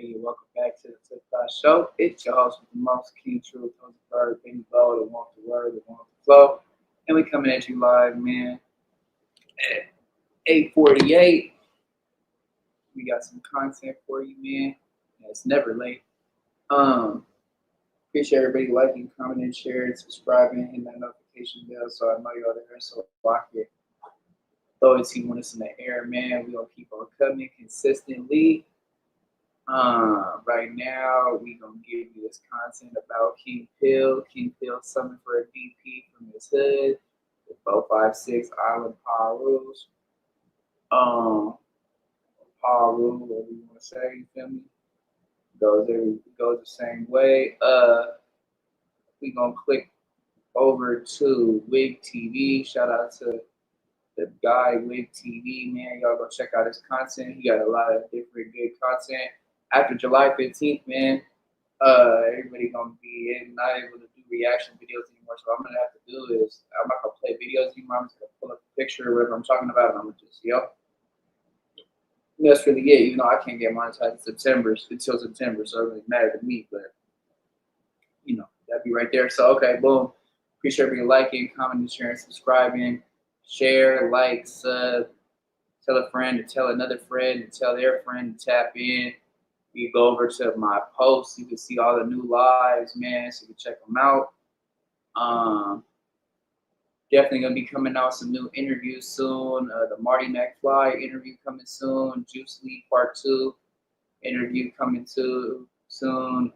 everybody, and welcome back to the Tip Top Show. It's your host with the most, King Truth, on the bird, Benny Bow, that want the word, that want the flow. And we coming at you live, man, at 8:48. We got some content for you, man. Yeah, it's never late. Appreciate everybody liking, commenting, sharing, subscribing, hitting that notification bell so I know y'all there. So I can throw it to you when it's in the air, man. We gonna keep on coming consistently. Right now, we gonna give you this content about King Pill. King Pill summoned for a DP from his hood, the 456 Island Pirus. Paru, whatever you want to say, you feel me? Goes the same way. We gonna click over to Wig TV. Shout out to the guy Wig TV, man. Y'all go check out his content. He got a lot of different good content. After July 15th, man, everybody gonna be not able to do reaction videos anymore. So what I'm gonna have to do is I'm not gonna play videos anymore. I'm just gonna pull up a picture of whatever I'm talking about, and I'm gonna just that's really it. You know, I can't get monetized until September, so it doesn't really matter to me. But you know, that'd be right there. So okay, boom. Appreciate everybody liking, commenting, sharing, subscribing, share, like, sub, tell a friend to tell another friend to tell their friend to tap in. You go over to my posts, you can see all the new lives, man, so you can check them out. Definitely gonna be coming out some new interviews soon. The Marty McFly interview coming soon. Juice Lee Part 2 interview coming too soon.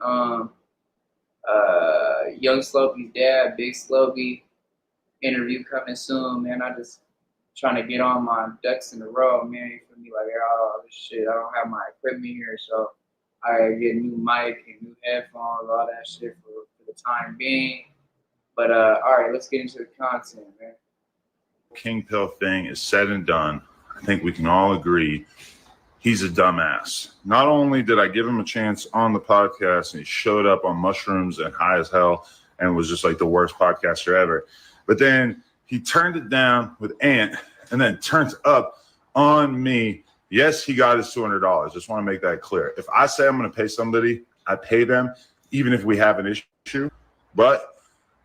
Young Slopey's dad, Big Slopey interview coming soon, man. I just trying to get all my ducks in a row, man. You feel me? Like, oh, this shit, I don't have my equipment here, so I gotta get a new mic and new headphones, all that shit for the time being. But all right, let's get into the content, man. King Pill thing is said and done. I think we can all agree he's a dumbass. Not only did I give him a chance on the podcast and he showed up on mushrooms and high as hell and was just like the worst podcaster ever, but then he turned it down with Ant and then turns up on me. Yes, he got his $200. Just want to make that clear. If I say I'm going to pay somebody, I pay them, even if we have an issue. But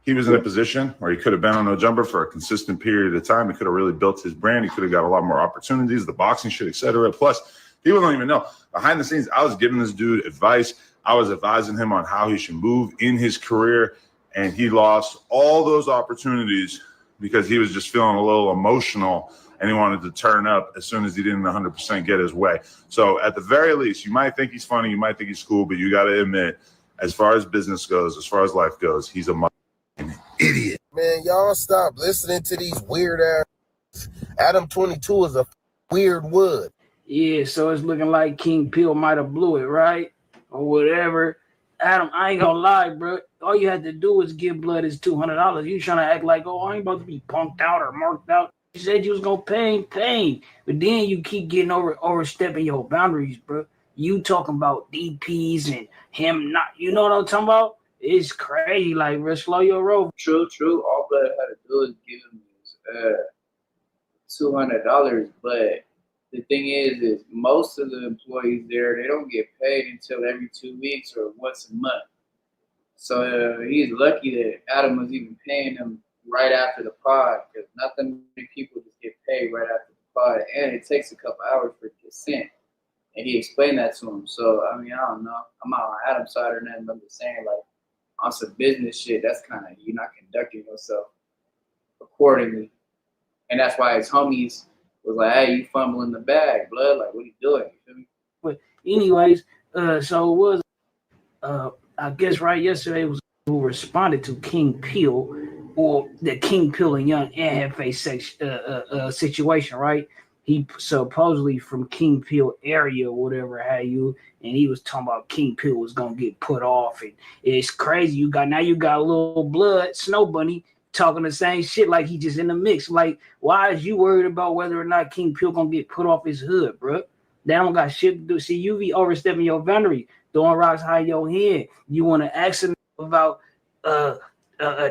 he was in a position where he could have been on No Jumper for a consistent period of time. He could have really built his brand. He could have got a lot more opportunities, the boxing shit, etc. Plus, people don't even know. Behind the scenes, I was giving this dude advice. I was advising him on how he should move in his career, and he lost all those opportunities because he was just feeling a little emotional and he wanted to turn up as soon as he didn't 100% get his way. So at the very least, you might think he's funny, you might think he's cool, but you got to admit, as far as business goes, as far as life goes, he's a idiot. Man, y'all stop listening to these weird ass. Adam 22 is a weird wood. Yeah, so it's looking like King Pill might have blew it, right? Or whatever. Adam, I ain't gonna lie, bro. All you had to do was give Blood his $200. You trying to act like, oh, I ain't about to be punked out or marked out. You said you was gonna pay. But then you keep getting overstepping your boundaries, bro. You talking about DPs and him not, you know what I'm talking about? It's crazy, like, bro, slow your roll. True. All Blood had to do is give him his $200. But the thing is most of the employees there, they don't get paid until every 2 weeks or once a month. So he's lucky that Adam was even paying him right after the pod, because not that many people just get paid right after the pod, and it takes a couple hours for it to get sent. And he explained that to him. So I mean, I don't know. I'm not on Adam's side or nothing. I'm just saying, like, on some business shit, that's kind of, you're not conducting yourself accordingly. And that's why his homies was like, hey, you fumbling the bag, Blood. Like, what are you doing? You feel me? But anyways, so it was, I guess right yesterday was who responded to King Pill, or the King Pill and Young and Headface situation, right? He supposedly from King Pill area or whatever had you, and he was talking about King Pill was gonna get put off, and it's crazy. You got a little Blood Snow Bunny talking the same shit like he just in the mix. Like, why is you worried about whether or not King Pill gonna get put off his hood, bro? That don't got shit to do. See, you be overstepping your boundary, throwing rocks high your head. You want to ask him about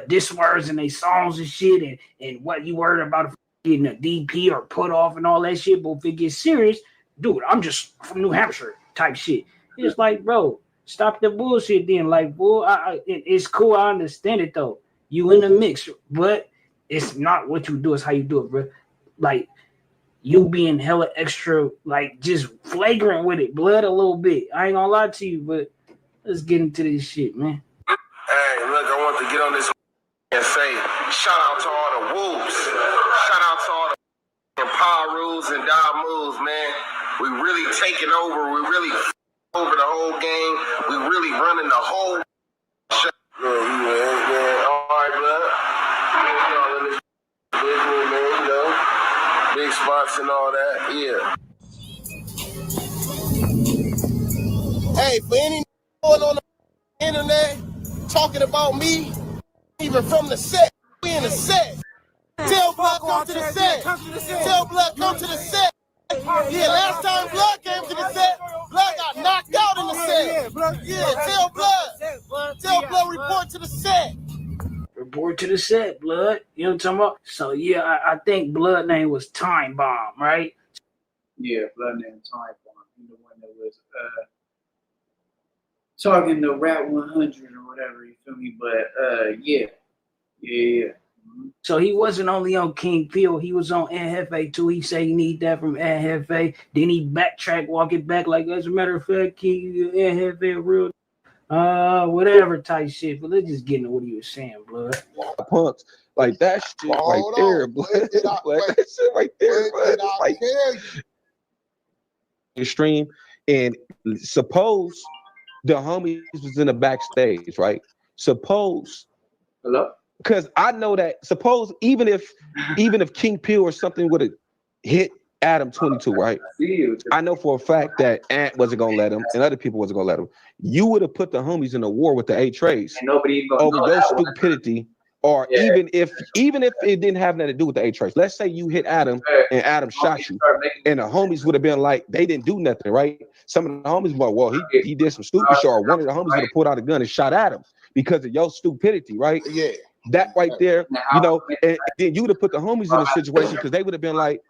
diss words and they songs and shit, and what you worried about getting a DP or put off and all that shit. But if it gets serious, dude, I'm just from New Hampshire type shit. It's like, bro, stop the bullshit. Then, like, boy, it's cool. I understand it though. You in the mix, but it's not what you do. It's how you do it, bro. Like you being hella extra, like just flagrant with it, blood a little bit. I ain't gonna lie to you, but let's get into this shit, man. Hey, look, I want to get on this and say shout out to all the wolves. Shout out to all the Pirus and Damus, man. We really taking over. We really over the whole game. We really running the whole shit. Yeah. All right, blood. Y'all in this business, man, you know. Big spots and all that, yeah. Hey, for any going on the internet talking about me, even from the set, we in the set. Tell Blood come to the set. Tell Blood come to the set. Yeah, last time Blood came to the set, Blood got knocked out in the set. Yeah, tell Blood. Tell Blood report to the set. Report to the set, Blood. You know what I'm talking about? So yeah, I think Blood name was Time Bomb, right? Yeah, Blood name Time Bomb. He the one that was talking the Rap 100 or whatever. You feel me? But yeah. Mm-hmm. So he wasn't only on King Phil, he was on Hefe too. He said he need that from Hefe. Then he backtrack, walk it back like, as a matter of fact, King Hefe real whatever type shit. But let's just get into what he was saying, Blood. Punks like that shit right there, Blood. That shit right there, Blood. Like extreme. And suppose the homies was in the backstage, right? Suppose. Hello? Because I know that suppose even if King Peel or something would have hit Adam 22, right? I know for a fact that Ant wasn't gonna let him and other people wasn't gonna let him. You would have put the homies in a war with the 8 Trays over your stupidity, or even if it didn't have nothing to do with the 8 Trays. Let's say you hit Adam and Adam shot you, and the homies would have been like, they didn't do nothing, right? Some of the homies were like, well, he did some stupid shit, or one of the homies would have pulled out a gun and shot Adam because of your stupidity, right? Yeah. That right there, you know, and then you would have put the homies in a situation because they would have been like,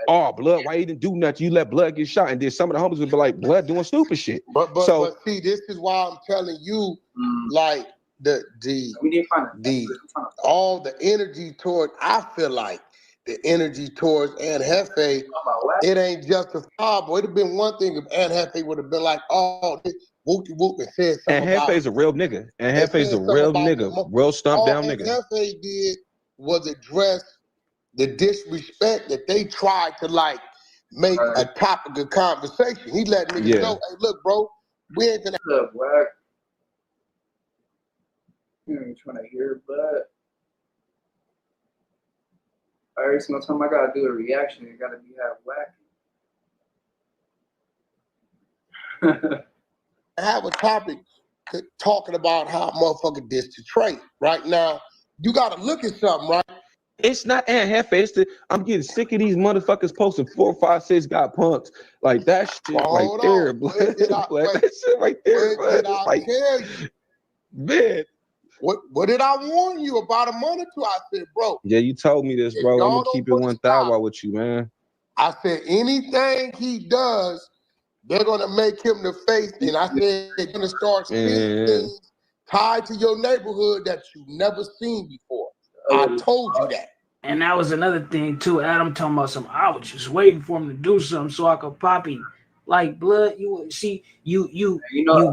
oh, Blood, why you didn't do nothing? You let Blood get shot. And then some of the homies would be like, Blood doing stupid shit. But see, this is why I'm telling you, like, all the energy toward, I feel like the energy towards Aunt Hefe, it ain't justifiable. It'd have been one thing if Aunt Hefe would have been like, oh, Wookie and said something. And Hefe's a real nigga. And Hefe's a real nigga. Real stomp down nigga. All Hefe did was address the disrespect that they tried to like make a topic of conversation. He let niggas know, hey, look, bro, we ain't gonna look, whack. You ain't trying to hear, but every single time I gotta do a reaction, it gotta be half whack. have a topic talking about how a motherfucker dissed to Trey. Right now, you gotta look at something, right? It's not Aunt Hefe. I'm getting sick of these motherfuckers posting 4, 5, 6 got punked. Like that shit there, Blood. That shit right there, Blood. Like, tell you, man. What did I warn you about a month or two? I said, bro. Yeah, you told me this, bro. I'm gonna keep it 1,000 with you, man. I said anything he does, they're gonna make him the face, and I said they're gonna start seeing things tied to your neighborhood that you've never seen before. I told you that. And that was another thing too. Adam talking about some. I was just waiting for him to do something so I could pop him. Like, Blood, you see, you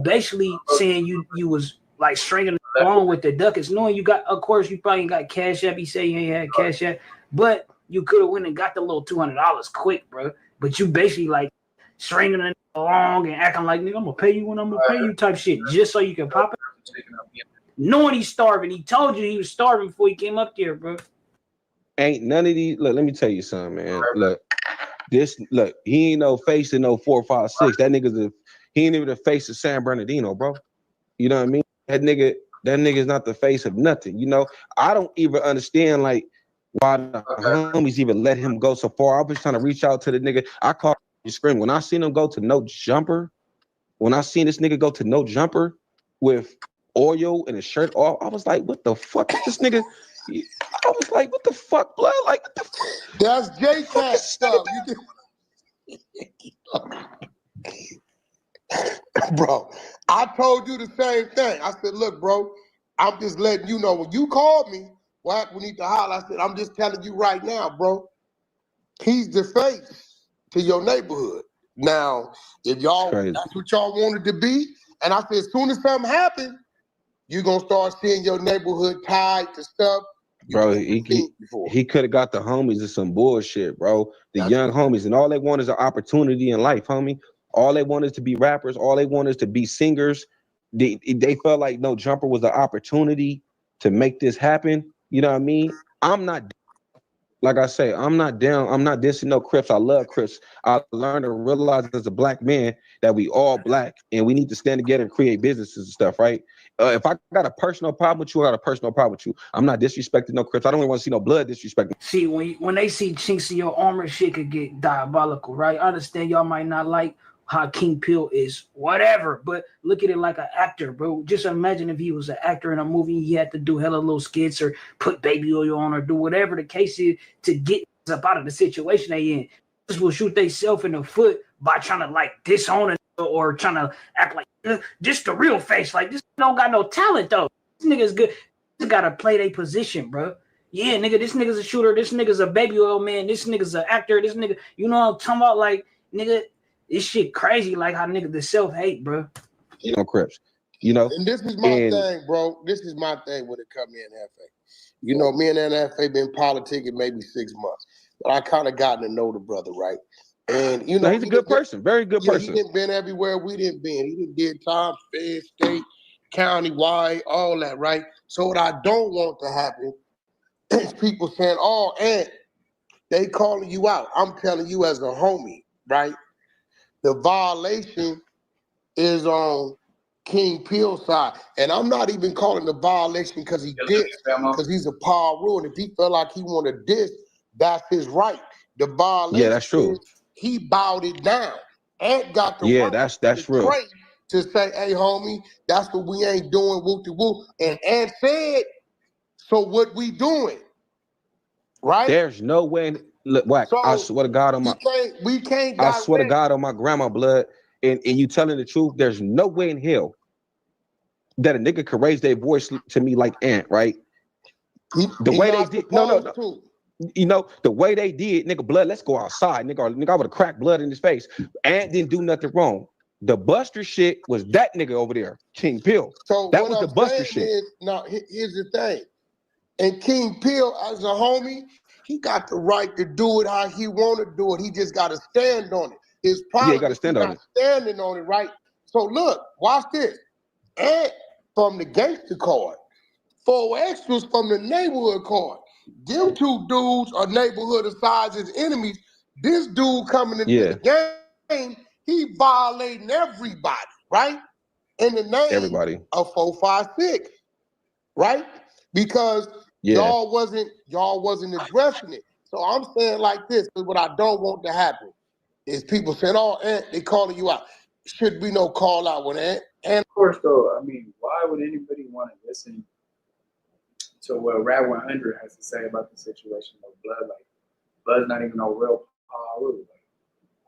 basically saying you was like stringing along with the ducats, knowing you got. Of course, you probably ain't got Cash App. You say you ain't had Cash App, but you could have went and got the little $200 quick, bro. But you basically like stringing it along and acting like, nigga, I'm gonna pay you when I'm gonna pay you type shit, just so you can pop it. Knowing he's starving, he told you he was starving before he came up there, bro. Ain't none of these. Look, let me tell you something, man. Look, he ain't no face in no 4, 5, 6. That nigga's he ain't even the face of San Bernardino, bro. You know what I mean? That nigga's not the face of nothing. You know, I don't even understand like why the homies even let him go so far. I was trying to reach out to the nigga. I called you scream when I seen him go to No Jumper. When I seen this nigga go to No Jumper with oil and his shirt off, I was like, what the fuck is this nigga? I was like, what the fuck, Blood? Like, what the fuck? That's J-Cat stuff. Bro, I told you the same thing. I said, look, bro, I'm just letting you know when you called me, we need to holler. I said, I'm just telling you right now, bro. He's the face to your neighborhood. Now, if that's what y'all wanted to be, and I said, as soon as something happens, you're gonna start seeing your neighborhood tied to stuff. Bro, he could have got the homies to some bullshit, bro. The young homies, and all they want is an opportunity in life, homie. All they want is to be rappers. All they want is to be singers. They felt like No Jumper was the opportunity to make this happen. You know what I mean? I'm not, like I say, I'm not down. I'm not dissing no Crips. I love Crips. I learned to realize as a black man that we all black and we need to stand together and create businesses and stuff, right? If I got a personal problem with you, I got a personal problem with you. I'm not disrespecting no Crips. I don't even want to see no blood disrespecting. See, when they see chinks in your armor, shit could get diabolical, right? I understand y'all might not like how King Peel is, whatever, but look at it like an actor, bro. Just imagine if he was an actor in a movie, he had to do hella little skits or put baby oil on or do whatever the case is to get up out of the situation they in. Just will shoot themselves in the foot by trying to like disown it or trying to act like just the real face. Like this don't got no talent though. This nigga's good. Just gotta play their position, bro. Yeah, nigga, this nigga's a shooter. This nigga's a baby oil man. This nigga's an actor. This nigga, you know what I'm talking about? Like, nigga, this shit crazy. Like how nigga the self-hate, bro. You know, Crips. You know, and this is my thing, bro. This is my thing when it comes to NFA. You know, me and NFA been politicking maybe 6 months, but I kind of gotten to know the brother, right? And you know, he's a good person, very good person. He didn't been everywhere we didn't been. He didn't did time, fed, state, county wide, all that, right? So what I don't want to happen is people saying, "Oh, Ant, they calling you out." I'm telling you as a homie, right? The violation is on King Peel's side, and I'm not even calling the violation because he did, because he's a power rule, and if he felt like he wanted this, that's his right. The violation, that's true. Is he bowed it down. Ant got the right that's real. To say, "Hey, homie, that's what we ain't doing." Whoop-de-whoop. And Ant said, "So what we doing?" Right? There's no way. Look, Wack, so I swear to God on my, we can't. I swear to God on my grandma blood, and you telling the truth. There's no way in hell that a nigga could raise their voice to me like Ant, right? The way they did, no. You know, the way they did, nigga, blood, let's go outside. Nigga, I would have cracked blood in his face. Ant didn't do nothing wrong. The Buster shit was that nigga over there, King Peel. So that was the Buster shit. Now, here's the thing. And King Peel, as a homie, he got the right to do it how he want to do it. He just got to stand on it. His problem he got to stand on it. Standing on it, right? So look, watch this. Ant from the gangster card, 4 extras from the neighborhood card. Them 2 dudes are neighborhood of size as enemies. This dude coming into the game, he violating everybody, right? In the name of 456, right? Because y'all wasn't addressing it. So I'm saying like this, is what I don't want to happen is people saying, "Oh, Ant, they calling you out." Should be no call out with Ant. And of course, though, I mean, why would anybody want to listen to what Rap 100 has to say about the situation of Blood? Like, Blood's not even no real power. Like,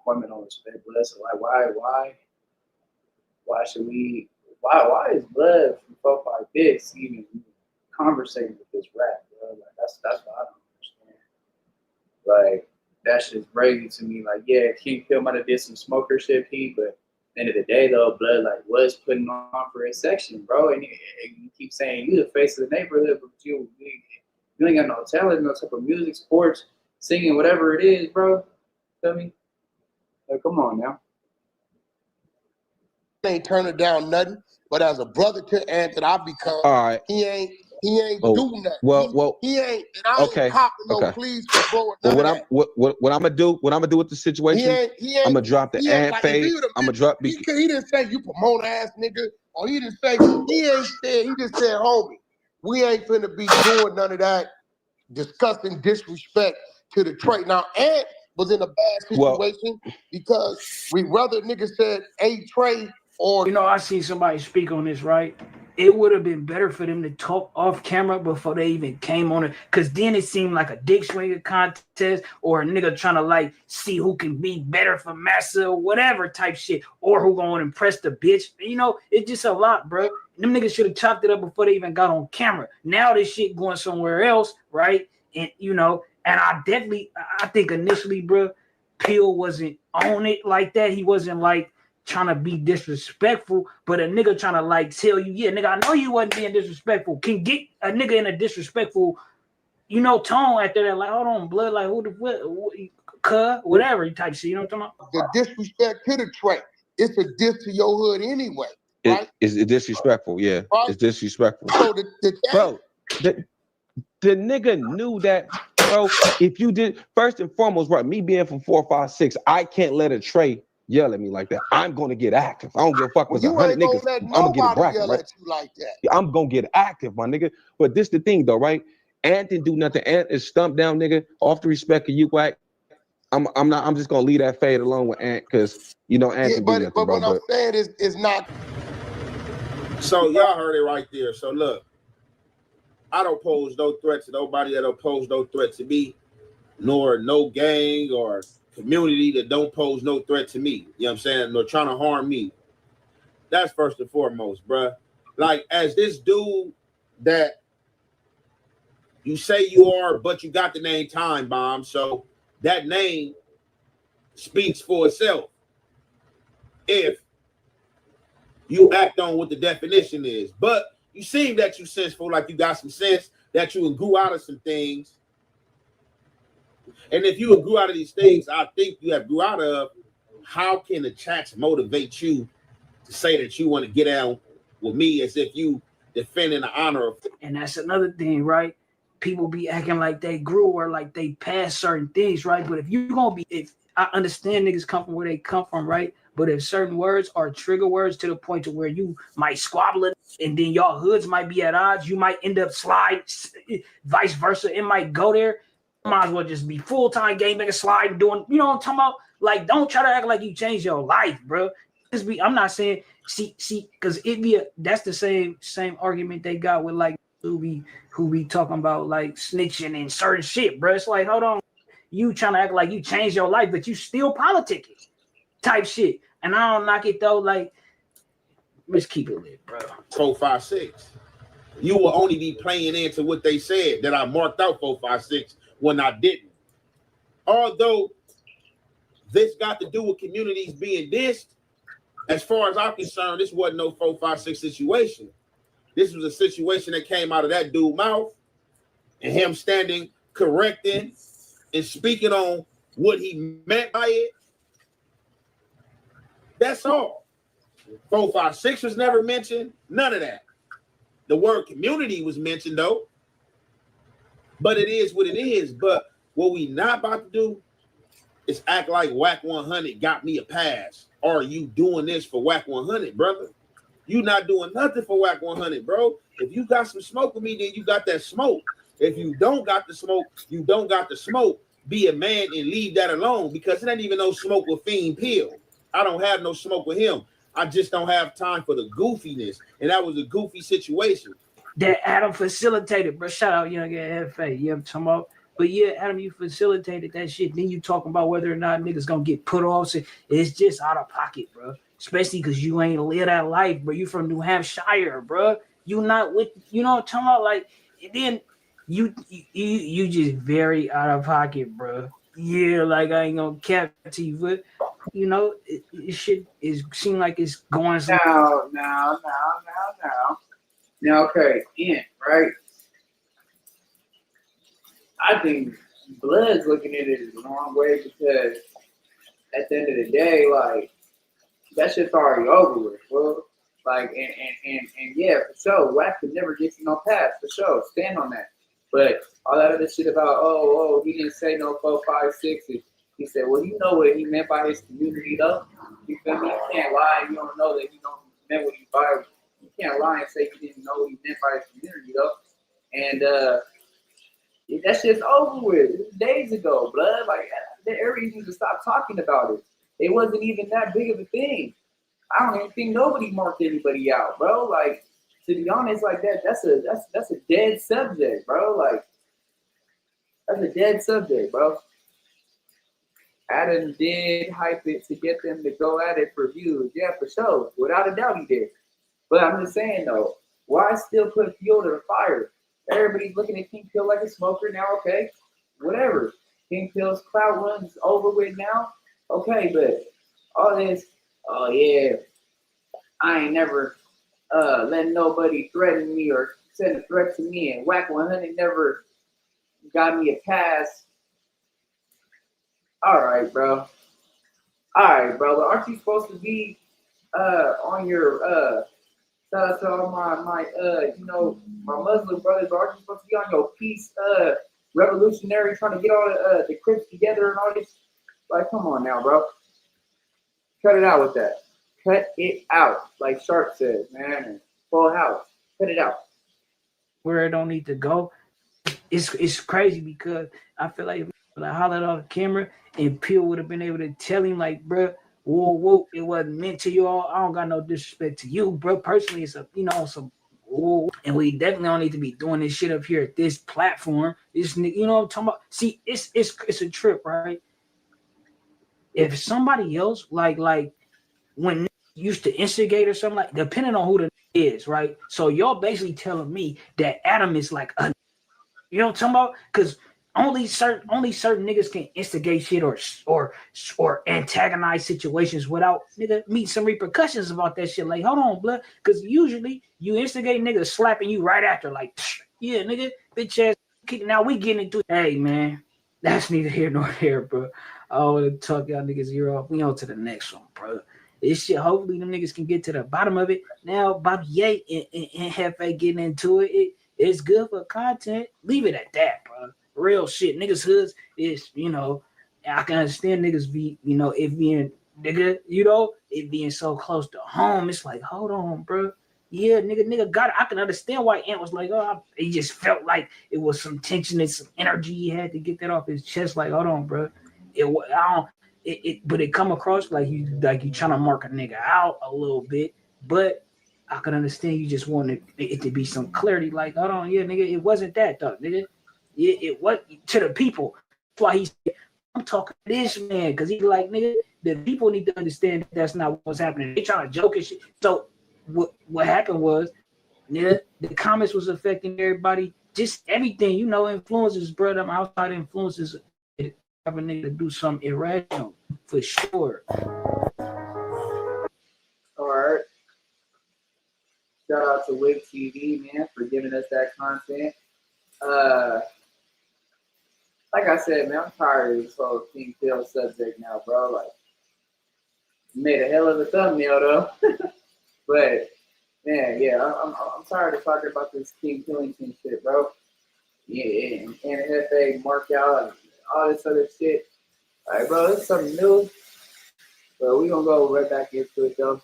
Kwame don't respect Blood. So, like, why should we? Why is Blood from 456 even conversating with this rap, bro? Like, that's what I don't understand. Like, that's just crazy to me. Like, yeah, King Peel might have did some smoker shit, Pete, but at the end of the day, though, Blood like was putting on for his section, bro. And you keep saying you the face of the neighborhood, but you ain't got no talent, no type of music, sports, singing, whatever it is, bro. Feel me? Like, come on now. Ain't turning down nothing, but as a brother to Ant that I've become, he ain't do nothing. Well, he ain't. And I ain't popping no pleas for bro. What I'm gonna do with the situation? I'm gonna drop the Ant fade. I'm gonna drop. He didn't say you promote ass nigga, or he didn't say he ain't said. He just said, homie, we ain't finna be doing none of that disgusting disrespect to the trade. Now Ant was in a bad situation because we rather nigga said a trade or I seen somebody speak on this, right? it would have been better for them to talk off camera before they even came on it. Because then it seemed like a dick swinging contest or a nigga trying to like see who can be better for massa or whatever type shit, or who gonna impress the bitch. You know, it's just a lot, bro. Them niggas should have chopped it up before they even got on camera. Now this shit going somewhere else, right? And you know, and I think initially, bro, Peel wasn't on it like that. He wasn't like trying to be disrespectful, but a nigga trying to like tell you, yeah, nigga, I know you wasn't being disrespectful. Can get a nigga in a disrespectful, you know, tone after that, like, hold on, blood, like who the what whatever type shit, you know what I'm talking about? The disrespect to the trait. It's a diss to your hood anyway, right? It's disrespectful, yeah. Right? It's disrespectful. So bro, the nigga knew that, bro. If you did, first and foremost, right, me being from 456, I can't let a trait yell at me like that. I'm gonna get active. I don't give a fuck with 100 niggas. I'm gonna get a bracket, right? At you like that. Yeah, I'm gonna get active, my nigga. But this the thing though, right? Ant didn't do nothing. Ant is stumped down, nigga. Off the respect of you, whack. I'm just gonna leave that fade alone with Ant because you know Ant can do nothing, but bro. What I'm saying is not. So y'all heard it right there. So look, I don't pose no threat to nobody that don't pose no threat to me, nor no gang or community that don't pose no threat to me. You know what I'm saying? Nor trying to harm me. That's first and foremost, bruh. Like, as this dude that you say you are, but you got the name Time Bomb, so that name speaks for itself. If you act on what the definition is. But you seem that you senseful, like you got some sense, that you grew out of some things. And if you grew out of these things, I think you have grew out of, how can the chats motivate you to say that you want to get out with me as if you defending the honor of? And that's another thing, right? People be acting like they grew or like they passed certain things, right? But if I understand niggas come from where they come from, right? But if certain words are trigger words to the point to where you might squabble it, and then y'all hoods might be at odds, you might end up slide, vice versa. It might go there. Might as well just be full-time game making slide doing, you know what I'm talking about? Like, don't try to act like you changed your life, bro. I'm not saying see, because that's the same argument they got with like who be talking about like snitching and certain shit, bro. It's like, hold on, you trying to act like you changed your life, but you still politicking type shit. And I don't knock it though. Like, let's keep it lit, bro. 456. You will only be playing into what they said that I marked out 456 when I didn't. Although this got to do with communities being dissed, as far as I'm concerned, this wasn't no 456 situation. This was a situation that came out of that dude's mouth and him standing correcting and speaking on what he meant by it. That's all. 456 was never mentioned. None of that. The word community was mentioned though. But it is what it is. But what we not about to do is act like Whack 100 got me a pass. Are you doing this for Whack 100, brother? You not doing nothing for Whack 100, bro. If you got some smoke with me, then you got that smoke. If you don't got the smoke, you don't got the smoke. Be a man and leave that alone, because it ain't even no smoke with Fiend Peel. I don't have no smoke with him. I just don't have time for the goofiness. And that was a goofy situation. That Adam facilitated, bro. Shout out Young and FA. You know what I'm talking about? But yeah, Adam, you facilitated that shit. Then you talking about whether or not niggas gonna get put off. So it's just out of pocket, bro. Especially because you ain't live that life, bro. You from New Hampshire, bro. You not with, you know what I'm talking about? Like, then you just very out of pocket, bro. Yeah, like I ain't gonna cap to you, but you know, it shit is seem like it's going Now, okay, Ian, right? I think Blood's looking at it the wrong way, because at the end of the day, like, that shit's already over with, bro. Like, and yeah, for sure, Wack could never get you no pass, for sure. Stand on that. But all that other shit about, he didn't say no 4, 5, 6. He said, well, you know what he meant by his community, though. You feel me? You can't lie. You don't know that he don't meant what he by. You can't lie and say you didn't know what he meant by his community, though. And that shit's over with. It was days ago, blood. Like, the areas need to stop talking about it. It wasn't even that big of a thing. I don't even think nobody marked anybody out, bro. Like, to be honest, like that's a dead subject, bro. Like that's a dead subject, bro. Adam did hype it to get them to go at it for views. Yeah, for sure. Without a doubt he did. But I'm just saying though, why still put fuel to the fire? Everybody's looking at King Pill like a smoker now, okay? Whatever. King Pill's clout runs over with now. Okay, but all this, oh yeah, I ain't never letting nobody threaten me or send a threat to me, and Whack 100 never got me a pass. All right, bro. But aren't you supposed to be on your shout out to all my my Muslim brothers, aren't you supposed to be on your peace revolutionary trying to get all the Crips together and all this? Like, come on now, bro. Cut it out with that. Cut it out. Like Sharp says, man. Full house. Cut it out. Where it don't need to go. It's crazy because I feel like if I hollered on the camera and Peel would have been able to tell him like, bro, whoa, it wasn't meant to you all. I don't got no disrespect to you, bro. Personally, it's some whoa. And we definitely don't need to be doing this shit up here at this platform. This, you know what I'm talking about? See, it's a trip, right? If somebody else like when used to instigate or something, like depending on who the is, right? So y'all basically telling me that Adam is like a, you know what I'm talking about? Because only certain niggas can instigate shit or antagonize situations without nigga meet some repercussions about that shit. Like, hold on, blood, because usually you instigate niggas slapping you right after, like, yeah, nigga, bitch ass. Now we getting into, hey man, that's neither here nor there, bro. I want to talk y'all niggas ear off. We on to the next one, bro. This shit, hopefully them niggas can get to the bottom of it. Now, Bobby Ye and Hefe getting into it. It's good for content. Leave it at that, bro. Real shit. Niggas hoods is, I can understand niggas be, it being, nigga, it being so close to home. It's like, hold on, bro. Yeah, nigga got it. I can understand why Ant was like, oh, he just felt like it was some tension and some energy he had to get that off his chest. Like, hold on, bro. But it come across like you trying to mark a nigga out a little bit. But I can understand you just wanted it to be some clarity. Like, hold on, yeah, nigga, it wasn't that though, nigga. It was to the people. That's why he said, I'm talking to this man, because he like, nigga, the people need to understand that's not what's happening. They trying to joke and shit. So what happened was, nigga, the comments was affecting everybody. Just everything, influences, bro. Them outside influences have a nigga to do something irrational for sure. All right. Shout out to Wig TV, man, for giving us that content. Like I said, man, I'm tired of this whole King Phil subject now, bro. Like, made a hell of a thumbnail though. But man, yeah, I'm tired of talking about this King Pillington shit, bro. Yeah, and FA mark out and all this other shit. All right, bro, it's something new. But we gonna go right back into it though.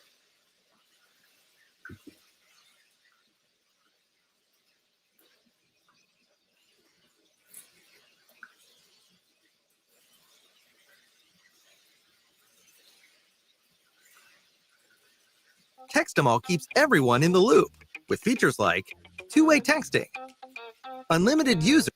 Textamo keeps everyone in the loop with features like two-way texting, unlimited user.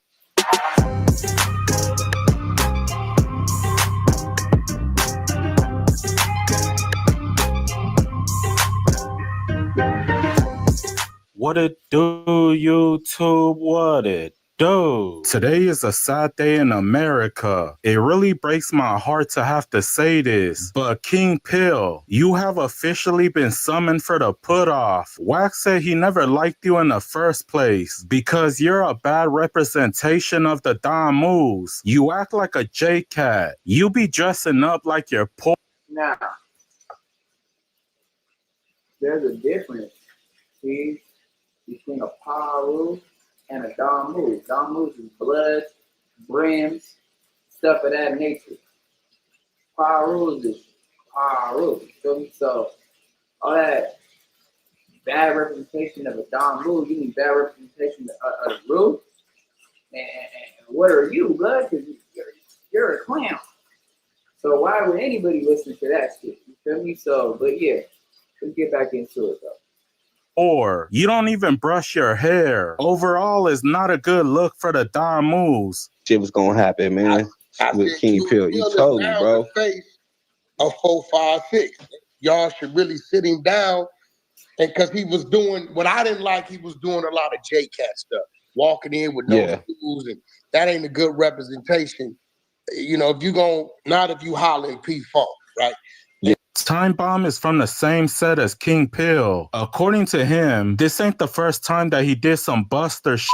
What it do, YouTube? What it do? Today is a sad day in America. It really breaks my heart to have to say this, but King Pill, you have officially been summoned for the put-off. Wax said he never liked you in the first place because you're a bad representation of the Don moves. You act like a J-Cat. You be dressing up like you're poor. Now, there's a difference, see, between a Pirus and a Don move. Don moves is blood, brims, stuff of that nature. Pirus is Pirus. Feel me? So all that bad representation of a Don move, you need bad representation of the roof. And what are you, blood? Because you're a clown. So why would anybody listen to that shit? You feel me? So, but yeah, let's get back into it though. or you don't even brush your hair. Overall, it's not a good look for the Don moves. Shit was gonna happen, man. I With said King Pill, you told me, now bro. the face of 456. Y'all should really sit him down, and because he was doing what I didn't like, he was doing a lot of J-Cat stuff, walking in with no shoes, and that ain't a good representation. You know, if you not if you hollering P-Funk, right? Time Bomb is from the same set as King Pill. According to him, this ain't the first time that he did some Buster shit.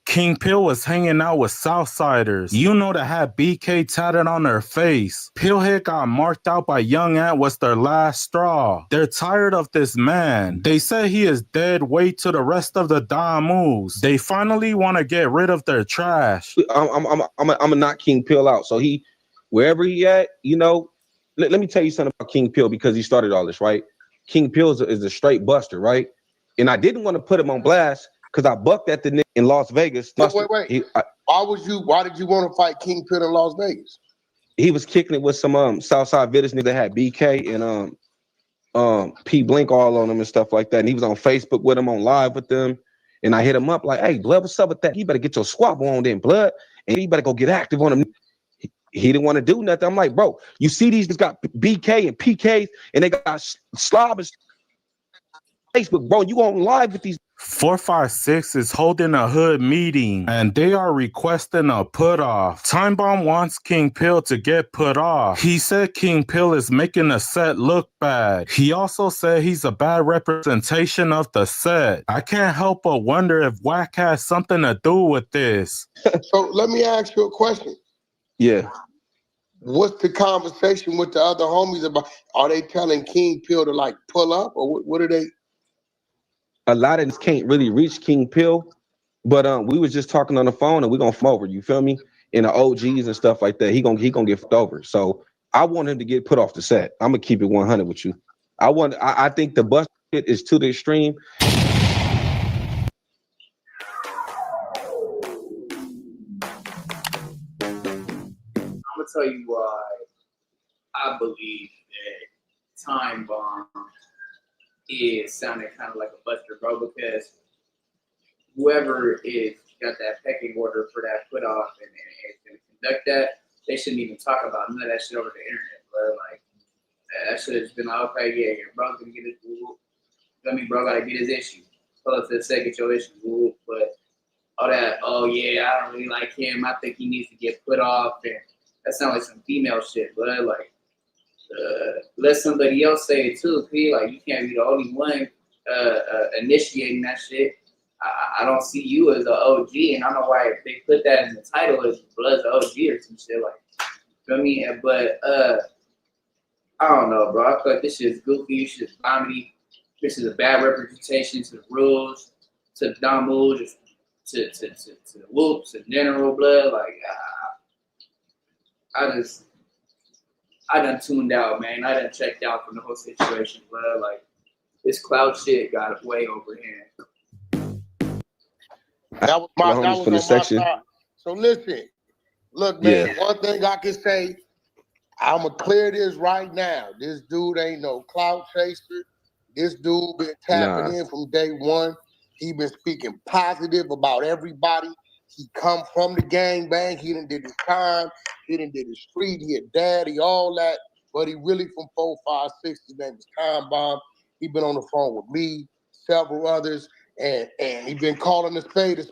King Pill was hanging out with Southsiders, you know, that had BK tatted on their face. Pillhead got marked out by Young Ant was their last straw. They're tired of this man. They say he is dead weight to the rest of the Don moves. They finally want to get rid of their trash. I'm gonna knock King Pill out. So he, wherever he at, you know, let me tell you something about King Pill because he started all this, right? King Pill is a straight buster, right? And I didn't want to put him on blast because I bucked at the nigga in Las Vegas. Wait. Why did you want to fight King Pill in Las Vegas? He was kicking it with some Southside Village niggas that had BK and P Blink all on them and stuff like that. And he was on Facebook with them, on live with them. And I hit him up like, hey, blood, what's up with that? You better get your squabble on then, blood. And you better go get active on him. He didn't want to do nothing. I'm like, bro, you see these got BK and PKs and they got slobbers. Facebook, bro, you on live with these. 456 is holding a hood meeting and they are requesting a put off. Time Bomb wants King Pill to get put off. He said King Pill is making the set look bad. He also said he's a bad representation of the set. I can't help but wonder if Wack has something to do with this. So let me ask you a question. Yeah. What's the conversation with the other homies about? Are they telling King Pill to like pull up, or what are they? A lot of this can't really reach King Pill, but we was just talking on the phone and we gonna come over. You feel me? And the OGs and stuff like that. He gonna get fucked over. So I want him to get put off the set. I'm gonna keep it 100 with you. I think the bus shit is to the extreme. I'm gonna tell you why I believe that Time Bomb is sounding kind of like a buster, bro, because whoever is got that pecking order for that put off and going to conduct that, they shouldn't even talk about none of that shit over the internet, bro. Like, that should have just been like, okay, yeah, your bro's gonna get his whoop. I mean, bro gotta get his issue. Pull up to the set, get your issue, whoop. But all that, oh yeah, I don't really like him. I think he needs to get put off. And that sounds like some female shit, but like, let somebody else say it too, P. Like, you can't be the only one initiating that shit. I don't see you as an OG, and I don't know why they put that in the title as Blood's OG or some shit. Like, you know what I mean? But I don't know, bro. I feel like this shit is goofy. This shit is comedy. This is a bad representation to the rules, to the Don moves, to the whoops, to general Blood. Like, I done tuned out, man. I done checked out from the whole situation, Blood. Like, this cloud shit got way overhand. That was for on the my section. side. So listen, look, man, one thing I can say, I'm going to clear this right now. This dude ain't no clout chaser. This dude been tapping in from day one. He been speaking positive about everybody. He come from the gang bang. He done did his time. He done did his street. He a daddy, all that. But he really from 456. His name is Time Bomb. He been on the phone with me, several others. And he been calling a spade,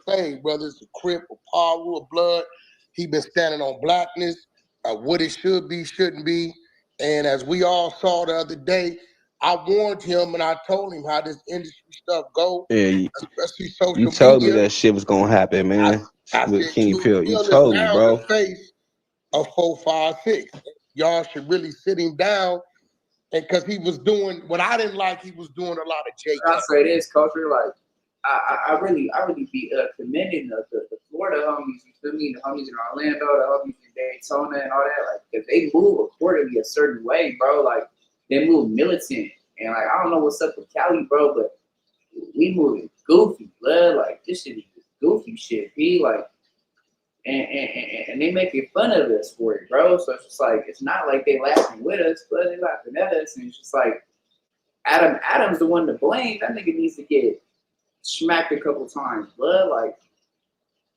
whether it's a Crip, a Paru, a Blood. He been standing on blackness, what it should be, shouldn't be. And as we all saw the other day, I warned him and I told him how this industry stuff go, Yeah, especially social media. You told me that shit was gonna happen, man. I With said, King Pill. You is told me, now bro. the face of 456. Y'all should really sit him down. And because he was doing what I didn't like, he was doing a lot of J. I'll say this, culture, like, I really be commending the Florida homies, you feel me? The homies in Orlando, the homies in Daytona and all that, like, if they move accordingly a certain way, bro, like, they move militant. And like, I don't know what's up with Cali, bro, but we moving goofy, blood. Like, this shit is just goofy shit, B. Like, and they making fun of us for it, bro. So it's just like, it's not like they laughing with us, but they laughing at us. And it's just like, Adam's the one to blame. That nigga needs to get smacked a couple times, blood. Like,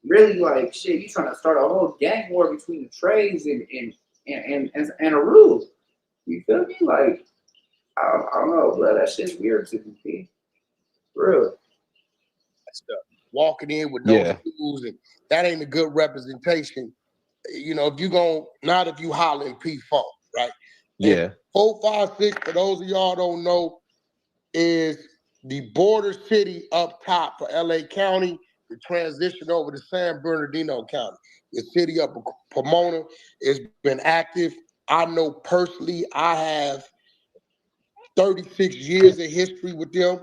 really, like, shit, you trying to start a whole gang war between the trades and a rule. You feel me? Like, I don't know, blood. That shit's weird to me. For real. Walking in with no shoes, and that ain't a good representation. You know, if you not if you hollering P4, right? Yeah. And 456, for those of y'all don't know, is the border city up top for LA County to transition over to San Bernardino County. The city of Pomona has been active. I know personally, I have 36 years of history with them.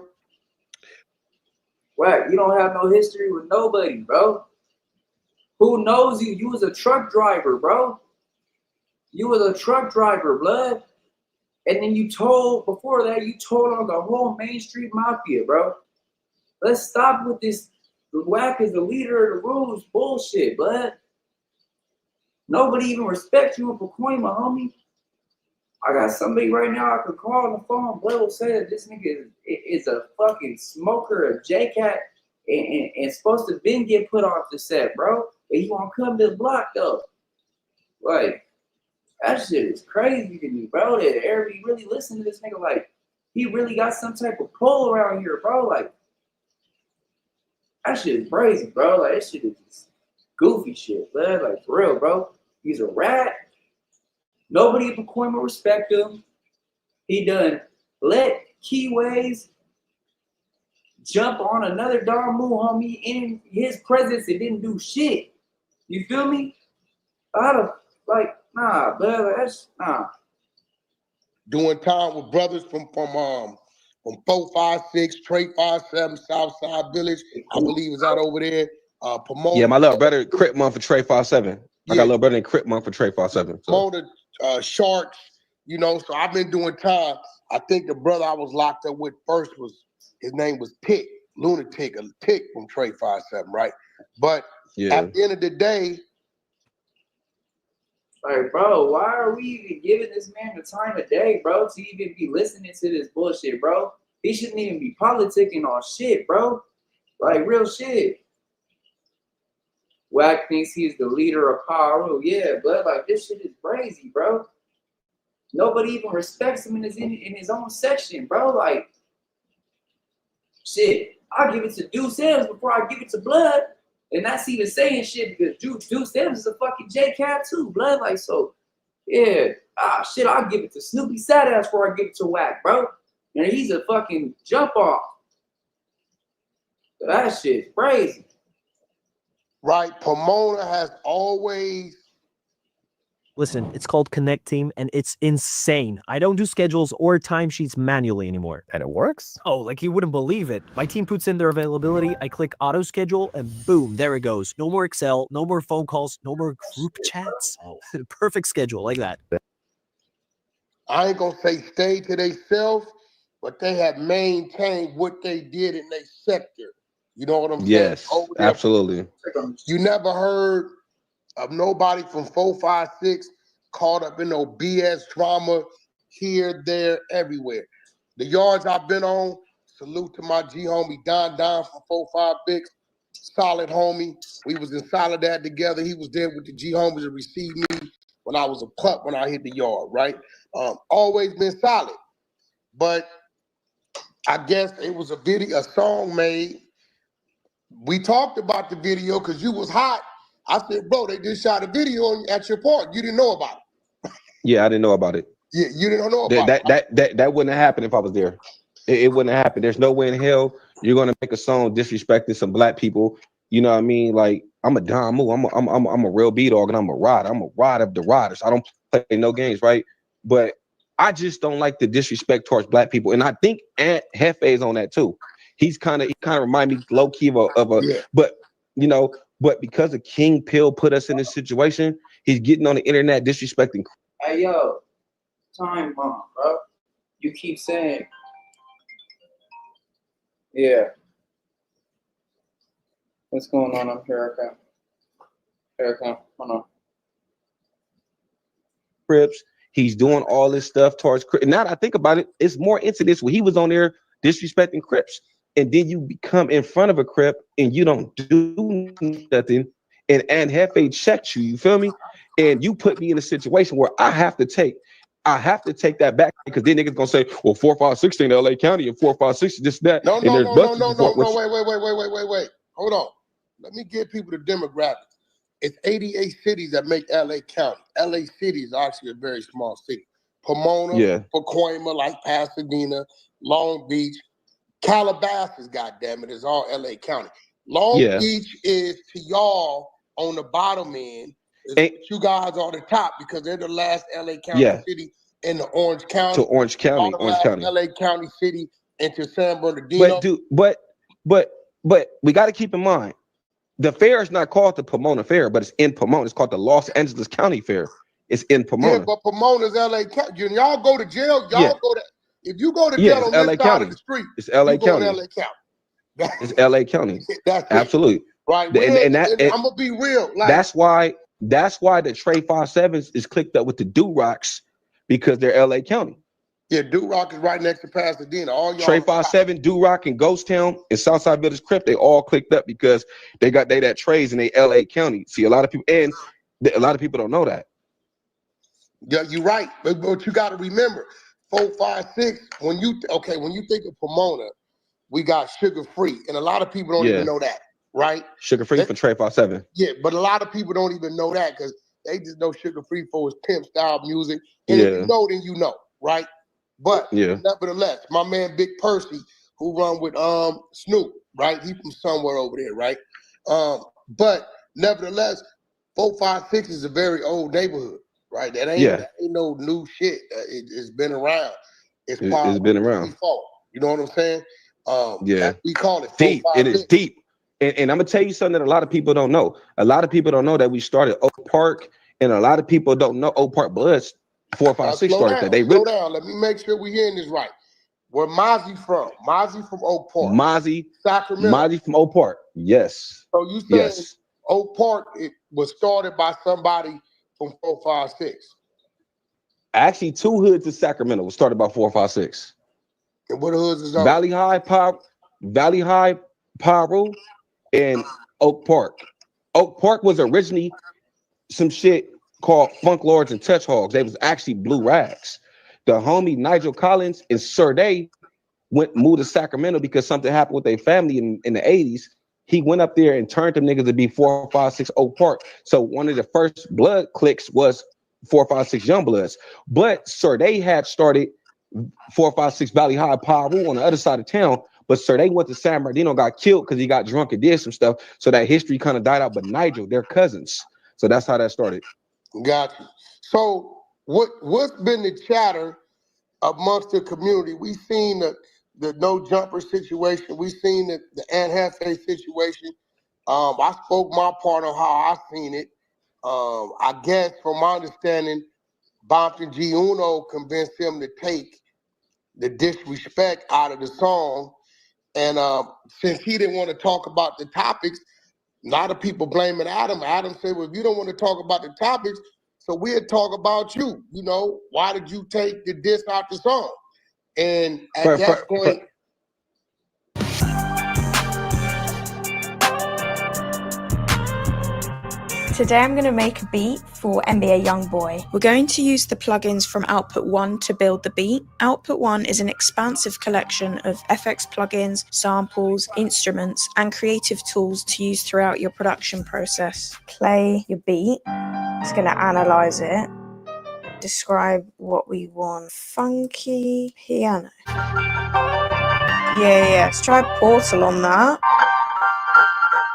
Right, you don't have no history with nobody, bro. Who knows you? You was a truck driver, bro. You was a truck driver, blood. And then before that, you told on the whole Main Street Mafia, bro. Let's stop with this whack is the leader of the rules bullshit, blood. Nobody even respects you in Pacoima, homie. I got somebody right now I could call on the phone. Blood will say that this nigga is a fucking smoker, a J-Cat, and supposed to then get put off the set, bro. But he won't come to the block, though. Like, that shit is crazy to me, bro. That everybody really listen to this nigga. Like, he really got some type of pull around here, bro. Like, that shit is crazy, bro. Like, that shit is just goofy shit, man. Like, for real, bro. He's a rat. Nobody at Pacoima respect him. He done let Keyways jump on another Darmu homie in his presence and didn't do shit. You feel me? Nah, bro. That's nah. Doing time with brothers from 456, Trey 57, Southside Village. I believe is out over there. Pomona. Yeah, my little brother Crip month for Trey 57. I got a little brother in Crip month for Trey 57. Pomona Sharks, you know. So I've been doing time. I think the brother I was locked up with first his name was Tick, Lunatic, a Tick from Trey 57, right? But at the end of the day, like, bro, why are we even giving this man the time of day, bro, to even be listening to this bullshit, bro? He shouldn't even be politicking on shit, bro. Like, real shit. Wack thinks he's the leader of Paru. Yeah, but like, this shit is crazy, bro. Nobody even respects him in his own section, bro. Like, shit, I'll give it to Deuce Sims before I give it to Blood. And that's even saying shit because Deuce Sims is a fucking J-Cat too, blood. Like, so, yeah. Shit, I'll give it to Snoopy Sadass before I give it to Wack, bro. And he's a fucking jump off. That shit's crazy. Right, Pomona has always... Listen, it's called Connect Team, and it's insane. I don't do schedules or timesheets manually anymore. And it works? Oh, like you wouldn't believe it. My team puts in their availability, I click auto schedule, and boom, there it goes. No more Excel, no more phone calls, no more group chats. Oh, perfect schedule, like that. I ain't gonna say stay to themselves, but they have maintained what they did in their sector. You know what I'm saying? Yes, absolutely. You never heard of nobody from 456 caught up in no BS drama here, there, everywhere. The yards I've been on, salute to my G homie Don from 456, solid homie. We was in Soledad together. He was there with the G homies to receive me when I was a pup when I hit the yard, right? Always been solid. But I guess it was a song made. We talked about the video because you was hot. I said, bro, they just shot a video at your park. You didn't know about it. Yeah, I didn't know about it. Yeah, you didn't know about it. That wouldn't have happened if I was there. It wouldn't have happened. There's no way in hell you're gonna make a song disrespecting some black people. You know what I mean? Like, I'm a Don Moo. I'm a real B-dog and I'm a ride. I'm a ride of the riders. I don't play no games, right? But I just don't like the disrespect towards black people. And I think Aunt Hefe's on that too. He kind of remind me low key of a yeah. But because of King Pill put us in this situation, he's getting on the internet disrespecting. Hey, yo, time bomb, bro. You keep saying, yeah. What's going on up here? Here I come. Hold on. Crips, He's doing all this stuff towards Crips. Now that I think about it, it's more incidents where he was on there disrespecting Crips. And then you become in front of a Crip and you don't do nothing. And Hefe checked you, you feel me? And you put me in a situation where I have to take that back because then niggas gonna say, well, 456 in LA County and 456 this, that. No, and there's wait. Hold on. Let me give people the demographics. It's 88 cities that make LA County. LA City is actually a very small city. Pomona, Pacoima, like Pasadena, Long Beach, Calabasas, goddammit, is all LA County. Long Beach is to y'all on the bottom end. You guys are the top because they're the last LA County city in the Orange County. To Orange County, Orange County. LA County city into San Bernardino. But we got to keep in mind, the fair is not called the Pomona Fair, but it's in Pomona. It's called the Los Angeles County Fair. It's in Pomona. Yeah, but Pomona's LA County. Y'all go to jail. Y'all go to. If you go to jail on LA this County. side of the street, it's LA County. LA County. It's LA County. That's absolutely right. And I'm gonna be real. Like, that's why the Trey 57s is clicked up with the Do-Rocks because they're LA County. Yeah, Do-Rock is right next to Pasadena. All y'all Trey 57, Do-Rock, and Ghost Town and Southside Village Crip, they all clicked up because they that trades in they LA County. See, a lot of people don't know that. Yeah, you're right. But you got to remember, 456. When you think of Pomona, we got Sugar Free, and a lot of people don't even know that, right? Sugar Free for Trey 57. Yeah, but a lot of people don't even know that because they just know Sugar Free for his pimp style music. And if you know, then you know, right? But nevertheless, my man Big Percy, who run with Snoop, right? He from somewhere over there, right? But nevertheless, 456 is a very old neighborhood, right? That ain't no new shit. It's been around. It's been around. You know what I'm saying? We call it deep. It is deep. And I'm gonna tell you something that a lot of people don't know. A lot of people don't know that we started Oak Park, and a lot of people don't know Oak Park Bloods. 456 started that. Slow down. Let me make sure we're hearing this right. Where Mozzie from? Mozzie from Oak Park. Sacramento. Mozzie from Oak Park. Yes. So you saying Oak Park it was started by somebody from 456? Actually, two hoods in Sacramento was started by 456. And what hoods is that? Valley High, Pyro, and Oak Park. Oak Park was originally some shit called Funk Lords and Touch Hogs. They was actually Blue Rags. The homie Nigel Collins and Sir Day moved to Sacramento because something happened with their family in the 80s. He went up there and turned them niggas to be 456 Oak Park. So one of the first blood clicks was 456 Youngbloods. But Sir Day had started 456 Valley High Pyro on the other side of town. But Sir Day went to San Bernardino, got killed because he got drunk and did some stuff. So that history kind of died out. But Nigel, they're cousins. So that's how that started. Got you. So what's been the chatter amongst the community? We've seen the no jumper situation. We've seen the Anne Hefe situation. I spoke my part on how I seen it. I guess from my understanding, Bompton G. Uno convinced him to take the disrespect out of the song. And since he didn't want to talk about the topics, a lot of people blaming Adam. Adam said, well, if you don't want to talk about the topics, so we'll talk about you. You know, why did you take the diss out the song? And at that point... Today I'm going to make a beat for NBA Youngboy. We're going to use the plugins from Output One to build the beat. Output One is an expansive collection of FX plugins, samples, instruments, and creative tools to use throughout your production process. Play your beat. It's going to analyze it. Describe what we want. Funky piano. Yeah. Let's try Portal on that.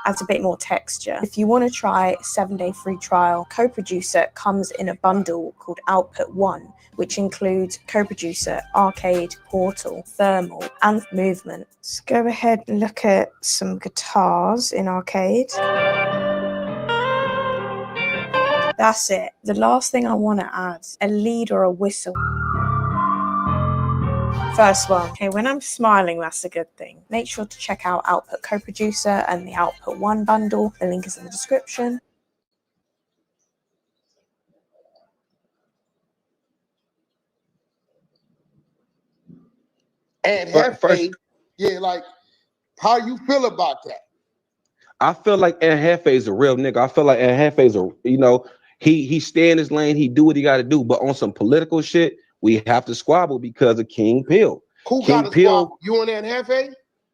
Adds a bit more texture. If you want to try a 7-day free trial, Co-Producer comes in a bundle called Output One, which includes Co-Producer, Arcade, Portal, Thermal, and Movement. Let's go ahead and look at some guitars in Arcade. That's it. The last thing I want to add, a lead or a whistle. First one. Okay, when I'm smiling, that's a good thing. Make sure to check out Output Co-Producer and the Output One bundle. The link is in the description. And First, Hefe, yeah, like, how you feel about that? I feel like Hefe is a real nigga. I feel like Hefe is a, you know, he stay in his lane, he do what he got to do. But on some political shit, we have to squabble because of King Pill. Who King got a Pill, squabble? You and Aunt Hefe?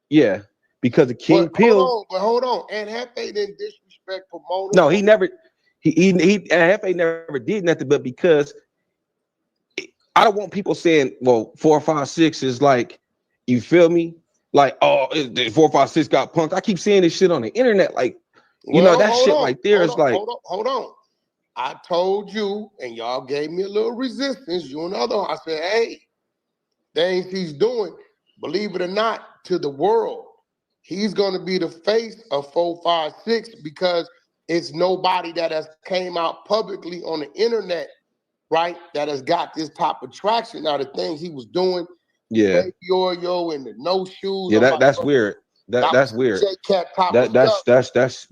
yeah, because of King Pill. Hold on. Aunt Hefe didn't disrespect Pomona. No, he never. He Hefe never did nothing, but because I don't want people saying, well, 456 is like, you feel me? Like, oh, 456 got punked. I keep seeing this shit on the internet. Like, you know, that shit right there is like, hold on. I told you, and y'all gave me a little resistance. You and the other one. I said, hey, things he's doing, believe it or not, to the world, he's going to be the face of 456 because it's nobody that has came out publicly on the internet, right, that has got this type of traction. Now, the things he was doing, yeah, Baby Yo and the no shoes. yeah, that's like, weird. That's weird. J-Cat type of That's stuff. that's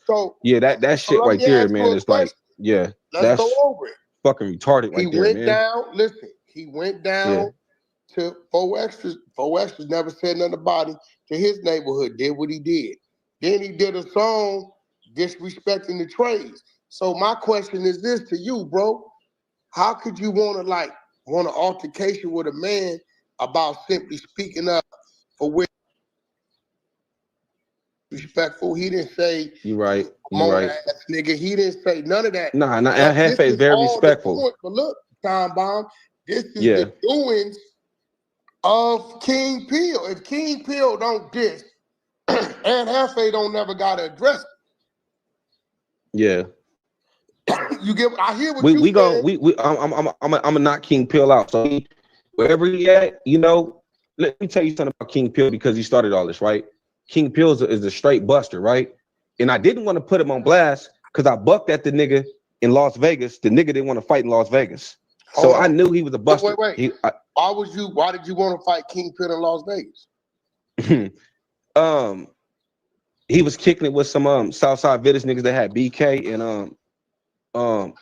So, yeah, that shit let right me there, ask you man. a It's like, question. yeah, Let's go that's over it. fucking retarded He right there, went man. down. Listen, he went down Yeah. to 4X's. 4X's never said nothing about him to his neighborhood. Did what he did. Then he did a song disrespecting the trades. So my question is this to you, bro: how could you want an altercation with a man about simply speaking up for which respectful? He didn't say You right. You Mona right. ass nigga. He didn't say none of that. Nah, But this Hefe is very all the respectful. doing. But look, Time Bomb, this is Yeah. the doings of King Peel. If King Peel don't diss, and Hefe don't never gotta address Yeah. it. You get? I hear what We you go. saying. I'm gonna knock King Pill out. So wherever he at, you know, let me tell you something about King Pill because he started all this, right? King Pill is a straight buster, right? And I didn't want to put him on blast because I bucked at the nigga in Las Vegas. The nigga didn't want to fight in Las Vegas, so I knew he was a buster. Wait. Why did you want to fight King Pill in Las Vegas? He was kicking it with some Southside Village niggas that had BK and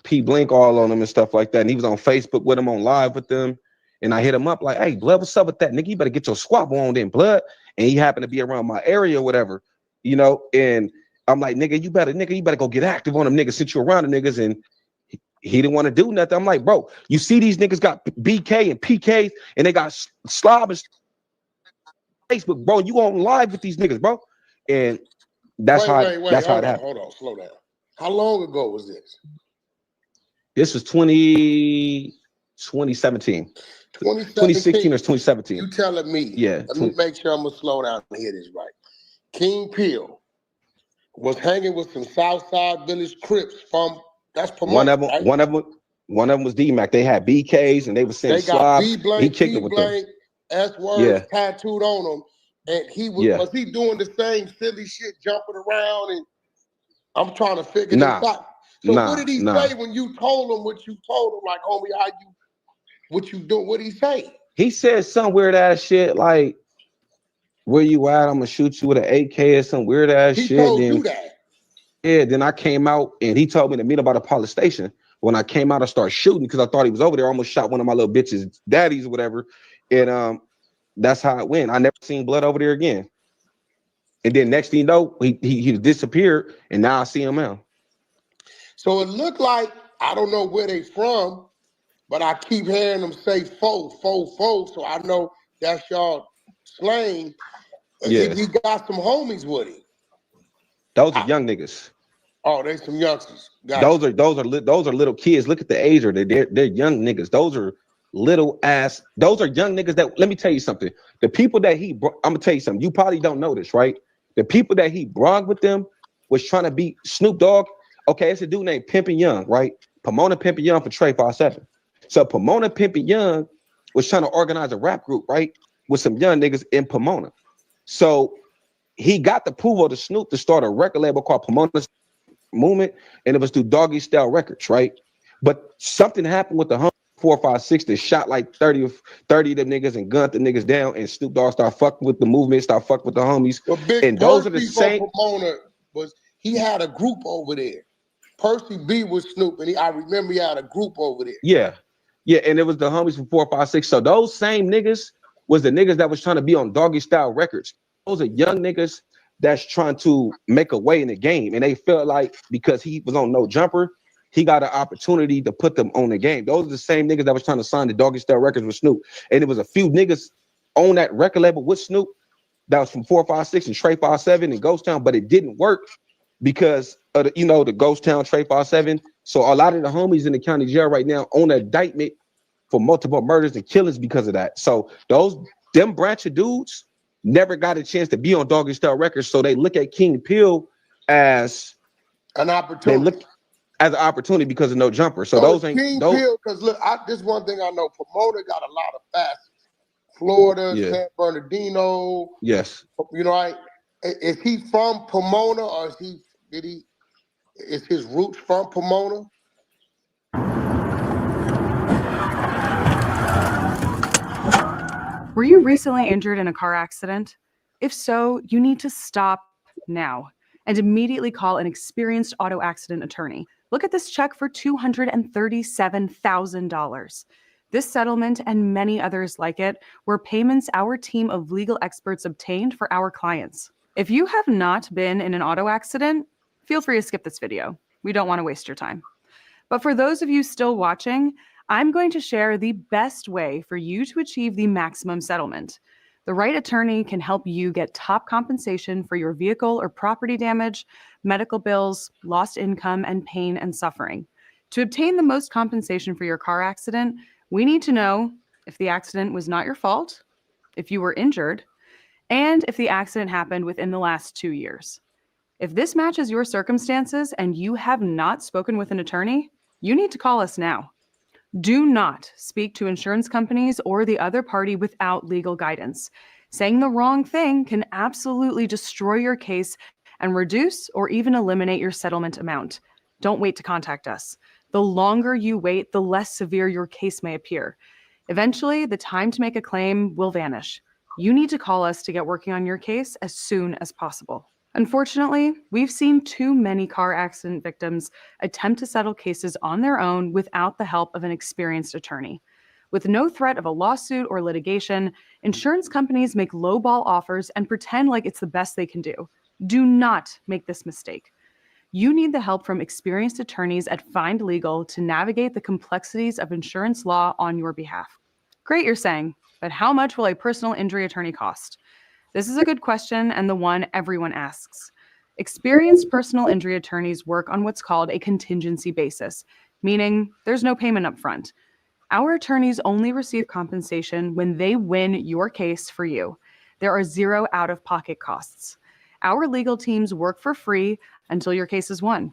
P Blink all on them and stuff like that. And he was on Facebook with them, on live with them. And I hit him up like, hey, blood, what's up with that? Nigga, you better get your squabble on then, blood. And he happened to be around my area or whatever, you know. And I'm like, nigga, you better go get active on them niggas since you're around the niggas. And he didn't want to do nothing. I'm like, bro, you see these niggas got BK and PKs and they got slob and Facebook, bro. You on live with these niggas, bro. And that's how it happened. Hold on, slow down. How long ago was this? This was 2017. 2016 or 2017. You telling me? Yeah. Let me make sure I'm gonna slow down and hear this right. King Peel was hanging with some Southside Village Crips from Pomona, right? One of them was D-Mac. They had BKs and they were saying slob. He kicked it with them. S-words tattooed on them. And he was he doing the same silly shit, jumping around? And I'm trying to figure this out. So what did he say when you told him what you told him? Like, homie, what you doing? What did he say? He said some weird ass shit like, where you at? I'm gonna shoot you with an AK or some weird ass shit. He told you that? Yeah, then I came out and he told me to meet him by the police station. When I came out, I started shooting because I thought he was over there. I almost shot one of my little bitches' daddies or whatever. And that's how it went. I never seen blood over there again. And then next thing you know, he disappeared, and now I see him now. So it looked like, I don't know where they from, but I keep hearing them say fo. So I know that's y'all slang. Yeah. He got some homies with him. Those are young niggas. Oh, they some youngsters. Those are little kids. Look at the age. They're young niggas. Those are little ass. Those are young niggas that. Let me tell you something. The people that I'm gonna tell you something. You probably don't know this, right? The people that he brought with them was trying to beat Snoop Dogg. Okay, it's a dude named Pimpin' Young, right? Pomona Pimpin' Young for Trey 57. So Pomona Pimpin' Young was trying to organize a rap group, right, with some young niggas in Pomona. So he got the approval to Snoop to start a record label called Pomona Movement, and it was through Doggy Style Records, right? But something happened with the 456 that shot like 30 of them niggas and gunned the niggas down, and Snoop Dogg started fucking with the movement, started fucking with the homies. Well, Big and those are the same. Pomona he had a group over there. Percy B was Snoop, and I remember he had a group over there. Yeah, and it was the homies from 456. So those same niggas was the niggas that was trying to be on Doggy Style Records. Those are young niggas that's trying to make a way in the game. And they felt like because he was on No Jumper, he got an opportunity to put them on the game. Those are the same niggas that was trying to sign the Doggy Style Records with Snoop. And it was a few niggas on that record label with Snoop that was from 456 and Trey 57 and Ghost Town, but it didn't work because of the, the Ghost Town, Trey 57. So a lot of the homies in the county jail right now on an indictment for multiple murders and killings because of that. So them branch of dudes never got a chance to be on Doggy Style Records. So they look at King Pill as an opportunity. They look as an opportunity because of No Jumper. So those those ain't King those. Pill, because look, this one thing I know, promoter got a lot of facets. Florida, Yeah. San Bernardino. Yes. Is he from Pomona or is his roots from Pomona? Were you recently injured in a car accident? If so, you need to stop now and immediately call an experienced auto accident attorney. Look at this check for $237,000. This settlement and many others like it were payments our team of legal experts obtained for our clients. If you have not been in an auto accident, feel free to skip this video. We don't want to waste your time. But for those of you still watching, I'm going to share the best way for you to achieve the maximum settlement. The right attorney can help you get top compensation for your vehicle or property damage, medical bills, lost income, and pain and suffering. To obtain the most compensation for your car accident, we need to know if the accident was not your fault, if you were injured, and if the accident happened within the last 2 years. If this matches your circumstances and you have not spoken with an attorney, you need to call us now. Do not speak to insurance companies or the other party without legal guidance. Saying the wrong thing can absolutely destroy your case and reduce or even eliminate your settlement amount. Don't wait to contact us. The longer you wait, the less severe your case may appear. Eventually, the time to make a claim will vanish. You need to call us to get working on your case as soon as possible. Unfortunately, we've seen too many car accident victims attempt to settle cases on their own without the help of an experienced attorney. With no threat of a lawsuit or litigation, insurance companies make lowball offers and pretend like it's the best they can do. Do not make this mistake. You need the help from experienced attorneys at Find Legal to navigate the complexities of insurance law on your behalf. Great, you're saying, but how much will a personal injury attorney cost? This is a good question and the one everyone asks. Experienced personal injury attorneys work on what's called a contingency basis, meaning there's no payment up front. Our attorneys only receive compensation when they win your case for you. There are zero out-of-pocket costs. Our legal teams work for free until your case is won.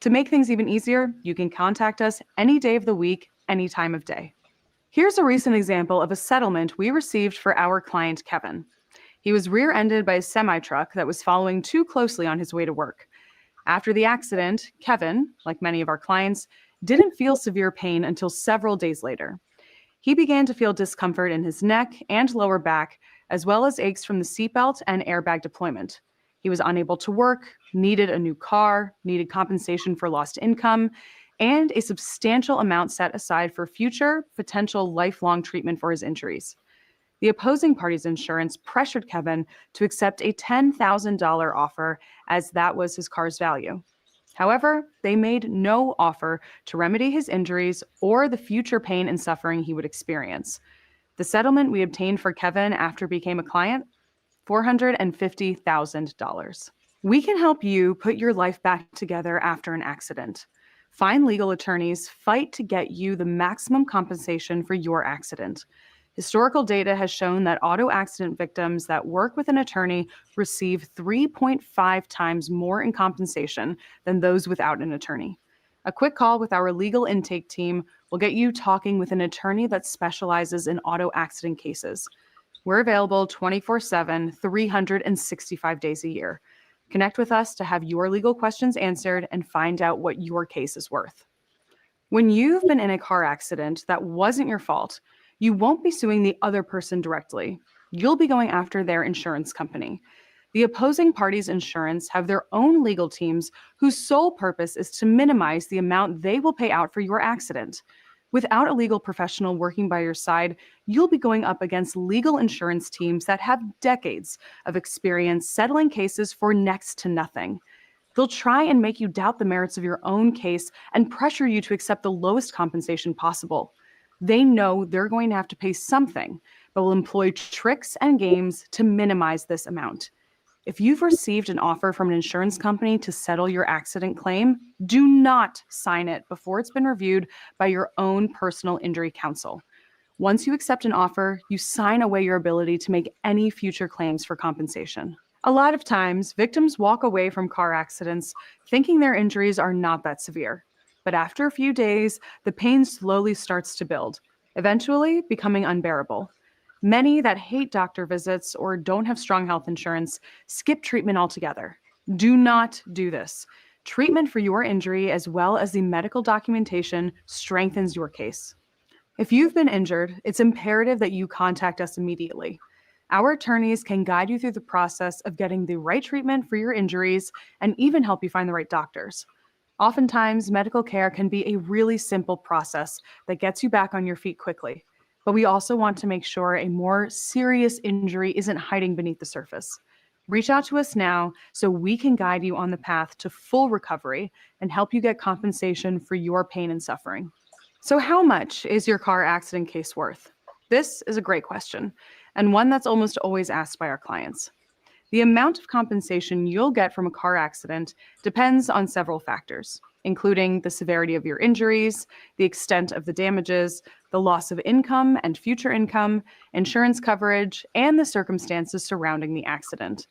To make things even easier, you can contact us any day of the week, any time of day. Here's a recent example of a settlement we received for our client, Kevin. He was rear-ended by a semi-truck that was following too closely on his way to work. After the accident, Kevin, like many of our clients, didn't feel severe pain until several days later. He began to feel discomfort in his neck and lower back, as well as aches from the seatbelt and airbag deployment. He was unable to work, needed a new car, needed compensation for lost income, and a substantial amount set aside for future, potential lifelong treatment for his injuries. The opposing party's insurance pressured Kevin to accept a $10,000 offer, as that was his car's value. However, they made no offer to remedy his injuries or the future pain and suffering he would experience. The settlement we obtained for Kevin after he became a client, $450,000. We can help you put your life back together after an accident. Find Legal attorneys fight to get you the maximum compensation for your accident. Historical data has shown that auto accident victims that work with an attorney receive 3.5 times more in compensation than those without an attorney. A quick call with our legal intake team will get you talking with an attorney that specializes in auto accident cases. We're available 24/7, 365 days a year. Connect with us to have your legal questions answered and find out what your case is worth. When you've been in a car accident that wasn't your fault, you won't be suing the other person directly. You'll be going after their insurance company. The opposing party's insurance have their own legal teams whose sole purpose is to minimize the amount they will pay out for your accident. Without a legal professional working by your side, you'll be going up against legal insurance teams that have decades of experience settling cases for next to nothing. They'll try and make you doubt the merits of your own case and pressure you to accept the lowest compensation possible. They know they're going to have to pay something, but will employ tricks and games to minimize this amount. If you've received an offer from an insurance company to settle your accident claim, do not sign it before it's been reviewed by your own personal injury counsel. Once you accept an offer, you sign away your ability to make any future claims for compensation. A lot of times, victims walk away from car accidents thinking their injuries are not that severe. But after a few days, the pain slowly starts to build, eventually becoming unbearable. Many that hate doctor visits or don't have strong health insurance skip treatment altogether. Do not do this. Treatment for your injury, as well as the medical documentation, strengthens your case. If you've been injured, it's imperative that you contact us immediately. Our attorneys can guide you through the process of getting the right treatment for your injuries and even help you find the right doctors. Oftentimes, medical care can be a really simple process that gets you back on your feet quickly. But we also want to make sure a more serious injury isn't hiding beneath the surface. Reach out to us now so we can guide you on the path to full recovery and help you get compensation for your pain and suffering. So how much is your car accident case worth? This is a great question, and one that's almost always asked by our clients. The amount of compensation you'll get from a car accident depends on several factors, including the severity of your injuries, the extent of the damages, the loss of income and future income, insurance coverage, and the circumstances surrounding the accident.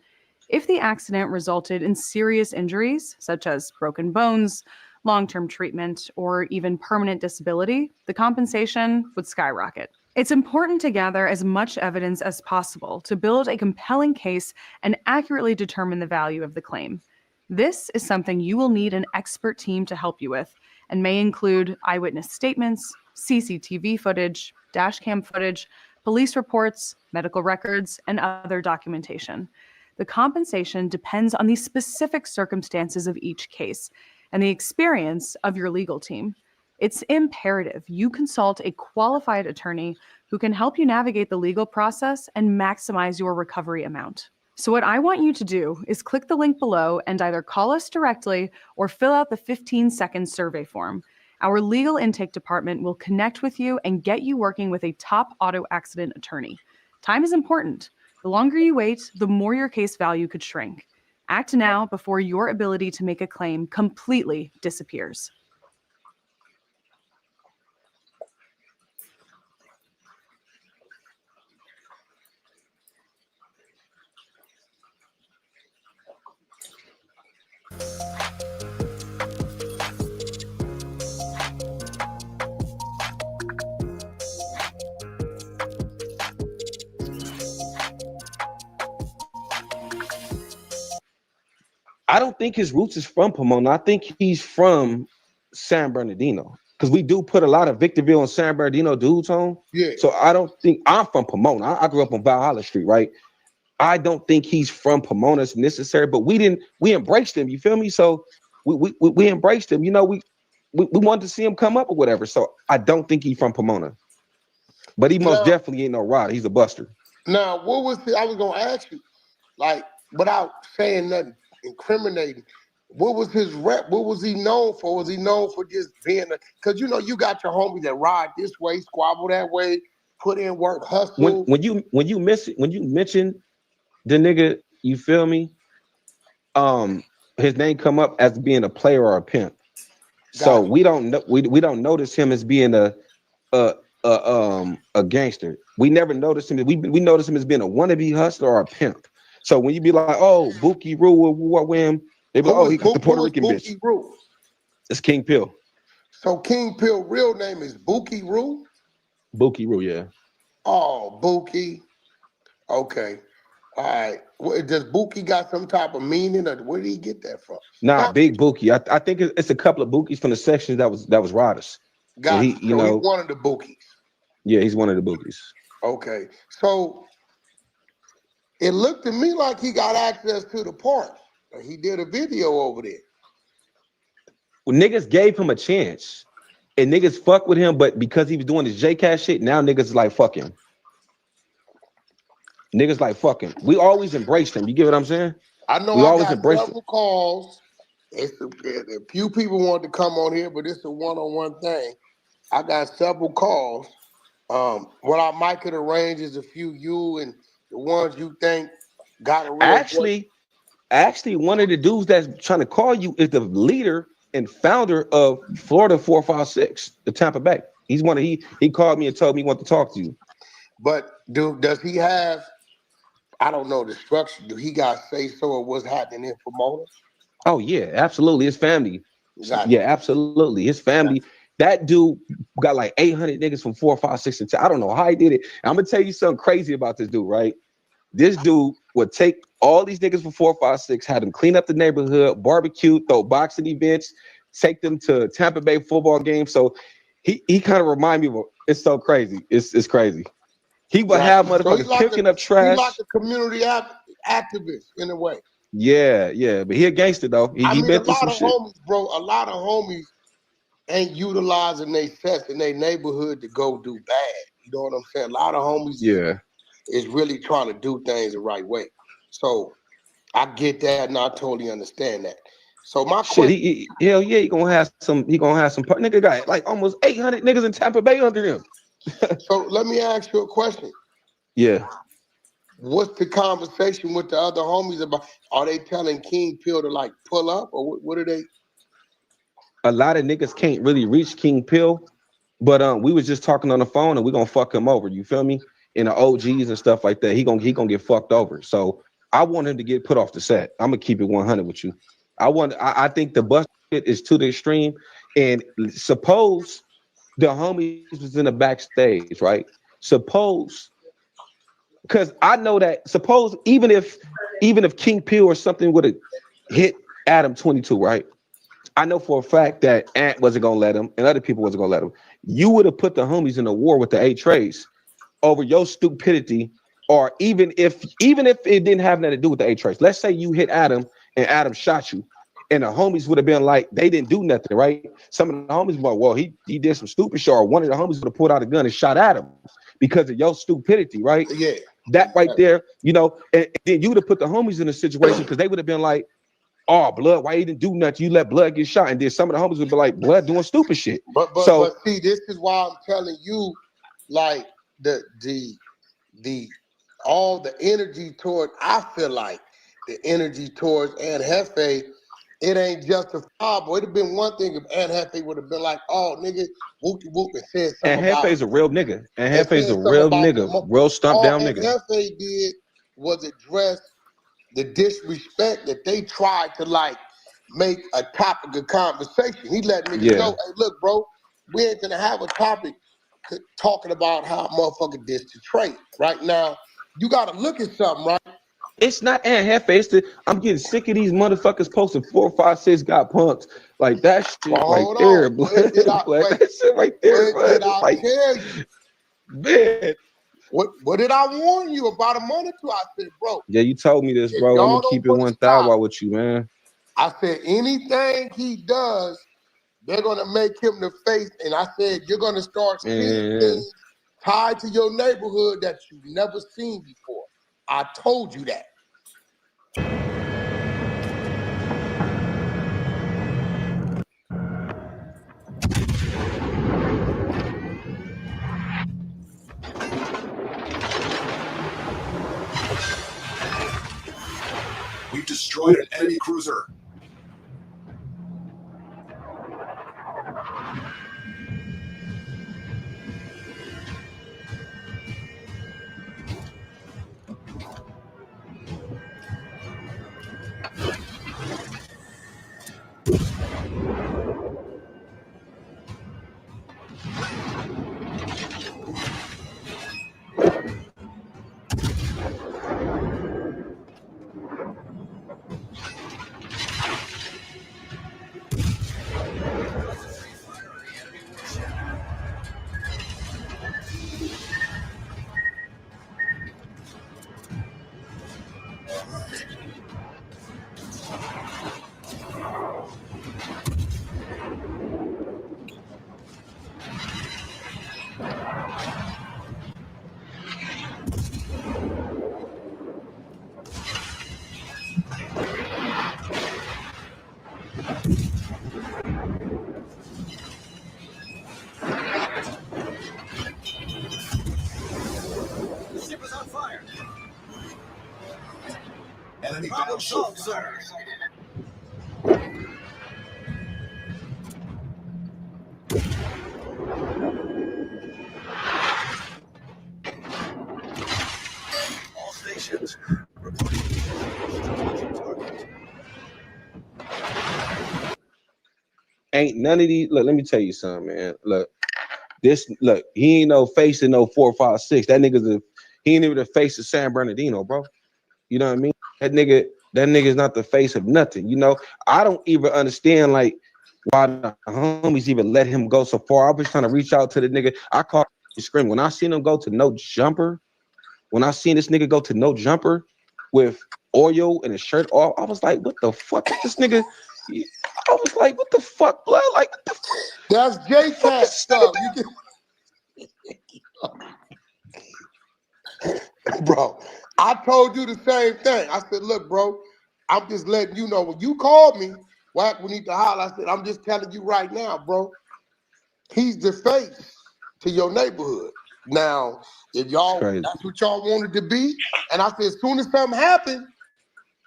If the accident resulted in serious injuries, such as broken bones, long-term treatment, or even permanent disability, the compensation would skyrocket. It's important to gather as much evidence as possible to build a compelling case and accurately determine the value of the claim. This is something you will need an expert team to help you with, and may include eyewitness statements, CCTV footage, dashcam footage, police reports, medical records, and other documentation. The compensation depends on the specific circumstances of each case and the experience of your legal team. It's imperative you consult a qualified attorney who can help you navigate the legal process and maximize your recovery amount. So what I want you to do is click the link below and either call us directly or fill out the 15-second survey form. Our legal intake department will connect with you and get you working with a top auto accident attorney. Time is important. The longer you wait, the more your case value could shrink. Act now before your ability to make a claim completely disappears. I don't think his roots is from Pomona. I think he's from San Bernardino, because we do put a lot of Victorville and San Bernardino dudes on. Yeah. So I don't think I'm from Pomona. I grew up on Valhalla Street, right? I don't think he's from Pomona as necessary, but we embraced him. You feel me? So we embraced him. You know, we wanted to see him come up or whatever. So I don't think he's from Pomona, but he most definitely ain't no rider. He's a buster. Now, what was I was gonna ask you, like, without saying nothing incriminating, what was his rep? What was he known for? Was he known for just being because you know you got your homies that ride this way, squabble that way, put in work, hustle. When you mention the nigga, you feel me? His name come up as being a player or a pimp. So we don't notice him as being a gangster. We never noticed him. We notice him as being a wannabe hustler or a pimp. So when you be like, oh, Bookie Roo, what with him? They be like, oh, he got the Puerto Rican bitch. Roo? It's King Pill. So King Pill real name is Bookie Roo? Bookie Roo, yeah. Oh, Bookie. Okay. All right. Does Bookie got some type of meaning, or where did he get that from? Nah, Big Bookie. I think it's a couple of Bookies from the sections that was riders. Got so he's one of the Bookies. Yeah, he's one of the Bookies. Okay. So it looked to me like he got access to the parts. He did a video over there. Well, niggas gave him a chance. And niggas fuck with him, but because he was doing this J-Cat shit, now niggas is like, fuck him. Niggas like, fuck him. We always embraced him. You get what I'm saying? I know We I always got embraced several calls. A few people wanted to come on here, but it's a one-on-one thing. I got several calls. What I might could arrange is a few you and the ones you think got a real voice. Actually, one of the dudes that's trying to call you is the leader and founder of Florida 456, the Tampa Bay. He's one of he called me and told me he wanted to talk to you. But does he have, I don't know the structure, do he got say so of what's happening in promoters? Oh yeah, absolutely. His family. Exactly. Yeah, absolutely. His family. That dude got like 800 niggas from 456 and 10. I don't know how he did it. And I'm gonna tell you something crazy about this dude, right? This dude would take all these niggas from 456, have them clean up the neighborhood, barbecue, throw boxing events, take them to Tampa Bay football games. So he kind of remind me of, it's so crazy. It's crazy. He would have motherfuckers so picking up trash. He's like a community activist in a way. Yeah, but he a gangster though. He been through some shit. Homies, bro, a lot of homies ain't utilizing their sets in their neighborhood to go do bad. You know what I'm saying? A lot of homies is really trying to do things the right way. So I get that and I totally understand that. So my question, hell yeah, he gonna have some nigga got like almost 800 niggas in Tampa Bay under him. So let me ask you a question. Yeah. What's the conversation with the other homies about? Are they telling King Pill to like pull up, or what are they? A lot of niggas can't really reach King Pill, but we was just talking on the phone and we gonna fuck him over. You feel me? In the OGs and stuff like that, he gonna get fucked over. So I want him to get put off the set. I'm gonna keep it 100 with you. I think the bust is to the extreme. And suppose the homies was in the backstage, right? Suppose, because I know that. Suppose even if King Pill or something would have hit Adam 22, right? I know for a fact that Ant wasn't gonna let him, and other people wasn't gonna let him. You would have put the homies in a war with the A-Trays over your stupidity, or even if it didn't have nothing to do with the A-Trays. Let's say you hit Adam and Adam shot you, and the homies would have been like, they didn't do nothing, right? Some of the homies were like, well, he did some stupid shit, or one of the homies would have pulled out a gun and shot Adam because of your stupidity, right? Yeah. That right there, you know, and then you would have put the homies in a situation because they would have been like, oh, Blood, why you didn't do nothing? You let Blood get shot. And then some of the homies would be like, Blood doing stupid shit. But see, this is why I'm telling you, like the all the energy toward, I feel like the energy towards Aunt Hefe, it ain't justifiable. It'd have been one thing if Aunt Hefe would have been like, oh, nigga, whoopie whoop, and said something. Aunt Hefe's a real nigga. Aunt Hefe's a real nigga. Real stump down nigga. All Aunt Hefe did was address the disrespect that they tried to like make a topic of conversation. He let niggas know, hey, look, bro, we ain't gonna have a topic talking about how a motherfucker dissed the trade. Right now, you gotta look at something, right? It's not Aunt Hefe. I'm getting sick of these motherfuckers posting 4, 5, 6 got punked. Like that shit right there, blood. That shit right there, blood. Like, tell you? Man. What did I warn you about a month or two? I said, bro. Yeah, you told me this, bro. I'm gonna keep it 1,000 with you, man. I said anything he does, they're gonna make him the face. And I said, you're gonna start seeing things tied to your neighborhood that you've never seen before. I told you that. We've destroyed an enemy cruiser. Problem solved, sir. All stations reporting strategic target. Ain't none of these. Look, let me tell you something, man. Look, he ain't no face in no 456. That nigga's he ain't even the face of San Bernardino, bro. You know what I mean? That nigga's not the face of nothing. You know, I don't even understand like why the homies even let him go so far. I was trying to reach out to the nigga. I called him scream when I seen him go to no jumper. When I seen this nigga go to no jumper with oil and a shirt off, I was like, what the fuck is this nigga? I was like, what the fuck, blood? Like, what the fuck? That's J-Cat stuff. Bro, I told you the same thing. I said, look, bro, I'm just letting you know. When you called me, Wack, we need to holler. I said, I'm just telling you right now, bro. He's the face to your neighborhood. Now, if y'all, that's what y'all wanted to be. And I said, as soon as something happens,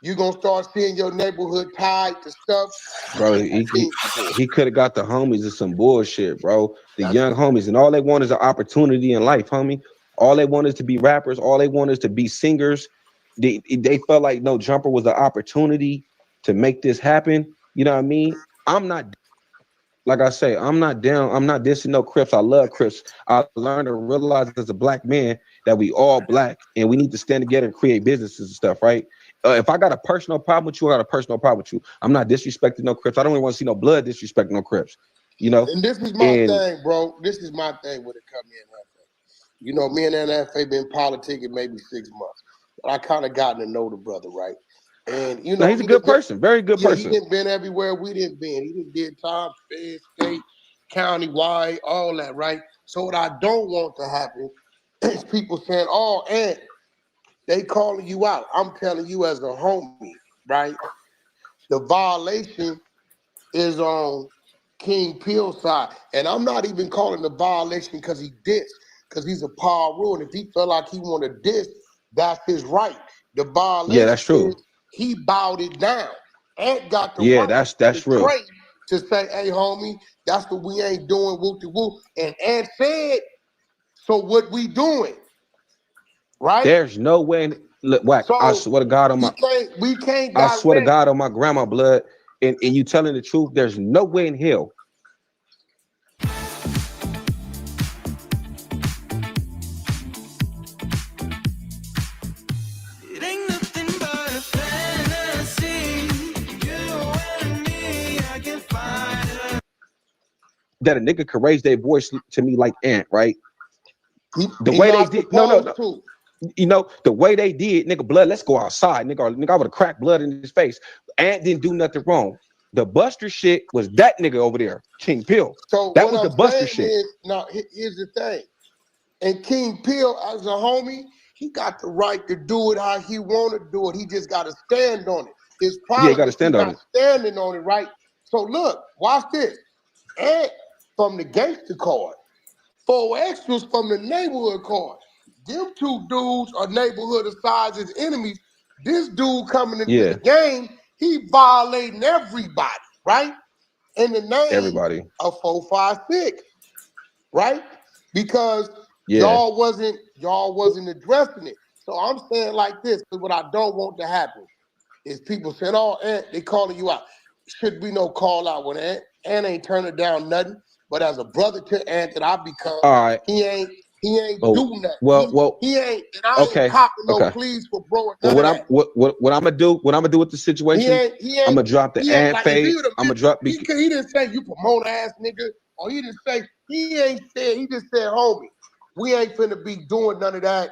you're going to start seeing your neighborhood tied to stuff. Bro, he could have got the homies to some bullshit, bro. The young homies, and all they want is an opportunity in life, homie. All they want is to be rappers. All they want is to be singers. They felt like no jumper was the opportunity to make this happen. You know what I mean? I'm not, like I say, I'm not down. I'm not dissing no Crips. I love Crips. I learned to realize as a black man that we all black and we need to stand together and create businesses and stuff, right? If I got a personal problem with you, I got a personal problem with you. I'm not disrespecting no Crips. I don't even want to see no blood disrespecting no Crips. You know? And this is my thing, bro. This is my thing when it comes in. You know, me and NFA been politicking maybe 6 months. But I kind of gotten to know the brother, right? And you know, he's a good person, very good person. He didn't been everywhere we didn't been. He did time, fed, state, county wide, all that, right? So what I don't want to happen is people saying, "Oh, Ant, they calling you out." I'm telling you as a homie, right? The violation is on King Peel's side, and I'm not even calling the violation because he dissed, because he's a power rule, and if he felt like he wanted to diss, that's his right. The violation, that's true. is he bowed it down. Ant got the right that's real. to say, "Hey, homie, that's what we ain't doing." Whoop de whoop. And Ant said, "So what we doing?" Right? There's no way. Look, Wack, so I swear to God on my, we can't. I swear to God on my grandma blood, and you telling the truth. There's no way in hell. That a nigga could raise their voice to me like Ant, right? The way they did, no. You know, the way they did, nigga, blood, let's go outside, nigga. I would have cracked blood in his face. Ant didn't do nothing wrong. The Buster shit was that nigga over there, King Peel. So that what was I'm the Buster saying shit. is, now here's the thing. And King Peel, as a homie, he got the right to do it how he want to do it. He just got to stand on it. His problem he got to is stand on it. Standing on it, right? So look, watch this. Ant from the gangster card, 4 extras from the neighborhood card. Them two dudes are neighborhood of size as enemies. This dude coming into the game, he violating everybody, right? In the name of 456, right? Because y'all wasn't addressing it. So I'm saying like this, because what I don't want to happen is people saying, "Oh, Ant, they calling you out." Should be no call out with Ant. Ant ain't turning down nothing. But as a brother to Ant that I become, he ain't do nothing. Well, he ain't, and I ain't copping no pleas for bro. What I'm gonna do with the situation? I'm gonna drop the Ant fade. I'm gonna drop. He didn't say you promote ass nigga, or he didn't say he just said, "Homie, we ain't finna be doing none of that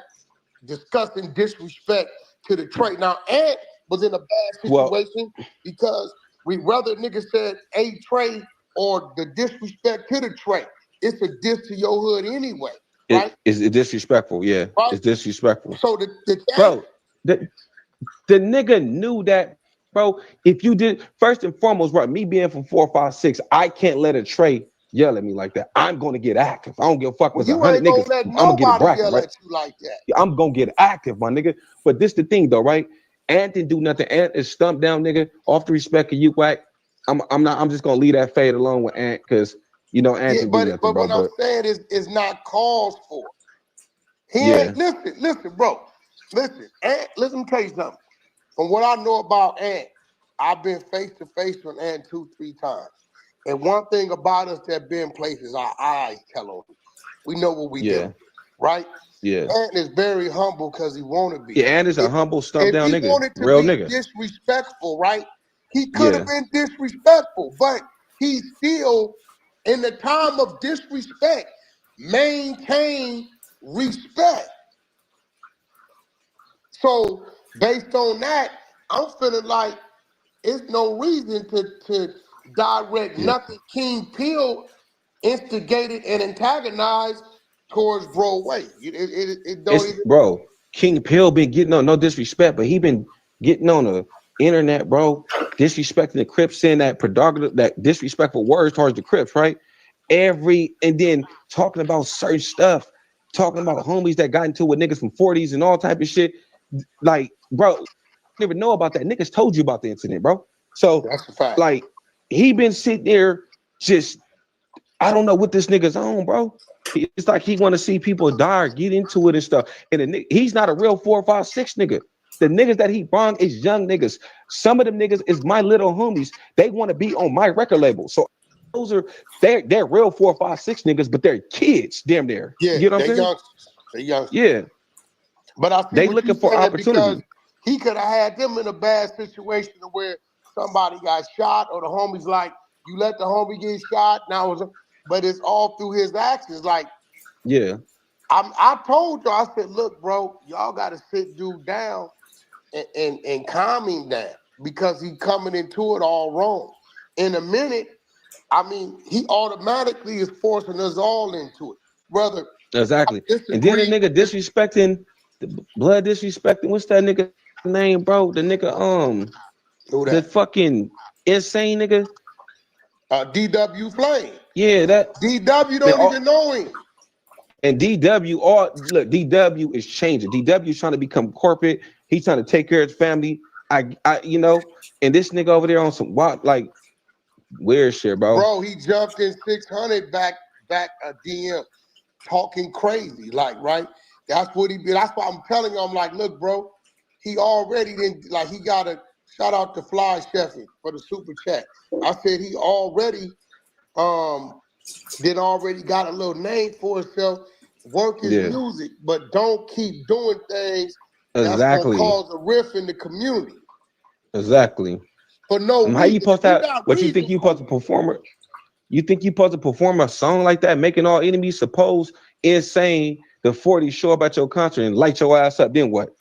disgusting disrespect to the trade." Now, Ant was in a bad situation because we rather niggas said a trade or the disrespect to the trade. It's a diss to your hood anyway, right? It's disrespectful, yeah. Right? It's disrespectful. So bro, the nigga knew that, bro. If you did, first and foremost, right, me being from 456, I can't let a trade yell at me like that. I'm gonna get active. I don't give a fuck what's 100 niggas. I'm gonna get a bracket, right? You like that. I'm gonna get active, my nigga. But this the thing though, right? Ant didn't do nothing. Ant is stumped down, nigga. Off the respect of you, whack. I'm just gonna leave that fade alone with Ant because Ant Yeah, didn't do nothing, but bro. what I'm But saying is not called for. He yeah, ain't listen, bro. Listen, Ant, let me tell you something. From what I know about Ant, I've been face to face with Ant 2-3 times. And one thing about us that been places, our eyes tell on. We know what we yeah, do, right? yeah. Ant is very humble because he want to be. Yeah, Ant is a humble, stumped If down he nigga. wanted to Real be nigga. disrespectful, right? He could have Yeah. been disrespectful, but he still, in the time of disrespect, maintain respect. So based on that, I'm feeling like it's no reason to direct Yeah. nothing King Peel instigated and antagonized towards Bro Way. It don't It's even. bro. King Pill been getting on no disrespect, but he been getting on the internet, bro, disrespecting the Crips, saying that predominant, that disrespectful words towards the Crips, right? And then talking about certain stuff, talking about homies that got into it with niggas from 40s and all type of shit. Like, bro, you never know about that. Niggas told you about the incident, bro. So, That's a fact. like, he been sitting there just, I don't know what this nigga's on, bro. It's like he want to see people die or get into it and stuff. And he's not a real 4, 5, 6 nigga. The niggas that he brung is young niggas. Some of them niggas is my little homies. They want to be on my record label. So those are they're real 4, 5, 6 niggas, but they're kids, damn near. Yeah, You know what I'm they saying? youngsters. They youngsters. Yeah. But I see They what looking you for saying because opportunity. he could have had them in a bad situation where somebody got shot or the homies like, you let the homie get shot. But it's all through his actions. Like, Yeah. I told you, I said, look, bro, y'all got to sit dude down and calm him down because he coming into it all wrong. In a minute, I mean, he automatically is forcing us all into it. Brother, I Exactly. And then the disagree nigga with this. disrespecting the blood disrespecting. What's that nigga name, bro? The nigga, Who the that? fucking insane nigga. DW Flame. Yeah, DW they don't all even know him. and DW look, DW is changing. DW is trying to become corporate. He's trying to take care of his family. And this nigga over there on some wild, like weird shit, bro. Bro, he jumped in 600 back a DM talking crazy, like, right? That's what he did. That's why I'm telling you, I'm like, look, bro, he already didn't, like, he got a shout out to Fly Sheffin for the super chat. I said he already already got a little name for himself, work his Yeah, music, but don't keep doing things that's gonna exactly, cause a rift in the community exactly. for no How you reason. supposed If you to? got What you think reasons you for supposed to perform? You think you supposed to perform a song like that, making all enemies suppose insane? The 40 show up at your concert and light your ass up. Then what?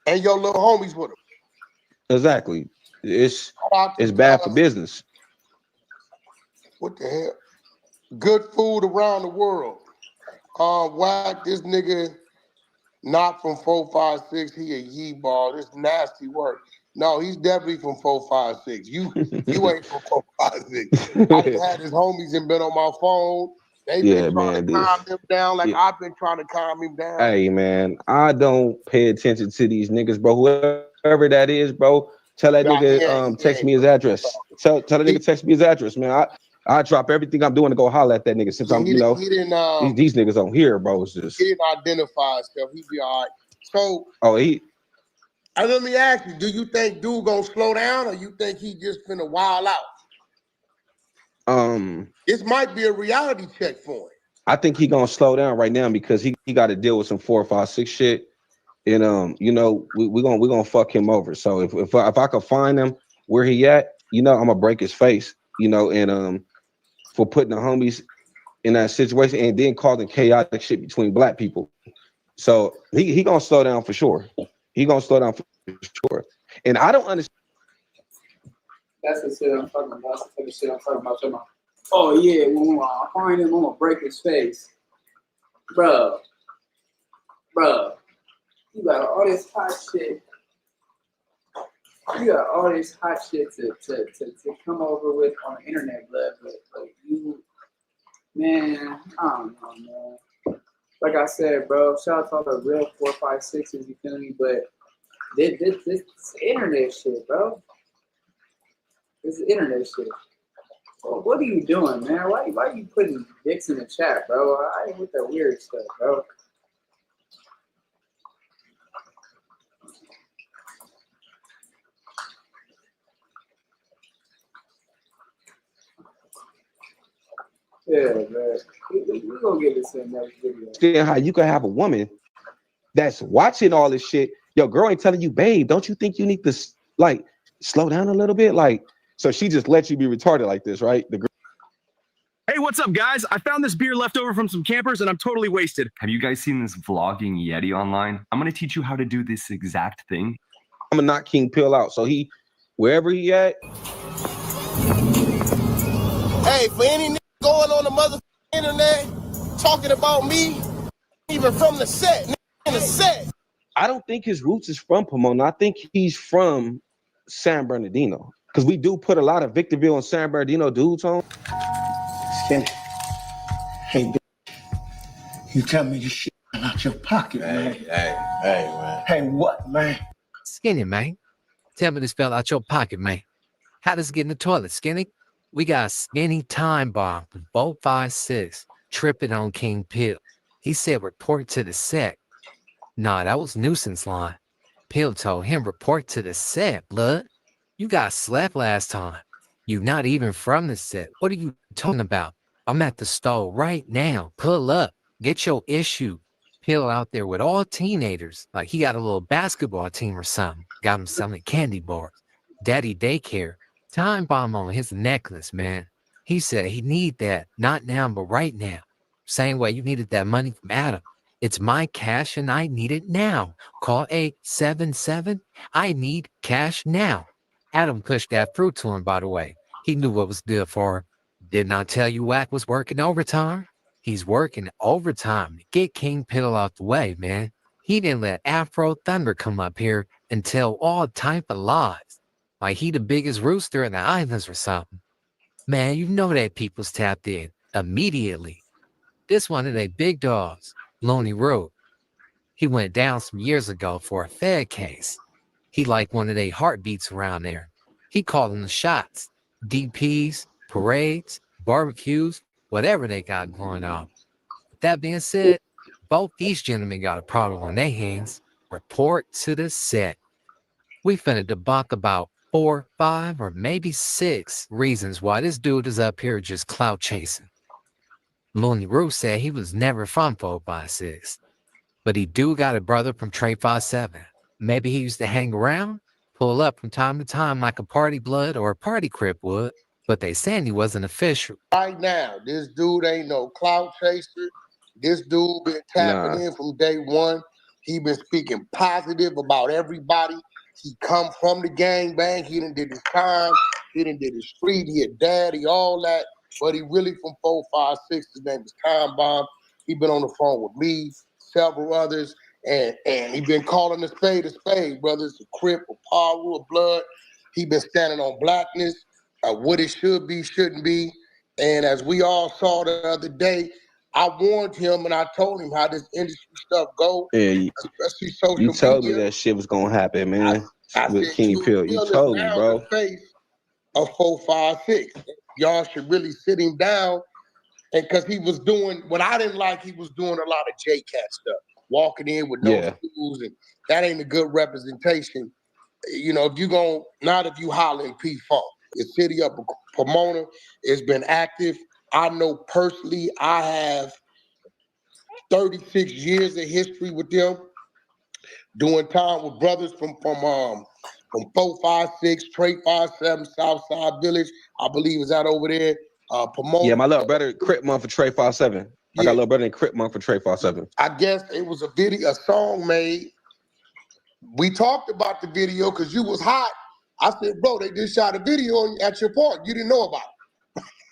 and your little homies with him. Exactly. It's Shout out to bad for business. what the hell? Good food around the world. Whack this nigga not from 456. He a yee ball. This nasty work. No, he's definitely from 456. You ain't from 456. I done had his homies and been on my phone. They've been Yeah, trying to man. calm him down like Yeah. I've been trying to calm him down. Hey, man, I don't pay attention to these niggas, bro. Whoever that is, bro, tell that Nah, nigga text me his address. Tell that nigga text me his address, man. I drop everything I'm doing to go holler at that nigga since Yeah, I'm, he didn't these niggas on here, bro. It's just, he didn't identify himself. He be all right. So he. let me ask you, do you think dude gonna slow down or you think he just finna wild out? This might be a reality check for him. I think he gonna slow down right now because he got to deal with some 4, 5, 6 shit, and we gonna fuck him over. So if I could find him where he at, I'm gonna break his face, and for putting the homies in that situation and then causing chaotic shit between black people. So he gonna slow down for sure. He gonna slow down for sure. And I don't understand. That's the shit I'm talking about. That's the type of shit I'm talking about. Oh yeah, when I find him, I'm gonna break his face, bro. You got all this hot shit. You got all this hot shit to come over with on the internet, blood. But you, man, I don't know, man. Like I said, bro, shout out to all the real 4, 5, 6s. You feel me? But This internet shit, bro. This is internet shit. Well, what are you doing, man? Why are you putting dicks in the chat, bro? I ain't with that weird stuff, bro. Yeah, man. We're gonna get this in the next video. Then how you can have a woman that's watching all this shit. Your girl ain't telling you, babe, don't you think you need to like slow down a little bit? Like, so she just lets you be retarded like this, right? The girl. Hey, what's up, guys? I found this beer left over from some campers and I'm totally wasted. Have you guys seen this vlogging Yeti online? I'm gonna teach you how to do this exact thing. I'm gonna knock King Pill out. So he, wherever he at. Hey, for any nigga going on the motherfucking internet talking about me, even from the set, in the set. I don't think his roots is from Pomona. I think he's from San Bernardino. Because we do put a lot of Victorville and San Bernardino dudes on. Skinny. Hey, bitch. You tell me this shit out your pocket, man. Hey, man. Hey, what, man? Skinny, man. Tell me this fell out your pocket, man. How does it get in the toilet, Skinny? We got a Skinny time bomb from 456 tripping on King Pill. He said report to the set. Nah, that was nuisance line. Pill told him report to the set, blood. You got slapped last time. You not even from the set. What are you talking about? I'm at the store right now. Pull up. Get your issue. Pill out there with all teenagers. Like he got a little basketball team or something. Got him selling candy bars. Daddy daycare. Time bomb on his necklace, man. He said he need that. Not now, but right now. Same way you needed that money from Adam. It's my cash and I need it now. Call 877. I need cash now. Adam pushed that through to him, by the way. He knew what was good for him. Didn't I tell you Wack was working overtime? He's working overtime to get King Pill out the way, man. He didn't let Afro Thunder come up here and tell all type of lies. Like he the biggest rooster in the islands or something. Man, you know that people's tapped in immediately. This one of they big dogs, Lonely Road. He went down some years ago for a Fed case. He like one of they heartbeats around there. He called them the shots. DPs, parades, barbecues, whatever they got going on. With that being said, both these gentlemen got a problem on their hands. Report to the set. We finna debunk about 4, 5, or maybe 6 reasons why this dude is up here just clout chasing. Looney Roo said he was never from 456, but he do got a brother from Trey 57. Maybe he used to hang around, pull up from time to time like a party blood or a party crip would, but they saying he wasn't official. Right now, this dude ain't no clout chaser. This dude been tapping in from day one. He been speaking positive about everybody. He come from the gang bang. He done did his time. He done did his street. He a daddy, all that. But he really from 456. His name is Time Bomb. He been on the phone with me, several others, and he been calling a spade, brother. It's a Crip, a Paru, a Blood. He been standing on blackness, what it should be, shouldn't be. And as we all saw the other day, I warned him and I told him how this industry stuff go, Yeah, especially social media. You told me that shit was gonna happen, man. With King Pill, you told me, bro. The face of 456. Y'all should really sit him down, and because he was doing what I didn't like, he was doing a lot of J-Cat stuff, walking in with no shoes, and that ain't a good representation. You know, if you gon' not if you hollering P-Funk. The city of Pomona has been active. I know personally, I have 36 years of history with them, doing time with brothers from 456, Trey 57, Southside Village. I believe is that over there. Pomona. Yeah, my little brother Crip Month for Trey 57. I got a little brother named Crip Month for Trey 57. I guess it was a song made. We talked about the video because you was hot. I said, bro, they just shot a video at your park. You didn't know about it.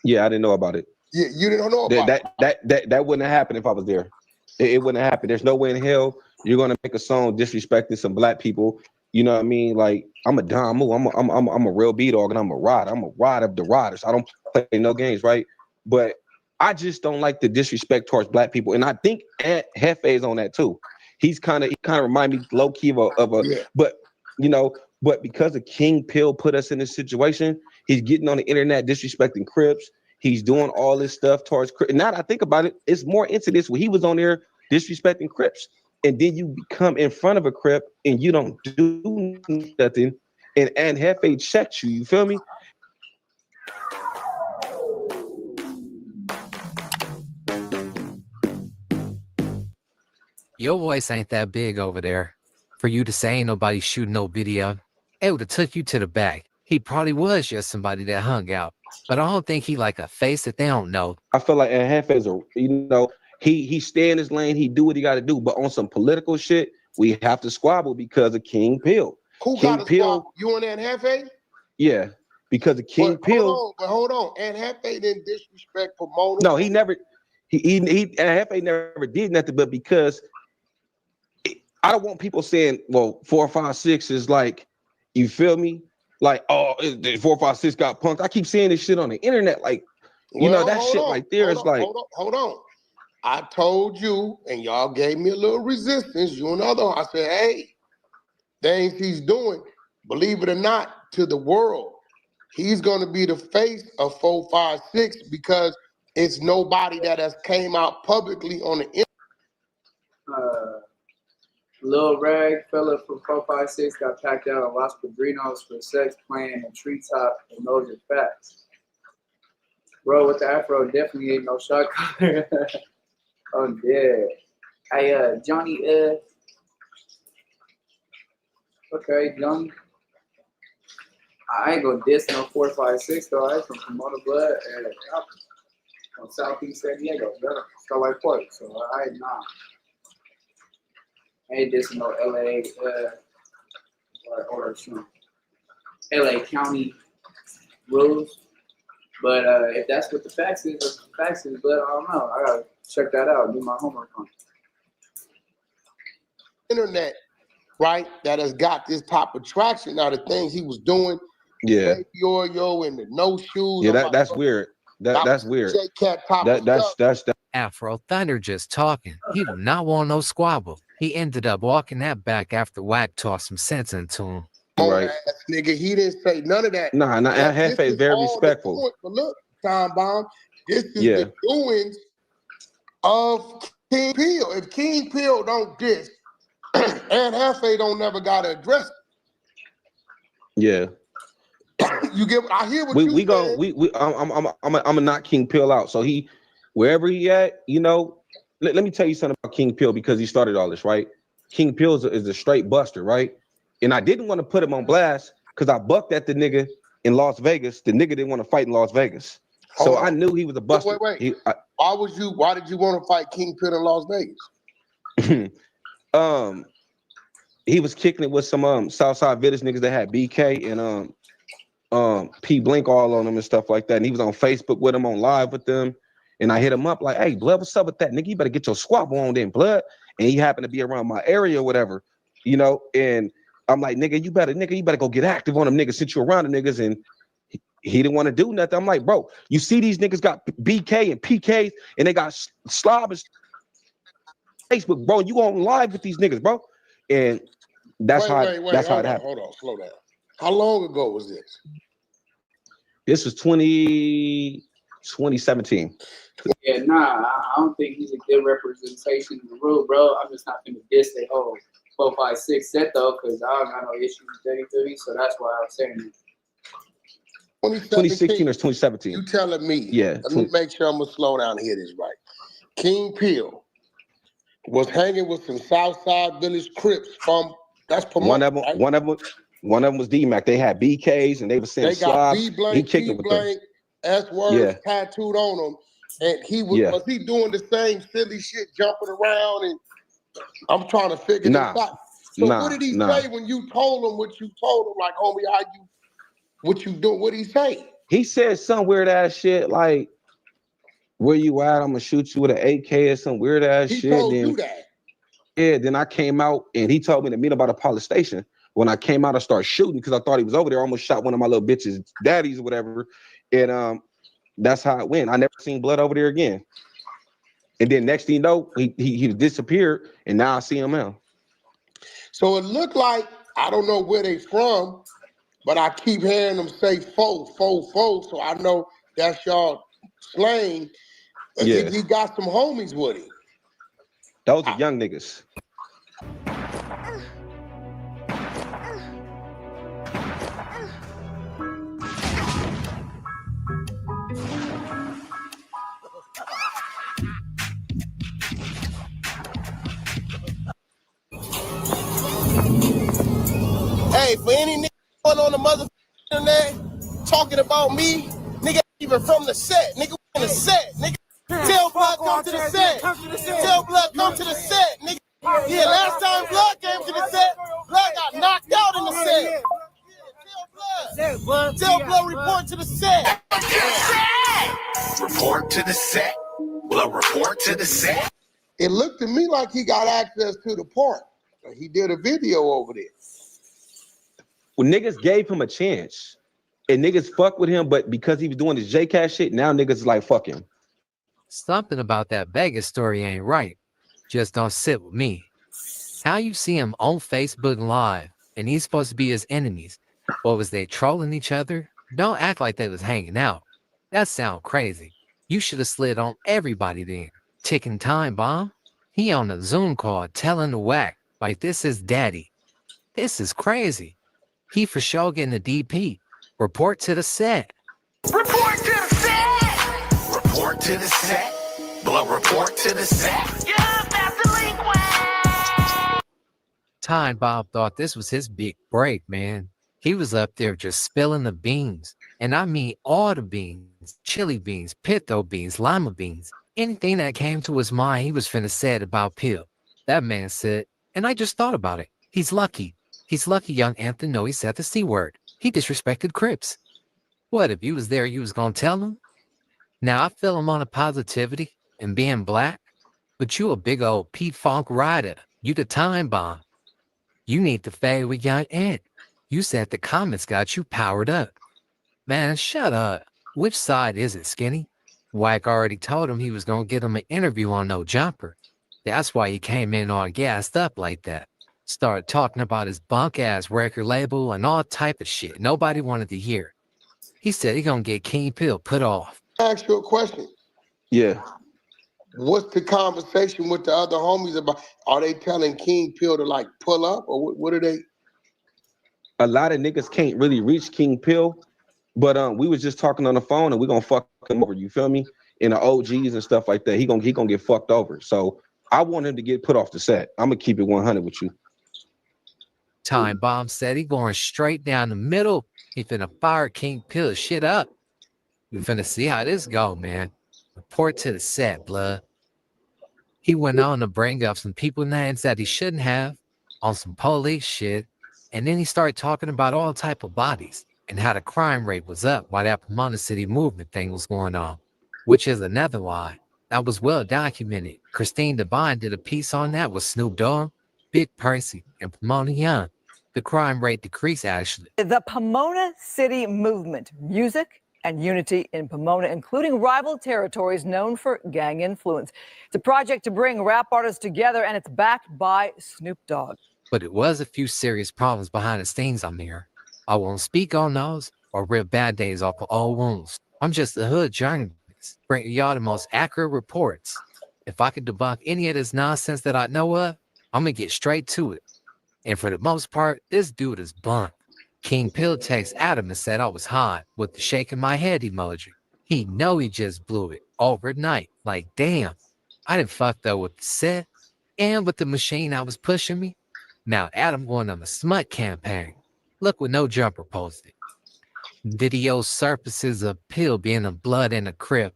Yeah, I didn't know about it. Yeah, you didn't know about it. That wouldn't have happened if I was there. It wouldn't have happened. There's no way in hell you're gonna make a song disrespecting some black people. You know what I mean? Like I'm a Don Moo. I'm a real B-dog and I'm a ride. I'm a ride of the riders. I don't play no games, right? But I just don't like the disrespect towards black people. And I think Hefe's on that too. He kind of remind me low key of a but you know, but because of King Pill put us in this situation, he's getting on the internet disrespecting Crips. He's doing all this stuff towards Crips. Now that I think about it, it's more incidents where he was on there disrespecting Crips. And then you become in front of a Crip and you don't do nothing. And Hefe checks you. You feel me? Your voice ain't that big over there. For you to say ain't nobody shooting no video, it would have took you to the back. He probably was just somebody that hung out. But I don't think he like a face that they don't know. I feel like Hefe is he stay in his lane, he do what he got to do. But on some political shit, we have to squabble because of King Pill. Who King got to Pill? squabble? You and Aunt Hefe? Yeah, because of King Pill. Hold on. Aunt Hefe didn't disrespect Pomona. No, he never. He Hefe never did nothing, but because I don't want people saying, well, 456 is like, you feel me? Like, oh, 456 got punked. I keep seeing this shit on the internet. Like, you know, that shit right there is like. Hold on. I told you, and y'all gave me a little resistance. You and the other one. I said, hey, things he's doing, believe it or not, to the world, he's going to be the face of 456 because it's nobody that has came out publicly on the internet. Lil Rag, fella from 456, got packed out on Los Padrinos for sex playing a treetop, and those are facts. Bro with the afro definitely ain't no shot caller. Oh, yeah. Hey, Johnny, okay, Johnny. I ain't gonna diss no 456 though. I'm from Pomona Blood and on Southeast San Diego, Starlight Park. So I ain't not. I ain't dissing no LA or LA County rules. But if that's what the facts is, that's what the facts is. But I don't know. I gotta check that out. Do my homework on it. Internet, right? That has got this type of traction. Now the things he was doing, yeah, yo and the no shoes. Yeah, that's weird. That's weird. That's Afro Thunder just talking. He did not want no squabble. He ended up walking that back after Wack tossed some sense into him. Right. Nigga, he didn't say none of that. Nah, Hefe is very respectful. But look, Time Bomb, this is the doings of King Peel. If King Peel don't diss, and Hefe don't never gotta address it. Yeah. You get? I hear what you saying. I'm gonna knock King Pill out. So he, wherever he at, you know. Let me tell you something about King Pill because he started all this, right? King Pill is a straight buster, right? And I didn't want to put him on blast because I bucked at the nigga in Las Vegas. The nigga didn't want to fight in Las Vegas, so I knew he was a buster. Wait. Why did you want to fight King Pill in Las Vegas? He was kicking it with some Southside Village niggas that had BK and P Blink all on them and stuff like that. And he was on Facebook with them, on live with them. And I hit him up like, hey, blood, what's up with that? Nigga, you better get your squabble on then, blood. And he happened to be around my area or whatever, you know. And I'm like, nigga, you better go get active on them niggas since you around the niggas. And he didn't want to do nothing. I'm like, bro, you see these niggas got BK and PKs and they got slobbers Facebook, bro. You on live with these niggas, bro. And that's how it happened. Hold on, slow down. How long ago was this? This was 2017. Yeah, nah, I don't think he's a good representation of the rule, bro. I'm just not gonna diss the whole 456 set though, because I don't got no issues with 30, so that's why I'm saying it. 2016 or 2017. You telling me? Yeah. Let me make sure I'm gonna slow down and hear this right. King Peel was hanging with some Southside Village Crips from Pomona. One of them was D-Mac. They had BKs and they were saying slobs. He kicked it with them. S-words tattooed on him. And he was he doing the same silly shit, jumping around, and I'm trying to figure this out. So what did he say when you told him what you told him? Like, homie, what you doing? What did he say? He said some weird ass shit like, where you at? I'm gonna shoot you with an AK or some weird ass shit. He told you that? Yeah, then I came out and he told me to meet him by the police station. When I came out, I started shooting because I thought he was over there. I almost shot one of my little bitches' daddies or whatever. And that's how it went. I never seen blood over there again. And then next thing you know, he disappeared, and now I see him now. So it looked like I don't know where they from, but I keep hearing them say fo, so I know that's y'all slang. Yeah, He got some homies with him. those are young niggas. Hey, for any nigga going on the motherfucking internet talking about me, nigga even from the set, nigga in the set, nigga. Tell Blood come to the set. Tell Blood come to the set, nigga. Yeah, last time Blood came to the set, Blood got knocked out in the set. Tell Blood report to the set. Report to the set. Blood report to the set. It looked to me like he got access to the park. He did a video over there. When niggas gave him a chance and niggas fuck with him, but because he was doing this J-Cash shit, now niggas is like, fuck him. Something about that Vegas story ain't right. Just don't sit with me. How you see him on Facebook Live and he's supposed to be his enemies? What was they trolling each other? Don't act like they was hanging out. That sound crazy. You should have slid on everybody then. Ticking time bomb. He on a Zoom call telling the whack like this is daddy. This is crazy. He for sure getting a DP. Report to the set. Report to the set. Report to the set. Blood report to the set. Yeah, that's delinquent. Time Bob thought this was his big break, man. He was up there just spilling the beans. And I mean all the beans. Chili beans, pinto beans, lima beans. Anything that came to his mind, he was finna say it about Pill. That man said, and I just thought about it. He's lucky. He's lucky young Anthony know he said the C word. He disrespected Crips. What, if you was there, you was gonna tell him? Now, I feel him on a positivity and being black, but you a big old P-Funk rider. You the time bomb. You need to fade with young Ant. You said the comments got you powered up. Man, shut up. Which side is it, Skinny? Wack already told him he was gonna get him an interview on No Jumper. That's why he came in all gassed up like that. Started talking about his bunk-ass record label and all type of shit nobody wanted to hear. He said he gonna get King Pill put off. Ask you a question. Yeah. What's the conversation with the other homies about? Are they telling King Pill to like pull up, or what are they? A lot of niggas can't really reach King Pill, but we was just talking on the phone and we gonna fuck him over. You feel me? In the OGs and stuff like that, he gonna get fucked over. So I want him to get put off the set. I'm gonna keep it 100 with you. Time Bomb said he going straight down the middle. He finna fire King Pill shit up. We finna see how this go, man. Report to the set, blood. He went on to bring up some people names that he shouldn't have on some police shit. And then he started talking about all type of bodies and how the crime rate was up while that Pomona City movement thing was going on, which is another lie. That was well documented. Christine Devine did a piece on that with Snoop Dogg, Big Percy, and Pomona Young. The crime rate decreased, actually. The Pomona City movement, music and unity in Pomona, including rival territories known for gang influence. It's a project to bring rap artists together, and it's backed by Snoop Dogg. But it was a few serious problems behind the scenes, Amir. I won't speak on those or rip bad days off of old wounds. I'm just a hood journalist, bringing y'all the most accurate reports. If I could debunk any of this nonsense that I know of, I'm gonna get straight to it. And for the most part, this dude is blunt. King Pill texted Adam and said I was hot with the shaking my head emoji. He know he just blew it overnight. Like, damn, I done fucked up with the set and with the machine I was pushing me. Now Adam going on a smut campaign. Look what No Jumper posted. Video surfaces of Pill being a blood in a crib.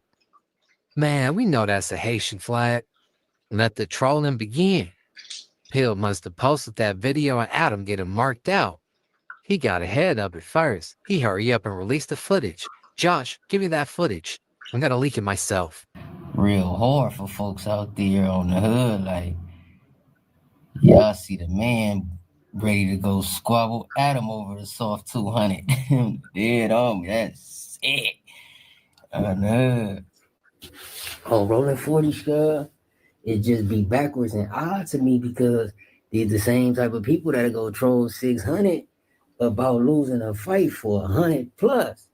Man, we know that's a Haitian flag. Let the trolling begin. Pill must have posted that video and Adam getting marked out. He got ahead of it first. He hurry up and released the footage. Josh, give me that footage. I'm gonna leak it myself. Real hard for folks out there on the hood. Like, y'all see the man ready to go squabble Adam over the soft 200. Dead on me. That's sick. On the hood. On rolling 40 stuff, it just be backwards and odd to me because These the same type of people that'll go troll 600 about losing a fight for 100 plus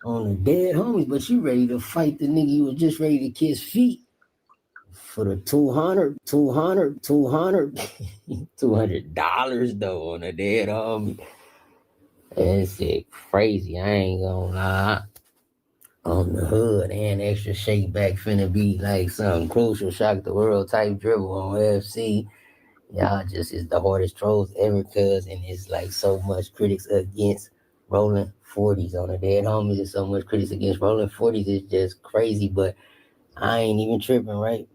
on the dead homies, but you ready to fight the nigga you was just ready to kiss feet for the $200 though on a dead homie. That shit crazy. I ain't gonna lie. On the hood and extra shake back finna be like some crucial shock the world type dribble on FC. Y'all just is the hardest trolls ever, cuz, and it's like so much critics against rolling 40s on the dead homies. There's so much critics against rolling 40s. It's just crazy, but I ain't even tripping, right?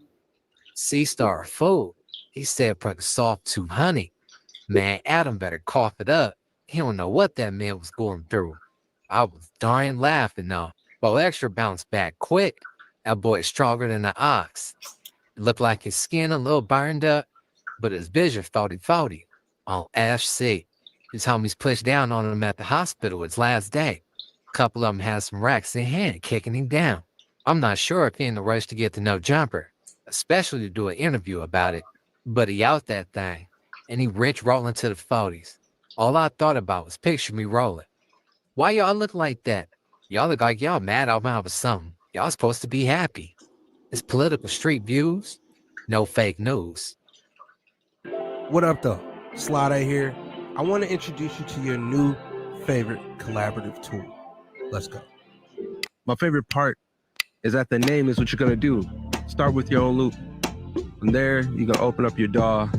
C-Star fool. He said put the soft 200. Man, Adam better cough it up. He don't know what that man was going through. I was dying laughing though. But extra bounced back quick. That boy is stronger than the ox. It looked like his skin a little burned up, but his vision faulty. On FC. His homies pushed down on him at the hospital his last day. A couple of them had some racks in hand kicking him down. I'm not sure if he in the rush to get the no jumper, especially to do an interview about it, but he out that thing, and he rich rolling to the 40s. All I thought about was picture me rolling. Why y'all look like that? Y'all look like y'all mad I'm out of something. Y'all supposed to be happy. It's political street views, no fake news. What up, though? Slide A here. I want to introduce you to your new favorite collaborative tool. Let's go. My favorite part is that the name is what you're going to do. Start with your own loop. From there, you're going to open up your DAW,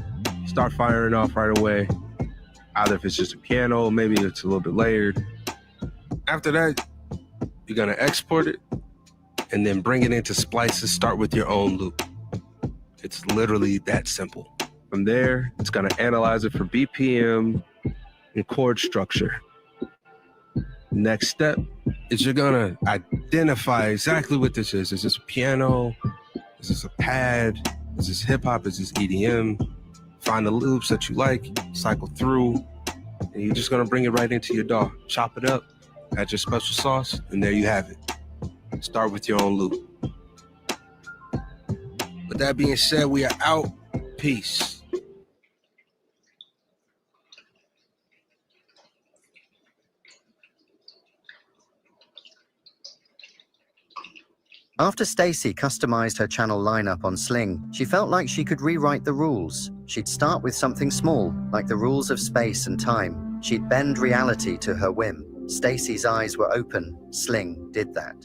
start firing off right away. Either if it's just a piano, maybe it's a little bit layered. After that, you're going to export it and then bring it into Splices. Start with your own loop. It's literally that simple. From there, it's going to analyze it for BPM and chord structure. Next step is you're going to identify exactly what this is. Is this a piano? Is this a pad? Is this hip hop? Is this EDM? Find the loops that you like, cycle through, and you're just going to bring it right into your DAW. Chop it up, add your special sauce, and there you have it. Start with your own loop. With that being said, we are out. Peace. After Stacey customized her channel lineup on Sling, she felt like she could rewrite the rules. She'd start with something small, like the rules of space and time. She'd bend reality to her whim. Stacey's eyes were open. Sling did that.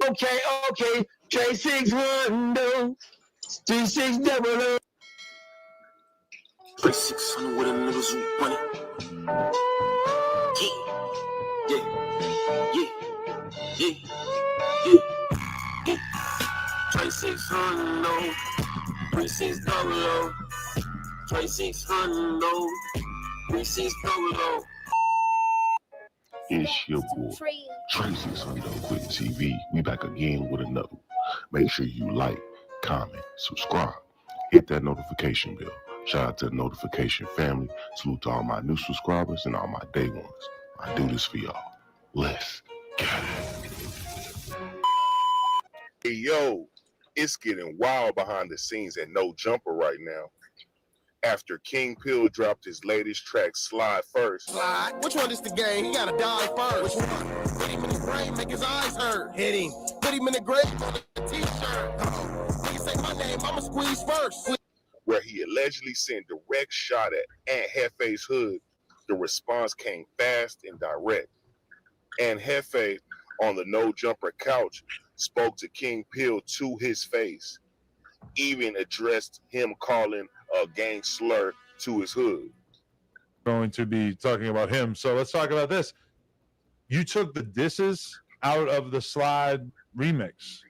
Okay. Trey 610 2600. Trey 600 with a niggas who run it. Yeah. Trey 600, no. 3600. Trey 600, no. 3600. It's your boy, Trey 600 on Quick TV. We back again with another one. Make sure you like, comment, subscribe, hit that notification bell. Shout out to the notification family. Salute to all my new subscribers and all my day ones. I do this for y'all. Let's get it. Hey, yo, it's getting wild behind the scenes at No Jumper right now. After King Pill dropped his latest track, Slide First. Slide. Which one is the game? He gotta die first. Which one? Hit him in the brain, make his eyes hurt. Hit him. Put him in the grave on a t-shirt. He say my name, I'ma squeeze first. Where he allegedly sent direct shot at Aunt Hefe's hood. The response came fast and direct. Aunt Hefe, on the No Jumper couch, spoke to King Pill to his face. Even addressed him calling a gang slur to his hood. Going to be talking about him. So let's talk about this. You took the disses out of the Slide remix.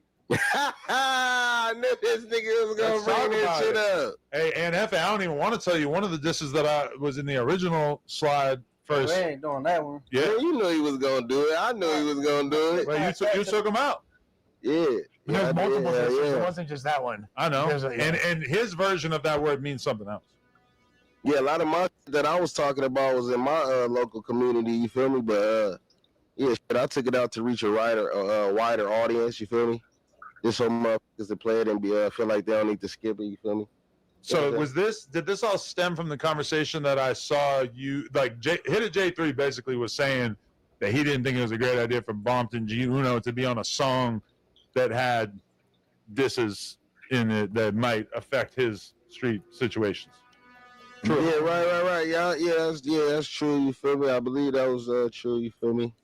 I knew this nigga was gonna bring this shit up. Hey, Aunt Hefe, I don't even want to tell you one of the disses that I was in the original Slide first. We ain't doing that one. Yeah, you knew he was gonna do it. I knew he was gonna do it. Well, you took him out. Yeah. There's multiple disses. Yeah. It wasn't just that one. I know. There's a- yeah. And his version of that word means something else. Yeah, a lot of my shit that I was talking about was in my local community. You feel me? But yeah, shit, I took it out to reach a wider audience. You feel me? Just so motherfuckers to play it and be feel like they don't need to skip it. You feel me? So did this all stem from the conversation that I saw you like Hit It J3 basically was saying that he didn't think it was a great idea for Bompton G Uno to be on a song that had disses in it that might affect his street situations. True. Yeah, right. Yeah, that's true. You feel me? I believe that was true. You feel me?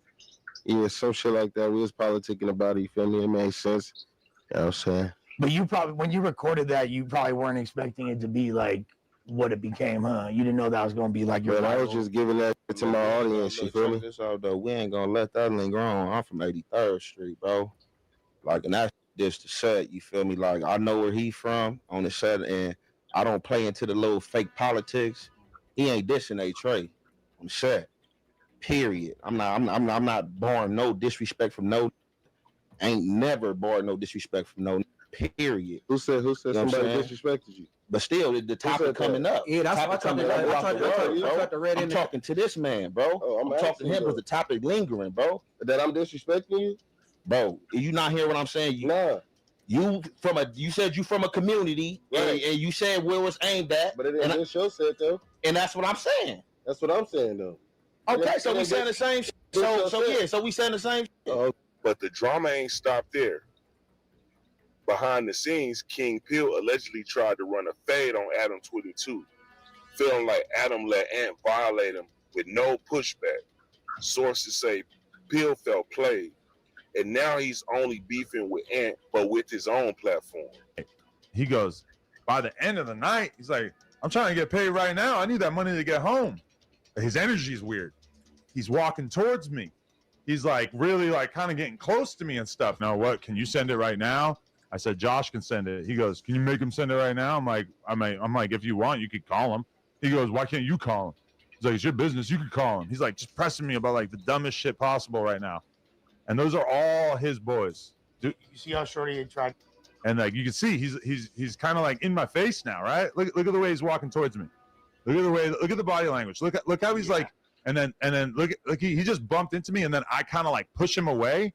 Yeah, some shit like that. We was politicking about it. You feel me? It made sense. You know what I'm saying? But you probably, when you recorded that, you probably weren't expecting it to be like what it became, huh? You didn't know that was going to be like your. But I was just giving that to my audience. You feel me? This out though, we ain't gonna let that linger on. I'm from 83rd Street, bro. Like, and that's just the set. You feel me? Like, I know where he from on the set, and I don't play into the little fake politics. He ain't dissing A-Trey on the set. Period. I'm not barring no disrespect from no. Ain't never barred no disrespect from no. Period. Who said You know somebody what I'm disrespected you? But still, the topic coming up. Yeah, that's what I I'm talking to this man, bro. I'm talking to him because the topic lingering, bro. That I'm disrespecting you, bro. You not hear what I'm saying? Nah. You said you from a community, right? And you said where it was aimed at. But it didn't get your set though. And that's what I'm saying. That's what I'm saying though. Okay, so we saying the same shit. So we saying the same shit. But the drama ain't stopped there. Behind the scenes, King Pill allegedly tried to run a fade on Adam 22, feeling like Adam let Ant violate him with no pushback. Sources say Pill felt played, and now he's only beefing with Ant, but with his own platform. He goes, by the end of the night, he's like, I'm trying to get paid right now. I need that money to get home. His energy is weird. He's walking towards me. He's like really like kind of getting close to me and stuff. Now what? Can you send it right now? I said, Josh can send it. He goes, can you make him send it right now? I'm like, if you want, you could call him. He goes, why can't you call him? He's like, it's your business. You could call him. He's like, just pressing me about like the dumbest shit possible right now. And those are all his boys. You see how Shorty tried. And like you can see, he's kind of like in my face now, right? Look at the way he's walking towards me. Look at the body language. Look how he's like, and then look he just bumped into me, and then I kind of like push him away.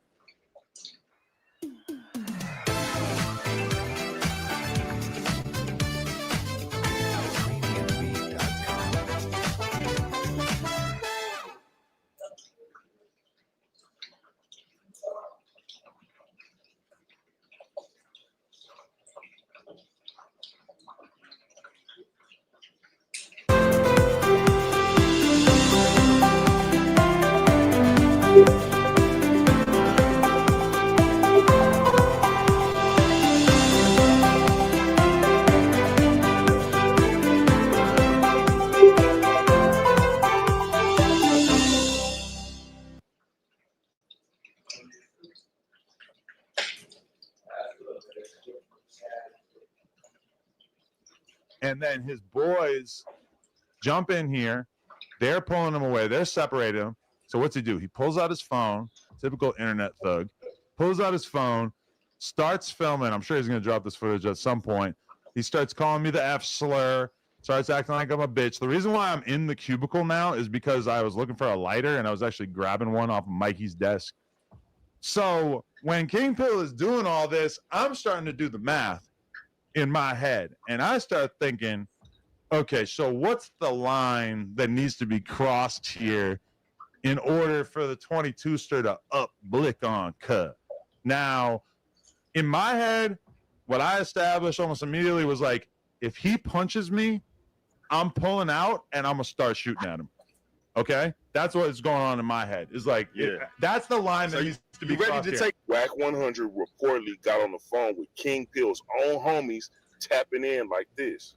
And then his boys jump in here. They're pulling him away. They're separating him. So what's he do? He pulls out his phone, typical internet thug, pulls out his phone, starts filming. I'm sure he's going to drop this footage at some point. He starts calling me the F slur, starts acting like I'm a bitch. The reason why I'm in the cubicle now is because I was looking for a lighter, and I was actually grabbing one off of Mikey's desk. So when King Pill is doing all this, I'm starting to do the math in my head, and I start thinking, okay, so what's the line that needs to be crossed here in order for the 22-ster to up blick on cut? Now, in my head, what I established almost immediately was like, if he punches me, I'm pulling out and I'm gonna start shooting at him. Okay, that's what's going on in my head. Is like, that's the line that needs to be ready to take. Whack 100 reportedly got on the phone with King Pill's own homies, tapping in like this: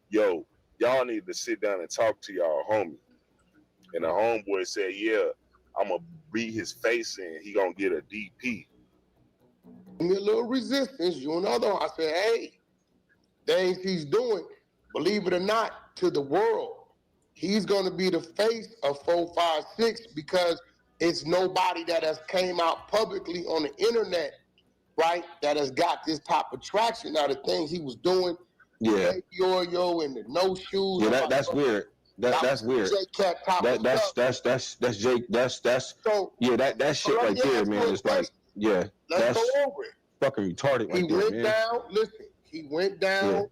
"Yo, y'all need to sit down and talk to y'all homie." And the homeboy said, "Yeah, I'm gonna beat his face in. He gonna get a DP." Give me a little resistance. You another one. I said, hey, things he's doing, believe it or not, to the world, he's going to be the face of 456 because it's nobody that has came out publicly on the internet, right, that has got this type of traction. Now, the things he was doing Yeah. Yo and the no shoes. Yeah, that's weird. That's weird. That's Jake. That's so, yeah. That shit right there, man. It's like yeah. Let's That's go over it. fucking retarded right He there, went man. down. Listen, he went down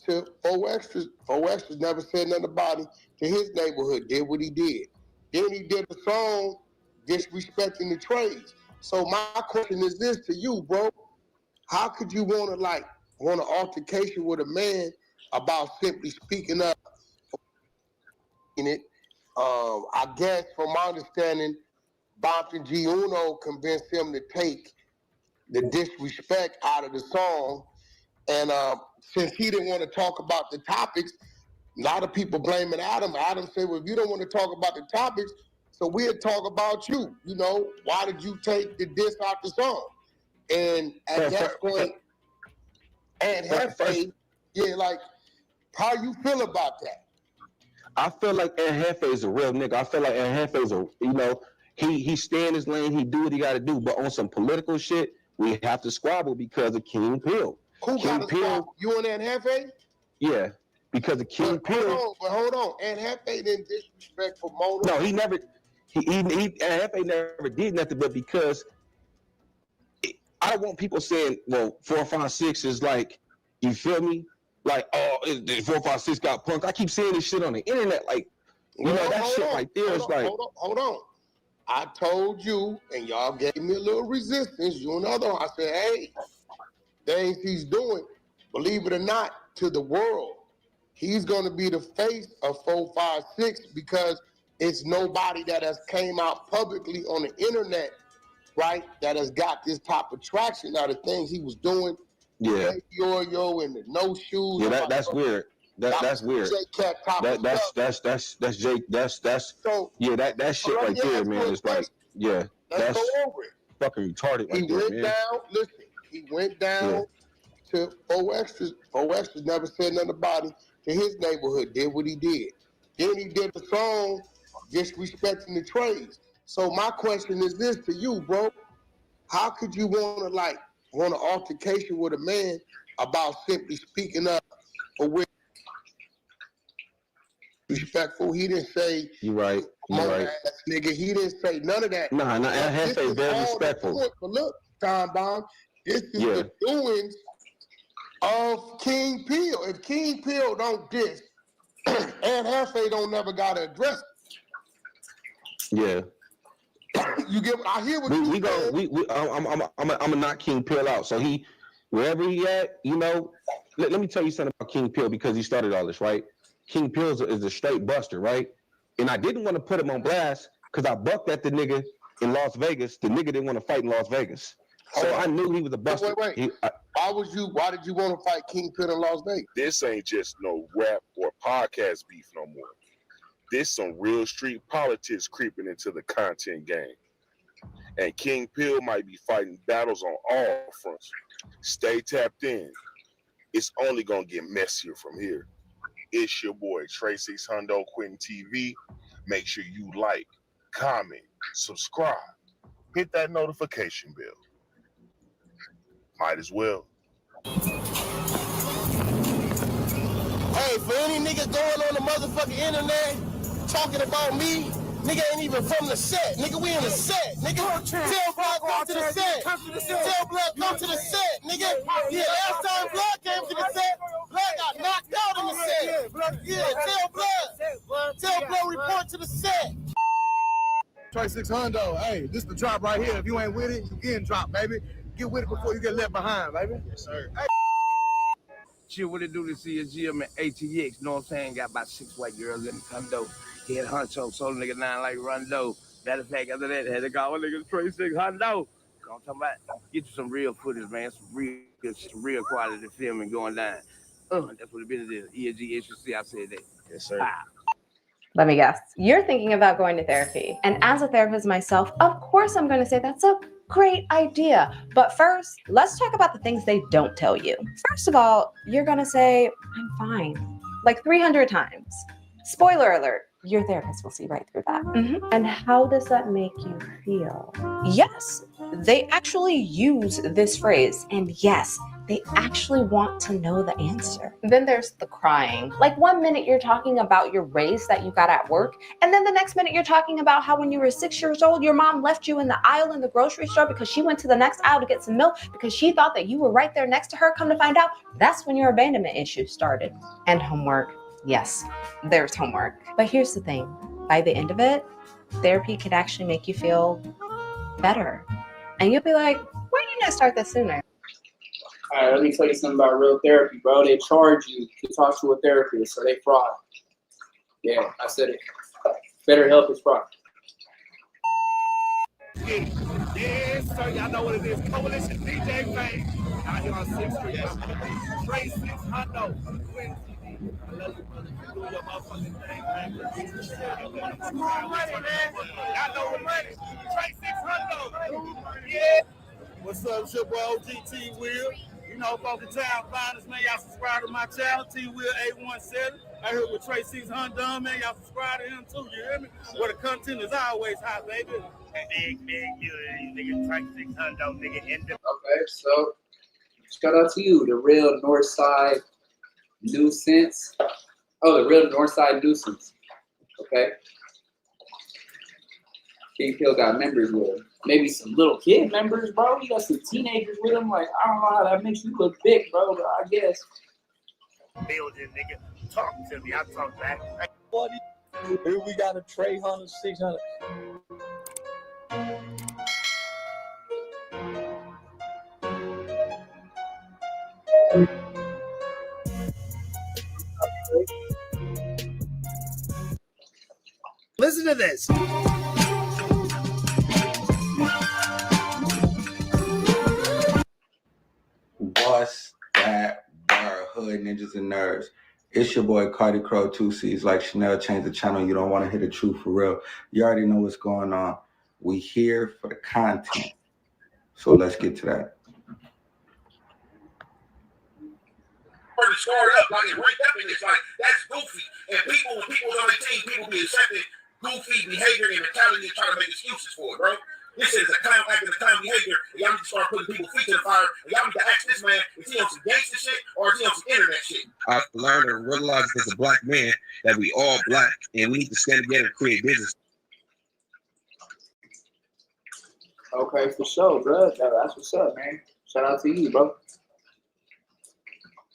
to 4 Extras. 4 Extras never said nothing about him. To his neighborhood, did what he did. Then he did a song disrespecting the trades. So my question is this to you, bro: how could you want an altercation with a man about simply speaking up? In it, I guess from my understanding, Bompton G Uno convinced him to take the disrespect out of the song. And since he didn't want to talk about the topics, a lot of people blaming Adam. Adam said, well, if you don't want to talk about the topics, so we'll talk about you. You know, why did you take the diss out the song? And at that point, and Hefe, like, how you feel about that? I feel like Ed Hefe is a real nigga. I feel like Ed Hefe is he stay in his lane, he do what he gotta do. But on some political shit, we have to squabble because of King Pill. Who got to squabble? You and Ed Hefe? Yeah, because of King Pill. Hold on. Ed Hefe didn't disrespect for Mona. No, he never. Ed Hefe never did nothing, but because I don't want people saying, well, 456 is like, you feel me? Like, oh, 456 got punked. I keep seeing this shit on the internet. Like, that shit right there is like. Hold on. I told you, and y'all gave me a little resistance. You and the other one. I said, hey, things he's doing, believe it or not, to the world, he's going to be the face of 456 because it's nobody that has came out publicly on the internet, right, that has got this type of traction. Now, the things he was doing, yo and the no shoes. Yeah, that's weird. That's weird. That's Jake. That's so, yeah. That shit right there, man. It's like that's go over it. Fucking retarded right there, man. He went down to 4 Extras. 4 Extras never said nothing about him. To his neighborhood, did what he did. Then he did the song disrespecting the trades. So my question is this to you, bro: how could you want an altercation with a man about simply speaking up for which respectful? He didn't say you right. Nigga, he didn't say none of that. Nah, I had to say very respectful. But look, Time Bomb, this is the doings of King Peel. If King Peel don't diss, and Hefe don't never gotta address it. Yeah. You get? I hear what you saying. I'm gonna knock King Peel out. So he, wherever he at, let me tell you something about King Peel because he started all this, right? King Peel is a straight buster, right? And I didn't want to put him on blast because I bucked at the nigga in Las Vegas. The nigga didn't want to fight in Las Vegas. So I knew he was a buster. Wait. Why did you want to fight King Peel in Las Vegas? This ain't just no rap or podcast beef no more. This some real street politics creeping into the content game. And King Peel might be fighting battles on all fronts. Stay tapped in. It's only gonna get messier from here. It's your boy Trey 600 Quentin TV. Make sure you like, comment, subscribe, hit that notification bell. Might as well. Hey, for any nigga going on the motherfucking internet talking about me, nigga ain't even from the set. Nigga, we in the set. Nigga, tell Black come to the set. Tell Black come to the set, nigga. Yeah, last time Black came to the set, Black got knocked out in the set. Yeah, tell Black. Tell Black report to the set. Trey 600, hey, this the drop right here. If you ain't with it, you getting dropped, baby. Get with it before you get left behind, baby. Yes, sir. Hey. Shit, what it do to see a GM at ATX, know what I'm saying? Got about 6 white girls in the condo. Head honcho, sold a nigga down like Rondo. Matter of fact, after that, had to call a nigga Trey 600. You know what I'm talking about? Get you some real footage, man. Some real quality filming going down. That's what the business is. ESG, HC, I said that. Yes, sir. Let me guess. You're thinking about going to therapy. And as a therapist myself, of course I'm going to say that's a great idea. But first, let's talk about the things they don't tell you. First of all, you're going to say, I'm fine, like 300 times. Spoiler alert, your therapist will see right through that. And how does that make you feel? Yes, they actually use this phrase. And yes, They actually want to know the answer. Then there's the crying. Like 1 minute you're talking about your raise that you got at work, and then the next minute you're talking about how when you were 6 years old, your mom left you in the aisle in the grocery store because she went to the next aisle to get some milk because she thought that you were right there next to her. Come to find out, that's when your abandonment issues started. And homework. Yes, there's homework. But here's the thing. By the end of it, therapy could actually make you feel better. And you'll be like, why didn't I start this sooner? All right, let me tell you something about real therapy, bro. They charge you to talk to a therapist, so they fraud. Yeah, I said it. Better help is fraud. Yes, sir. Y'all know what it is. Coalition DJ Fame. Out here on 6th Street. Trey 6 Hundo. Quinn TV. I love you, brother. You doing your motherfucking thing, man. Come on, money, man. Y'all know what it is. Trey 6 Hundo. Yeah. What's up, it's your boy OG Will? You know, folks in town, finest, man. Y'all subscribe to my channel, Will 817. I heard with Trey 6 Hundo, man. Y'all subscribe to him too. You hear me? Where the content is always hot, baby. Big, you nigga, Trey 6 Hundo, nigga, in the. Okay, so shout out to you, the real Northside nuisance. Oh, the real Northside nuisance. Okay. King Pill got members with him. Maybe some little kid members, bro. You got some teenagers with him. Like, I don't know how that makes you look big, bro, but I guess. Building, nigga. Talk to me. I talk back. What here we got a Trey 600. Listen to this. What's that bar, hood ninjas and nerds? It's your boy Cardi Crow 2C's like Chanel. Change the channel. You don't want to hear the truth for real. You already know what's going on. We here for the content. So let's get to that. Scored up, like it ranked up, and it's like that's goofy. And when people on the team, people be accepting goofy behavior and mentality and trying to make excuses for it, bro. This is a clown acting a clown behavior, and y'all need to start putting people's feet to the fire. And y'all need to ask this man if he on some gangster shit or if he on some internet shit. I've learned and realized as a black man that we all black and we need to stand together and create business. Okay, for sure, bro. That's what's up, man. Shout out to you, bro.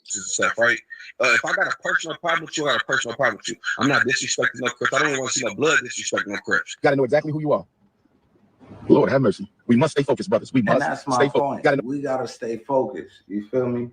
Stuff, right? If I got a personal problem with you, I got a personal problem with you. I'm not disrespecting no Crips. I don't even want to see no blood disrespecting no Crips. You got to know exactly who you are. Lord have mercy. We must stay focused, brothers. We must and that's my stay point. focused. We gotta stay focused. You feel me?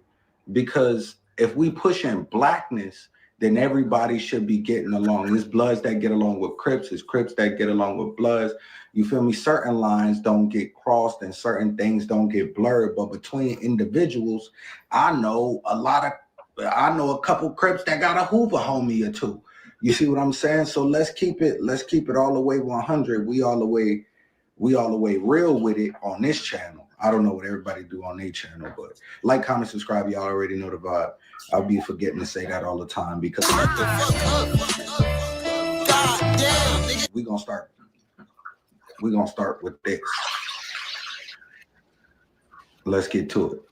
Because if we pushing blackness, then everybody should be getting along. There's Bloods that get along with Crips. There's Crips that get along with Bloods. You feel me? Certain lines don't get crossed and certain things don't get blurred. But between individuals, I know a couple Crips that got a Hoover homie or two. You see what I'm saying? So let's keep it all the way 100. We all the way real with it on this channel. I don't know what everybody do on their channel, but like, comment, subscribe. Y'all already know the vibe. I'll be forgetting to say that all the time because we're gonna start with this. Let's get to it.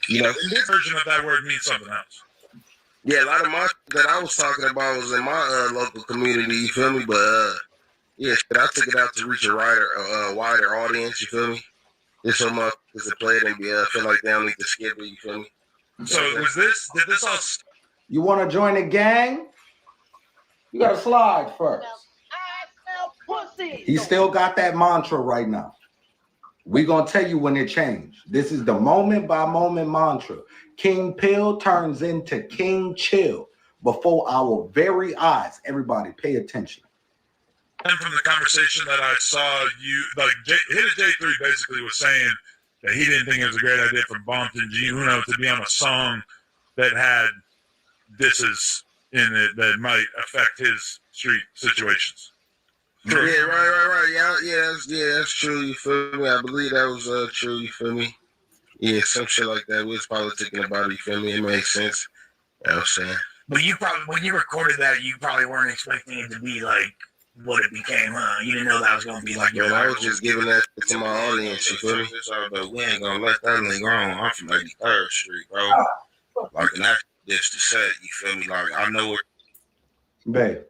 You know, this version of that word means something else. Yeah, a lot of my that I was talking about was in my local community, you feel me? But yeah, I took it out to reach a wider audience, you feel me? There's so much to play it and feel like they don't need to skip it, you feel me? So did this all? You want to join the gang? You got to slide first. He still got that mantra right now. We're going to tell you when it changed. This is the moment by moment mantra. King Pill turns into King Chill before our very eyes. Everybody pay attention. And from the conversation that I saw, Hidden J3 basically was saying that he didn't think it was a great idea for Bompton G Uno to be on a song that had disses in it that might affect his street situations. True. Yeah, right. Yeah, that's true. You feel me? I believe that was true. You feel me? Yeah, some shit like that. We was politicking about it. You feel me? It makes sense. You know what I'm saying? But you probably, when you recorded that, you probably weren't expecting it to be like what it became, huh? You didn't know that was gonna be like Man, I was just giving that to my audience, you feel me? So we ain't gonna let that nigga on. I'm from 83rd Street, bro. Like, and that's this to say, you feel me? Like, I know it. Babe,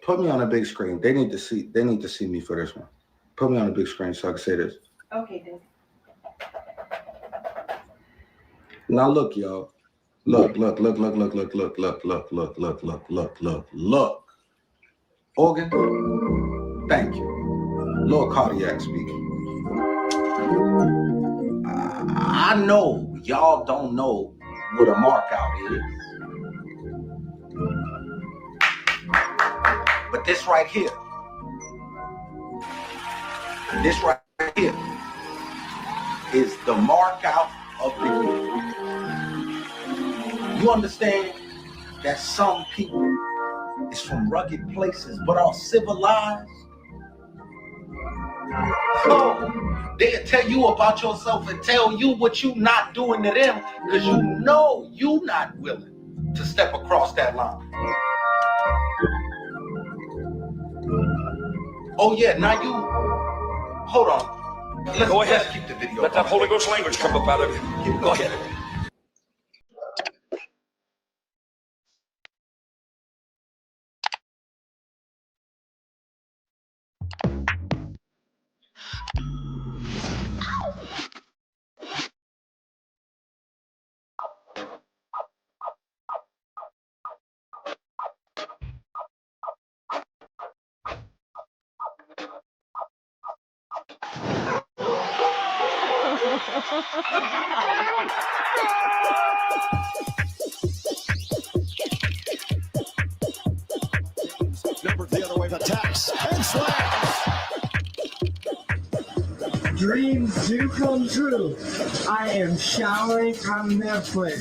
put me on a big screen. They need to see me for this one. Put me on a big screen so I can say this. Okay, Diddy. Now look, y'all. Look. Organ, thank you. Lord Cardiac speaking. I know y'all don't know what a mark out is. But this right here is the mark out of the year. You understand that some people is from rugged places but are civilized? So they'll tell you about yourself and tell you what you not doing to them because you know you not willing to step across that line. Oh yeah, now you hold on. Go ahead. Let's keep the video. Let that Holy Ghost language come up out of you. Go ahead. Number the other way, attacks and slams. Dreams do come true. I am showering from Netflix.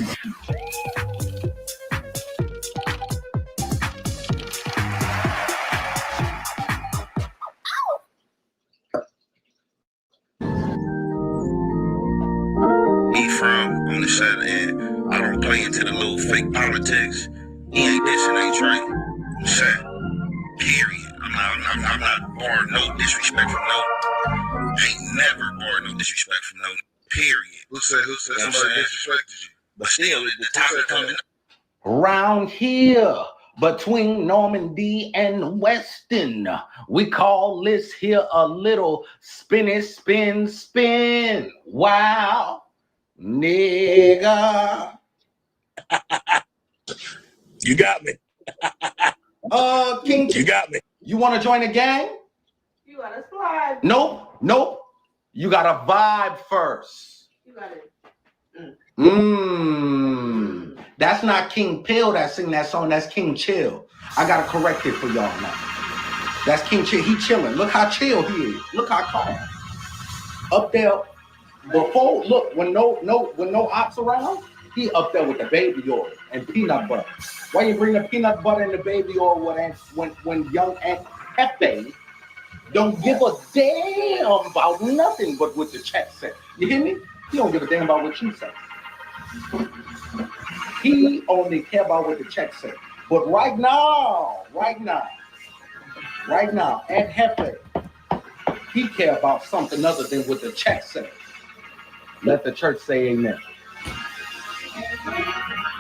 He from on the side end. I don't play into the little fake politics. He ain't dissing, ain't Trey. I'm saying, period. I'm not born no disrespect from no. Ain't never born no disrespect from no. Period. Who said somebody disrespected you? But still, the topic coming up. Round here, between Normandy and Weston, we call this here a little spinny spin. Wow, nigga. You got me. King, You got me. you want to join the gang? You gotta slide. Nope. You gotta vibe first. You gotta. That's not King Pill that sing that song. That's King Chill. I gotta correct it for y'all now. That's King Chill. He chilling. Look how chill he is. Look how calm. Up there, before, look, when no ops around, he up there with the baby oil and peanut butter. Why you bring the peanut butter and the baby oil when young Aunt Hefe don't give a damn about nothing but what the check said. You hear me? He don't give a damn about what you say. He only care about what the check said. But right now, Aunt Hefe, he care about something other than what the check said. Let the church say amen.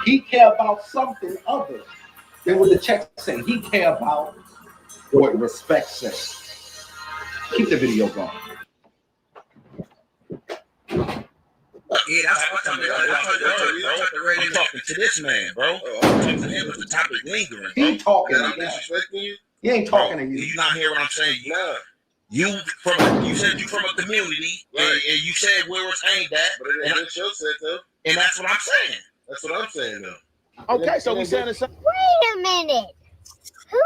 He care about something other than what the check said. He care about what respect says. Keep the video going. Yeah, that's what I'm talking to this man, bro. I'm talking to him with the topic lingering, bro. He talking I'm to you. disrespecting you? He ain't talking bro, to you. You not hear what I'm saying? Nah. You said you from a community, right? and you said where it's aimed at, but it ain't your set though. And that's what I'm saying. That's what I'm saying though. Okay, so we saying the same. Wait a minute. Who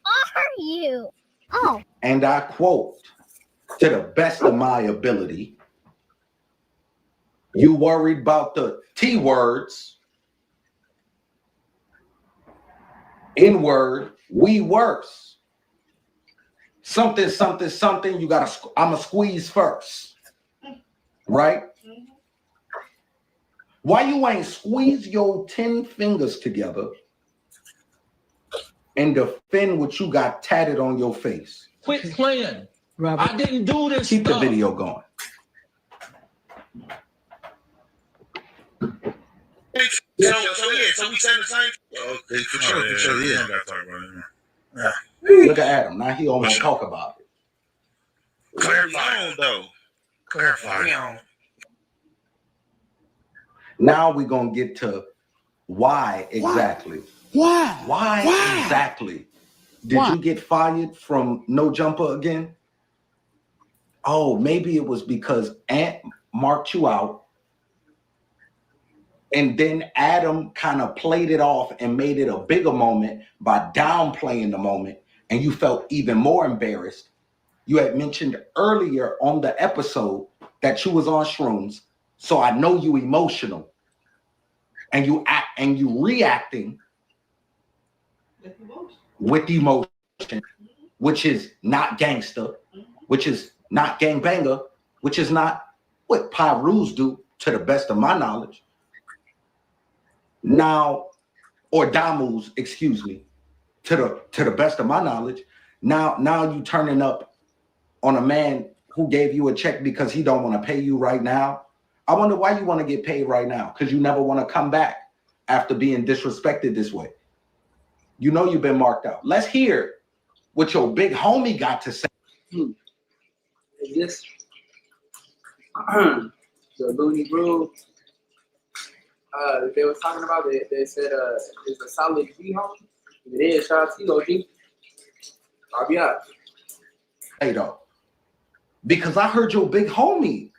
are you? Oh. And I quote, to the best of my ability, you worried about the T words, N word, we worse. Something, you gotta, I'ma squeeze first. Right? Why you ain't squeeze your 10 fingers together and defend what you got tatted on your face. Quit playing. Robert. I didn't do this. Keep the video going. So we saying the same. Okay, for sure, yeah. Look at Adam. Now he don't want to talk about it. Clarify though. Clarify. Now we're gonna get to why exactly. Why exactly did you get fired from No Jumper again? Oh, maybe it was because Ant marked you out, and then Adam kind of played it off and made it a bigger moment by downplaying the moment, and you felt even more embarrassed. You had mentioned earlier on the episode that you was on shrooms, so I know you emotional, and you reacting with emotion, which is not gangster, which is not gangbanger, which is not what Pirus do, to the best of my knowledge. Now, or Damus, excuse me, to the best of my knowledge. Now you turning up on a man who gave you a check because he don't want to pay you right now. I wonder why you want to get paid right now, because you never want to come back after being disrespected this way. You know you've been marked out. Let's hear what your big homie got to say. This the Looney Brew they was talking about, they said it's a solid G homie. It is. Shout out to you, OG. I'll be out. Hey though, because I heard your big homie,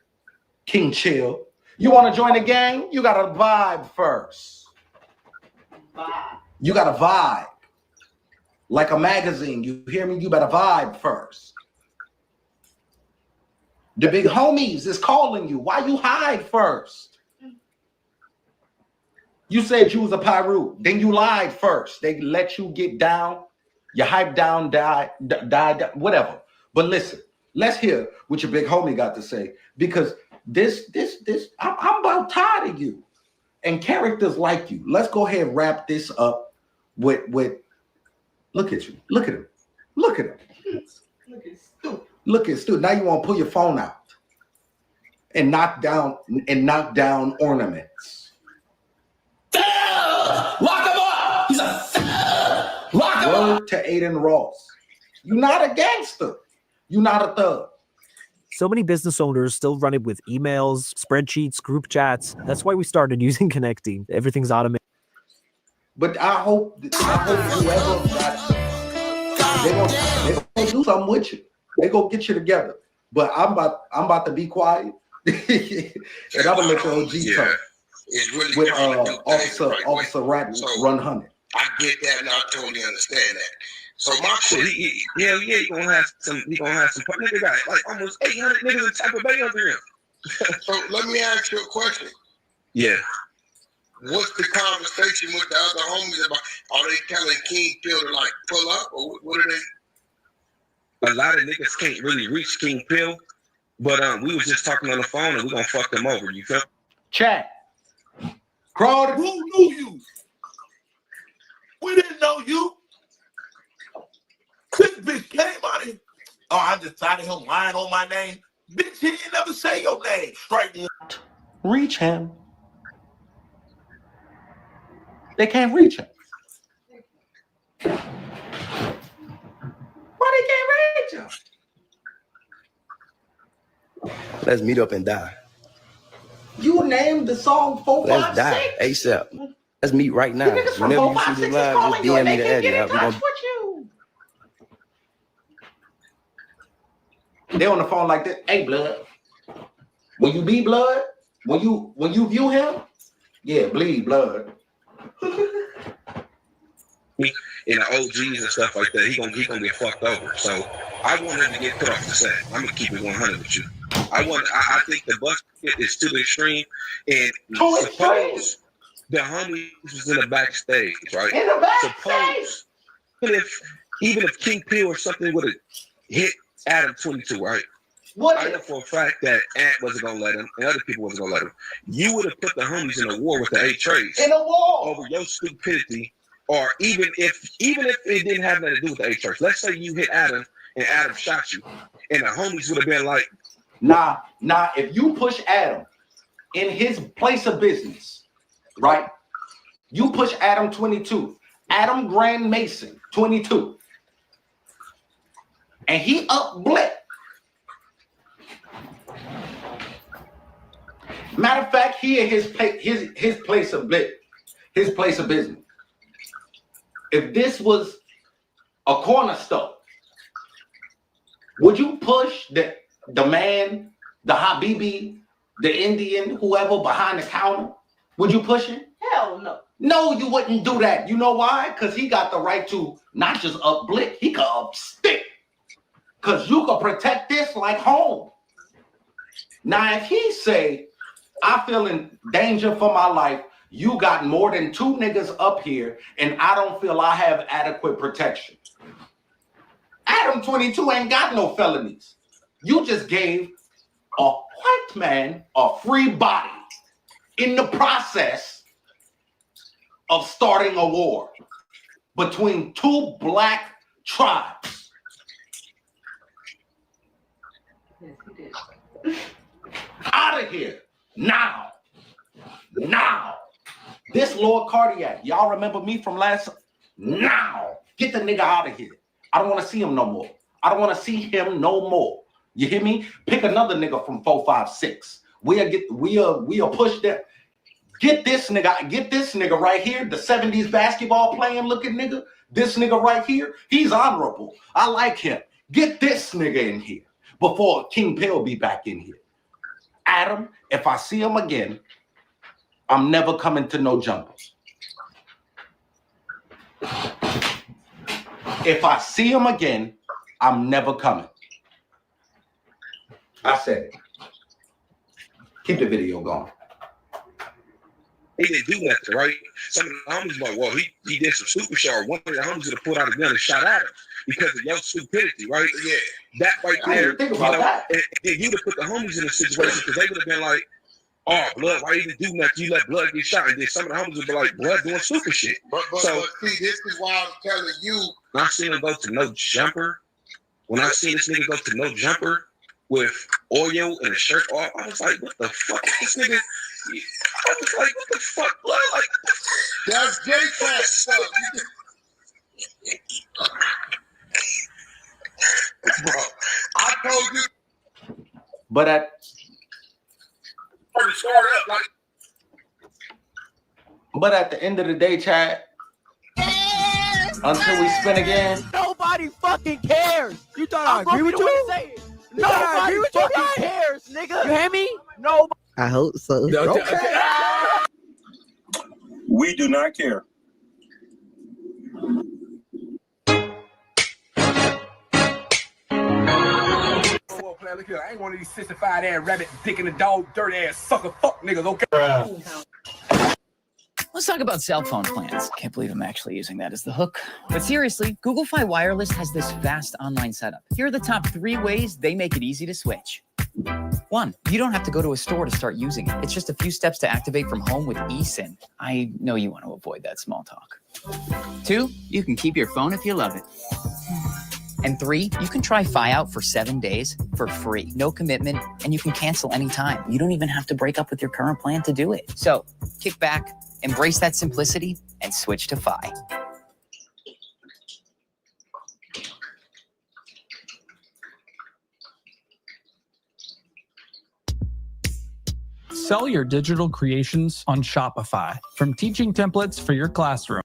King Chill. You want to join the gang? You got to vibe first. You got to vibe. Like a magazine, you hear me? You better vibe first. The big homies is calling you. Why you hide first? You said you was a Pirus. Then you lied first. They let you get down. You hype down, die, whatever. But listen, let's hear what your big homie got to say. Because this, I'm about tired of you and characters like you. Let's go ahead and wrap this up with look at you. Look at him. Look at him. Look at Stu. Now you want to pull your phone out and knock down ornaments. Lock him up! He's a lock him up! Word to Aiden Ross. You're not a gangster. You're not a thug. So many business owners still run it with emails, spreadsheets, group chats. That's why we started using Connecting. Everything's automated. But I hope whoever got they gonna do something with you. They gonna get you together. But I'm about to be quiet, and I'm gonna let your OG talk. Really with Officer Run Hunter. I get that, and I totally understand that. So my shit, he gonna have some. He gonna have some. Nigga got like almost 800 niggas in Tampa Bay under him. So let me ask you a question. Yeah. What's the conversation with the other homies about? Are they telling King Phil to like pull up, or what are they? A lot of niggas can't really reach King Phil, but we was just talking on the phone and we gonna fuck them over. You feel? Chat. Crowd. Who knew you? We didn't know you. This bitch came out here. Oh, I just tired of him lying on my name. Bitch, he ain't never say your name. Straight. Reach him. They can't reach him. Why they can't reach him? Let's meet up and die. You named the song 456. Let's die ASAP. Let's meet right now. Whenever you see this live, just DM me the address. They on the phone like this. Hey, blood. When you be blood, when you view him, yeah, bleed blood. In the OGs and stuff like that, he gonna get fucked over. So I want him to get put off the set. I'm gonna keep it 100 with you. I think the bus is to the extreme, and suppose the homies was in the backstage, right? In the backstage. Suppose even if King P or something would have hit Adam 22, right? I know for a fact that Ant wasn't gonna let him, and other people wasn't gonna let him. You would have put the homies in a war with the 8 Trays in a war over your stupidity or even if it didn't have nothing to do with the A church, let's say you hit Adam and Adam shot you, and the homies would have been like, Nah, if you push Adam in his place of business, right? You push Adam 22, Adam Grand Mason 22, and he up Blick. Matter of fact, he in his place of Blick, his place of business. If this was a corner store, would you push the man, the Habibi, the Indian, whoever behind the counter? Would you push him? Hell no. No, you wouldn't do that. You know why? Because he got the right to not just up Blick, he could up Stick. Because you could protect this like home. Now, if he say, I feel in danger for my life, you got more than 2 niggas up here, and I don't feel I have adequate protection. Adam 22 ain't got no felonies. You just gave a white man a free body in the process of starting a war between 2 black tribes. Yes, he did. Out of here. Now. This Lord Cardiac, y'all remember me from last? Now. Get the nigga out of here. I don't want to see him no more. You hear me? Pick another nigga from 456. We'll push that. Get this nigga right here, the 70s basketball playing looking nigga. This nigga right here, he's honorable. I like him. Get this nigga in here before King Pill be back in here. Adam, if I see him again, I'm never coming to no jumpers. If I see him again, I'm never coming. I said it. Keep the video going. he didn't do nothing, right? Some of the homies like, well, he did some super show. One of the homies would have pulled out a gun and shot at him because of your stupidity, right? Yeah. That right there, think about that. And you'd have put the homies in a situation because they would have been like, oh, Blood, why you didn't do nothing? You let Blood get shot. And then some of the homies would be like, Blood doing super shit. But see, this is why I'm telling you. When I seen him go to no jumper, when I seen this nigga go to no jumper with oil and a shirt off, I was like, what the fuck is this nigga? I was like, what the fuck, Blood? Like, that's J-Pack stuff. Bro, I told you. But at the end of the day, Chad, until we spin again, nobody fucking cares. You thought I agree with you? Nobody fucking cares, nigga. You hear me? Nobody. I hope so. Okay. We do not care. Look here, I ain't one of these 65 ass rabbit dick in the dog, dirty ass sucker fuck niggas, okay? Let's talk about cell phone plans. Can't believe I'm actually using that as the hook. But seriously, Google Fi Wireless has this fast online setup. Here are the top 3 ways they make it easy to switch. 1, you don't have to go to a store to start using it. It's just a few steps to activate from home with eSIM. I know you want to avoid that small talk. 2, you can keep your phone if you love it. And 3, you can try Fi out for 7 days for free, no commitment, and you can cancel anytime. You don't even have to break up with your current plan to do it. So kick back, embrace that simplicity, and switch to Fi. Sell your digital creations on Shopify. From teaching templates for your classroom.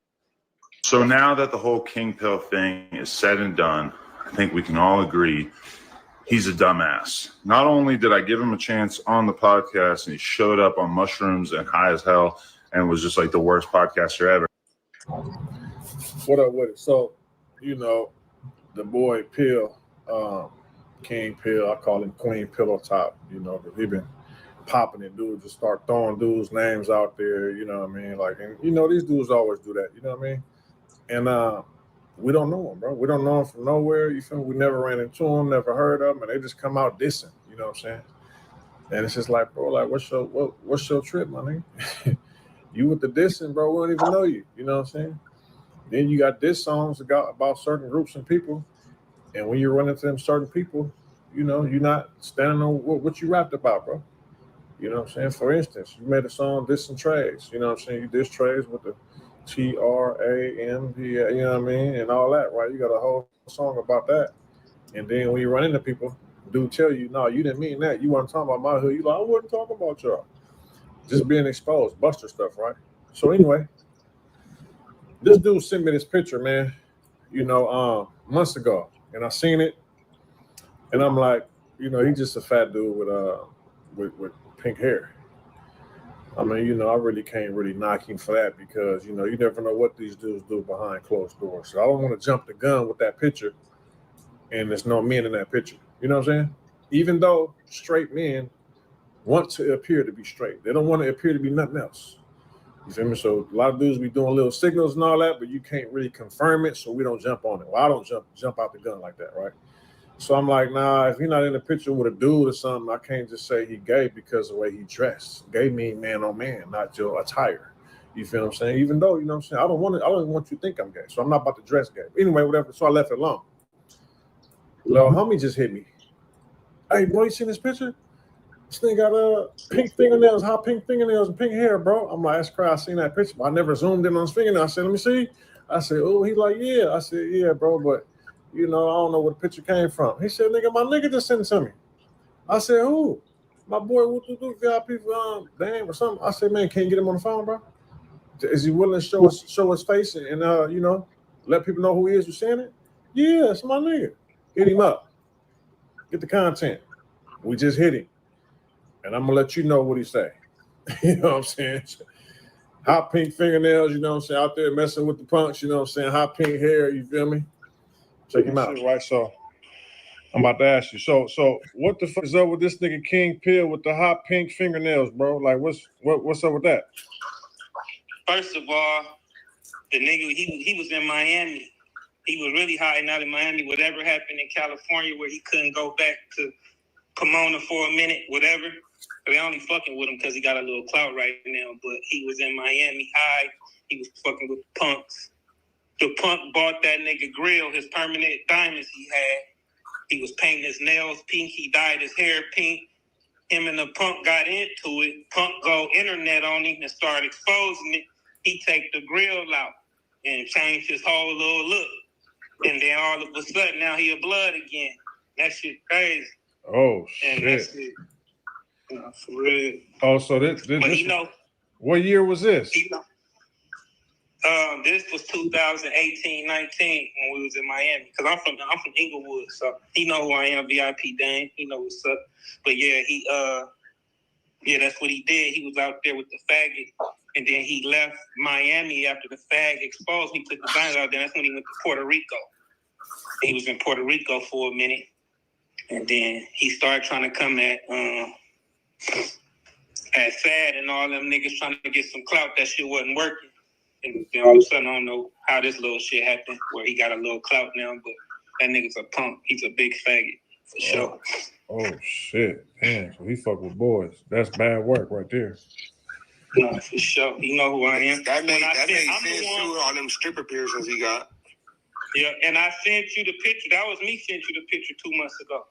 So now that the whole King Pill thing is said and done, I think we can all agree he's a dumbass. Not only did I give him a chance on the podcast and he showed up on mushrooms and high as hell and was just like the worst podcaster ever. What up with it? So, you know, the boy Pill, King Pill, I call him Queen Pillow Top, you know, because he been popping and dudes just start throwing dudes' names out there, you know what I mean? Like, and you know, these dudes always do that, you know what I mean? And we don't know him, bro. We don't know him from nowhere. You feel me? We never ran into him, never heard of him, and they just come out dissing, you know what I'm saying? And it's just like, bro, like, what's your trip, my nigga? You with the dissing, bro, we don't even know you, you know what I'm saying? Then you got diss songs about certain groups and people. And when you run into them certain people, you know, you're not standing on what you rapped about, bro. You know what I'm saying? For instance, you made a song dissing Trays. You know what I'm saying? You diss Trays with the TRAMP, you know what I mean? And all that, right? You got a whole song about that. And then when you run into people, dude tell you, no, you didn't mean that. You weren't talking about my hood. You like, I wasn't talking about y'all. Just being exposed, Buster stuff, right? So anyway, this dude sent me this picture, man, you know, months ago. And I seen it. And I'm like, you know, he's just a fat dude with pink hair. I mean, you know, I really can't really knock him for that because, you know, you never know what these dudes do behind closed doors. So I don't want to jump the gun with that picture and there's no men in that picture. You know what I'm saying? Even though straight men want to appear to be straight. They don't want to appear to be nothing else. You feel me? So a lot of dudes be doing little signals and all that, but you can't really confirm it, so we don't jump on it. Well, I don't jump out the gun like that, right? So I'm like, nah, if you're not in the picture with a dude or something, I can't just say he gay because of the way he dressed. Gay mean man on man, not your attire. You feel what I'm saying? Even though, you know what I'm saying, I don't even want you to think I'm gay. So I'm not about to dress gay. Anyway, whatever. So I left it alone. Little homie just hit me. Hey, boy, you seen this picture? This thing got pink fingernails, hot pink fingernails and pink hair, bro. I'm like, that's crazy. I seen that picture, but I never zoomed in on his fingernails. I said, let me see. I said, oh, he like, yeah. I said, yeah, bro, but you know, I don't know where the picture came from. He said, nigga, my nigga just sent it to me. I said, who? My boy, what to do, VIP for Dame or something. I said, man, can you get him on the phone, bro? Is he willing to show his face and you know, let people know who he is who's saying it? Yeah, it's my nigga. Hit him up. Get the content. We just hit him. And I'm gonna let you know what he say. You know what I'm saying? Hot pink fingernails, you know what I'm saying? Out there messing with the punks, you know what I'm saying? Hot pink hair, you feel me? Check him out. Right, so I'm about to ask you. So what the fuck is up with this nigga King Pill with the hot pink fingernails, bro? Like what's up with that? First of all, the nigga he was in Miami. He was really hiding out in Miami. Whatever happened in California where he couldn't go back to Pomona for a minute, whatever. They only fucking with him because he got a little clout right now. But he was in Miami high. He was fucking with the punks. The punk bought that nigga grill, his permanent diamonds he had. He was painting his nails pink. He dyed his hair pink. Him and the punk got into it. Punk go internet on him and start exposing it. He take the grill out and change his whole little look. And then all of a sudden, now he a blood again. That shit crazy. Oh, and shit. That's it. No, for real. Oh, so this you know, what year was this? This was 2018, 19 when we was in Miami. Cause I'm from Inglewood, so he know who I am, VIP Dame. He know what's up. But yeah, that's what he did. He was out there with the faggot, and then he left Miami after the fag exposed. He took the diamonds out there. That's when he went to Puerto Rico. He was in Puerto Rico for a minute, and then he started trying to come at Fad and all them niggas trying to get some clout. That shit wasn't working. And then all of a sudden, I don't know how this little shit happened, where he got a little clout now, but that nigga's a punk. He's a big faggot, for sure. Oh, shit. Damn, so he fuck with boys. That's bad work right there. No, for sure. You know who I am. That made sense, too, all them stripper piercings he got. Yeah, and I sent you the picture. That was me sent you the picture 2 months ago.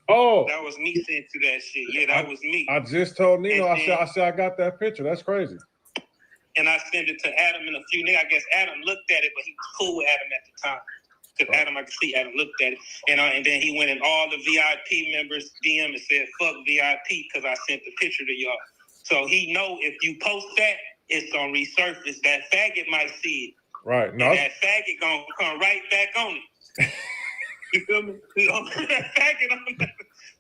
Oh. That was me sent you that shit. Yeah, that was me. I just told Nino, I said I got that picture. That's crazy. And I sent it to Adam and a few niggas. I guess Adam looked at it, but he was cool with Adam at the time. Because Adam, I could see Adam looked at it. And then he went in all the VIP members' DM and said, fuck VIP, because I sent the picture to y'all. So he know if you post that, it's going to resurface. That faggot might see it. Right. No. And that faggot going to come right back on it. You feel me? We gonna put that faggot on that.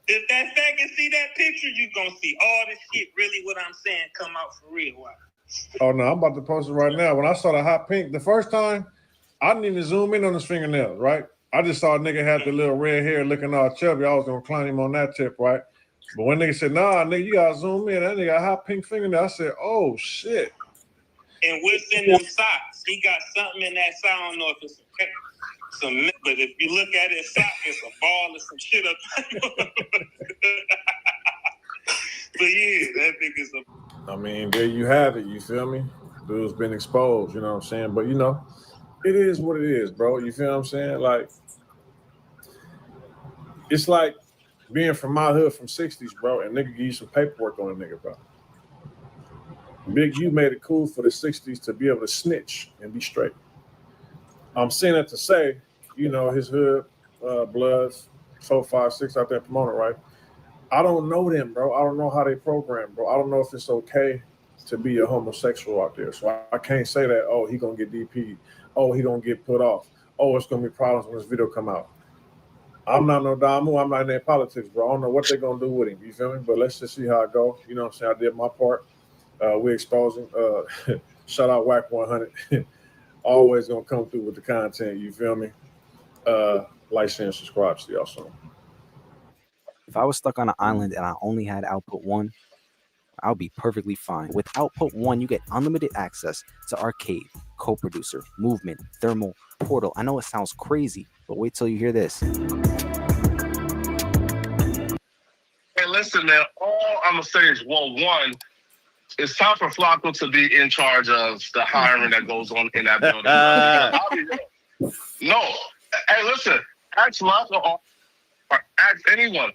If that faggot see that picture, you going to see all this shit, really what I'm saying, come out for real. Wow. Oh, no, I'm about to post it right now. When I saw the hot pink, the first time, I didn't even zoom in on his fingernails, right? I just saw a nigga had the little red hair looking all chubby. I was going to clown him on that tip, right? But when nigga said, nah, nigga, you got to zoom in. That nigga got hot pink fingernails. I said, oh, shit. And what's in them socks? He got something in that sock. I don't know if it's some, but if you look at his sock, it's a ball or some shit up. But yeah, that nigga's a... I mean, there you have it. You feel me? Dude's been exposed, you know what I'm saying? But, you know, it is what it is, bro. You feel what I'm saying? Like, it's like being from my hood from 60s, bro, and nigga give you some paperwork on a nigga, bro. Big U made it cool for the 60s to be able to snitch and be straight. I'm saying that to say, you know, his hood, Bloods, 4, 5, 6 out there promoting, right? I don't know them, bro. I don't know how they program, bro. I don't know if it's okay to be a homosexual out there. So I can't say that, oh, he gonna get DP'd. Oh, he gonna get put off. Oh, it's gonna be problems when this video come out. I'm not no Damu. I'm not in their politics, bro. I don't know what they're gonna do with him. You feel me? But let's just see how it go. You know what I'm saying? I did my part. We exposing. Shout out Whack 100. Always gonna come through with the content. You feel me? Like, share, and subscribe. See y'all soon. If I was stuck on an island and I only had output 1, I'll be perfectly fine. With output 1, you get unlimited access to arcade, co-producer, movement, thermal, portal. I know it sounds crazy, but wait till you hear this. Hey, listen, man. All I'm gonna say is, well, one, it's time for Flacco to be in charge of the hiring that goes on in that building. No, hey, listen. Ask Flacco or ask anyone.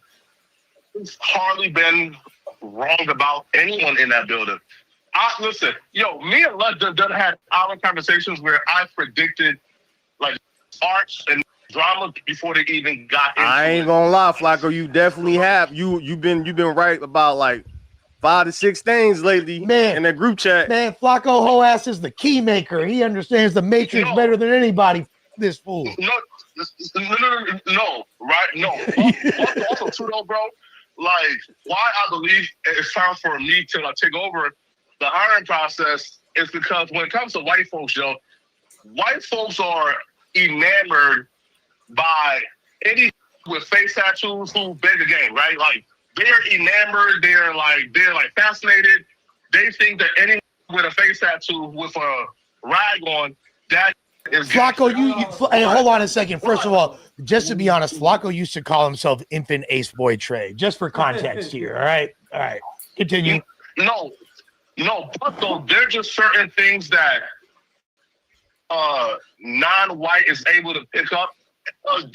It's hardly been wrong about anyone in that building. Listen, yo, me and Lud done had our conversations where I predicted like arts and drama before they even got into I ain't gonna lie, Flacco, you definitely have. You've been right about like 5 to 6 things lately, man, in that group chat. Man, Flacco whole ass is the key maker. He understands the matrix better than anybody. This fool. No, right? No. Also, too, though, bro. Like, why I believe it's time for me to take over the hiring process is because when it comes to white folks, yo, white folks are enamored by any with face tattoos who beg the game, right? Like, they're enamored. They're like fascinated. They think that anyone with a face tattoo with a rag on, that is Flacco. Hey, hold on a second. First of all, just to be honest, Flacco used to call himself Infant Ace Boy Trey. Just for context here. All right. Continue. No, but though there are just certain things that non-white is able to pick up.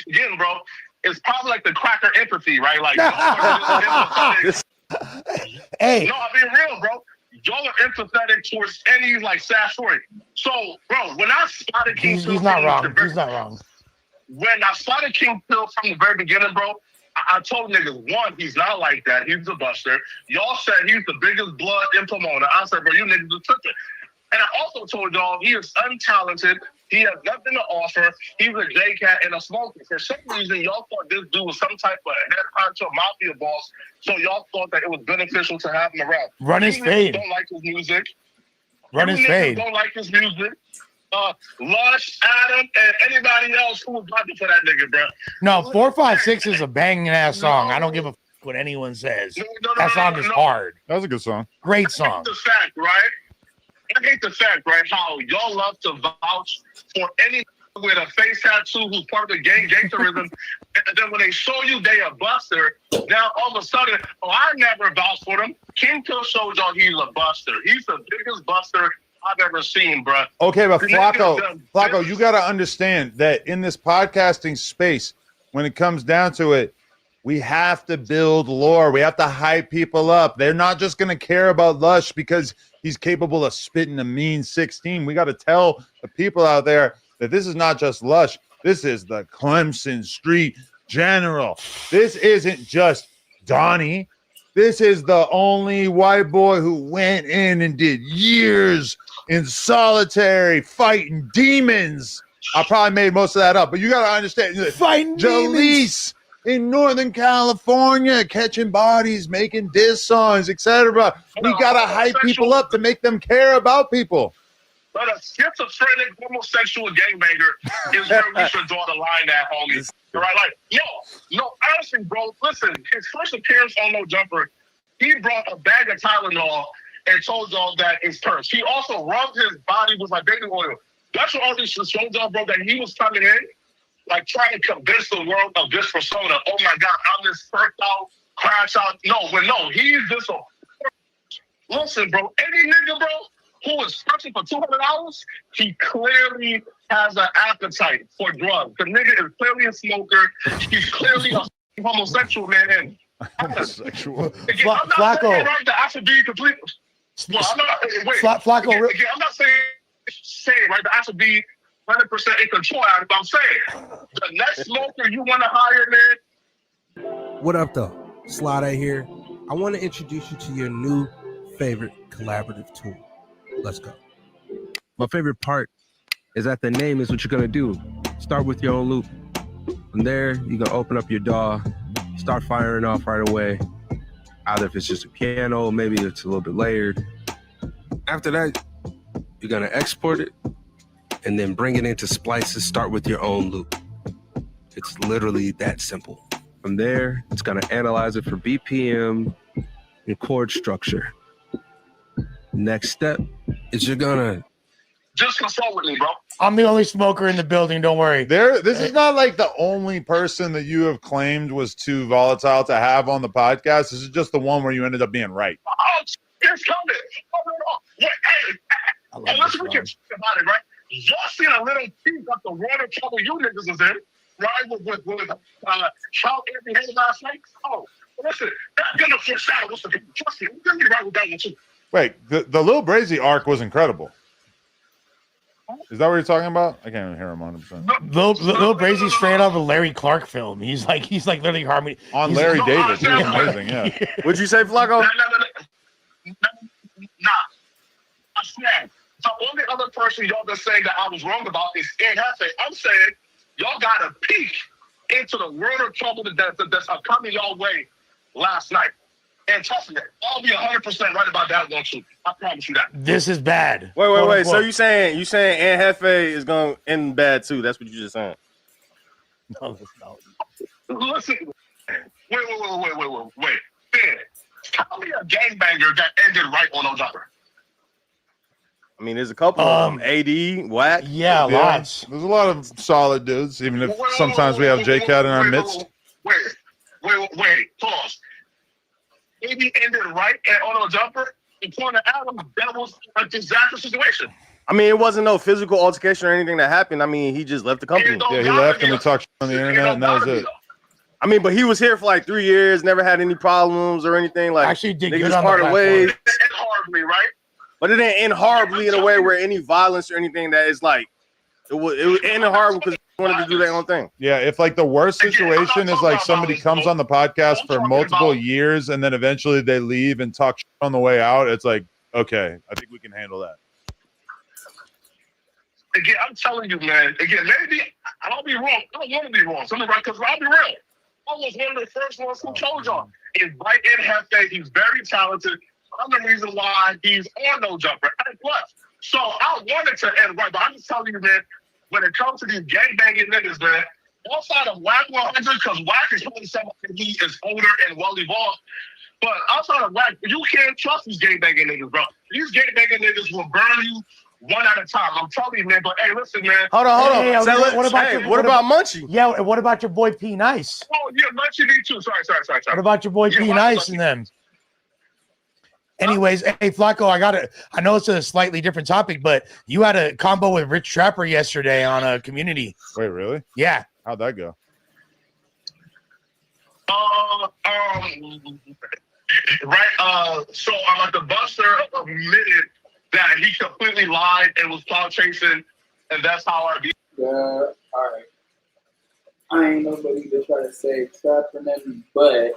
Again, bro, it's probably like the cracker empathy, right? Like, hey, no, I'm being real, bro. Y'all are empathetic towards any like sad story. So, bro, when I spotted King Pill, he's not wrong. He's not wrong. When I spotted King Pill from the very beginning, bro, I told niggas, one, he's not like that. He's a buster. Y'all said he's the biggest blood implementer. I said, bro, you niggas are tripping. And I also told y'all he is untalented. He has nothing to offer. He's a J-Cat and a smoker. For some reason, y'all thought this dude was some type of head honcho mafia boss. So y'all thought that it was beneficial to have him around. Run his fade. Don't like his music. Run his fade. Don't like his music. Lush, Adam, and anybody else who was looking for that nigga, bro. No, 456 is a banging ass song. I don't give a what anyone says. That song is hard. That was a good song. Great song. The fact, right? I hate the fact, right, how y'all love to vouch for any with a face tattoo who's part of the gangsterism, and then when they show you they a buster, now all of a sudden, I never vouched for them. King Pill showed y'all he's a buster. He's the biggest buster I've ever seen, bro. Okay, but Flacco, you got to understand that in this podcasting space, when it comes down to it, we have to build lore. We have to hype people up. They're not just going to care about Lush because he's capable of spitting a mean 16. We got to tell the people out there that this is not just Lush. This is the Clemson Street General. This isn't just Donnie. This is the only white boy who went in and did years in solitary fighting demons. I probably made most of that up, but you got to understand. Fighting Jaleese in Northern California, catching bodies, making diss songs, etc. We got to hype people up to make them care about people. But a schizophrenic homosexual gangbanger is where we should draw the line at, homie. Right? Like, no, honestly, bro, listen, his first appearance on No Jumper, he brought a bag of Tylenol and told y'all that it's cursed. He also rubbed his body with like baby oil. That's what all this showed y'all, bro, that he was coming in, like trying to convince the world of this persona. Oh my God, I'm this perked out, crash out. No, he's just a. Listen, bro, any nigga, bro, who is searching for $200, he clearly has an appetite for drugs. The nigga is clearly a smoker. He's clearly a homosexual, man. And homosexual. Again, I'm not Flacco. saying, right, that I should be complete. Well, I'm not. Wait. Flacco. Again, I'm not saying right that I should be 100% in control. But I'm saying the next smoker you want to hire, man. What up, though? Slide here. I want to introduce you to your new favorite collaborative tool. Let's go. My favorite part is that the name is what you're going to do. Start with your own loop. From there, you're going to open up your DAW, start firing off right away. Either if it's just a piano, maybe it's a little bit layered. After that, you're going to export it and then bring it into Splices. Start with your own loop. It's literally that simple. From there, it's going to analyze it for BPM and chord structure. Next step is you're going to just consult with me, bro. I'm the only smoker in the building. Don't worry. This is not like the only person that you have claimed was too volatile to have on the podcast. This is just the one where you ended up being right. Oh, it's coming. Hey, let's we can talk about it, right? Y'all seen a little piece of the water trouble you niggas is in, right? With how it behaved last night. Oh, listen, that's gonna foreshadow what's the people. Trust me, we're gonna be right with that one too. Wait, the Lil Brazy arc was incredible. Is that what you're talking about? I can't even hear him 100%. Lil Brazy straight off a Larry Clark film. He's like literally harmony on Larry David. He was amazing. Yeah. What'd you say, Flacco? Nah. I swear. The only other person y'all been saying that I was wrong about is Ed Hefe. I'm saying y'all got a peek into the world of trouble that's coming y'all way last night. And trust me, I'll be 100% right about that one too. I promise you that. This is bad. Wait. So you saying Ed Hefe is gonna end bad too? That's what you just saying. No. Listen. Wait. Man, tell me a gangbanger that ended right on no jumper. I mean, there's a couple of them. AD, Whack. Yeah, lots. There's a lot of solid dudes, even if sometimes we have J-Cat in our midst. Wait. Pause. Maybe ended right and on a jumper and pointed at him. That was a disaster situation. I mean, it wasn't no physical altercation or anything that happened. I mean, he just left the company. Yeah, he left and we talked on the internet, and that was it. I mean, but he was here for like 3 years, never had any problems or anything. Like, actually did niggas good on parted the ways. It ended horribly, right? But it didn't end horribly in a way where any violence or anything that is like it ended horrible because they wanted to do their own thing. Yeah, if like the worst situation is like somebody comes on the podcast for multiple years and then eventually they leave and talk shit on the way out, it's like, okay, I think we can handle that. Again, I'm telling you, man. Again, maybe I don't be wrong. I don't want to be wrong. Something right, because I'll be real. I was one of the first ones who told y'all. He's right in Hefe. He's very talented. I'm the reason why he's on no jumper. And plus, so I wanted to end right, but I'm just telling you, man, when it comes to these gangbanging niggas, man, outside of Whack 100, because Whack is probably somebody he is older and well evolved, but outside of Whack, you can't trust these gangbanging niggas, bro. These gangbanging niggas will burn you one at a time. I'm telling you, man. But hey, listen, man. Hold on. Hey, what about Munchie? Yeah, and what about your boy P Nice? Oh yeah, Munchie me too. Sorry. What about your boy P Nice and them? Anyways, hey Flacco, I know it's a slightly different topic, but you had a combo with Rich Trapper yesterday on a Community. Wait, really? Yeah. How'd that go? So the Buster admitted that he completely lied and was cloud chasing, and that's how our all right. I ain't nobody to try to say Trapper nothing, but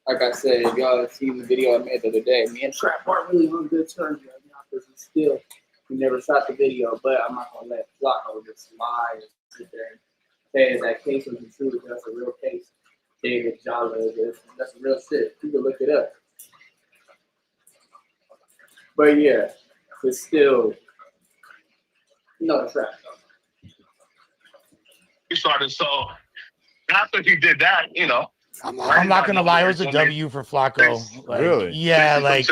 like I said, if y'all have seen the video I made the other day, me and Trap aren't really on good terms right now because we never shot the video, but I'm not gonna let Flacco just lie and sit there and say that case was the truth. That's a real case. David Jala, that's real shit. You can look it up. But yeah, it's still Trap. He started, so after he did that, I'm not gonna lie, it was a W for Flacco. Like, really? Yeah, like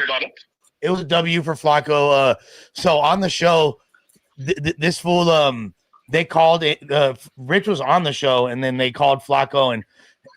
it was a W for Flacco. So on the show, this fool, they called it. Rich was on the show, and then they called Flacco, and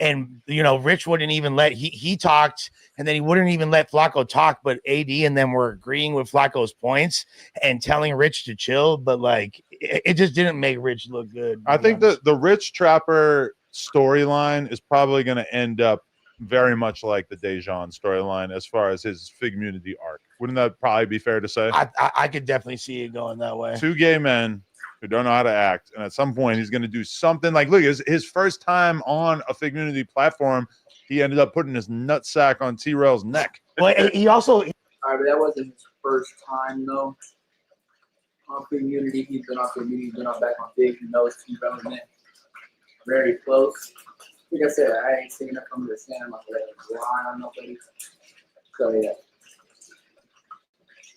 And Rich wouldn't even let he talked, and then he wouldn't even let Flacco talk. But AD and them were agreeing with Flacco's points and telling Rich to chill. But like, it just didn't make Rich look good. I think that the Rich Trapper storyline is probably going to end up very much like the Dejan storyline as far as his Figmunity arc. Wouldn't that probably be fair to say? I could definitely see it going that way. Two gay men who don't know how to act, and at some point he's going to do something like, look, his first time on a Figmunity platform, he ended up putting his nutsack on T-Rail's neck. Well, he also. All right, but that wasn't his first time though. On Figmunity, he's been on Figmunity, he's been on back on Fig. He knows T-Rail very close. Like I said, I ain't seen her come to the stand like that line on nobody. So yeah.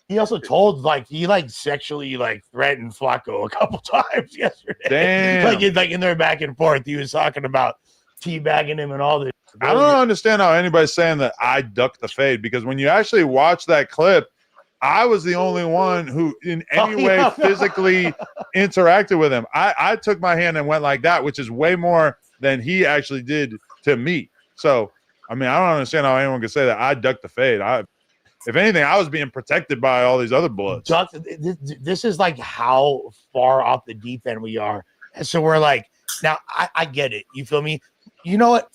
He also told he sexually threatened Flacco a couple times yesterday. Damn. like in their back and forth, he was talking about teabagging him and all this. I don't understand how anybody's saying that I ducked the fade, because when you actually watch that clip, I was the only one who in any way physically interacted with him. I took my hand and went like that, which is way more than he actually did to me. So, I mean, I don't understand how anyone could say that I ducked the fade. If anything, I was being protected by all these other bullets. This is like how far off the deep end we are. And so we're like, now I get it. You feel me? You know what?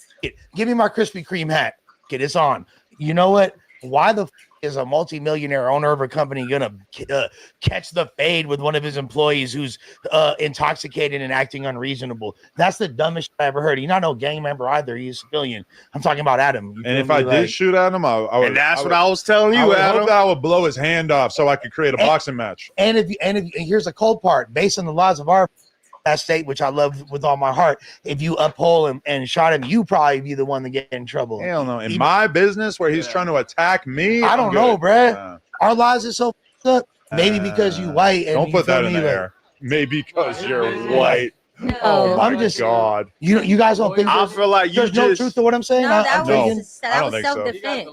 Give me my Krispy Kreme hat. Get this on. You know what? Why the is a multimillionaire owner of a company gonna catch the fade with one of his employees who's intoxicated and acting unreasonable? That's the dumbest shit I ever heard. He's not no gang member either. He's a civilian. I'm talking about Adam. And if I did shoot at him, I would. And that's what I was telling you, I would Adam. hope that I would blow his hand off so I could create a boxing match. And here's the cold part. Based on the laws of our state, which I love with all my heart, if you uphold him and shot him, you probably be the one to get in trouble. Hell no. In my business where he's trying to attack me, I don't know, bruh. Our lives are so up. Maybe because you white. And don't put that in me, there. Maybe because you're white. No. Oh my I'm just God. You guys don't think I feel like there's no truth to what I'm saying? No, that I'm was thinking- self-defense.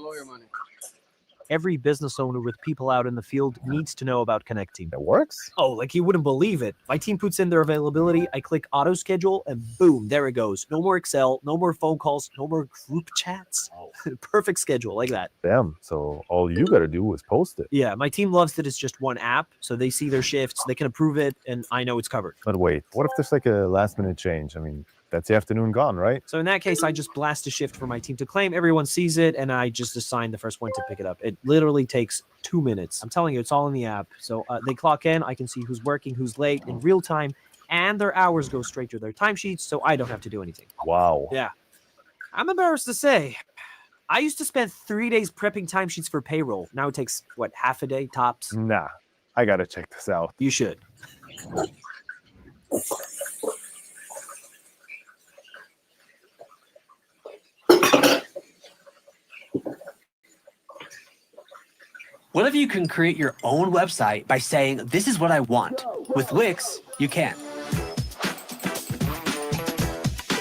Every business owner with people out in the field needs to know about connecting. It works? Oh, like you wouldn't believe it. My team puts in their availability, I click auto schedule, and boom, there it goes. No more Excel, no more phone calls, no more group chats. Perfect schedule, like that. Damn, so all you gotta do is post it. Yeah, my team loves that it's just one app, so they see their shifts, they can approve it, and I know it's covered. But wait, what if there's like a last minute change? I mean, that's the afternoon gone, right? So in that case, I just blast a shift for my team to claim. Everyone sees it, and I just assign the first one to pick it up. It literally takes 2 minutes. I'm telling you, it's all in the app. So they clock in. I can see who's working, who's late in real time, and their hours go straight to their timesheets, so I don't have to do anything. Wow. Yeah. I'm embarrassed to say, I used to spend 3 days prepping timesheets for payroll. Now it takes, half a day tops? Nah, I gotta check this out. You should. What if you can create your own website by saying, this is what I want? With Wix, you can.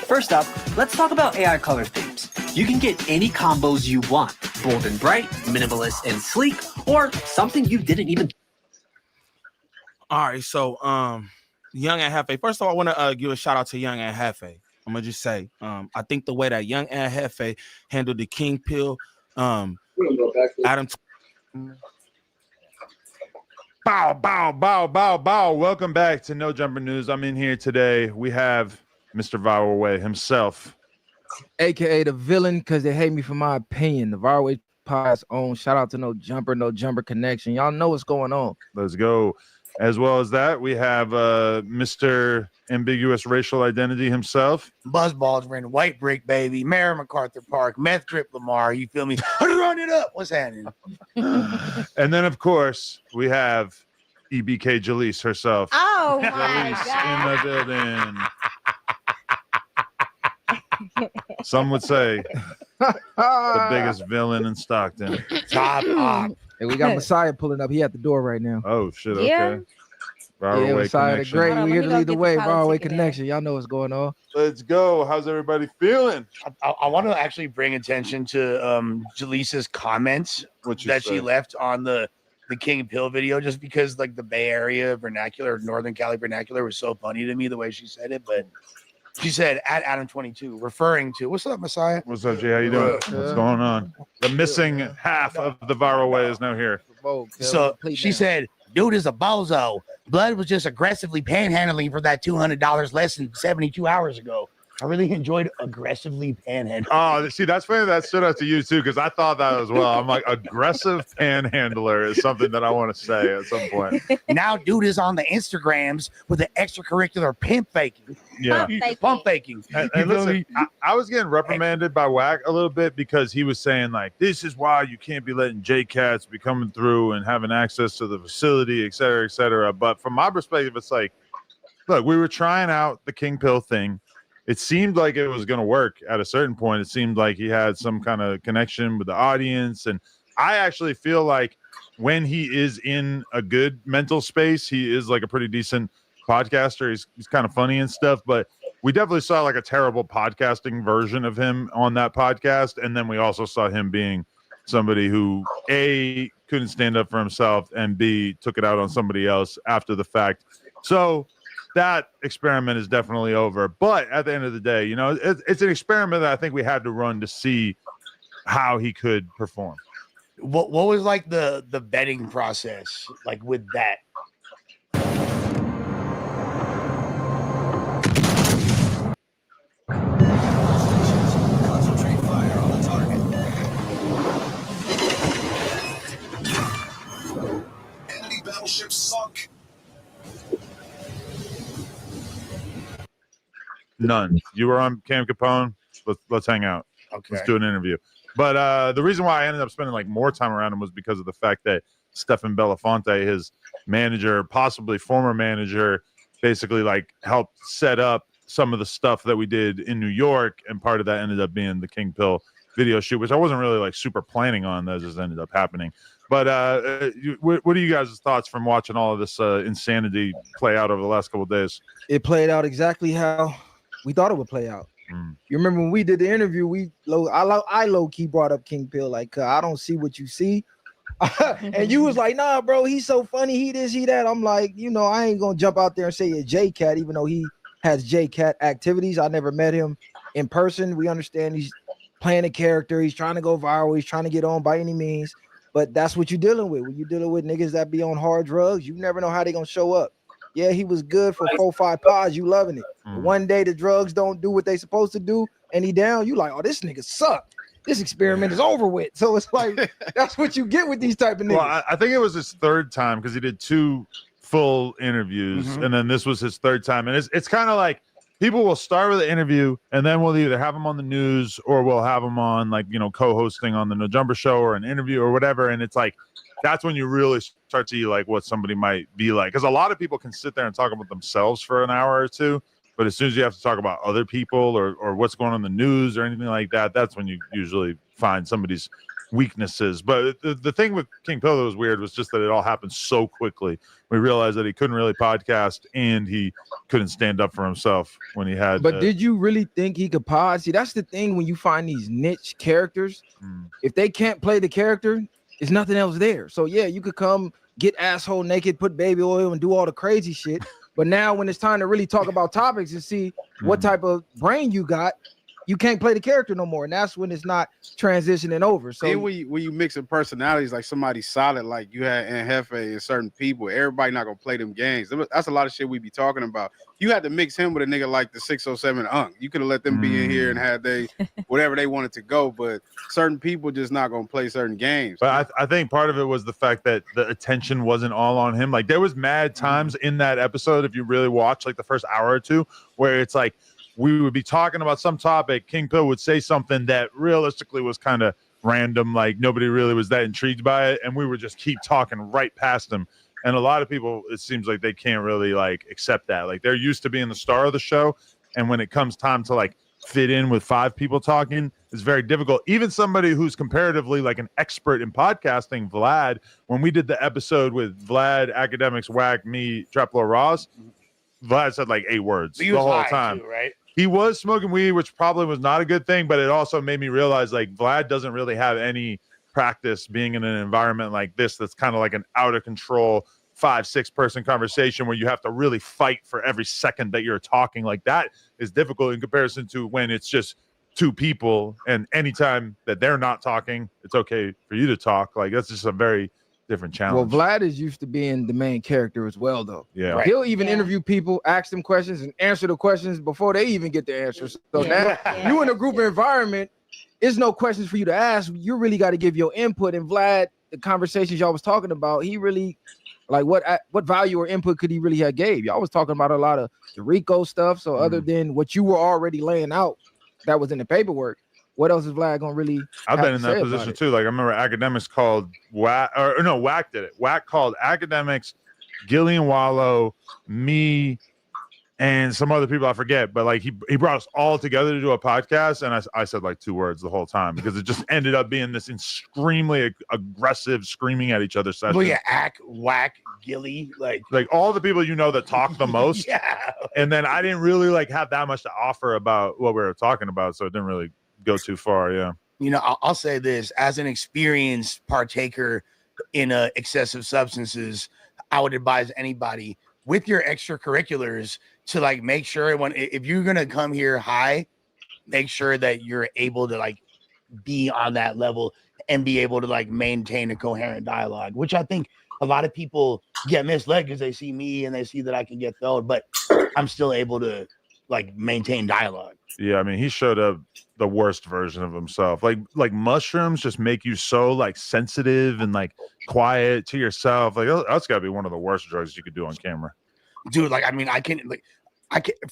First up, let's talk about AI color themes. You can get any combos you want. Bold and bright, minimalist and sleek, or something you didn't even... All right, so Young and Hefe. First of all, I want to give a shout out to Young and Hefe. I'm gonna just say, I think the way that Young and Hefe handled the King Pill, Adam. Bow, bow, bow, bow, bow. Welcome back to No Jumper News. I'm in here today. We have Mr. Viral Way himself, aka the villain, because they hate me for my opinion. The Viral Way Pod's own. Shout out to No Jumper Connection. Y'all know what's going on. Let's go. As well as that, we have Mr. Ambiguous Racial Identity himself. Buzzballs ran White Brick, baby. Mayor MacArthur Park. Meth Drip Lamar. You feel me? Run it up. What's happening? And then, of course, we have EBK Jalise herself. Oh, my Jalise in the building. Some would say the biggest villain in Stockton. Top. Hey, we got Messiah pulling up. He at the door right now. Oh, shit. Okay. Yeah. Viral Way Messiah the Connection. Great. Hold on, We here let me to go lead the get way. the Viral Way ticket. Connection. Y'all know what's going on. Let's go. How's everybody feeling? I want to actually bring attention to Jaleesa's comments that she left on the King Pill video, just because like the Bay Area vernacular, Northern Cali vernacular was so funny to me the way she said it. But She said at Adam22, referring to what's up, Messiah? What's up, Jay? How you doing? What's going on? The missing half of the viral way is now here. So she said, dude is a bozo. Blood was just aggressively panhandling for that $200 less than 72 hours ago. I really enjoyed aggressively panhandling. Oh, see, that's funny that stood out to you too, because I thought that as well. I'm like, aggressive panhandler is something that I want to say at some point. Now, dude is on the Instagrams with the extracurricular pimp faking. Yeah. Pump faking. And listen, I was getting reprimanded by Wack a little bit because he was saying, like, this is why you can't be letting J-Cats be coming through and having access to the facility, et cetera, et cetera. But from my perspective, it's like, look, we were trying out the King Pill thing. It seemed like it was going to work at a certain point. It seemed like he had some kind of connection with the audience. And I actually feel like when he is in a good mental space, he is like a pretty decent podcaster. He's kind of funny and stuff, but we definitely saw like a terrible podcasting version of him on that podcast. And then we also saw him being somebody who A, couldn't stand up for himself, and B, took it out on somebody else after the fact. So that experiment is definitely over. But at the end of the day, you know, it's an experiment that I think we had to run to see how he could perform. What was like the vetting process like with that? Concentrate fire on the target. Enemy battleships sunk. None. You were on Cam Capone. Let's hang out. Okay. Let's do an interview. But the reason why I ended up spending like more time around him was because of the fact that Stefan Belafonte, his manager, possibly former manager, basically like helped set up some of the stuff that we did in New York, and part of that ended up being the King Pill video shoot, which I wasn't really like super planning on. That just ended up happening. But what are you guys' thoughts from watching all of this insanity play out over the last couple of days? It played out exactly how we thought it would play out. You remember when we did the interview, I low key brought up King Pill, like, I don't see what you see. And you was like, nah, bro, he's so funny, he this, he that. I'm like, you know, I ain't gonna jump out there and say a J-Cat, even though he has J-Cat activities. I never met him in person. We understand he's playing a character, he's trying to go viral, he's trying to get on by any means. But that's what you're dealing with. When you're dealing with niggas that be on hard drugs, you never know how they gonna show up. Yeah, he was good for 4-5 pods, you loving it. One day the drugs don't do what they supposed to do, and he down, you like, oh, this nigga suck. This experiment is over with. So it's like, that's what you get with these type of niggas. Well, I think it was his third time because he did 2 full interviews, and then this was his third time. And it's kind of like people will start with the interview, and then we'll either have him on the news or we'll have him on, like, you know, co-hosting on the No Jumper Show or an interview or whatever. And it's like, that's when you really start to see like what somebody might be like. Because a lot of people can sit there and talk about themselves for an hour or two, but as soon as you have to talk about other people or what's going on in the news or anything like that, that's when you usually find somebody's weaknesses. But the thing with King Pill that was weird was just that it all happened so quickly. We realized that he couldn't really podcast and he couldn't stand up for himself when he had. But did you really think he could pod? See, that's the thing when you find these niche characters. If they can't play the character, there's nothing else there. So yeah, you could come get asshole naked, put baby oil, and do all the crazy shit. But now when it's time to really talk about topics and see what type of brain you got, you can't play the character no more, and that's when it's not transitioning over. So then when you mixing personalities, like somebody solid, like you had in Hefe and certain people, everybody not gonna play them games. That's a lot of shit we be talking about. You had to mix him with a nigga like the 607 Unk. You could have let them be in here and had they whatever they wanted to go, but certain people just not gonna play certain games. But I think part of it was the fact that the attention wasn't all on him. Like there was mad times in that episode, if you really watch like the first hour or two, where it's like we would be talking about some topic, King Pill would say something that realistically was kind of random, like nobody really was that intrigued by it, and we would just keep talking right past him. And a lot of people, it seems like they can't really like accept that. Like they're used to being the star of the show, and when it comes time to like fit in with 5 people talking, it's very difficult. Even somebody who's comparatively like an expert in podcasting, Vlad, when we did the episode with Vlad, Academics, Whack, me, Traplo Ross, Vlad said like 8 words the whole time. Too, right? He was smoking weed, which probably was not a good thing, but it also made me realize like Vlad doesn't really have any practice being in an environment like this that's kind of like an out of control 5-6 person conversation where you have to really fight for every second that you're talking. Like that is difficult in comparison to when it's just two people, and anytime that they're not talking, it's okay for you to talk. Like that's just a very different challenge. Well, Vlad is used to being the main character as well, though. Yeah. Right. He'll even interview people, ask them questions, and answer the questions before they even get the answers. So now you in a group environment, there's no questions for you to ask. You really got to give your input. And Vlad, the conversations y'all was talking about, he really, like, what value or input could he really have gave? Y'all was talking about a lot of the Rico stuff. So other than what you were already laying out, that was in the paperwork, what else is Vlad gonna really? I've been in that position too. Like I remember Academics called Wack did it. Wack called Academics, Gillian Wallow, me, and some other people I forget. But like he brought us all together to do a podcast, and I said like 2 words the whole time because it just ended up being this extremely aggressive, screaming at each other session. Well, yeah, Wack, Gilly, like all the people that talk the most. Yeah. And then I didn't really like have that much to offer about what we were talking about, so it didn't really go too far. Yeah. I'll say this as an experienced partaker in excessive substances, I would advise anybody with your extracurriculars to like make sure if you're gonna come here high, make sure that you're able to like be on that level and be able to like maintain a coherent dialogue, which I think a lot of people get misled because they see me and they see that I can get filled, but I'm still able to like maintain dialogue. Yeah, I mean, he showed up the worst version of himself. Like mushrooms just make you so like sensitive and like quiet to yourself. Like that's got to be one of the worst drugs you could do on camera, dude. Like, I mean, I can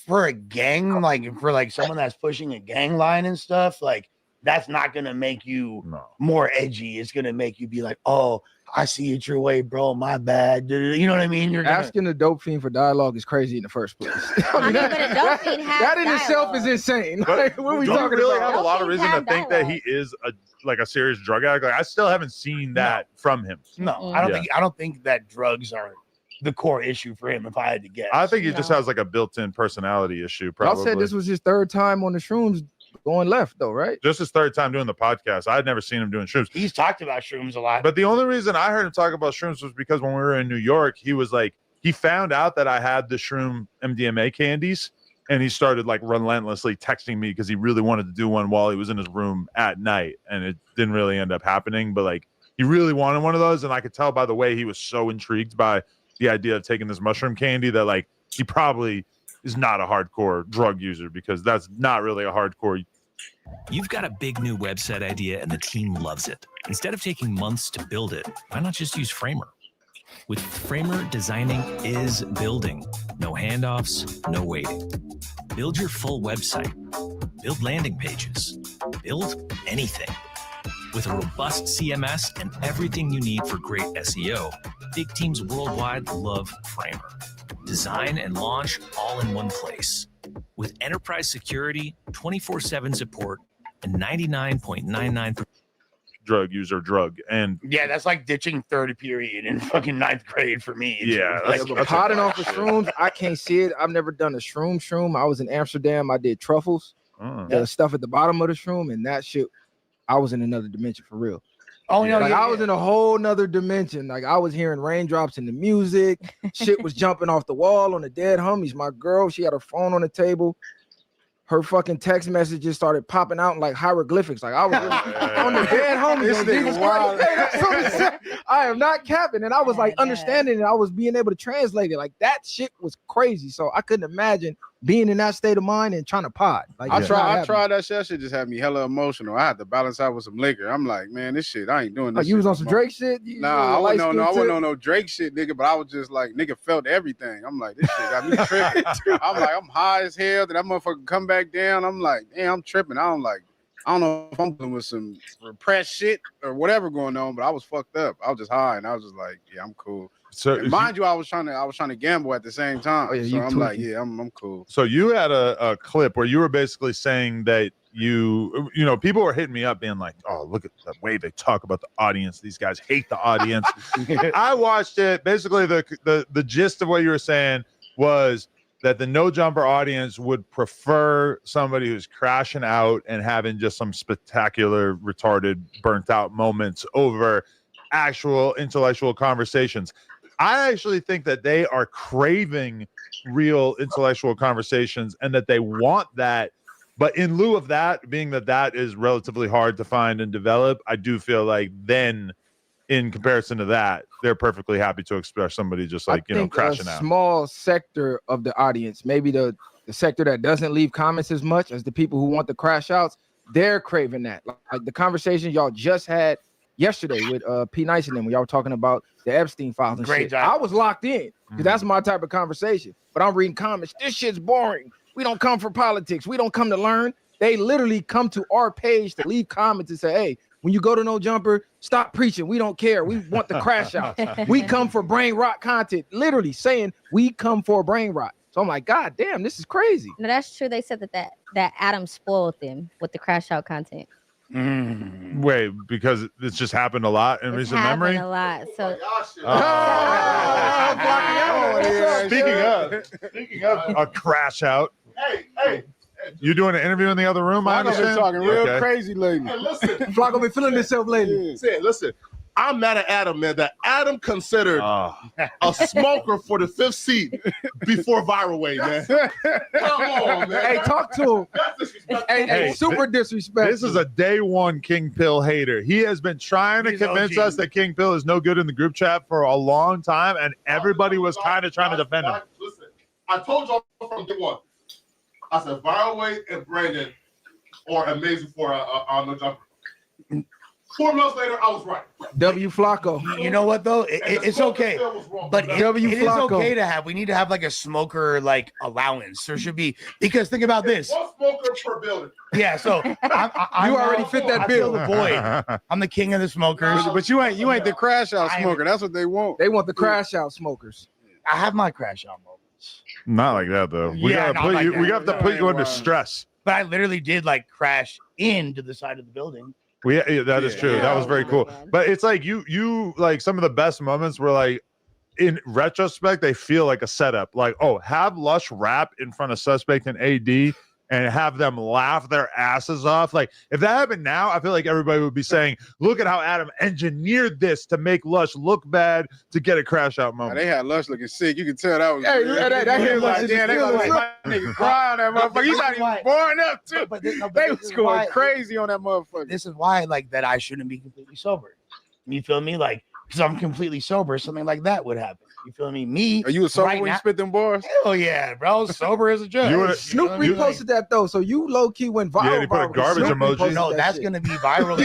for a gang, like for like someone that's pushing a gang line and stuff, like that's not gonna make you more edgy. It's gonna make you be like, oh, I see it your way, bro. My bad. You know what I mean? You're asking a dope fiend for dialogue is crazy in the first place. That in itself is insane. Like, what are we talking really about? have a lot of reason to think that he is a serious drug addict. Like I still haven't seen that from him. No, I don't think that drugs are the core issue for him. If I had to guess, I think he just has like a built-in personality issue. Probably. Y'all said this was his 3rd time on the shrooms going left, though, right? Just his 3rd time doing the podcast. I'd never seen him doing shrooms. He's talked about shrooms a lot. But the only reason I heard him talk about shrooms was because when we were in New York, he was like, he found out that I had the shroom MDMA candies, and he started like relentlessly texting me because he really wanted to do one while he was in his room at night, and it didn't really end up happening. But like, he really wanted one of those, and I could tell by the way he was so intrigued by the idea of taking this mushroom candy that like he probably is not a hardcore drug user, because that's not really a hardcore. You've got a big new website idea and the team loves it. Instead of taking months to build it, why not just use Framer? With Framer, designing is building. No handoffs, no waiting. Build your full website. Build landing pages. Build anything. With a robust CMS and everything you need for great SEO, big teams worldwide love Framer. Design and launch all in one place. With enterprise security, 24/7 support, and 99.99% drug. And yeah, that's like ditching 3rd period in fucking 9th grade for me. Yeah, that's potting off of shrooms. I can't see it. I've never done a shroom. I was in Amsterdam. I did truffles, the stuff at the bottom of the shroom, and that shit. I was in another dimension for real. Oh, no, I was in a whole nother dimension. Like I was hearing raindrops in the music. Shit was jumping off the wall on the dead homies. My girl, she had her phone on the table. Her fucking text messages started popping out in like hieroglyphics. Like I was really on the dead homies. Jesus Christ. Hey, that's what it said. I am not capping. And I was like understanding it. I was being able to translate it. Like that shit was crazy. So I couldn't imagine being in that state of mind and trying to pod. Like I tried that shit. That shit just had me hella emotional. I had to balance out with some liquor. I'm like, man, this shit, I ain't doing this. Like you was on some Drake shit? Nah, I wasn't on no Drake shit, nigga. But I was just like, nigga felt everything. I'm like, this shit got me tripping. I'm like, I'm high as hell. Did that motherfucker come back down? I'm like, damn, I'm tripping. I don't know if I'm dealing with some repressed shit or whatever going on, but I was fucked up. I was just high, and I was just like, yeah, I'm cool. So mind you, I was trying to gamble at the same time. Oh, yeah, so I'm like, yeah, I'm cool. So you had a clip where you were basically saying that you know, people were hitting me up being like, oh, look at the way they talk about the audience. These guys hate the audience. I watched it. Basically, the gist of what you were saying was that the No Jumper audience would prefer somebody who's crashing out and having just some spectacular, retarded, burnt out moments over actual intellectual conversations. I actually think that they are craving real intellectual conversations and that they want that. But in lieu of that, being that is relatively hard to find and develop, I do feel like then, in comparison to that, they're perfectly happy to express somebody just like, crashing a out. small sector of the audience, maybe the sector that doesn't leave comments as much as the people who want the crash outs, they're craving that. Like the conversation y'all just had yesterday with P. Nice and them, when y'all were talking about the Epstein files and Great shit. job. I was locked in because that's my type of conversation. But I'm reading comments. This shit's boring. We don't come for politics. We don't come to learn. They literally come to our page to leave comments and say, hey, when you go to No Jumper, stop preaching. We don't care. We want the crash out. We come for brain rot content. Literally saying we come for brain rot. So I'm like, God damn, this is crazy. No, that's true. They said that Adam spoiled them with the crash out content. Wait, because it's just happened a lot in recent memory. A lot. So Speaking of a crash out, Hey, you doing an interview in the other room? I Flacco been understand. talking real Okay. crazy lately. Hey, listen, Flacco been feeling himself lately. Listen, I'm mad at Adam, man. That Adam considered a smoker for the 5th seat before Viral Way, man. Come on, man. Hey, talk to him. Hey, super disrespectful. This is a day one King Pill hater. He has been trying to convince us that King Pill is no good in the group chat for a long time, and everybody was kind of trying to defend him. Listen, I told y'all from day one. I said Viral Way and Brandon are amazing for on No Jumper. 4 months later, I was right. W Flacco. You know what though? It's okay, but it is okay to have. We need to have like a smoker like allowance. There should be, because think about this. One smoker per building. Yeah, so I You already fit that I bill. fill the void. I'm the king of the smokers. But you ain't the crash out smoker. That's what they want. They want the crash out smokers. I have my crash out moments. Not like that though. We Yeah, gotta not put like you. that. We have to put you under stress. But I literally did like crash into the side of the building. Yeah, that is true. That was very cool. But it's like you like some of the best moments were like, in retrospect, they feel like a setup. Like, oh, have Lush rap in front of Suspect and AD and have them laugh their asses off. Like, if that happened now, I feel like everybody would be saying, look at how Adam engineered this to make Lush look bad to get a crash out moment. They had Lush looking sick. You can tell that was. Hey, that hit Lush in the They feelings. like, my nigga crying on that motherfucker. He's not even born up too. They was going crazy on that motherfucker. This is why, like, that I shouldn't be completely sober. You feel me? Like, because I'm completely sober, something like that would happen. You feel me? Me. Are you a sober right when now, you spit them bars? Hell yeah, bro. Sober as a judge. Snoop reposted that though, so you low key went viral. Yeah, he put a garbage emoji. No, that's gonna be viral.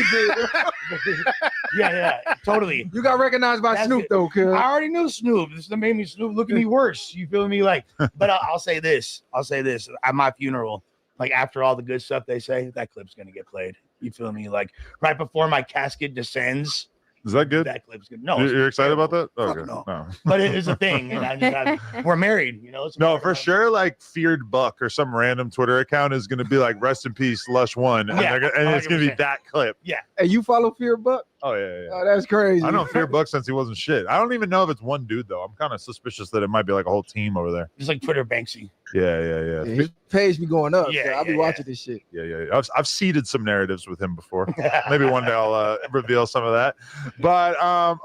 yeah, totally. You got recognized by Snoop though, cuz. I already knew Snoop. This made me Snoop look at me worse. You feel me? Like, but I'll say this. At my funeral, like after all the good stuff they say, that clip's gonna get played. You feel me? Like right before my casket descends. Is that good? That clip's good. No, You're excited about that? Okay. no. No. But it is a thing, and we're married. You know. It's No, for sure. Like Feared Buck or some random Twitter account is going to be like "Rest in Peace, Lush One," and, Yeah, and it's going to be 100%. that clip. Yeah. Hey, you follow Fear Buck? Oh yeah. Oh, that's crazy. I know Fear Buck since he wasn't shit. I don't even know if it's one dude though. I'm kind of suspicious that it might be like a whole team over there. It's like Twitter Banksy. Yeah. His page be going up. Yeah, so I'll be watching this shit. Yeah. I've seeded some narratives with him before. Maybe one day I'll reveal some of that. But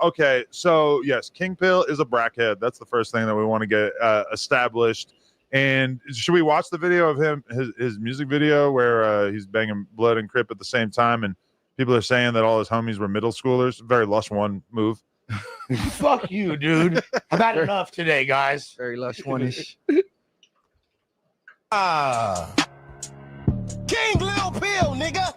okay, so yes, King Pill is a brackhead. That's the first thing that we want to get established. And should we watch the video of him, his music video where he's banging Blood and Crip at the same time, and people are saying that all his homies were middle schoolers? Very Lush One move. Fuck you, dude. I've had enough today, guys. Very Lush One-ish. King Lil Pill, nigga.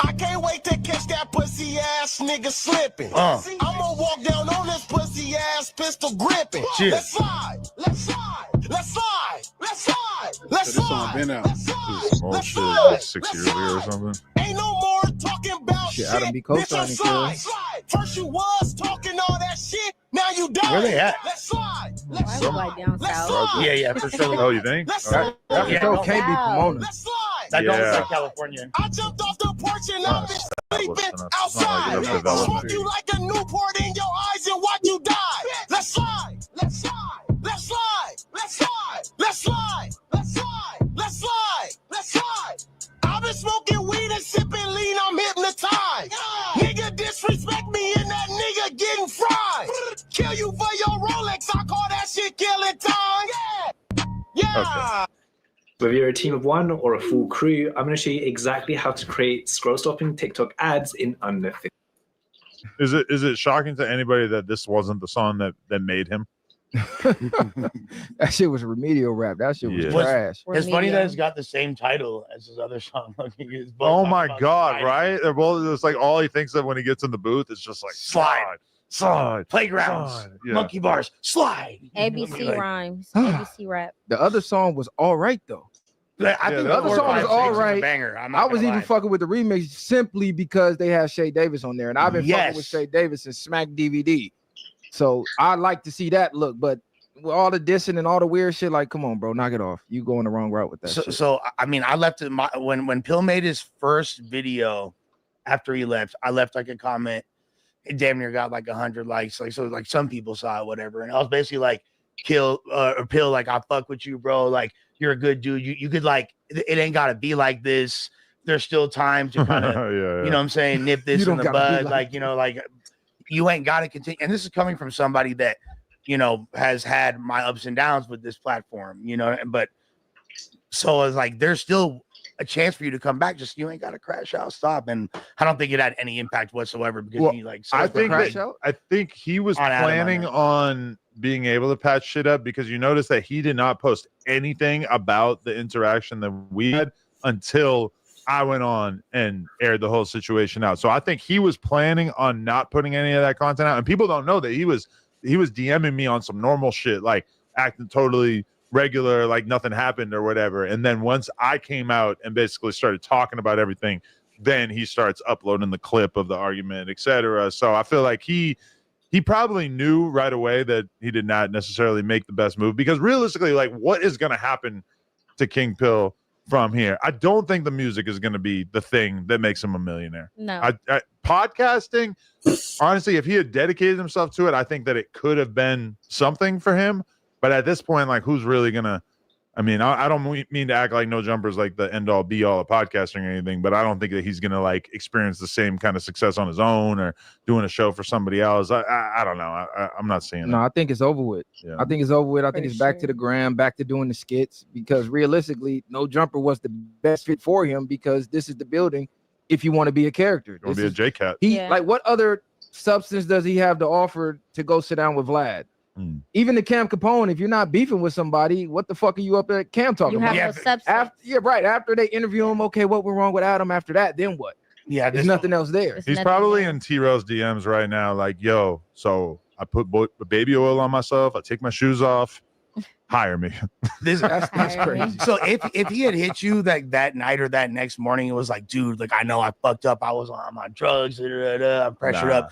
I can't wait to catch that pussy ass nigga slipping. I'ma walk down on this pussy ass pistol gripping. Shit. Let's slide. Let's slide. Let's slide. Let's slide. Let's So this song slide. been out. This is some old shit, like 6 years ago or something. Ain't no more talking about Shit, shit. Adam B. Bitch, I'm co-signing, slide. cuz. First you was talking all that shit. Now you done. Where they at? Let's slide. Why was like down south? Yeah, for sure. Oh, you think? Let's Okay. slide. That show can't be Pomona. Let's slide. That don't Yeah. look like California. I jumped off the porch and I've been sleeping It's not outside. like it's developed. Smoke you like a Newport in your eyes and watch you die. Let's slide. Let's slide. Let's slide. Let's slide. Let's slide. Let's slide. Let's slide. Let's slide. I've been smoking weed and sipping lean. I'm hypnotized. Nigga disrespect me and that nigga getting fried. kill you for your Rolex. I call that shit killing time. Yeah. Whether you're a team of one or a full crew, I'm going to show you exactly how to create scroll-stopping TikTok ads in under 50. Is it shocking to anybody that this wasn't the song that made him? That shit was remedial rap. That shit was trash. It's funny that it's got the same title as his other song. Oh my god, right? They're both, it's like all he thinks of when he gets in the booth is just like slide, playgrounds, slide. Yeah. monkey bars, slide. ABC rhymes, ABC rap. The other song was all right though. I think the other song was all right. Banger. I was even fucking with the remix simply because they had Shay Davis on there, and I've been fucking with Shay Davis since Smack DVD. So I like to see that look, but with all the dissing and all the weird shit, like, come on, bro, knock it off. You going the wrong route with that. So I mean, I left it when Pill made his first video after he left. I left like a comment. It damn near got like 100 likes. Like so, like some people saw it, whatever. And I was basically like, Pill, like I fuck with you, bro. Like you're a good dude. You could like it ain't gotta be like this. There's still time to kind of you know what I'm saying, nip this in the bud. Like, you know, like you ain't gotta continue. And this is coming from somebody that, you know, has had my ups and downs with this platform, you know, but so it's like there's still a chance for you to come back. Just you ain't got to crash out, stop. And I don't think it had any impact whatsoever because he like I think he was planning on being able to patch shit up because you notice that he did not post anything about the interaction that we had until I went on and aired the whole situation out. So I think he was planning on not putting any of that content out, and people don't know that he was DMing me on some normal shit, like acting totally regular, like nothing happened or whatever. And then once I came out and basically started talking about everything, then he starts uploading the clip of the argument, etc. So I feel like he probably knew right away that he did not necessarily make the best move because realistically, like, what is going to happen to King Pill from here? I don't think the music is going to be the thing that makes him a millionaire. No. Podcasting, honestly, if he had dedicated himself to it, I think that it could have been something for him. But at this point, like, who's really going to, I mean, I don't mean to act like No Jumper's like the end all be all of podcasting or anything, but I don't think that he's going to like experience the same kind of success on his own or doing a show for somebody else. I don't know. I'm not seeing it. No, I think it's over with. Yeah. I think it's over with. I think it's back to the gram, back to doing the skits because realistically, No Jumper was the best fit for him because this is the building. If you want to be a character, Or be a J-Cat. Like, what other substance does he have to offer to go sit down with Vlad? Even the Cam Capone, if you're not beefing with somebody, what the fuck are you up at Cam talking about? No substance. After they interview him, okay, what went wrong with Adam after that? Then what? Yeah, there's nothing else there. He's probably in T-Rose DMs right now, like, yo, so I put baby oil on myself, I take my shoes off, hire me. That's crazy. So if he had hit you like that night or that next morning, it was like, dude, like I know I fucked up, I was on my drugs, I'm pressured up.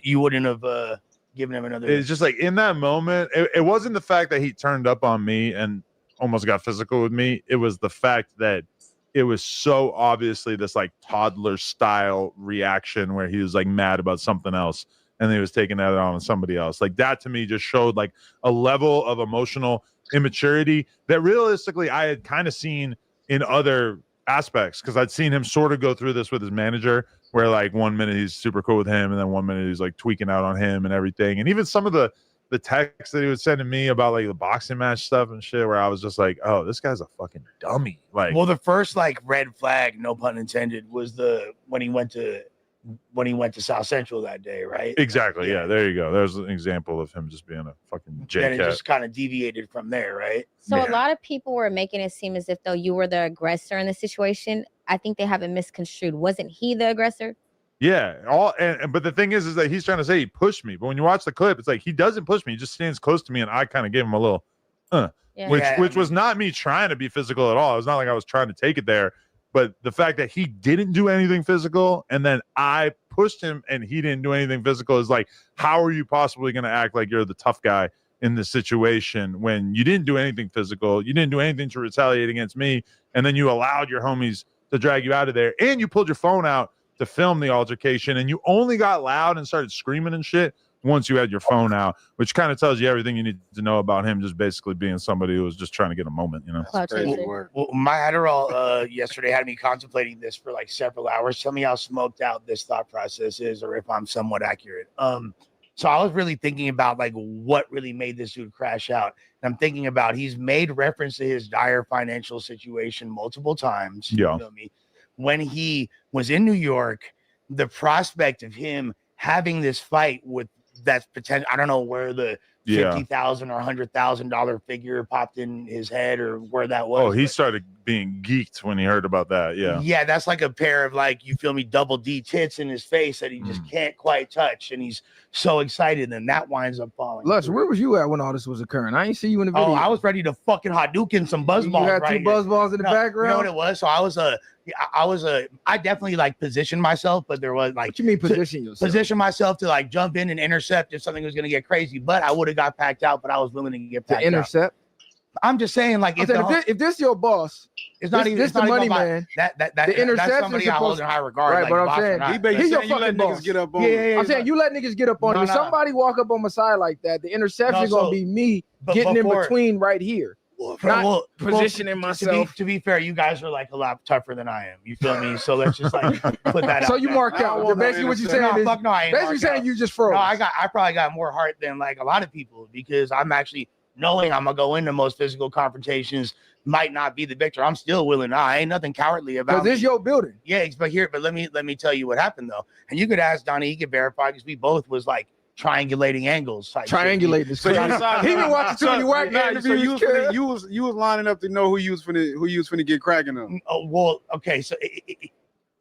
You wouldn't have giving him another. It's just like in that moment, it wasn't the fact that he turned up on me and almost got physical with me. It was the fact that it was so obviously this like toddler style reaction where he was like mad about something else and he was taking that on somebody else. Like that to me just showed like a level of emotional immaturity that realistically I had kind of seen in other aspects because I'd seen him sort of go through this with his manager where like 1 minute he's super cool with him and then 1 minute he's like tweaking out on him and everything. And even some of the texts that he was sending me about like the boxing match stuff and shit where I was just like, oh, this guy's a fucking dummy. Like, well, the first like red flag, no pun intended, was when he went to South Central that day, right? Exactly. Yeah, there you go. There's an example of him just being a fucking J-Cat. And it just kind of deviated from there, right? So a lot of people were making it seem as if though you were the aggressor in the situation. I think they have it misconstrued. Wasn't he the aggressor? Yeah. But the thing is that he's trying to say he pushed me. But when you watch the clip, it's like he doesn't push me. He just stands close to me, and I kind of gave him a little, which was not me trying to be physical at all. It was not like I was trying to take it there. But the fact that he didn't do anything physical, and then I pushed him, and he didn't do anything physical, is like, how are you possibly going to act like you're the tough guy in this situation when you didn't do anything physical, you didn't do anything to retaliate against me, and then you allowed your homies to drag you out of there, and you pulled your phone out to film the altercation, and you only got loud and started screaming and shit once you had your phone out, which kind of tells you everything you need to know about him just basically being somebody who was just trying to get a moment, you know? Well, my Adderall yesterday had me contemplating this for like several hours. Tell me how smoked out this thought process is or if I'm somewhat accurate. So I was really thinking about like what really made this dude crash out. And I'm thinking about he's made reference to his dire financial situation multiple times. Yeah. You feel me? When he was in New York, the prospect of him having this fight with that's potential, I don't know where the $50,000 or $100,000 figure popped in his head or where that was. Oh, he started being geeked when he heard about that. Yeah. Yeah, that's like a pair of like, you feel me, double D tits in his face that he just can't quite touch. And he's so excited. And that winds up falling. Lush, where was you at when all this was occurring? I ain't see you in the video. Oh, I was ready to fucking Hadouken some buzzballs. You had right two buzzballs in the background? You know what it was? So I definitely like positioned myself, but there was like, what you mean position yourself? Position myself to like jump in and intercept if something was going to get crazy, but I would have got packed out, but I was willing to get packed to intercept. I'm just saying, like, if this your boss, it's not even this the money man. The interception that's somebody I hold in high regard. Right, like, but I'm saying, he's your fucking boss. Get up on I'm saying you let niggas get up on you. If somebody walk up on my side like that, the interception gonna be me getting in between right here. Positioning myself. To be fair, you guys are like a lot tougher than I am. You feel me? So let's just like put that out. So you mark out. Basically, what you're saying is, basically saying you just froze. No, I probably got more heart than like a lot of people because I'm actually knowing I'm gonna go into most physical confrontations might not be the victor. I'm still willing. I ain't nothing cowardly about. Because it's your building. Yeah, but let me tell you what happened though. And you could ask Donnie. He could verify because we both was like triangulating angles. Triangulating. So he been watching too many whack interviews. So you was lining up to know who you was finna get cracking on. Oh well, okay. So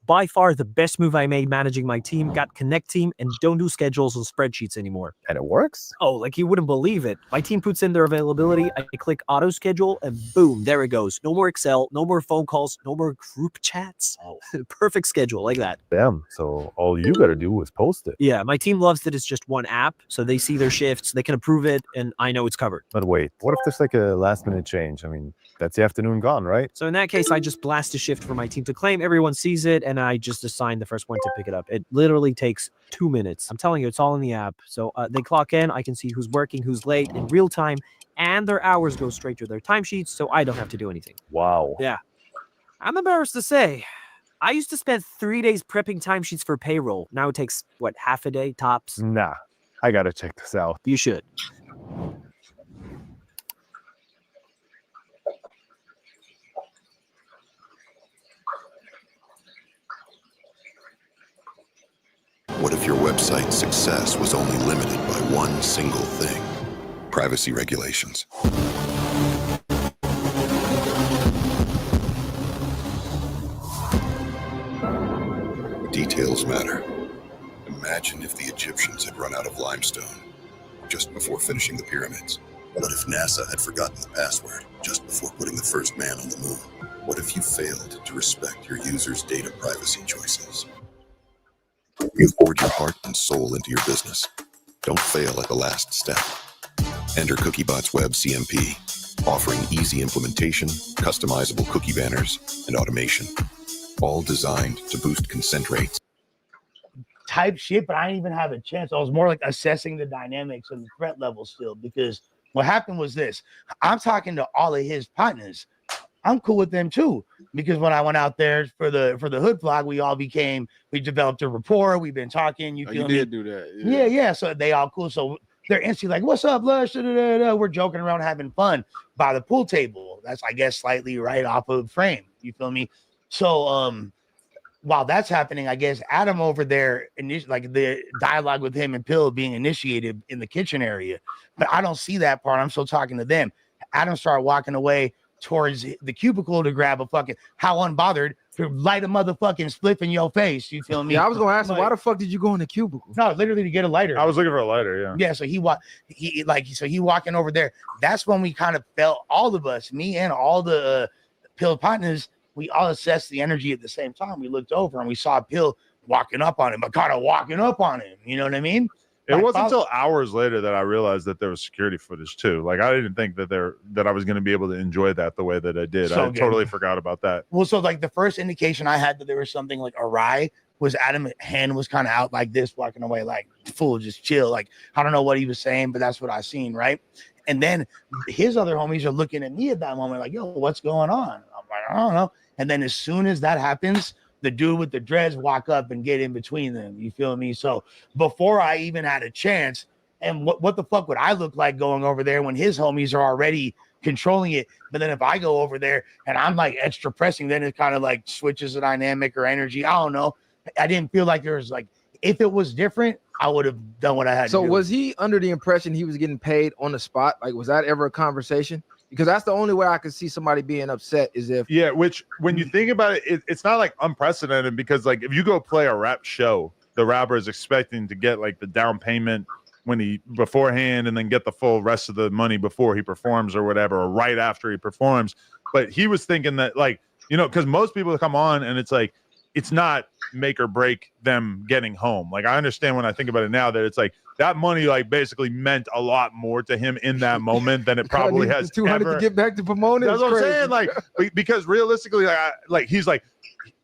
by far the best move I made managing my team. Got Connect Team and don't do schedules and spreadsheets anymore. And it works? Oh, like you wouldn't believe it. My team puts in their availability. I click auto schedule and boom, there it goes. No more Excel, no more phone calls, no more group chats. Oh, perfect schedule like that. Damn. So all you gotta do is post it. Yeah, my team loves that it's just one app. So they see their shifts, they can approve it, and I know it's covered. But wait, what if there's like a last minute change? I mean, that's the afternoon gone, right? So in that case, I just blast a shift for my team to claim. Everyone sees it, and I just assign the first one to pick it up. It literally takes 2 minutes. I'm telling you, it's all in the app. So they clock in. I can see who's working, who's late in real time, and their hours go straight to their timesheets, so I don't have to do anything. Wow. Yeah. I'm embarrassed to say, I used to spend 3 days prepping timesheets for payroll. Now it takes, what, half a day, tops? Nah, I gotta check this out. You should. What if your website's success was only limited by one single thing? Privacy regulations. Details matter. Imagine if the Egyptians had run out of limestone just before finishing the pyramids. What if NASA had forgotten the password just before putting the first man on the moon? What if you failed to respect your users' data privacy choices? You've poured your heart and soul into your business. Don't fail at the last step. Enter CookieBot's Web CMP, offering easy implementation, customizable cookie banners, and automation, all designed to boost consent rates. Type shit, but I didn't even have a chance. I was more like assessing the dynamics and the threat level still, because what happened was this. I'm talking to all of his partners. I'm cool with them too, because when I went out there for the hood vlog, we developed a rapport. We've been talking. You did do that. Yeah. So they all cool. So they're instantly like, "What's up, Lush?" We're joking around, having fun by the pool table. That's, I guess, slightly right off of frame. You feel me? So while that's happening, I guess Adam over there, like the dialogue with him and Pill being initiated in the kitchen area, but I don't see that part. I'm still talking to them. Adam started walking away towards the cubicle to grab a fucking, how unbothered, to light a motherfucking spliff in your face. You feel me? Yeah, I was gonna ask him, why the fuck did you go in the cubicle? No, literally to get a lighter. I was looking for a lighter, yeah. Yeah, so he walking over there. That's when we kind of felt, all of us, me and all the Pill partners, we all assessed the energy at the same time. We looked over and we saw Pill walking up on him, but kind of walking up on him. You know what I mean? It wasn't until hours later that I realized that there was security footage too. Like, I didn't think that I was going to be able to enjoy that the way that I did. So I totally forgot about that. Well, so like the first indication I had that there was something like awry was Adam's hand was kind of out like this, walking away like full, just chill. Like, I don't know what he was saying, but that's what I seen, right? And then his other homies are looking at me at that moment like, yo, what's going on? I'm like, I don't know. And then as soon as that happens, the dude with the dreads walk up and get in between them. You feel me? So before I even had a chance, and what the fuck would I look like going over there when his homies are already controlling it? But then if I go over there and I'm like extra pressing, then it kind of like switches the dynamic or energy. I don't know. I didn't feel like there was like, if it was different, I would have done what I had So to do. was he under the impression he was getting paid on the spot? Like, was that ever a conversation? Because that's the only way I could see somebody being upset is if which when you think about it, it's not like unprecedented, because like if you go play a rap show, the rapper is expecting to get like the down payment when he beforehand and then get the full rest of the money before he performs or whatever, or right after he performs. But he was thinking that, like, because most people come on and it's like, it's not make or break them getting home. Like, I understand when I think about it now that it's like that money like basically meant a lot more to him in that moment than it probably has 200 ever. to get back to Pomona. That's what I'm saying. Like, because realistically, he's like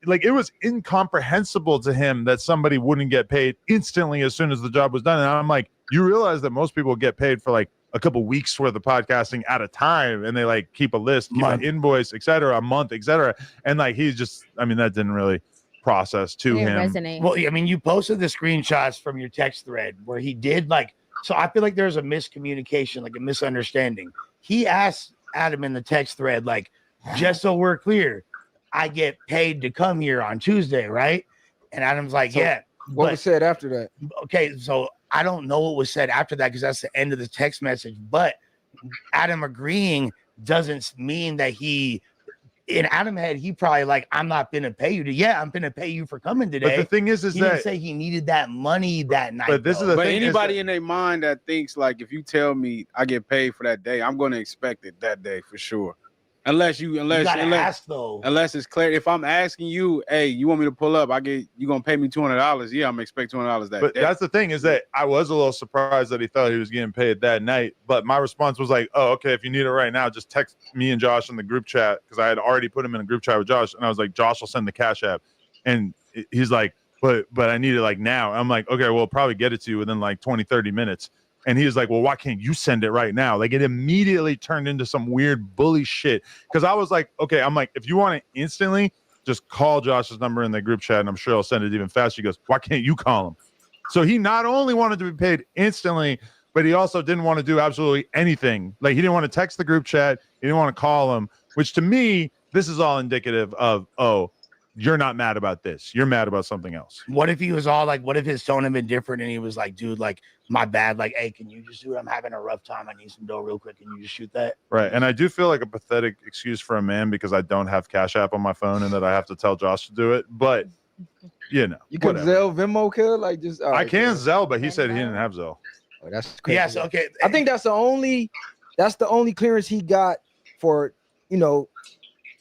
it was incomprehensible to him that somebody wouldn't get paid instantly as soon as the job was done. And I'm like, you realize that most people get paid for like a couple weeks worth of podcasting at a time, and they like keep a list, keep an invoice, etc., a month, etc. And like he's just, I mean, that didn't really process to him. Resonate. Well, I mean, you posted the screenshots from your text thread where he did like, so I feel like there's a miscommunication, like a misunderstanding. He asked Adam in the text thread, like, just so we're clear, I get paid to come here on Tuesday, right? And Adam's like, So yeah. what was said after that? Okay, so I don't know what was said after that because that's the end of the text message. But Adam agreeing doesn't mean that he, in Adam head, he probably like, I'm not gonna pay you to. Yeah, I'm gonna pay you for coming today. But the thing is he that didn't say he needed that money that night. But this is the But thing. anybody in their mind that thinks like, if you tell me I get paid for that day, I'm going to expect it that day for sure. Unless gotta ask, though. Unless it's clear. If I'm asking you, hey, you want me to pull up? You gonna pay me $200? Yeah, I'm expecting $200 that But day. that's the thing, is that I was a little surprised that he thought he was getting paid that night. But my response was like, oh, okay, if you need it right now, just text me and Josh in the group chat, because I had already put him in a group chat with Josh. And I was like, Josh will send the Cash App. And he's like, but I need it like now. I'm like, okay, we'll probably get it to you within like 20, 30 minutes. And he was like, well, why can't you send it right now? Like, it immediately turned into some weird bully shit. Because I was like, okay, I'm like, if you want it instantly, just call Josh's number in the group chat, and I'm sure he'll send it even faster. He goes, why can't you call him? So he not only wanted to be paid instantly, but he also didn't want to do absolutely anything. Like, he didn't want to text the group chat. He didn't want to call him, which to me, this is all indicative of, oh, you're not mad about this. You're mad about something else. What if he was all like, what if his tone had been different and he was like, dude, like, my bad. Like, hey, can you just do it? I'm having a rough time. I need some dough real quick. Can you just shoot that? Right. And I do feel like a pathetic excuse for a man because I don't have Cash App on my phone and that I have to tell Josh to do it. But, you could Zelle, Venmo, kid, like just. I can Zelle, but he said he didn't have Zelle. Oh, that's crazy. Yes. Okay. I think that's the only clearance he got for,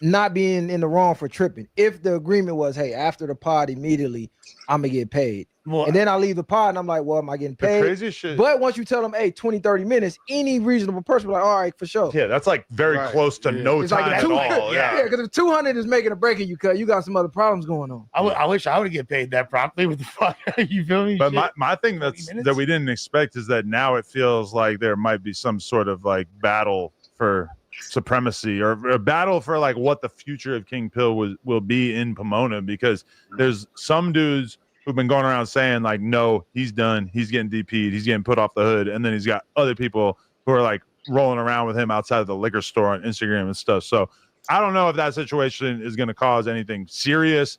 not being in the wrong for tripping. If the agreement was, hey, after the pod immediately, I'm gonna get paid. Well, and then I leave the pod and I'm like, well, am I getting paid? Craziest shit. But once you tell them, hey, 20, 30 minutes, any reasonable person will be like, all right, for sure. Yeah, that's like very close to no It's time like at all. Yeah, because if 200 is making a break in you, cut, you got some other problems going on. I wish I would get paid that promptly. What the fuck? You feel me? But Shit. my thing that we didn't expect is that now it feels like there might be some sort of like battle for supremacy or a battle for like what the future of King Pill will be in Pomona, because there's some dudes who've been going around saying like, no, he's done, he's getting DP'd, he's getting put off the hood, and then he's got other people who are like rolling around with him outside of the liquor store on Instagram and stuff. So I don't know if that situation is going to cause anything serious.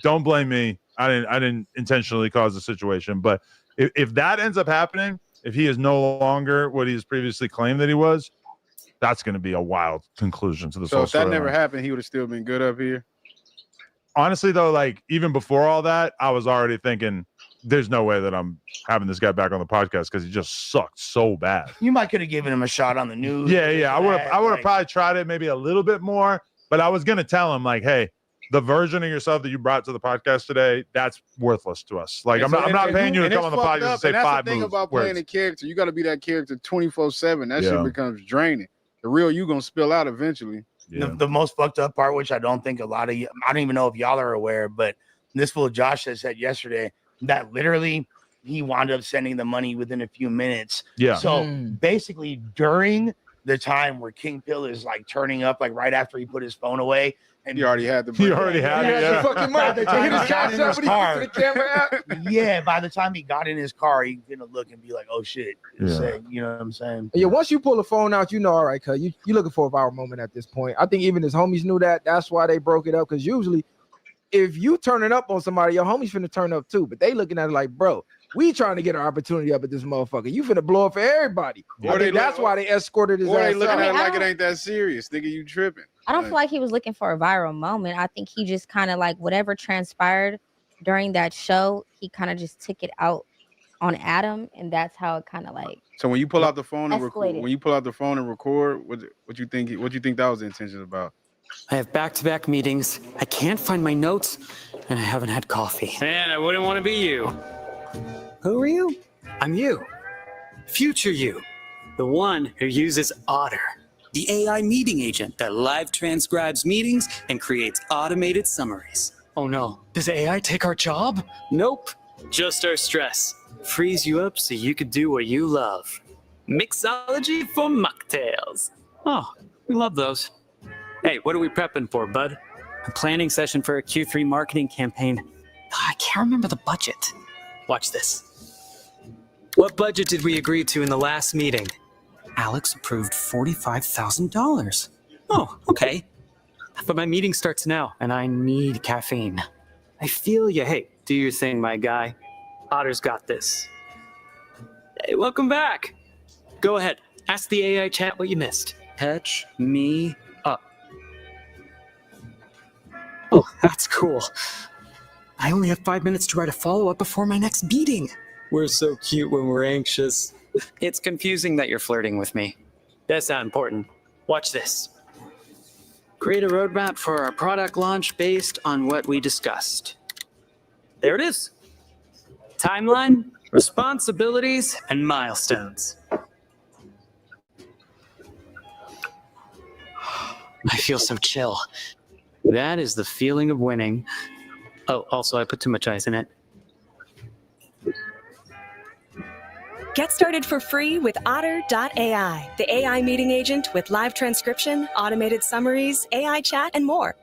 Don't blame me. I didn't intentionally cause the situation, but if that ends up happening, if he is no longer what he has previously claimed that he was, that's going to be a wild conclusion to this. So if that never happened, he would have still been good up here. Honestly, though, like even before all that, I was already thinking, there's no way that I'm having this guy back on the podcast because he just sucked so bad. You might could have given him a shot on the news. Yeah. I would have probably tried it maybe a little bit more, but I was going to tell him like, hey, the version of yourself that you brought to the podcast today, that's worthless to us. Like, I'm not paying you to come on the podcast and say that's 5 the thing moves. about playing a character. You got to be that character 24/7. That shit becomes draining. The real you gonna spill out eventually. Yeah. The most fucked up part, which I don't think a lot of you, I don't even know if y'all are aware, but this fool Josh has said yesterday that literally he wound up sending the money within a few minutes. Yeah. So basically during the time where King Pill is like turning up like right after he put his phone away. And You already had the You already had it. Yeah. Fucking Mike, they hit his cash up when he went to the camera app. Yeah, by the time he got in his car, he's gonna look and be like, "Oh shit!" Yeah. You know what I'm saying? Yeah, once you pull the phone out, you know, all right, cuz you looking for a viral moment at this point. I think even his homies knew that. That's why they broke it up. Because usually, if you turning up on somebody, your homies finna turn up too. But they looking at it like, bro, we trying to get our opportunity up at this motherfucker. You finna blow up for everybody. Or That's why they escorted his Or ass they looking out. at it like it ain't that serious. Nigga, you tripping. I don't feel like he was looking for a viral moment. I think he just kind of like whatever transpired during that show, he kind of just took it out on Adam, and that's how it kind of like. So when you pull out the phone and record, Escalated. what you think that was the intention about? I have back-to-back meetings. I can't find my notes, and I haven't had coffee. Man, I wouldn't want to be you. Who are you? I'm you. Future you. The one who uses Otter, the AI meeting agent that live transcribes meetings and creates automated summaries. Oh no, does AI take our job? Nope, just our stress. Frees you up so you could do what you love. Mixology for mocktails. Oh, we love those. Hey, what are we prepping for, bud? A planning session for a Q3 marketing campaign. I can't remember the budget. Watch this. What budget did we agree to in the last meeting? Alex approved $45,000. Oh, okay. But my meeting starts now, and I need caffeine. I feel you. Hey, do your thing, my guy. Otter's got this. Hey, welcome back. Go ahead. Ask the AI chat what you missed. Catch me up. Oh, that's cool. I only have 5 minutes to write a follow-up before my next meeting. We're so cute when we're anxious. It's confusing that you're flirting with me. That's not important. Watch this. Create a roadmap for our product launch based on what we discussed. There it is. Timeline, responsibilities, and milestones. I feel so chill. That is the feeling of winning. Oh, also, I put too much ice in it. Get started for free with Otter.ai, the AI meeting agent with live transcription, automated summaries, AI chat, and more.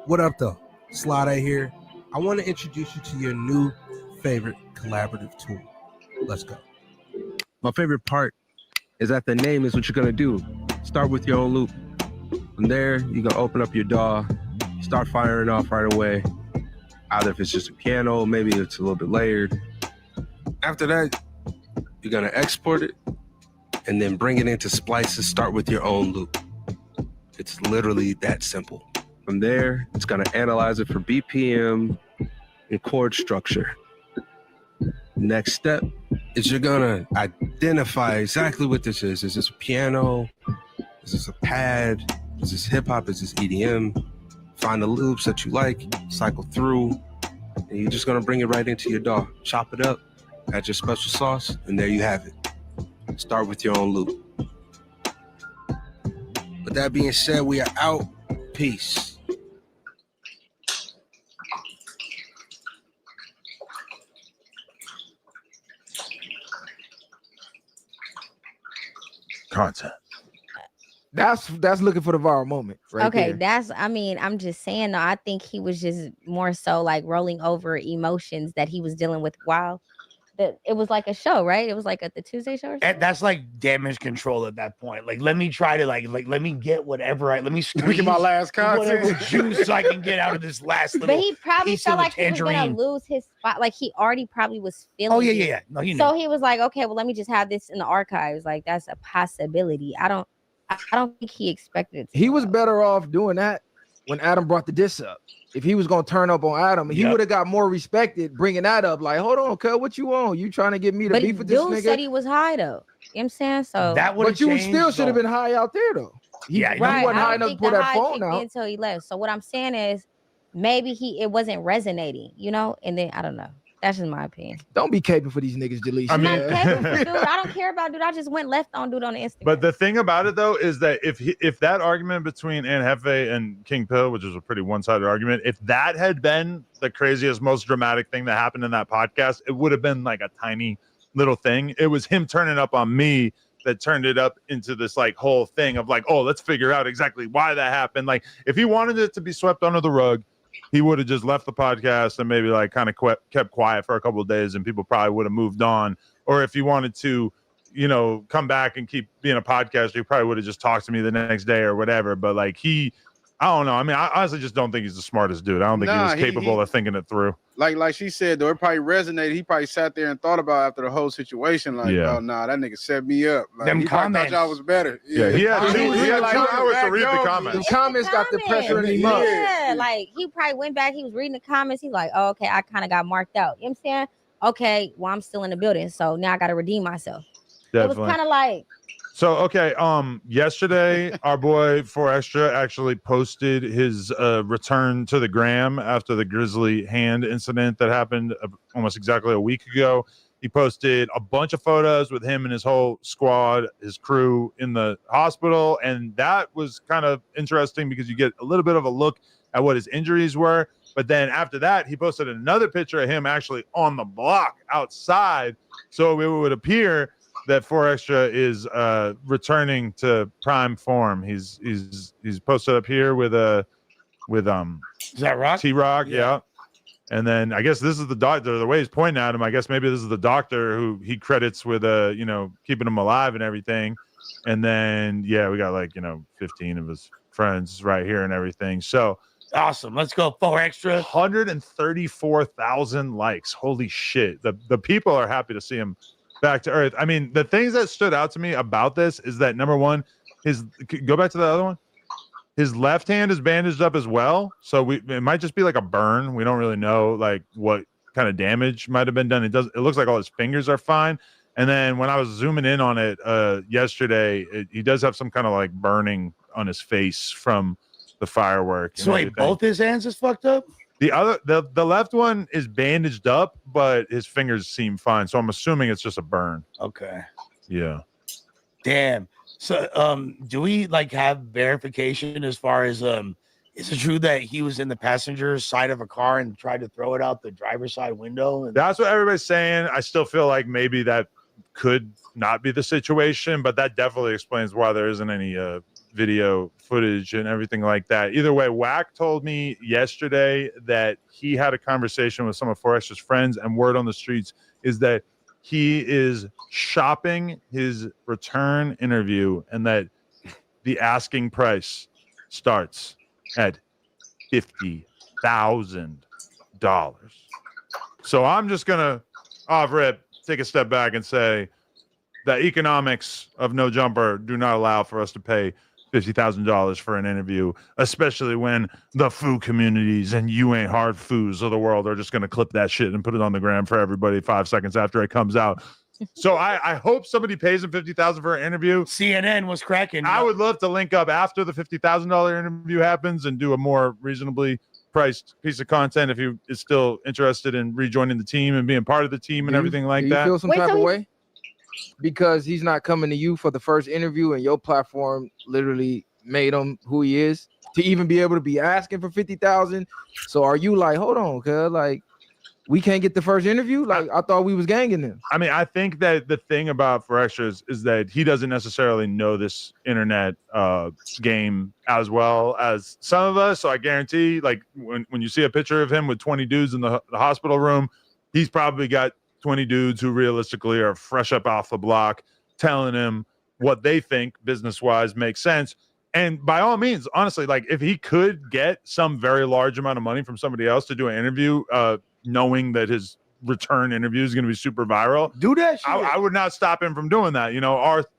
What up, though? Slide here. I want to introduce you to your new favorite collaborative tool. Let's go. My favorite part is that the name is what you're going to do. Start with your own loop. From there, you're going to open up your DAW, start firing off right away. Either if it's just a piano, maybe it's a little bit layered. After that, you're going to export it and then bring it into splices. Start with your own loop. It's literally that simple. From there, it's going to analyze it for BPM and chord structure. Next step is you're going to identify exactly what this is. Is this a piano? Is this a pad? Is this hip hop? Is this EDM? Find the loops that you like, cycle through, and you're just gonna bring it right into your DAW. Chop it up, add your special sauce, and there you have it. Start with your own loop. With that being said, we are out. Peace. Content. That's looking for the viral moment, right? Okay, there. I'm just saying though, I think he was just more so like rolling over emotions that he was dealing with while it was like a show, right? It was like at the Tuesday show or something? And that's like damage control at that point. Like, let me try to like let me get whatever let me squeeze my last whatever content. juice I can get out of this last little But he probably piece felt of the like he was gonna tangerine. lose his spot. Like he already probably was feeling. Oh, yeah, it. yeah, yeah. No, he So knew. he was like, okay, well, let me just have this in the archives. Like that's a possibility. I don't think he expected it. He was better off doing that when Adam brought the diss up. If he was gonna turn up on Adam, he would have got more respected bringing that up. Like, hold on, cuz, what you on? You trying to get me to But beef with this dude nigga? said he was high though. You know what I'm saying? So But you still should have been high out there though. He right. wasn't I high don't enough to think pull the that high phone kicked in out. until he left. So what I'm saying is maybe it wasn't resonating, you know, and then I don't know. That's just my opinion. Don't be caping for these niggas, Jaleesa. I mean, I'm not capable, dude. I don't care about dude. I just went left on dude on the Instagram. But the thing about it though is that if that argument between Anne Hefe and King Pill, which is a pretty one-sided argument, if that had been the craziest, most dramatic thing that happened in that podcast, it would have been like a tiny little thing. It was him turning up on me that turned it up into this like whole thing of like, oh, let's figure out exactly why that happened. Like if he wanted it to be swept under the rug, he would have just left the podcast and maybe like kind of kept quiet for a couple of days and people probably would have moved on. Or if he wanted to, you know, come back and keep being a podcaster, he probably would have just talked to me the next day or whatever. But like I don't know. I mean, I honestly just don't think he's the smartest dude. I don't think he was capable of thinking it through. Like she said, though, it probably resonated. He probably sat there and thought about after the whole situation, like, oh, nah, that nigga set me up. Like, Them he probably comments. Thought y'all was better. Yeah, he had 2 hours to read the comments. The comments got the pressure in him up. Yeah, like he probably went back. He was reading the comments. He's like, oh, okay, I kind of got marked out. You know what I'm saying? Okay, well, I'm still in the building, so now I got to redeem myself. Definitely. It was kind of like. So, okay, yesterday, our boy 4Extra actually posted his return to the gram after the Grizzly hand incident that happened almost exactly a week ago. He posted a bunch of photos with him and his whole squad, his crew in the hospital, and that was kind of interesting because you get a little bit of a look at what his injuries were. But then after that, he posted another picture of him actually on the block outside, so it would appear that 4Extra is returning to prime form. He's posted up here with is that Rock? T-Rock, yeah. And then I guess this is the doctor. The way he's pointing at him, I guess maybe this is the doctor who he credits with keeping him alive and everything. And then we got 15 of his friends right here and everything. So awesome. Let's go 4Extra. 134,000 likes. Holy shit. The people are happy to see him back to earth. I mean, the things that stood out to me about this is that number one, go back to the other one. His left hand is bandaged up as well, so it might just be like a burn. We don't really know like what kind of damage might have been done. It looks like all his fingers are fine. And then when I was zooming in on it yesterday, he does have some kind of like burning on his face from the firework. So wait, both his hands is fucked up? The left one is bandaged up, but his fingers seem fine. So I'm assuming it's just a burn. Okay. Yeah. Damn. So do we have verification as far as is it true that he was in the passenger side of a car and tried to throw it out the driver's side window? That's what everybody's saying. I still feel like maybe that could not be the situation, but that definitely explains why there isn't any video footage and everything like that. Either way, Wack told me yesterday that he had a conversation with some of 4Extra's friends, and word on the streets is that he is shopping his return interview and that the asking price starts at $50,000. So I'm just gonna off rip take a step back and say the economics of No Jumper do not allow for us to pay $50,000 for an interview, especially when the food communities and you ain't hard foods of the world are just going to clip that shit and put it on the gram for everybody 5 seconds after it comes out. So I hope somebody pays him $50,000 for an interview. CNN was cracking. I would love to link up after the $50,000 interview happens and do a more reasonably priced piece of content if he is still interested in rejoining the team and being part of the team and everything like that. Do you feel some type of way? Because he's not coming to you for the first interview and your platform literally made him who he is to even be able to be asking for 50,000. So are you like, hold on, cuz we can't get the first interview? Like I thought we was ganging him. I mean, I think that the thing about 4Extra is that he doesn't necessarily know this internet game as well as some of us. So I guarantee when you see a picture of him with 20 dudes in the hospital room, he's probably got 20 dudes who realistically are fresh up off the block telling him what they think business-wise makes sense. And by all means, honestly, if he could get some very large amount of money from somebody else to do an interview, knowing that his return interview is going to be super viral, do that shit. I would not stop him from doing that.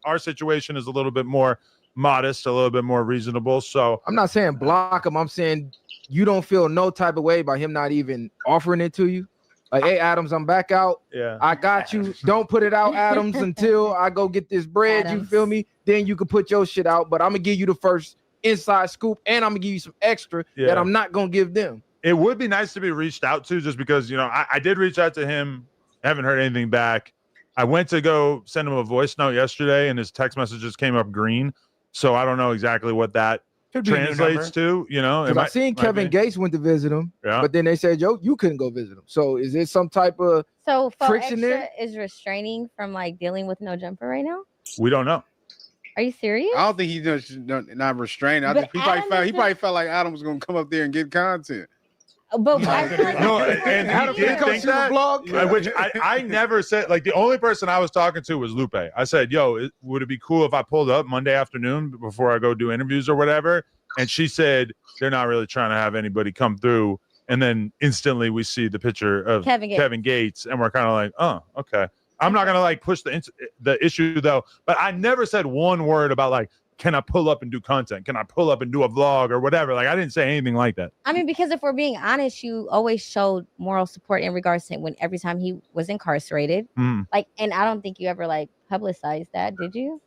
Our situation is a little bit more modest, a little bit more reasonable. So I'm not saying block him. I'm saying you don't feel no type of way by him not even offering it to you. Like, hey, Adams, I'm back out. Yeah, I got you. Don't put it out, Adams, until I go get this bread. Adams. You feel me? Then you can put your shit out. But I'm gonna give you the first inside scoop, and I'm gonna give you some extra that I'm not gonna give them. it would be nice to be reached out to, just because, you know, I did reach out to him. Haven't heard anything back. I went to go send him a voice note yesterday, and his text messages came up green. So I don't know exactly what that translates to, you know. Because I seen Kevin Gates went to visit him, but then they said, "Yo, you couldn't go visit him." So is there some type of So friction extra there? is restraining from like dealing with no jumper right now? We don't know. Are you serious? I don't think he's not restrained. But He probably felt like Adam was gonna come up there and get content. But No, and Adam he did comes think to the that, vlog. which I never said. Like, the only person I was talking to was Lupe. I said, "Yo, would it be cool if I pulled up Monday afternoon before I go do interviews or whatever?" And she said they're not really trying to have anybody come through. And then instantly we see the picture of Kevin Gates, and we're kind of like, "Oh, okay." I'm not gonna like push the issue though, but I never said one word about like, can I pull up and do content? Can I pull up and do a vlog or whatever? Like, I didn't say anything like that. I mean, because if we're being honest, you always showed moral support in regards to every time he was incarcerated. Like, and I don't think you ever like publicized that, did you?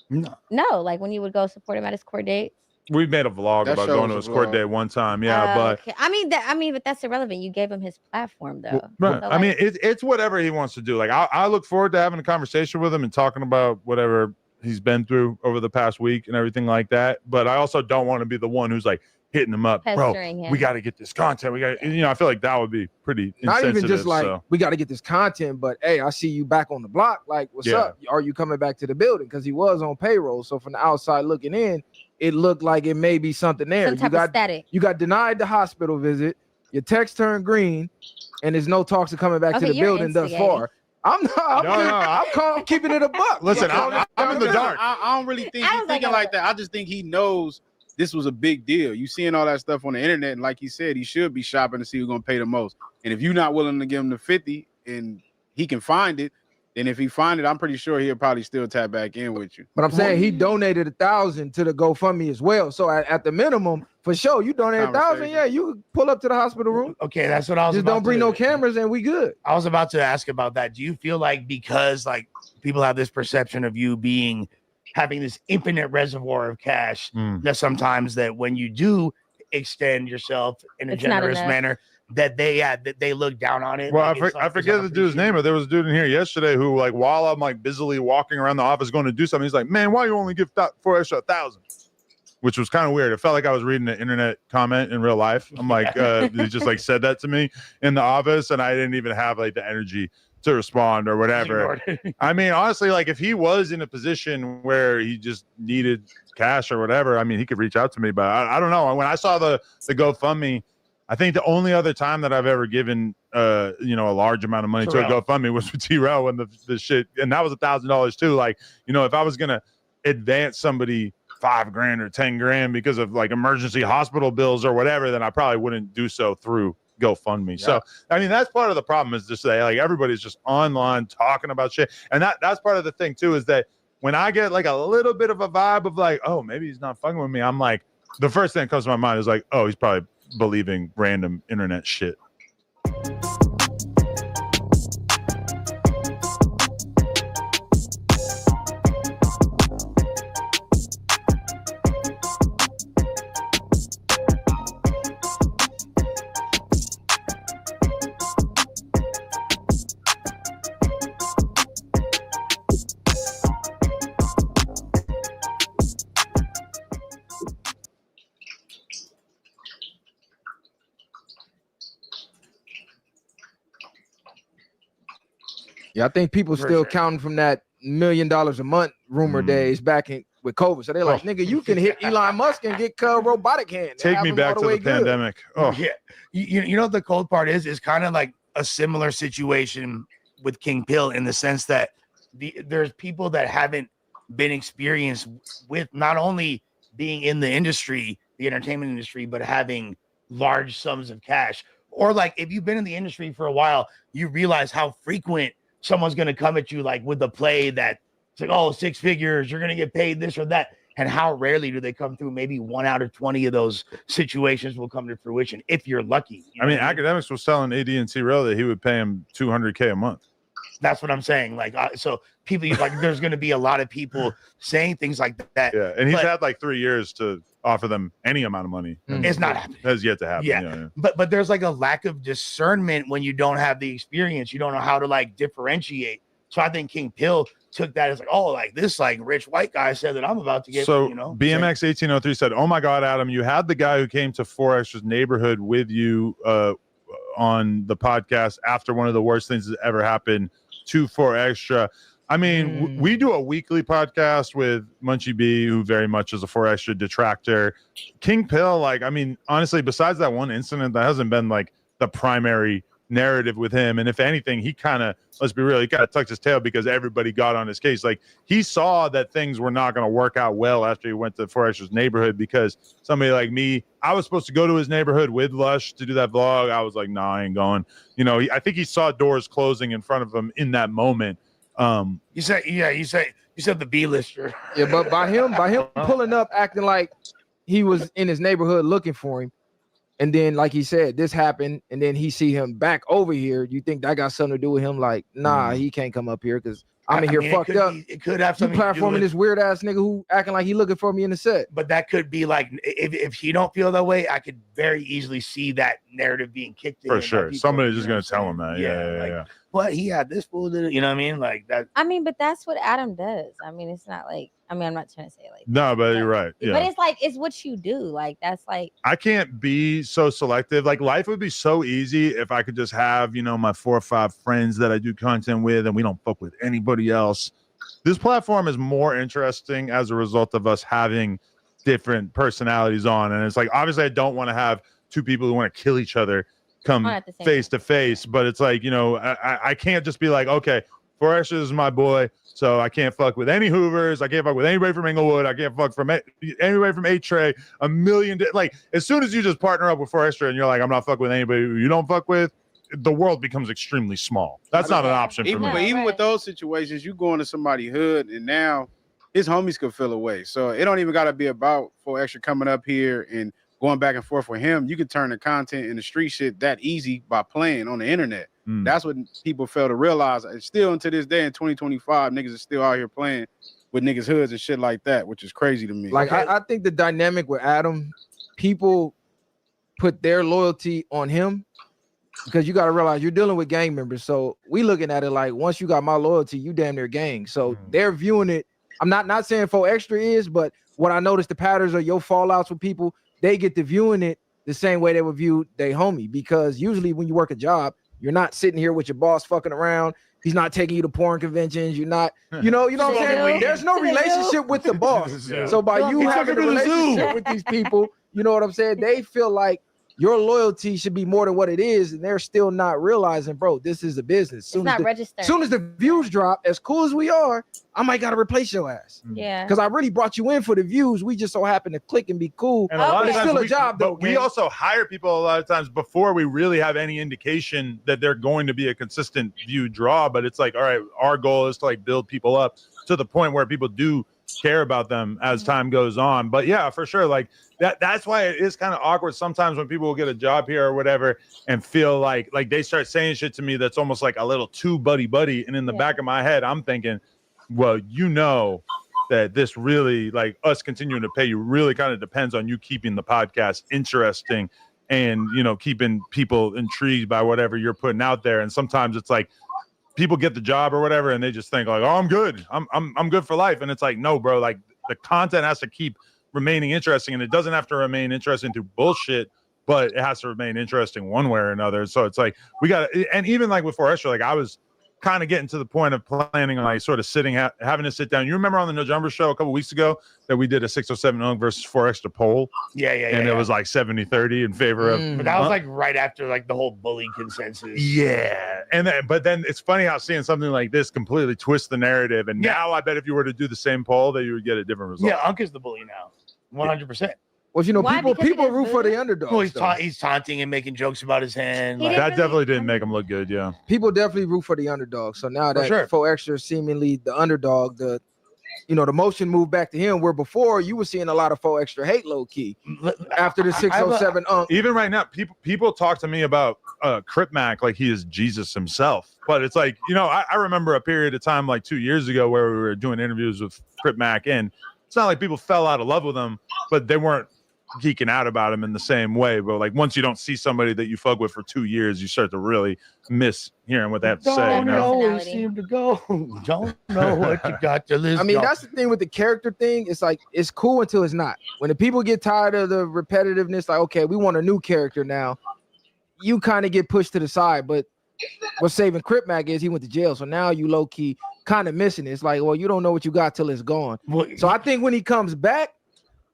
No, like when you would go support him at his court date. We made a vlog about going to his court date one time. Yeah, but okay. I mean, but that's irrelevant. You gave him his platform, though. right. So, I mean, it's whatever he wants to do. Like, I look forward to having a conversation with him and talking about whatever he's been through over the past week and everything like that. But I also don't want to be the one who's like hitting him up, pestering bro. him. We got to get this content. We got, I feel like that would be pretty Not insensitive. even just like so. we got to get this content, but hey, I see you back on the block. Like, what's up? Are you coming back to the building? Because he was on payroll. So from the outside looking in, it looked like it may be something there. Some type of static. You got denied the hospital visit. Your text turned green, and there's no talks of coming back to the building thus far. I'm not. I'm keeping it a buck. Listen, I'm in the dark. I don't really think he's thinking like that. I just think he knows this was a big deal. You seeing all that stuff on the internet, and like he said, he should be shopping to see who's gonna pay the most. And if you're not willing to give him the 50 and he can find it, then if he find it, I'm pretty sure he'll probably still tap back in with you. But I'm saying he donated 1,000 to the GoFundMe as well. So at the minimum, for sure, you donate 1,000. Yeah, you could pull up to the hospital room. Okay, that's what I was. Just don't bring no cameras, and we good. I was about to ask about that. Do you feel like because like people have this perception of you having this infinite reservoir of cash, that sometimes that when you do extend yourself in a generous manner, that they look down on it? Well, like I forget the dude's name, but there was a dude in here yesterday who, like, while I'm like busily walking around the office going to do something, he's like, "Man, why you only give for extra 1,000?" Which was kind of weird. It felt like I was reading an internet comment in real life. I'm like, he just like said that to me in the office, and I didn't even have like the energy to respond or whatever. I mean, honestly, like if he was in a position where he just needed cash or whatever, I mean, he could reach out to me, but I don't know. When I saw the GoFundMe, I think the only other time that I've ever given, a large amount of money to a GoFundMe was with T-Rail when the shit, and that was $1,000 too. Like, if I was going to advance somebody $5,000 or $10,000 because of like emergency hospital bills or whatever, then I probably wouldn't do so through GoFundMe. Yeah. So, I mean, that's part of the problem is just that like everybody's just online talking about shit. And that's part of the thing too, is that when I get like a little bit of a vibe of like, oh, maybe he's not fucking with me, I'm like, the first thing that comes to my mind is like, oh, he's probably believing random internet shit. Yeah, I think people still counting from that $1 million a month rumor days back with COVID. So they're like, nigga, you can hit Elon Musk and get robotic hand. Take me back to the pandemic. Oh, yeah. You know what the cold part is kind of like a similar situation with King Pill in the sense that there's people that haven't been experienced with not only being in the industry, the entertainment industry, but having large sums of cash. Or like if you've been in the industry for a while, you realize how frequent someone's going to come at you like with a play that it's like, oh, 6 figures, you're going to get paid this or that. And how rarely do they come through? Maybe 1 out of 20 of those situations will come to fruition if you're lucky. I mean, Academics was telling AD&T Rail that he would pay him $200K a month. That's what I'm saying. Like, so people like, there's going to be a lot of people saying things like that. Yeah, and he's had like 3 years to offer them any amount of money. And It's not happening. Has yet to happen. Yeah. But there's like a lack of discernment when you don't have the experience. You don't know how to like differentiate. So I think King Pill took that as like, oh, like this like rich white guy said that I'm about to get. So you know, BMX 1803 said, "Oh my God, Adam, you had the guy who came to 4 Extra's neighborhood with you on the podcast after one of the worst things that ever happened to 4 Extra." I mean, we do a weekly podcast with Munchie B, who very much is a 4 Extra detractor. King Pill, like, I mean, honestly, besides that one incident, that hasn't been like the primary narrative with him. And if anything, he kind of, let's be real, he kind of tucked his tail because everybody got on his case. Like, he saw that things were not going to work out well after he went to 4 Extra's neighborhood, because somebody like me, I was supposed to go to his neighborhood with Lush to do that vlog. I was like, nah, I ain't going. You know, I think he saw doors closing in front of him in that moment. You said the B-lister. Yeah, but by him pulling up, acting like he was in his neighborhood looking for him, and then like he said, this happened, and then he see him back over here. You think that got something to do with him? Like, nah, he can't come up here because I'm in here fucked up. It could have You something to do platforming with, this weird ass nigga who acting like he looking for me in the set. but that could be like, if he don't feel that way, I could very easily see that narrative being kicked in For by sure. people, Somebody's you just know going what to tell him that. Yeah. like, Yeah. But he had this fool, you know what I mean? Like that. I mean, but that's what Adam does. I mean, it's not like, I mean, I'm not trying to say like, No, but you're right. Yeah. but it's like, it's what you do. Like, that's like, I can't be so selective. Like, life would be so easy if I could just have, you know, my 4 or 5 friends that I do content with, and we don't fuck with anybody else. This platform is more interesting as a result of us having different personalities on. And it's like, obviously I don't want to have 2 people who want to kill each other come face to face, but it's like, you know, I can't just be like, okay, 4 Extra is my boy, so I can't fuck with any Hoovers, I can't fuck with anybody from Inglewood, I can't fuck from anybody from 8-Tray, a million like, as soon as you just partner up with 4 Extra and you're like, I'm not fucking with anybody who you don't fuck with, the world becomes extremely small. That's not an option for me. But even with those situations, you go into somebody's hood, and now his homies could feel away. So it don't even got to be about 4 Extra coming up here and going back and forth with him. You can turn the content in the street shit that easy by playing on the internet. That's what people fail to realize. And still, until this day in 2025, niggas are still out here playing with niggas' hoods and shit like that, which is crazy to me. Like, I think the dynamic with Adam, people put their loyalty on him, because you got to realize you're dealing with gang members. So we looking at it like, once you got my loyalty, you damn near gang. So they're viewing it. I'm not saying 4 Extra is, but what I noticed, the patterns of your fallouts with people, they get to viewing it the same way they would view they homie. Because usually when you work a job, you're not sitting here with your boss fucking around. He's not taking you to porn conventions. You're not, you know what I'm saying? There's no relationship with the boss. So by you having a relationship with these people, you know what I'm saying? They feel like your loyalty should be more than what it is, and they're still not realizing, bro, this is a business. it's not registered. As soon as the views drop, as cool as we are, I might gotta replace your ass. Yeah. Because I really brought you in for the views. We just so happen to click and be cool. And a lot of it's times still a job, though. But we also hire people a lot of times before we really have any indication that they're going to be a consistent view draw. But it's like, all right, our goal is to like build people up to the point where people do care about them as time goes on. But yeah, for sure, like that's why it is kind of awkward sometimes when people will get a job here or whatever and feel like they start saying shit to me that's almost like a little too buddy, and in the back of my head I'm thinking, well, you know that this really, like, us continuing to pay you really kind of depends on you keeping the podcast interesting and, you know, keeping people intrigued by whatever you're putting out there. And sometimes it's like people get the job or whatever and they just think like, oh, I'm good, I'm good for life. And it's like, no, bro, like the content has to keep remaining interesting, and it doesn't have to remain interesting through bullshit, but it has to remain interesting one way or another. So it's like we got to, and even like with 4 Extra, like I was kind of getting to the point of planning on like sort of sitting having to sit down. You remember on the No Jumper show a couple weeks ago that we did a 607 Unk versus 4 Extra poll? Yeah. And it was like 70-30 in favor of. But that was like right after like the whole bully consensus. Yeah. And then, but then it's funny how seeing something like this completely twists the narrative. And now I bet if you were to do the same poll, that you would get a different result. Yeah, Unk is the bully now, 100%. Well, you know, Why? people root for the underdog. Well, he's taunting and making jokes about his hand. He Like, didn't That definitely didn't make him look good. Yeah. People definitely root for the underdog. So now For that sure. 4 Extra is seemingly the underdog, the you know, the motion moved back to him, where before you were seeing a lot of faux extra hate low key after the 607 Even right now, people talk to me about Crip Mac like he is Jesus himself. But it's like, you know, I remember a period of time like 2 years ago where we were doing interviews with Crip Mac, and it's not like people fell out of love with him, but they weren't geeking out about him in the same way. But like once you don't see somebody that you fuck with for 2 years, you start to really miss hearing what they have to say. Don't You know? always seem to go. Don't know what you got to listen. I mean, that's the thing with the character thing. It's like, it's cool until it's not. When the people get tired of the repetitiveness, like, okay, we want a new character now, you kind of get pushed to the side. But what's saving Crip Mac is he went to jail. So now you low key kind of missing it. It's like, well, you don't know what you got till it's gone. So I think when he comes back,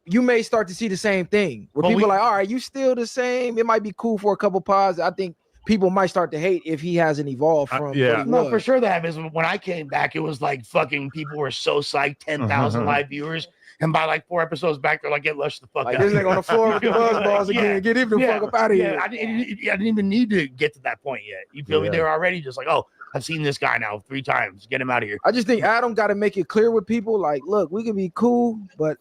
you may start to see the same thing where people are like, all right, you still the same. It might be cool for a couple pods. I think people might start to hate if he hasn't evolved from what he No, was. for sure that happens. When I came back, it was like fucking people were so psyched, 10,000 live viewers. And by like 4 episodes back, they're like, get lush the fuck Like, out. this nigga on the floor with the buzz balls again. Get him the fuck up out of here. I didn't even need to get to that point yet. You feel me? They were already just like, oh, I've seen this guy now 3 times. Get him out of here. I just think Adam got to make it clear with people, like, look, we can be cool, but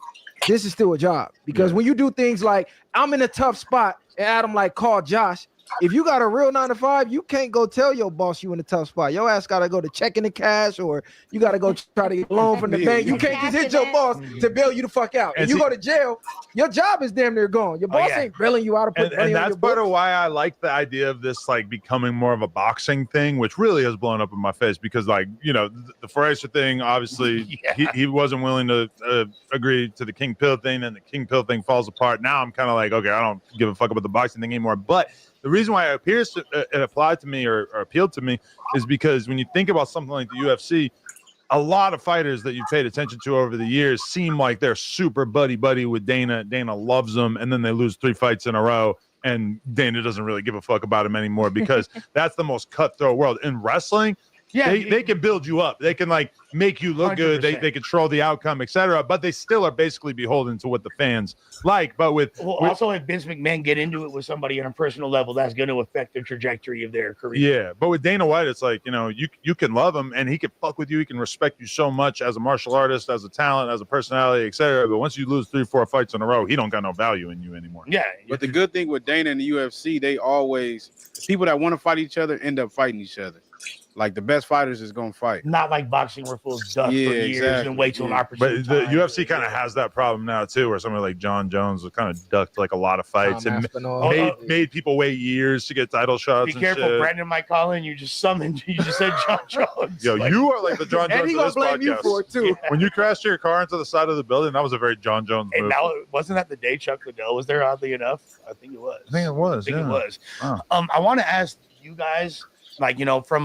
this is still a job. Because when you do things like, I'm in a tough spot, and Adam like, call Josh. If you got a real 9 to 5, you can't go tell your boss you in a tough spot. Your ass got to go to checking the cash, or you got to go try to get a loan from the bank. You can't just hit your boss to bail you the fuck out. And If you see- go to jail, your job is damn near gone. Your boss ain't bailing you out of put money And on that's your part books. of why I like the idea of this like becoming more of a boxing thing, which really has blown up in my face because, like, you know, the Fraser thing, obviously he wasn't willing to agree to the King Pill thing, and the King Pill thing falls apart. Now I'm kind of like, okay, I don't give a fuck about the boxing thing anymore. But the reason why it applied to me or appealed to me is because when you think about something like the UFC, a lot of fighters that you've paid attention to over the years seem like they're super buddy with Dana. Dana loves them, and then they lose 3 fights in a row, and Dana doesn't really give a fuck about him anymore because that's the most cutthroat world. In wrestling, they can build you up. They can like make you look good. They control the outcome, etc. But they still are basically beholden to what the fans like. But also, if Vince McMahon get into it with somebody on a personal level, that's going to affect the trajectory of their career. Yeah, but with Dana White, it's like, you know, you can love him and he can fuck with you. He can respect you so much as a martial artist, as a talent, as a personality, etc. But once you lose 3-4 fights in a row, he don't got no value in you anymore. Yeah. But the good thing with Dana and the UFC, they always, people that want to fight each other end up fighting each other. Like the best fighters is gonna fight. Not like boxing where fools duck for years and wait till an But opportunity. the UFC kind of has that problem now too, where somebody like John Jones kind of ducked like a lot of fights Tom and Aspinall. made people wait years to get title shots. Be and careful, shit. Brandon might call in. You just summoned. You just said John Jones. Yo, you are like the John And Jones he of this gonna blame you podcast. for it, too. When you crashed your car into the side of the building, that was a very John Jones move. And now, wasn't that the day Chuck Liddell was there? Oddly enough, I think it was. I think it was. I think yeah. it was. Wow. I want to ask you guys, like, you know, from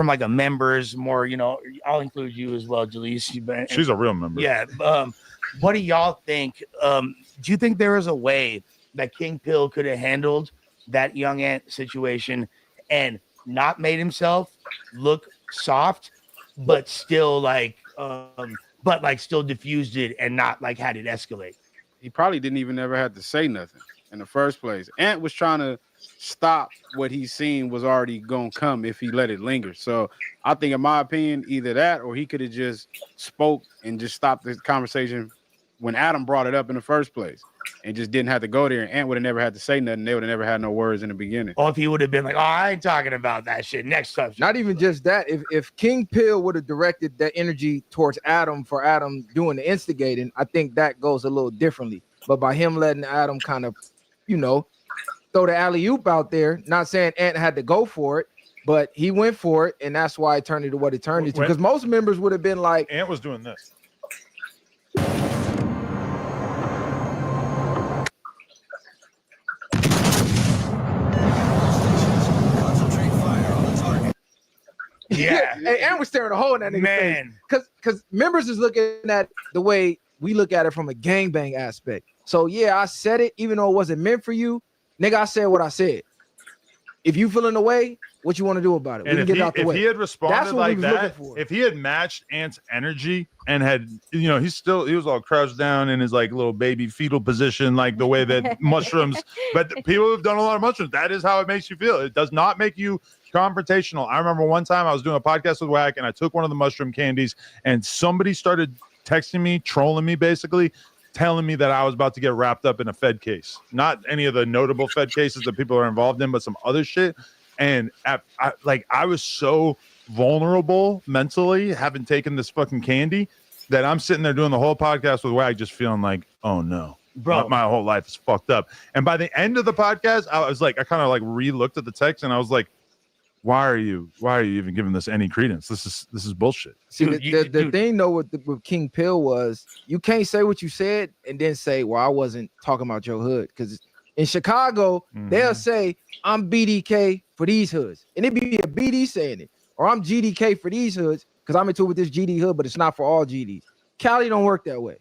like a members more, you know, I'll include you as well, Jalise. She's a real member. Yeah. What do y'all think? Do you think there is a way that King Pill could have handled that Young Ant situation and not made himself look soft, but still still diffused it and not like had it escalate? He probably didn't even ever have to say nothing in the first place. Ant was trying to stop what he seen was already gonna come if he let it linger. So I think, in my opinion, either that or he could have just spoke and just stopped the conversation when Adam brought it up in the first place and just didn't have to go there. And Ant would have never had to say nothing. They would have never had no words in the beginning. Or if he would have been like, oh, I ain't talking about that shit. Next subject. Not even just that. If King Pill would have directed that energy towards Adam for Adam doing the instigating, I think that goes a little differently. But by him letting Adam kind of, you know, throw the alley-oop out there, not saying Ant had to go for it, but he went for it, and that's why it turned into what it turned into. Because most members would have been like, Ant was doing this. Yeah. Hey, Ant was staring a hole in that nigga Man. face. Because members is looking at the way we look at it from a gangbang aspect. So yeah, I said it, even though it wasn't meant for you. Nigga, I said what I said. If you feeling the way, what you want to do about it? We And can if get he, it out the if way. he had That's responded what we like was that, looking for. if he had matched Ant's energy and had, you know, he was all crouched down in his like little baby fetal position, like the way that mushrooms, but people have done a lot of mushrooms. That is how it makes you feel. It does not make you confrontational. I remember one time I was doing a podcast with Wack and I took one of the mushroom candies and somebody started texting me, trolling me, basically, telling me that I was about to get wrapped up in a Fed case. Not any of the notable Fed cases that people are involved in, but some other shit. And I was so vulnerable mentally, having taken this fucking candy, that I'm sitting there doing the whole podcast with Wag, just feeling like, oh no, bro, my whole life is fucked up. And by the end of the podcast, I was like, I kind of like re-looked at the text, and I was like, why are you even giving this any credence? This is bullshit. See, the thing though with King Pill was you can't say what you said and then say, well, I wasn't talking about your hood, because in Chicago they'll say I'm BDK for these hoods, and it be a BD saying it, or I'm GDK for these hoods because I'm into with this GD hood, but it's not for all GDs. Cali don't work that way.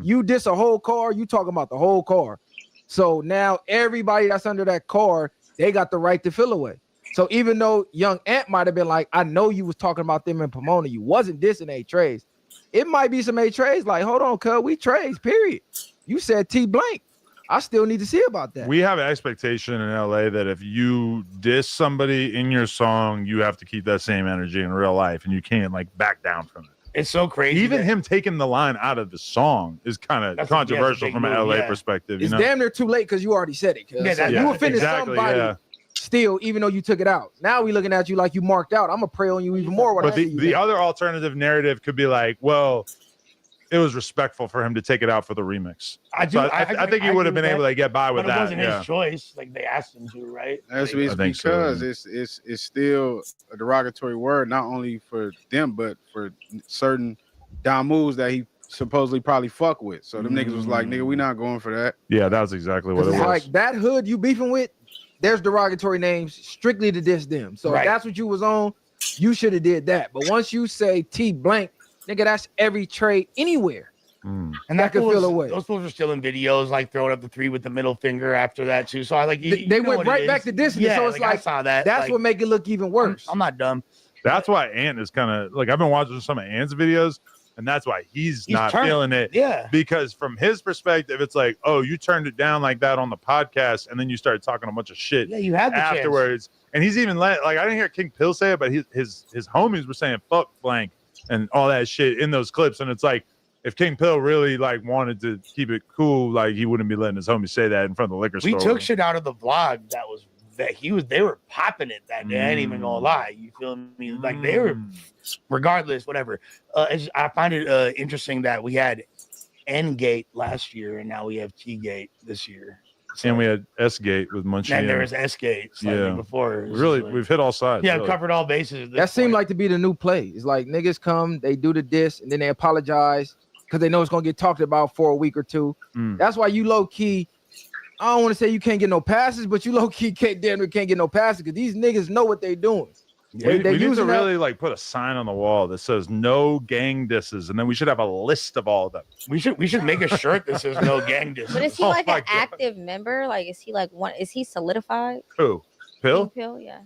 You diss a whole car, you talking about the whole car. So now everybody that's under that car, they got the right to feel away. So even though Young Ant might have been like, I know you was talking about them in Pomona, you wasn't dissing A-Trays. It might be some A-Trays like, hold on, cuz, we trays, period. You said T blank. I still need to see about that. We have an expectation in LA that if you diss somebody in your song, you have to keep that same energy in real life, and you can't like back down from it. It's so crazy. Even him taking the line out of the song is kind of controversial from an LA perspective. It's damn near too late because you already said it. You offended somebody still, even though you took it out. Now we looking at you like you marked out. I'm gonna pray on you even more. When But I see you. the other alternative narrative could be like, well, it was respectful for him to take it out for the remix. I think he would have been able to get by with that. It wasn't his choice. Like they asked him to, right? That's like, because it's still a derogatory word, not only for them, but for certain damus that he supposedly probably fuck with. So them niggas was like, nigga, we not going for that. Yeah, that was exactly what it was. Like that hood you beefing with, there's derogatory names strictly to diss them. So if that's what you was on, you should have did that. But once you say T blank, nigga, that's every trade anywhere. And that could feel away. Those fools are still in videos, like throwing up the 3 with the middle finger after that too. So I like they went right back to dissing. Yeah, so it's like I saw that. That's like, what make it look even worse. I'm not dumb. That's why Ant is kind of like, I've been watching some of Ant's videos, and that's why he's not feeling it. Yeah. Because from his perspective, it's like, oh, you turned it down like that on the podcast, and then you started talking a bunch of shit. Yeah, you had the afterwards. chance. And he's even I didn't hear King Pill say it, but his homies were saying fuck blank and all that shit in those clips. And it's like, if King Pill really like wanted to keep it cool, like he wouldn't be letting his homies say that in front of the liquor store. We took shit out of the vlog they were popping it that day. I ain't even gonna lie. You feel me? Like they were, regardless, whatever. I find it interesting that we had N Gate last year and now we have T Gate this year. And we had S Gate with Munchie. And there was S Gate before. Really, we've hit all sides. Yeah, really. covered all bases. That seemed like to be the new play. It's like niggas come, they do the diss, and then they apologize because they know it's gonna get talked about for a week or two. That's why you low key. I don't want to say you can't get no passes, but you low key can't get no passes because these niggas know what they doing. Yeah, we need to really like put a sign on the wall that says no gang disses, and then we should have a list of all of them. We should make a shirt that says no gang disses. But is he like an active member? Like, is he like one? Is he solidified? Who? Pill? Pill, yeah.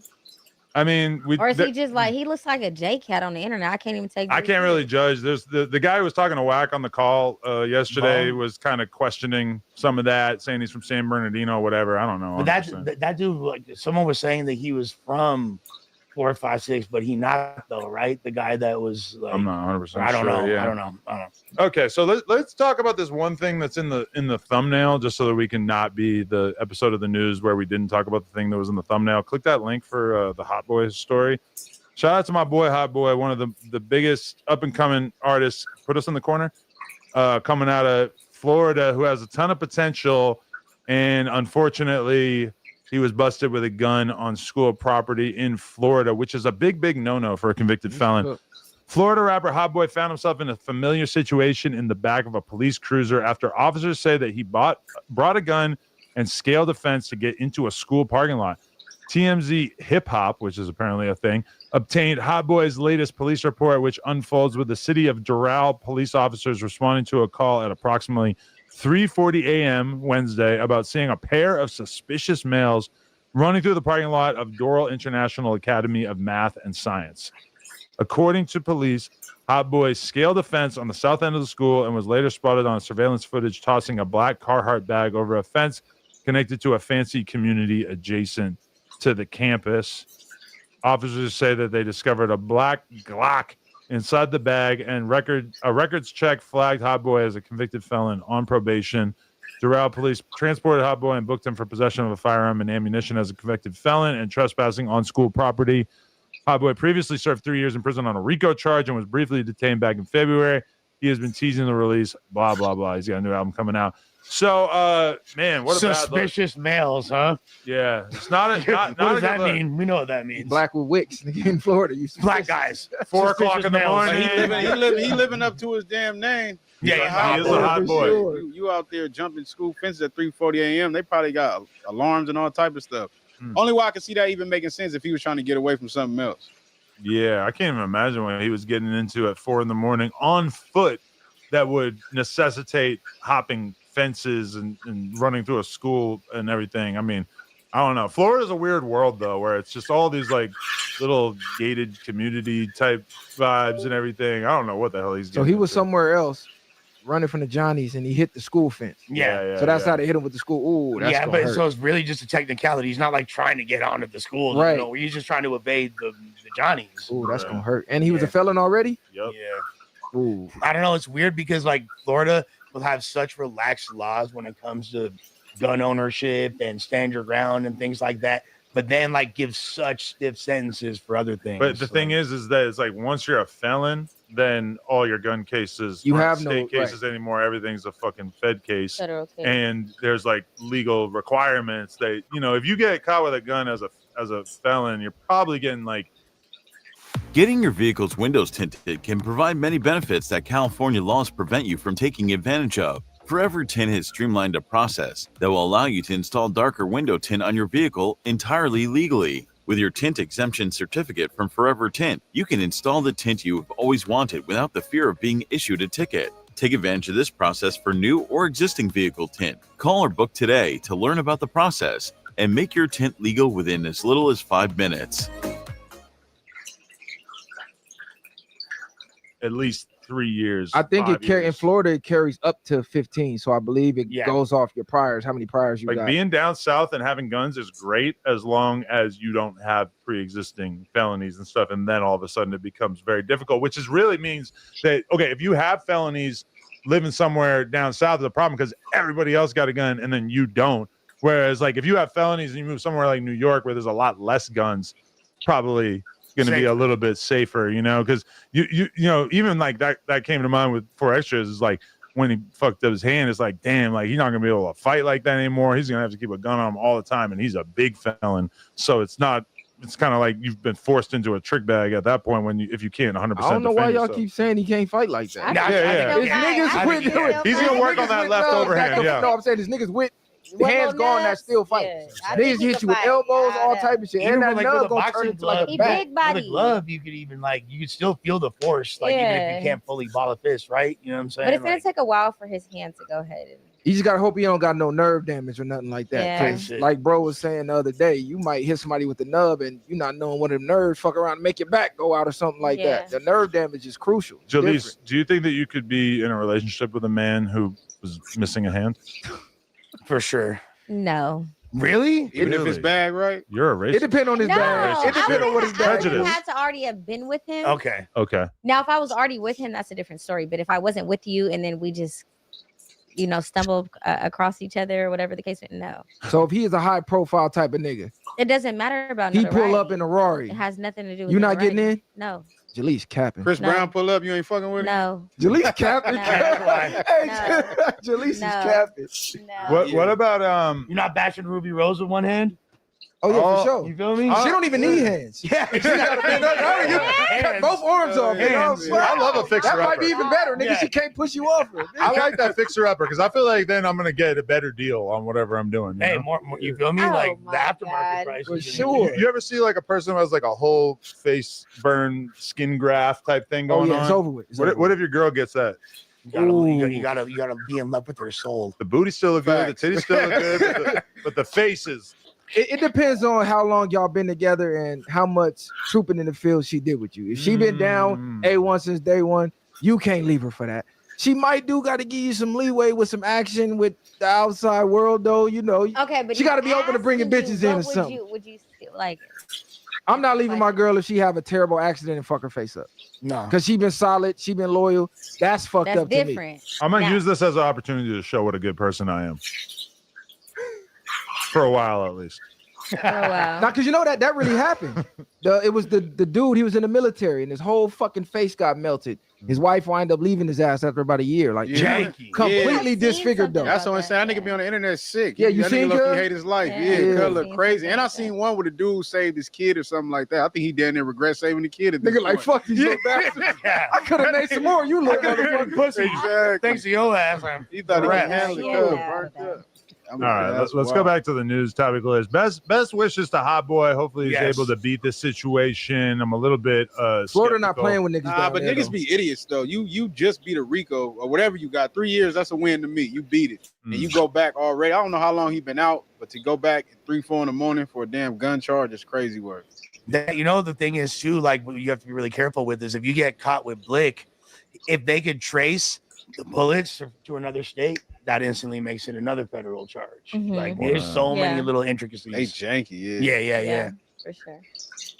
I mean, or is he just like he looks like a J cat on the internet? I can't even take. I can't really judge. There's the guy who was talking to Whack on the call yesterday was kind of questioning some of that, saying he's from San Bernardino, whatever. I don't know. But that dude, like someone was saying that he was from 456, but he not though, right? The guy that was like, I'm not 100%. I don't know. Yeah. I don't know. Okay, so let's talk about this one thing that's in the thumbnail, just so that we can not be the episode of the news where we didn't talk about the thing that was in the thumbnail. Click that link for the Hot Boy story. Shout out to my boy Hot Boy, one of the biggest up and coming artists. Put us in the corner. Coming out of Florida, who has a ton of potential, and unfortunately, he was busted with a gun on school property in Florida, which is a big no-no for a convicted felon. Florida rapper Hot Boy found himself in a familiar situation in the back of a police cruiser after officers say that he brought a gun and scaled a fence to get into a school parking lot. TMZ Hip Hop, which is apparently a thing, obtained Hot Boy's latest police report, which unfolds with the city of Doral police officers responding to a call at approximately 3:40 a.m. Wednesday about seeing a pair of suspicious males running through the parking lot of Doral International Academy of Math and Science. According to police, Hot Boy scaled a fence on the south end of the school and was later spotted on surveillance footage tossing a black Carhartt bag over a fence connected to a fancy community adjacent to the campus. Officers say that they discovered a black Glock inside the bag, and a records check flagged Hot Boy as a convicted felon on probation. Doral police transported Hot Boy and booked him for possession of a firearm and ammunition as a convicted felon and trespassing on school property. Hot Boy previously served 3 years in prison on a RICO charge and was briefly detained back in February. He has been teasing the release, blah, blah, blah. He's got a new album coming out. So, man, what a bad look. Suspicious males, huh? Yeah, it's not a What does that mean? We know what that means. Black with wicks in Florida. Black guys. 4 o'clock in the morning. He living up to his damn name. Yeah, he is a hot boy. Sure. You out there jumping school fences at 3:40 a.m. They probably got alarms and all type of stuff. Only way I can see that even making sense if he was trying to get away from something else. Yeah, I can't even imagine what he was getting into at 4 a.m. on foot that would necessitate hopping fences and running through a school and everything. I mean, I don't know. Florida's a weird world, though, where it's just all these like little gated community type vibes and everything. I don't know what the hell he's doing. So he was somewhere else running from the Johnnies and he hit the school fence. Yeah. So that's how they hit him with the school. Ooh, that's yeah, gonna but hurt. so it's really just a technicality. He's not like trying to get onto the school. Right. You know, he's just trying to evade the Johnnies. Ooh, that's gonna hurt. And he was a felon already? Yep. Yeah. Ooh. I don't know. It's weird because like Florida will have such relaxed laws when it comes to gun ownership and stand your ground and things like that. But then like give such stiff sentences for other things. But the thing is that it's like once you're a felon, then all your gun cases You aren't have state no- cases anymore. Everything's a fucking Fed case. Federal case. And there's like legal requirements that, you know, if you get caught with a gun as a felon, you're probably getting like Getting your vehicle's windows tinted can provide many benefits that California laws prevent you from taking advantage of. Forever Tint has streamlined a process that will allow you to install darker window tint on your vehicle entirely legally. With your tint exemption certificate from Forever Tint, you can install the tint you have always wanted without the fear of being issued a ticket. Take advantage of this process for new or existing vehicle tint. Call or book today to learn about the process and make your tint legal within as little as 5 minutes. at least 3 years. I think 5 it carry in years. Florida it carries up to 15. So I believe it Yeah. goes off your priors. How many priors you Like got? being down south and having guns is great as long as you don't have pre-existing felonies and stuff, and then all of a sudden it becomes very difficult, which is really means that okay, if you have felonies living somewhere down south is a problem because everybody else got a gun and then you don't. Whereas like if you have felonies and you move somewhere like New York where there's a lot less guns, probably going to be a little bit safer, you know, because you know, even like that came to mind with 4 Extras is like when he fucked up his hand, it's like, damn, like he's not gonna be able to fight like that anymore. He's gonna have to keep a gun on him all the time, and he's a big felon. So it's kind of like you've been forced into a trick bag at that point if you can't 100%. I don't know why y'all keep saying he can't fight like that. His niggas quit doing it. He's gonna work on that left overhand. Yeah. No, I'm saying his niggas with hands gone that still fight. Niggas hit you with elbows, all type of shit. Even And that with, nub with a gonna turn boxing into like glove, a bat. with a glove, you could even you could still feel the force, even if you can't fully ball a fist, right? You know what I'm saying? But it's gonna take a while for his hand to go ahead. You just gotta hope he don't got no nerve damage or nothing like that. Yeah. 'Cause like bro was saying the other day, you might hit somebody with the nub and you not knowing what the nerves fuck around and make your back go out or something like that. The nerve damage is crucial. It's different. Jalise, do you think that you could be in a relationship with a man who was missing a hand? For sure. No. Really? Even if it's bad, right? You're a racist. It depends on his bag. It depends on what his bag I would is. have to already have been with him. Okay. Okay. Now, if I was already with him, that's a different story. But if I wasn't with you and then we just, stumbled across each other or whatever the case, no. So if he is a high profile type of nigga, It doesn't matter about he notoriety. pull up in a Rari. It has nothing to do with You not getting notoriety. in? No. Jalise capping. Chris Brown pull up, you ain't fucking with him? No. Jalise capping. No. Jalise is No. capping. What about You're not bashing Ruby Rose with one hand? Oh yeah, for sure. You feel me? She don't even need hands. Yeah, she got cut both arms off. You know what I'm saying? I love a fixer That might upper. be even better, nigga. Yeah. She can't push you off her. I like that fixer upper because I feel like then I'm gonna get a better deal on whatever I'm doing. You Hey, know? more, you feel me? Oh Like the aftermarket price. For is sure. You ever see like a person who has like a whole face burn skin graft type thing Oh going yeah, on? it's over with. It's over What if your girl gets that? You gotta be in love with her soul. The booty still look good, the titties still look good, but the face is. It depends on how long y'all been together and how much trooping in the field she did with you. If she been down A1 since day one, you can't leave her for that. She might got to give you some leeway with some action with the outside world, though. You know, Okay, but she got to be open to bringing bitches in or what something. Would you still like? I'm not leaving my girl if she have a terrible accident and fuck her face up. No, because she been solid, she been loyal. That's fucked That's up to me. different. I'm gonna use this as an opportunity to show what a good person I am. For a while, at least. Wow. Now, because you know that really happened. It was the dude. He was in the military, and his whole fucking face got melted. His wife wound up leaving his ass after about a year. Like completely disfigured though. That's what I'm saying. That nigga be on the internet sick. Yeah, you that seen nigga look, Cub? he hate his life. Yeah. Yeah, Cub I look crazy. And I seen one where the dude saved his kid or something like that. I think he damn near regret saving the kid. At this Nigga like point. fuck these little bastards. I could have made some more. You look motherfucking pussy. Exactly. Thanks to your ass, man. He thought he could Rats. handle the Cub. Burnt up. All right, let's go back to the news topic list. Best wishes to Hot Boy. Hopefully he's able to beat this situation. I'm a little bit Florida not skeptical. playing with niggas. Nah, down but there, niggas though. be idiots though. You just beat a Rico or whatever you got. 3 years, that's a win to me. You beat it. And you go back already. I don't know how long he been out, but to go back at 3, 4 in the morning for a damn gun charge is crazy work. That, you know, the thing is too, like what you have to be really careful with is if you get caught with Blick, if they could trace the bullets to another state, that instantly makes it another federal charge. Mhm. Like there's so many Yeah. little intricacies. They janky, Yeah. For sure.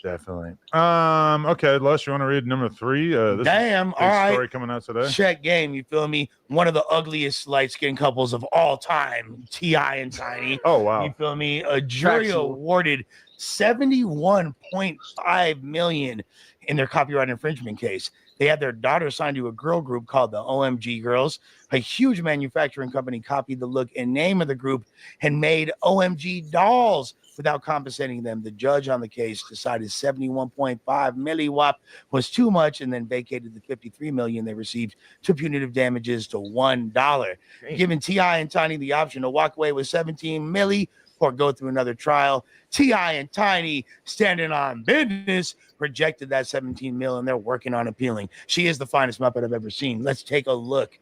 Definitely. Okay, Les, you want to read number 3? This Damn, is a big all right. story coming out today. Check game, you feel me? One of the ugliest light-skinned couples of all time, T.I. and Tiny. Oh wow. You feel me? A jury Tracksuit. awarded $71.5 million in their copyright infringement case. They had their daughter signed to a girl group called the OMG Girls. A huge manufacturing company copied the look and name of the group and made OMG dolls without compensating them. The judge on the case decided 71.5 milliwap was too much and then vacated the 53 million they received to punitive damages to $1, giving T.I. and Tiny the option to walk away with 17 milli or go through another trial. T.I. and Tiny, standing on business, rejected that 17 mil and they're working on appealing. She is the finest Muppet I've ever seen. Let's take a look.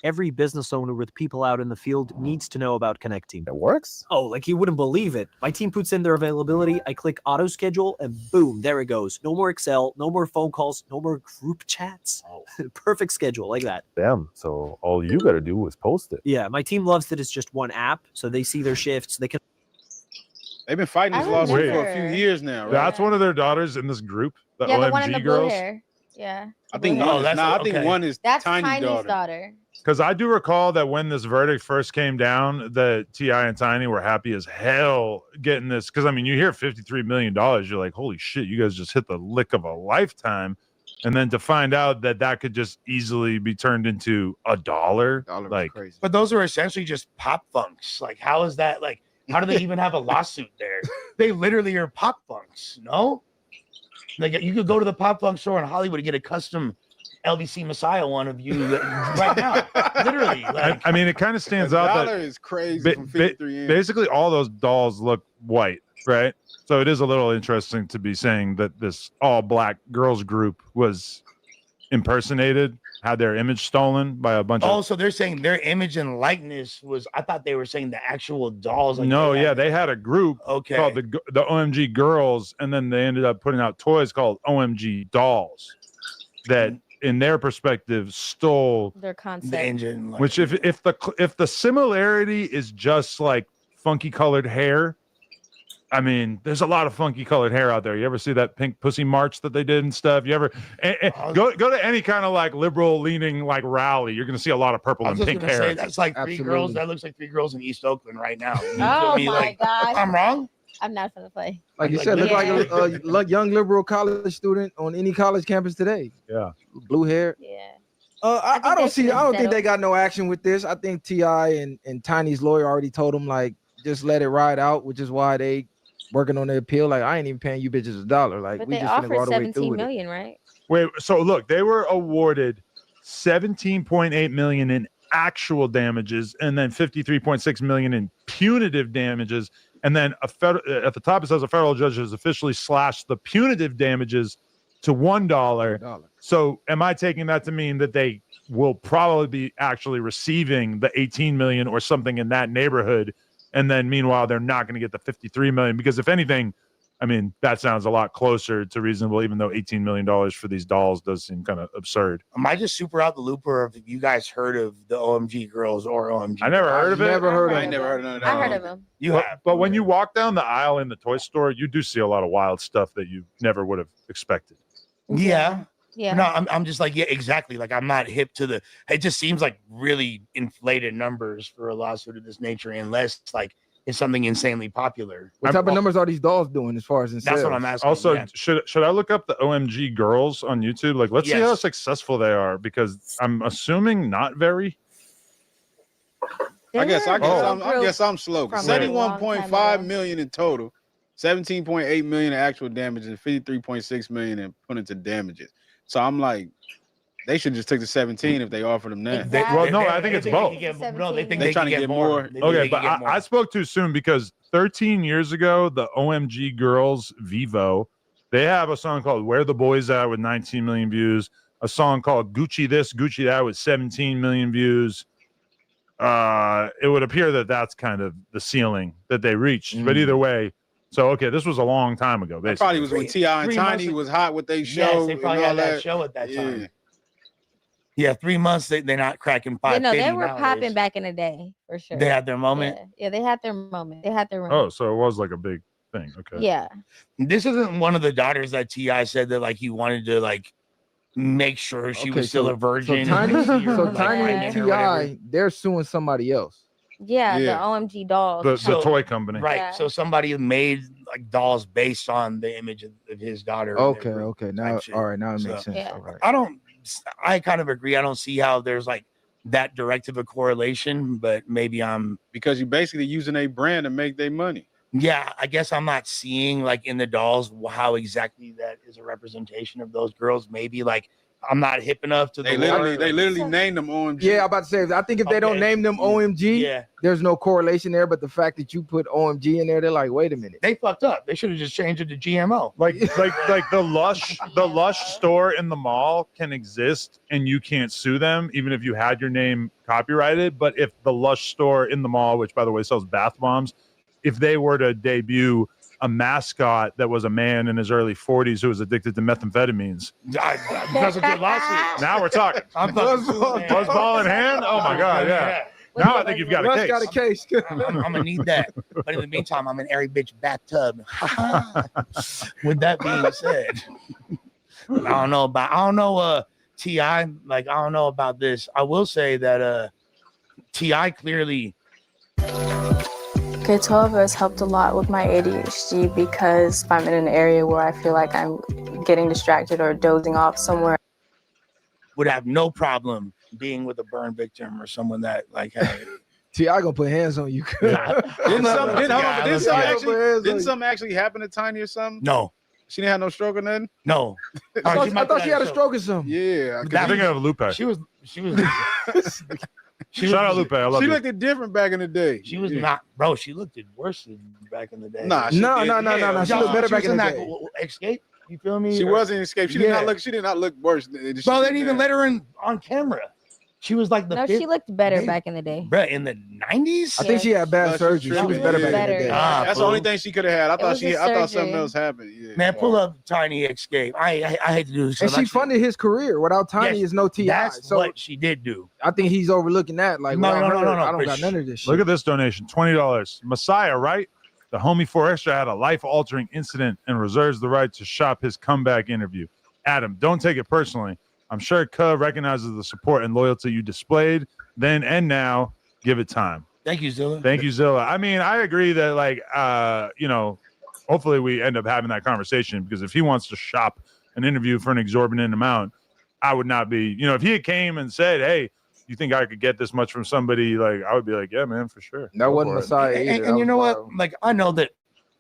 Every business owner with people out in the field needs to know about connecting. It works? Oh, like you wouldn't believe it. My team puts in their availability, I click auto schedule, and boom, there it goes. No more Excel, no more phone calls, no more group chats. Perfect schedule, like that. Damn. So all you got to do is post it. Yeah, my team loves that it's just one app, so they see their shifts. They can. They've been fighting this lawsuit for a few years now, right? That's one of their daughters in this group, the Yeah, OMG the one in the blue Girls. hair. Yeah. I think blue one hair. is, I think one is That's Tiny's Tiny's daughter. Because I do recall that when this verdict first came down, that T.I. and Tiny were happy as hell getting this. Because, I mean, you hear $53 million, you're like, holy shit, you guys just hit the lick of a lifetime. And then to find out that that could just easily be turned into $1, like, crazy. But those are essentially just pop funks. Like, how is that? Like, how do they even have a lawsuit there? They literally are pop funks, no? Like, you could go to the pop funk store in Hollywood and get a custom LBC Messiah one of you right now. Literally. Like, I mean, it kind of stands out $1 that is crazy from 53 in. basically all those dolls look white, right? So it is a little interesting to be saying that this all black girls group was impersonated, had their image stolen by a bunch of. also, they're saying their image and likeness was, I thought they were saying the actual dolls. Like No, yeah, they had a group called the OMG Girls, and then they ended up putting out toys called OMG Dolls that, in their perspective, stole Their concept. the engine. Like, Which if the similarity is just like funky colored hair, I mean, there's a lot of funky colored hair out there. You ever see that pink pussy march that they did and stuff? You ever go to any kind of like liberal leaning like rally? You're gonna see a lot of purple I and was just pink gonna hair. say that's like three girls. That looks like 3 girls in East Oakland right now. You Oh feel me? my Like, gosh. I'm wrong. I'm not gonna play. Like you said, look like a young liberal college student on any college campus today. Yeah, blue hair. Yeah. I don't see. I don't think they settled. got no action with this. I think T.I. and Tiny's lawyer already told them like just let it ride out, which is why they working on the appeal. Like I ain't even paying you bitches $1. Like But we they just finna go all offered the way through 17 with it. million, right? Wait, so look, they were awarded 17.8 million in actual damages, and then 53.6 million in punitive damages. And then at the top it says a federal judge has officially slashed the punitive damages to $1. So am I taking that to mean that they will probably be actually receiving the 18 million or something in that neighborhood? And then meanwhile, they're not going to get the 53 million, because if anything, I mean, that sounds a lot closer to reasonable, even though $18 million for these dolls does seem kind of absurd. Am I just super out the loop, or have you guys heard of the OMG girls or OMG? I never heard of it. Never heard of I it. ain't never heard of none of that. I heard of them. You but, have. but when you walk down the aisle in the toy store, you do see a lot of wild stuff that you never would have expected. Yeah. Yeah. No, I'm just like, yeah, exactly. Like, I'm not hip to the. It just seems like really inflated numbers for a lawsuit of this nature, unless like it's something insanely popular. What type of numbers are these dolls doing as far as in That's what sales? I'm asking. Also, yeah. should I look up the OMG girls on YouTube? Like, let's see how Yes. successful they are, because I'm assuming not very. I guess I'm slow. from a long time 71.5 ago. million in total, 17.8 million in actual damages, and 53.6 million in put into damages. So I'm like, they should just take the 17 if they offered them that. Well, no, I think it's both. No, they think They they trying can to get get more. more. They think Okay, they but can get more. I spoke too soon, because 13 years ago, the OMG girls Vivo, they have a song called "Where the Boys At" with 19 million views. A song called "Gucci This, Gucci That" with 17 million views. It would appear that that's kind of the ceiling that they reached. But either way, so okay, this was a long time ago. That Basically, probably was when T.I. and 3 Tiny months- was hot with they show. Yes, they and probably all had that show at that time. Yeah. Yeah, 3 months they're not cracking Yeah, no, 550 they were nowadays. popping back in the day for sure. They had their moment. Yeah, they had their moment. They had their oh, moment. so it was like a big thing. Okay. Yeah. This isn't one of the daughters that T.I. said that like he wanted to like make sure she was still a virgin. So Tiny, and see her, so like, Tiny and pregnant or whatever. Ti, they're suing somebody else. Yeah, Yeah. the OMG dolls. The So- toy company. Right. Yeah. So somebody made like dolls based on the image of his daughter. and Okay, everything. okay. Now, type shit. all right, now it makes So- sense. Yeah. All right. I kind of agree. I don't see how there's like that direct of a correlation, but maybe Because you're basically using a brand to make their money. yeah, I guess I'm not seeing like in the dolls how exactly that is a representation of those girls. Maybe like I'm not hip enough to the lore. They literally named them OMG. Yeah, I'm about to say, I think if they don't Okay. name them OMG, Yeah. there's no correlation there. But the fact that you put OMG in there, they're like, wait a minute. They fucked up. They should have just changed it to GMO. Like the Lush store in the mall can exist and you can't sue them even if you had your name copyrighted. But if the Lush store in the mall, which by the way sells bath bombs, if they were to debut a mascot that was a man in his early 40s who was addicted to methamphetamines, That's a good lawsuit. now we're talking. I'm Buzz ball in hand? Oh my God, yeah. Now I think you've got a Russ case. got a case. I'm gonna need that. But in the meantime, I'm an airy bitch bathtub. With that being said, I don't know T.I. Like I don't know about this. I will say that T.I. clearly K-12 has helped a lot with my ADHD because if I'm in an area where I feel like I'm getting distracted or dozing off somewhere, would have no problem being with a burn victim or someone that like had T.I. gonna put hands on you. Didn't Yeah, something actually happen to Tiny or something? No. She didn't have no stroke or nothing? No. I thought she had a stroke or something. Yeah. I'm thinking of Lupe. She was Shout out Lupe. I love She you. looked different back in the day. She was not, bro. She looked worse than back in the day. Nah, No. She looked better back in the day. Escape. You feel me? She wasn't Escape. She did not look. She did not look worse. Bro, they didn't even let her in on camera. She was like the No, she looked better back in the day. bro in the 90s. I think she had bad surgery. She was better back in the day. That's the only thing she could have had. I It thought was a I thought something surgery. else happened. Yeah. Man, pull up Tiny Escape. I hate to do this. And she funded his career. Without Tiny, Yes, is no T.I. That's So what she did do. I think he's overlooking that. Like, No, without no, her, no, no, I don't but got none of this shit. Look at this donation, $20. Messiah, right? The homie 4 Extra had a life-altering incident and reserves the right to shop his comeback interview. Adam, don't take it personally. I'm sure Cub recognizes the support and loyalty you displayed then and now. Give it time. Thank you, Zilla. Thank you, Zilla. I mean, I agree that, like, hopefully we end up having that conversation, because if he wants to shop an interview for an exorbitant amount, I would not be, if he came and said, hey, you think I could get this much from somebody, like, I would be like, yeah, man, for sure. That Go wasn't for it. Messiah either. And That you know was what? Like, I know that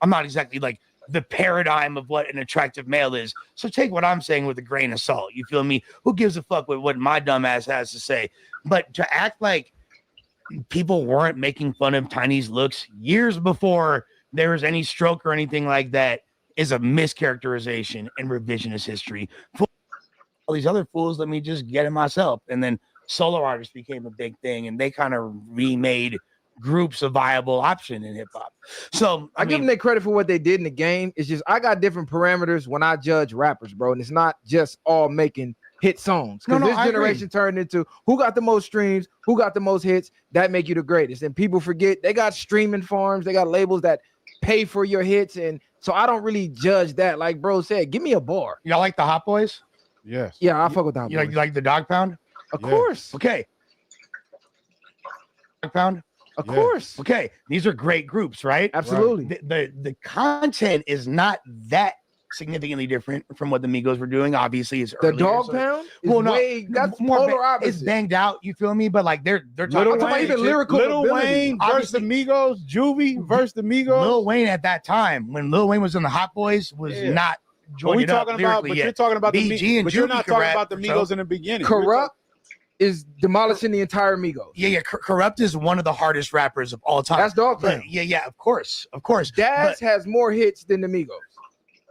I'm not exactly like the paradigm of what an attractive male is. So take what I'm saying with a grain of salt. You feel me? Who gives a fuck with what my dumb ass has to say? But to act like people weren't making fun of Tiny's looks years before there was any stroke or anything like that is a mischaracterization and revisionist history. All these other fools, let me just get it myself. And then solo artists became a big thing, and they kind of remade groups a viable option in hip hop. So I give them their credit for what they did in the game. It's just I got different parameters when I judge rappers, bro, and it's not just all making hit songs. Because this generation turned into who got the most streams, who got the most hits. That make you the greatest. And people forget they got streaming farms, they got labels that pay for your hits, and so I don't really judge that. Like bro said, give me a bar. Y'all like the Hot Boys? Yes. Yeah, I fuck with the Hot Boys. You like the Dog Pound? Of course. Okay. Dog Pound? Of course. Okay. These are great groups, right? Absolutely. The content is not that significantly different from what the Migos were doing. Obviously, it's The earlier, Dog so- Pound is Well, no, way that's more polar opposite. It's banged out. You feel me? But like they're talking Lil about Wayne, even lyrical Lil ability. Wayne versus the Migos, Juvie versus the Migos. Lil Wayne at that time, when Lil Wayne was in the Hot Boys, was not But joining up talking about, lyrically but yet. you're talking about the BG and but you're Juvie not can talking rap, about the so- Migos in the beginning. Corrupt is demolishing the entire Migos. Yeah. Corrupt is one of the hardest rappers of all time. That's Dog Pound. Yeah, of course. Daz has more hits than the Migos.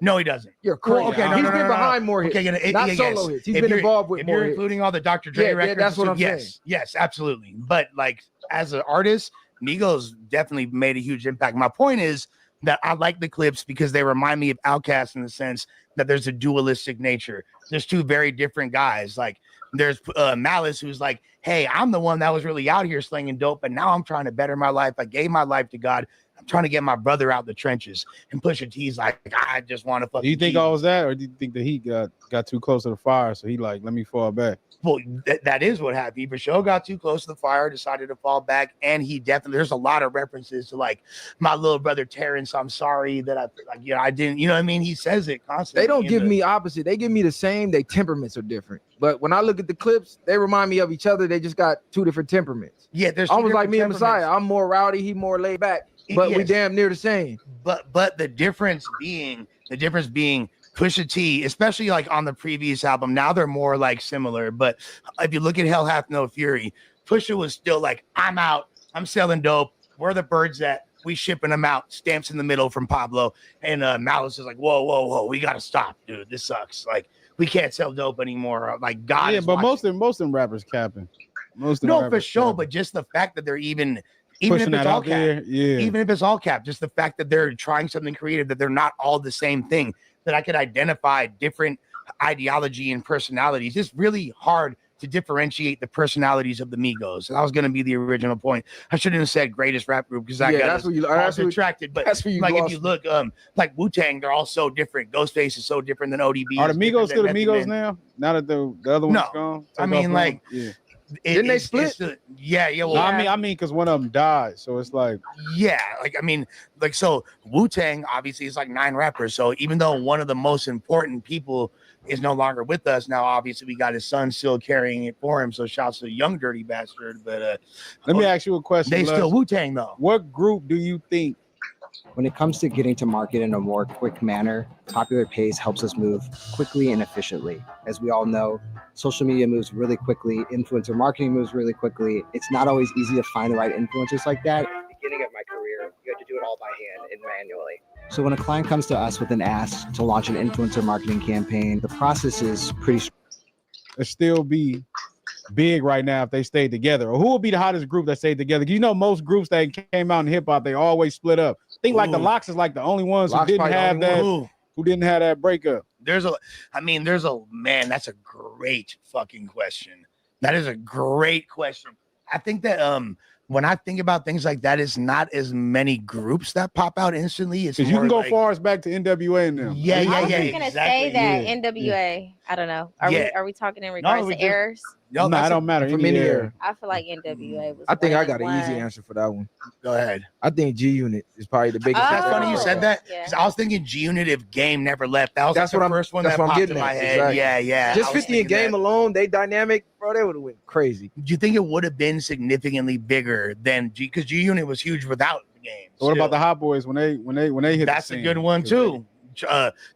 No, he doesn't. You're crazy. Okay, He's been behind more hits. Okay, not solo hits. He's If been you're- involved with if more you're hits. including all the Dr. Dre Yeah, records. that's what I'm saying. Yes, absolutely. But like as an artist, Migos definitely made a huge impact. My point is that I like the clips because they remind me of Outkast in the sense that there's a dualistic nature. There's two very different guys. Like there's Malice, who's like, hey, I'm the one that was really out here slinging dope, but now I'm trying to better my life. I gave my life to God. I'm trying to get my brother out the trenches. And Pusha T's like, I just want to fucking. Do you think all was that, or do you think that he got too close to the fire, so he like let me fall back? Well, that is what happened. He for sure got too close to the fire, decided to fall back, and he definitely. There's a lot of references to like my little brother Terrence. I'm sorry that I didn't. You know what I mean? He says it constantly. They don't give me opposite. They give me the same. Their temperaments are different. But when I look at the clips, they remind me of each other. They just got two different temperaments. Yeah, there's almost two like me and different Messiah. I'm more rowdy. He more laid back. But we Yes. damn near the same. But the difference being Pusha T, especially like on the previous album, now they're more like similar. But if you look at Hell Hath No Fury, Pusha was still like, I'm out, I'm selling dope. Where are the birds at? We shipping them out. Stamps in the middle from Pablo. And Malice is like, whoa, we gotta stop, dude. This sucks. Like, we can't sell dope anymore. Like, God. Yeah, is but watching. most of them rappers capping. Most of them No, for rappers sure. capping. But just the fact that they're even Pushing if it's that all out there, cap, yeah. even if it's all cap, just the fact that they're trying something creative, that they're not all the same thing, that I could identify different ideology and personalities. It's really hard to differentiate the personalities of the Migos. And that was going to be the original point. I shouldn't have said greatest rap group because I Yeah, got that's where you- that's where- attracted. But that's where you like if lost you look, like Wu-Tang, they're all so different. Ghostface is so different than ODB. Are the is different Migos than still the Method Migos Man. now? Now that the other one's No. gone? I Took mean, off like, yeah. Didn't they it's split? still- yeah. Well, No, I mean, because one of them died, so it's like yeah, like I mean, like so Wu-Tang obviously is like 9 rappers. So even though one of the most important people is no longer with us now, obviously we got his son still carrying it for him. So shouts to Young Dirty Bastard. But let me ask you a question. They Les. still Wu-Tang though. What group do you think? When it comes to getting to market in a more quick manner, popular pace helps us move quickly and efficiently. As we all know, social media moves really quickly, influencer marketing moves really quickly. It's not always easy to find the right influencers like that. At the beginning of my career, you had to do it all by hand and manually. So when a client comes to us with an ask to launch an influencer marketing campaign, the process is pretty It'd still be big right now if they stayed together? Or who would be the hottest group that stayed together? You know, most groups that came out in hip hop, they always split up. I think like the Ooh. Locks is like the only ones Locks who didn't probably the have only that. one. Who didn't have that breakup? There's a man, that's a great fucking question. That is a great question. I think that when I think about things like that, it's not as many groups that pop out instantly. It's Because you more can go like, far as back to NWA now. Yeah, I yeah, was yeah. just gonna exactly. say that Yeah. NWA. I don't know. Yeah. Are we talking in regards we to just- errors? No, No, it don't matter. From Any any era. era. I feel like NWA was. I think one I of got the an easy ones. answer for that one. Go ahead. I think G Unit is probably the biggest. That's funny you Oh, said that. yeah. 'Cause I was thinking G Unit if Game never left. That was That's like what the first one that's that what I'm popped getting in my at. head. Exactly. Yeah, yeah. Just I was 50 and thinking Game that. alone, they dynamic, bro. They would have went crazy. Do you think it would have been significantly bigger than G? Because G Unit was huge without the Game. So what about still. the Hot Boys when they hit? That's the a scene? good one too.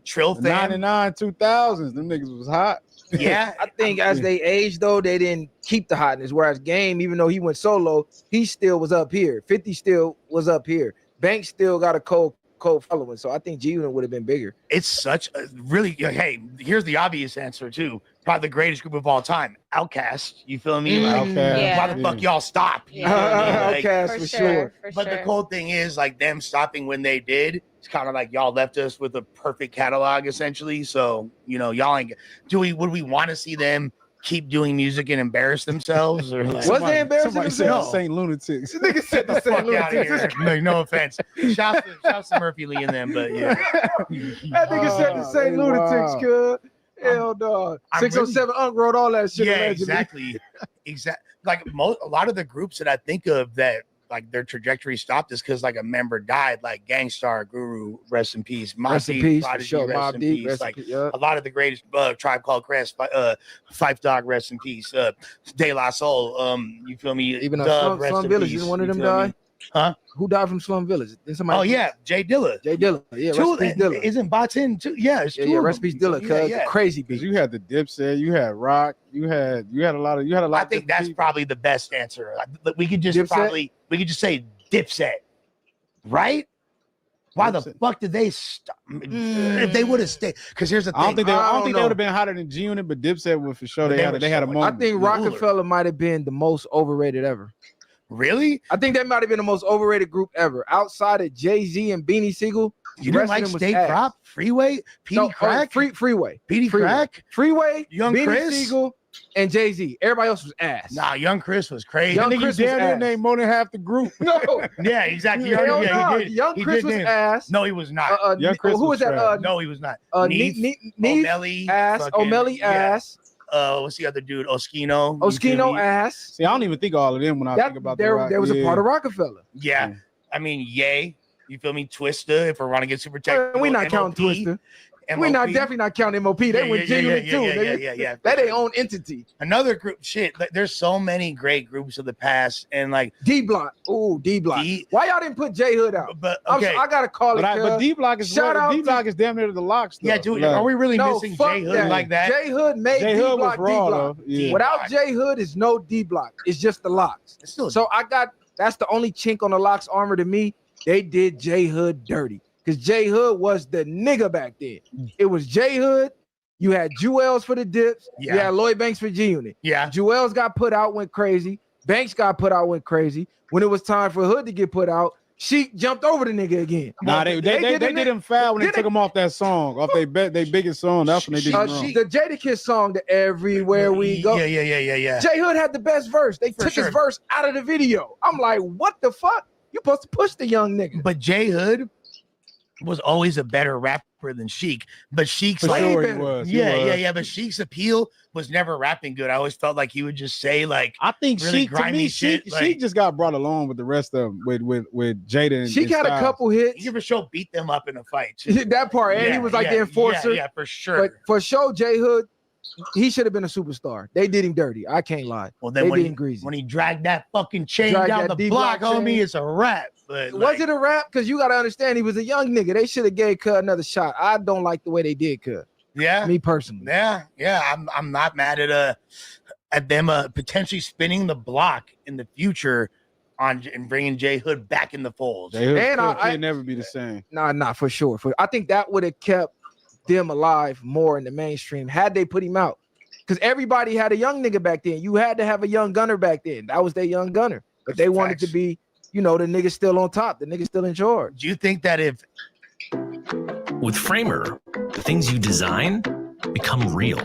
Trill The Fam. 99, 2000s, them niggas was hot. Yeah, I think as they aged though, they didn't keep the hotness. Whereas Game, even though he went solo, he still was up here. 50 still was up here. Banks still got a cold cult following. So I think G Unit would have been bigger. It's such a really hey, here's the obvious answer too. Probably the greatest group of all time. Outkast. You feel me? Like, why the fuck y'all stop? You feel me? Like, Outkast for sure. But the cool thing is, like, them stopping when they did, it's kind of like y'all left us with a perfect catalog essentially. So, you know, y'all ain't would we want to see them keep doing music and embarrass themselves? Or like, was they embarrassing Somebody said themselves? Saint Lunatics. This nigga said the Get the Saint fuck out of Lunatics. here. No offense. Shouts to Murphy Lee and them, but yeah. That nigga said the Saint wow. Lunatics, cuz. Hell no. I'm 607 Unc wrote all that shit. Yeah, allegedly. exactly. Like a lot of the groups that I think of that like their trajectory stopped is because like a member died, like Gangstar, Guru, rest in peace. Rest in Deep, peace, for Prodigy, sure. rest Mobb in Deep, peace. rest in Like peace, yeah. a lot of the greatest Tribe Called Quest, Phife Dawg, rest in peace. De La Soul, you feel me? Even Dub, rest Slum in Village, peace, didn't one of you them feel me? die? Huh? Who died from Slum Village? Did somebody? Oh yeah, Jay Dilla. Jay Dilla. Yeah, rest Two, in peace Dilla. Isn't Batin too? Yeah, it's two. Yeah, of rest in them. peace Dilla, cuz Yeah. crazy beat. You had the Dipset, you had Rock, you had a lot of I think that's probably the best answer. We could just Dipset? say Dipset, right? Why the fuck did they stop? If they would have stayed, because here's the thing. I don't think they know. would have been hotter than G Unit, but Dipset would for sure. But They had a I moment. think Rockefeller might have been the most overrated ever. Really? I think that might have been the most overrated group ever. Outside of Jay-Z and Beanie Siegel. You didn't like State Prop, Freeway, Petey Crack, Freeway, Petey Crack, Freeway, Young Beanie Chris? Siegel, and Jay-Z. Everybody else was ass. Nah, Young Chris was crazy. Young Nigga, Chris you was damn near ass. named more than half the group. No, Yeah, exactly. Hell Yeah, no. he did. Young He Chris did was name. ass. No, he was not. Young Chris who was that? trash. No, he was not. Neef, Neef, O'Malley, ass. fucking- O'Malley yeah. ass. What's the other dude? Oskino. You feel Oskino me? ass. See, I don't even think of all of them when I think about there, the Rock. there was a part of Rockefeller. Yeah. I mean, Ye. You feel me? Twista. If we're want to get super technical. We're not counting MOP, Twister. We're not MOP. definitely not counting MOP. They went G-Unit too. nigga. Yeah. That ain't own entity. Another group. Shit. Like, there's so many great groups of the past, and like D Block. Ooh, D Block. Why y'all didn't put J Hood out? But I'm okay. so- I gotta call it. But D Block is Shout out D Block is damn near the locks. Yeah, dude. Are we really No, missing fuck J Hood that. like that? J Hood made J D Hood was Block. D raw, Block. though. Yeah. Without J Hood, is no D Block. It's just the locks. Still, So that's the only chink on the locks armor to me. They did J Hood dirty because J Hood was the nigga back then. It was J Hood. You had Jewels for the dips. Yeah. You had Lloyd Banks for G Unit. Yeah. Jewels got put out, went crazy. Banks got put out, went crazy. When it was time for Hood to get put out, Sheik jumped over the nigga again. Nah, they did him foul when they took him off that song, off their biggest song. That's when they did him wrong. The Jadakiss song, the Everywhere We Go. Yeah. J Hood had the best verse. They took sure. his verse out of the video. I'm like, what the fuck? You supposed to push the young nigga. But J Hood was always a better rapper than Sheik. But Sheik's For like, sure he was. He was. yeah. But Sheik's appeal was never rapping good. I always felt like he would just say like, I think really Sheik, to grimy me, shit. Sheik just got brought along with the rest of them, with Jada and Sheik had a Styles. couple hits. he for sure beat them up in a fight. Too. That part, and he was like the enforcer. Yeah, for sure. But for sure, J Hood, he should have been a superstar. They did him dirty. I can't lie. Well, then they when did he, him greasy. when he dragged that fucking chain Dragged down that the D-block block, homie, chain. it's a wrap. But Was it a rap? Because you got to understand, he was a young nigga. They should have gave Cud another shot. I don't like the way they did Cud. Yeah, Me personally. yeah. I'm not mad at them potentially spinning the block in the future and bringing J Hood back in the fold. J Hood And can never be the same. Nah, for sure. I think that would have kept them alive more in the mainstream had they put him out. Because everybody had a young nigga back then. You had to have a young gunner back then. That was their young gunner. But they wanted to be, the nigga still on top. The nigga still in charge. Do you think that if With Framer, the things you design become real.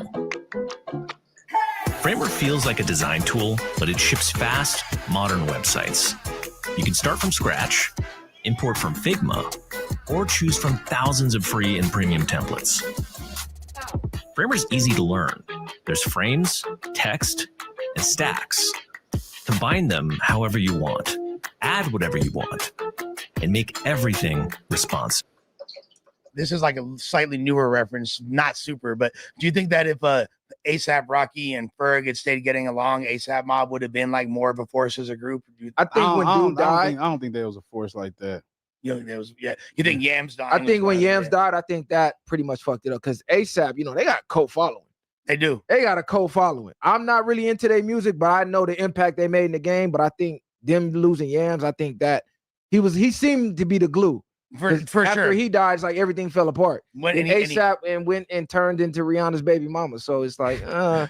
Framer feels like a design tool, but it ships fast, modern websites. You can start from scratch, import from Figma, or choose from thousands of free and premium templates. Framer's easy to learn. There's frames, text, and stacks. Combine them however you want, add whatever you want, and make everything responsive. this is like a slightly newer reference, not super, but do you think that if ASAP Rocky and Ferg had stayed getting along, ASAP Mob would have been like more of a force as a group? I think when Dude died, I don't think there was a force like that. You know, there was, yeah. You think Yams died? I think when Yams died, I think that pretty much fucked it up because ASAP, they got cult following. They do. They got a cult following. I'm not really into their music, but I know the impact they made in the game. But I think them losing Yams, I think that he seemed to be the glue. For after sure. he died, it's like everything fell apart. When- And and he- ASAP and went and turned into Rihanna's baby mama. So it's like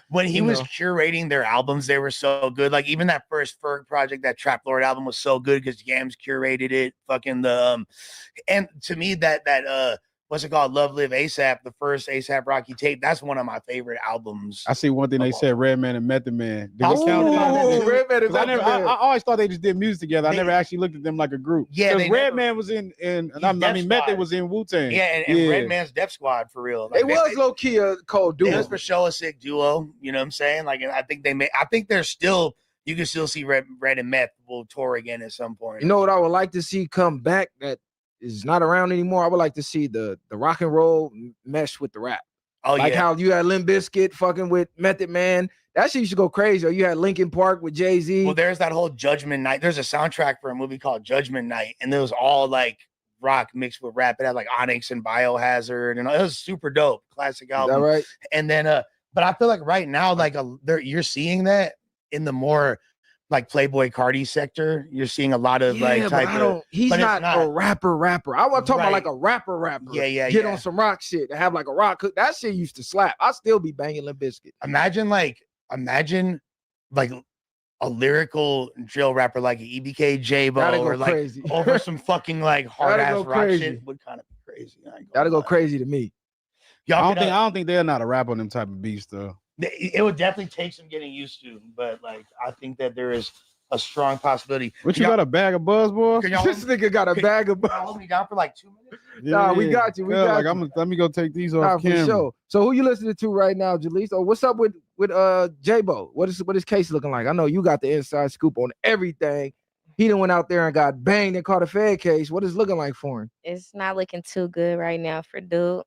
when he you was know. curating their albums, they were so good. Like even that first Ferg project, that Trap Lord album was so good because Yams curated it. Fucking the and to me that what's it called? Love Live ASAP, the first ASAP Rocky tape. That's one of my favorite albums. I see one thing they said, Redman and Method Man. Did Oh, they count that? Redman and 'Cause Method I Man. always thought they just did music together. I never actually looked at them like a group. Yeah, because they never- Redman was in Def Method Squad. was in Wu-Tang. Yeah, and Redman's Def Squad for real. They was low key a cold duo. It was for show a sick duo. You know what I'm saying? Like, and I think they're still. You can still see Red and Meth will tour again at some point. You know what I would like to see come back that is not around anymore? I would like to see the rock and roll mesh with the rap. Oh, like yeah. how you had Limp Bizkit fucking with Method Man. That shit used to go crazy. Or you had Linkin Park with Jay-Z. Well, there's that whole Judgment Night. There's a soundtrack for a movie called Judgment Night, and it was all like rock mixed with rap. It had like Onyx and Biohazard, and it was super dope. Classic album. right? And then, but I feel like right now, like you're seeing that in the more like Playboy Cardi sector. You're seeing a lot of like but type I of. don't, he's but it's not a rapper. I was talking about like a rapper. Yeah. Get on some rock shit and have like a rock. That shit used to slap. I still be banging Limp Bizkit. Imagine like a lyrical drill rapper like EBK That'd J-Bo go or like crazy. over some fucking like hard That'd ass go rock crazy. shit would kind of be crazy. That'd go crazy to me. Y'all I don't think they're not a rap on them type of beats though. It would definitely take some getting used to, but like I think that there is a strong possibility. What you got a bag of buzz, boy? This nigga got a bag of buzz. Hold me down for like 2 minutes. Nah, we got you. We got you. Let me go take these Nah, off for camera. sure. So who you listening to right now, Jaleese? Oh, what's up with J-Bo? What is case looking like? I know you got the inside scoop on everything. He done went out there and got banged and caught a Fed case. What is it looking like for him? It's not looking too good right now for dude.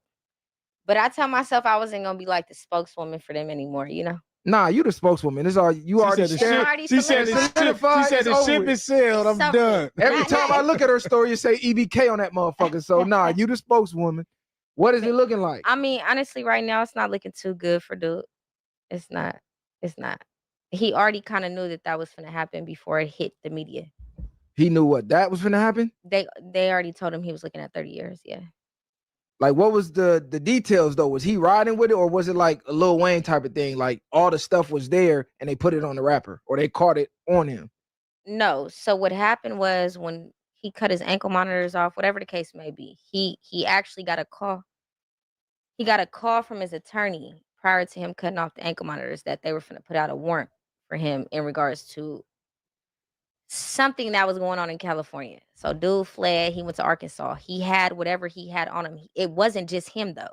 But I tell myself I wasn't gonna be like the spokeswoman for them anymore, you know. Nah, you the spokeswoman. It's all you already said the stand- ship- she said the ship- solidified, she said it's the over ship with. is sailed. I'm Something. done. Every time I look at her story, you say EBK on that motherfucker. So nah, you the spokeswoman. What is it looking like? I mean, honestly, right now it's not looking too good for dude. It's not. He already kind of knew that was gonna happen before it hit the media. He knew what that was gonna happen. They already told him he was looking at 30 years. Yeah. Like, what was the details though? Was he riding with it, or was it like a Lil Wayne type of thing? Like all the stuff was there and they put it on the rapper, or they caught it on him. No. So what happened was when he cut his ankle monitors off, whatever the case may be, he actually got a call. He got a call from his attorney prior to him cutting off the ankle monitors that they were going to put out a warrant for him in regards to something that was going on in California. So dude fled. He went to Arkansas. He had whatever he had on him. It wasn't just him though.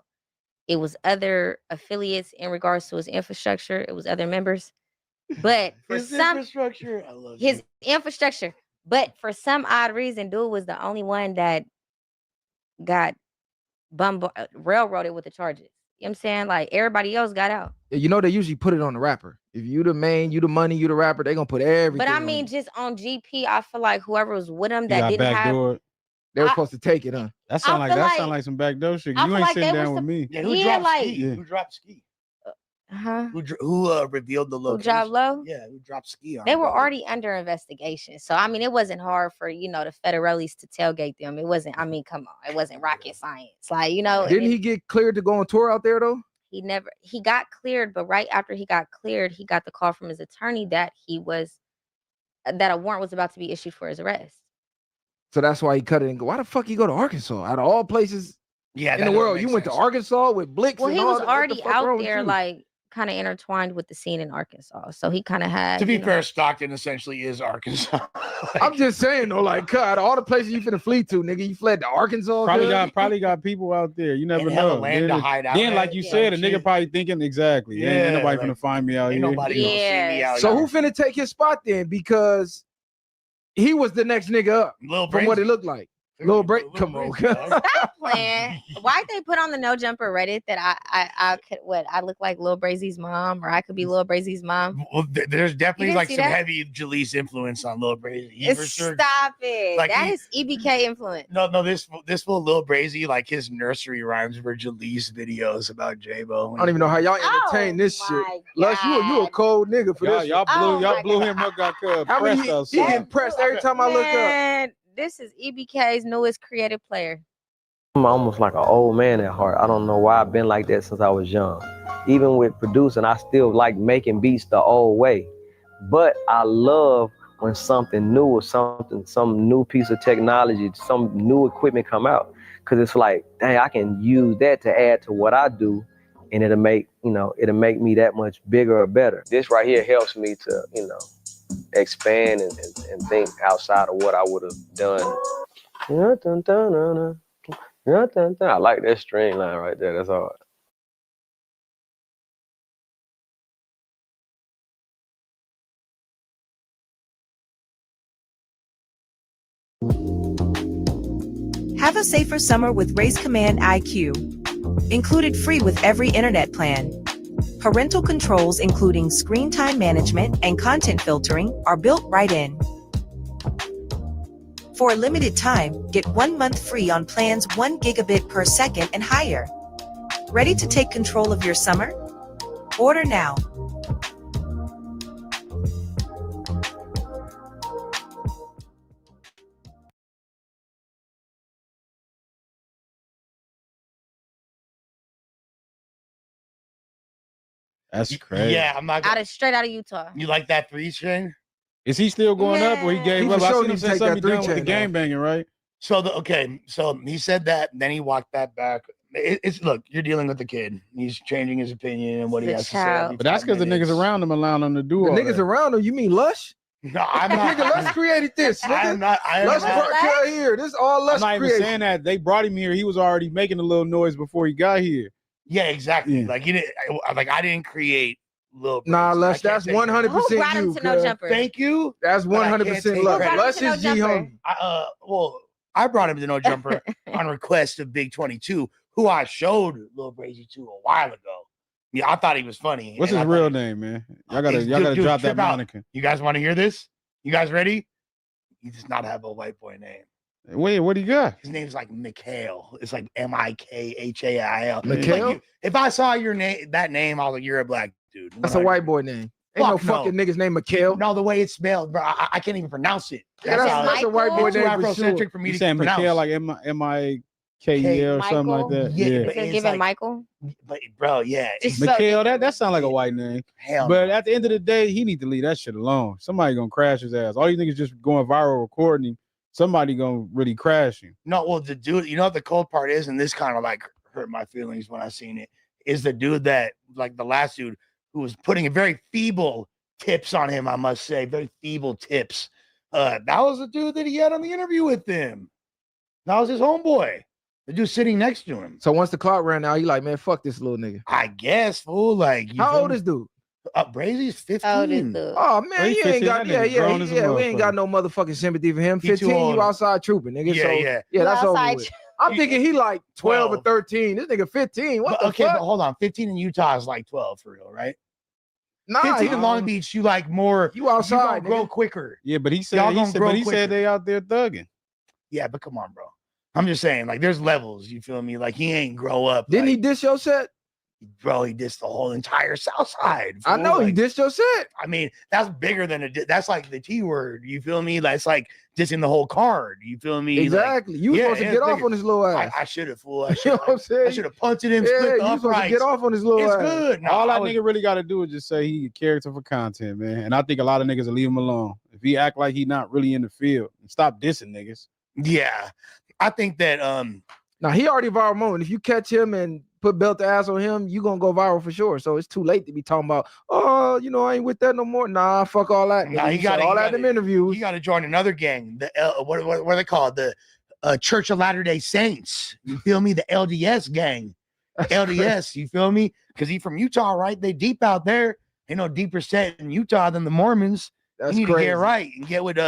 It was other affiliates in regards to his infrastructure. It was other members. But for infrastructure, I love his infrastructure. But for some odd reason, dude was the only one that got railroaded with the charges. You know what I'm saying? Like everybody else got out. You know they usually put it on the rapper. If you the main, you the money, you the rapper, they gonna put everything. But I on mean, you. just on GP, I feel like whoever was with him You that got didn't have. backdoored. They were supposed to take it, huh? That sound I like feel like- some backdoor shit. I You feel ain't like sitting they down was with me. Yeah, who Yeah, dropped like- Ski? Yeah. Who dropped Ski? Huh? Who revealed the location? Job Low? Yeah, who dropped Ski on? They him, were brother? already under investigation. So, I mean, it wasn't hard for, the federales to tailgate them. It wasn't, I mean, come on. It wasn't rocket science. Like, Didn't he get cleared to go on tour out there though? He got cleared, but right after he got cleared, he got the call from his attorney that that a warrant was about to be issued for his arrest. So that's why he cut it and go. Why the fuck he go to Arkansas? Out of all places Yeah, in the world, you went to Arkansas with Blix. Well, and he all was that. What the already fuck wrong out with there, you? like, kind of intertwined with the scene in Arkansas. So he kind of had. To be fair, Stockton essentially is Arkansas. I'm just saying though, like, God, all the places you finna flee to, nigga, you fled to Arkansas. Probably got people out there. You never And hella know. land to hide out Then, at, like you yeah, said, a shit. nigga probably thinking exactly. Yeah, ain't Yeah, nobody like, finna find me out ain't here. nobody gonna see me out So here. who finna take his spot then? Because he was the next nigga up from what it looked like. Lil Break, come on. Stop playing. Why'd they put on the No Jumper Reddit that I look like Lil Brazy's mom, or I could be Lil Brazy's mom? Well, there's definitely didn't like see some that? heavy Jalise influence on Lil Brazy. He for sure. Stop it. Like, That he- is EBK influence. No, this fool Lil Brazy, like his nursery rhymes were Jalise videos about J-Bo. I don't even know how y'all entertain this shit. Lush, you a cold nigga for this. Y'all blew him up, got How many pressed he outside. getting pressed every time I look up? Man, This is EBK's newest creative player. I'm almost like an old man at heart. I don't know why I've been like that since I was young. Even with producing, I still like making beats the old way. But I love when something new or some new piece of technology, some new equipment come out. Cause it's like, dang, I can use that to add to what I do, and it'll make me that much bigger or better. This right here helps me to, expand and think outside of what I would have done. I like that string line right there. That's hard. Have a safer summer with Race Command IQ. Included free with every internet plan. Parental controls, including screen time management and content filtering, are built right in. For a limited time, get 1 month free on plans 1 gigabit per second and higher. Ready to take control of your summer? Order now. That's crazy. Yeah, I'm not Straight out of Utah. You like that 3 string? Is he still going up, or he gave He up? for I sure seen him need to say take something that he done with the 3 chain game off. banging, right? So he said that, then he walked that back. It's look, you're dealing with the kid. He's changing his opinion and what he The has to child. say. But that's because the niggas around him allowing him to do The all niggas that. around him, you mean Lush? No, I'm not. Nigga, Lush created this. Nigga. I am not. Lush brought you here. This all Lush I'm not even created. saying that. They brought him here. He was already making a little noise before he got here. Yeah, exactly. Yeah. Like you didn't. I didn't create Lil. Nah, Brazy. Lush, I can't that's take 100% Who brought him you. to No cuz. Jumper? Thank you. That's but I can't 100% take Lush. credit. Lush to No is G Jumper? homie. Well, I brought him to No Jumper on request of Big 22, who I showed Lil Brazy to a while ago. Yeah, I thought he was funny. What's and his I thought real name, man? Y'all gotta Dude, drop that trip out. moniker. You guys want to hear this? You guys ready? He does not have a white boy name. Wait, what do you got? His name's like Mikhail. It's like Mikhail. Mikhail? Like if I saw your name, that name, I was like, you're a black dude. That's a white boy name. Ain't no Fuck no. fucking niggas named Mikhail. No, the way it's spelled, bro, I can't even pronounce it. Yeah, that's a white boy It's too name for Afrocentric sure. for me You to saying pronounce. Mikhail like M-I-K-E-L or something like that? Yeah, Yeah. but Is it it's giving like- Michael? But bro, yeah, it's Mikhail, that sounds like a white name. Hell But no. at the end of the day, he need to leave that shit alone. Somebody gonna crash his ass. All these niggas just going viral recording him. Somebody gonna really crash him. No, well, the dude, you know what the cold part is, and this kind of like hurt my feelings when I seen it, is the dude that, like the last dude who was putting a very feeble tips on him, I must say, very feeble tips. That was the dude that he had on the interview with him. That was his homeboy. The dude sitting next to him. So once the clock ran out, you like, man, fuck this little nigga. I guess, fool. Like, How old is dude? Brazy's 15. Oh man, he's you ain't 15, got that nigga grown as a we ain't got motherfucker. no motherfucking sympathy for him. He too 15, old. you outside trooping, nigga. Yeah, so yeah. yeah, that's You over outside with. I'm thinking he like 12 or 13. This nigga 15. What But, the okay, fuck? but hold on. 15 in Utah is like 12 for real, right? Nah, 15 in Long Beach, you like more. You outside, You gonna grow nigga. quicker. Yeah, but he said Y'all he gonna said, grow but he quicker. said they out there thugging. Yeah, but come on, bro. I'm just saying, like, there's levels. You feel me? Like, he ain't grow up. Didn't like, he diss your set? Bro, he dissed the whole entire South Side. I fool. know he Like, dissed your set. I mean, that's bigger than that's like the T word. You feel me? That's like dissing the whole card. You feel me? Exactly. Like, you was yeah, supposed to yeah, get off bigger. on his little ass. I should have, fool. I You know what I'm saying? should have punted him, Yeah, split the you supposed to uprights. get off on his little It's ass. good. No, All I that was- nigga really got to do is just say he a character for content, man. And I think a lot of niggas will leave him alone if he act like he not really in the field. Stop dissing niggas. Yeah, I think that Now he already viral moment. If you catch him and put belt the ass on him, you gonna go viral for sure. So it's too late to be talking about, oh, you know, I ain't with that no more. Nah, fuck all that. Nah, Nigga. you You gotta- said all you that in them gotta- interviews. you got to join another gang. The what are they called? The Church of Latter-day Saints. You feel me? The LDS gang. LDS. You feel me? Because he from Utah, right? They deep out there. Ain't no deeper set in Utah than the Mormons. That's you need to crazy. get right and get with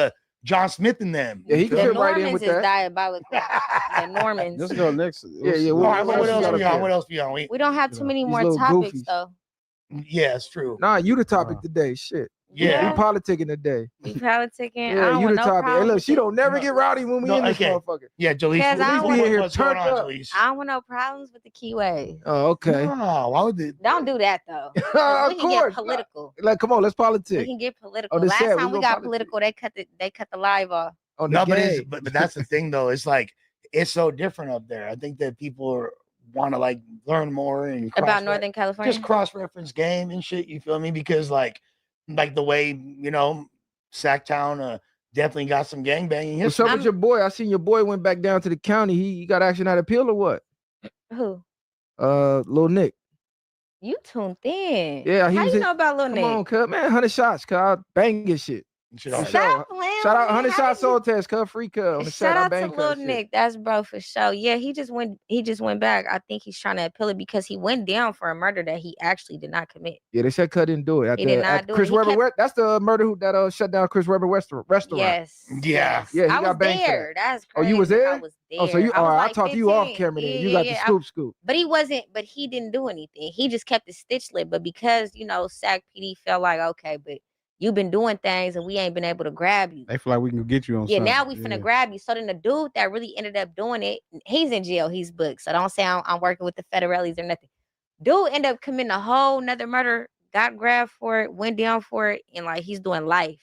John Smith and them. Yeah, he You can feel fit me? right in Normans with is that. diabolical. The Normans. Let's go next. Yeah, yeah. All right, what else gotta we on? fit? What else we on? We don't have too many These more little topics goofies. though. Yeah, it's true. Nah, you the topic today. Shit. Yeah. We politicking today. We politicking. I Yeah, don't you want the no topic. Hey, problems look, with she it. don't never get rowdy when we No, in this okay. motherfucker. Yeah, Jaleese. Because I don't be in here What's going turned on, up. Jaleese? I don't want no problems with the keyway. Oh, okay. No, why would they? Don't do that though. 'Cause Of we can course. get political. Like, come on, let's We politic. can get political. Oh, they Last said we time we gonna got politic. political, they cut the live off. On No, the game. but that's the thing though. It's like it's so different up there. I think that people want to like learn more and About Northern California. just cross-reference game and shit. You feel me? Because like the way Sacktown definitely got some gangbanging What's history. up with your boy? I seen your boy went back down to the county. He got action at appeal or what? Who? Lil Nick. You tuned in. Yeah, he How was you in- know about Lil Nick? Come on, cuz man, 100 shots, cuz I bang his shit. For Stop sure. playing Shout with out me. 100 How shots did you- soul test, cuz free cuz on the Shout set. I out to bang Lil cuz shit. Nick. That's bro for sure. Yeah, he just went back. I think he's trying to appeal it because he went down for a murder that he actually did not commit. Yeah, they said Cuz didn't do it. He did not do it. Chris He Webber. kept- That's the murder that shut down Chris Webber restaurant. Yes. Yeah, he I was got banged for there. that. That's Oh, crazy. you was there? I was there. Oh, so you? I was I like talked to you off 15. camera. Then Yeah, you got yeah, the yeah. scoop. But he wasn't. But he didn't do anything. He just kept his stitch lit. But because Sac PD felt like, okay, but you've been doing things and we ain't been able to grab you. They feel like we can get you on Yeah, something. now we finna grab you. So then the dude that really ended up doing it, he's in jail. He's booked. So don't say I'm working with the federales or nothing. Dude ended up committing a whole nother murder, got grabbed for it, went down for it, and like he's doing life.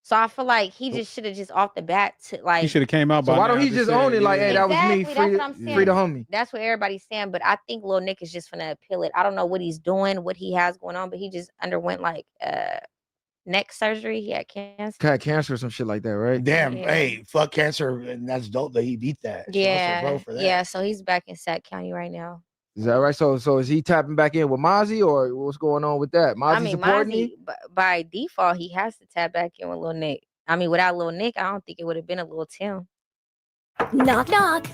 So I feel like he just should have just off the bat to like. He should have came out. So by why don't now he and just said, own it like, hey, that was me, Exactly, that's what I'm saying. free the homie. That's what everybody's saying. But I think Lil Nick is just finna appeal it. I don't know what he's doing, what he has going on, but he just underwent like neck surgery. He had cancer. Had cancer or some shit like that, right? Damn, Yeah. hey, fuck cancer, and that's dope that he beat that. Shouts to Yeah, bro for that. yeah. So he's back in Sac County right now. Is that right? So is he tapping back in with Mozzie or what's going on with that? Mozzie I mean, supporting him? Mozzie, by default, he has to tap back in with Lil Nick. I mean, without Lil Nick, I don't think it would have been a Lil Tim. Knock, knock.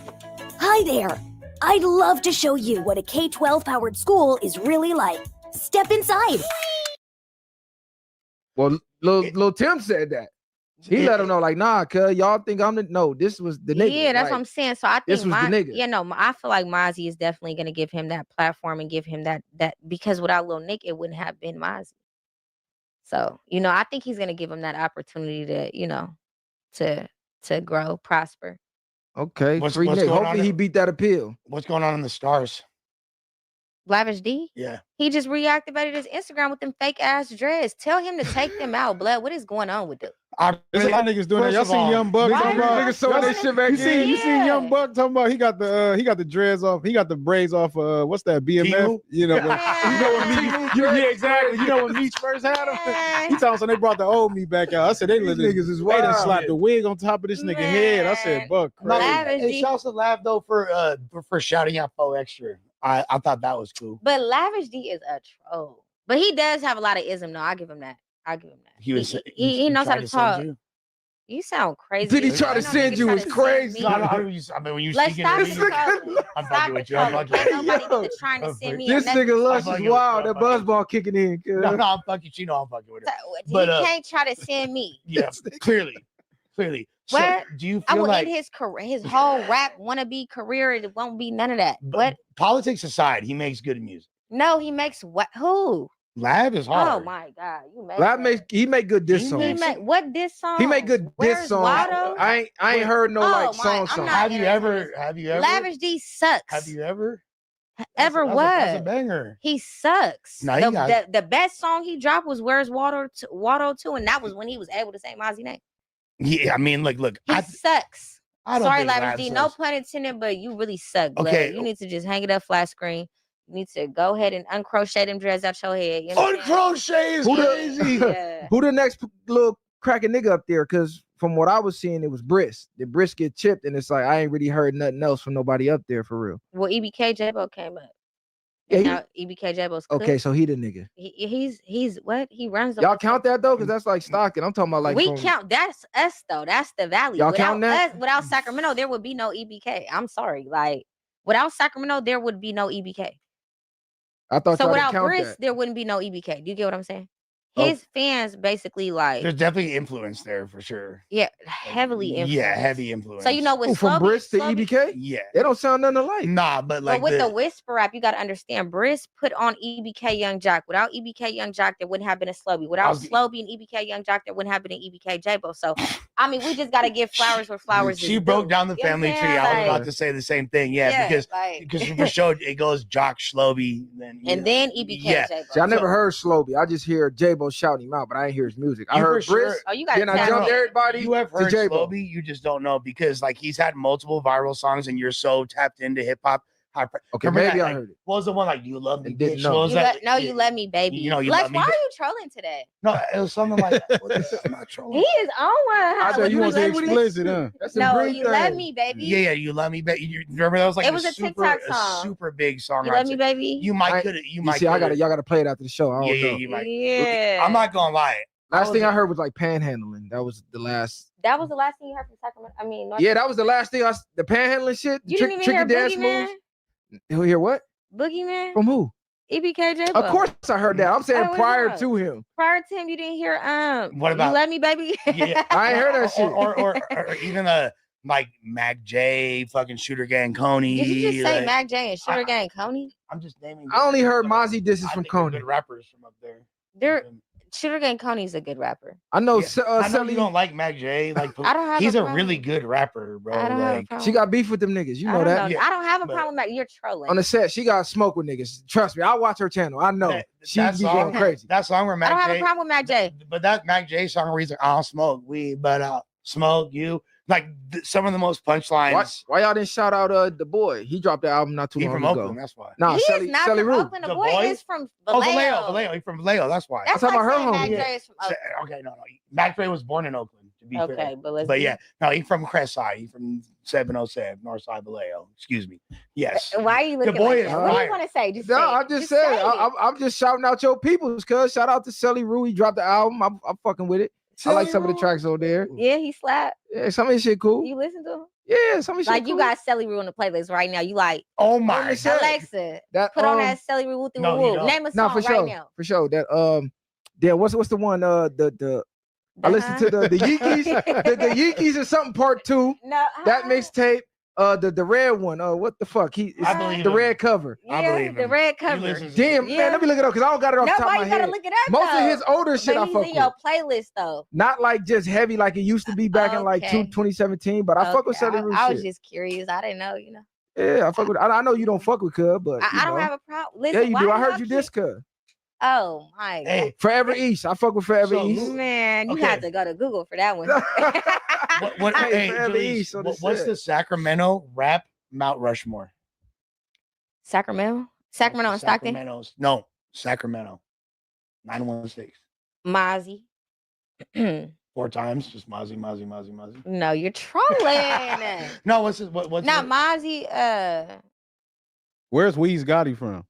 Hi there. I'd love to show you what a K-12 powered school is really like. Step inside. Well, Lil Tim said that. He let him know, like, nah, cuz y'all think I'm the no. This was the nigga. Yeah, that's like, what I'm saying. So I think this was the nigga. Yeah, no, I feel like Mozzie is definitely gonna give him that platform and give him that because without Lil Nick, it wouldn't have been Mozzie. So, I think he's gonna give him that opportunity to, to grow, prosper. Okay, What's free Nick. going on Hopefully he beat that appeal. What's going on in the stars? Lavish D? Yeah. He just reactivated his Instagram with them fake ass dreads. Tell him to take them out, blood. What is going on with them? There's a lot of niggas doing that. Y'all seen Young Buck talking about niggas throwing that shit back you in? seen Young Buck talking about he got the dreads off. He got the braids off. What's that? BMF. Timu? You know when yeah, exactly. You know when Meech first had him. He told us they brought the old me back out. I said they niggas is wild. They done slapped the wig on top of this nigga head. I said Buck. No, Crazy. and shouts to Lav though for shouting out Faux Extra. I thought that was cool. But Lavish D is a troll. But he does have a lot of ism, though. I'll give him that. He knows how to talk. You sound crazy. Did he try to send you? It's crazy. I mean, when you Let's speaking stop to the me, trolling. I'm Stop fucking the with you. I'm trolling. fucking Ain't nobody trying to send me. This nothing. nigga Lush fucking is with wild. you. That buzzball kicking in. Cuz. No, I'm fucking. You know I'm fucking with it. He But can't try to send me. yeah, clearly. So, What? do you I feel will like end his career, his whole rap wannabe career. It won't be none of that. What? politics aside, he makes good music? No, he makes what? Who? Lav is hard. Oh my god, you make Lab he make good diss he songs. make what diss song? He make good diss Where's songs. Waldo? I ain't heard no like song. I'm not Have you ever? Lavish D sucks. Have you ever? Ever That's what? That's a banger. He sucks. No, he got- the best song he dropped was Where's Waldo 2, and that was when he was able to say Mozzie name. Yeah, I mean, look. He sucks. I don't Sorry, think Lavish Lav D. sucks. No pun intended, but you really suck. Blood. Okay. You need to just hang it up flat screen. You need to go ahead and uncrochet them dreads out your head. You know what I'm saying? Uncrochet is Who crazy. Yeah. Who the next little cracking nigga up there? Because from what I was seeing, it was Briss. The Briss get chipped, and it's like I ain't really heard nothing else from nobody up there for real. Well, EBK J-Bo came up. Yeah, he- Now EBK J-Bo's Okay, so he the nigga. he's what? He runs the Y'all count that though, because that's like Stockton. I'm talking about like we from- count. That's us though. That's the valley. Y'all without count that? us, without Sacramento, there would be no EBK. I'm sorry. Like without Sacramento, there would be no EBK. I thought So y'all without didn't count Briss, that. there wouldn't be no EBK. Do you get what I'm saying? Oh. His fans basically like There's definitely influence there for sure. yeah, heavily influenced. Yeah, heavy influence. So you know with Ooh, from Slobby- Briss to Slobby- EBK? Yeah. They don't sound nothing alike. Nah, but like but with the whisper rap, you got to understand. Briss put on EBK Young Jock. Without EBK Young Jock, there wouldn't have been a Slobby. Without Slobby and EBK Young Jock, there wouldn't have been an EBK J-Bo. So, I mean, we just got to give flowers where flowers she is broke due. down the You know family what tree. I'm I was saying? about to say the same thing. Yeah, Yeah, because like- for sure it goes Jock Shloby, then and then EBK Yeah. J-Bo. See, I never heard Slobby. I just hear J-Bo J-Bo shouting him out, but I didn't hear his music. I You heard for sure- Briss. Oh, you got Then I jumped everybody. You have to heard J-Bo. Slow Beat, you just don't know because like he's had multiple viral songs and you're so tapped into hip hop. Okay, Remember maybe that, I like, heard it. What was the one like you love me, And didn't bitch? know. What was You that? no, you love me, baby. You know, you Lex, love me. why are you trolling today? No, it was something like that. I'm not trolling. He is on one. I thought you want to explicit, huh? That's No, you love me, baby. Yeah, you love me, baby. You remember that was like It was a TikTok song. super big song. You on love me, TikTok. baby. You might could you might see, y'all coulda- gotta play it after the show. I don't know. you might. Yeah. I'm not gonna lie. Last thing I heard was like panhandling. That was the last. That was the last thing you heard from Sacramento. I mean, North Yeah, that was the last thing. The panhandling shit. You didn't even hear dance Boogeyman? moves. You hear what? Boogeyman? From who? EBKJ. Of course I heard that. I'm saying Oh, prior yeah. to him. Prior to him, you didn't hear What about- You Love Me, Baby? Yeah, I ain't heard that shit. Or even like Mac J, fucking Shooter Gang Coney. Did you just say like, Mac J and Sugar Gang Coney? I'm just naming. I only heard Mozzie disses from Coney. Good rappers from up there. They're Sugar Gang Coney's a good rapper. I know. I know you don't like Mac J. Like I don't have he's a a problem. really good rapper, bro. I don't have a Like problem. She got beef with them niggas. You know I that. don't I don't have a problem with Mac. You're trolling. On the set, she got smoke with niggas. Trust me, I watch her channel. I know. She that be song, going crazy. That song where I Mac don't have J, a problem with Mac J. but that Mac J song where he's like, I don't smoke weed, but I'll smoke you. Like some of the most punchlines. Why y'all didn't shout out the boy? He dropped the album not too He long from ago. Oakland, that's why. Nah, He Shelly, is not Shelly from Rue. Oakland. The boy is from Oh, Vallejo. Vallejo. He's from Vallejo. That's why. That's talking like about her saying Mac homie. J is from Oakland. Okay, no. Mac J was born in Oakland, to be Okay, fair. but let's But see. yeah, no, he's from Crest-Side. He's from 707, Northside Vallejo. Excuse me. Yes. Why are you looking The boy like is that? What do fire. you want to say? Just No, say it. I'm just saying. say it. I'm just shouting out your peoples, cuz. Shout out to Shelly Rue. He dropped the album. I'm fucking with it. I like some of the tracks on there. Yeah, he slapped. Yeah, some of this shit cool. You listen to him? Yeah, some of this shit Like you cool. got Shelly Rue on the playlist right now. You like, oh my Alexa, That, put on that Shelly Rue with the no, you woo. don't. Name a No, song for right sure. now. For sure. That yeah, what's the one? The I listened to the Yeekees, the Yeekees or something part 2. No, That mixtape. The red one. What the fuck? I believe the him. red cover. Yeah, the red cover. Damn, Yeah. man, let me look it up because I don't got it off the No, top why of my you gotta head. look it up? Most though? of his older shit But I he's fuck in with. your playlist though. Not like just heavy like it used to be back in like Okay. 2017, but I fuck with Shelly Rue I shit. was just curious. I didn't know, you know. Yeah, I fuck with. I know you don't fuck with Cub, but I don't have a problem. Listen, yeah, you why do. I y'all heard you diss Cub. Oh my Hey, Forever East. I fuck with Forever So, East. man, you Okay. have to go to Google for that one. What, Hey, hey, Forever Julisse, East on the what's set. the Sacramento rap Mount Rushmore? Sacramento and Stockton. Sacramento's. No, Sacramento. 916. Mozzie. 4 times. Just Mozzie. No, you're trolling. No, what's what's Not it? Mozzie. Where's Weez Gotti from?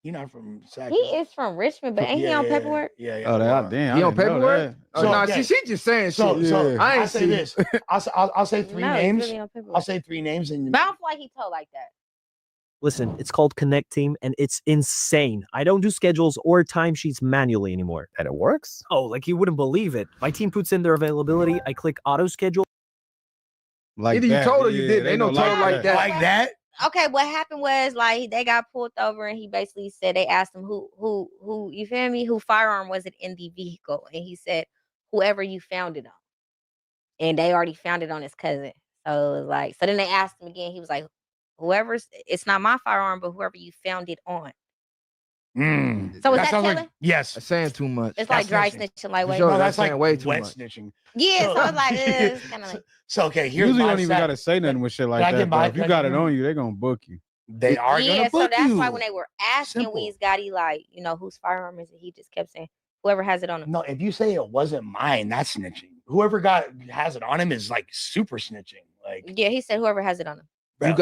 You're not from He Sacramento. is from Richmond, but ain't he on paperwork? Yeah. Oh, that damn. He I on didn't know paperwork? that. Oh, So, no, okay. she just saying So, shit. so I ain't I'll say see this. I'll say 3 No, he's names. really on paperwork. I'll say 3 names and But I don't feel like he told like that. Listen, it's called Connect Team, and it's insane. I don't do schedules or timesheets manually anymore. And it works? Oh, like you wouldn't believe it. My team puts in their availability. I click auto schedule. Like Either you that. told or you Yeah, didn't. they Ain't no don't told like that. like that. Okay, what happened was like they got pulled over and he basically said they asked him who you feel me, who firearm was it in the vehicle, and he said whoever you found it on, and they already found it on his cousin. So it was like, so then they asked him again. He was like, whoever's, it's not my firearm, but whoever you found it on. So is that sounds telling? like yes. That's saying too much. It's like That's dry snitching. snitching, like For wait. sure, No, that's saying like way too wet much. snitching. Yeah, so it's like it's kind of like So okay, here's Usually my don't even side. gotta say nothing with shit like Can I that. get my- Bro. If can you I got get it my- on you, they gonna book you. They are yeah. gonna So book that's you. why when they were asking Simple. Weez Gotti, like, you know, whose firearm is it? He just kept saying whoever has it on him. No, if you say it wasn't mine, that's snitching. Whoever has it on him is like super snitching. Like Yeah, he said whoever has it on him. You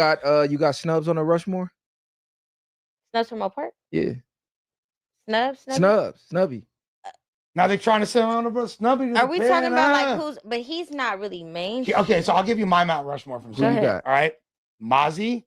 got Snubs on the Rushmore? Snubs from Oak Park? Yeah. Snubs? Snubby. now they're trying to sit on the snubby. to Are the we pen, talking about ah. like who's? But he's not really main. Okay, so I'll give you my Mount Rushmore from Who you Sacramento. got? All right, Mozzie,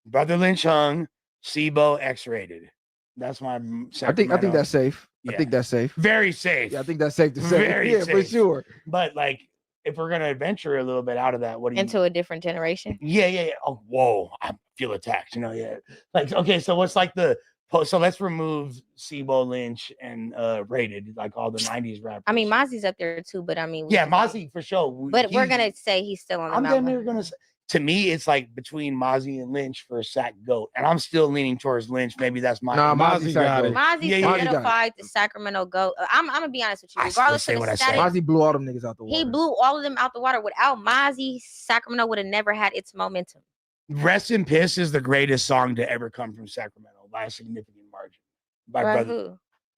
Brother Lynch Hung, Sibo, X-rated. That's my I think that's safe. I Yeah. think that's safe. very safe. Yeah, I think that's safe to say. Very yeah, for safe. sure. But like, if we're gonna adventure a little bit out of that, what do you? Into a different generation. Yeah. Oh, whoa! I feel attacked. You know, yeah. Like, okay, so what's like the so let's remove Sibo, Lynch, and Rated, like all the '90s rappers. I mean, Mozzie's up there too, but I mean, we yeah, can say- Mozzie for sure. But we're He- gonna say he's still on the I'm Mount. damn near gonna say to me, it's like between Mozzie and Lynch for a sack GOAT. And I'm still leaning towards Lynch. Maybe that's my Mozzie got it. Mozzie solidified the Sacramento GOAT. I'm gonna be honest with you. Regardless of the status, Mozzie blew all them niggas out the water. he blew all of them out the water. Without Mozzie, Sacramento would have never had its momentum. Rest in Piss is the greatest song to ever come from Sacramento by a significant margin.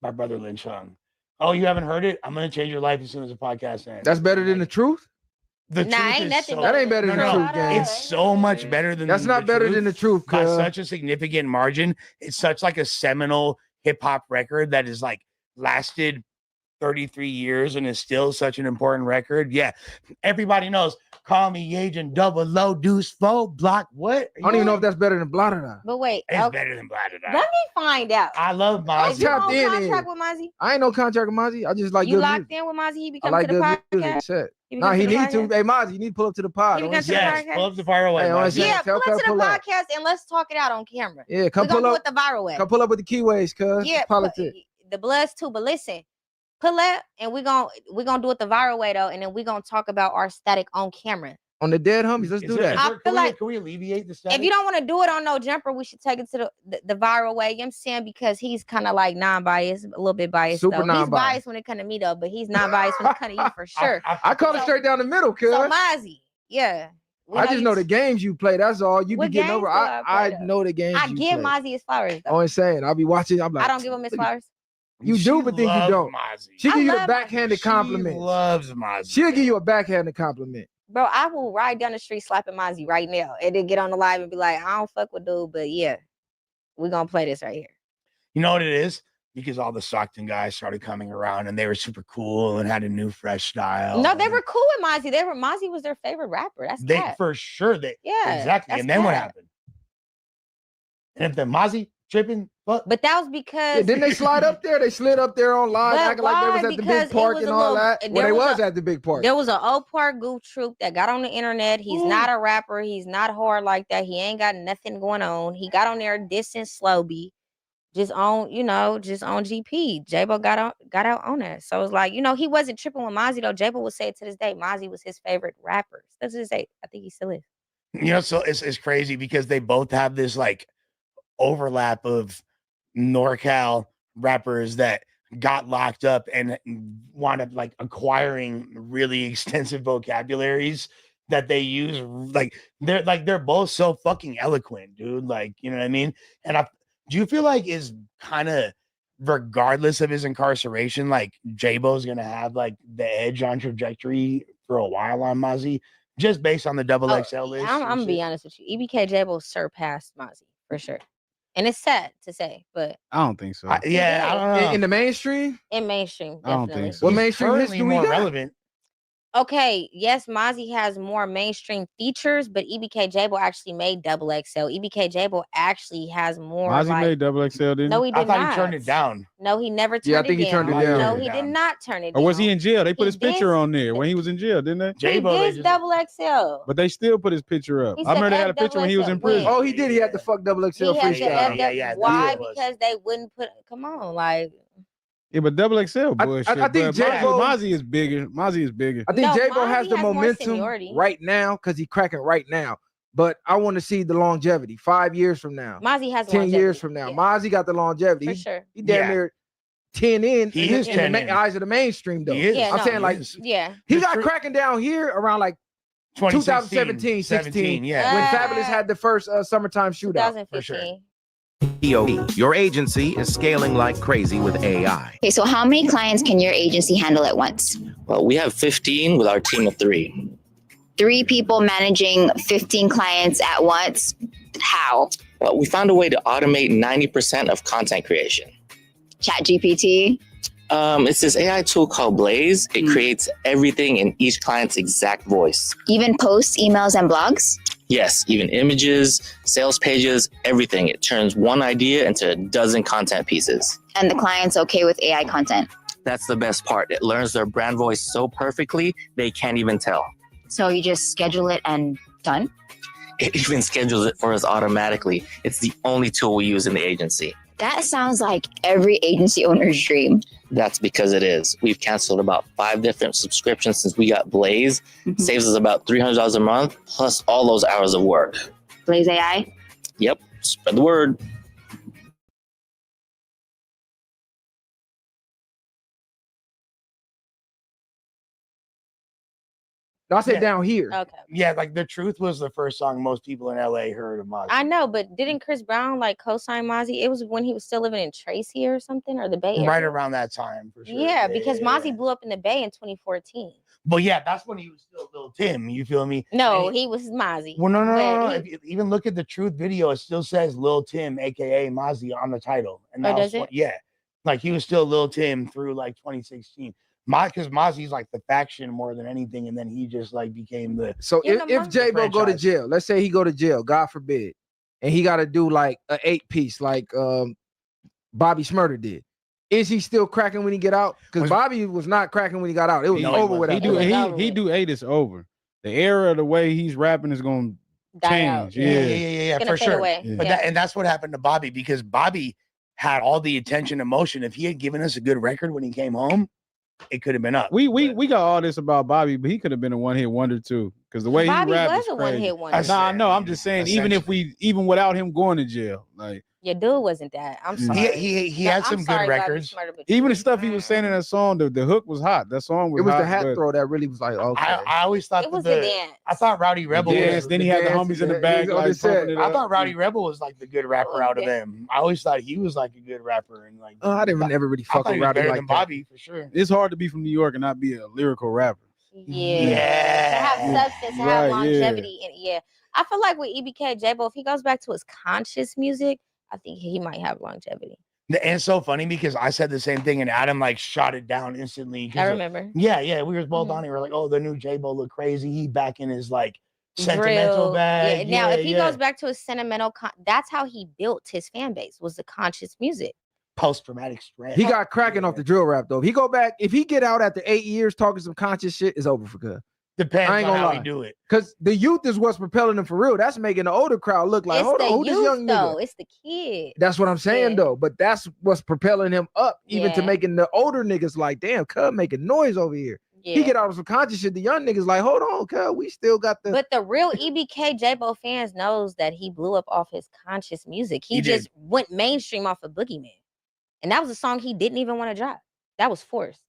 By Brother Lynch Hung. Oh, you haven't heard it? I'm gonna change your life as soon as the podcast ends. That's better than the truth. The truth ain't is nothing. That ain't better than the truth, gang. It's so much better than That's not better than the truth. By cuz. such a significant margin. It's such like a seminal hip hop record that is like lasted 33 years and is still such an important record. Yeah, everybody knows. Call me Agent 00 Deuce 4 Block. What? I don't even know if that's better than Blah Da Da. But wait, It's better than Blah Da Da. Let me find out. I love Mozzie. Is you on Tapped in contract with Mozzie? I ain't no contract with Mozzie. I just like You good locked music. in with Mozzie? He be I coming like to the good music. podcast? Shit. He be Nah, coming he to the need to. podcast? Hey, Mozzie, you need to pull up to the pod. He be Don't coming to the say- podcast? Pull up the fire away. Hey, Mozzie. Yeah, Tell- pull up to the pull up. podcast and let's talk it out on camera. Yeah, come We're gonna pull do up. it the viral way. Come pull up with the keyways, cuz. Yeah, Politics. the Bloods too. But listen, pull up and we're gonna do it the viral way though, and then we're gonna talk about our static on camera. On the dead homies, let's do that. I feel like can we alleviate the if you don't want to do it on No Jumper, we should take it to the viral way. You know what I'm saying? Because he's kind of like non-biased, a little bit biased. Super though. He's non-biased. biased when it comes to me though, but he's not biased when it comes to you for sure. I call it straight down the middle, cuz. So Mozzie, yeah. I just know the games you play. That's all. You be What getting games over. do I I play, know the games I you give play. Mozzie his flowers though. Oh, insane. I'll be watching. I'm like, I don't give him his flowers. You do, but then you loves don't. Mozzie. She I give you a love backhanded compliment. She loves Mozzie. She'll give you a backhanded compliment. Bro, I will ride down the street slapping Mozzie right now and then get on the live and be like, I don't fuck with dude, but yeah, we're gonna play this right here. You know what it is? Because all the Stockton guys started coming around and they were super cool and had a new fresh style. No, they were cool with Mozzie. Mozzie was their favorite rapper. That's They cat. for sure they Yeah, exactly. that's And then what cat. happened? And if the Mozzie tripping, fuck. But that was because Yeah, didn't they slide up there? They slid up there on live, But acting like they why? was at the Because big it park was and a all little- that. there Well, they was was at the big park. there was an old park goof troop that got on the internet. He's not a rapper. He's not hard like that. He ain't got nothing going on. He got on there dissing Slowby, just on GP. J-Bo got out on that. So it's like, he wasn't tripping with Mozzie though. J-Bo would say it to this day. Mozzie was his favorite rapper. That's what he say. I think he still is. So it's crazy because they both have this like overlap of NorCal rappers that got locked up and wound up like acquiring really extensive vocabularies that they use. Like they're both so fucking eloquent, dude. Like, you know what I mean? And do you feel like is kind of regardless of his incarceration, like J-Bo's gonna have like the edge on trajectory for a while on Mozzie, just based on the XXL list? I'm gonna be honest with you. EBK J-Bo surpassed Mozzie for sure. And it's sad to say, but I don't think so. I don't know. In the mainstream? in mainstream, I don't definitely. think so. What mainstream hits Currently do we more got? relevant. Okay, yes, Mozzie has more mainstream features, but EBK J-Bo actually made XXL. EBK J-Bo actually has more. Mozzie like, made XXL, didn't No, he? he did I thought not. he turned it down. No, he never turned Yeah, I it think down. he turned it down. No, he did not turn it Or down. was he in jail? They put his He picture did- on there when he was in jail, didn't they? He J-Bo, they did just- XXL. But they still put his picture up. He I remember said they had a picture when he was in XXL. prison. Oh, he did. He had the fuck XXL He had the freestyle. Yeah, Why? that's what it was. Because they wouldn't put. Come on, like. Yeah, but XXL I bullshit. think but J-Bo- Mozzie is bigger. Mozzie is bigger. I think No, J-Bo has Mozzie the has more momentum seniority. right now because he's cracking right now. But I want to see the longevity 5 years from now, Mozzie has 10 longevity. years from now. Yeah, Mozzie got the longevity. for He, sure. he damn Yeah. near 10 in. He in, is in 10 the in. eyes of the mainstream, though. He is. Yeah, I'm no, saying like Yeah. he The got tr- cracking down here around like 2017, 16, yeah. when Fabulous had the first summertime shootout. 2015. EOE, your agency is scaling like crazy with AI. Okay, so how many clients can your agency handle at once? Well, we have 15 with our team of 3. 3 people managing 15 clients at once. How? Well, we found a way to automate 90% of content creation. ChatGPT? It's this AI tool called Blaze. It creates everything in each client's exact voice. Even posts, emails, and blogs? Yes, even images, sales pages, everything. It turns one idea into a dozen content pieces. And the client's okay with AI content? That's the best part. It learns their brand voice so perfectly, they can't even tell. So you just schedule it and done? It even schedules it for us automatically. It's the only tool we use in the agency. That sounds like every agency owner's dream. That's because it is. We've canceled about 5 different subscriptions since we got Blaze. Saves us about $300 a month, plus all those hours of work. Blaze AI? Yep, spread the word. No, I said down here. Okay. Yeah, like The Truth was the first song most people in LA heard of Mozzie. I know, but didn't Chris Brown like co-sign Mozzie? It was when he was still living in Tracy or something, or the Bay Area. Right around that time, for sure. Yeah, because Mozzie blew up in the Bay in 2014. But yeah, that's when he was still Lil Tim. You feel me? No, he was Mozzie. Well, no. But If you even look at the Truth video, it still says Lil Tim, aka Mozzie, on the title. And that does was it? Yeah, like he was still Lil Tim through like 2016. Because Mozzie's like the faction more than anything, and then he just like became the. So if J-Bo go to jail, let's say he go to jail, God forbid, and he got to do like an 8-piece like Bobby Shmurda did, is he still cracking when he get out? Because Bobby was not cracking when he got out. It was over with. He do 8, it's over. The era of the way he's rapping is going to change. Yeah, for sure. Yeah. But that's what happened to Bobby, because Bobby had all the attention and motion. If he had given us a good record when he came home, it could have been up. We got all this about Bobby, but he could have been a one-hit wonder too. Because the way Bobby he rapped was is a crazy. one-hit wonder. Nah, no, I'm just saying, even without him going to jail, like your dude wasn't that. I'm sorry. He had some good records. even the stuff he was saying in that song, the hook was hot. That song was It was hot, the hat but- throw that really was like, okay. I always thought It was the dance. I thought Rowdy Rebel Yes, was then he had the homies in the back, like pumping it I up. thought Rowdy Rebel was like the good rapper out of them. I always thought he was like a good rapper, and like I didn't ever really I fuck thought with he was Rowdy better like than that. Bobby for sure. It's hard to be from New York and not be a lyrical rapper. To have substance, to have Right, yeah. longevity, and I feel like with EBK J-Bo, if he goes back to his conscious music, I think he might have longevity. And it's so funny because I said the same thing and Adam like shot it down instantly. 'Cause I remember. Yeah, we were both on it. We were like, oh, the new J-Bo look crazy. He back in his like sentimental Drill. bag. Yeah. Now, if he goes back to his sentimental, that's how he built his fan base, was the conscious music. Post-traumatic stress. He got cracking off the drill rap though. If he go back, if he get out after 8 years talking some conscious shit, it's over for good. Depends I ain't on gonna how lie. he do it. Because the youth is what's propelling him for real. That's making the older crowd look like, It's hold the on, who this youth, young though. nigga? It's the kid. That's what I'm saying though. But that's what's propelling him up, even to Yeah. making the older niggas like, damn, cuz making noise over here. He Yeah. get out of some conscious shit. The young niggas like, hold on, cuz we still got the. But the real EBK J-Bo fans knows that he blew up off his conscious music. He He did. just went mainstream off of Boogeyman. And that was a song he didn't even want to drop. That was forced.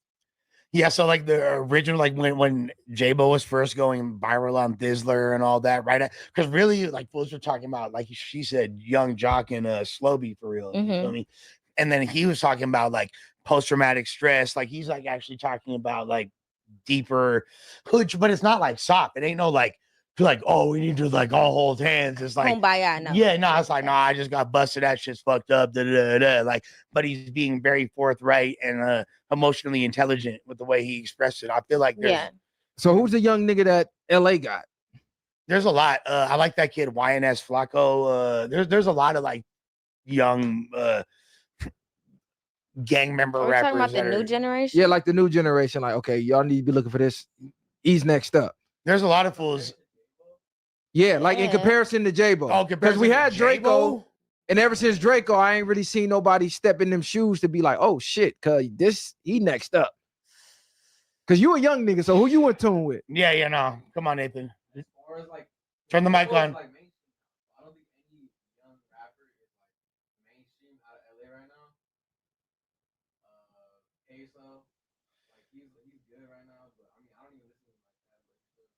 Yeah, so like the original, like when J-Bo was first going viral on Thizzler and all that, right? Because really, like fools were talking about, like she said, Young Jock and Slow Beat for real. You feel Mhm. me? And then he was talking about like post-traumatic stress. Like he's like actually talking about like deeper hood, but it's not like soft. It ain't no like oh, we need to like all hold hands. It's like Kumbaya, no. yeah, no, it's like no, I just got busted. That shit's fucked up. Da, da, da, da. Like, but he's being very forthright and emotionally intelligent with the way he expressed it. I feel like So who's the young nigga that LA got? there's a lot. I like that kid YNS Flacco. There's a lot of like young gang member Are we rappers. talking about the that new are- generation? Yeah, like the new generation. Like, okay, y'all need to be looking for this. He's next up. There's a lot of fools. Yeah, like in Yeah. comparison to J-Bo. Oh, Because we comparison to had Draco, J-Bo? and ever since Draco, I ain't really seen nobody step in them shoes to be like, oh shit, cause he next up. Cause you a young nigga, so who you in tune with? Yeah, no. Come on, Nathan. Turn the mic on.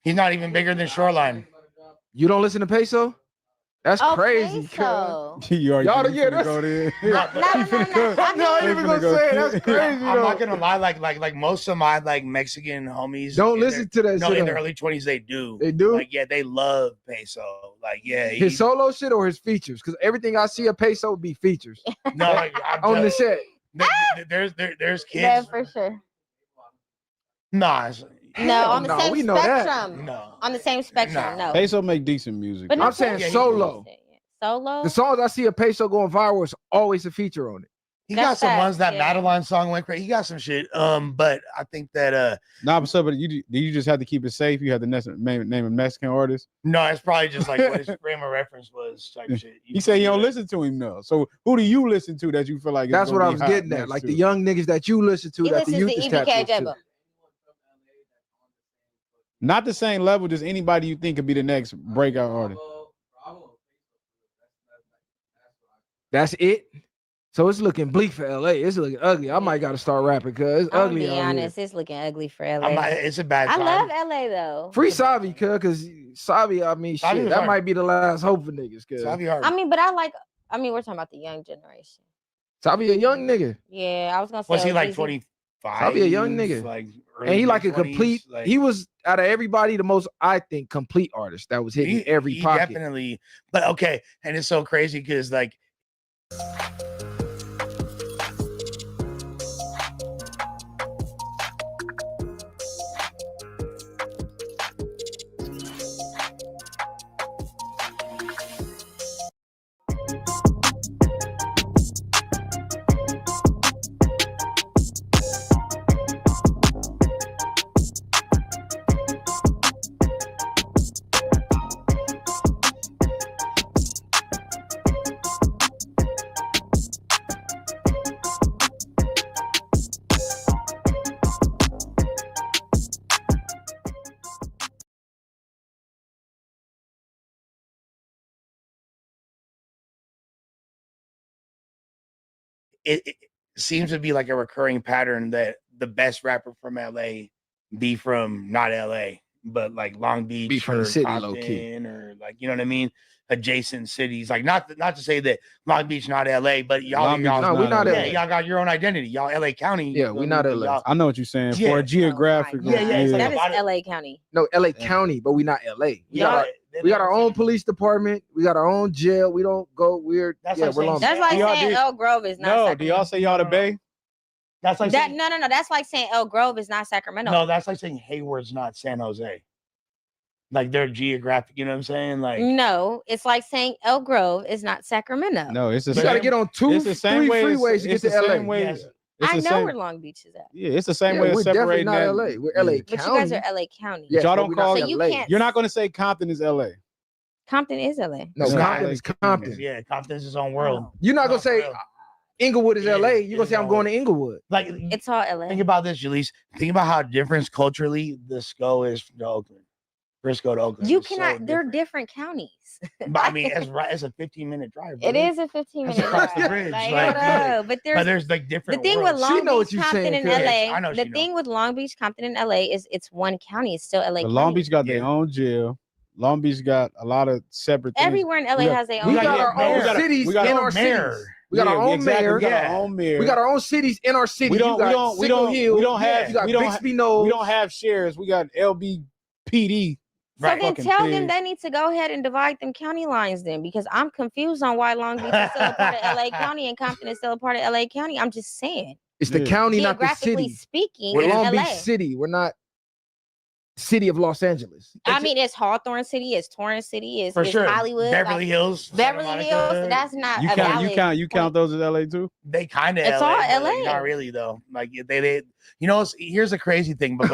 He's not even bigger than Shoreline. You don't listen to Peso? That's Oh, crazy, Peso. cuz. You already Y'all, finna yeah, go there. No, I ain't even gonna say it. That's crazy. I'm though. not gonna lie, like most of my like Mexican homies Don't in listen to that No, shit, in their huh? early 20s they do. They do? Like yeah, they love Peso. Like yeah, His solo shit or his features? Because everything I see of Peso would be features. no, like I'm On the just- set. There's Yeah, kids. for sure. Nah, No, on the no, same we know that. spectrum. No. On the same spectrum, no. Peso make decent music. But I'm not saying Peso. solo. Solo? The songs I see of Peso going viral is always a feature on it. He got some ones that yeah. Madeline song went crazy. He got some shit. But I think that but you just had to keep it safe. You had to name a Mexican artist. no, it's probably just like what his frame of reference was type shit. He said you don't listen to him though. So who do you listen to that you feel like? That's what I was getting at. Like the young niggas that you listen to, that the youth is tapped into. Not the same level. Just anybody you think could be the next breakout artist. That's it. So it's looking bleak for LA. It's looking ugly. I might got to start rapping because it's I'm ugly. gonna be out honest, here. it's looking ugly for LA. It's a bad I time. love LA though. Free Savi, because Savi, I mean, Savi shit, was that hard. might be the last hope for niggas. Cause Savi hard. I mean, but we're talking about the young generation. Savi a young nigga. Yeah, I was gonna say. Was he like OGZ. 25? Savi a young nigga. Like And he like a 20s, complete. like- He was out of everybody the most, I think, complete artist that was hitting every he pocket. definitely. But okay, and it's so crazy because like. It seems to be like a recurring pattern that the best rapper from LA be from not LA, but like Long Beach Be from the or city, Compton, low-key. or like, you know what I mean? Adjacent cities. Like not to say that Long Beach not LA, but y'all, Long Beach is No, we not yeah, LA. y'all got your own identity. Y'all LA County. Yeah, we not LA. Y'all- I know what you're saying. Yeah. For a geographical. Yeah, yeah, it's like That a is lot of- LA County. No, LA County, but we not LA. Yeah, We got our own police department. We got our own jail. We don't go weird. That's Yeah, like we're saying- Long That's like Y'all saying did- Elk Grove is not. No, do Sacramento. y'all say y'all the Bay? That's like That saying, no. That's like saying Elk Grove is not Sacramento. no, that's like saying Hayward's not San Jose. Like they're geographic, you know what I'm saying? Like No, it's like saying Elk Grove is not Sacramento. No, it's the You same. got to get on It's the same three way as- freeways to get it's to the LA. same way Yes. as- it's I the know same- where Long Beach is at. Yeah, it's the same Yeah, way as we're definitely separating not that. LA. We're LA But County. you guys are LA County. Yes, Y'all but don't we not call So you LA. can't- You're not going to say Compton is LA. Compton is LA. No, No, Compton LA is Compton. yeah, Compton's his own world. You're not gonna No, for say real. Inglewood is Yeah, LA. You're gonna say it's I'm going to Inglewood. Like It's all LA. think about this, Julisse. Think about how different culturally the SCO is to Oakland. Frisco to Oakland. You is so cannot. They're different. different counties. But I mean, it's right. It's a 15-minute drive. It brother. is a 15-minute That's across drive. the bridge. Like, Like, hold up. But there's like the different. thing with worlds. Long know what Beach, you're Compton, saying, and Chris. LA. I know The she thing with Long Beach, Compton, and LA is it's one county. It's still LA. But County. Long Beach got their own jail. Long Beach got a lot of separate things. Everywhere in LA We got- has their We own. got yeah, our mayor. own cities we got in our our mayor. cities. We got our own exactly. mayor. We got Yeah. our own mayor. We got our own cities in our city. We don't. You got Signal Hill. We don't have. You got we don't. Bixby Knolls. We don't have sheriffs. We got LBPD. So Right. then Fucking tell them pig. they need to go ahead and divide them county lines then, because I'm confused on why Long Beach is still a part of LA County and Compton is still a part of LA County. I'm just saying. It's the Yeah. county, not the Geographically city. speaking, We're it's Long LA. Beach City. We're not city of Los Angeles. I mean, it's Hawthorne City, it's Torrance City, it's, For it's sure. Hollywood, Beverly Hills. Santa Beverly Monica. Hills. That's not You a count. valid You count those as LA too. They kind of. It's all LA. Not really though. Like they. You know, here's a crazy thing, but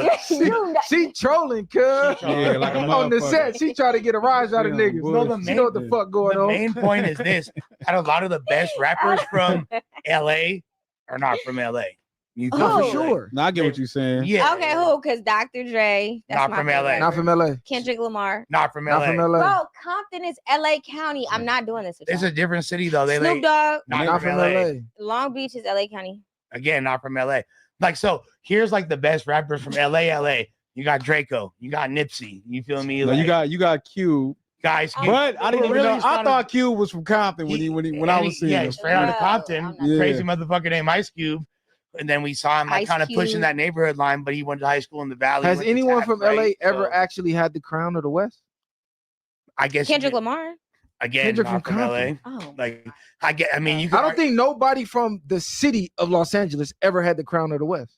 She trolling, cuz. Yeah, like a On the motherfucker. set, she trying to get a rise out of Yeah, niggas. bullshit. No, the She know what the fuck going the on. main point is this: that a lot of the best rappers from LA are not from LA. You Oh, feel for me? sure. No, I get what you're saying. Yeah. Okay, who? Because Dr. Dre, that's Not my from favorite LA. rapper. Not from LA. Kendrick Lamar. Not from Not LA. from LA. Bro, Compton is LA County. I'm not doing this with It's y'all. a different city though. They Snoop Dogg. Not from LA. Long Beach is LA County. Again, not from LA. Like so, here's like the best rappers from LA. You got Draco. You got Nipsey. You feel me? No, Like, you got Cube. guys. But I didn't even know. Really I thought Cube was from Compton when I was seeing yeah, him. straight out of No, Compton. I'm not. Yeah. Crazy motherfucker named Ice Cube. And then we saw him like Ice kind of pushing Cube. that neighborhood line, but he went to high school in the valley. Has went to anyone Taft, from right? LA ever So, actually had the crown of the West? I guess Kendrick Lamar. again, Kendrick not from from Compton. LA. Oh. Like I mean, you. I don't think nobody from the city of Los Angeles ever had the crown of the West.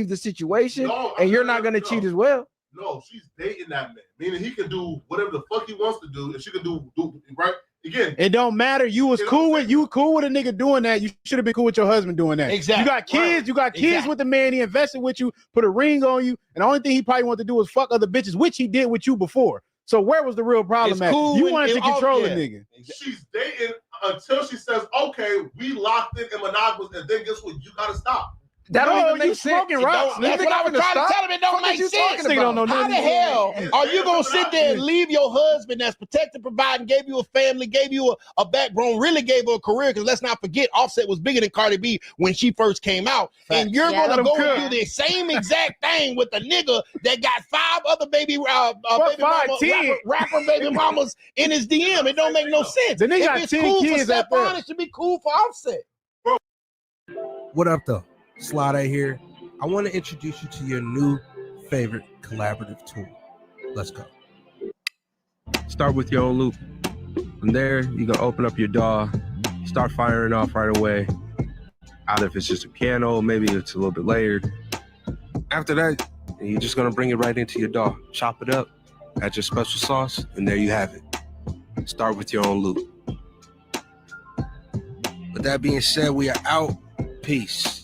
leave the situation, and you're not gonna cheat as well. No, she's dating that man. Meaning he can do whatever the fuck he wants to do, and she can do right again. It don't matter. You was cool with a nigga doing that. You should have been cool with your husband doing that. Exactly. You got kids. Right. You got kids with the man. He invested with you, put a ring on you, and the only thing he probably wanted to do was fuck other bitches, which he did with you before. So where was the real problem It's at? cool You when wanted to it all- control yeah. the nigga. She's dating until she says, "Okay, we locked in and monogamous," and then guess what? You gotta stop. That don't even you make sense. smoking rocks. That's what I was trying to tell him. It don't make sense. How the hell are you gonna sit there and leave your husband that's protected, providing, gave you a family, gave you a backbone, really gave her a career? Because let's not forget, Offset was bigger than Cardi B when she first came out, and you're gonna go and do the same exact thing with a nigga that got 5 other baby rapper baby mamas in his DM. It don't make no sense. The nigga If got it's 10 cool for kids out Stephon, there. it should be cool for Offset. What up, though? Slide here. I want to introduce you to your new favorite collaborative tool. Let's go. Start with your own loop. From there, you can open up your DAW, start firing off right away. Either if it's just a piano, maybe it's a little bit layered. After that, you're just going to bring it right into your DAW. Chop it up, add your special sauce, and there you have it. Start with your own loop. With that being said, we are out. Peace.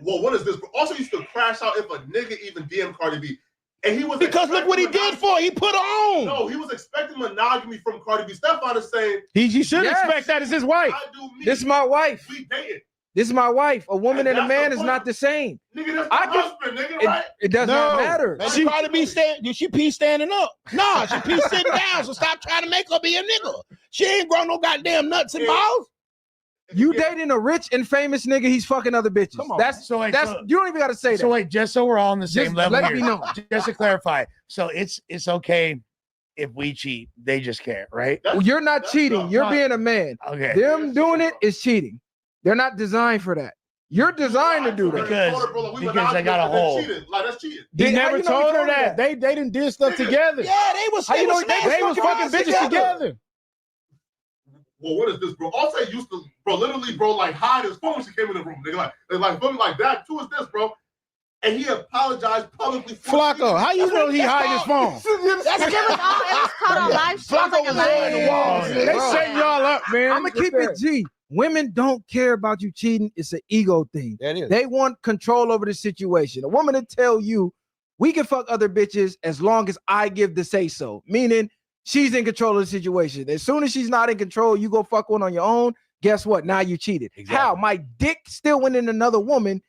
Well, what is this? Also, used to crash out if a nigga even DM Cardi B. And he was Because look what he did for her. He put her on. No, he was expecting monogamy from Cardi B. Stephon is saying He should expect that as his wife. I do me. This is my wife. We dated. This is my wife. A woman and a that's man the is point. not the same. Nigga, that's my husband, nigga, right? It does not matter. Man, she Cardi B she pee standing up. Nah, she pee sitting down. So stop trying to make her be a nigga. She ain't grown no goddamn nuts and balls. You dating a rich and famous nigga, he's fucking other bitches. Come on. That's So, wait, that's so- you don't even gotta say that. So wait, just so we're all on the same Just level let it here. be known. Just to clarify, so it's okay if we cheat. They just can't, right? Well, you're not cheating. You're being a man. Okay. Them doing it is cheating. They're not designed for that. You're designed to do that. Because they got a hole. Like, that's cheating. He never how you know told he her told that. They didn't do stuff together. Yeah, they was. How you know they was fucking bitches together? Well, what is this, bro? Offset used to, bro, literally, bro, like hide his phone when she came in the room. Nigga, like feel me like that. Too is this, bro. And he apologized publicly. Flacco, how you know he hide his phone? That's it was caught on live stream. Flacco was on the wall. They setting y'all up, man. I'm gonna keep it G. Women don't care about you cheating. It's an ego thing. That is. They want control over the situation. A woman to tell you, we can fuck other bitches as long as I give the say so. Meaning she's in control of the situation. As soon as she's not in control, you go fuck one on your own. Guess what? Now you cheated. Exactly. How? My dick still went in another woman,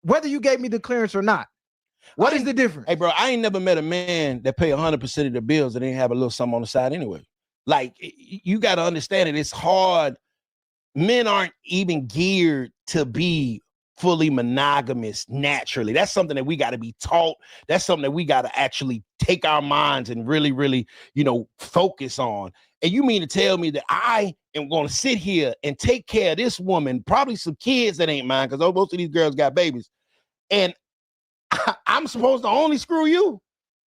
whether you gave me the clearance or not. What is the difference? Hey, bro, I ain't never met a man that pay 100% of the bills and ain't have a little something on the side anyway. Like, you got to understand it. It's hard. Men aren't even geared to be fully monogamous naturally. That's something that we got to be taught. That's something that we got to actually take our minds and really, really, focus on. And you mean to tell me that I am going to sit here and take care of this woman, probably some kids that ain't mine, because most of these girls got babies, and I'm supposed to only screw you?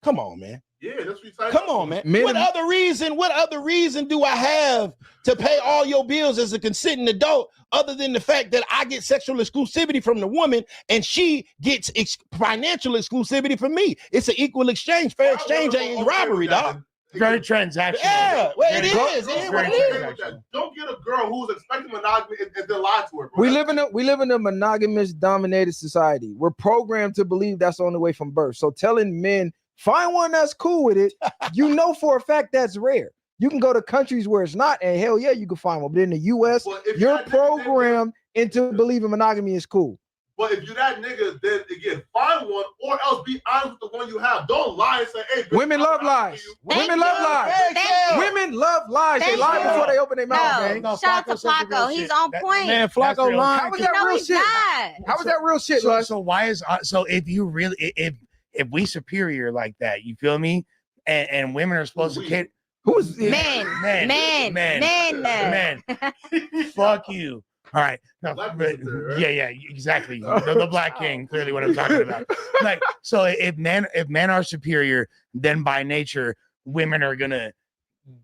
Come on, man. Yeah, that's what you saying. Come on, man. What other reason do I have to pay all your bills as a consenting adult other than the fact that I get sexual exclusivity from the woman and she gets financial exclusivity from me? It's an equal exchange. Fair exchange ain't robbery, dog. Very transactional. Yeah, well, it is. It is what it is. Don't get a girl who's expecting monogamy and then lie to her, bro. We live in a monogamous dominated society. We're programmed to believe that's the only way from birth. So telling men, find one that's cool with it, for a fact that's rare. You can go to countries where it's not, and hell yeah, you can find one. But in the US, you're programmed into believing monogamy is cool. But if you that nigga, then again, find one or else be honest with the one you have. Don't lie and say, hey, bitch, women love lies. Women love lies. Women love lies. They lie before they open their mouth, man. Shout out to Flacco. He's on point. Man, Flacco lying. How was that real shit? How was that real shit, Luz? So why is if you really if we superior like that, you feel me? And women are supposed to cater. Who's men? Fuck you. All right. No, but, yeah, exactly. The Black King, clearly what I'm talking about. Like, so if men are superior, then by nature, women are gonna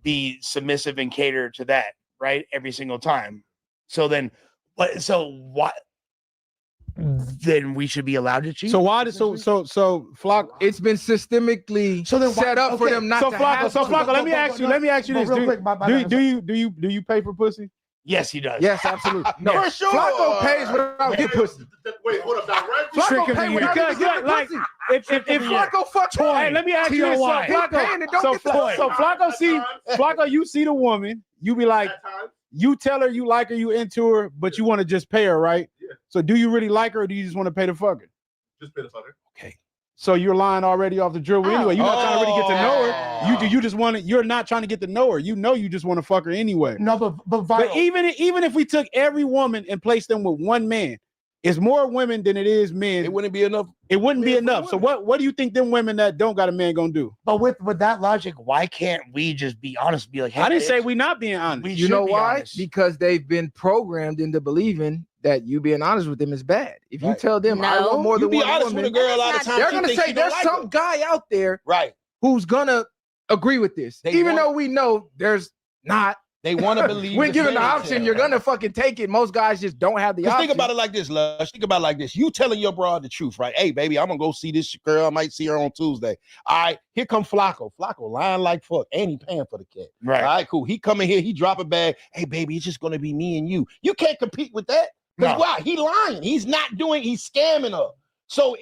be submissive and cater to that, right? Every single time. So then what? So what? Then we should be allowed to cheat. So why did so Flock? It's been systemically set up for them not so to Flocko, have. so Flocko, let me ask you this: real quick, do you pay for pussy? Yes, he does. Yes, absolutely. No, For sure. Flocko pays without get pussy. Wait, hold up. Direct. Flocko pays without getting Because pussy. If Flocko fuck Toy, hey, let me ask you this: so Flocko, you see the woman, you be like, you tell her you like her, you into her, but you want to just pay her, right? Yeah. So do you really like her, or do you just want to pay the fucker? Just pay the fucker. Okay. So you're lying already off the drill anyway. You're not trying to really get to know her. You just want to. You're not trying to get to know her. You know you just want to fuck her anyway. No, but even if we took every woman and placed them with one man, it's more women than it is men. It wouldn't be enough. It wouldn't be enough. So what do you think them women that don't got a man gonna do? But with that logic, why can't we just be honest? Be like, hey, I didn't say we not being honest. We You should know be why? honest. Because they've been programmed into believing that you being honest with them is bad. If you tell them I want more than You be one honest woman, with a girl a lot of times. they're she gonna thinks say she don't there's like some her. guy out there Right. who's gonna agree with this, even though we know there's not. They want to believe. When the given the fairy option, tale. you're gonna fucking take it. Most guys just don't have the Because option. think about it like this, Lush. Think about it like this. You telling your broad the truth, right? Hey, baby, I'm gonna go see this girl. I might see her on Tuesday. All right, here come Flocko. Flocko lying like fuck, and he paying for the cat. Right. All right, cool. He come in here, he drop a bag. Hey, baby, it's just gonna be me and you. You can't compete with that. Because No. why? He lying. He's scamming her. So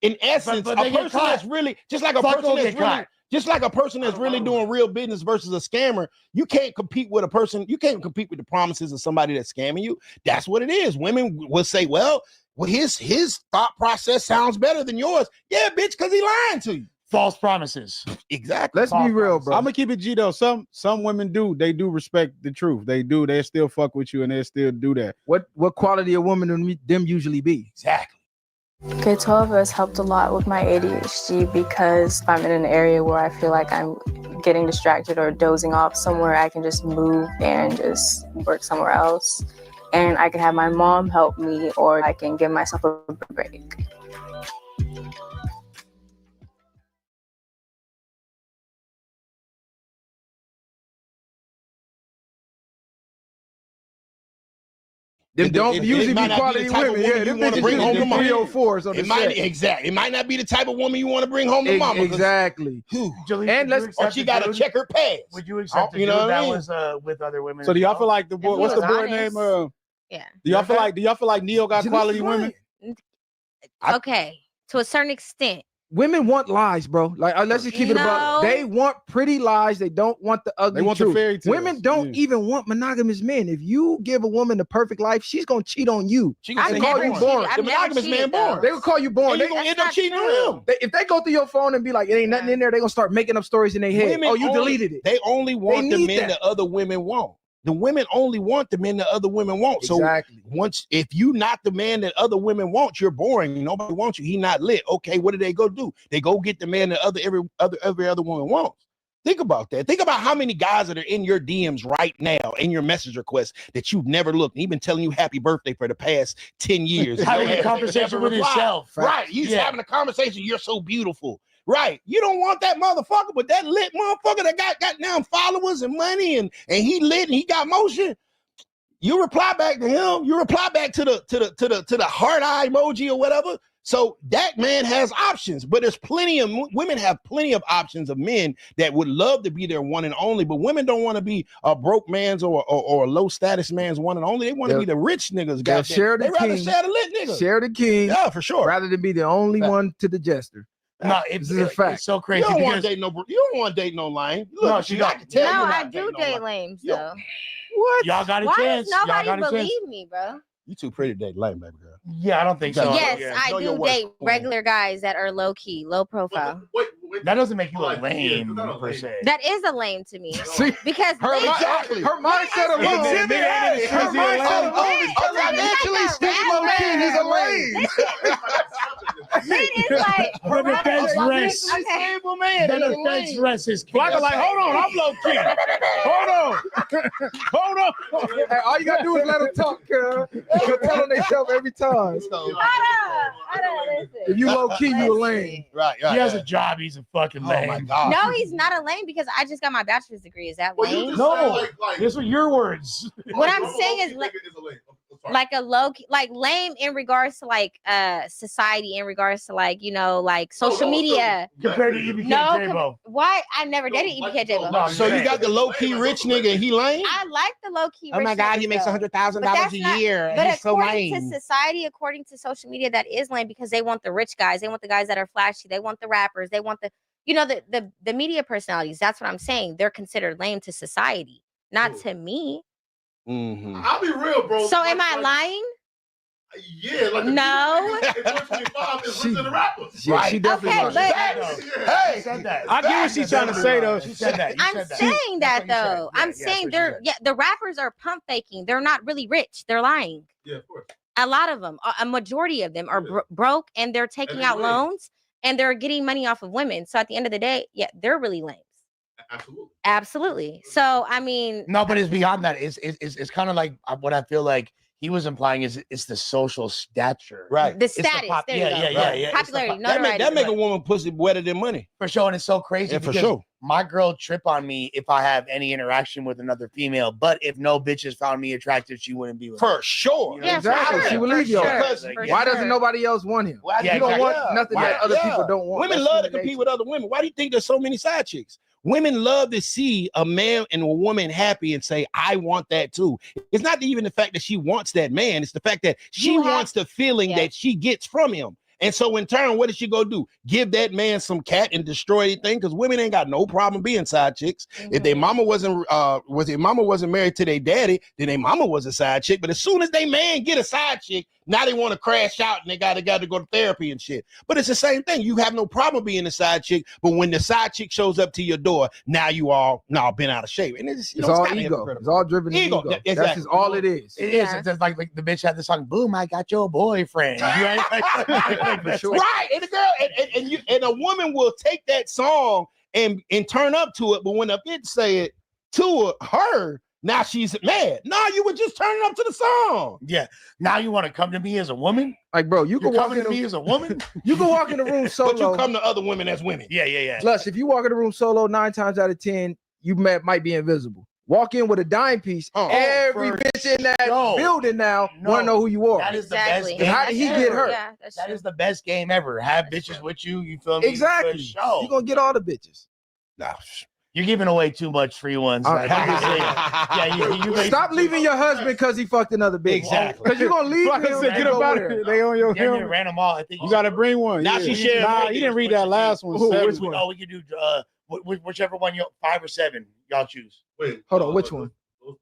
in essence, But a they get person caught. that's really just like a Flocko person that's get really caught. just like a person that's really doing real business versus a scammer, you can't compete with a person. You can't compete with the promises of somebody that's scamming you. That's what it is. Women will say, well, his thought process sounds better than yours. Yeah, bitch, because he lying to you. False promises. Exactly. Let's be real, bro. I'm gonna keep it G though. Some women do. They do respect the truth. They do. They still fuck with you, and they still do that. What quality of woman do them usually be? Exactly. K-12 has helped a lot with my ADHD because if I'm in an area where I feel like I'm getting distracted or dozing off somewhere, I can just move and just work somewhere else. And I can have my mom help me, or I can give myself a break. Them don't It usually might be not quality the type of women. woman Yeah, you them want to bitches bring home usually to mama. 304s on the It might set. exactly. It might not be the type of woman you want to bring home to mama. 'cause- Exactly. Julie, And would you let's Or accept she a got a dude? checker pass. Would you accept a You know dude what I that mean? was with other women? So do as y'all well? feel like the boy? If he What's the was boy honest, name? Yeah. Do y'all feel like? Do y'all feel like Neil got Jaleesa quality Bryant. women? Okay, to a certain extent. Women want lies, bro. Like let's just keep it about. No. They want pretty lies. They don't want the ugly. They want the truth. fairy tales. Women don't even want monogamous men. If you give a woman the perfect life, she's gonna cheat on you. She gonna They say call he you boring. boring. I've The never monogamous cheated, man though. boring. They will call you boring. And you They, gonna end up That's cheating not on him. if they go through your phone and be like, it ain't nothing in there, they gonna start making up stories in their head. Women Oh, you only- deleted it. They only want the need men that. that other women want. The women only want the men that other women want. Exactly. So if you not the man that other women want, you're boring. Nobody wants you. He not lit. Okay, what do? They do? They go get the man that every other woman wants. Think about that. Think about how many guys that are in your DMs right now, in your message requests that you've never looked. He's been telling you happy birthday for the past 10 years. Having a Never conversation with replied. himself. Right. He's having a conversation. You're so beautiful. Right. You don't want that motherfucker, but that lit motherfucker that got now followers and money and he lit and he got motion. You reply back to him. You reply back to the heart eye emoji or whatever. So that man has options, but there's plenty of women have plenty of options of men that would love to be their one and only, but women don't want to be a broke man's or a low status man's one and only. They want to be the rich niggas. They'll Goddamn. share the They rather king. share the lit nigga. Share the king. Yeah, for sure. Rather than be the only one to the jester. No, this is a fact. It's so You crazy. don't want because- to date you don't want to date no lame. Look, No, she I don't. can tell No, you I not do dating no date lame. lames though. What? Y'all got a Why chance. does Y'all nobody got a chance. believe me, bro? You too pretty to date lame, baby girl. Yeah, I don't think so. Yes, Yeah. I Know your do worth. date regular guys that are low key, low profile. That doesn't make you a lame per se. That is a lame to me. See, Because her mindset alone. Her mindset alone. Financially stable king is a lame. Men is like The defense rests. Okay. Stable man. The defense rests is king. Flocko like, hold on, I'm low key. Hold on, hold on. Hey, all you gotta do is let them talk, girl. They'll tell them themselves every time. Hold on, listen. If you low key, you a lame. Right. He has a job. He's a fucking lame. Oh my god. No, he's not a lame because I just got my bachelor's degree. Is that lame? No, these are your words. What I'm saying is like a low key, like lame in regards to like society, in regards to like like social media. Compared to EBK J-Bo. Why I never dated EBK J-Bo. So you got the low key rich nigga and he lame? I like the low key. Oh my God, he makes $100,000 a year. But He's so according lame. to society, according to social media, that is lame because they want the rich guys, they want the guys that are flashy, they want the rappers, they want the the media personalities. That's what I'm saying. They're considered lame to society, not to me. Mm-hmm. I'll be real, bro. So am I lying? Yeah, like no. In 2025 is richer than rappers. Yeah, she definitely. Okay, Hey, said that. I get what she's trying to say though. She said that. I'm saying that though. I'm saying the rappers are pump faking. They're not really rich. They're lying. Yeah, of course. A lot of them, a majority of them are broke and they're taking out loans and they're getting money off of women. So at the end of the day, yeah, they're really lame. Absolutely. So I mean, no, but it's beyond that. It's kind of like what I feel like he was implying is it's the social stature, right? The status. Yeah. Popularity. That make a woman pussy wetter than money. For sure, and it's so crazy. Yeah, for because sure. My girl trip on me if I have any interaction with another female, but if no bitches found me attractive, she wouldn't be with me. For sure. Yeah, exactly. She will leave you. Why doesn't nobody else want him? You don't want nothing that other people don't want. Women love to compete with other women. Why do you think there's so many side chicks? Women love to see a man and a woman happy and say, I want that too. It's not even the fact that she wants that man. It's the fact that she wants the feeling that she gets from him. And so in turn, what does she go do? Give that man some cat and destroy anything? Because women ain't got no problem being side chicks. If their mama wasn't married to their daddy, then their mama was a side chick. But as soon as they man get a side chick, now they want to crash out and they got to go to therapy and shit. But it's the same thing. You have no problem being a side chick, but when the side chick shows up to your door, now you all been out of shape. And it's all ego. It's all driven ego. Exactly. That's just all it is. It is. It's just like the bitch had the song, "Boom, I got your boyfriend." Right? Right. And the girl and a woman will take that song and turn up to it, but when a bitch say it to her, now she's mad. No, you were just turning up to the song. Yeah. Now you want to come to me as a woman? Like, bro, you can walk to me as a woman. You can walk in the room solo. But you come to other women as women. Yeah. Plus, if you walk in the room solo, 9 times out of 10, you might be invisible. Walk in with a dime piece. Every bitch in that building now want to know who you are. That is the best game. How did he get hurt? Yeah, that is the best game ever. Have bitches with you. You feel me? Exactly. You're going to get all the bitches. Nah, you're giving away too much free ones. Stop leaving your husband because he fucked another bitch. Exactly. Because you're going to leave him. Get up out of here. They on your him. You ran them all. I think you got to bring one. Now she shared. Nah, you didn't read that last one. Which one? Oh, we can do whichever one, 5 or 7 y'all choose. Wait, hold on. Which one? The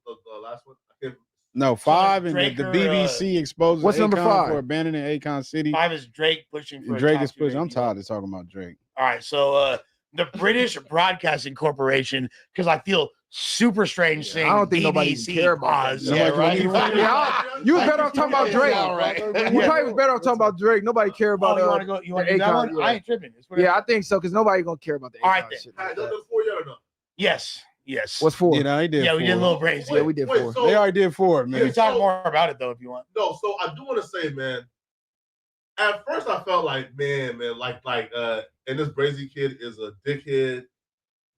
last one. I can't. No, 5 and Drake the or, BBC exposes what's number Akon 5? for abandoning Akon City. 5 is Drake pushing for Drake is pushing. I'm tired of talking about Drake. All right, so the British Broadcasting Corporation, because I feel super strange saying I don't think nobody BBC care about that. Yeah, right. You was better off talking about Drake. You probably was better off talking about Drake. Nobody care about you want to go? You want to do that one? I ain't tripping. Yeah, I think so because nobody gonna care about the. All right, then. shit. Yes. What's 4? Yeah, we did. Yeah, we did a little brains. Yeah, we did 4. They already did 4, man. You can talk more about it though if you want. No, so I do want to say, man. At first, I felt like, man, and this Brazy kid is a dickhead.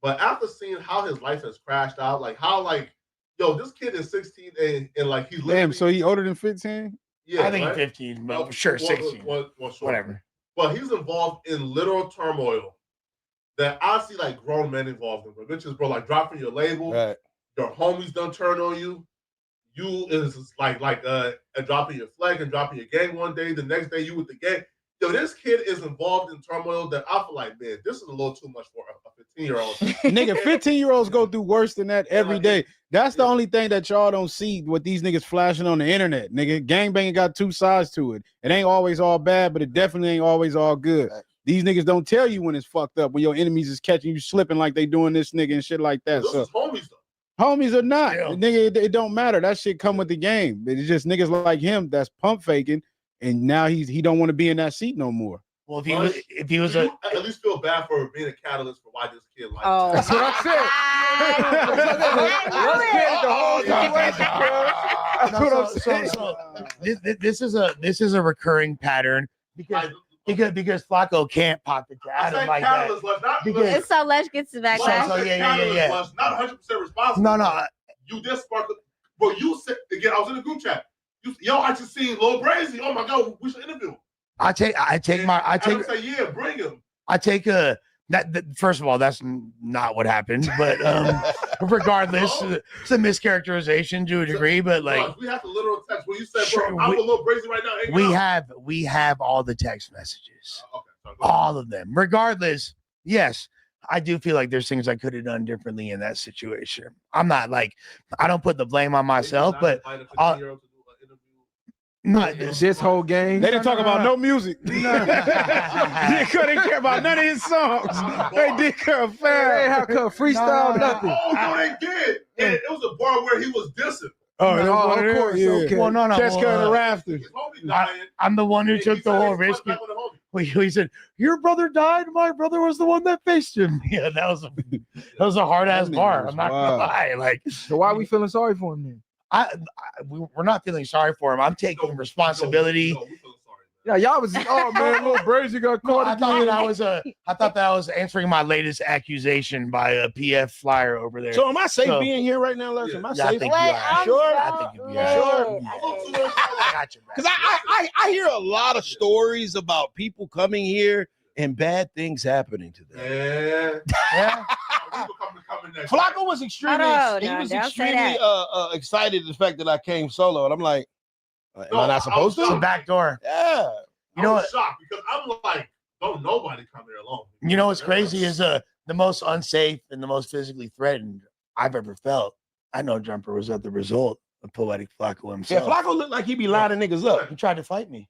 But after seeing how his life has crashed out, like how, this kid is 16 and like he's damn. So he older than 15? Yeah, I think 15, but sure, 16. Whatever. But he's involved in literal turmoil that I see like grown men involved in, which is, bro, like dropping your label, your homies done turn on you. You is like dropping your flag and dropping your gang one day, the next day you with the gang. Yo, this kid is involved in turmoil that I feel like, man, this is a little too much for a 15-year-old. Nigga, 15-year-olds go through worse than that every day. That's the only thing that y'all don't see with these niggas flashing on the internet. Nigga, gangbanging got 2 sides to it. It ain't always all bad, but it definitely ain't always all good. These niggas don't tell you when it's fucked up, when your enemies is catching you slipping like they doing this nigga and shit like that. Those is homies, though. Homies are not. Yeah. Nigga, it don't matter. That shit come with the game. It's just niggas like him that's pump faking, and now he don't want to be in that seat no more. Well, if he was at least feel bad for being a catalyst for why this kid like. Oh, that's what I said. This is a recurring pattern because Because Flacco can't pop it to Adam like that. It's so Lush gets it back. Yeah. Not 100% responsible. No. You did spark it. Bro, you said, again, I was in the group chat. I just seen Lil Brazy. Oh my God, we should interview him. I take say, yeah, bring him. I take that first of all, that's not what happened, but regardless, it's a mischaracterization to a degree. But like, we have the literal text where you said, "Bro, I'm a little crazy right now." We have all the text messages, all of them. Regardless, yes, I do feel like there's things I could have done differently in that situation. I'm not like I don't put the blame on myself, but. Not this whole game. They didn't talk about no music. They couldn't care about none of his songs. They did care fair. They ain't have cut freestyle, nothing. Oh, no, they did. And it was a bar where he was dissing. Oh, of course. Yeah. Okay. Well, no. Catch cut in the rafters. I'm the one who took the whole risk. He said, "Your brother died. My brother was the one that faced him." Yeah, that was a hard ass bar. I'm not gonna lie. Like, so why are we feeling sorry for him then? We're not feeling sorry for him. I'm taking responsibility. Yeah, y'all was man, little Brazy got caught. I thought that I was answering my latest accusation by a PF flyer over there. So am I safe being here right now, Les? Am I safe? I think you are. Sure? I think you are. Sure? I got you. Because I hear a lot of stories about people coming here and bad things happening to them. Yeah. Flacco was extremely excited at the fact that I came solo, and I'm like, am I not supposed to? It's a back door. Yeah. You know what? Shocked because I'm like, don't nobody come here alone. You know what's crazy is the most unsafe and the most physically threatened I've ever felt. I know Jumper was at the result of Poetic Flacco himself. Yeah, Flacco looked like he be lining niggas up. He tried to fight me.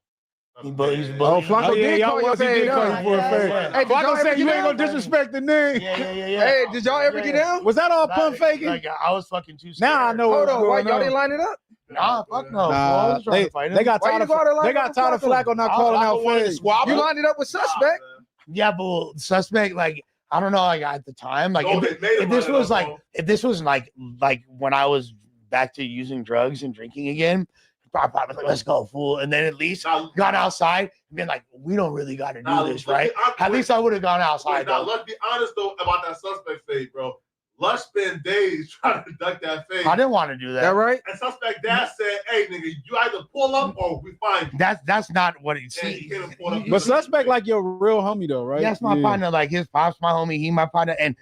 Flacco did call you for a fair. Hey, Flacco said you ain't gonna disrespect the name. Yeah. Hey, did y'all ever get down? Was that all pump faking? Like, I was fucking too scared. Now I know. Hold on, why y'all didn't line it up? Nah, fuck no. I was trying to fight him. They got tired of Flacco not calling out fake. You lined it up with Suspect. Yeah, but Suspect, like, I don't know, like at the time, like if this was like when I was back to using drugs and drinking again, probably like, let's go, fool. And then at least gone outside and been like, we don't really got to do this, right? At least I would have gone outside. Now, let's be honest though about that Suspect fade, bro. Lush spent days trying to duck that fade. I didn't want to do that. That right? And Suspect dad said, "Hey, nigga, you either pull up or we find you." That's not what he said. But Suspect like your real homie though, right? That's my partner. Like his pop's my homie. He my partner. And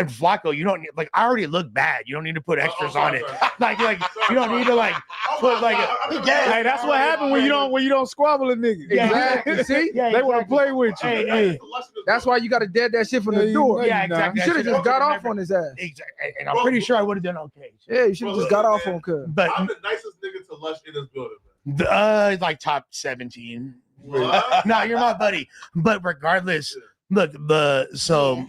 Flacco, you don't need, like, I already look bad. You don't need to put extras on it. Like you don't need to like put like hey, that's what happened when you don't squabble a nigga. Exactly. See? They want to play with you. Hey. That's why you got to dead that shit from the door. Yeah, exactly. You should have just got off on his ass. Exactly. And I'm pretty sure I would have done okay. Yeah, you should have just got off on Cuz. But I'm the nicest nigga to Lush in this building, man. Like top 17. No, you're my buddy. But regardless, look, so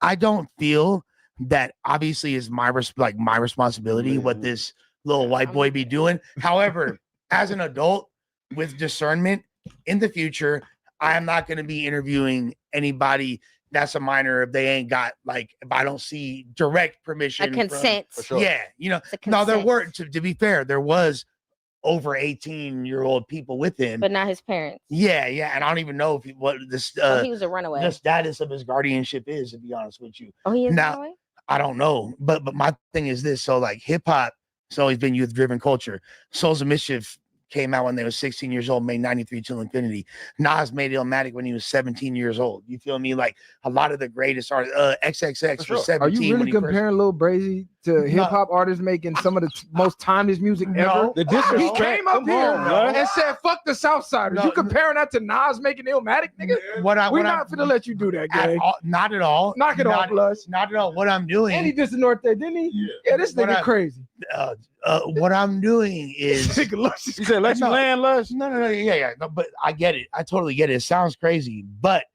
I don't feel that obviously is my responsibility what this little white boy be doing. However, as an adult with discernment in the future, I am not going to be interviewing anybody that's a minor if they ain't got, like, if I don't see direct permission. A consent. Yeah, you know. No, there were, to be fair, there was over 18-year-old people with him, but not his parents. Yeah, and I don't even know if he was a runaway. The status of his guardianship is, to be honest with you. Oh, he is now, runaway? I don't know, but my thing is this: so like hip hop, it's always been youth-driven culture. Souls of Mischief came out when they were 16 years old, made 93 till infinity. Nas made Illmatic when he was 17 years old. You feel me? Like a lot of the greatest artists, XXX was 17. Are you really comparing Lil Brazy to hip hop artists making some of the most timeless music ever? The disrespect. He came up here and said, "Fuck the Southsiders." You comparing that to Nas making Illmatic, nigga? We're not finna let you do that, gang. Not at all. Knock it off, Lush. Not at all. What I'm doing. And he dissed the North there, didn't he? Yeah, this nigga crazy. What I'm doing is he said, "Let you land, Lush." No, yeah. No, but I get it. I totally get it. It sounds crazy, but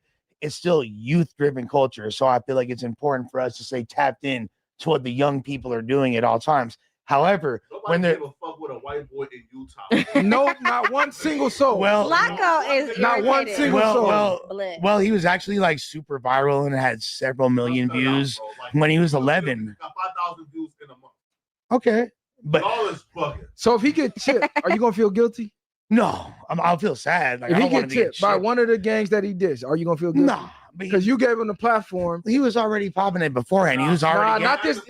it's still youth-driven culture. So I feel like it's important for us to stay tapped in to what the young people are doing at all times. However, when they're give a fuck with a white boy in Utah. No, not one single soul. Well, Flacco is not one single soul. Well, he was actually like super viral and had several million views when he was 11. Got 5,000 views in a month. Okay, but all is fucking. So if he get chipped, are you gonna feel guilty? No, I'll feel sad. Like, if I he don't want get him to tipped by one of the gangs that he dissed, are you gonna feel good? Nah, because you gave him the platform. He was already popping it beforehand. He was already not this.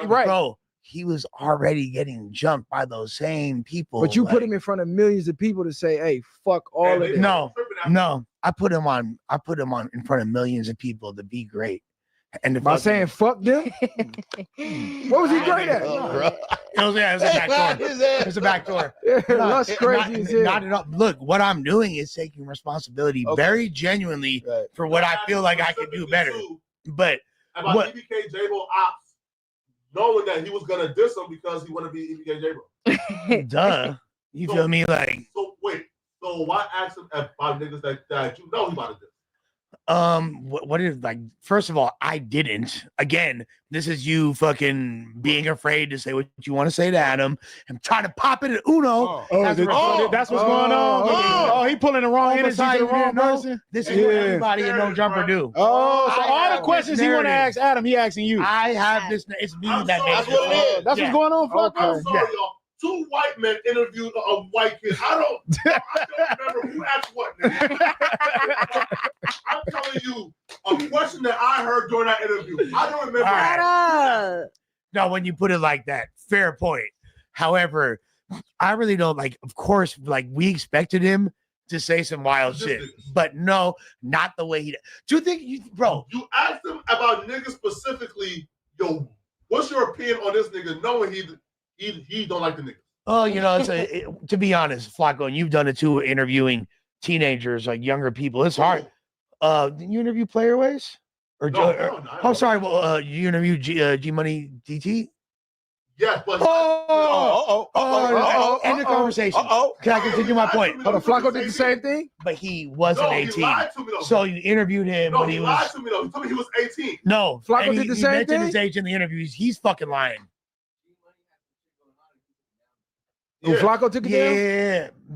Right, bro. He was already getting jumped by those same people. But you put him in front of millions of people to say, "Hey, fuck all of this." No. I put him on in front of millions of people to be great. And by saying fuck them. What was he great at? It was a back door. It's a back door. That's crazy as hell. Not at all. Look, what I'm doing is taking responsibility very genuinely for what I feel like I can do better. But about what? EBK J-Bo ops, knowing that he was gonna diss him because he wanted to be EBK J-Bo. Duh. You feel me? Like, so wait. So why ask him about niggas that you know he about to diss? what is, like, first of all, I didn't. Again, this is you fucking being afraid to say what you want to say to Adam and trying to pop it at Uno. That's what's going on. Oh, he pulling the wrong energy to the wrong person. This is what everybody in No Jumper do. Oh, so all the questions he want to ask Adam, he asking you. I have this. It's me that That's makes what it is. That's what's going on, Flacco. I'm sorry, y'all. Two white men interviewed a white kid. I don't remember who asked what. I'm telling you a question that I heard during that interview. I don't remember. Now, when you put it like that, fair point. However, I really don't like. Of course, like, we expected him to say some wild shit, but no, not the way he. Do you think, bro? You asked him about niggas specifically. Yo, what's your opinion on this nigga? Knowing he don't like the niggas. Oh, you know, to be honest, Flacco, and you've done it too, interviewing teenagers, like younger people. It's hard. Did you interview Playerways? Or No, I'm sorry. Well, you interviewed G Money DT. Yes, but end the conversation. Can I continue my point? Hold on, Flacco did the same thing, but he wasn't No, he 18. lied to me, though. So you interviewed him No, when he he lied was. to me though. He told me he was 18. No, Flacco and did the he same mentioned thing? his age in the interviews. He's fucking lying. Flacco took it down.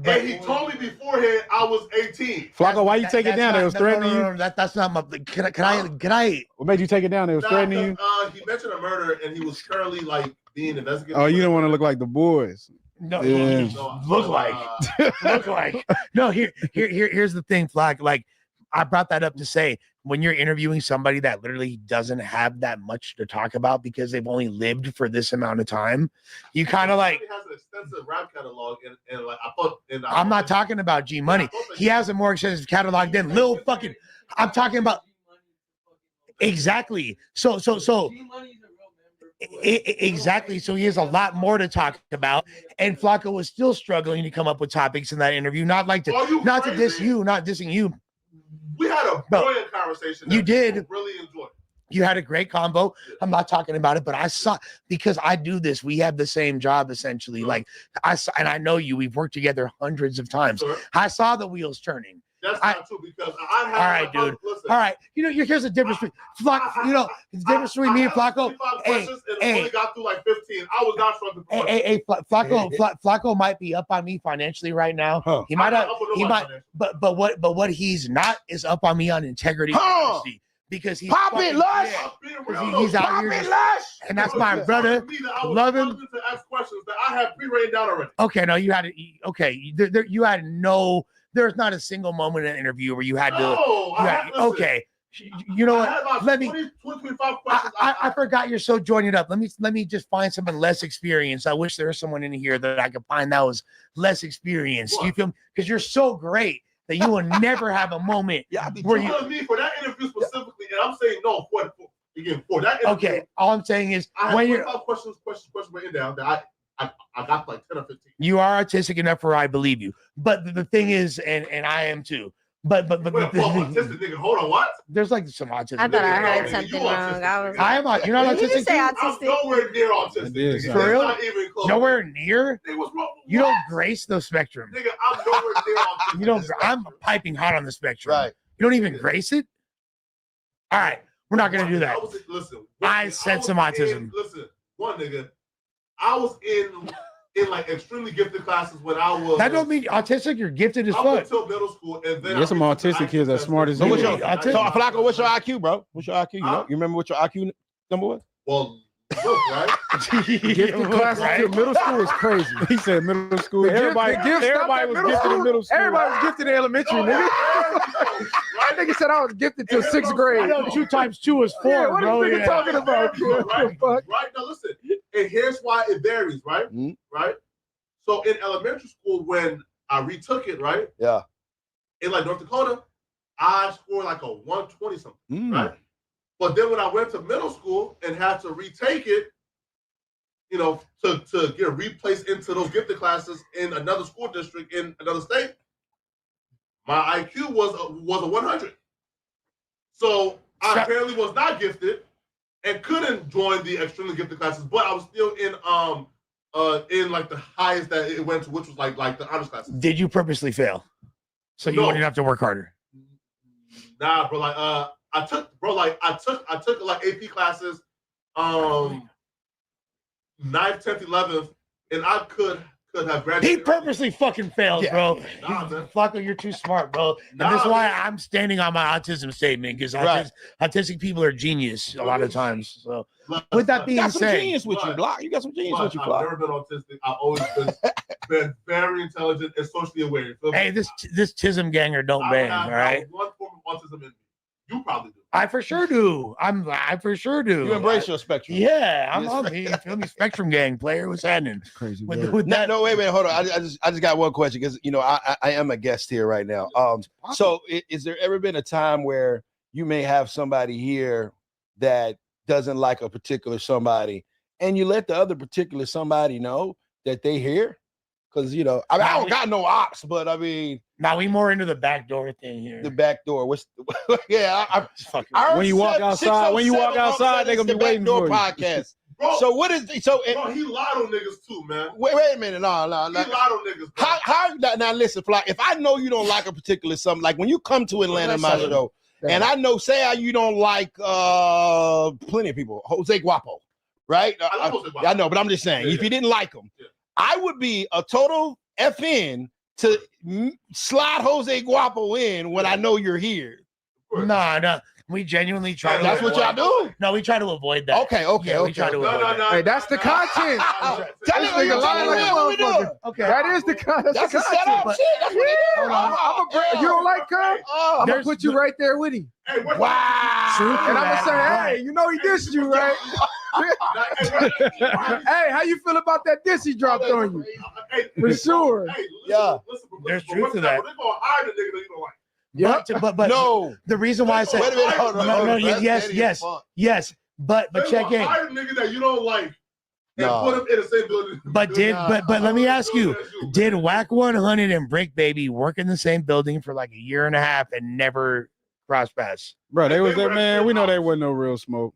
Yeah, And he told me beforehand I was 18. Flacco, why you take it down? It was threatening you. That's not my. Can I? What made you take it down? It was threatening you. He mentioned a murder and he was currently like being investigated. Oh, you didn't want to look like the boys. No, Yeah. look like. No, here's the thing, Flack. Like, I brought that up to say, when you're interviewing somebody that literally doesn't have that much to talk about because they've only lived for this amount of time, you kind of like. He has an extensive rap catalog, and like I thought. I'm not talking about G Money. He has a more extensive catalog than Lil fucking. I'm talking about. Exactly. So. Exactly. So he has a lot more to talk about, and Flacco was still struggling to come up with topics in that interview. Not to diss you, not dissing you. We had a brilliant conversation. You did. Really enjoyed. You had a great combo. I'm not talking about it, but I saw, because I do this. We have the same job essentially. Like I saw, and I know you. We've worked together hundreds of times. I saw the wheels turning. That's not true because I have. All right, dude. All right. You know, here's the difference between Flacco. You know, the difference between me and Flacco. Hey, only got through like 15. I was not struggling. Hey, Flacco might be up on me financially right now. He might have. He might. But what he's not is up on me on integrity. And honesty. Because he's Pop it, Lush. He's out here, and that's my brother. Love him. To ask questions that I have pre-written down already. Okay, no, you had it. Okay, you had no. There's not a single moment in an interview where you had to. Okay, you know what? Let me. I forgot you're so joining up. Let me just find someone less experienced. I wish there was someone in here that I could find that was less experienced. You feel me? Because you're so great that you will never have a moment where you. Me for that interview specifically, and I'm saying no for that interview. Okay, all I'm saying is I when have you're. questions written down that I got like 10 or 15. You are artistic enough where I believe you, but the thing is, and I am too. But autistic nigga, hold on, what? There's like some autism. I thought I heard something wrong. I am. You're not Did you autistic. say too? autistic? I'm nowhere near autistic. For real? Not even close. Nowhere near. Nigga, what's wrong? You don't grace the spectrum. Nigga, I'm nowhere near autistic. You don't. I'm piping hot on the spectrum. Right. You don't even grace it. All right, we're not gonna do that. I said some autism. Listen, one nigga, I was in like extremely gifted classes when I was. That don't mean autistic. You're gifted as I fuck. went to middle school and then There's some autistic kids that's smart as So you. what's your Flacco? What's your IQ, bro? What's your IQ? You remember what your IQ number was? Well, Look, right? Gifted classes to middle school is crazy. He said middle school. Everybody was gifted in middle school. Everybody was gifted in elementary, nigga. That nigga said I was gifted till 6th grade. I know 2 times 2 is 4, Yeah, what bro. is nigga talking about? Right? Now listen, and here's why it varies, right? Right? So in elementary school, when I retook it, right? Yeah. In like North Dakota, I scored like a 120 something, right? But then when I went to middle school and had to retake it, you know, to get replaced into those gifted classes in another school district in another state, my IQ was a 100. So I apparently was not gifted and couldn't join the extremely gifted classes, but I was still in like the highest that it went to, which was like the honors classes. Did you purposely fail? So you wouldn't have to work harder? Nah, bro. Like I took like AP classes, 9th, 10th, 11th, and I could have graduated. He purposely fucking fails, bro. Flacco, you're too smart, bro. And that's why I'm standing on my autism statement, because autistic people are genius a lot of times. So with that being said, genius with you, Block. You got some genius with you, I've Block. never been autistic. I've always been very intelligent and socially aware. You feel me? hey, this Tism ganger don't bang, all right? One form of autism in me. You probably do. I for sure do. I for sure do. You embrace your spectrum. Yeah, I'm on me. You feel me? Spectrum gang player. What's happening? Crazy. With that, No, wait a minute. Hold on. I just got one question, because I am a guest here right now. So is there ever been a time where you may have somebody here that doesn't like a particular somebody, and you let the other particular somebody know that they here? Because I don't got no ops, but I mean, now we more into the backdoor thing here. The back door. What's I when you walk outside, they're gonna be waiting for you. Podcast. Bro, so what is bro, he lied on niggas too, man. Wait a minute. No. He lied on niggas. Bro. How now listen, Fly, if I know you don't like a particular something, like when you come to Atlanta, my show, and I know, say how you don't like plenty of people, Jose Guapo, right? I know, but I'm just saying, if you didn't like him, I would be a total FN to slide Jose Guapo in when I know you're here. No. We genuinely try to. That's what y'all do? No, we try to avoid that. Okay. We try to avoid that. Hey, that's the content. Tell me what we doing. Okay. That is the content. That's the setup. Shit. That's what it is. You don't like Cub? I'm gonna put you right there with him. Wow. And I'm gonna say, hey, you know he dissed you, right? Hey, how you feel about that diss he dropped on you? For sure. There's truth to that. They're gonna hire the nigga that you don't like. Yeah, but no. The reason why I said wait a minute, hold on. Yes, but check in. Hire the nigga that you don't like and put him in the same building. But let me ask you, did Whack 100 and Brick Baby work in the same building for like a year and a half and never cross paths? Bro, they was there, man. We know they wasn't no real smoke.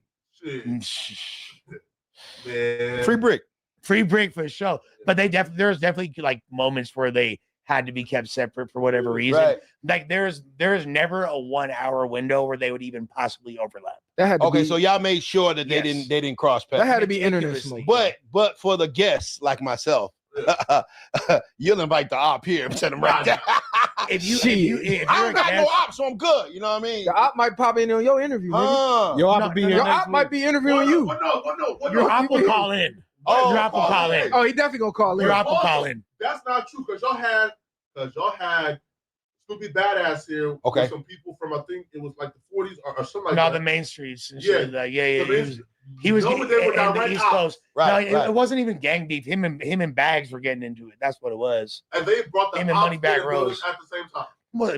Man. Free Brick for sure. But there's definitely like moments where they had to be kept separate for whatever reason. Right. Like there's never a 1 hour window where they would even possibly overlap. That had to be, so y'all made sure that they didn't cross paths. That had to be internet smoke. But for the guests like myself, you'll invite the op here and set them right there. If I don't got no op, so I'm good. You know what I mean? The op might pop in on your interview. Your op might be interviewing you. Your op will call in. Your op will call in. Oh, he definitely gonna call in. Your op will call in. That's not true, because y'all had Snoopy Badass here with some people from, I think it was like the 40s or something like that. No, the main streets and shit. He was no, but they were in the direct East ops. Coast. It wasn't even gang beef. Him and Bags were getting into it. That's what it was. And they brought the him and Moneybag ops Rose at the same time.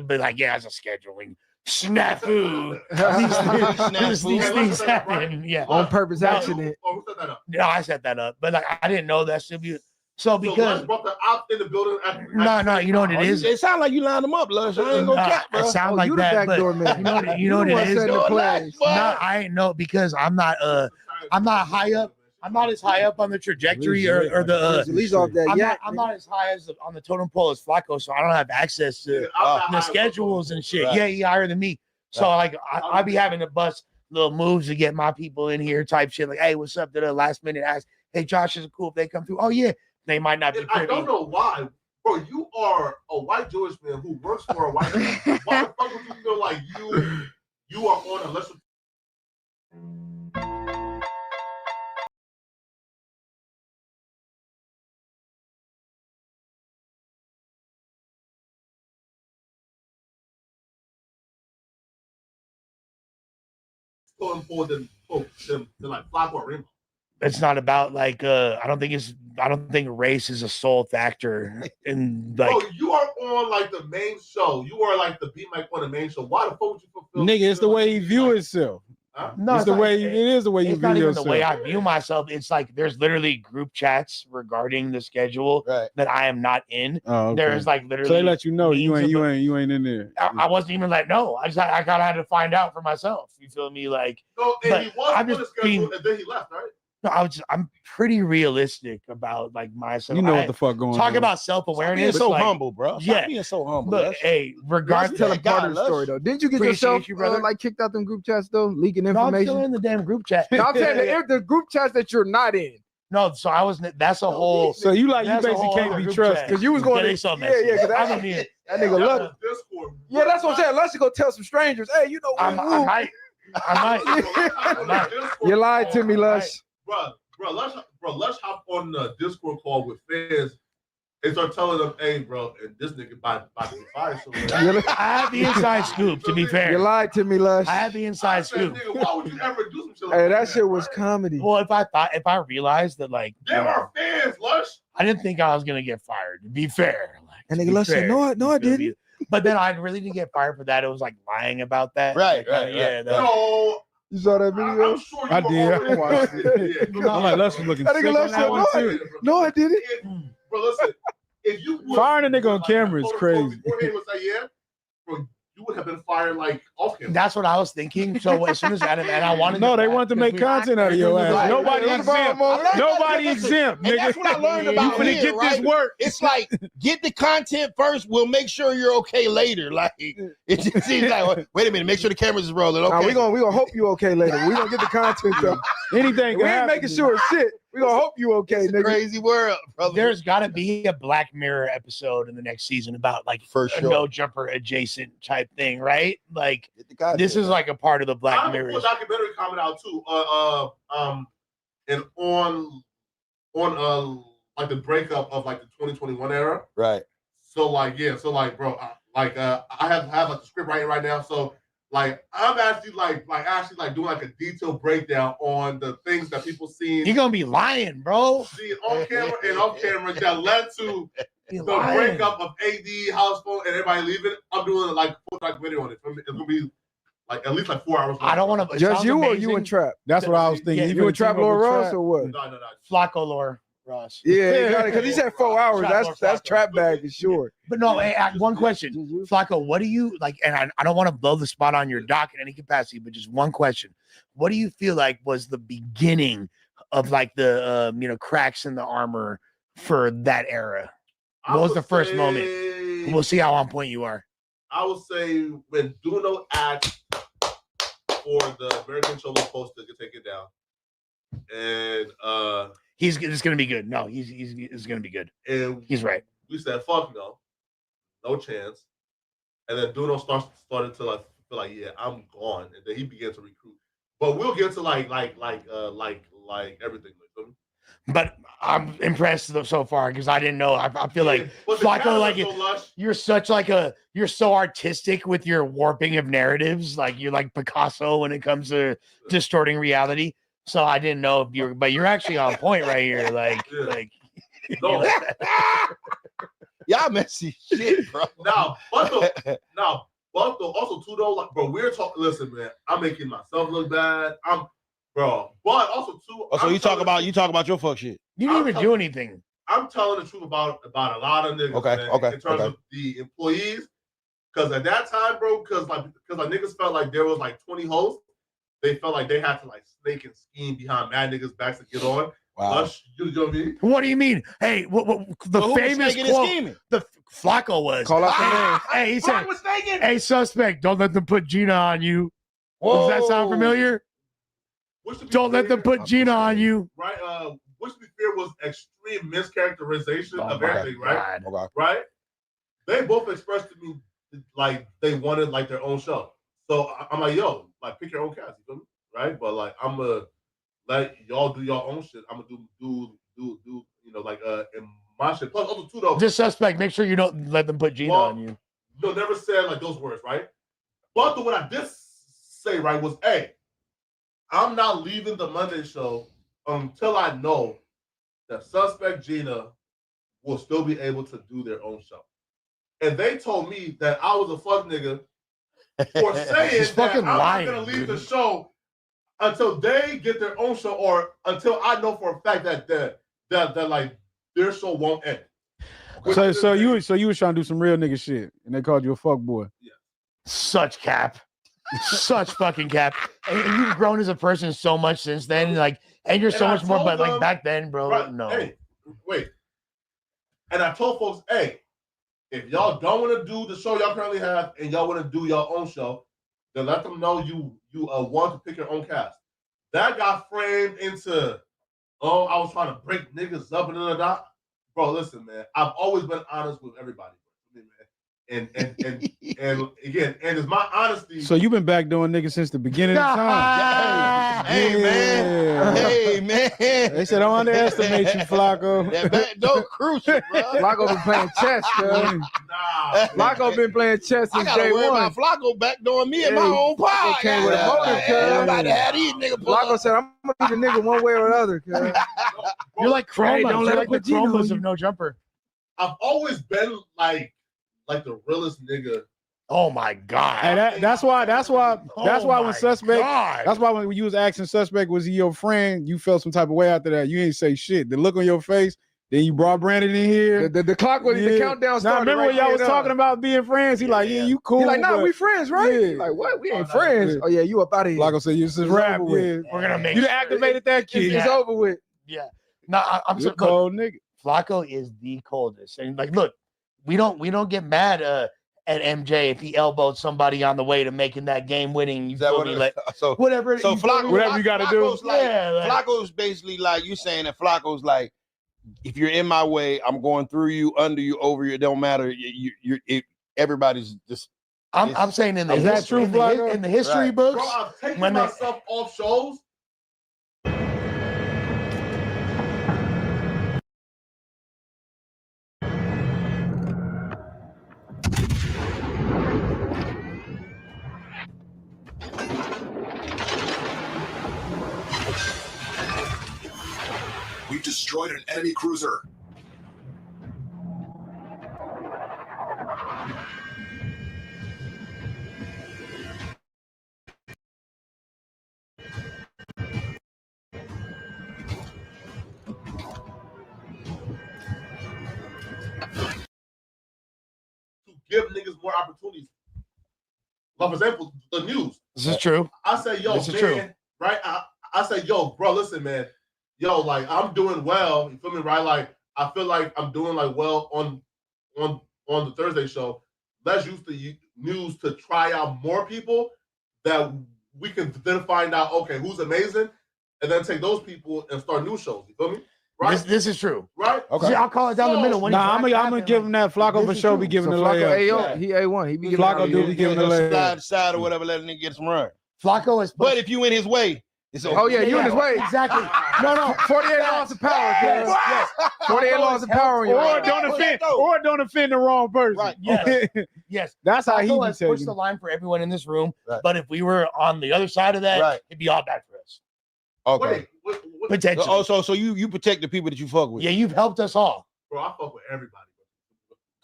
But like, as a scheduling snafu. These things happen. Yeah, on purpose accident. No, I set that up, but like I didn't know that should be. So because brought the op in the building. No, you know what it is. It sounds like you lined them up, Lush. I ain't gonna cap, bro. It sounds like that, but you know what it is. No, I ain't know, because I'm not high up. I'm not as high up on the trajectory or the. I'm not as high as on the totem pole as Flacco, so I don't have access to the schedules and shit. Right. Yeah, he's higher than me. So like I be having to bust little moves to get my people in here, type shit. Like, hey, what's up? To the last minute ask, hey, Josh, is it cool if they come through? Oh yeah, they might not be. I don't know why, bro. You are a white Jewish man who works for a white man. Why the fuck would you feel like you are on a lesser quote unquote than like Flacco or Remo. It's not about like I don't think race is a sole factor in like. Bro, you are on like the main show. You are like the B Mike on the main show. Why the fuck would you fulfill? Nigga, it's the way he view himself. Huh? No, it's the way it is the way you It's view not even yourself. the way I view myself. It's like there's literally group chats regarding the schedule that I am not in. Oh, okay. There's like literally. So they let you know you memes ain't in there. I wasn't even like no. I kind of had to find out for myself. You feel me? Like No, and but he was I'm on the just schedule, being. and then he left, right? No, I'm pretty realistic about like myself. You know what the fuck going Talk on. about self-awareness. Stop being so like, humble, bro. Stop Yeah, being so humble. Look, Lush. hey, regardless, Tell a part of the story though. Didn't you get Appreciate yourself you, brother. like kicked out them group chats though, leaking No, I'm information? still in the damn group chat. No, I'm saying the group chats that you're not in. No, so I was. That's a whole. So you like you that's a basically whole can't other be group trusted chat. Because you was going They to so yeah, messy. because I don't need. that nigga love it. Discord. Yeah, that's what I'm saying. Let's go tell some strangers. Hey, you know what? I might. You lied to me, Lush. Bro, let's hop on the Discord call with fans and start telling them, hey, bro, and this nigga about to be fired somewhere. I have the inside scoop. To be fair, You lied to me, Lush. I have the inside scoop. Nigga, why would you ever do some shit like Hey, that? that shit was comedy. Well, if I realized that like Them are fans, Lush. I didn't think I was gonna get fired. To be fair, like, And to nigga be Lush said, fair, no, I you feel me? didn't. But then I really didn't get fired for that. It was like lying about that. Right. Yeah. No, You saw that video? I'm sure you I were did. already Watched it. I'm like Lush was looking That sick nigga on Lush that said, one no, I too. didn't. No, I didn't. Bro, listen, if you would Firing a nigga on camera is crazy. beforehand was like, yeah, bro, you would have been fired like off camera. That's what I was thinking. So as soon as and I wanted No, to, they wanted to make content out of your ass. Nobody exempt. Nobody exempt, And nigga. that's what I learned about You finna here, get right? this work. It's like get the content first. We'll make sure you're okay later. Like it just seems like wait a minute, make sure the cameras is rolling. Okay, Nah, we gonna hope you okay later. We gonna get the content though. Anything We can ain't happen. making sure shit. We gonna hope you okay, it's a nigga. crazy world, brother. there's got to be a Black Mirror episode in the next season about like For a sure. no jumper adjacent type thing, right? Like Get the content. this is like a part of the Black I'm Mirror. a documentary coming out too. And on like the breakup of like the 2021 era. right. So like bro, I have like the script writing right now. So like I'm actually doing like a detailed breakdown on the things that people seen. You're gonna be lying, bro. See on camera and off camera that led to the lying. breakup of AD, House Phone, and everybody leaving. I'm doing like a full documentary on it. It's gonna be like at least like 4 hours long. I don't want to. Just you or you and Trap? That's what I was thinking. Yeah, You and Trap Lord Ross or what? No. Flacco Lore Ross. Yeah, because he said 4 hours. Trap That's Lord Trap bag for sure. But no, hey, one question, Flacco. What do you like? And I don't want to blow the spot on your doc in any capacity, but just one question: what do you feel like was the beginning of like the cracks in the armor for that era? What was the first moment? We'll see how on point you are. I would say when Duno asked for the American Cholo poster to take it down, and It's gonna be good. No, it's gonna be good. And he's right. We said fuck no chance. And then Duno started to like feel like yeah, I'm gone, and then he began to recruit. But we'll get to like everything. But I'm impressed so far because I didn't know. I feel like but the Flacco, camera like was so lush. you're so artistic with your warping of narratives. Like you're like Picasso when it comes to distorting reality. So I didn't know if but you're actually on point right here. Like No. Y'all messy shit, bro. Now, but also too though, like, bro, we're talking. Listen, man, I'm making myself look bad. But also too. Oh, so you talk about your fuck shit. You didn't even do anything. I'm telling the truth about a lot of niggas. Okay, man, okay, in terms of the employees, because at that time, bro, because niggas felt like there was like 20 hosts. They felt like they had to like snake and scheme behind mad niggas' backs to get on. Wow. You know what I mean? What do you mean? Hey, the So who was famous snaking and quote? scheming? The Flacco was. Call out the names. Hey, he said, was snaking? "Hey, suspect, don't let them put Gina on you." Does that sound familiar? Don't let them put Gina on you. Right? Which to be fair was extreme mischaracterization of everything, right? Okay. Right? They both expressed to me like they wanted like their own show. So I'm like, yo, like pick your own cast, you feel me? Right? But like I'm gonna let y'all do your own shit. I'm gonna do in my shit. Plus also too though. Just suspect. Make sure you don't let them put Gina on you. No, never said like those words, right? But what I did say, right, was hey, I'm not leaving the Monday show until I know that Suspect Gina will still be able to do their own show. And they told me that I was a fuck nigga for saying that I'm not going to leave the show until they get their own show or until I know for a fact that like their show won't end. So you was trying to do some real nigga shit, and they called you a fuck boy. Yeah. Such cap. Such fucking cap. And you've grown as a person so much since then. Like, and you're so much more, but like back then, bro, right, no. Hey, wait. And I told folks, hey, if y'all don't want to do the show y'all currently have and y'all want to do your own show, then let them know you want to pick your own cast. That got framed into, I was trying to break niggas up and da. Bro, listen, man. I've always been honest with everybody, man. And again, and it's my honesty. So you've been back doing niggas since the beginning of time. Hey, man. Hey, man. They said don't underestimate you, Flacco. That back door crucial, bro. Flacco been playing chess, cuz. Flacco been playing chess since I gotta day worry one. about Flacco back doing me in my own pod. Came with a motive, cuz. I'm about to have these niggas pull Flacco up. said, I'm gonna be the nigga one way or the other, cuz. You're like Chromas. Hey, don't You're let like him the put Gino on Chromas you. of No Jumper. I've always been like the realest nigga. Oh my god! Hey, that's why when Suspect, God. that's why when you was asking Suspect, was he your friend? You felt some type of way after that. You ain't say shit. The look on your face. Then you brought Brandon in here. The clock was the countdown Now started. remember right when y'all was then, talking about being friends? He like, yeah, you cool. He like, nah, but- we friends, right? Yeah. He like, what? We ain't friends. Yeah. Oh yeah, you up out of here. Flacco said you just rap. over with. Yeah. We're gonna make You sure. activated that kid. It's over with. Yeah. No, I'm You're so a cold nigga. Flacco is the coldest. And like, look, we don't get mad at MJ if he elbowed somebody on the way to making that game winning. You feel me? Like, So whatever. So you feel me? Flacco, you gotta do. Flacco's like, Yeah, like- Flacco's basically like you saying that Flacco's like, if you're in my way, I'm going through you, under you, over you. It don't matter. Everybody's just. I'm saying in the Is that history, true, Flacco? in the history Right. books, Bro, I've taken when they- myself off shows. We've destroyed an enemy cruiser. To give niggas more opportunities. Like, for example, the news. This is true. I say, yo, This is man, true. right? I say, yo, bro, listen, man. Yo, like, I'm doing well. You feel me, right? Like, I feel like I'm doing like well on the Thursday show. Let's use the news to try out more people that we can then find out, okay, who's amazing, and then take those people and start new shows. You feel me? Right? This is true. Right? See, I'll call it down the middle. When Nah, I'm gonna give him that. Flacco for sure be giving the layup. He A1. He be giving Flacco do be giving the layup. Side to side or whatever, let a nigga get some run. Flacco is. But if you in his way, it's over. Oh yeah, you in his way. Exactly. No. 48 laws of power. Yes, Yes. yes. 48 laws of power on your Or ass. don't offend the wrong person. Right. Yes. Yes. That's how he Flacco be has pushed taking the it. line for everyone in this room. Right. But if we were on the other side of that, Right. it'd be all bad for us. Okay. Wait, Potentially. Oh, so you protect the people that you fuck with. Yeah, you've helped us all. bro, I fuck with everybody.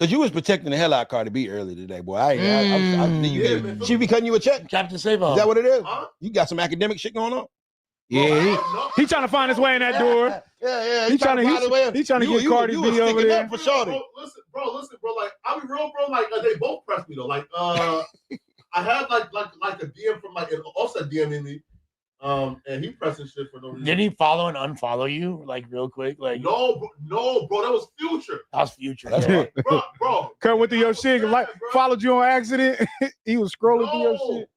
Cause you was protecting the hell out of Cardi B earlier today, boy. She be cutting you a check. Captain Save-O. Is that what it is? Huh? You got some academic shit going on? Yeah, he trying to find his way in that door. Yeah. He trying to get Cardi B over there. For shorty. Listen, bro. Like, I'll be real, bro. Like, they both pressed me though. Like, I had like a DM from like an Offset DMing me, and he pressing shit for no reason. Did he follow and unfollow you like real quick? Like No, bro. That was Future. that was Future. That's yeah. right. Bro. Cut went through your shit, like followed you on accident. He was scrolling through your shit.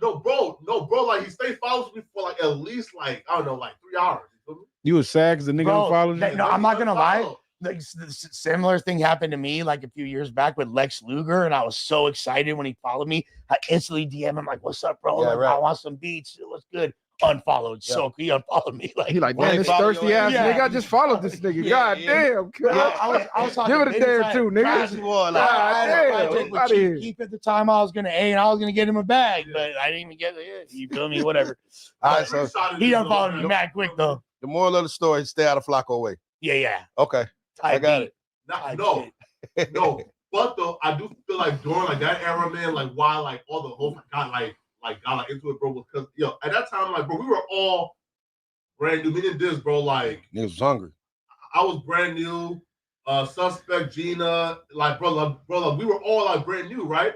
No, bro. Like, he stayed following me for like at least like I don't know, like 3 hours. You feel me? You was sad because the nigga Bro, unfollowed you. no, I'm not gonna lie. Like, similar thing happened to me like a few years back with Lex Luger, and I was so excited when he followed me. I instantly DM him like, "What's up, bro? Yeah, Like, right. I want some beats. What's good?" unfollowed. So he unfollowed me. Like He like, man, this thirsty ass nigga. I just followed this nigga. God damn. I was talking Give it a day or two, nigga. I had a project with Chief at the time. I was gonna and I was gonna get him a bag, but I didn't even get it. You feel me? Whatever. All right, so he unfollowed me mad quick though. The moral of the story is stay out of Flacco way. Yeah. Okay. I got it. No. But though, I do feel like during like that era, man, like why like all the hosts got got into it, bro, was because at that time, like, bro, we were all brand new. Me and this, bro, like niggas was hungry. I was brand new. Suspect, Gina, like, bro, we were all like brand new, right?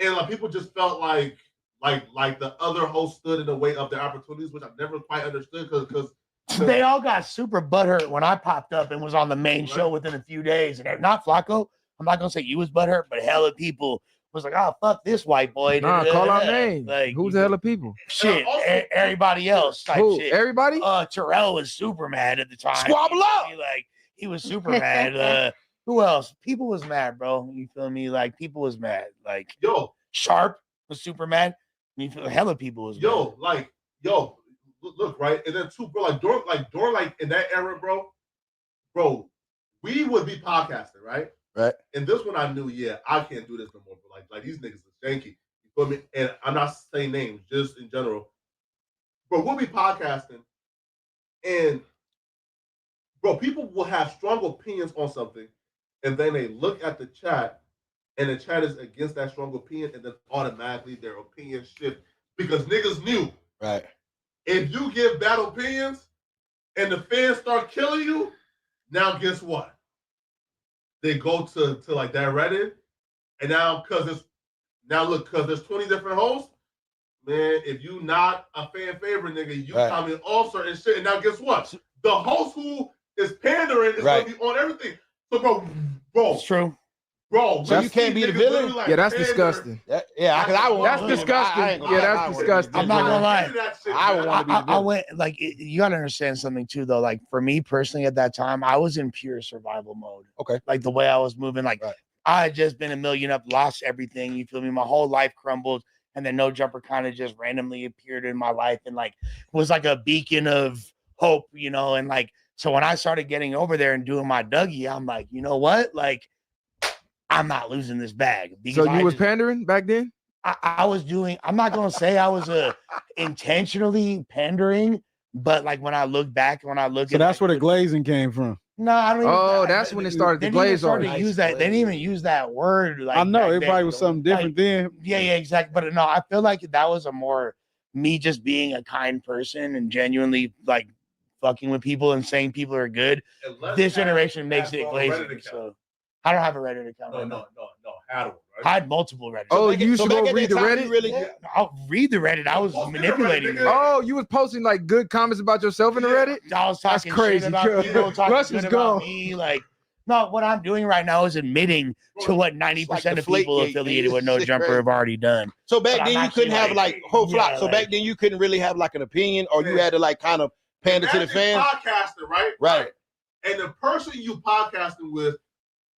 And like people just felt like the other hosts stood in the way of their opportunities, which I never quite understood because they all got super butthurt when I popped up and was on the main show within a few days. And not Flacco. I'm not gonna say you was butthurt, but hella people was like, "Oh, fuck this white boy." Nah, call out names. Like, who's the hella people? Shit, everybody else. Type Who? shit. Everybody? Terrell was super mad at the time. Squabble up. Like he was super mad. Who else? People was mad, bro. You feel me? Like people was mad. Like Sharp was super mad. You feel hella people was mad. Look, right, and then too, bro, during in that era, bro, we would be podcasting, right? Right. And this one I knew, I can't do this no more. But like these niggas is janky. You feel me? And I'm not saying names, just in general. Bro, we'll be podcasting, and bro, people will have strong opinions on something, and then they look at the chat, and the chat is against that strong opinion, and then automatically their opinion shift because niggas knew. Right. If you give bad opinions and the fans start killing you, now guess what? They go to like that Reddit, and now because there's 20 different hosts, man. If you not a fan favorite nigga, you come in all certain shit. And now guess what? The host who is pandering is gonna be on everything. So bro, it's true. Bro, so you can't be the villain? Yeah, that's disgusting. Because I would. That's disgusting. That's disgusting. I'm not gonna lie. I would want to be the villain. I went you gotta understand something too, though. Like for me personally, at that time, I was in pure survival mode. Okay. Like the way I was moving, I had just been a million up, lost everything. You feel me? My whole life crumbled, and then No Jumper kind of just randomly appeared in my life, and was like a beacon of hope, And so when I started getting over there and doing my Dougie, I'm like, you know what, I'm not losing this bag. So you was pandering back then? I was doing, I'm not going to say I was intentionally pandering, but when I look back, So that's where the glazing came from. No, I don't even. Oh, that's when it started to glaze on. They didn't even use that word. I know, it probably was something different then. Yeah, exactly. But no, I feel like that was a more me just being a kind person and genuinely fucking with people and saying people are good. This generation makes it glazing. So I don't have a Reddit account. No. Had one, right? I had multiple Reddit. Oh, you used to go read the Reddit? I'll read the Reddit. I was manipulating it. Oh, you was posting good comments about yourself in the Reddit? I was talking shit about people, talking shit about me. No, what I'm doing right now is admitting to what 90% of people affiliated with No Jumper have already done. So back then you couldn't have whole flock. So back then you couldn't really have an opinion, or you had to kind of pander to the fans. Podcasting, right? Right. And the person you podcasting with.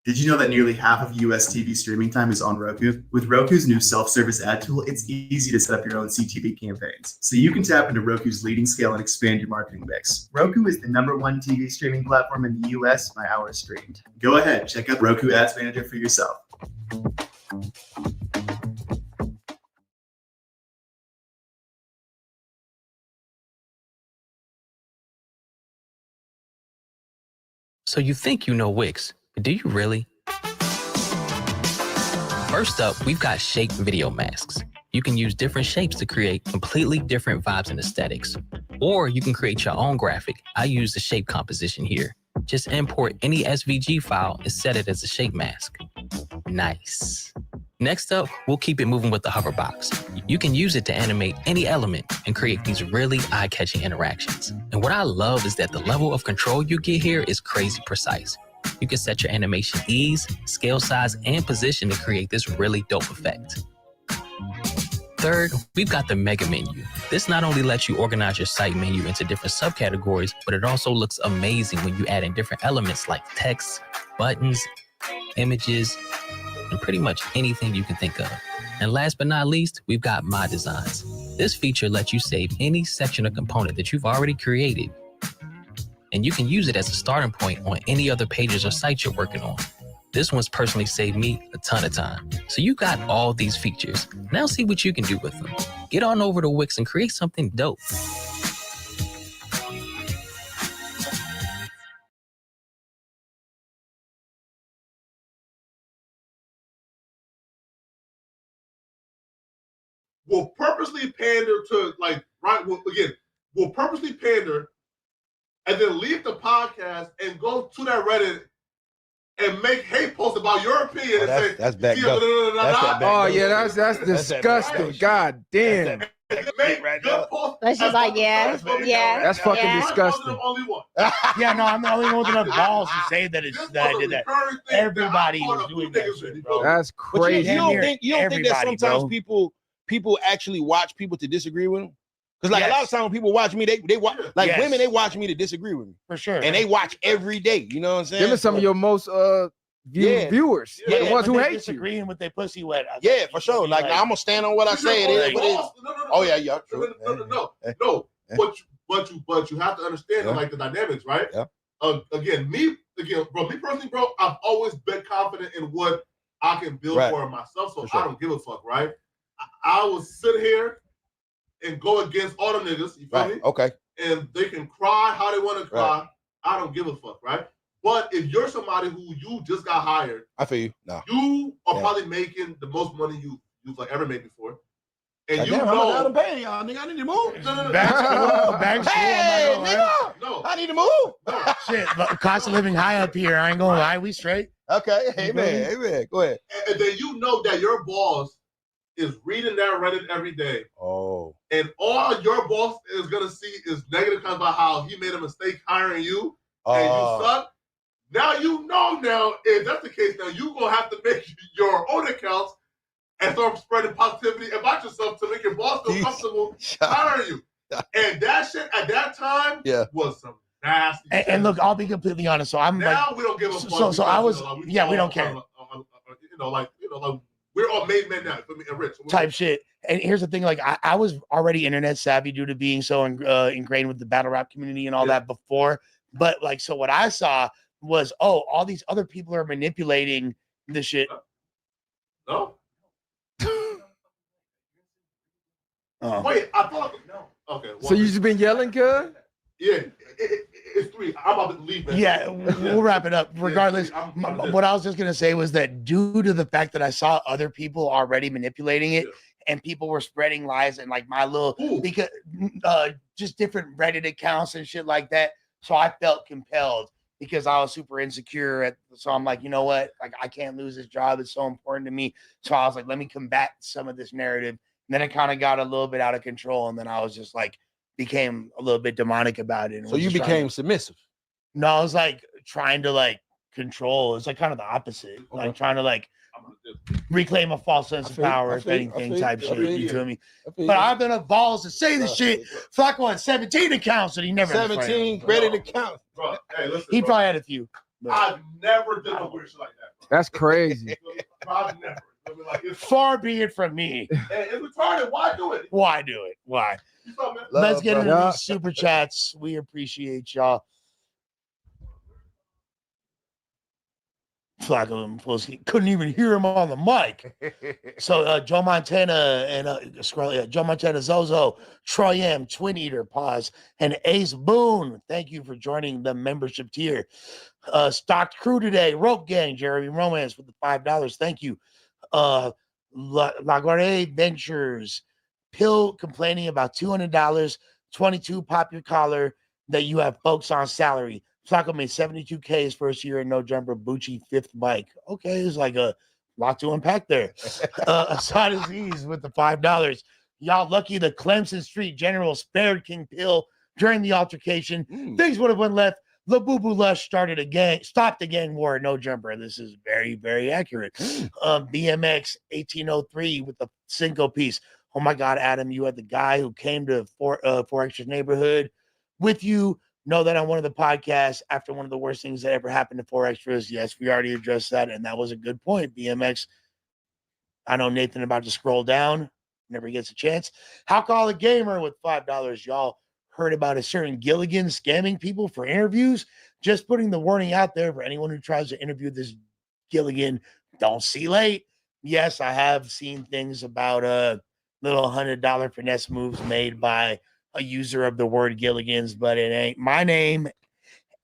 Did you know that nearly half of US TV streaming time is on Roku? With Roku's new self-service ad tool, it's easy to set up your own CTV campaigns. So you can tap into Roku's leading scale and expand your marketing mix. Roku is the #1 TV streaming platform in the US by hours streamed. Go ahead, check out Roku Ads Manager for yourself. So you think you know Wix, but do you really? First up, we've got shape video masks. You can use different shapes to create completely different vibes and aesthetics. Or you can create your own graphic. I use the shape composition here. Just import any SVG file and set it as a shape mask. Nice. Next up, we'll keep it moving with the hover box. You can use it to animate any element and create these really eye-catching interactions. And what I love is that the level of control you get here is crazy precise. You can set your animation ease, scale size, and position to create this really dope effect. Third, we've got the mega menu. This not only lets you organize your site menu into different subcategories, but it also looks amazing when you add in different elements like text, buttons, images, and pretty much anything you can think of. And last but not least, we've got My Designs. This feature lets you save any section or component that you've already created, and you can use it as a starting point on any other pages or sites you're working on. This one's personally saved me a ton of time. So you got all these features. Now see what you can do with them. Get on over to Wix and create something dope. Will purposely pander to will purposely pander and then leave the podcast and go to that Reddit and make hate posts about your opinion and say that's back. Oh yeah, that's disgusting. God damn. That's just like, yeah. That's fucking disgusting. Yeah, no, I'm the only one with enough balls to say that I did that. Everybody was doing that shit, bro. That's But crazy. you don't think that Everybody, sometimes bro. people actually watch people to disagree with them? Because like a lot of times when people watch me, they watch women, they watch me to disagree with me. For sure. And they watch every day. You know what I'm saying? Them are some of your most viewers. Yeah, the ones who hate you. Disagreeing with their pussy wet. Yeah, for sure. Like I'm gonna stand on what I say. It is what it is. Oh yeah, true. No. But you have to understand like the dynamics, right? Yeah. Again, me personally, bro, I've always been confident in what I can build for myself, so I don't give a fuck, right? I will sit here and go against all the niggas, you feel me? Okay. And they can cry how they want to cry. I don't give a fuck, right? But if you're somebody who you just got hired, I feel you. No. You are probably making the most money you've like ever made before. And you damn, know I'm paying y'all, nigga. I need to move. Back school, Hey, I'm not gonna lie. nigga. I need to move. Shit, but cost of living high up here. I ain't gonna lie, we straight. Okay, amen. Go ahead. And then you know that your boss is reading that Reddit every day. Oh. And all your boss is gonna see is negative comments about how he made a mistake hiring you and you suck. Now you know if that's the case, now you're gonna have to make your own accounts and start spreading positivity about yourself to make your boss feel comfortable hiring you. And that shit at that time was some nasty shit. And look, I'll be completely honest. So I'm now like, we don't give a fuck. So I was, we don't care. We're all made men now, and rich. Type shit. And here's the thing, like I was already internet savvy due to being so ingrained with the battle rap community and all that before. But like, so what I saw was, all these other people are manipulating the shit. No. Wait, I thought no. Okay. So you just been yelling, cuz? Yeah, it's 3. I'm about to leave. Man. Yeah, we'll wrap it up. Regardless, what I was just gonna say was that due to the fact that I saw other people already manipulating it, and people were spreading lies and like my little because just different Reddit accounts and shit like that. So I felt compelled because I was super insecure. So I'm like, you know what? Like I can't lose this job. It's so important to me. So I was like, let me combat some of this narrative. And then it kind of got a little bit out of control. And then I was just like, became a little bit demonic about it. So you became submissive? No, I was like trying to like control. It's like kind of the opposite. Like trying to like reclaim a false sense of power, if anything, type shit. You feel me? But I've been a balls to say this shit. Flacco had 17 accounts and he never 17 credit accounts. Bro, hey, listen, he probably had a few. But I've never done a weird shit like that. Bro. That's crazy. I've never. I mean, like, far be it from me. It's retarded. Why do it? Why do it? Why? Let's get into these super chats. We appreciate y'all. Flacco couldn't even hear him on the mic. So Joe Montana and Joe Montana Zozo, Troy M, Twin Eater, pause, and Ace Boone. Thank you for joining the membership tier. Stocked crew today, Rope Gang, Jeremy Romance with the $5. Thank you. LaGuardia Ventures, Pill complaining about $200, 22 pop your collar that you have folks on salary. Flacco made $72K his first year in No Jumper, Bucci 5th bike. Okay, there's like a lot to unpack there. Assad Aziz with the $5. Y'all lucky the Clemson Street General spared King Pill during the altercation. Things would have went left. The Boo Boo Lush stopped the gang war at No Jumper. This is very, very accurate. BMX 1803 with the Cinco piece. Oh my God, Adam, you had the guy who came to Four Extras neighborhood with you. Know that on one of the podcasts after one of the worst things that ever happened to Four Extras. Yes, we already addressed that, and that was a good point. BMX. I know Nathan about to scroll down. whenever he gets a chance. How call a gamer with $5. Y'all heard about a certain Gilligan scamming people for interviews? Just putting the warning out there for anyone who tries to interview this Gilligan, don't see late. Yes, I have seen things about little $100 finesse moves made by a user of the word Gilligan's, but it ain't my name,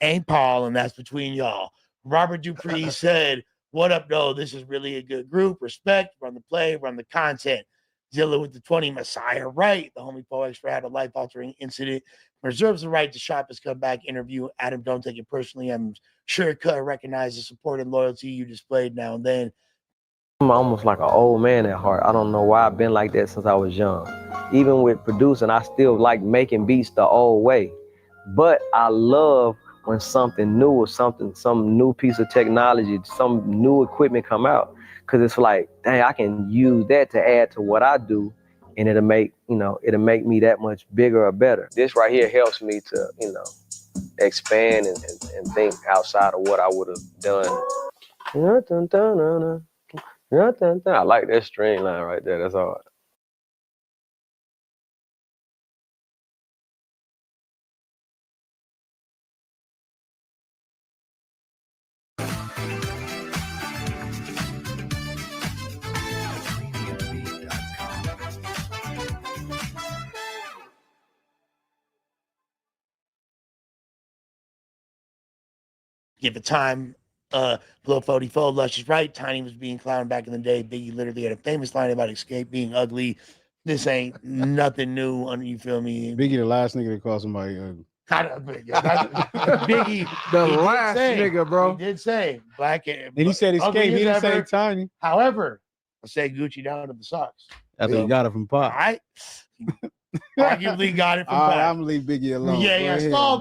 ain't Paul, and that's between y'all. Robert Dupree said, what up, though? This is really a good group. Respect, run the play, run the content. Zilla with the 20, Messiah, right? The homie Poe Extra had a life-altering incident. Reserves the right to shop his comeback interview. Adam, don't take it personally. I'm sure it could recognize the support and loyalty you displayed now and then. I'm almost like an old man at heart. I don't know why I've been like that since I was young. Even with producing, I still like making beats the old way. But I love when something new or some new piece of technology, some new equipment come out. Cause it's like, dang, I can use that to add to what I do, and it'll make me that much bigger or better. This right here helps me to, expand and think outside of what I would have done. I like that string line right there. That's hard. Give it time. Blow 44, Lush is right. Tiny was being clowned back in the day. Biggie literally had a famous line about Escape being ugly. This ain't nothing new. You feel me? Biggie, the last nigga that called somebody ugly. Biggie, the last nigga, bro. He did say black. And he said Escape. He didn't say Tiny. However, I say Gucci down to the socks. I think he got it from Pop. All right. Arguably got it from All Pop. right, I'm gonna leave Biggie alone. Yeah.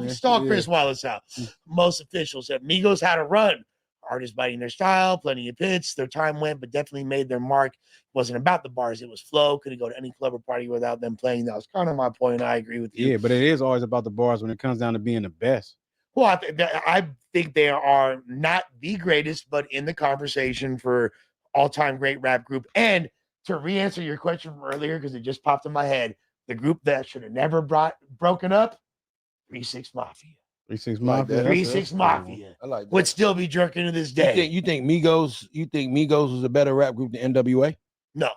Stall Chris Wallace out. Most officials said Migos had a run. Artists biting their style, plenty of hits. Their time went, but definitely made their mark. It wasn't about the bars. It was flow. Couldn't go to any club or party without them playing. That was kind of my point. I agree with you. Yeah, but it is always about the bars when it comes down to being the best. Well, I think they are not the greatest, but in the conversation for all-time great rap group. And to re-answer your question from earlier, because it just popped in my head, the group that should have never broken up, 3-6 Mafia. 3-6 Mafia. 3-6 Mafia. I like that. Would still be jerking to this day. You think Migos was a better rap group than NWA? No,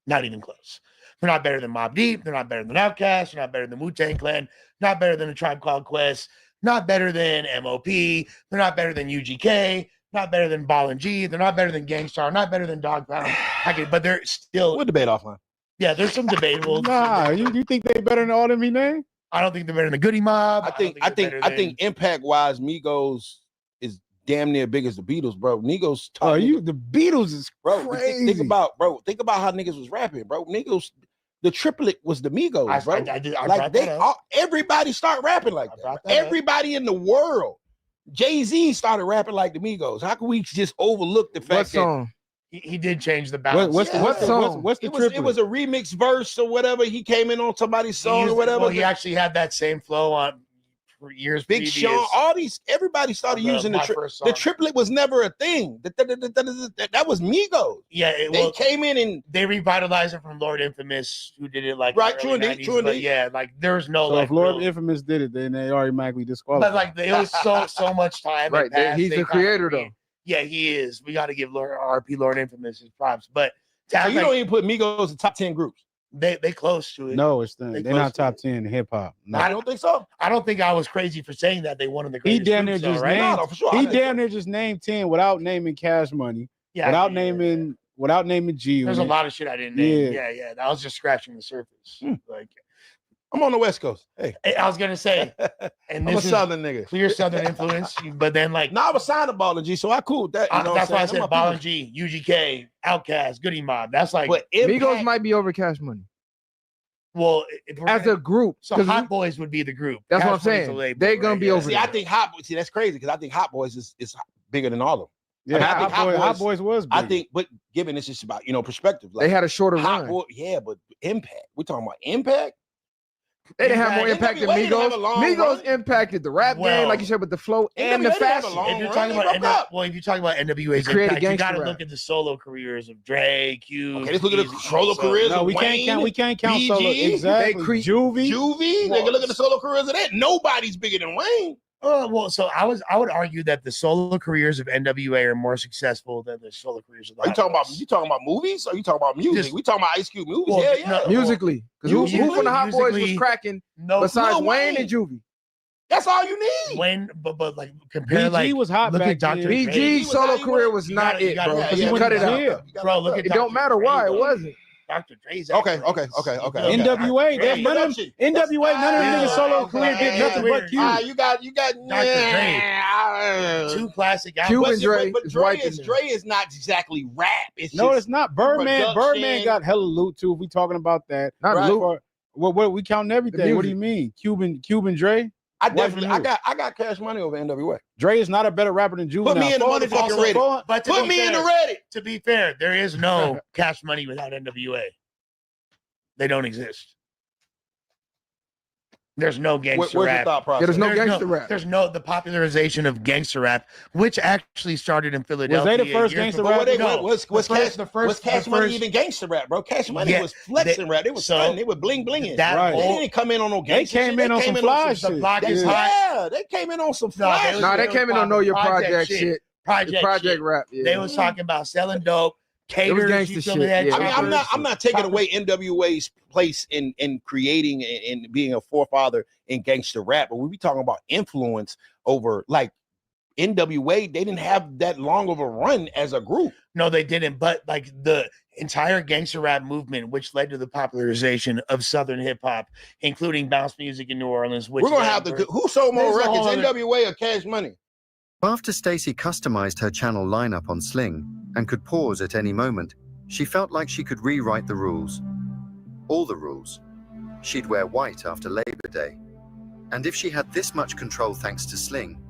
not even close. They're not better than Mobb Deep. They're not better than Outkast. They're not better than Wu-Tang Clan. Not better than A Tribe Called Quest. Not better than MOP. They're not better than UGK. Not better than Ball and G. They're not better than Gangstar. Not better than Dog Pound. But they're still. We'll debate offline. Yeah, there's some debatable. Nah, you think they better than all them he named? I don't think they're better than the Goody Mob. I think impact wise, Migos is damn near big as the Beatles, bro. Migos. The Beatles is crazy. Think about how niggas was rapping, bro. Niggas, the triplet was the Migos, bro. Everybody start rapping like that. Everybody in the world. Jay-Z started rapping like the Migos. How can we just overlook the fact that he did change the balance? What's the triplet? It was a remix verse or whatever. He came in on somebody's song or whatever. Well, he actually had that same flow on for years. Big Sean, everybody started using the triplet was never a thing. That was Migos. Yeah, they came in and they revitalized it from Lord Infamous, who did it like true indeed. Yeah, like there's no. So if Lord Infamous did it, then they automatically disqualified. But like it was so much time. Right, he's the creator though. Yeah, he is. We got to give Lord Infamous his props. But so you don't even put Migos in top 10 groups. They close to it. No, they're not top 10 in hip hop. No. I don't think so. I don't think I was crazy for saying that they one of the greatest. He damn near groups, just right? named. No, for sure. He damn near just named 10 without naming Cash Money. Yeah, without naming G. There's a lot of shit I didn't name. Yeah. I was just scratching the surface. Like I'm on the West Coast. Hey, I was gonna say, and I'm this a Southern nigga. Clear Southern influence, but then like, I was signed to Ball and G, so I cool with that. That's why I said Ball and G, UGK, Outkast, Goody Mob. That's like, but Migos might be over Cash Money. Well, as a group, so Hot Boys would be the group. That's what I'm saying. They're gonna be over. See, I think that's crazy because I think Hot Boys is bigger than all of them. Yeah, I think Hot Boys was big. I think, but given it's just about perspective. Like, they had a shorter run. But Impact. We're talking about Impact. They didn't have more impact than NWA didn't have Migos. a long Migos impacted the rap Well, game, like you said, with the flow and the NWA didn't have a fashion. long If you're run, talking they about broke up. well, if you're talking about NWA's They created impact, you gangster got to rap. look at the solo careers of Dre, Q. Okay, let's look at the solo careers No, of we can't Wayne, count. We can't count BG, solo. Exactly. Juvie. Juvie. They can look at the solo careers of that. Nobody's bigger than Wayne. Well, so I would argue that the solo careers of NWA are more successful than the solo careers of the Are you talking about movies? Or are you talking about music? Just- we talking about Ice Cube movies. Well, yeah. no, Musically, because who from the Hot Boys was musically, cracking no, besides Lil Wayne Wayne. and Juvie? That's all you need. When, but like compare BG like was hot look back at Dr. then. Dre. BG was solo how he career went. was You not gotta- you it, gotta- bro. yeah, Because yeah, he when cut he it was out. here. Bro, look at It don't Dr. matter Dre, why it though. wasn't. Dr. Dre's Okay. NWA. None of them. NWA. None of them niggas solo career did nothing but Q. You got Dre. Two classic Q albums. and Dre But is Dre right in is there. Dre is not exactly rap. It's No, just it's not. Birdman. production. Birdman got hella loot too. If we talking about that, Not Right. loot. What we counting everything? What do you mean? Cuban Dre. I definitely I got Cash Money over NWA. Dre is not a better rapper than Juvenile. Put me in the motherfucking Reddit. But to Put be me in the fair- Reddit. To be fair, there is no Cash Money without NWA. They don't exist. There's no gangster Where's rap. your thought process? Yeah, there's no gangster rap. There's no the popularization of gangster rap, which actually started in Philadelphia. the first years gangster before. rap? No. Was Cash Money even gangster rap, bro? Cash Money was flexing rap. They was stunning. They were bling blinging. That They didn't come in on no They gangster came shit. in on some fly The shit. block is hot. Yeah, they came in on some fly shit. Nah, they came in on Know Your Project shit. Project shit. Rap. Yeah. They was talking about selling dope. It was Caters, gangster you feel me? shit, That yeah. I mean, choppers. I'm not taking away NWA's place in creating and being a forefather in gangster rap, but we be talking about influence over like NWA. They didn't have that long of a run as a group. No, they didn't. But like the entire gangster rap movement, which led to the popularization of Southern hip hop, including bounce music in New Orleans. Which We're gonna led have to. for- Who sold more There's a records, whole other- NWA or Cash Money? After Stacey customized her channel lineup on Sling and could pause at any moment, she felt like she could rewrite the rules. All the rules. She'd wear white after Labor Day. And if she had this much control thanks to Sling,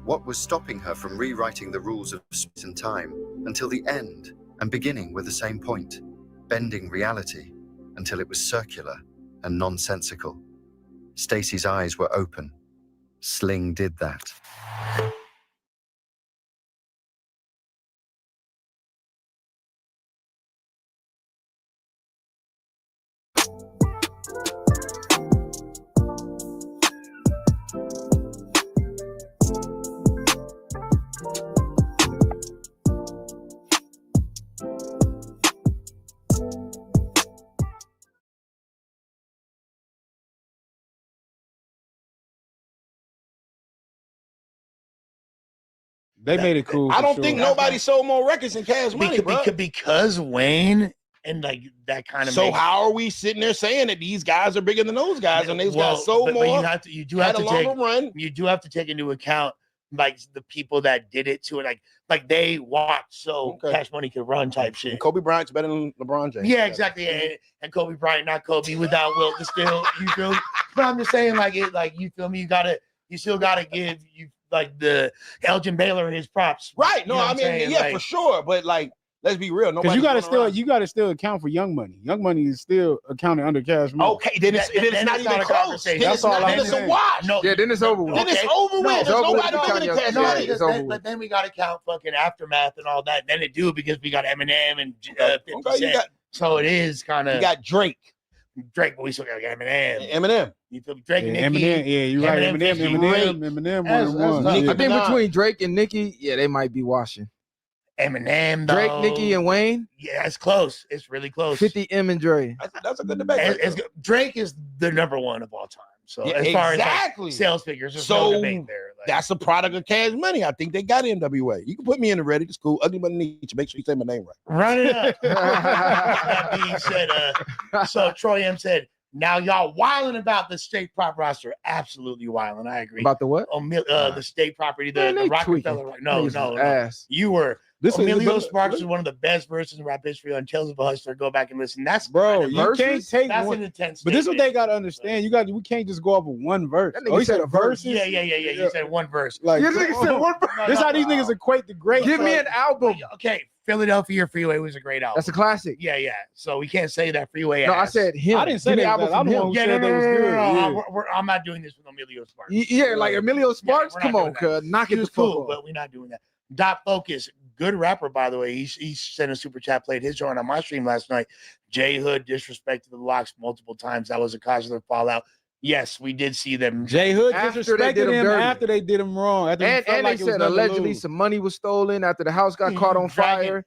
what was stopping her from rewriting the rules of space and time until the end and beginning with the same point, bending reality until it was circular and nonsensical? Stacey's eyes were open. Sling did that. They made it cool. I for don't sure. think nobody sold more records than Cash Money, bro. because Wayne and like that kind of. So how are we sitting there saying that these guys are bigger than those guys and these guys sold more? You do have to take into account like the people that did it to it, like they watched so Cash Money could run type shit. And Kobe Bryant's better than LeBron James. Yeah, exactly. And Kobe Bryant, not Kobe without Wilt still. You feel me? But I'm just saying, like it, like you feel me. You still gotta give you like the Elgin Baylor his props. Right. No, You know what I I'm mean, saying? yeah, Like, for sure. But like, let's be real. Because you gotta still account for Young Money. Young Money is still accounted under Cash Money. Okay, then it's not even a close. conversation. Then That's it's all not. I'm Then it's a saying. wash. No, Yeah, then it's over with. Then it's over with. There's nobody bigger than Cash Money. It's over with. But then we got to count fucking Aftermath and all that. Then it do because we got Eminem and 50 Okay, you Cent. got- So it is kind of. You got Drake. But we still got Eminem. Eminem. You feel me? Drake and Yeah, Nicki. Eminem, yeah, you're right. Eminem, 50. Eminem, That's one. tough. Yeah. I think between Drake and Nicki, yeah, they might be washing. Eminem, though. Drake, Nicki, and Wayne. Yeah, it's close. It's really close. 50 M and Dre. That's a good debate. Drake is the number one of all time. So Yeah, as far exactly. as like, sales figures, there's So no debate there. Like, that's a product of Cash Money. I think they got NWA. You can put me in the Reddit. It's cool. Ugly but Nietzsche. Make sure you say my name right. run it up. That being said, so Troy M said, now y'all wilding about the state prop roster. Absolutely wilding. I agree. About the what? The state property, the Man, they Rockefeller. tweaking. No, Niggas no, is no. ass. You were Emilio Sparks is one of the best verses in rap history on Tales of a Hustler. Go back and listen. That's Bro, you verses? can't take That's one. an intense. But this is what statement. they gotta understand. We can't just go off of one verse. That nigga He said a verse. verses. Yeah. You said one verse. Like, Yeah, nigga said one verse. This how these niggas equate the great. Give me an album. Okay, Philadelphia Freeway was a great album. That's a classic. Yeah. So we can't say that Freeway. No, I said him. I didn't say Give me that. album I'm from the one him. who said they was good. Yeah. I'm not doing this with Emilio Sparks. Yeah, like Emilio Sparks. we're Come not on, doing cuz knock He it the was fuck cool, off. but we're not doing that. Dot Focus, good rapper, by the way. He sent a super chat, played his joint on my stream last night. J Hood disrespected the Locks multiple times. That was a cause of their fallout. Yes, we did see them. J Hood After they disrespected did him him dirty. after they did him wrong. After he And felt they like it was said nothing to allegedly lose. some money was stolen after the house got caught on fire.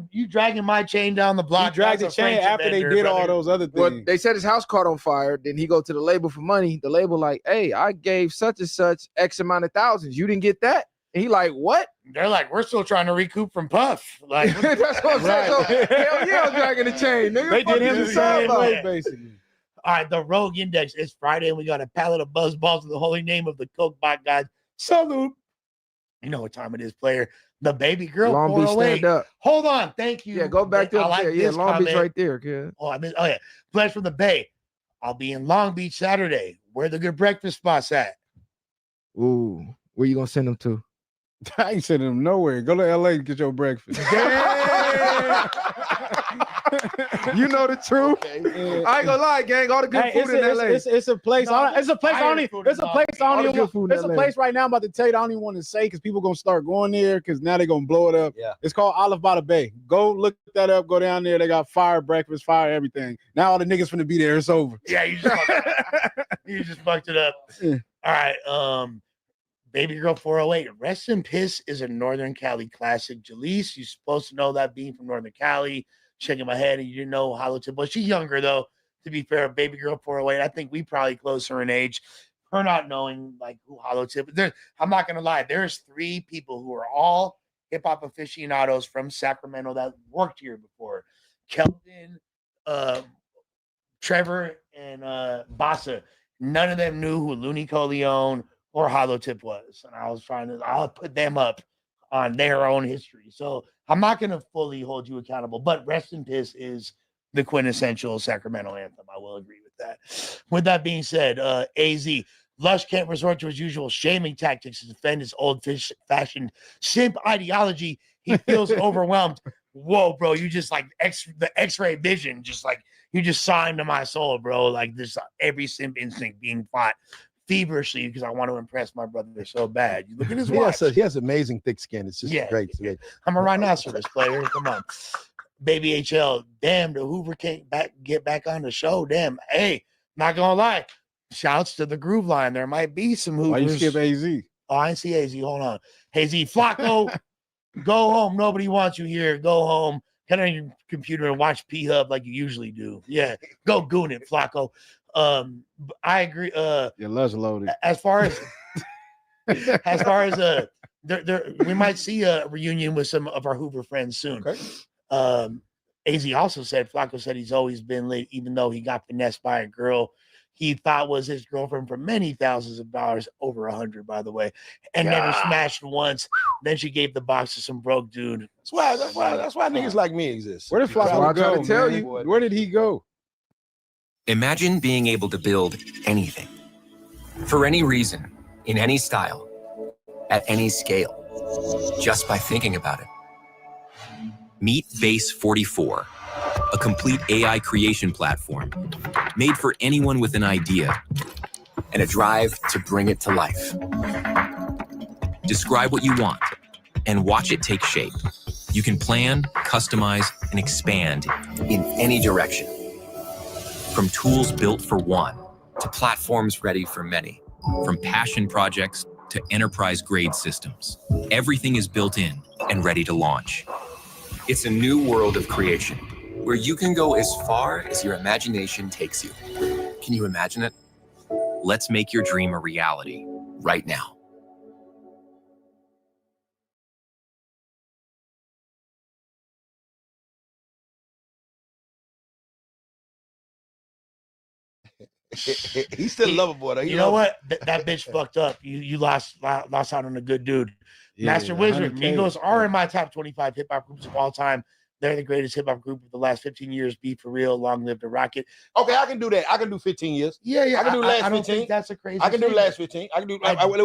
You dragging my chain down the block. He dragged the That's a chain friendship after they ender, did brother. all those other things. Well, they said his house caught on fire. Then he go to the label for money. The label like, hey, I gave such and such X amount of thousands. You didn't get that? And he like, what? They're like, we're still trying to recoup from Puff. Like That's what I'm saying. So, hell yeah, I'm dragging the chain. Nigga, They fuck did him you the talking same about? way, basically. All right, the Rogue Index. It's Friday, and we got a pallet of buzz balls in the holy name of the Coke Bot God. Salute. You know what time it is, player. The baby girl. Long Beach 408. stand up. Hold on. Thank you. Yeah, go back to I up like there. Yeah, this Long Beach comment. right there, kid. Oh, yeah. Pledge from the Bay. I'll be in Long Beach Saturday. Where the good breakfast spots at? Ooh, where you gonna send them to? I ain't sending him nowhere. Go to LA and get your breakfast. You know the truth. I ain't gonna lie, gang. All the good food in LA. It's a place. It's a place. I don't even. It's a place. I All don't the even. good food in It's a LA. place right now. I'm about to tell you. I don't even want to say because people gonna start going there because now they're gonna blow it up. Yeah. It's called Olive by the Bay. Go look that up. Go down there. They got fire breakfast, fire everything. Now all the niggas finna be there. It's over. Yeah, you just fucked it up. Yeah. All right. Baby Girl 408. Rest in Piss is a Northern Cali classic. Jaleese, you're supposed to know that being from Northern Cali. Shaking my head and you didn't know Hollow Tip. Well, she's younger though. To be fair, Baby Girl 408. I think we probably close her in age. Her not knowing like who Hollow Tip. I'm not gonna lie. There's 3 people who are all hip hop aficionados from Sacramento that worked here before. Kelvin, Trevor, and Bassa. None of them knew who Looney Coleon or Hollow Tip was. And I'll put them up on their own history. So I'm not going to fully hold you accountable, but Rest in Piss is the quintessential Sacramento anthem. I will agree with that. With that being said, AZ, Lush can't resort to his usual shaming tactics to defend his old-fashioned simp ideology. He feels overwhelmed. Whoa, bro, you just like the X-ray vision, just like you just signed to my soul, bro. Like this, every simp instinct being fought feverishly because I want to impress my brother so bad. You look at his watch. He has amazing thick skin. It's just great. I'm a rhinoceros player. Come on. Baby HL. Damn, the Hoover can't get back on the show. Damn. Hey, not gonna lie. Shouts to the Groove Line. There might be some Hoovers. Why you skip AZ? Oh, I didn't see AZ. Hold on. Hey, Z Flacco, go home. Nobody wants you here. Go home. Get on your computer and watch P-Hub like you usually do. Yeah. Go goon it, Flacco. I agree. Your lunch loaded. As far as we might see a reunion with some of our Hoover friends soon. Okay. AZ also said Flacco said he's always been late, even though he got finessed by a girl he thought was his girlfriend for many thousands of dollars, over 100, by the way, and never smashed once. Then she gave the box to some broke dude. That's why niggas like me exist. Where did Flacco go? Tell man? you. Where did he go? Imagine being able to build anything, for any reason, in any style, at any scale, just by thinking about it. Meet Base 44, a complete AI creation platform made for anyone with an idea and a drive to bring it to life. Describe what you want and watch it take shape. You can plan, customize, and expand in any direction. From tools built for one to platforms ready for many, from passion projects to enterprise-grade systems, everything is built in and ready to launch. It's a new world of creation where you can go as far as your imagination takes you. Can you imagine it? Let's make your dream a reality right now. He's still lovable though. You know what? That bitch fucked up. You lost out on a good dude. Yeah, Master Wizard, 100K. Migos are in my top 25 hip hop groups of all time. They're the greatest hip hop group of the last 15 years. Be for real. Long live the Rocket. Okay, I can do that. I can do 15 years. Yeah. I can do last I don't 15. think that's a crazy. I can do statement. last 15. I can do. I I can really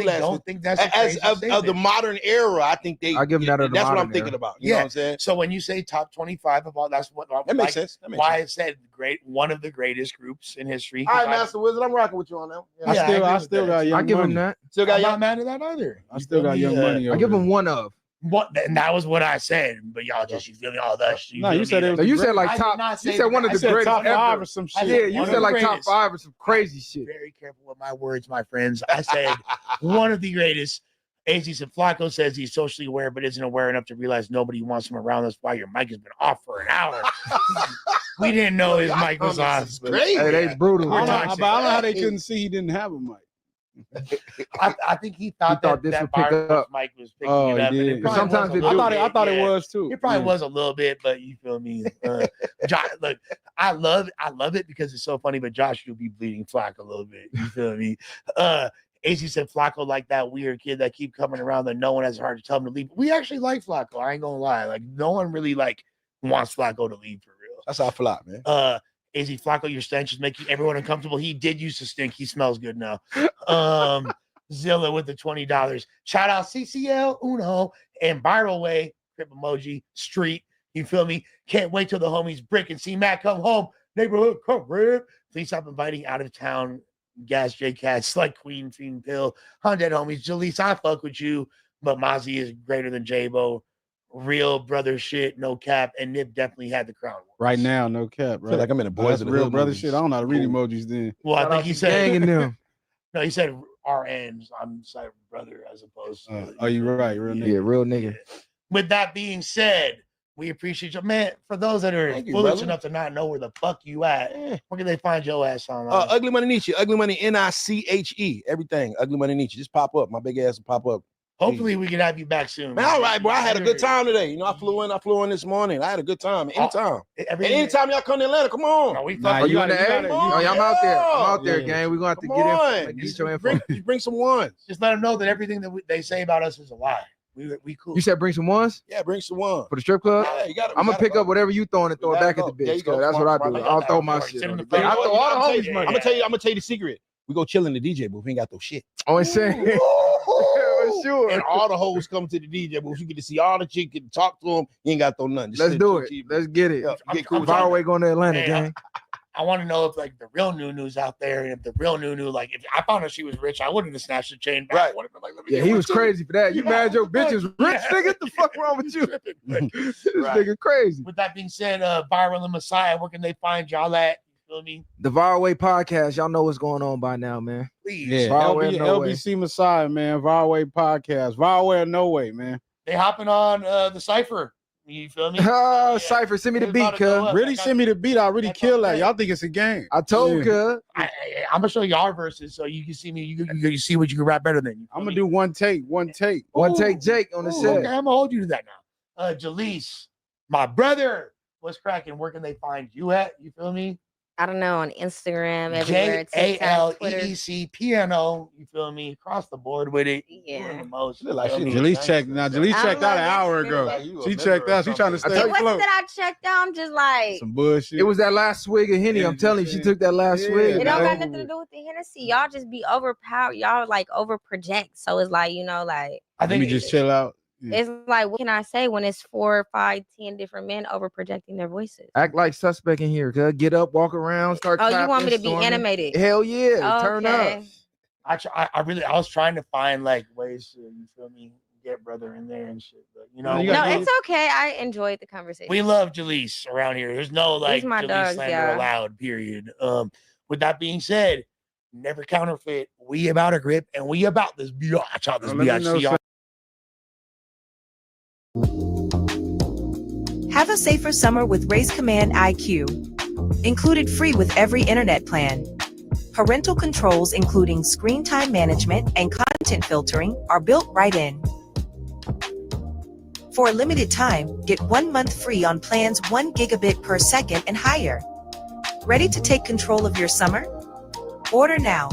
do last don't 15. think that's a as crazy of the statement. modern era. I think they. I give them that of the That's what modern I'm thinking era. about. You know what I'm saying? So when you say top 25 of all, that's what That makes sense. That makes why sense. I said one of the greatest groups in history. All right, Master Wizard, I'm rocking with you on that. I still got Young I give Money. him that. Still got I'm Young. not mad at that either. I still got Young Money. I give him one of. What? And that was what I said. But y'all just you feel me all that. No, you said it was No, you the said great- like I did top. not You say said that. one of I the said greatest top ever. five or some I shit. said Yeah, you one said of the like top greatest. 5 or some crazy shit. Very careful with my words, my friends. I said one of the greatest. AZ said Flacco says he's socially aware, but isn't aware enough to realize nobody wants him around. That's why your mic has been off for an hour. We didn't know his mic was off. Crazy. Hey, they brutal. I don't know, man. but I don't know how they couldn't see he didn't have a mic. I think he thought thought that this would that pick Byron's up. mic was picking Oh, it up. he And did. it probably Sometimes was a it little do. I thought it bit, was too. It probably Yeah. was a little bit, but you feel me. Look, I love it because it's so funny. But Josh, you'll be bleeding Flacco a little bit. You feel me? AC said Flacco like that weird kid that keep coming around that no one has hard to tell him to leave. We actually like Flacco. I ain't gonna lie. Like no one really like wants Flacco to leave for real. That's how I feel out, man. AZ Flacco, your stench is making everyone uncomfortable. He did used to stink. He smells good now. Zilla with the $20. Shout out CCL Uno and Viral Way, Crip Emoji, Street. You feel me? Can't wait till the homies break and see Matt come home. Neighborhood come rip. Please stop inviting out of town Gas J Cats like Queen Fiend Pill. 100 homies. Jaleese, I fuck with you, but Mozzie is greater than J-Bo. Real brother shit, no cap. And Nip definitely had the crown. Right now, no cap. Right? I feel like I'm in a Boys That's of the real Hood brother movies. shit. I don't know how to read emojis then. Well, I Shout think out he to said Gang and them. no, he said RNs. I'm sorry, brother, as opposed to Oh, you right, real nigga. Yeah, real nigga. With that being said, we appreciate you, man. For those that are Thank you, foolish brother. enough to not know where the fuck you at, where can they find your ass online? Ugly Money Nietzsche, Ugly Money Niche, everything. Ugly Money Nietzsche. Just pop up. My big ass will pop up. Hopefully, we can have you back soon. Man, all right, bro. I had a good time today. You know, I flew in this morning. I had a good time. Anytime. And anytime y'all come to Atlanta, come on. No, we Nah, Oh, you in gotta- the you A? gotta- Oh, yeah, I'm out there. I'm out there, Yeah. gang. We're gonna have to Come get on. in. Get Just your info. bring some ones. just let them know that everything that they say about us is a lie. We cool. You said bring some ones Yeah, bring some ones. for the strip club? Yeah, you got I'm gonna pick up whatever you throwing and throw it back at the There you bitch. go. Cause that's what I Smart, do. smart. I'll throw my Sit shit in on the the front. bitch. I throw all the homies Yeah, money. I'm gonna tell you the secret. We go chill in the DJ booth. We ain't got no shit. Oh, insane. For sure. And all the hoes come to the DJ booth. You get to see all the chicks, get to talk to them. You ain't got to throw nothing. Just Let's sit do chill, it. chill. Let's get it. Yeah, get cool. Far away going to Atlanta, Hey, gang. I want to know if like the real Nunu's out there, and if the real Nunu, like if I found out she was rich, I wouldn't have snatched the chain back. Right. I would have been like, let me Yeah, get he one was too. crazy for that. You Yeah. mad your bitch is rich, Yeah. nigga? What the fuck wrong with you? This Right. nigga crazy. With that being said, Viral and Messiah, where can they find y'all at? You feel me? The Viral Way podcast. Y'all know what's going on by now, man. Please. Yeah, Viral Way or no way. LBC Messiah, man. Viral Way podcast. Viral Way or no way, man. They hopping on the Cypher. You feel me? Oh, Cypher, send me the It's beat, about to go cuz. up. Really send me the beat. I really kill that. Y'all think it's a game. I told Yeah. cuz. I'm gonna show you our verses so you can see me. You see what you can rap better than. You feel I'm gonna me? do one take. One take Jake on the Ooh, set. okay, I'm gonna hold you to that now. Jaleese, my brother, what's cracking? Where can they find you at? You feel me? I don't know, on Instagram, everywhere, TikTok, Twitter. JALEEC piano. You feel me? Across the board with it. Yeah. Doing the most. Look like You feel she me? Jaleese checked. Now Jaleese I checked out an love hour that ago. Like you a She member checked or out. She trying to something. stay It wasn't afloat. that I checked out. I'm just like, Some bullshit. It was that last swig of Henny. I'm telling you, she took that last Yeah. swig. it don't man. got nothing to do with the Hennessy. Y'all just be overpowered. Y'all like over project. So it's like, like I Let think me just chill out. Yeah. it's like, what can I say when it's 4, 5, 10 different men over projecting their voices? Act like suspect in here, cuz. Get up, walk around, start Oh, you clapping, want me to be storming. animated? Hell yeah. Turn up. Okay. I was trying to find like ways to, you feel me, get brother in there and shit. But you know, You No, gotta it's okay. I enjoyed the conversation. we love Jaleese around here. There's no like my Jaleese dogs, slander yeah. allowed, period. With that being said, never counterfeit. We about a grip and we about this biatch. Out this Let me biatch. know See y'all. Have a safer summer with Race Command IQ. Included free with every internet plan. Parental controls, including screen time management and content filtering, are built right in. For a limited time, get 1 month free on plans 1 gigabit per second and higher. Ready to take control of your summer? Order now.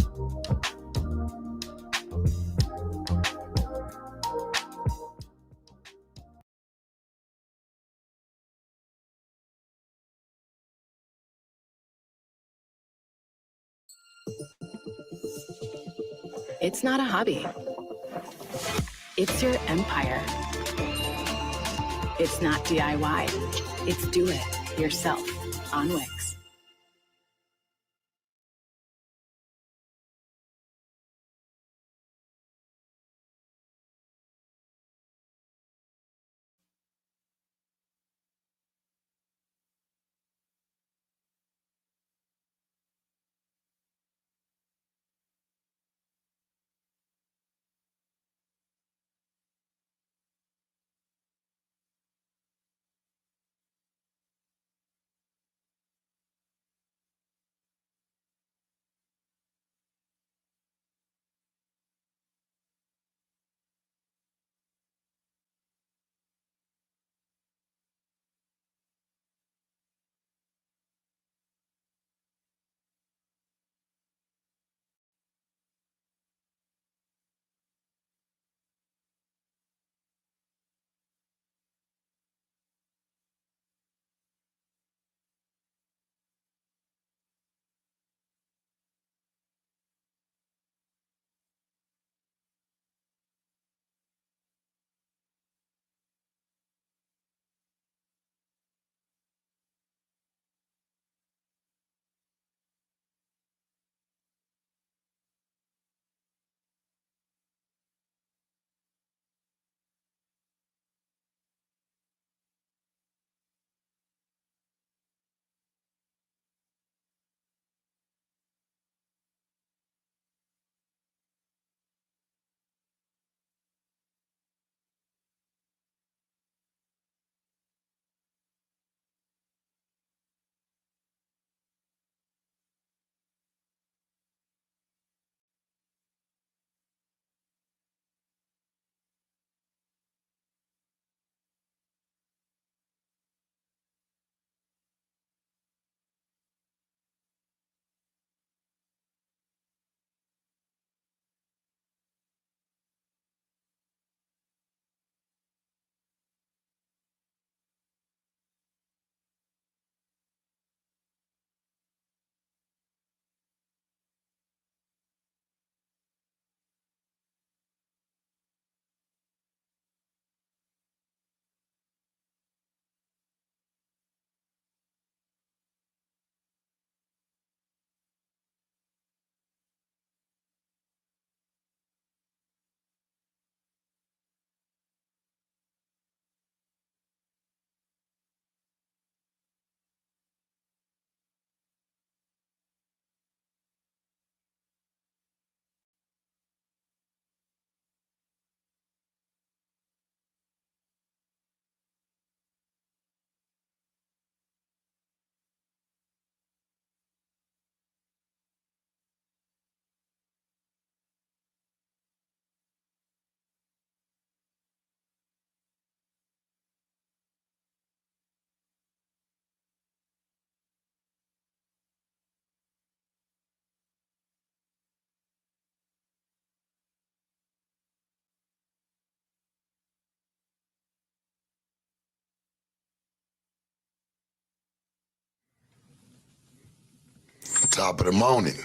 It's not a hobby. It's your empire. It's not DIY. It's do it yourself on Wix. Top of the morning.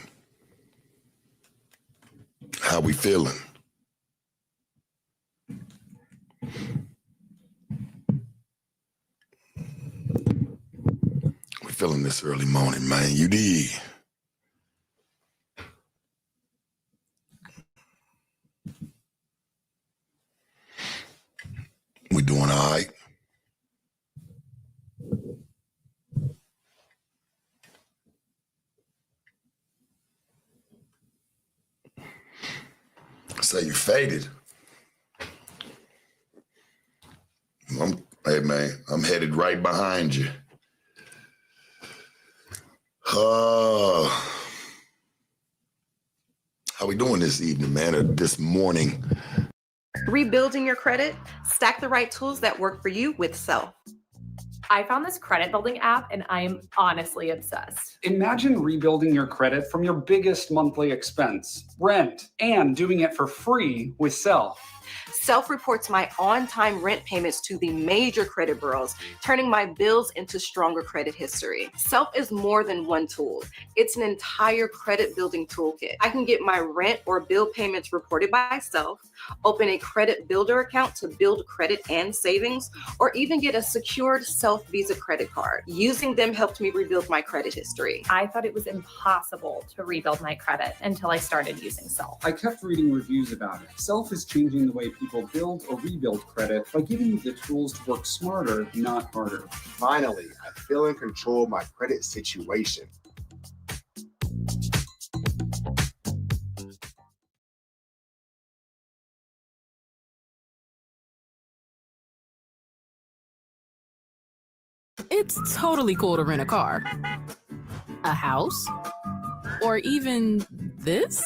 How we feeling? We feeling this early morning, man. You dig? We doing all right? Say you faded. Hey man, I'm headed right behind you. How we doing this evening, man, or this morning? Rebuilding your credit? Stack the right tools that work for you with Self. I found this credit building app and I'm honestly obsessed. Imagine rebuilding your credit from your biggest monthly expense, rent, and doing it for free with Self. Self reports my on-time rent payments to the major credit bureaus, turning my bills into stronger credit history. Self is more than one tool. It's an entire credit building toolkit. I can get my rent or bill payments reported by Self, open a credit builder account to build credit and savings, or even get a secured Self Visa credit card. Using them helped me rebuild my credit history. I thought it was impossible to rebuild my credit until I started using Self. I kept reading reviews about it. Self is changing the way people build or rebuild credit by giving you the tools to work smarter, not harder. Finally, I feel in control of my credit situation. It's totally cool to rent a car, a house, or even this.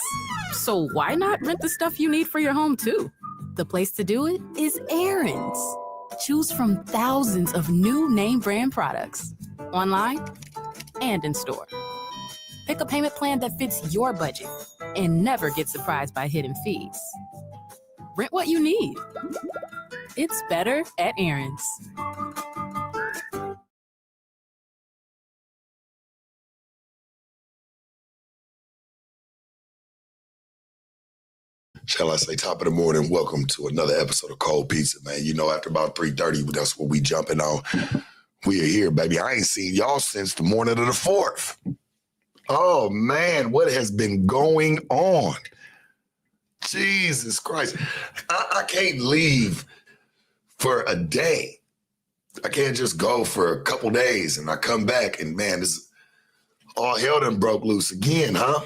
So why not rent the stuff you need for your home too? The place to do it is Aaron's. Choose from thousands of new name brand products, online and in store. Pick a payment plan that fits your budget and never get surprised by hidden fees. Rent what you need. It's better at Aaron's. Shall I say top of the morning, welcome to another episode of Cold Pizza, man. You know, after about 3:30, that's what we jumping on. We are here, baby. I ain't seen y'all since the morning of the 4th. Oh, man, what has been going on? Jesus Christ. I can't leave for a day. I can't just go for a couple days and I come back and, man, this all hell done broke loose again, huh?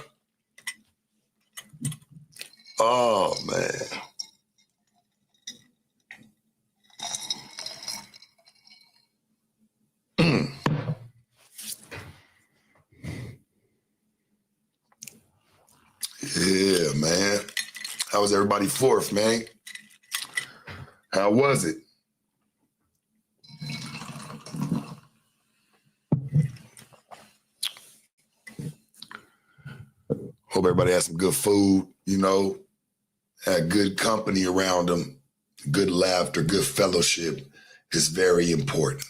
Oh, man. Yeah, man. How was everybody 4th, man? How was it? Hope everybody had some good food, you know, had good company around them, good laughter, good fellowship is very important.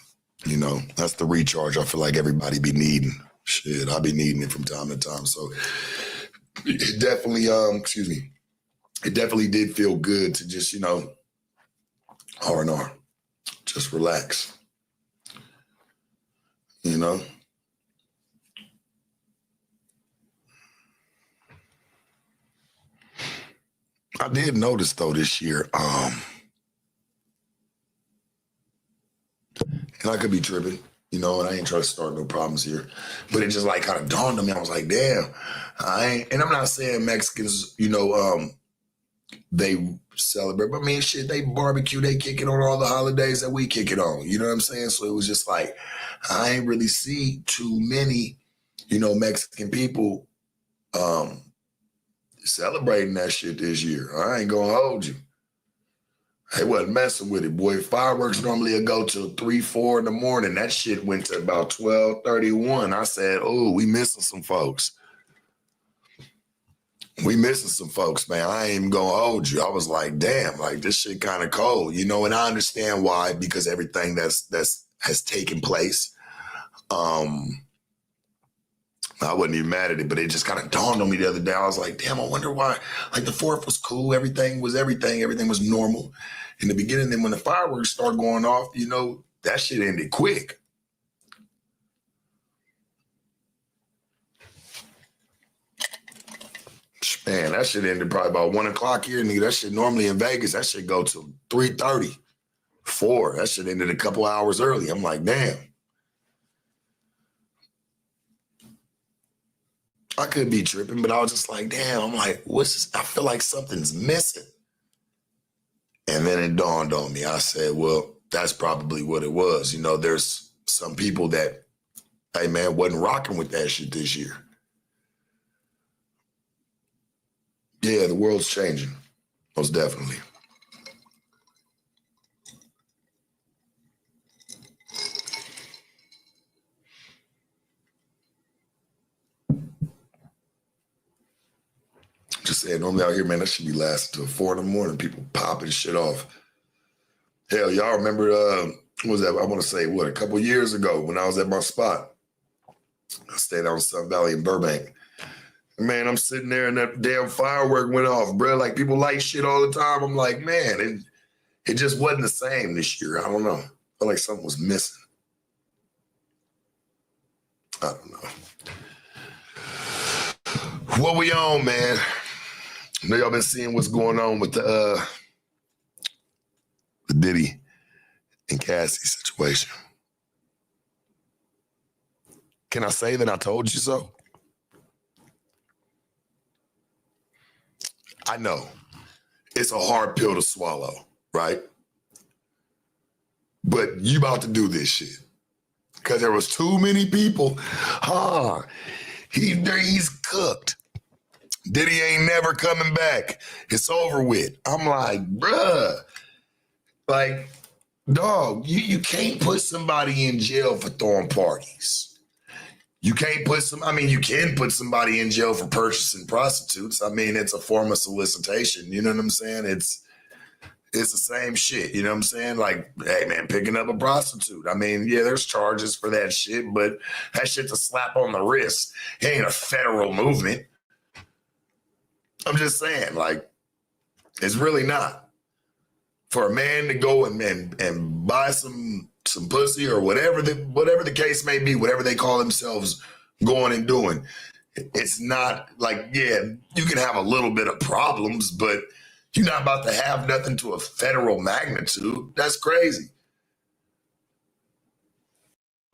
You know, that's the recharge I feel like everybody be needing. Shit, I be needing it from time to time. So it definitely, it definitely did feel good to just, you know, R&R, just relax, you know. I did notice though this year, and I could be tripping, you know, and I ain't trying to start no problems here, but it just like kind of dawned on me. I was like, damn, and I'm not saying Mexicans, you know, they celebrate, but I mean, shit, they barbecue, they kick it on all the holidays that we kick it on, you know what I'm saying? So it was just like, I ain't really see too many, you know, Mexican people, celebrating that shit this year. I ain't gonna hold you. They wasn't messing with it, boy. Fireworks normally would go till 3, 4 in the morning. That shit went to about 12:31. I said, oh, we missing some folks. We missing some folks, man. I ain't even gonna hold you. I was like, damn, like this shit kind of cold, you know, and I understand why, because everything that's has taken place. I wasn't even mad at it, but it just kind of dawned on me the other day. I was like, damn, I wonder why. Like the 4th was cool. Everything was normal in the beginning. Then when the fireworks started going off, you know, that shit ended quick. Man, that shit ended probably about 1 o'clock here. Nigga, that shit normally in Vegas, that shit go till 3:30, 4. That shit ended a couple hours early. I'm like, damn. I could be tripping, but I was just like, damn, I'm like, what's this? I feel like something's missing. And then it dawned on me. I said, well, that's probably what it was. You know, there's some people that, hey, man, wasn't rocking with that shit this year. Yeah, the world's changing. Most definitely. said, normally out here, man, that should be lasting till 4 in the morning. People popping shit off. Hell, y'all remember, what was that? I want to say, a couple years ago when I was at my spot. I stayed out in Sun Valley in Burbank. Man, I'm sitting there and that damn firework went off, bro. Like, people light shit all the time. I'm like, man, it just wasn't the same this year. I don't know. I feel like something was missing. I don't know. What we on, man? I know y'all been seeing what's going on with the Diddy and Cassie situation. Can I say that I told you so? I know. It's a hard pill to swallow, right? But you about to do this shit. Because there was too many people. He's cooked. Diddy ain't never coming back. It's over with. I'm like, bruh. Like, dog, you can't put somebody in jail for throwing parties. You can't put you can put somebody in jail for purchasing prostitutes. I mean, it's a form of solicitation. You know what I'm saying? It's the same shit. You know what I'm saying? Like, hey, man, picking up a prostitute. I mean, yeah, there's charges for that shit, but that shit's a slap on the wrist. It ain't a federal movement. I'm just saying, like, it's really not. For a man to go and buy some pussy or whatever the case may be, whatever they call themselves going and doing, it's not like, yeah, you can have a little bit of problems, but you're not about to have nothing to a federal magnitude. That's crazy.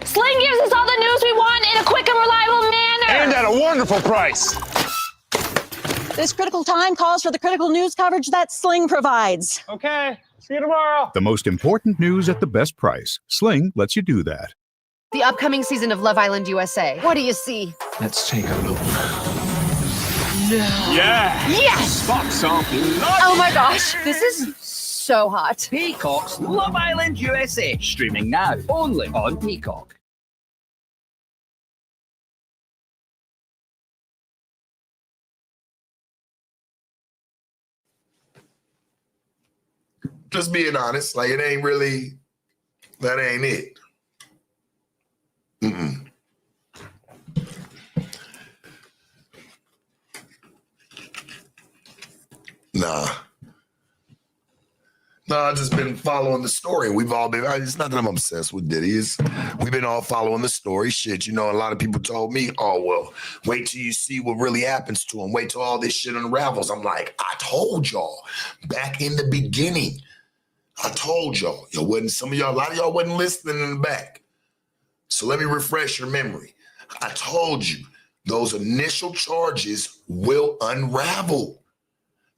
Sling gives us all the news we want in a quick and reliable manner. And at a wonderful price. This critical time calls for the critical news coverage that Sling provides. Okay, see you tomorrow. The most important news at the best price. Sling lets you do that. The upcoming season of Love Island USA. What do you see? Let's take a look. Yeah. Yes! Box of love. Oh my gosh, this is so hot. Peacock's Love Island USA. Streaming now, only on Peacock. Just being honest, like, it ain't really, that ain't it. Nah, I've just been following the story. We've all been, it's not that I'm obsessed with Diddy. We've been all following the story. Shit, you know, a lot of people told me, oh, well, wait till you see what really happens to him. Wait till all this shit unravels. I'm like, I told y'all back in the beginning. I told y'all. A lot of y'all wasn't listening in the back. So let me refresh your memory. I told you those initial charges will unravel.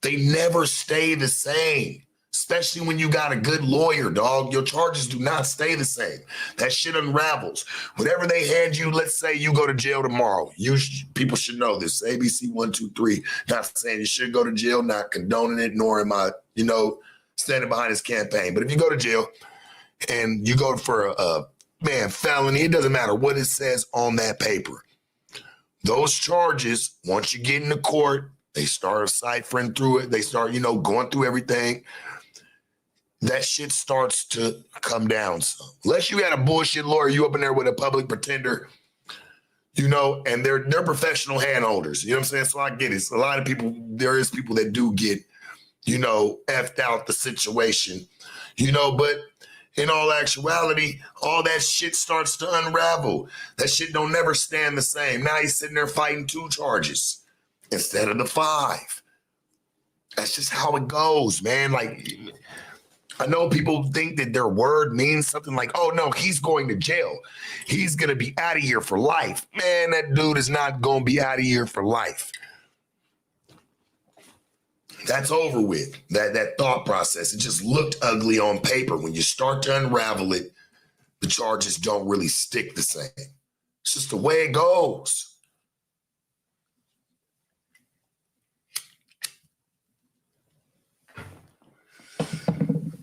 They never stay the same, especially when you got a good lawyer, dog. Your charges do not stay the same. That shit unravels. Whatever they hand you, let's say you go to jail tomorrow. People should know this. ABC 123, not saying you should go to jail, not condoning it, nor am I, standing behind his campaign. But if you go to jail and you go for a felony, it doesn't matter what it says on that paper. Those charges, once you get into court, they start ciphering through it. They start, going through everything. That shit starts to come down some. Unless you had a bullshit lawyer, you up in there with a public pretender, and they're professional handholders. You know what I'm saying? So I get it. So a lot of people, there is people that do get, effed out the situation, but in all actuality, all that shit starts to unravel. That shit don't never stand the same. Now he's sitting there fighting 2 charges instead of the 5. That's just how it goes, man. Like, I know people think that their word means something like, oh no, he's going to jail. He's going to be out of here for life. Man, that dude is not going to be out of here for life. That's over with, that thought process. It just looked ugly on paper. When you start to unravel it, the charges don't really stick the same. It's just the way it goes.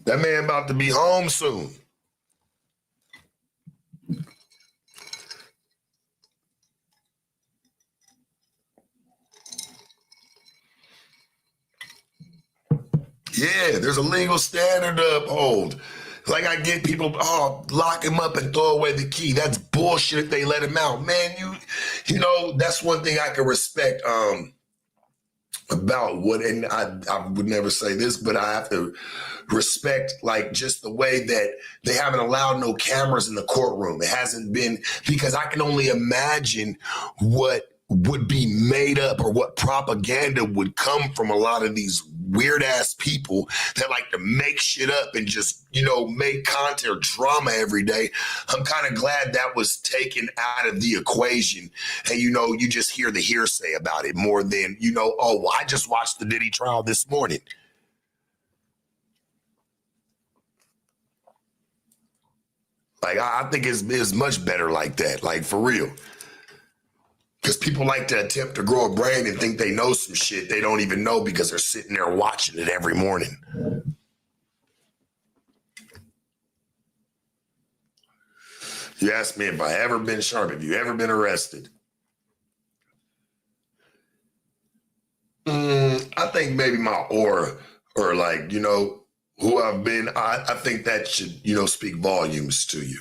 That man about to be home soon. Yeah, there's a legal standard to uphold. Like I get people, lock him up and throw away the key. That's bullshit if they let him out. Man, you know, that's one thing I can respect about what, and I would never say this, but I have to respect like just the way that they haven't allowed no cameras in the courtroom. It hasn't been, because I can only imagine what would be made up or what propaganda would come from a lot of these weird ass people that like to make shit up and just, you know, make content or drama every day. I'm kind of glad that was taken out of the equation. And, you know, you just hear the hearsay about it more than, you know, oh, well, I just watched the Diddy trial this morning. Like, I think it's much better like that, like for real. Because people like to attempt to grow a brain and think they know some shit they don't even know because they're sitting there watching it every morning. You asked me if I ever been sharp. Have you ever been arrested? I think maybe my aura or like, you know, who I've been, I think that should, you know, speak volumes to you.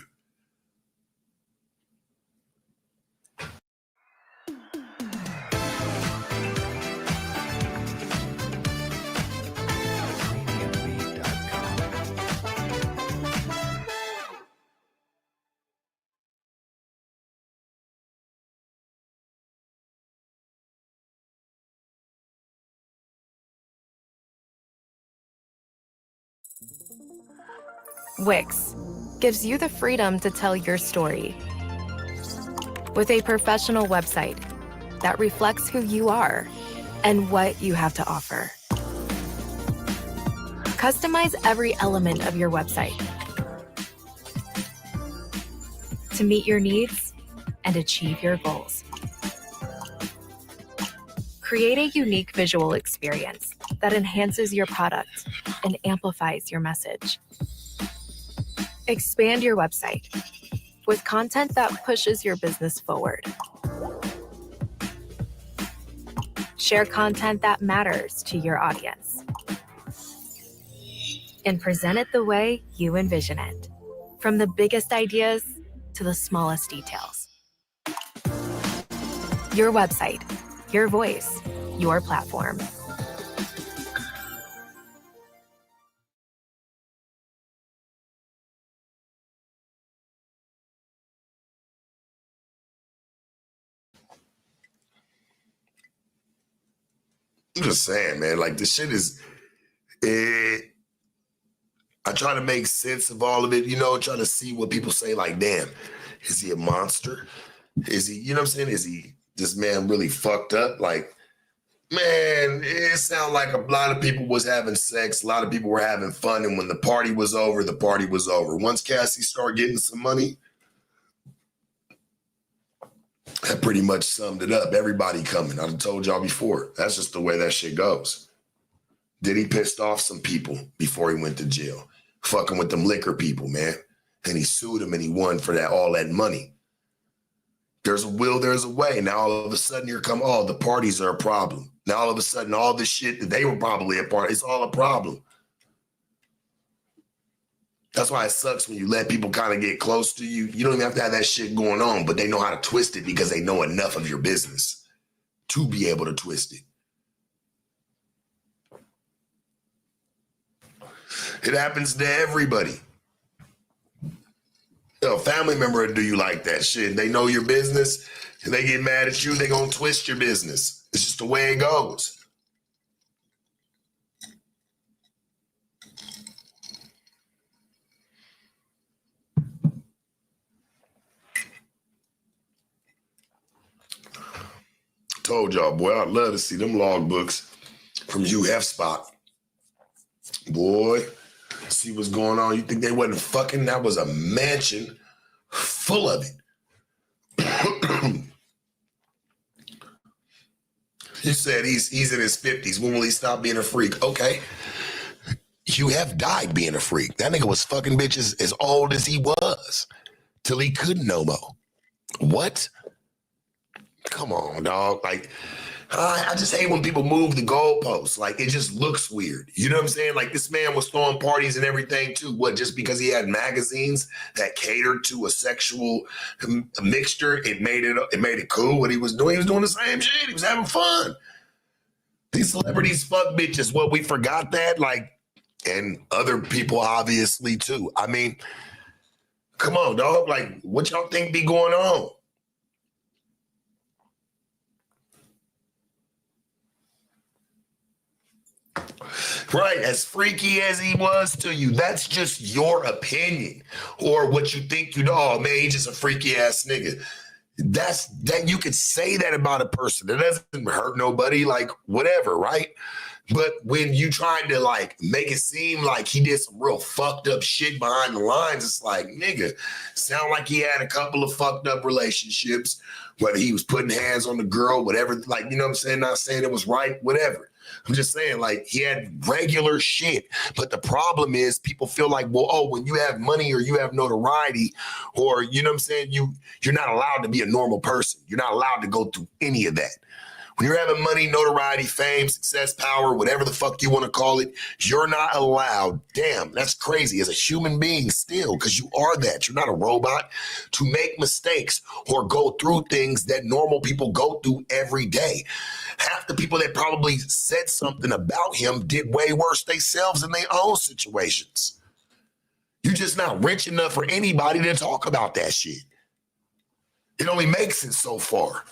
Wix gives you the freedom to tell your story with a professional website that reflects who you are and what you have to offer. Customize every element of your website to meet your needs and achieve your goals. Create a unique visual experience that enhances your product and amplifies your message. Expand your website with content that pushes your business forward. Share content that matters to your audience. And present it the way you envision it, from the biggest ideas to the smallest details. Your website, your voice, your platform. I'm just saying, man, like this shit is, I try to make sense of all of it, you know, trying to see what people say, like, damn, is he a monster? Is he, you know what I'm saying? Is he, this man really fucked up? Like, man, it sounded like a lot of people was having sex, a lot of people were having fun, and when the party was over, the party was over. Once Cassie started getting some money, that pretty much summed it up. Everybody coming. I've told y'all before. That's just the way that shit goes. Diddy pissed off some people before he went to jail. Fucking with them liquor people, man. And he sued him and he won for that, all that money. There's a will, there's a way. Now all of a sudden here come, oh, the parties are a problem. Now all of a sudden all this shit that they were probably a part, it's all a problem. That's why it sucks when you let people kind of get close to you. You don't even have to have that shit going on, but they know how to twist it because they know enough of your business to be able to twist it. It happens to everybody. A family member will do you like that shit. They know your business and they get mad at you, they gonna twist your business. It's just the way it goes. Told y'all, boy, I'd love to see them logbooks from UF spot. Boy, see what's going on. You think they wasn't fucking? That was a mansion full of it. He said he's in his 50s. When will he stop being a freak? Okay. UF died being a freak. That nigga was fucking bitches as old as he was till he couldn't no more. What? Come on, dog. Like, I just hate when people move the goalposts. Like, it just looks weird. You know what I'm saying? Like, this man was throwing parties and everything too. What, just because he had magazines that catered to a sexual mixture, it made it cool what he was doing? He was doing the same shit. He was having fun. These celebrities fuck bitches. What, we forgot that? Like, and other people obviously too. I mean, come on, dog. Like, what y'all think be going on? Right, as freaky as he was to you, that's just your opinion or what you think you know. Oh man, he's just a freaky ass nigga. That you could say that about a person. It doesn't hurt nobody, like whatever, right? But when you trying to like make it seem like he did some real fucked up shit behind the lines, it's like, nigga, sound like he had a couple of fucked up relationships, whether he was putting hands on the girl, whatever, like, you know what I'm saying? Not saying it was right, whatever. I'm just saying, like, he had regular shit. But the problem is people feel like, well, oh, when you have money or you have notoriety or, you know what I'm saying, you're not allowed to be a normal person. You're not allowed to go through any of that. When you're having money, notoriety, fame, success, power, whatever the fuck you want to call it, you're not allowed. Damn, that's crazy. As a human being still, because you are that. You're not a robot. To make mistakes or go through things that normal people go through every day. Half the people that probably said something about him did way worse themselves in their own situations. You're just not rich enough for anybody to talk about that shit. It only makes it so far.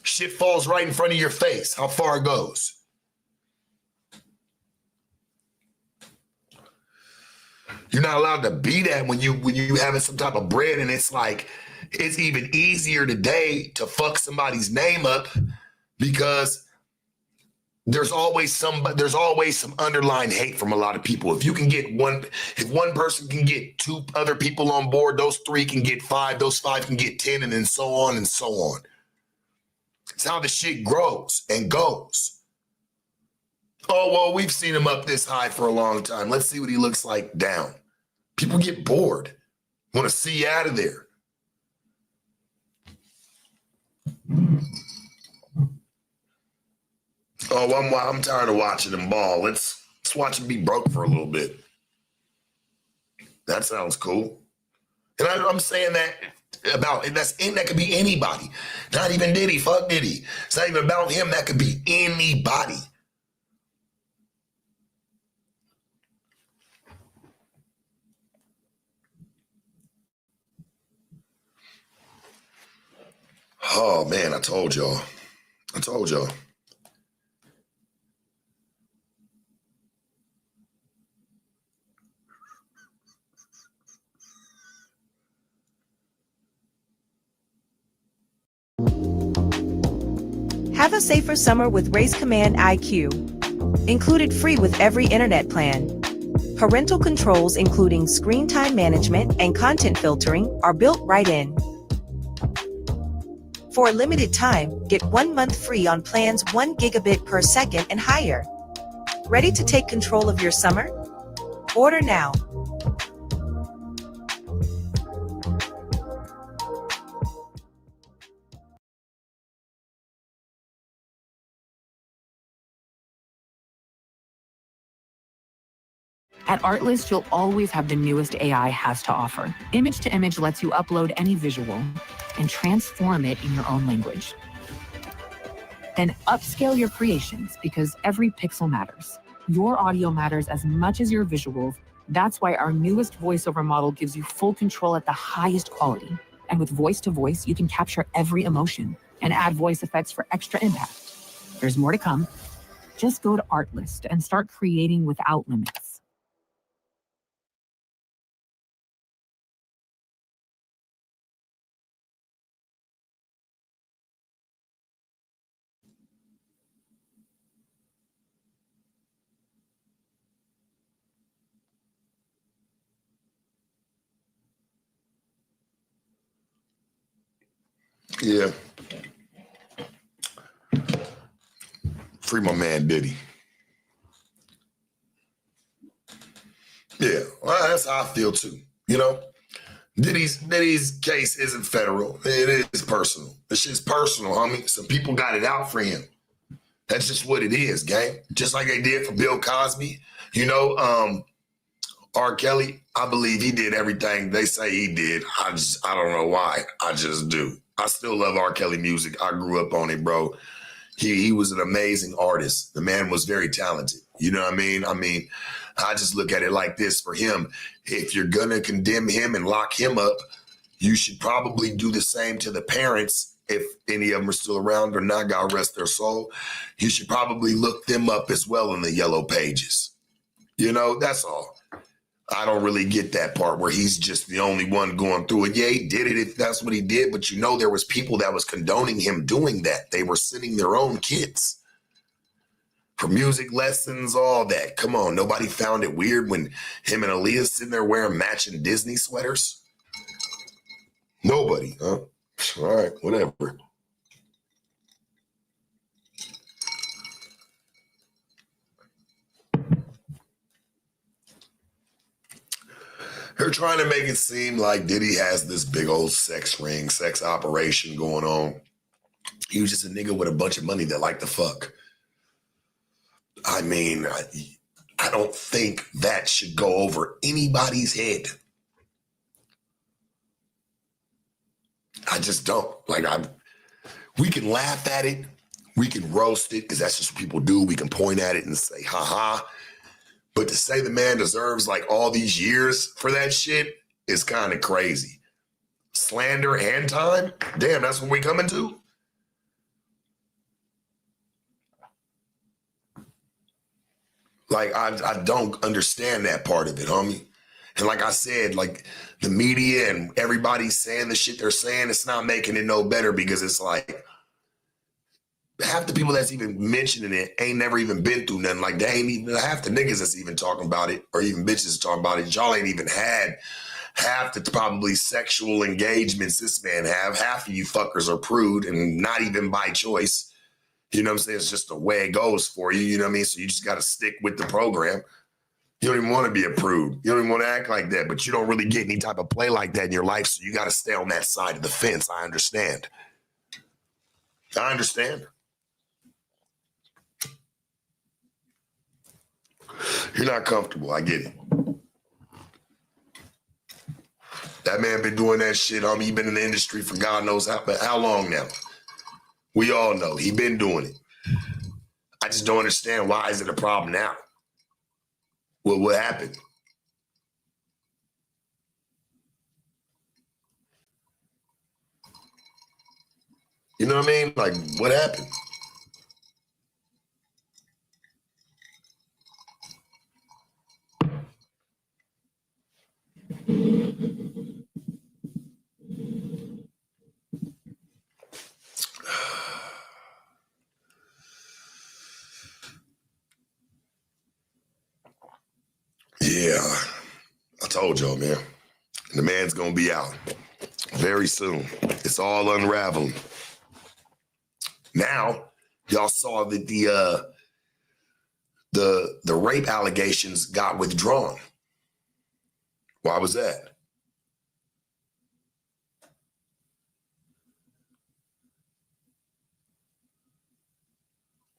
Shit falls right in front of your face, how far it goes. You're not allowed to be that when you having some type of bread, and it's like, it's even easier today to fuck somebody's name up because there's always some underlying hate from a lot of people. If one person can get 2 other people on board, those 3 can get 5, those 5 can get 10, and then so on and so on. It's how the shit grows and goes. Oh, well, we've seen him up this high for a long time. Let's see what he looks like down. People get bored. Want to see you out of there. Oh, I'm tired of watching him ball. Let's watch him be broke for a little bit. That sounds cool. And I'm saying that that could be anybody. Not even Diddy. Fuck Diddy. It's not even about him. That could be anybody. Oh man, I told y'all. Have a safer summer with Race Command IQ. Included free with every internet plan. Parental controls, including screen time management and content filtering, are built right in. For a limited time, get 1 month free on plans 1 gigabit per second and higher. Ready to take control of your summer? Order now. At Artlist, you'll always have the newest AI has to offer. Image to image lets you upload any visual and transform it in your own language. Then upscale your creations because every pixel matters. Your audio matters as much as your visuals. That's why our newest voiceover model gives you full control at the highest quality. And with voice to voice, you can capture every emotion and add voice effects for extra impact. There's more to come. Just go to Artlist and start creating without limits. Yeah. Free my man Diddy. Yeah, well, that's how I feel too. You know, Diddy's case isn't federal. It is personal. This shit's personal, homie. Some people got it out for him. That's just what it is, gang. Just like they did for Bill Cosby. R. Kelly, I believe he did everything they say he did. I don't know why. I just do. I still love R. Kelly music. I grew up on it, bro. He was an amazing artist. The man was very talented. You know what I mean? I just look at it like this for him. If you're going to condemn him and lock him up, you should probably do the same to the parents. If any of them are still around or not, God rest their soul. You should probably look them up as well in the yellow pages. That's all. I don't really get that part where he's just the only one going through it. Yeah, he did it if that's what he did, but there was people that was condoning him doing that. They were sending their own kids for music lessons, all that. Come on, nobody found it weird when him and Aaliyah sitting there wearing matching Disney sweaters? Nobody, huh? All right, whatever. They're trying to make it seem like Diddy has this big old sex ring, sex operation going on. He was just a nigga with a bunch of money that liked to fuck. I don't think that should go over anybody's head. I just don't. We can laugh at it. We can roast it because that's just what people do. We can point at it and say, ha ha. But to say the man deserves all these years for that shit is kind of crazy. Slander and time? Damn, that's what we coming to? I don't understand that part of it, homie. And like I said, the media and everybody's saying the shit they're saying, it's not making it no better because it's half the people that's even mentioning it ain't never even been through nothing. They ain't even half the niggas that's even talking about it or even bitches talking about it. Y'all ain't even had half the probably sexual engagements this man have. Half of you fuckers are prude and not even by choice. You know what I'm saying? It's just the way it goes for you. You know what I mean? So you just got to stick with the program. You don't even want to be a prude. You don't even want to act like that, but you don't really get any type of play like that in your life. So you got to stay on that side of the fence. I understand. You're not comfortable. I get it. That man been doing that shit. He been in the industry for God knows how long now. We all know he been doing it. I just don't understand why is it a problem now? What happened? You know what I mean? What happened? Yeah, I told y'all, man. The man's gonna be out very soon. It's all unraveling. Now, y'all saw that the rape allegations got withdrawn. Why was that?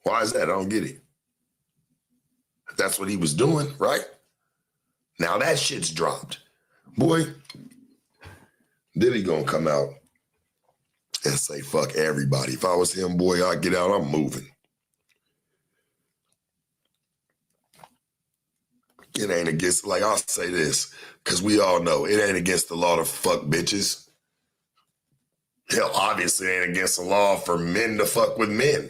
Why is that? I don't get it. That's what he was doing, right? Now that shit's dropped. Boy, Diddy gonna come out and say, fuck everybody. If I was him, boy, I'd get out, I'm moving. It ain't against, I'll say this, because we all know it ain't against the law to fuck bitches. Hell, obviously it ain't against the law for men to fuck with men.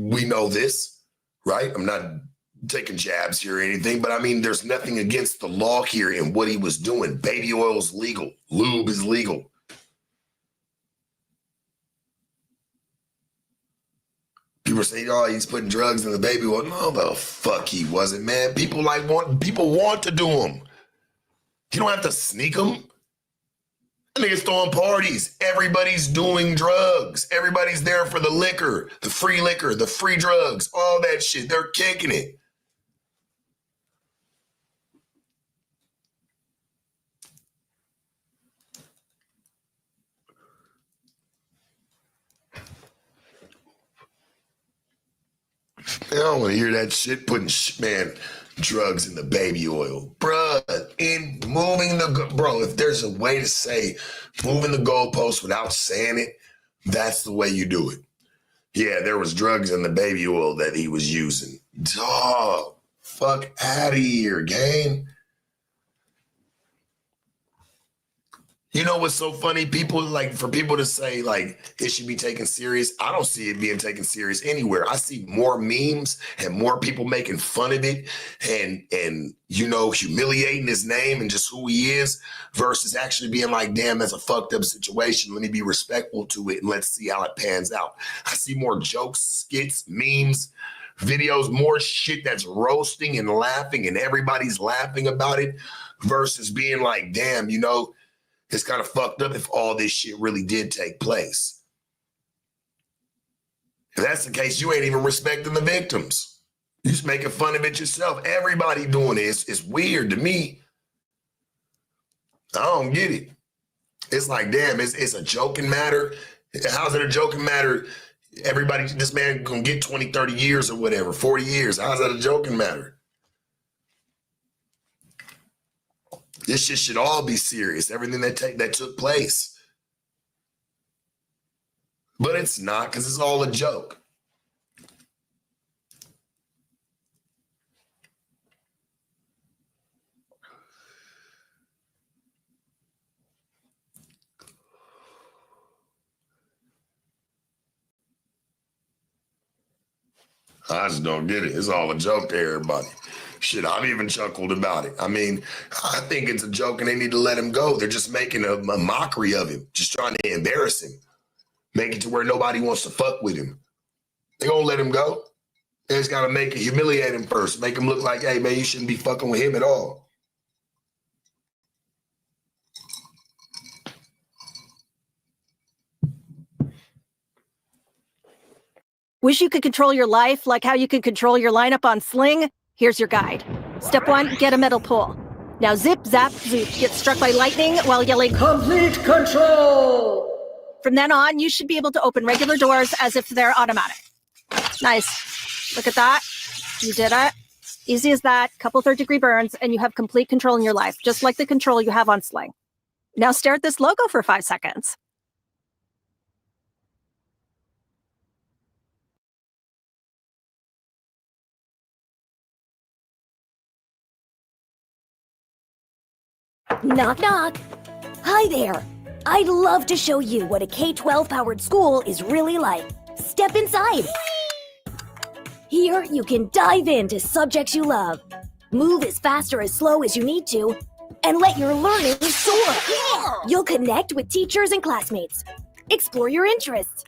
We know this, right? I'm not taking jabs here or anything, but there's nothing against the law here in what he was doing. Baby oil's legal. Lube is legal. People say, oh, he's putting drugs in the baby oil. No, the fuck he wasn't, man. People want to do them. You don't have to sneak them. The niggas throwing parties. Everybody's doing drugs. Everybody's there for the liquor, the free drugs, all that shit. They're kicking it. I don't want to hear that shit putting drugs in the baby oil. Bruh, bro, if there's a way to say moving the goalpost without saying it, that's the way you do it. Yeah, there was drugs in the baby oil that he was using. Dog, fuck out of here, gang. You know what's so funny? For people to say it should be taken serious. I don't see it being taken serious anywhere. I see more memes and more people making fun of it and humiliating his name and just who he is versus actually being like, damn, that's a fucked up situation. Let me be respectful to it and let's see how it pans out. I see more jokes, skits, memes, videos, more shit that's roasting and laughing and everybody's laughing about it versus being like, damn, it's kind of fucked up if all this shit really did take place. If that's the case, you ain't even respecting the victims. You just making fun of it yourself. Everybody doing this. It's weird to me. I don't get it. It's like, damn, it's a joking matter. How's it a joking matter? This man gonna get 20, 30 years or whatever, 40 years. How's that a joking matter? This shit should all be serious. Everything that took place. But it's not, because it's all a joke. I just don't get it. It's all a joke to everybody. Shit, I've even chuckled about it. I mean, I think it's a joke and they need to let him go. They're just making a mockery of him, just trying to embarrass him, make it to where nobody wants to fuck with him. They gonna let him go. They just gotta humiliate him first, make him look like, hey man, you shouldn't be fucking with him at all. Wish you could control your life like how you can control your lineup on Sling? Here's your guide. Step 1, get a metal pull. Now zip, zap, zoop. Get struck by lightning while yelling, "Complete control!" From then on, you should be able to open regular doors as if they're automatic. Nice. Look at that. You did it. Easy as that. Couple third-degree burns, and you have complete control in your life, just like the control you have on Sling. Now stare at this logo for 5 seconds. Knock, knock. Hi there. I'd love to show you what a K-12 powered school is really like. Step inside. Here, you can dive into subjects you love, move as fast or as slow as you need to, and let your learning soar. You'll connect with teachers and classmates, explore your interests,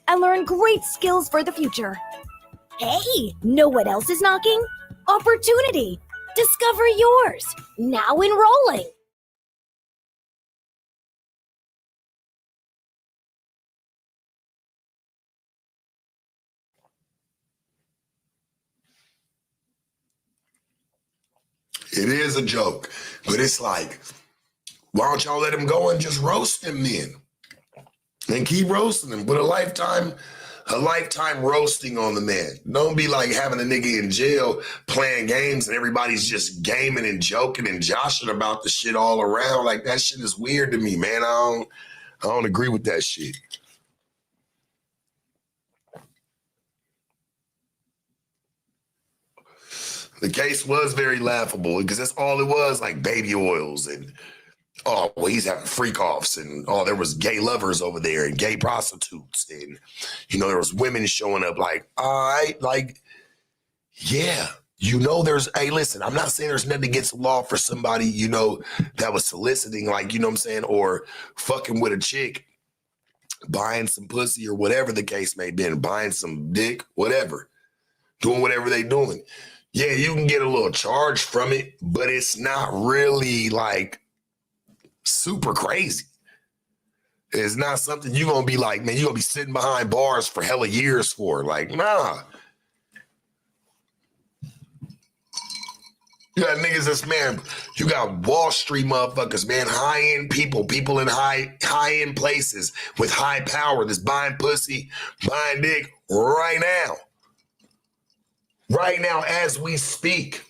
and learn great skills for the future. Hey, know what else is knocking? Opportunity. Discover yours. Now enrolling. It is a joke, but it's like, why don't y'all let him go and just roast him then? And keep roasting him. Put a lifetime roasting on the man. Don't be like having a nigga in jail playing games and everybody's just gaming and joking and joshing about the shit all around. Like, that shit is weird to me, man. I don't agree with that shit. The case was very laughable because that's all it was, like baby oils and, oh, well, he's having freak offs and, oh, there was gay lovers over there and gay prostitutes and, there was women showing up like, all right, like, yeah, hey, listen, I'm not saying there's nothing against the law for somebody, that was soliciting, like, you know what I'm saying, or fucking with a chick, buying some pussy or whatever the case may be, buying some dick, whatever, doing whatever they doing. Yeah, you can get a little charge from it, but it's not really like super crazy. It's not something you're going to be like, man, you're going to be sitting behind bars for hella years for. Like, nah. You got niggas that's, man, you got Wall Street motherfuckers, man, high-end people in high-end places with high power that's buying pussy, buying dick right now. right now as we speak.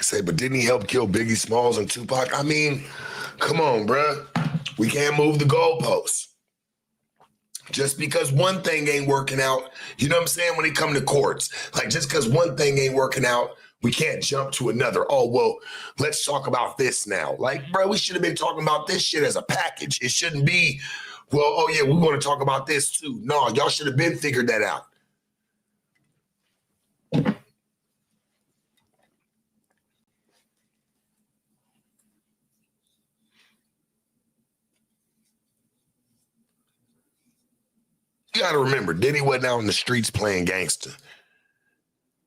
Say, but didn't he help kill Biggie Smalls and Tupac? I mean, come on, bruh. We can't move the goalposts. Just because one thing ain't working out, you know what I'm saying, when it come to courts. Like, just because one thing ain't working out, we can't jump to another. Oh, well, let's talk about this now. Like, bro, we should have been talking about this shit as a package. It shouldn't be, well, oh, yeah, we want to talk about this too. No, y'all should have been figured that out. You got to remember, Diddy wasn't out in the streets playing gangster.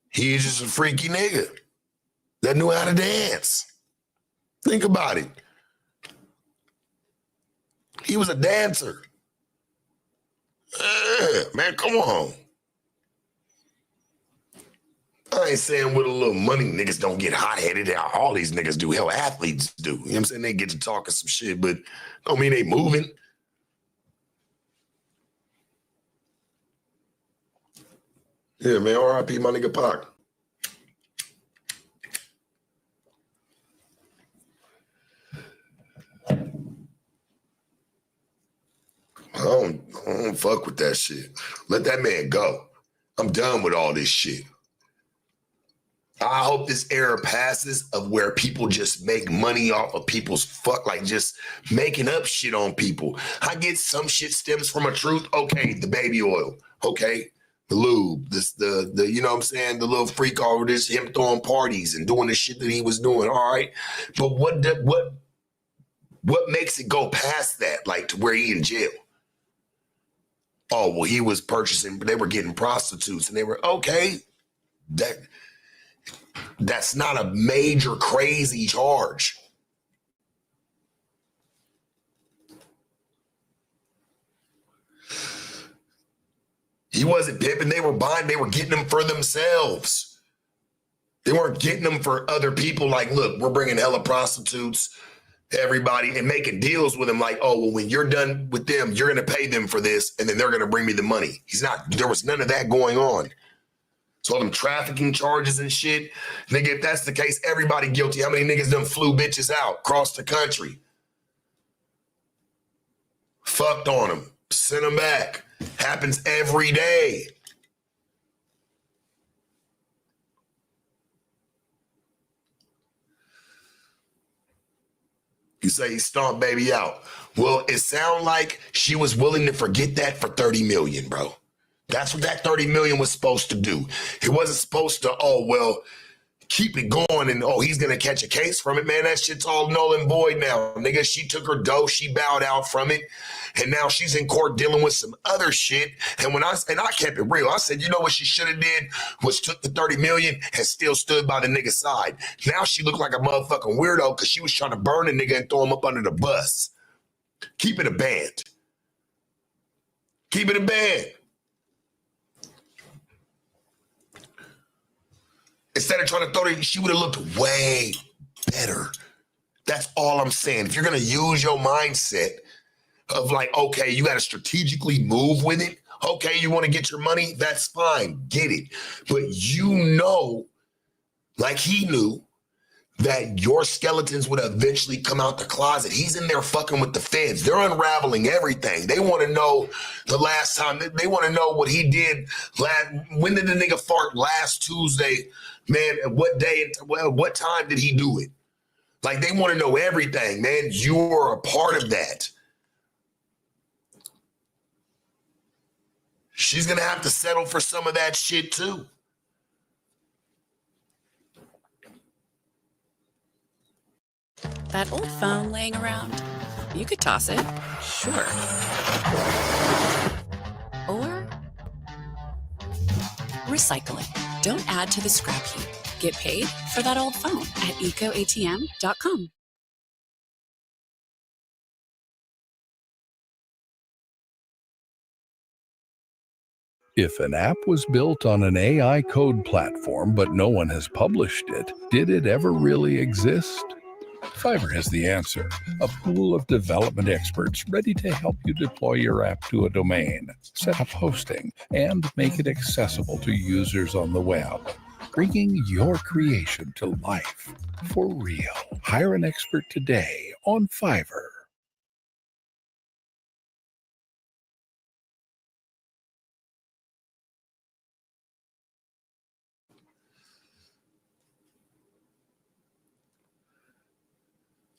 He's just a freaky nigga that knew how to dance. Think about it. He was a dancer. Man, come on. I ain't saying with a little money, niggas don't get hot-headed. All these niggas do. Hell, athletes do. You know what I'm saying? They get to talking some shit, but don't mean they moving. Yeah, man, R.I.P. my nigga Pac. I don't fuck with that shit. Let that man go. I'm done with all this shit. I hope this era passes of where people just make money off of people's like just making up shit on people. I get some shit stems from a truth. Okay, the baby oil. Okay, the lube. The you know what I'm saying? The little freak over this, him throwing parties and doing the shit that he was doing. All right, but what makes it go past that? Like to where he in jail? Oh, well, he was purchasing. They were getting prostitutes, and they were okay. That's not a major crazy charge. He wasn't pimping. They were buying. They were getting them for themselves. They weren't getting them for other people. Like, look, we're bringing hella prostitutes, everybody, and making deals with them. Like, oh, well, when you're done with them, you're going to pay them for this, and then they're going to bring me the money. He's not. There was none of that going on. So all them trafficking charges and shit, nigga, if that's the case, everybody guilty. How many niggas done flew bitches out across the country? Fucked on them, sent them back. Happens every day. You say he stomped baby out. Well, it sound like she was willing to forget that for 30 million, bro. That's what that 30 million was supposed to do. It wasn't supposed to, oh, well, keep it going and, oh, he's going to catch a case from it. Man, that shit's all null and void now. Nigga, she took her dough. She bowed out from it. And now she's in court dealing with some other shit. And I kept it real. I said, you know what she should have did was took the 30 million and still stood by the nigga's side. Now she looked like a motherfucking weirdo because she was trying to burn a nigga and throw him up under the bus. Keep it a band. Keep it a band. Instead of trying to throw it, she would have looked way better. That's all I'm saying. If you're going to use your mindset of like, okay, you got to strategically move with it. Okay, you want to get your money? That's fine. Get it. But you know, like he knew, that your skeletons would eventually come out the closet. He's in there fucking with the feds. They're unraveling everything. They want to know the last time. They want to know what he did. When did the nigga fart last Tuesday? Man, what day, what time did he do it? Like, they want to know everything, man. You're a part of that. She's going to have to settle for some of that shit, too. That old phone laying around, you could toss it, sure. Or recycle it. Don't add to the scrap heap. Get paid for that old phone at ecoatm.com. If an app was built on an AI code platform but no one has published it, did it ever really exist? Fiverr has the answer, a pool of development experts ready to help you deploy your app to a domain, set up hosting, and make it accessible to users on the web, bringing your creation to life for real. Hire an expert today on Fiverr.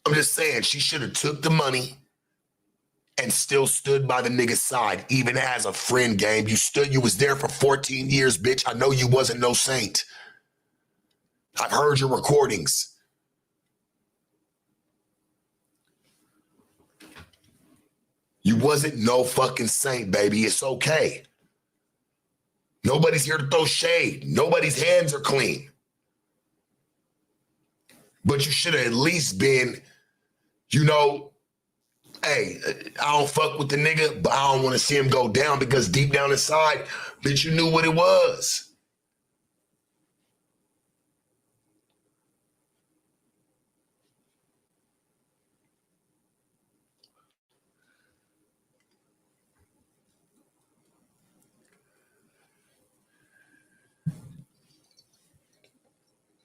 I'm just saying, she should have took the money and still stood by the nigga's side, even as a friend, game. You was there for 14 years, bitch. I know you wasn't no saint. I've heard your recordings. You wasn't no fucking saint, baby. It's okay. Nobody's here to throw shade. Nobody's hands are clean. But you should have at least been, you know, hey, I don't fuck with the nigga, but I don't want to see him go down, because deep down inside, bitch, you knew what it was.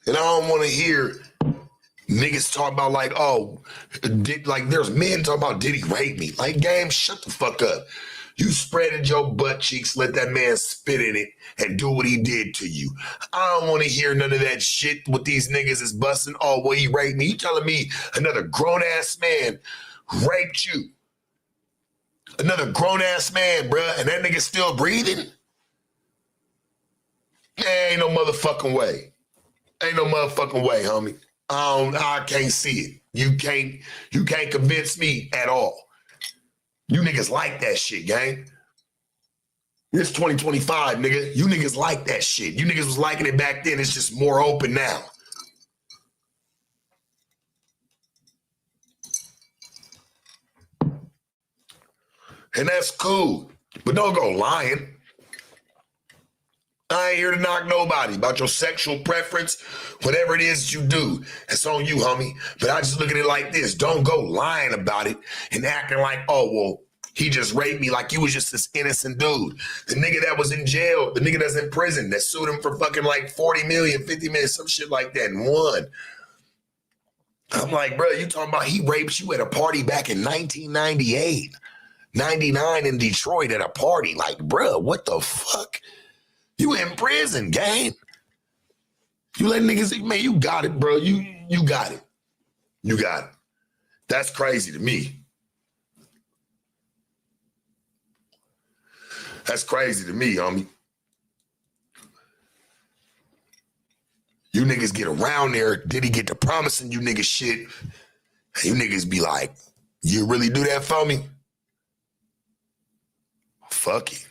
And I don't want to hear niggas talk about like, oh, there's men talking about Diddy raped me. Like, game, shut the fuck up. You spreaded your butt cheeks, let that man spit in it and do what he did to you. I don't want to hear none of that shit with these niggas is busting. Oh, well, he raped me. You telling me another grown-ass man raped you? Another grown-ass man, bruh, and that nigga still breathing? Ain't no motherfucking way. Ain't no motherfucking way, homie. I can't see it. You can't convince me at all. You niggas like that shit, gang. It's 2025, nigga. You niggas like that shit. You niggas was liking it back then. It's just more open now. And that's cool. But don't go lying. I ain't here to knock nobody about your sexual preference. Whatever it is you do, it's on you, homie. But I just look at it like this. Don't go lying about it and acting like, oh, well, he just raped me, like you was just this innocent dude. The nigga that was in jail, the nigga that's in prison, that sued him for fucking like 40 million, 50 million, some shit like that, and won. I'm like, bro, you talking about he raped you at a party back in 1998, 99 in Detroit at a party. Like, bro, what the fuck? You in prison, gang. You let niggas, man, you got it, bro. You got it. You got it. That's crazy to me. That's crazy to me, homie. You niggas get around there, Diddy get to promising you niggas shit, and you niggas be like, you really do that for me? Fuck it.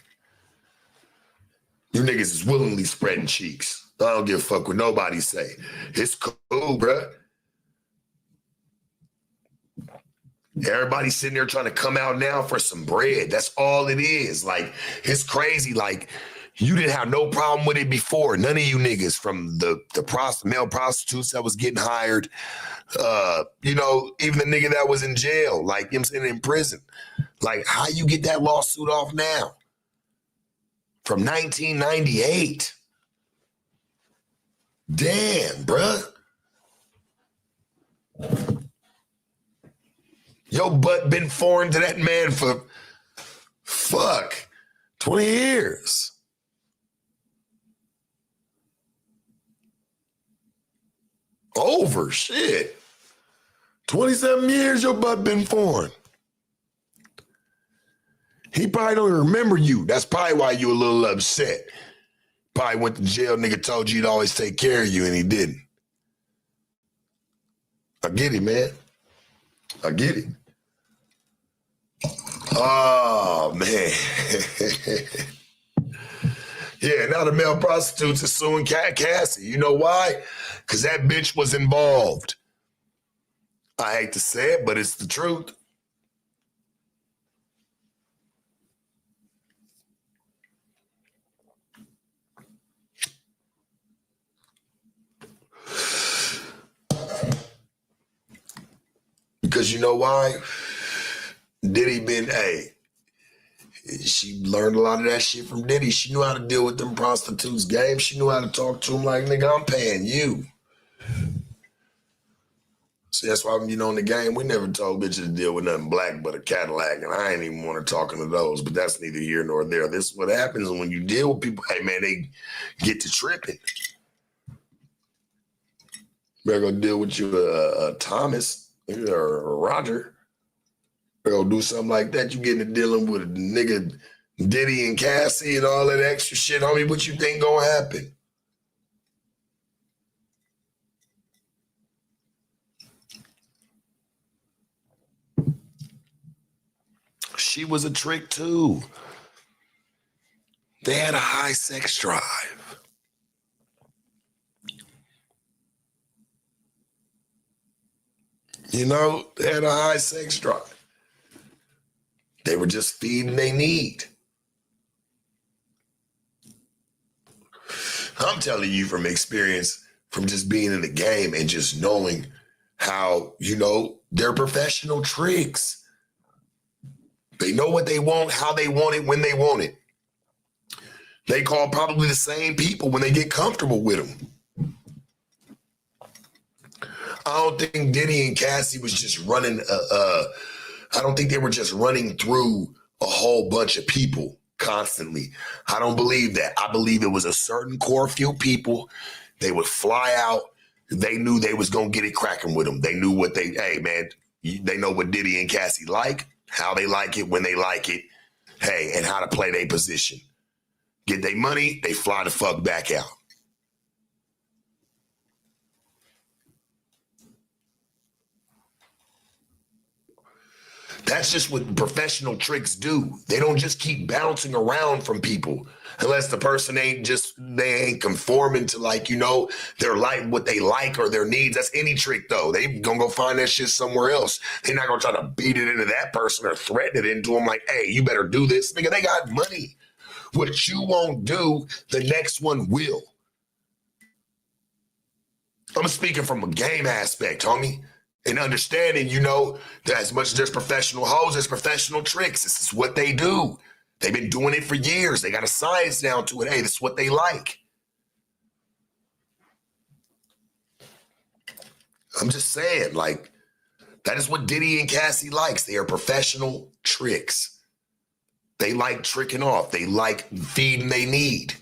You niggas is willingly spreading cheeks. I don't give a fuck what nobody say. It's cool, bruh. Everybody's sitting there trying to come out now for some bread. That's all it is. Like, it's crazy. Like, you didn't have no problem with it before. None of you niggas, from the male prostitutes that was getting hired, you know, even the nigga that was in jail, like, you know what I'm saying, in prison. Like, how you get that lawsuit off now? From 1998. Damn, bruh. Your butt been foreign to that man for, 20 years. Over, shit. 27 years your butt been foreign. He probably don't even remember you. That's probably why you a little upset. Probably went to jail, nigga told you he'd always take care of you, and he didn't. I get it, man. I get it. Oh, man. Yeah, now the male prostitutes are suing Cassie. You know why? Because that bitch was involved. I hate to say it, but it's the truth. Because you know why? Diddy she learned a lot of that shit from Diddy. She knew how to deal with them prostitutes game. She knew how to talk to them like, nigga, I'm paying you. See, that's why, in the game, we never told bitches to deal with nothing black but a Cadillac, and I ain't even want to talk to those, but that's neither here nor there. This is what happens when you deal with people. Hey, man, they get to tripping. Better go deal with you, Thomas or Roger. Better go do something like that. You getting to dealing with a nigga Diddy and Cassie and all that extra shit. Homie, what you think gonna happen? She was a trick too. They had a high sex drive. They had a high sex drive. They were just feeding their need. I'm telling you from experience, from just being in the game and just knowing how, they're professional tricks. They know what they want, how they want it, when they want it. They call probably the same people when they get comfortable with them. I don't think Diddy and Cassie was just running, I don't think they were just running through a whole bunch of people constantly. I don't believe that. I believe it was a certain core few people. They would fly out. They knew they was going to get it cracking with them. They knew what they know what Diddy and Cassie like, how they like it, when they like it, and how to play their position. Get their money, they fly the fuck back out. That's just what professional tricks do. They don't just keep bouncing around from people unless the person ain't conforming to their life, what they like or their needs. That's any trick though. They gonna go find that shit somewhere else. They're not gonna try to beat it into that person or threaten it into them like, hey, you better do this. Nigga, they got money. What you won't do, the next one will. I'm speaking from a game aspect, homie. And understanding, that as much as there's professional hoes, there's professional tricks. This is what they do. They've been doing it for years. They got a science down to it. Hey, this is what they like. I'm just saying, that is what Diddy and Cassie likes. They are professional tricks. They like tricking off. They like feeding they need.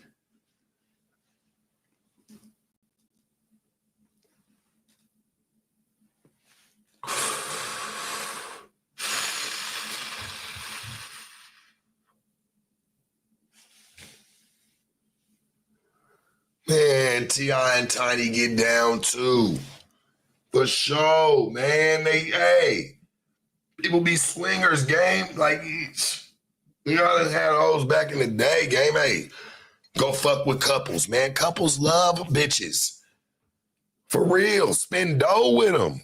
Man, T.I. and Tiny get down too. For sure, man. People be swingers, game. You done had those back in the day, game. Hey, go fuck with couples, man. Couples love bitches. For real. Spend dough with them.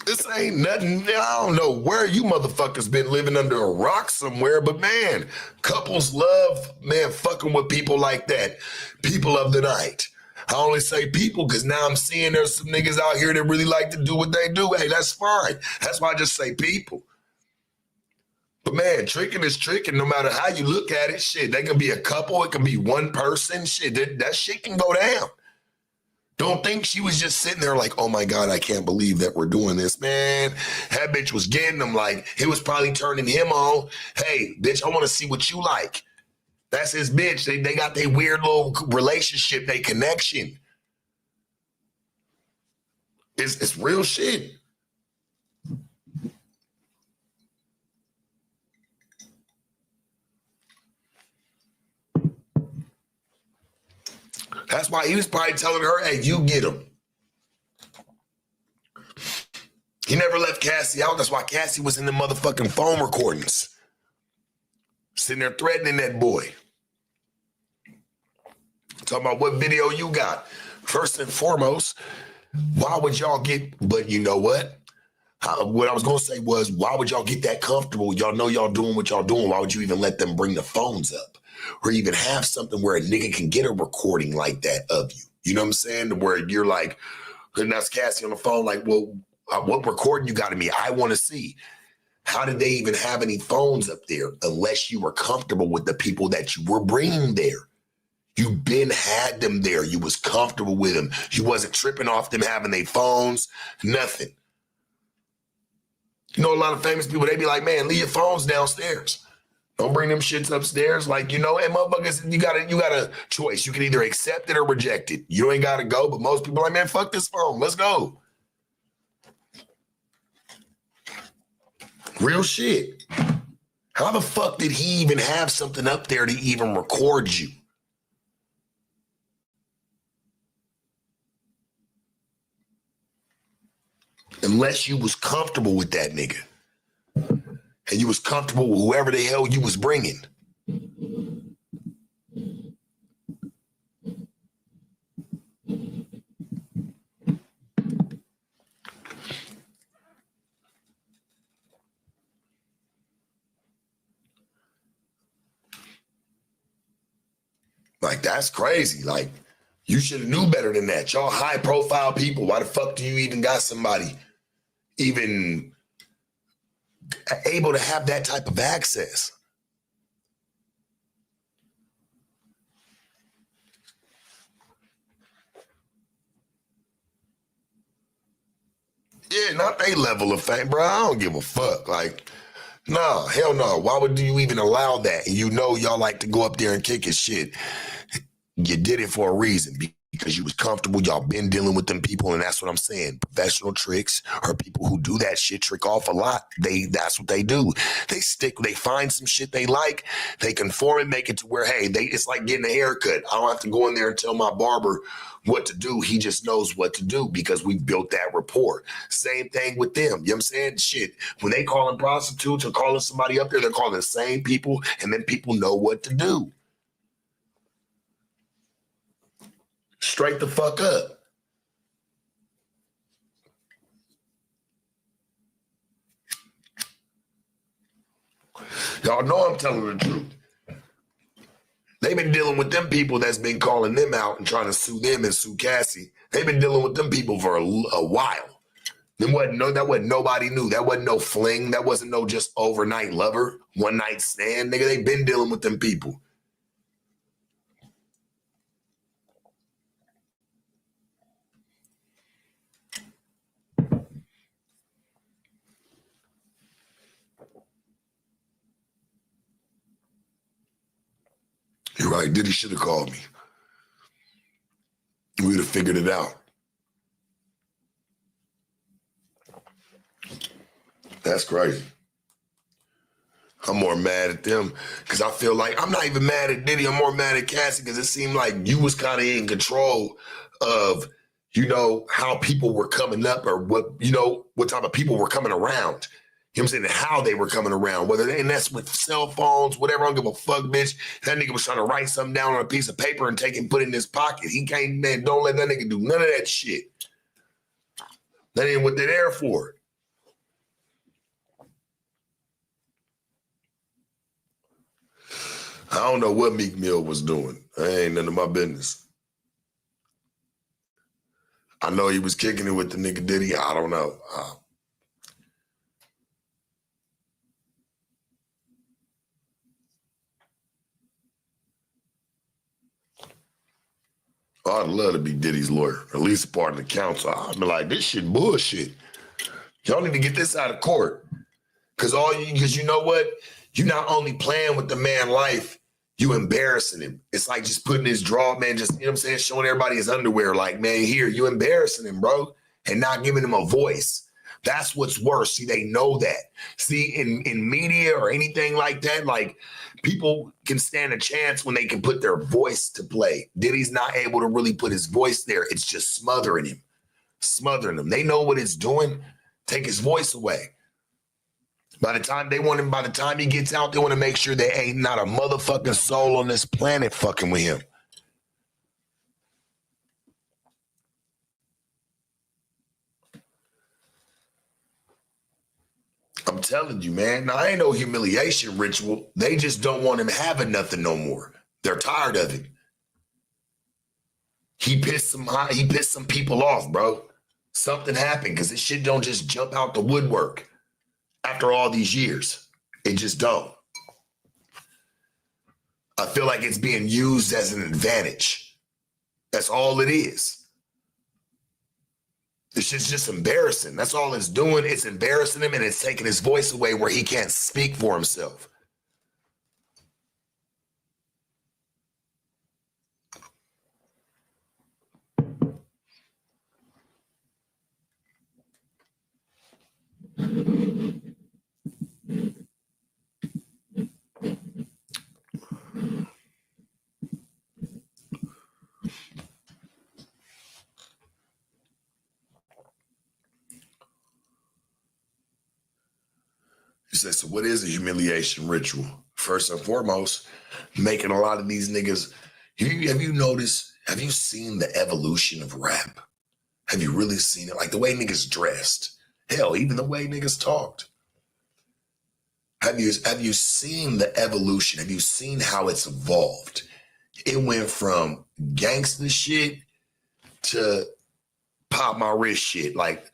This ain't nothing. I don't know where you motherfuckers been living under a rock somewhere, but man, couples love, fucking with people like that. People of the night. I only say people because now I'm seeing there's some niggas out here that really like to do what they do. Hey, that's fine. That's why I just say people. But man, tricking is tricking no matter how you look at it. Shit, they can be a couple. It can be one person. Shit, that shit can go down. Don't think she was just sitting there like, oh my God, I can't believe that we're doing this, man. That bitch was getting them it was probably turning him on. Hey, bitch, I want to see what you like. That's his bitch. They got their weird little relationship, their connection. It's real shit. That's why he was probably telling her, hey, you get him. He never left Cassie out. That's why Cassie was in the motherfucking phone recordings. Sitting there threatening that boy. Talking about what video you got. First and foremost, why would y'all get, but you know what? What I was going to say was, why would y'all get that comfortable? Y'all know y'all doing what y'all doing. Why would you even let them bring the phones up? Or even have something where a nigga can get a recording like that of you. You know what I'm saying? Where you're like, and that's Cassie on the phone like, well, What recording you got of me? I want to see. How did they even have any phones up there unless you were comfortable with the people that you were bringing there? You been had them there. You was comfortable with them. You wasn't tripping off them having their phones, nothing. You know, a lot of famous people, they be like, man, leave your phones downstairs. Don't bring them shits upstairs. Like, you know, and motherfuckers, you got a choice. You can either accept it or reject it. You ain't got to go, but most people are like, man, fuck this phone. Let's go. Real shit. How the fuck did he even have something up there to even record you? Unless you was comfortable with that nigga. And you was comfortable with whoever the hell you was bringing. Like, that's crazy. Like, you should have knew better than that. Y'all high profile people. Why the fuck do you even got somebody even able to have that type of access? Yeah, not a level of fame, bro. I don't give a fuck. Like, no, hell no. Why would you even allow that? And you know y'all like to go up there and kick his shit. You did it for a reason, because you was comfortable. Y'all been dealing with them people, and that's what I'm saying. Professional tricks or people who do that shit trick off a lot. That's what they do. They find some shit they like, they conform and make it to where, hey, it's like getting a haircut. I don't have to go in there and tell my barber what to do. He just knows what to do because we built that rapport. Same thing with them. You know what I'm saying? Shit. When they calling prostitutes or calling somebody up there, they're calling the same people, and then people know what to do. Straight the fuck up. Y'all know I'm telling the truth. They've been dealing with them people that's been calling them out and trying to sue them and sue Cassie. They've been dealing with them people for a while. That wasn't nobody knew. That wasn't no fling. That wasn't no just overnight lover, one night stand. Nigga, they been dealing with them people. You're right. Diddy should have called me. We would have figured it out. That's crazy. I'm more mad at them because I feel like I'm not even mad at Diddy. I'm more mad at Cassie because it seemed like you was kind of in control of, you know, how people were coming up or what type of people were coming around. You know what I'm saying? And how they were coming around, and that's with cell phones, whatever. I don't give a fuck, bitch. That nigga was trying to write something down on a piece of paper and take and put it in his pocket. He can't, man, don't let that nigga do none of that shit. That ain't what they're there for. I don't know what Meek Mill was doing. That ain't none of my business. I know he was kicking it with the nigga Diddy. I don't know. I'd love to be Diddy's lawyer, at least a part of the counsel. I'd be like, this shit bullshit. Y'all need to get this out of court. Because you know what? You're not only playing with the man's life, you embarrassing him. It's like just putting his draw, man, just, you know what I'm saying, showing everybody his underwear. Like, man, here, you embarrassing him, bro, and not giving him a voice. That's what's worse. See, they know that. See, in media or anything like that, like, people can stand a chance when they can put their voice to play. Diddy's not able to really put his voice there. It's just smothering him. They know what it's doing. Take his voice away. By the time he gets out, they want to make sure there ain't not a motherfucking soul on this planet fucking with him. I'm telling you, man. Now, ain't no humiliation ritual. They just don't want him having nothing no more. They're tired of it. He pissed some people off, bro. Something happened because this shit don't just jump out the woodwork after all these years. It just don't. I feel like it's being used as an advantage. That's all it is. This shit's just embarrassing. That's all it's doing. It's embarrassing him and it's taking his voice away where he can't speak for himself. You say, so what is a humiliation ritual? First and foremost, making a lot of these niggas, have you noticed, have you seen the evolution of rap? Have you really seen it? Like the way niggas dressed. Hell, even the way niggas talked. Have you seen the evolution? Have you seen how it's evolved? It went from gangster shit to pop my wrist shit. Like,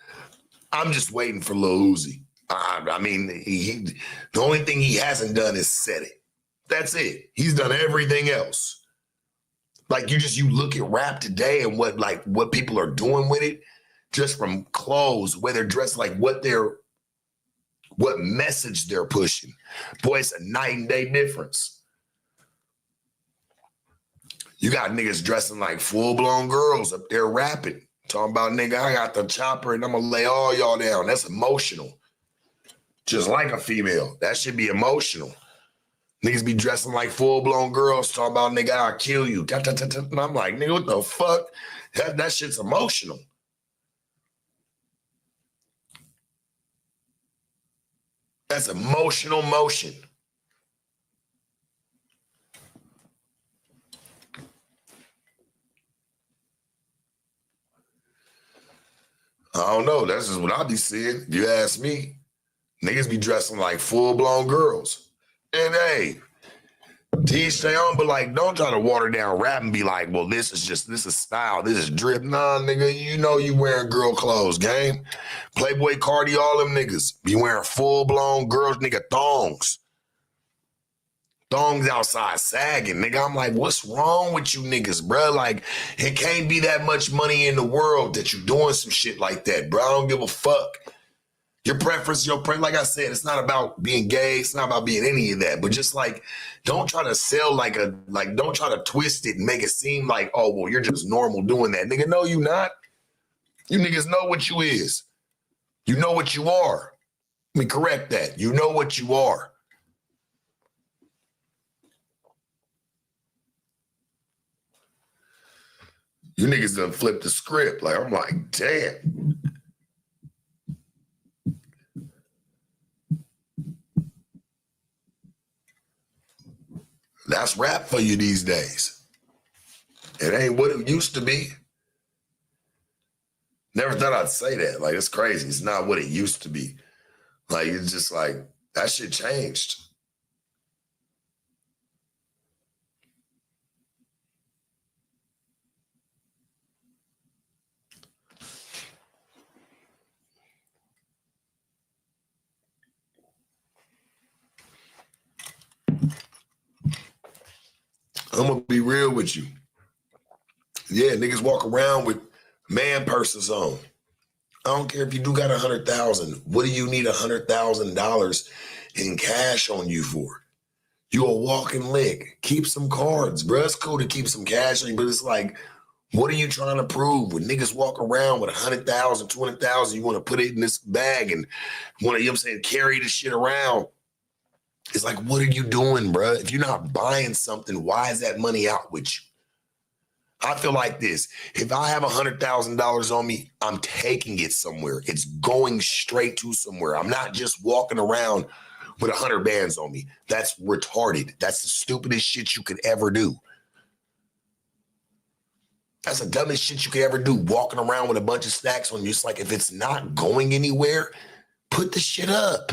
I'm just waiting for Lil Uzi. I mean, the only thing he hasn't done is said it. That's it. He's done everything else. Like you look at rap today and what people are doing with it, just from clothes, where they're dressed, like what message they're pushing. Boy, it's a night and day difference. You got niggas dressing like full-blown girls up there rapping. Talking about, nigga, I got the chopper and I'm gonna lay all y'all down. That's emotional. Just like a female. That should be emotional. Niggas be dressing like full-blown girls, talking about, nigga, I'll kill you. And I'm like, nigga, what the fuck? That shit's emotional. That's emotional motion. I don't know. That's just what I be seeing. If you ask me, niggas be dressing like full-blown girls. And hey, teach their own, but like, don't try to water down rap and be like, well, this is style, this is drip. Nah, nigga, you know you wearing girl clothes, gang. Playboy Cardi, all them niggas be wearing full-blown girls, nigga, thongs. Thongs outside sagging, nigga. I'm like, what's wrong with you niggas, bro? Like, it can't be that much money in the world that you doing some shit like that, bro. I don't give a fuck. Your preference, like I said, it's not about being gay. It's not about being any of that. But just like, don't try to sell don't try to twist it and make it seem like, oh, well, you're just normal doing that. Nigga, no, you not. You niggas know what you is. You know what you are. Let me correct that. You know what you are. You niggas done flipped the script. Like, I'm like, damn. That's rap for you these days. It ain't what it used to be. Never thought I'd say that. Like, it's crazy. It's not what it used to be. Like, it's just like, that shit changed. I'm gonna be real with you. Yeah, niggas walk around with man purses on. I don't care if you do got 100,000. What do you need $100,000 in cash on you for? You a walking lick. Keep some cards, bro. It's cool to keep some cash on you, but it's like, what are you trying to prove? When niggas walk around with 100,000, 200,000, you want to put it in this bag and want to, you know what I'm saying, carry the shit around. It's like, what are you doing, bro? If you're not buying something, why is that money out with you? I feel like this. If I have $100,000 on me, I'm taking it somewhere. It's going straight to somewhere. I'm not just walking around with 100 bands on me. That's retarded. That's the stupidest shit you could ever do. That's the dumbest shit you could ever do, walking around with a bunch of stacks on you. It's like, if it's not going anywhere, put the shit up.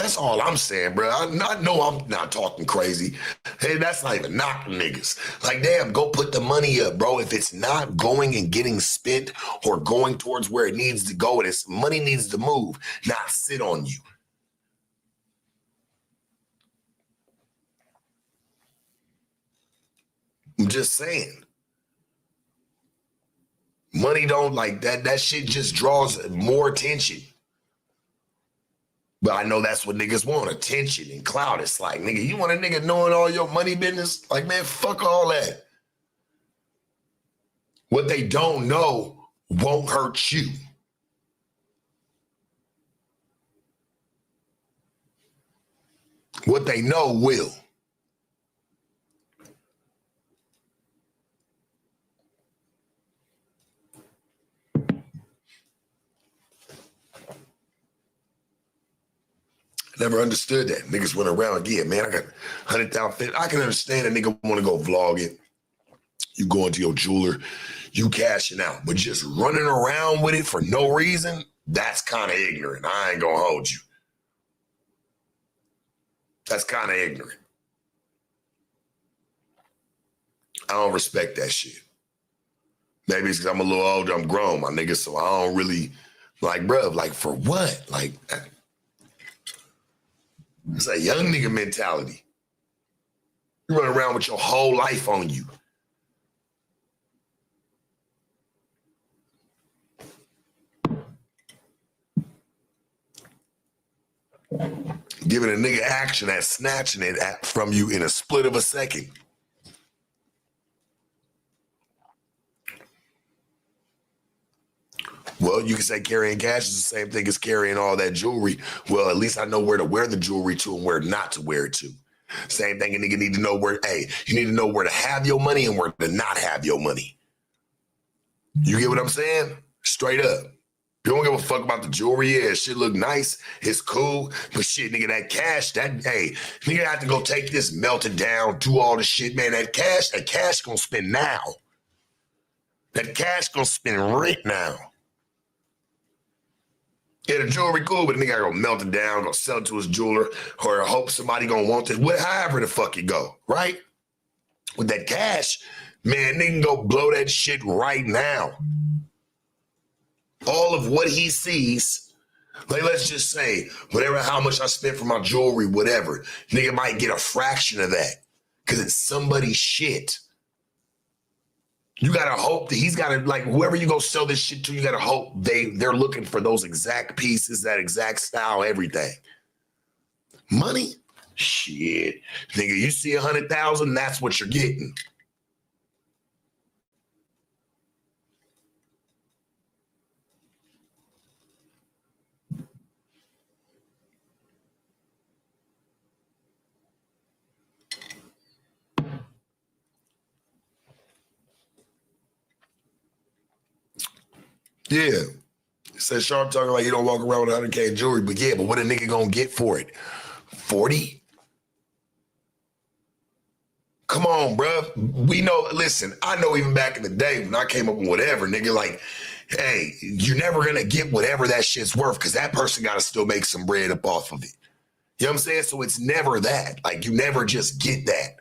That's all I'm saying, bro. I know I'm not talking crazy. Hey, that's not even knocking niggas. Like, damn, go put the money up, bro. If it's not going and getting spent or going towards where it needs to go, and it's money needs to move, not sit on you. I'm just saying. Money don't like that. That shit just draws more attention. But I know that's what niggas want, attention and clout. It's like, nigga, you want a nigga knowing all your money business? Like, man, fuck all that. What they don't know won't hurt you. What they know will. Never understood that. Niggas went around, yeah, man, I got 100,000. I can understand a nigga want to go vlog it. You go into your jeweler, you cashing out. But just running around with it for no reason, that's kind of ignorant. I ain't going to hold you. That's kind of ignorant. I don't respect that shit. Maybe it's because I'm a little older, I'm grown, my nigga, so I don't really, like, bruh, like, for what? Like, it's a young nigga mentality. You run around with your whole life on you. Giving a nigga action at snatching it from you in a split of a second. Well, you can say carrying cash is the same thing as carrying all that jewelry. Well, at least I know where to wear the jewelry to and where not to wear it to. Same thing, a nigga need to know where, hey, you need to know where to have your money and where to not have your money. You get what I'm saying? Straight up. You don't give a fuck about the jewelry. Yeah, shit look nice. It's cool. But shit, nigga, that cash, hey, nigga have to go take this, melt it down, do all the shit, man. That cash gonna spend now. That cash gonna spend right now. Yeah, the jewelry cool, but the nigga gonna melt it down, gonna sell it to his jeweler, or hope somebody gonna want it. However the fuck it go, right? With that cash, man, nigga can go blow that shit right now. All of what he sees, like, let's just say, whatever, how much I spent for my jewelry, whatever, nigga might get a fraction of that because it's somebody's shit. You gotta hope that he's gotta, like, whoever you go sell this shit to, you gotta hope they're looking for those exact pieces, that exact style, everything. Money? Shit. Nigga, you see 100,000, that's what you're getting. Yeah. Says Sharp talking like he don't walk around with 100K in jewelry, but yeah, but what a nigga gonna get for it? 40? Come on, bruh. We know, listen, I know even back in the day when I came up with whatever, nigga, like, hey, you're never gonna get whatever that shit's worth because that person gotta still make some bread up off of it. You know what I'm saying? So it's never that. Like, you never just get that.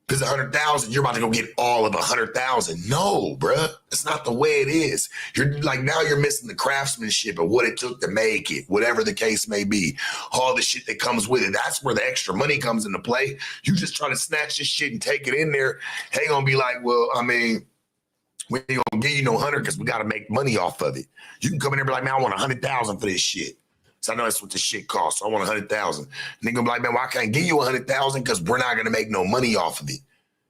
Because 100,000, you're about to go get all of 100,000. No, bruh. It's not the way it is. You're like, now you're missing the craftsmanship of what it took to make it, whatever the case may be. All the shit that comes with it. That's where the extra money comes into play. You just try to snatch this shit and take it in there. They gonna be like, well, I mean, we ain't gonna give you no 100 because we gotta make money off of it. You can come in there and be like, man, I want 100,000 for this shit. So I know that's what this shit costs. So I want 100,000. Nigga be like, man, well, I can't give you 100,000 because we're not gonna make no money off of it.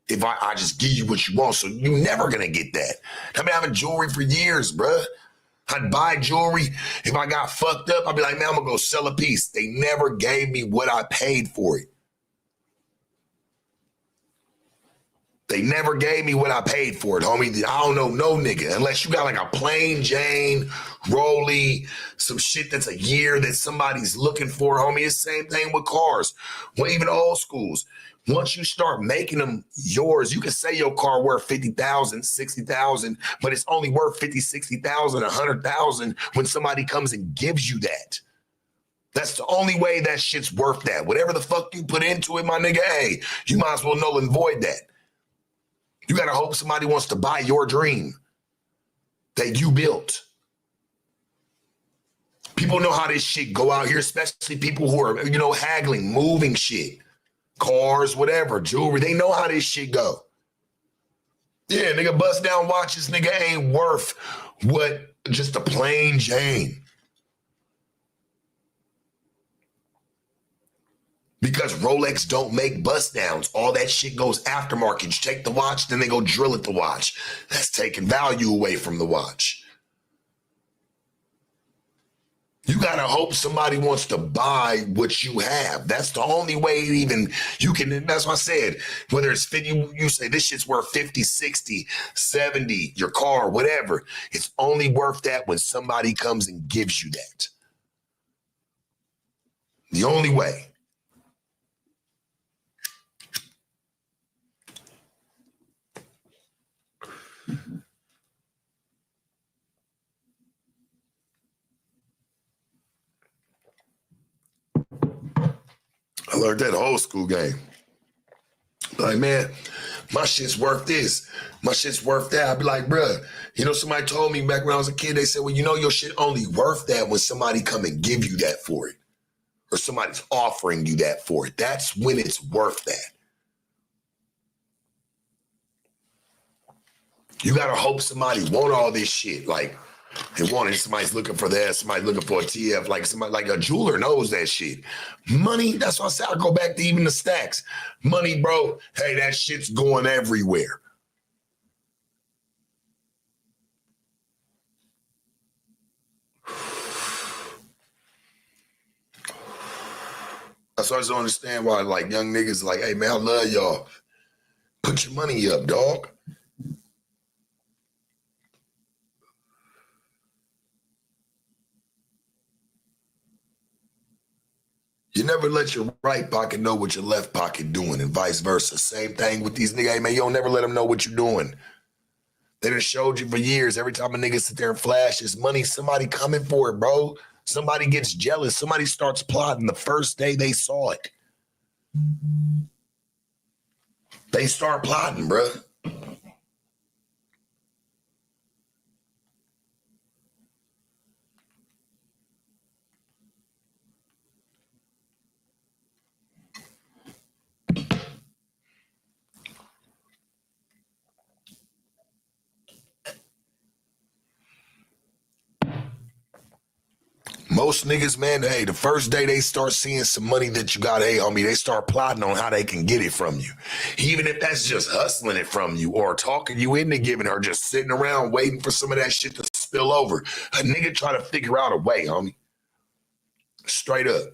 If I just give you what you want, so you're never gonna get that. I've been having jewelry for years, bruh. I'd buy jewelry. If I got fucked up, I'd be like, man, I'm gonna go sell a piece. They never gave me what I paid for it. They never gave me what I paid for it, homie. I don't know no nigga, unless you got like a plain Jane, Rolly, some shit that's a year that somebody's looking for, homie. It's the same thing with cars. Well, even old schools. Once you start making them yours, you can say your car worth 50,000, 60,000, but it's only worth 50, 60,000, 100,000 when somebody comes and gives you that. That's the only way that shit's worth that. Whatever the fuck you put into it, my nigga, hey, you might as well null and void that. You gotta hope somebody wants to buy your dream that you built. People know how this shit go out here, especially people who are, haggling, moving shit. Cars, whatever, jewelry. They know how this shit go. Yeah, nigga, bust down watches, nigga, ain't worth what just a plain Jane. Because Rolex don't make bust downs. All that shit goes aftermarket. You take the watch, then they go drill at the watch. That's taking value away from the watch. You gotta hope somebody wants to buy what you have. That's the only way even you can. That's what I said. Whether it's 50, you say this shit's worth 50, 60, 70, your car, whatever. It's only worth that when somebody comes and gives you that. The only way. I learned that old school game. Like, man, my shit's worth this. My shit's worth that. I'd be like, bruh, somebody told me back when I was a kid, they said, well, your shit only worth that when somebody come and give you that for it. Or somebody's offering you that for it. That's when it's worth that. You gotta hope somebody want all this shit. Like, they want it. Somebody's looking for that. Somebody's looking for a TF. Like somebody, like a jeweler knows that shit. Money, that's why I say I go back to even the stacks. Money, bro, hey, that shit's going everywhere. That's why I just don't understand why, like, young niggas like, hey, man, I love y'all. Put your money up, dog. You never let your right pocket know what your left pocket doing and vice versa. Same thing with these niggas. Hey, man, you don't never let them know what you're doing. They done showed you for years. Every time a nigga sit there and flash his money, somebody coming for it, bro. Somebody gets jealous. Somebody starts plotting the first day they saw it. They start plotting, bro. Most niggas, man, hey, the first day they start seeing some money that you got, hey, homie, they start plotting on how they can get it from you. Even if that's just hustling it from you or talking you into giving her, just sitting around waiting for some of that shit to spill over. A nigga try to figure out a way, homie. Straight up.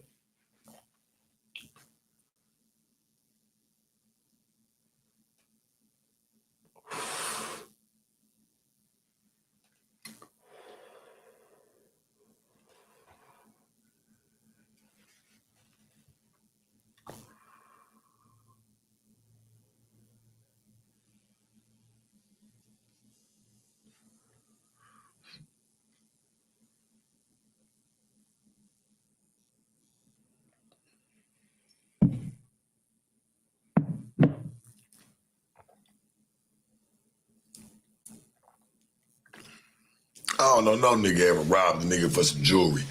I don't know no nigga ever robbed a nigga for some jewelry.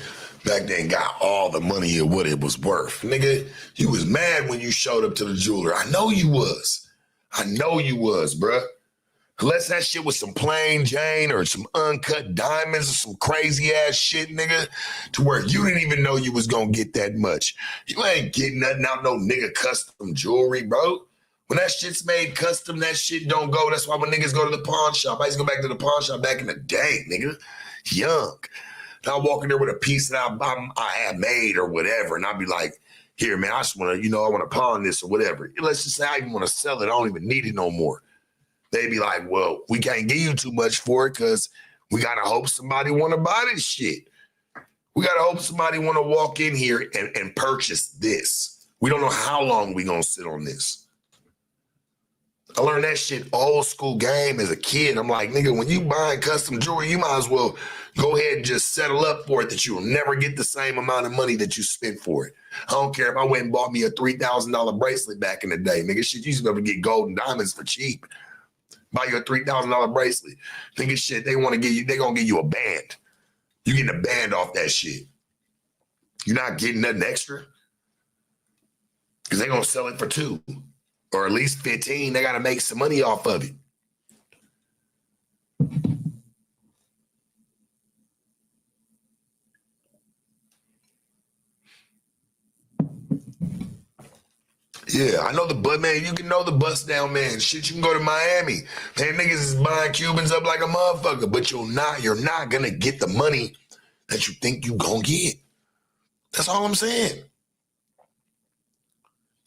Back then got all the money of what it was worth. Nigga, you was mad when you showed up to the jeweler. I know you was. I know you was, bruh. Unless that shit was some plain Jane or some uncut diamonds or some crazy ass shit, nigga, to where you didn't even know you was gonna get that much. You ain't getting nothing out no nigga custom jewelry, bro. When that shit's made custom, that shit don't go. That's why when niggas go to the pawn shop, I used to go back to the pawn shop back in the day, nigga. Young. And I'll walk in there with a piece that I had made or whatever. And I'd be like, here, man, I just want to, I want to pawn this or whatever. Let's just say I even want to sell it. I don't even need it no more. They'd be like, well, we can't give you too much for it because we got to hope somebody want to buy this shit. We got to hope somebody want to walk in here and purchase this. We don't know how long we going to sit on this. I learned that shit old school game as a kid. I'm like, nigga, when you buying custom jewelry, you might as well go ahead and just settle up for it that you'll never get the same amount of money that you spent for it. I don't care if I went and bought me a $3,000 bracelet back in the day. Nigga, shit, you used to be able to get gold and diamonds for cheap. Buy you a $3,000 bracelet. Nigga, shit, they want to give you, they gonna give you a band. You getting a band off that shit. You're not getting nothing extra. Because they're gonna sell it for $2. Or at least 15, they gotta make some money off of it. Yeah, I know the butt man. You can know the bust down man. Shit, you can go to Miami. Man, niggas is buying Cubans up like a motherfucker, but you're not gonna get the money that you think you gonna get. That's all I'm saying.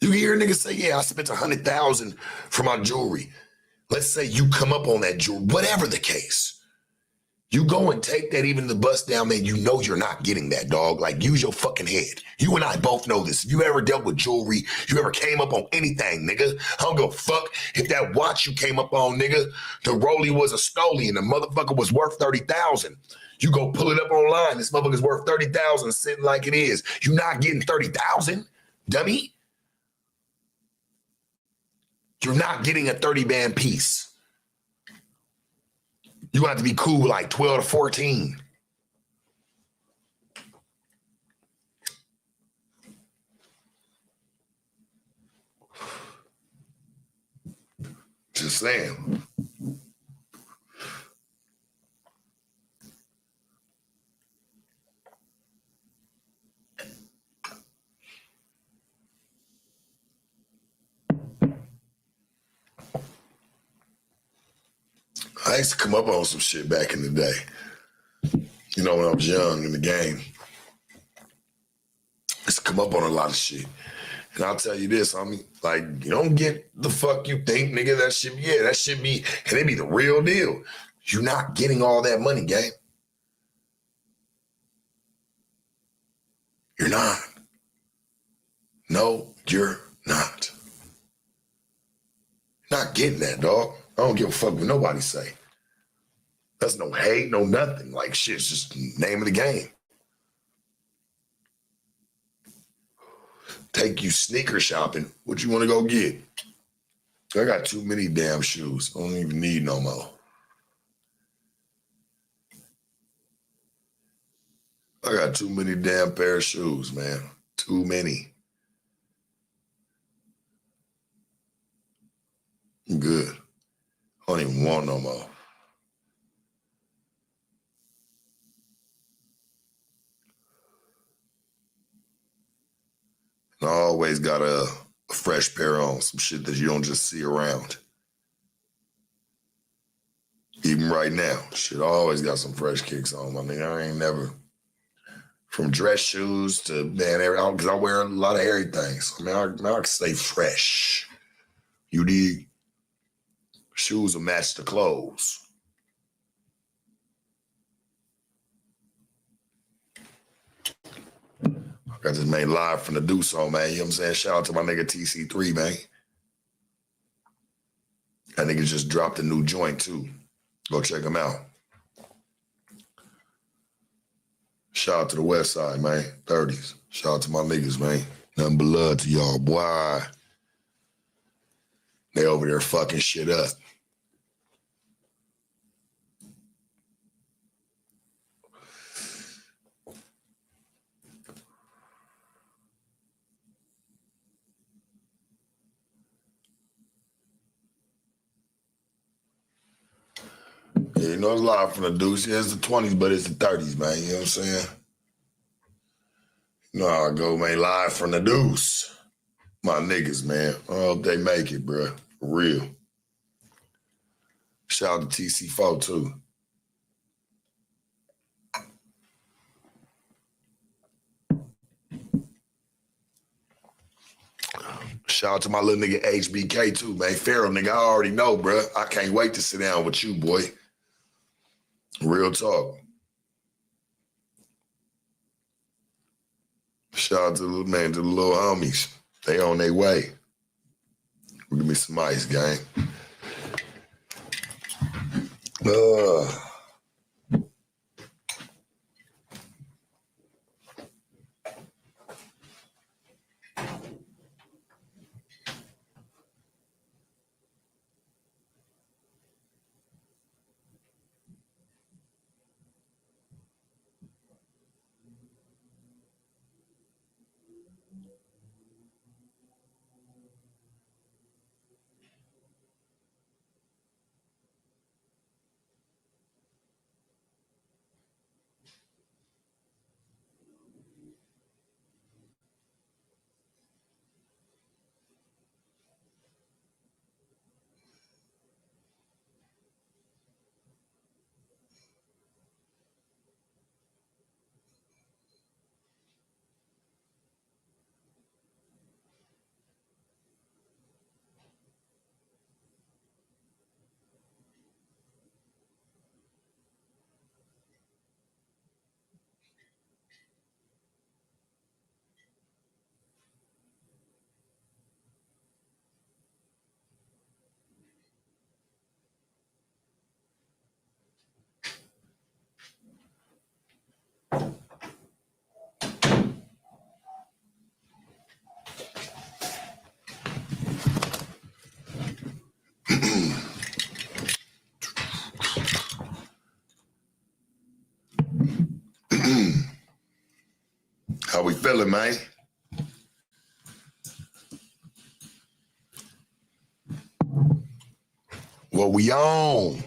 You hear a nigga say, yeah, I spent $100,000 for my jewelry. Let's say you come up on that jewelry, whatever the case. You go and take that, even the bust down, man, you know you're not getting that, dog. Like, use your fucking head. You and I both know this. If you ever dealt with jewelry, you ever came up on anything, nigga, I don't give a fuck if that watch you came up on, nigga, the Rollie was a Stoli and the motherfucker was worth $30,000. You go pull it up online, this motherfucker's worth $30,000 sitting like it is. You're not getting $30,000, dummy. You're not getting a 30-band piece. You have to be cool like 12 to 14. Just saying. I used to come up on some shit back in the day. You know, when I was young in the game. I used to come up on a lot of shit. And I'll tell you this, I mean, like, you don't get the fuck you think, nigga. That should be, and it be the real deal. You're not getting all that money, gang. You're not. No, you're not. You're not getting that, dog. I don't give a fuck what nobody say. That's no hate, no nothing. Like, shit's just the name of the game. Take you sneaker shopping. What you want to go get? I got too many damn shoes. I don't even need no more. I got too many damn pair of shoes, man. Too many. I'm good. I don't even want no more. And I always got a fresh pair on, some shit that you don't just see around. Even right now, shit, I always got some fresh kicks on, my nigga. I ain't never, from dress shoes to, man, because I wear a lot of hairy things. I mean, I can stay fresh. You dig? Shoes will match the clothes. I just made live from the Deuce on, man. You know what I'm saying? Shout out to my nigga TC3, man. That nigga just dropped a new joint, too. Go check him out. Shout out to the West Side, man. 30s. Shout out to my niggas, man. Nothing but love to y'all, boy. They over there fucking shit up. Yeah, you know, it's live from the Deuce. Yeah, it's the 20s, but it's the 30s, man. You know what I'm saying? You know how I go, man. Live from the Deuce. My niggas, man. I hope they make it, bro. For real. Shout out to TC4, too. Shout out to my little nigga HBK, too, man. Pharaoh, nigga, I already know, bro. I can't wait to sit down with you, boy. Real talk. Shout out to the little man, to the little homies. They on their way. Give me some ice, gang. How we feeling, man? What we on?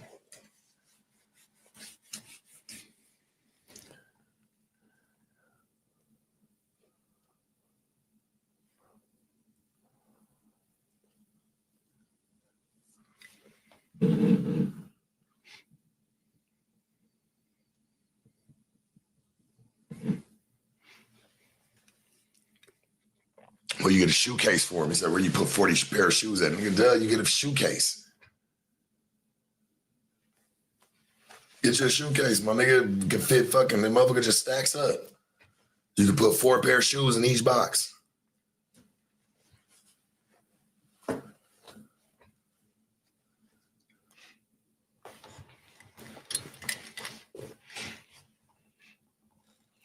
Well, you get a shoe case for him. He said, where you put 40 pair of shoes at? Nigga, duh, you get a shoe case. Get your shoe case, my nigga. Can fit fucking, the motherfucker just stacks up. You can put 4 pair of shoes in each box.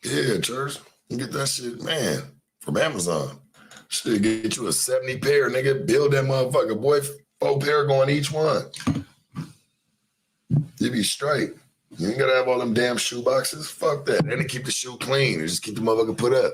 Yeah, church. You get that shit, man, from Amazon. Shit, get you a 70 pair, nigga. Build that motherfucker, boy. 4 pair going each one. You be straight. You ain't gotta have all them damn shoe boxes. Fuck that. And they keep the shoe clean. They just keep the motherfucker put up.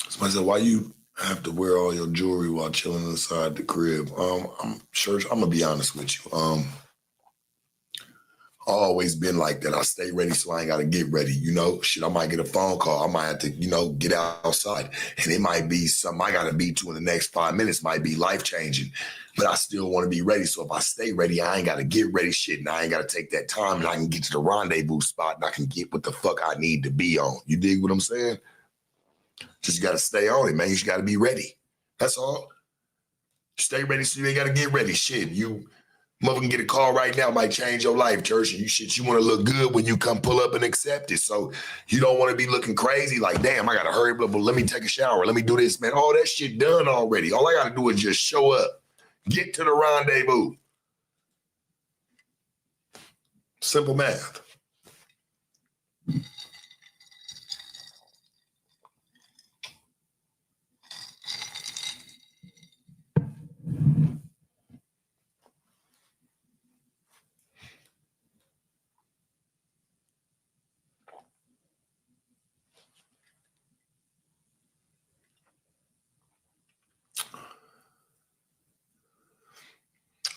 Somebody said, why you have to wear all your jewelry while chilling inside the crib? I'm gonna be honest with you. I always been like that. I stay ready so I ain't gotta get ready. You know, shit, I might get a phone call. I might have to, get outside. And it might be something I gotta be to in the next 5 minutes, might be life-changing. But I still wanna be ready. So if I stay ready, I ain't gotta get ready shit. And I ain't gotta take that time and I can get to the rendezvous spot and I can get what the fuck I need to be on. You dig what I'm saying? Just gotta stay on it, man. You just gotta be ready. That's all. Stay ready so you ain't gotta get ready. Shit, you motherfucking get a call right now might change your life, church. And you wanna look good when you come pull up and accept it. So you don't wanna be looking crazy like, damn, I gotta hurry, but let me take a shower. Let me do this, man. All that shit done already. All I gotta do is just show up. Get to the rendezvous. Simple math.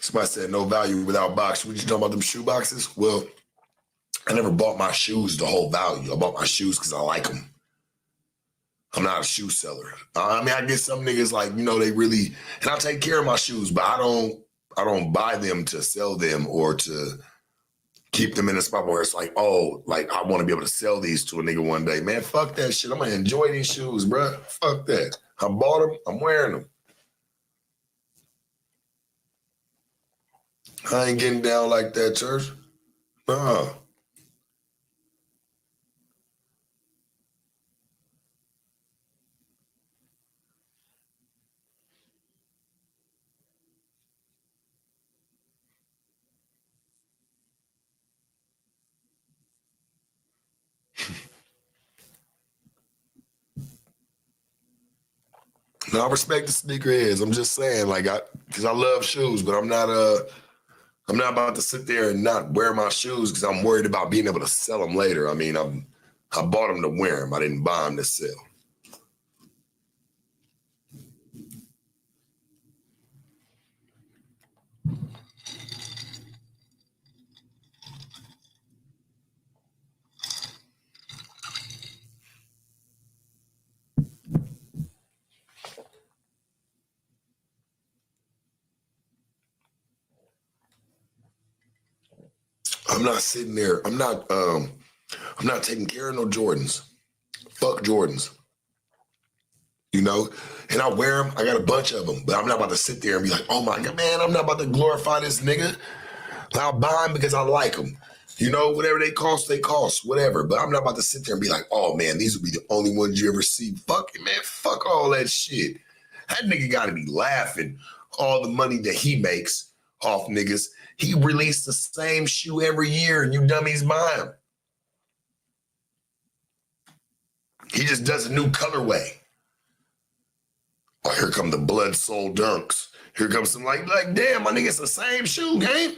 Somebody said no value without box. What you talking about, them shoe boxes? Well, I never bought my shoes the whole value. I bought my shoes because I like them. I'm not a shoe seller. I mean, I get some niggas like, you know, they really, and I take care of my shoes, but I don't buy them to sell them or to keep them in a spot where it's like, oh, like I want to be able to sell these to a nigga one day. Man, fuck that shit. I'm gonna enjoy these shoes, bro. Fuck that. I bought them. I'm wearing them. I ain't getting down like that, church. Nah. No, I respect the sneakerheads. I'm just saying, like, because I love shoes, but I'm not about to sit there and not wear my shoes because I'm worried about being able to sell them later. I mean, I bought them to wear them. I didn't buy them to sell. I'm not sitting there. I'm not taking care of no Jordans. Fuck Jordans. You know? And I wear them. I got a bunch of them. But I'm not about to sit there and be like, oh my God, man, I'm not about to glorify this nigga. I'll buy them because I like them. You know, whatever they cost, whatever. But I'm not about to sit there and be like, oh man, these will be the only ones you ever see. Fuck it, man. Fuck all that shit. That nigga gotta be laughing all the money that he makes off niggas. He released the same shoe every year and you dummies buy them. He just does a new colorway. Oh, here come the Blood Soul Dunks. Here comes some like damn, my nigga, it's the same shoe, game.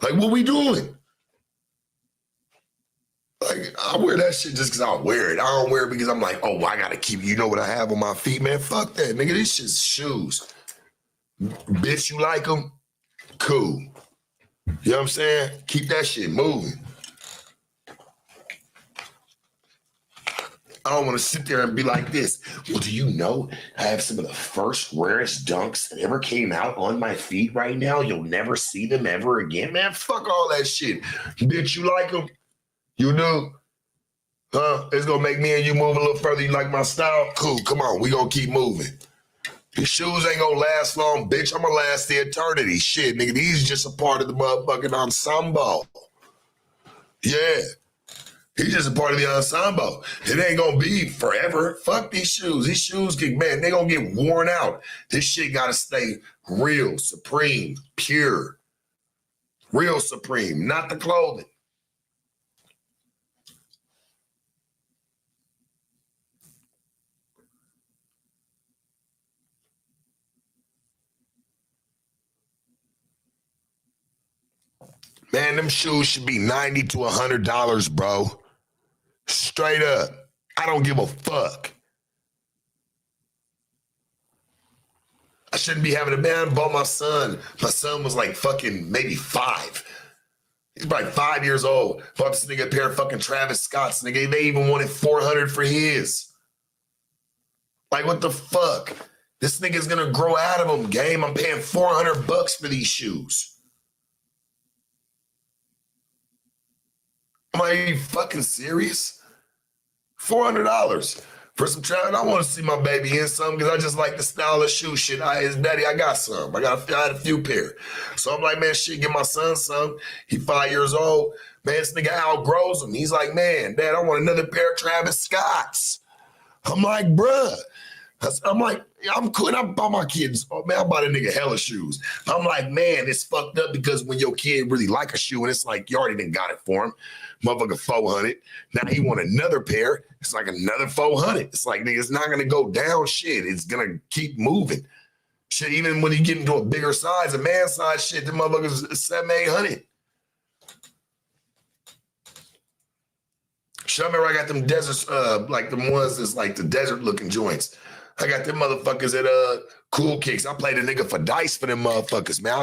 Like, what we doing? Like, I wear that shit just because I wear it. I don't wear it because I'm like, oh, I gotta keep, you know what I have on my feet, man? Fuck that, nigga. This shit's shoes. Bitch, you like them? Cool. You know what I'm saying? Keep that shit moving. I don't want to sit there and be like this. Well, do you know I have some of the first rarest dunks that ever came out on my feet right now? You'll never see them ever again. Man, fuck all that shit. Bitch, you like them? You do? Huh? It's going to make me and you move a little further. You like my style? Cool. Come on. We going to keep moving. Your shoes ain't going to last long, bitch. I'm going to last the eternity. Shit, nigga. These just a part of the motherfucking ensemble. Yeah. He's just a part of the ensemble. It ain't gonna be forever. Fuck these shoes. These shoes get, man, they gonna get worn out. This shit gotta stay real, supreme, pure. Real supreme, not the clothing. Man, them shoes should be $90 to $100, bro. Straight up. I don't give a fuck. I shouldn't be having a man bought my son. My son was like fucking maybe 5. He's probably 5 years old. Bought this nigga a pair of fucking Travis Scott's, nigga. They even wanted $400 for his. Like, what the fuck? This nigga's gonna grow out of them, game. I'm paying $400 for these shoes. Am I, are you fucking serious? $400 for some trousers. I want to see my baby in some because I just like the style of shoe shit. His daddy, I got some. I had a few pair. So I'm like, man, shit, get my son some. He 5 years old. Man, this nigga outgrows them. He's like, man, Dad, I want another pair of Travis Scott's. I'm like, bruh. I'm like, I'm cool. And I bought my kids, oh man, I bought a nigga hella shoes. I'm like, man, it's fucked up because when your kid really like a shoe and it's like, you already done got it for him. Motherfucker, $400. Now he want another pair. It's like another $400. It's like, nigga, it's not gonna go down shit. It's gonna keep moving. Shit, even when you get into a bigger size, a man size shit, the motherfuckers $700-800. Show me where I got them deserts, like the ones that's like the desert looking joints. I got them motherfuckers at Cool Kicks. I played a nigga for dice for them motherfuckers, man.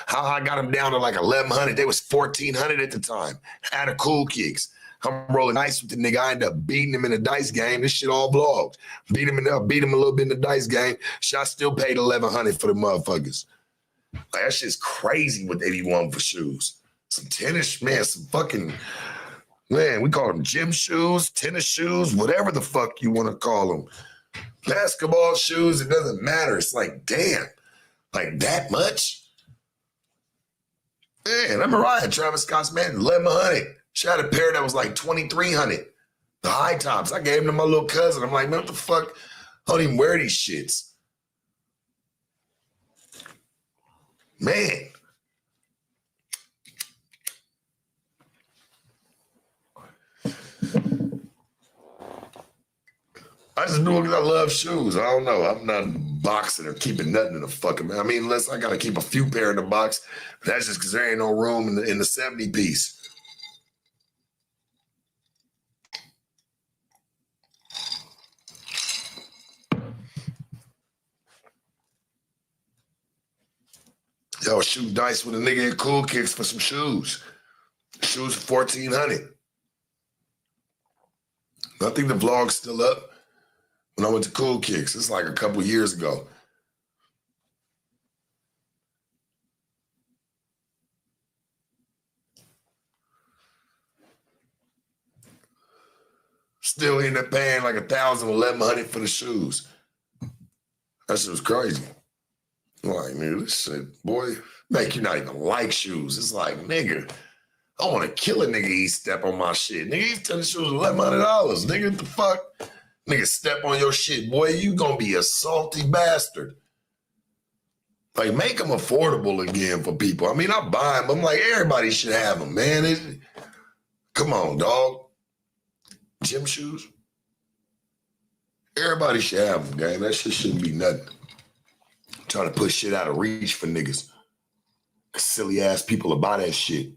I got them down to like 1,100. They was 1,400 at the time. Out of Cool Kicks. I'm rolling dice with the nigga. I end up beating him in a dice game. This shit all vlogged. Beat him a little bit in the dice game. Shit, I still paid $1,100 for the motherfuckers. Like, that shit's crazy what they want for shoes. Some tennis, man, some fucking, man, we call them gym shoes, tennis shoes, whatever the fuck you want to call them. Basketball shoes, it doesn't matter. It's like, damn, like that much? Man, I'm Mariah, Travis Scott's, man, $1,100. She had a pair that was like $2,300. The high tops. I gave them to my little cousin. I'm like, man, what the fuck? I don't even wear these shits. Man. I just do it because I love shoes. I don't know. I'm not boxing or keeping nothing in the fucking, I mean, unless I got to keep a few pair in the box. That's just because there ain't no room in the 70 piece. Yo, shoot dice with a nigga at Cool Kicks for some shoes. Shoes for $1,400. I think the vlog's still up. When I went to Cool Kicks, it's like a couple years ago. Still end up paying like $1,000, $1,100 for the shoes. That shit was crazy. I'm like, nigga, this shit, boy, make you not even like shoes. It's like, nigga, I want to kill a nigga he step on my shit. Nigga, he's telling shoes $1,100. Nigga, what the fuck? Nigga, step on your shit, boy, you gonna be a salty bastard. Like, make them affordable again for people. I mean, I buy them. I'm like, everybody should have them, man. Come on, dog. Gym shoes? Everybody should have them, gang. That shit shouldn't be nothing. I'm trying to put shit out of reach for niggas. Silly ass people to buy that shit.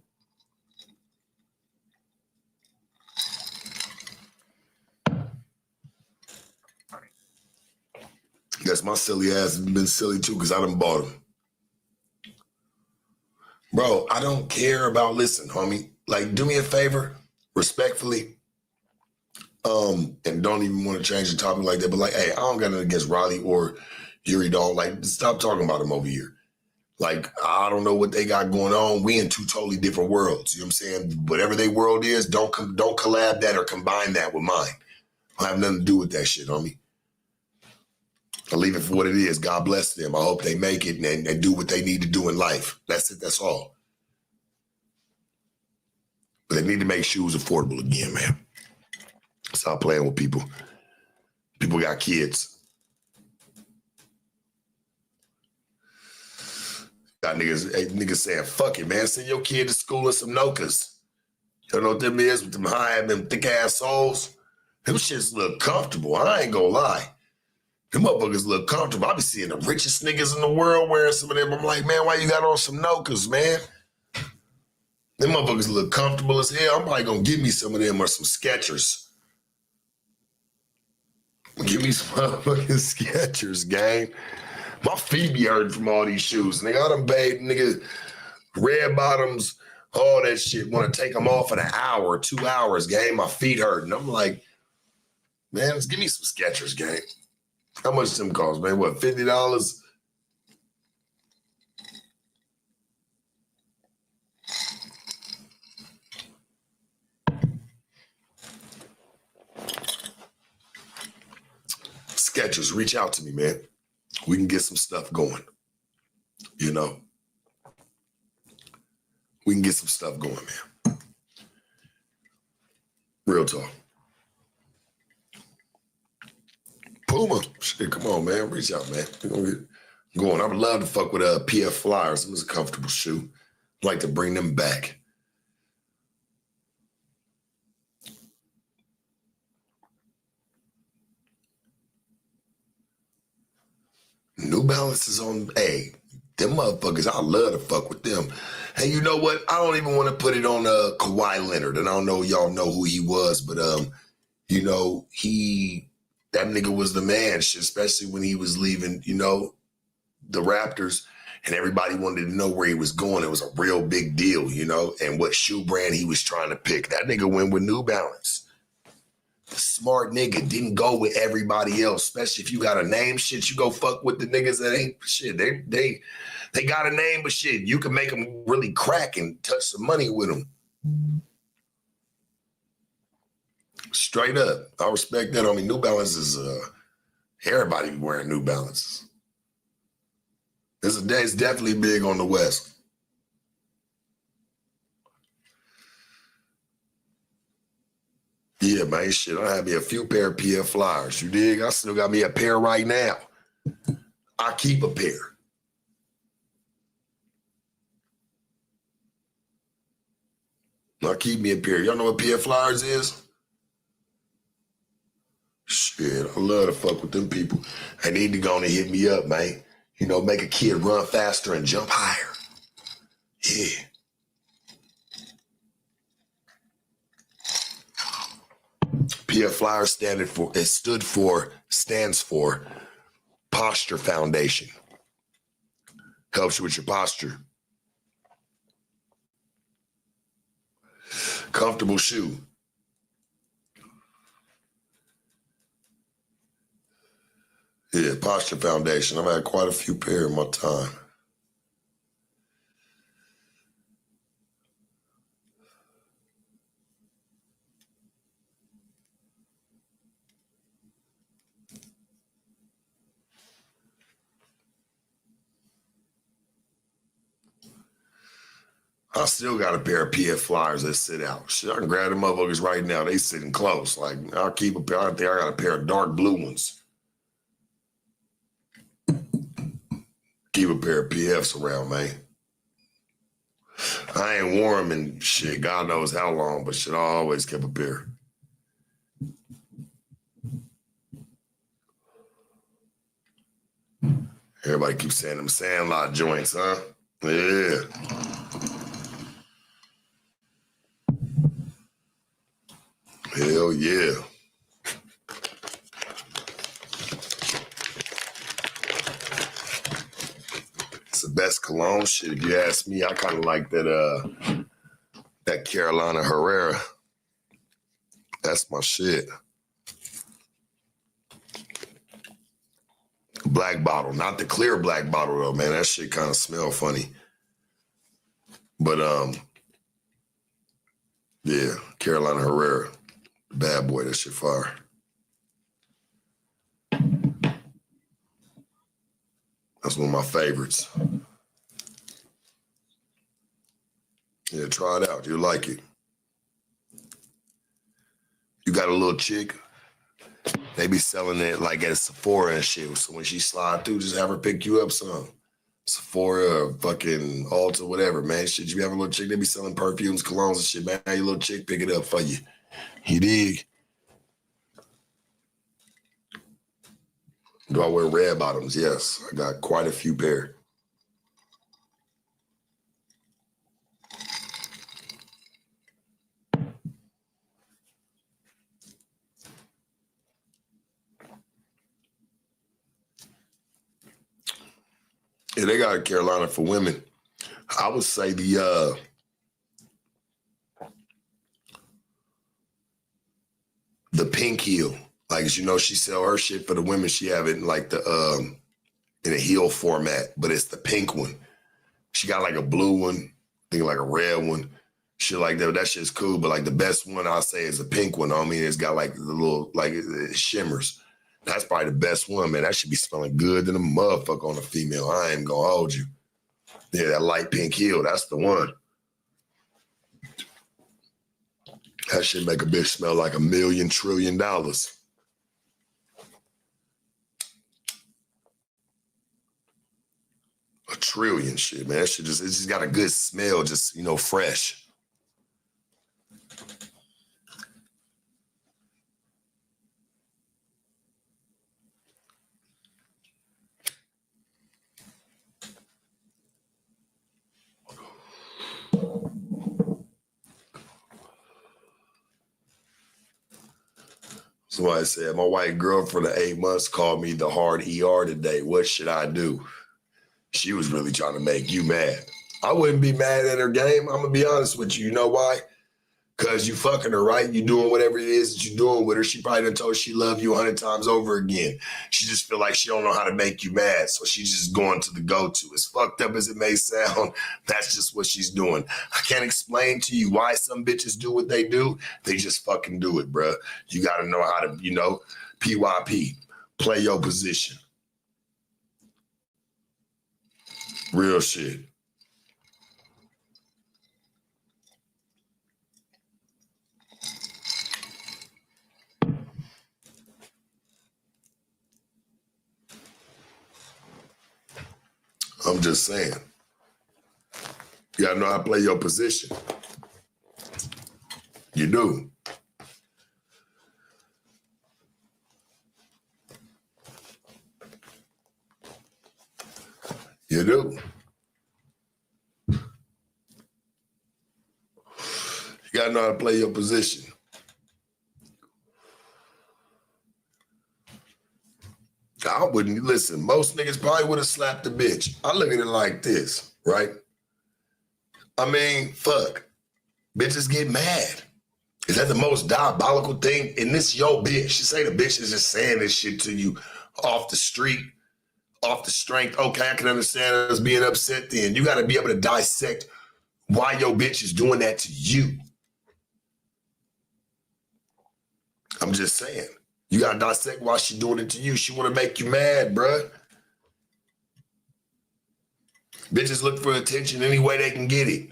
Guess my silly ass has been silly too because I done bought them. Bro, I don't care about, listen, homie, like, do me a favor, respectfully, and don't even want to change the topic like that, but like, hey, I don't got nothing against Riley or Yuri, dog. Like, stop talking about him over here. Like, I don't know what they got going on. We in two totally different worlds. You know what I'm saying? Whatever their world is, don't collab that or combine that with mine. I have nothing to do with that shit, homie. I leave it for what it is. God bless them. I hope they make it and do what they need to do in life. That's it. That's all. But they need to make shoes affordable again, man. Stop playing with people. People got kids. Got niggas saying, fuck it, man. Send your kid to school in some Nokas. You don't know what them is with them high, them thick ass soles? Them shits look comfortable. I ain't gonna lie. Them motherfuckers look comfortable. I be seeing the richest niggas in the world wearing some of them. I'm like, man, why you got on some Nokas, man? Them motherfuckers look comfortable as hell. I'm probably gonna give me some of them or some Skechers. Give me some motherfucking Skechers, gang. My feet be hurting from all these shoes. Nigga, I done bathed, nigga, red bottoms, all that shit. Want to take them off in an hour, 2 hours, gang. My feet hurting. I'm like, man, let's give me some Skechers, gang. How much them cost, man? What, $50? Skechers, reach out to me, man. We can get some stuff going. You know? We can get some stuff going, man. Real talk. Puma, shit, come on, man. Reach out, man. We're gonna get going. I would love to fuck with PF Flyers. It was a comfortable shoe. I'd like to bring them back. New Balance is on, hey, them motherfuckers, I love to fuck with them. Hey, you know what? I don't even want to put it on Kawhi Leonard, and I don't know y'all know who he was, but you know, that nigga was the man, especially when he was leaving, you know, the Raptors. and everybody wanted to know where he was going. It was a real big deal, you know, and what shoe brand he was trying to pick. That nigga went with New Balance. The smart nigga didn't go with everybody else, especially if you got a name. Shit, you go fuck with the niggas that ain't shit. They got a name, but shit, you can make them really crack and touch some money with them. Straight up, I respect that. I mean, New Balance is everybody be wearing New Balances. It's definitely big on the West. Yeah, man, shit, I have me a few pair of PF Flyers. You dig? I still got me a pair right now. I keep a pair. I keep me a pair. Y'all know what PF Flyers is? Shit, I love to fuck with them people. They need to go on and hit me up, man. You know, make a kid run faster and jump higher. Yeah. PF Flyers stands for Posture Foundation. Helps you with your posture. Comfortable shoe. Yeah, Posture Foundation. I've had quite a few pair in my time. I still got a pair of PF Flyers that sit out. Shit, I can grab them motherfuckers right now. They sitting close. Like, I'll keep a pair. I think I got a pair of dark blue ones. Keep a pair of PFs around, man. I ain't wore them in shit, God knows how long, but shit, I always kept a pair. Everybody keeps saying them Sandlot joints, huh? Yeah. Hell yeah. It's the best cologne shit. If you ask me, I kind of like that Carolina Herrera. That's my shit. Black bottle, not the clear black bottle though, man. That shit kind of smell funny. But yeah, Carolina Herrera, bad boy. That shit fire. That's one of my favorites. Yeah, try it out. You'll like it. You got a little chick, they be selling it like at Sephora and shit. So when she slide through, just have her pick you up some. Sephora or fucking Ulta, whatever, man. Shit, you have a little chick, they be selling perfumes, colognes and shit, man. Your little chick pick it up for you. You dig? Do I wear red bottoms? Yes. I got quite a few pair. Yeah, they got a Carolina for women. I would say the pink heel. Like, as you know, she sell her shit for the women. She have it in like the in a heel format, but it's the pink one. She got like a blue one, I think like a red one, shit like that. That shit's cool, but like the best one I'll say is the pink one. I mean, it's got like the little, like it shimmers. That's probably the best one, man. That should be smelling good than a motherfucker on a female. I ain't gonna hold you. Yeah, that light pink heel, that's the one. That shit make a bitch smell like $1 million trillion. A trillion shit, man. That shit just, it's just got a good smell, just, you know, fresh. Somebody said, my white girlfriend of 8 months called me the hard ER today. What should I do? She was really trying to make you mad. I wouldn't be mad at her game. I'm gonna be honest with you. You know why? Cause you fucking her, right? You doing whatever it is that you're doing with her. She probably done told she love you 100 times over again. She just feel like she don't know how to make you mad. So she's just going to the go-to. As fucked up as it may sound, that's just what she's doing. I can't explain to you why some bitches do what they do. They just fucking do it, bruh. You gotta know how to, PYP, play your position. Real shit. I'm just saying. You gotta know how to play your position. You do. You do. You gotta know how to play your position. I wouldn't listen. Most niggas probably would have slapped the bitch. I look at it like this, right? I mean, fuck. Bitches get mad. Is that the most diabolical thing? And this your bitch. You say the bitch is just saying this shit to you off the street, off the strength. Okay, I can understand us being upset then. You got to be able to dissect why your bitch is doing that to you. I'm just saying. You got to dissect why she doing it to you. She want to make you mad, bruh. Bitches look for attention any way they can get it.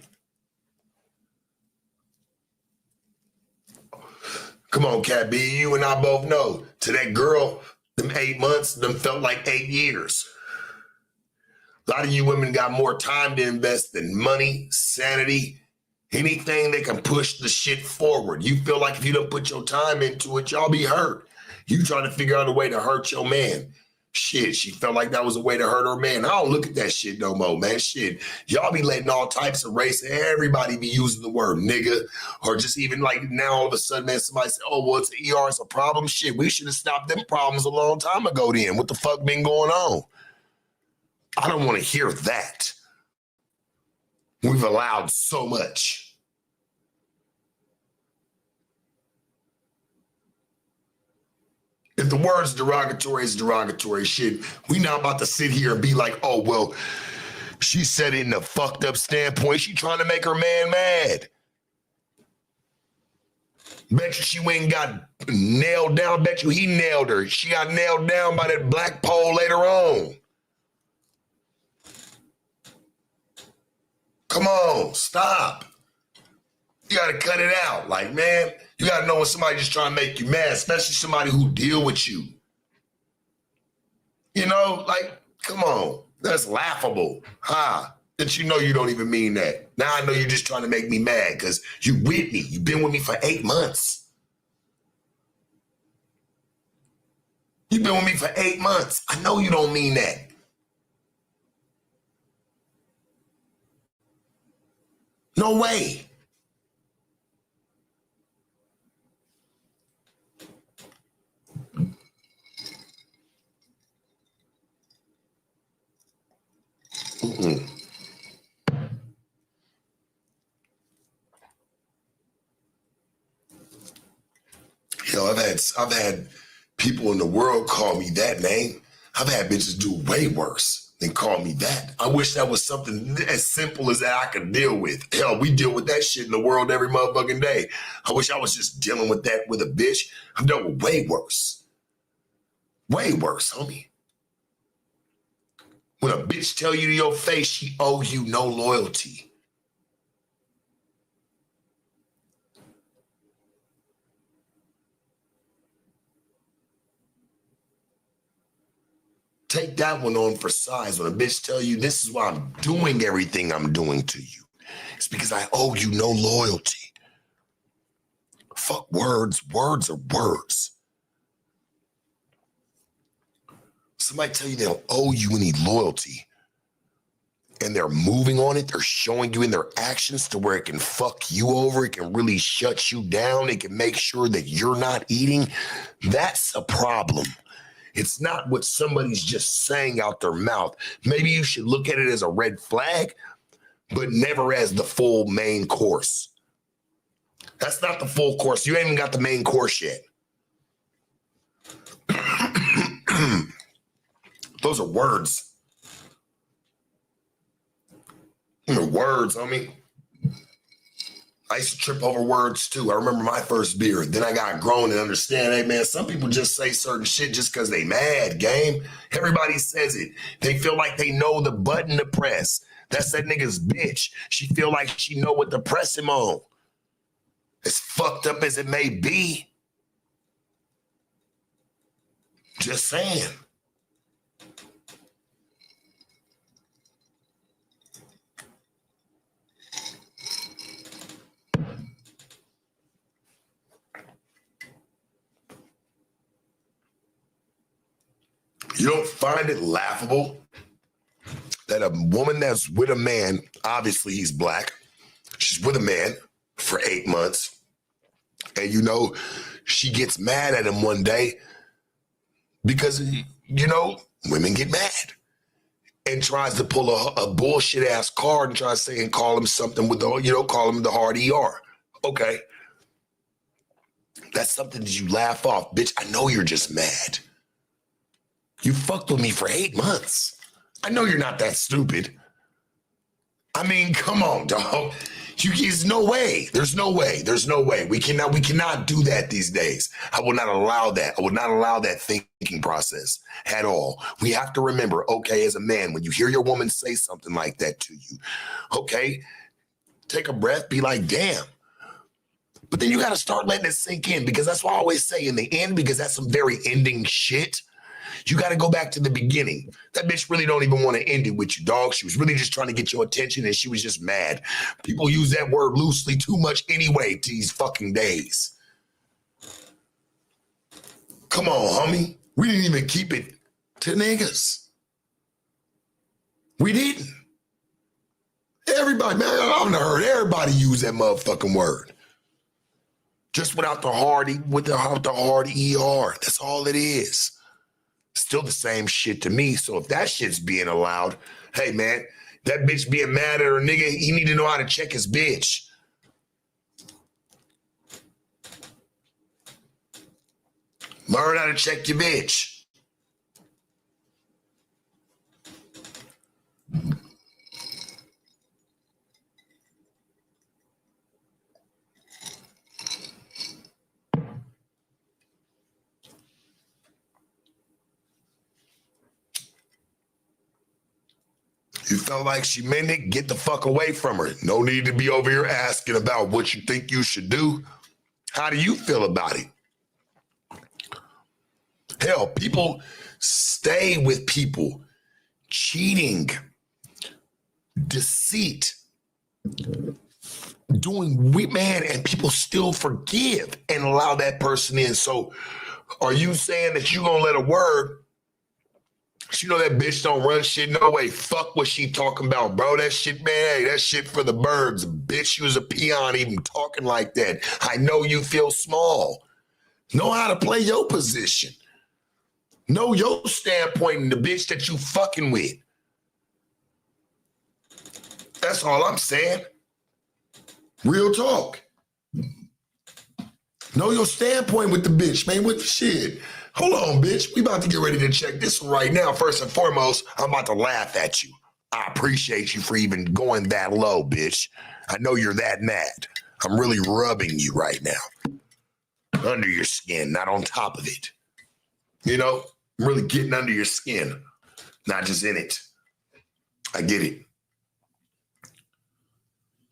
Come on, Cat B, you and I both know. To that girl, them 8 months, them felt like 8 years. A lot of you women got more time to invest than money, sanity, anything that can push the shit forward. You feel like if you don't put your time into it, y'all be hurt. You trying to figure out a way to hurt your man. Shit, she felt like that was a way to hurt her man. I don't look at that shit no more, man. Shit, y'all be letting all types of race, everybody be using the word nigga, or just even like now all of a sudden, man, somebody say, oh, well, it's an ER, it's a problem. Shit, we should have stopped them problems a long time ago then. What the fuck been going on? I don't want to hear that. We've allowed so much. If the word's derogatory, it's derogatory shit. We not about to sit here and be like, oh, well, she said it in a fucked up standpoint. She trying to make her man mad. Bet you she went and got nailed down. Bet you he nailed her. She got nailed down by that black pole later on. Come on, stop. You got to cut it out. Like, man, you got to know when somebody just trying to make you mad, especially somebody who deal with you. You know, like, come on. That's laughable. That you know you don't even mean that. Now I know you're just trying to make me mad because you with me. You've been with me for 8 months. You've been with me for 8 months. I know you don't mean that. No way. Mm-mm. Yo, I've had people in the world call me that name. I've had bitches do way worse than call me that. I wish that was something as simple as that I could deal with. Hell, we deal with that shit in the world every motherfucking day. I wish I was just dealing with that with a bitch. I've dealt with way worse. Way worse, homie. When a bitch tell you to your face she owe you no loyalty. Take that one on for size. When a bitch tell you this is why I'm doing everything I'm doing to you. It's because I owe you no loyalty. Fuck words. Words are words. Somebody tell you they don't owe you any loyalty and they're moving on it. They're showing you in their actions to where it can fuck you over. It can really shut you down. It can make sure that you're not eating. That's a problem. It's not what somebody's just saying out their mouth. Maybe you should look at it as a red flag, but never as the full main course. That's not the full course. You ain't even got the main course yet. Those are words. Words, homie. I used to trip over words too. I remember my first beer. Then I got grown and understand, hey man, some people just say certain shit just because they mad, game. Everybody says it. They feel like they know the button to press. That's that nigga's bitch. She feel like she know what to press him on. As fucked up as it may be. Just saying. You don't find it laughable that a woman that's with a man, obviously he's black, she's with a man for 8 months, and you know, she gets mad at him one day because, you know, women get mad and tries to pull a bullshit ass card and try to say and call him something with the, you know, call him the hard ER. Okay. That's something that you laugh off. Bitch, I know you're just mad. You fucked with me for 8 months. I know you're not that stupid. I mean, come on, dog. There's no way. There's no way. There's no way. We cannot do that these days. I will not allow that. I will not allow that thinking process at all. We have to remember, okay, as a man, when you hear your woman say something like that to you, okay, take a breath, be like, damn. But then you got to start letting it sink in, because that's why I always say in the end, because that's some very ending shit. You got to go back to the beginning. That bitch really don't even want to end it with you, dog. She was really just trying to get your attention, and she was just mad. People use that word loosely too much anyway these fucking days. Come on, homie. We didn't even keep it to niggas. We didn't. Everybody, man, I've heard everybody use that motherfucking word. Just without the hard ER. That's all it is. Still the same shit to me. So if that shit's being allowed, hey man, that bitch being mad at her nigga, he need to know how to check his bitch. Learn how to check your bitch. You felt like she meant it, get the fuck away from her. No need to be over here asking about what you think you should do. How do you feel about it? Hell, people stay with people. Cheating, deceit, doing man, and people still forgive and allow that person in. So are you saying that you gonna let a word, you know that bitch don't run shit no way. Fuck what she talking about, bro. That shit, man, hey, that shit for the birds. Bitch, you was a peon even talking like that. I know you feel small. Know how to play your position. Know your standpoint in the bitch that you fucking with. That's all I'm saying. Real talk. Know your standpoint with the bitch, man. With the shit. Hold on, bitch. We about to get ready to check this one right now. First and foremost, I'm about to laugh at you. I appreciate you for even going that low, bitch. I know you're that mad. I'm really rubbing you right now. Under your skin, not on top of it. You know, I'm really getting under your skin, not just in it. I get it.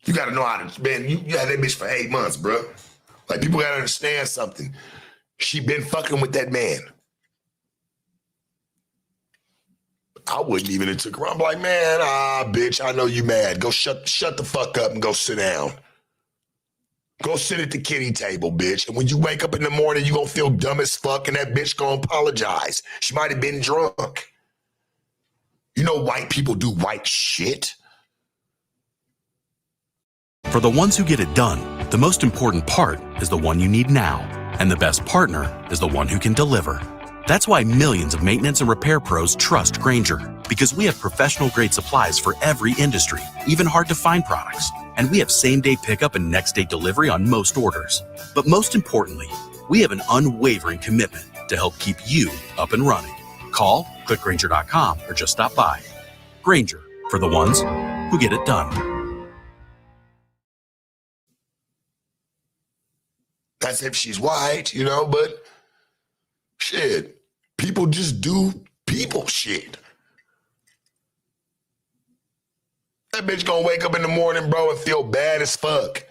You got to know how to, man, you had that bitch for 8 months, bro. Like, people got to understand something. She been fucking with that man. I wouldn't even have took her. I'm like, man, bitch, I know you mad. Go shut the fuck up and go sit down. Go sit at the kitty table, bitch. And when you wake up in the morning, you gonna feel dumb as fuck, and that bitch gonna apologize. She might have been drunk. You know white people do white shit. For the ones who get it done, the most important part is the one you need now. And the best partner is the one who can deliver. That's why millions of maintenance and repair pros trust Grainger, because we have professional-grade supplies for every industry, even hard-to-find products. And we have same-day pickup and next-day delivery on most orders. But most importantly, we have an unwavering commitment to help keep you up and running. Call, click Grainger.com, or just stop by. Grainger, for the ones who get it done. That's if she's white, you know, but shit, people just do people shit. That bitch gonna wake up in the morning, bro, and feel bad as fuck.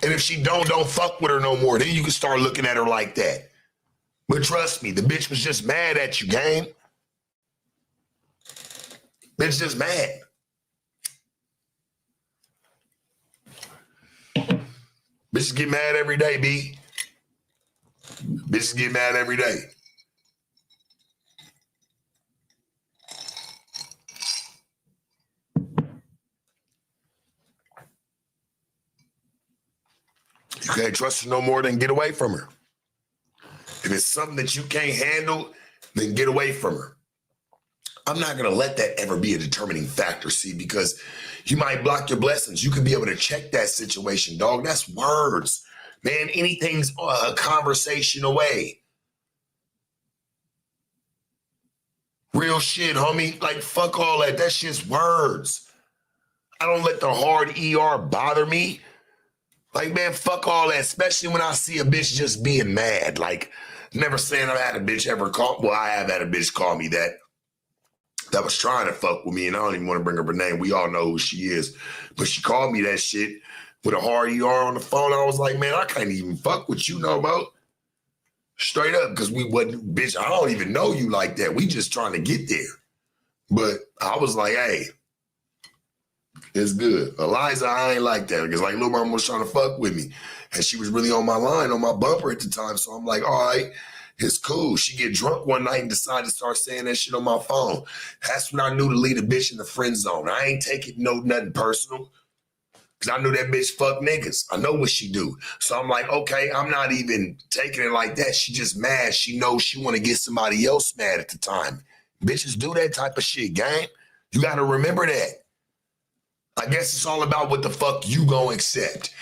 And if she don't fuck with her no more. Then you can start looking at her like that. But trust me, the bitch was just mad at you, gang. Bitch just mad. Bitches get mad every day, B. Bitches get mad every day. You can't trust her no more, then get away from her. If it's something that you can't handle, then get away from her. I'm not going to let that ever be a determining factor, see, because you might block your blessings. You could be able to check that situation, dog. That's words. Man, anything's a conversation away. Real shit, homie. Like, fuck all that. That shit's words. I don't let the hard ER bother me. Like, man, fuck all that, especially when I see a bitch just being mad. Like, never saying I've had a bitch ever call. Well, I have had a bitch call me that was trying to fuck with me, and I don't even want to bring up her name. We all know who she is. But she called me that shit with a hard ER on the phone. I was like, man, I can't even fuck with you no more. Straight up, because we wasn't, bitch, I don't even know you like that. We just trying to get there. But I was like, hey, it's good. Eliza, I ain't like that. Because like Lil Mama was trying to fuck with me. And she was really on my line, on my bumper at the time. So I'm like, all right, it's cool. She get drunk one night and decided to start saying that shit on my phone. That's when I knew to leave a bitch in the friend zone. I ain't taking nothing personal. Because I knew that bitch fuck niggas. I know what she do. So I'm like, okay, I'm not even taking it like that. She just mad. She knows she want to get somebody else mad at the time. Bitches do that type of shit, gang. You got to remember that. I guess it's all about what the fuck you gonna accept.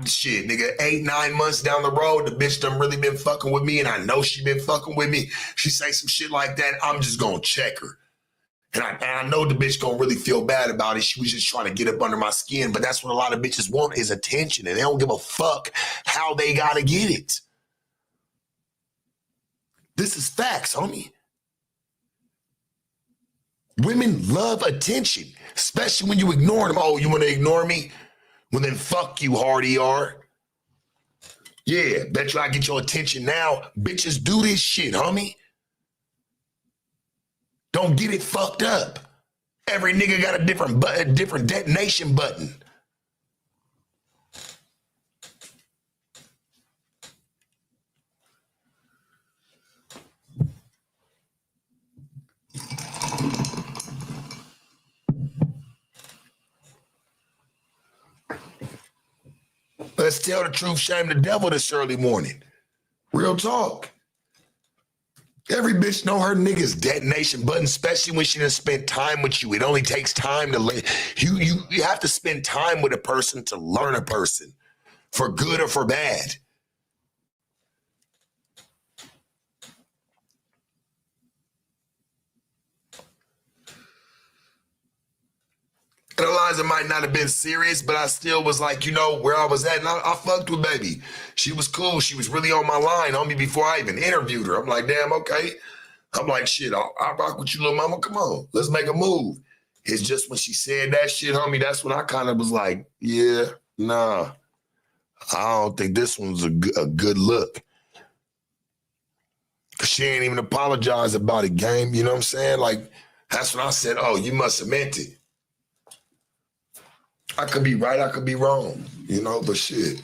Shit, nigga, 8-9 months down the road, the bitch done really been fucking with me, and I know she been fucking with me. She say some shit like that, I'm just gonna check her. And I know the bitch gonna really feel bad about it. She was just trying to get up under my skin, but that's what a lot of bitches want is attention, and they don't give a fuck how they gotta get it. This is facts, homie. Women love attention, especially when you ignore them. Oh, you want to ignore me? Well, then fuck you, hard ER. Yeah, bet you I get your attention now. Bitches do this shit, homie. Don't get it fucked up. Every nigga got a different button, different detonation button. Let's tell the truth, shame the devil this early morning. Real talk. Every bitch know her nigga's detonation button, especially when she done spent time with you. It only takes time to learn. You have to spend time with a person to learn a person, for good or for bad. And Eliza might not have been serious, but I still was like, you know, where I was at. And I fucked with baby. She was cool. She was really on my line on me before I even interviewed her. I'm like, damn, okay. I'm like, shit, I'll rock with you, little mama. Come on, let's make a move. It's just when she said that shit, homie, that's when I kind of was like, yeah, nah. I don't think this one's a good look. She ain't even apologize about it, game. You know what I'm saying? Like, that's when I said, oh, you must have meant it. I could be right, I could be wrong, you know, but shit.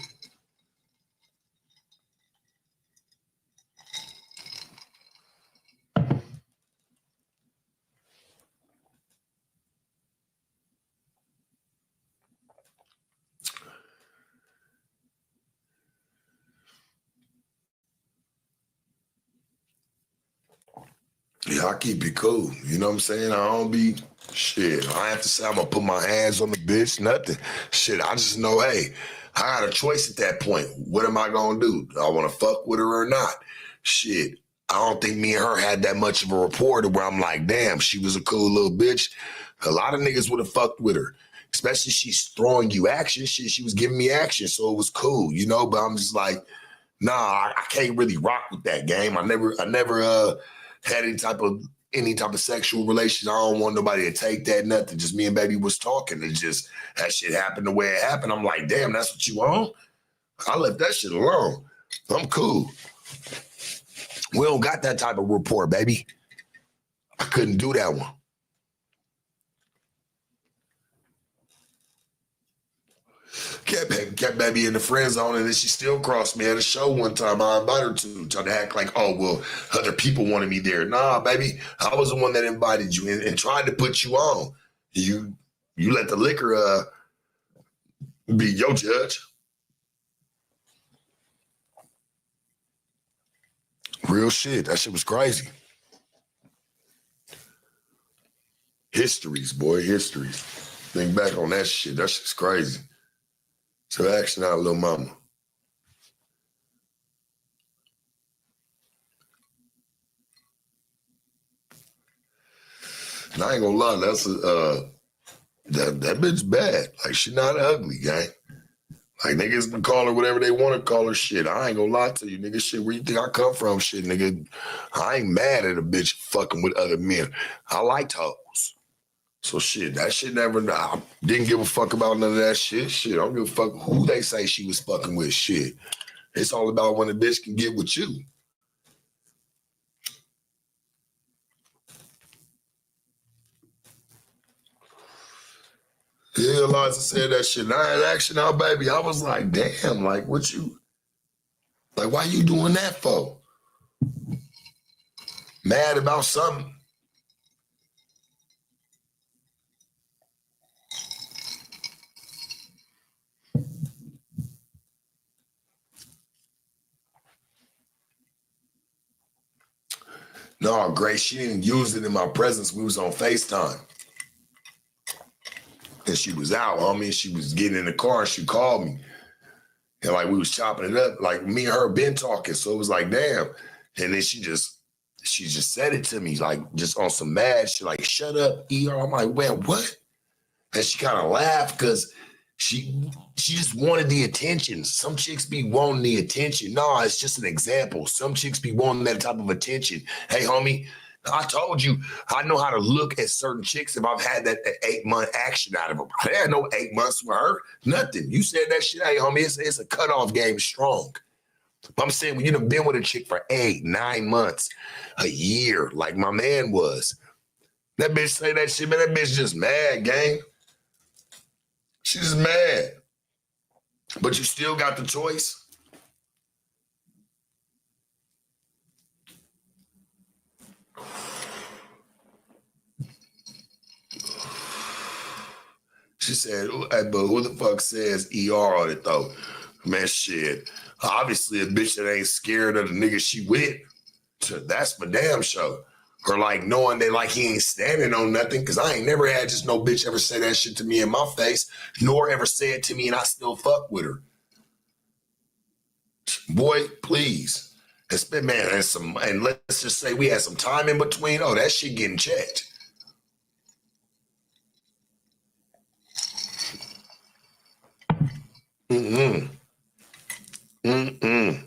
Yeah, I keep it cool. You know what I'm saying? I don't be shit. I have to say I'm gonna put my hands on the bitch, nothing. Shit, I just know, hey, I got a choice at that point. What am I gonna do? Do I wanna fuck with her or not? Shit. I don't think me and her had that much of a rapport to where I'm like, damn, she was a cool little bitch. A lot of niggas would have fucked with her. Especially she's throwing you action. Shit, she was giving me action, so it was cool, you know? But I'm just like, nah, I can't really rock with that game. I never had any type of sexual relations. I don't want nobody to take that, nothing. Just me and baby was talking. It's just that shit happened the way it happened. I'm like, damn, that's what you want? I left that shit alone. I'm cool. We don't got that type of rapport, baby. I couldn't do that one. Kept baby in the friend zone, and then she still crossed me at a show one time. I invited her to, tried to act like, oh, well, other people wanted me there. Nah, baby, I was the one that invited you and tried to put you on. You let the liquor be your judge. Real shit. That shit was crazy. Histories, boy, histories. Think back on that shit. That shit's crazy. So action out, little mama. And I ain't gonna lie, that's that bitch bad. Like, she not ugly, gang. Like, niggas can call her whatever they want to call her. Shit, I ain't gonna lie to you, nigga. Shit, where you think I come from? Shit, nigga. I ain't mad at a bitch fucking with other men. I liked hoes. So shit, that shit never, I didn't give a fuck about none of that shit. Shit, I don't give a fuck who they say she was fucking with. Shit. It's all about when a bitch can get with you. Yeah, Eliza said that shit. And I had action out, baby. I was like, damn, like, what you, like, why you doing that for? Mad about something? No, Grace, she didn't use it in my presence. We was on FaceTime. And she was out, homie. She was getting in the car and she called me. And like we was chopping it up. Like me and her been talking. So it was like, damn. And then she just said it to me, like just on some mad shit, like, shut up, ER. I'm like, well, what? And she kind of laughed because she just wanted the attention. Some chicks be wanting the attention. No, it's just an example. Some chicks be wanting that type of attention. Hey, homie, I told you, I know how to look at certain chicks if I've had that 8-month action out of them. I had no 8 months with her. Nothing. You said that shit, hey, homie, it's a cutoff game strong. I'm saying when you done been with a chick for 8, 9 months, a year, like my man was. That bitch say that shit, man, that bitch just mad, gang. She's mad. But you still got the choice. She said, hey, but who the fuck says ER on it, though? Man, shit. Obviously, a bitch that ain't scared of the nigga she with, that's for damn sure. Or like knowing that like he ain't standing on nothing, because I ain't never had just no bitch ever say that shit to me in my face, nor ever say it to me and I still fuck with her. Boy, please. It's been, man, and let's just say we had some time in between. Oh, that shit getting checked. Mm-mm. Mm-mm.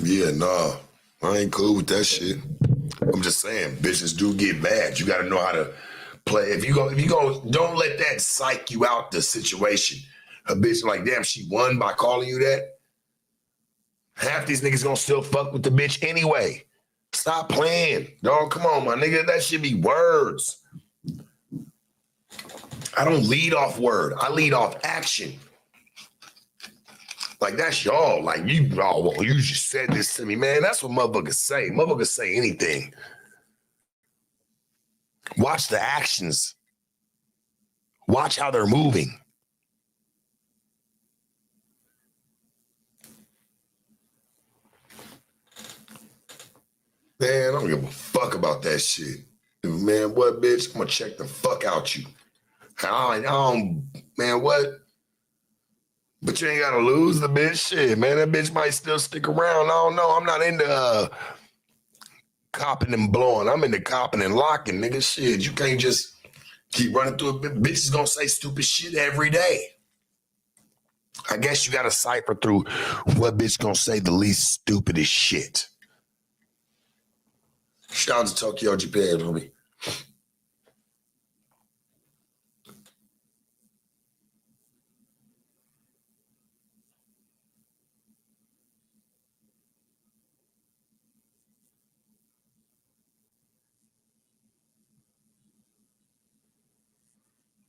Yeah, nah. I ain't cool with that shit. I'm just saying, bitches do get bad. You gotta know how to play. If you go, don't let that psych you out the situation. A bitch like, damn, she won by calling you that. Half these niggas gonna still fuck with the bitch anyway. Stop playing. Dog, come on, my nigga. That should be words. I don't lead off word. I lead off action. Like, that's y'all. Like, you just said this to me, man. That's what motherfuckers say. Motherfuckers say anything. Watch the actions. Watch how they're moving. Man, I don't give a fuck about that shit. Man, what, bitch? I'm gonna check the fuck out you. I don't, man, what? But you ain't gotta lose the bitch. Shit, man, that bitch might still stick around. I don't know. I'm not into copping and blowing. I'm into copping and locking, nigga. Shit, you can't just keep running through it. Bitch is gonna say stupid shit every day. I guess you gotta cipher through what bitch gonna say the least stupidest shit. Shout out to Tokyo, Japan, homie.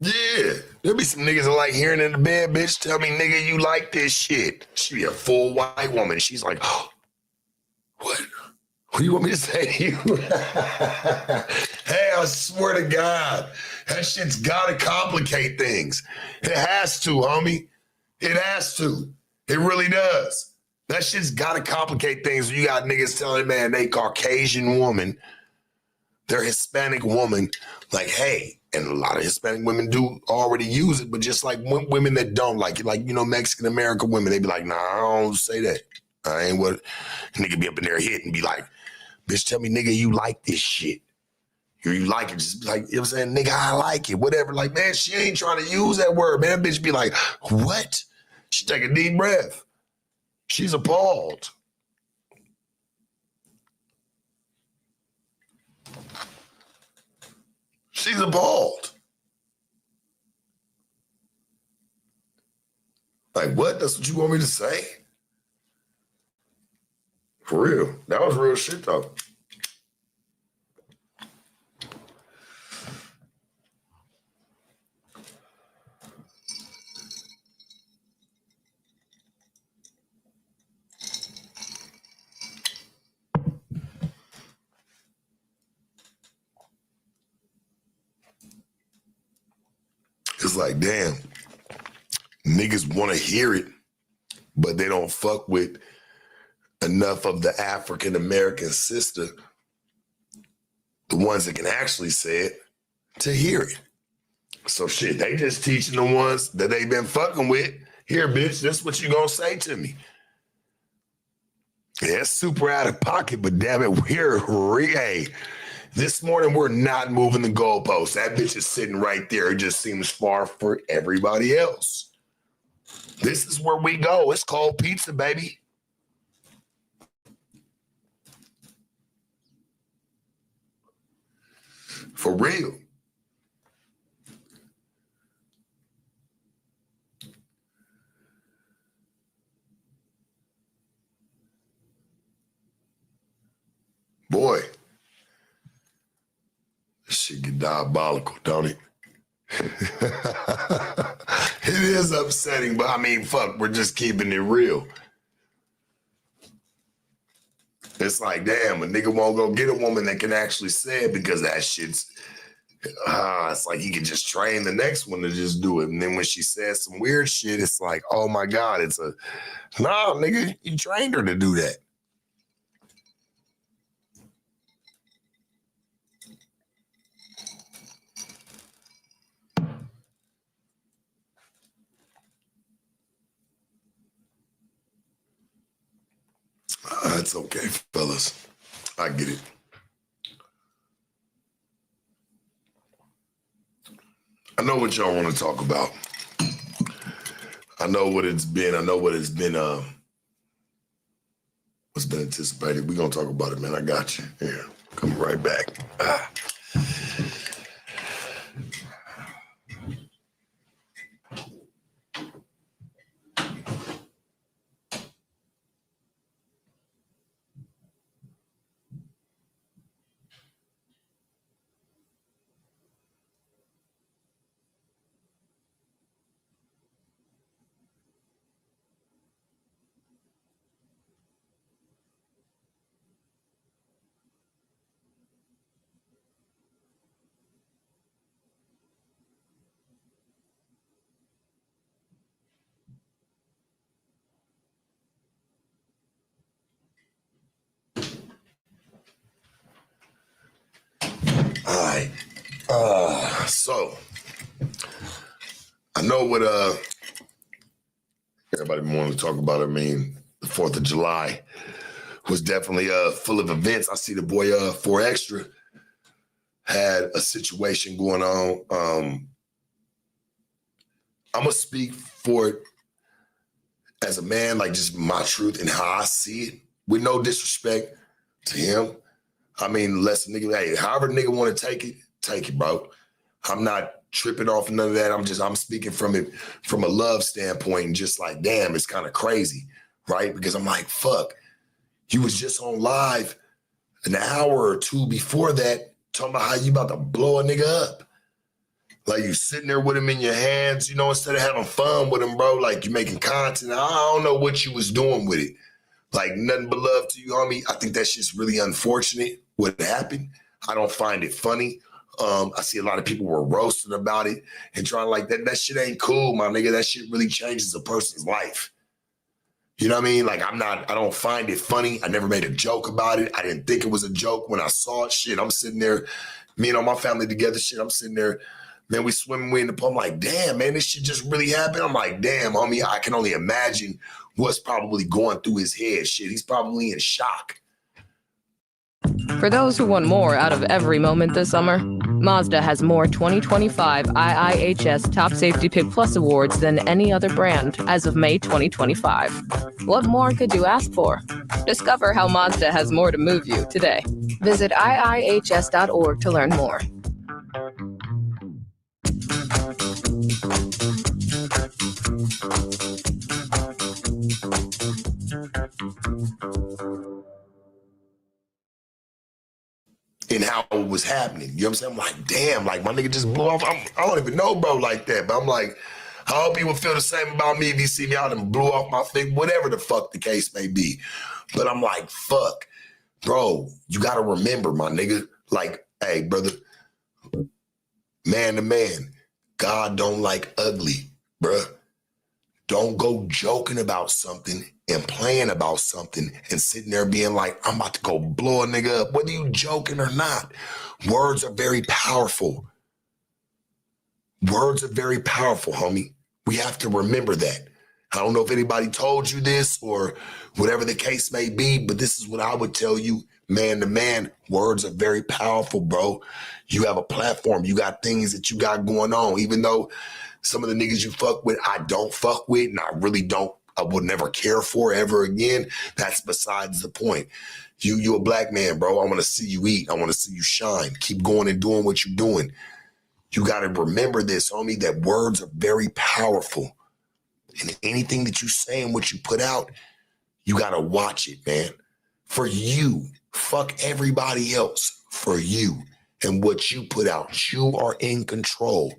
Yeah, there'll be some niggas that like hearing in the bed, bitch, tell me, nigga, you like this shit. She be a full white woman. She's like, oh, what? What do you want me to say to you? Hey, I swear to God, that shit's gotta complicate things. It has to, homie. It has to. It really does. That shit's gotta complicate things. You got niggas telling, man, they Caucasian woman, they're Hispanic woman, like, hey, and a lot of Hispanic women do already use it, but just like women that don't like it, like, you know, Mexican American women, they be like, nah, I don't say that. I ain't what. Nigga be up in there hitting and be like, bitch, tell me, nigga, you like this shit. You like it. Just like, you know what I'm saying? Nigga, I like it. Whatever. Like, man, she ain't trying to use that word, man. That bitch be like, what? She take a deep breath. She's appalled. She's appalled. Like, what? That's what you want me to say? For real. That was real shit, though. It's like, damn, niggas want to hear it, but they don't fuck with enough of the African American sister, the ones that can actually say it, to hear it. So shit, they just teaching the ones that they been fucking with, here, bitch, this what you gonna say to me. Yeah, it's super out of pocket, but damn it, hey, this morning we're not moving the goalposts. That bitch is sitting right there. It just seems far for everybody else. This is where we go. It's cold pizza, baby. For real. Boy, this shit get diabolical, don't it? It is upsetting, but I mean, fuck, we're just keeping it real. It's like, damn, a nigga won't go get a woman that can actually say it because that shit's, it's like he can just train the next one to just do it. And then when she says some weird shit, it's like, oh my God, nah, nigga, you trained her to do that. It's okay, fellas. I get it. I know what y'all want to talk about. I know what it's been. I know what it's been. What's been anticipated. We're gonna talk about it, man. I got you. Yeah, come right back. All right. So I know what everybody wanted to talk about. I mean, the 4th of July was definitely full of events. I see the boy 4 Extra had a situation going on. I'm gonna speak for it as a man, like just my truth and how I see it, with no disrespect to him. I mean, less nigga, hey, however nigga want to take it, bro. I'm not tripping off none of that. I'm speaking from it from a love standpoint and just like, damn, it's kind of crazy, right? Because I'm like, fuck, you was just on live an hour or two before that talking about how you about to blow a nigga up. Like you sitting there with him in your hands, you know, instead of having fun with him, bro, like you making content. I don't know what you was doing with it. Like nothing but love to you, homie. I think that's just really unfortunate what happened. I don't find it funny. I see a lot of people were roasting about it and trying like that shit ain't cool, my nigga. That shit really changes a person's life. You know what I mean? Like I don't find it funny. I never made a joke about it. I didn't think it was a joke when I saw it. Shit, I'm sitting there, me and all my family together, shit, I'm sitting there, man, we swimming, we in the pool. I'm like, damn, man, this shit just really happened. I'm like, damn, homie, I can only imagine what's probably going through his head. Shit, he's probably in shock. For those who want more out of every moment this summer, Mazda has more 2025 IIHS Top Safety Pick Plus awards than any other brand as of May 2025. What more could you ask for? Discover how Mazda has more to move you today. Visit iihs.org to learn more. And how it was happening. You know what I'm saying? I'm like, damn, like my nigga just blew off. I don't even know bro like that. But I'm like, I hope you would feel the same about me if you see me out and blew off my thing, whatever the fuck the case may be. But I'm like, fuck, bro, you gotta remember, my nigga, like, hey, brother, man to man, God don't like ugly, bruh. Don't go joking about something and playing about something and sitting there being like, I'm about to go blow a nigga up, whether you joking or not. Words are very powerful. Words are very powerful, homie. We have to remember that. I don't know if anybody told you this or whatever the case may be, but this is what I would tell you, man to man. Words are very powerful, bro. You have a platform. You got things that you got going on, even though some of the niggas you fuck with, I don't fuck with, and I really don't, I would never care for ever again. That's besides the point. You a black man, bro. I want to see you eat. I want to see you shine. Keep going and doing what you're doing. You got to remember this, homie, that words are very powerful. And anything that you say and what you put out, you got to watch it, man. For you, fuck everybody else. For you and what you put out, you are in control.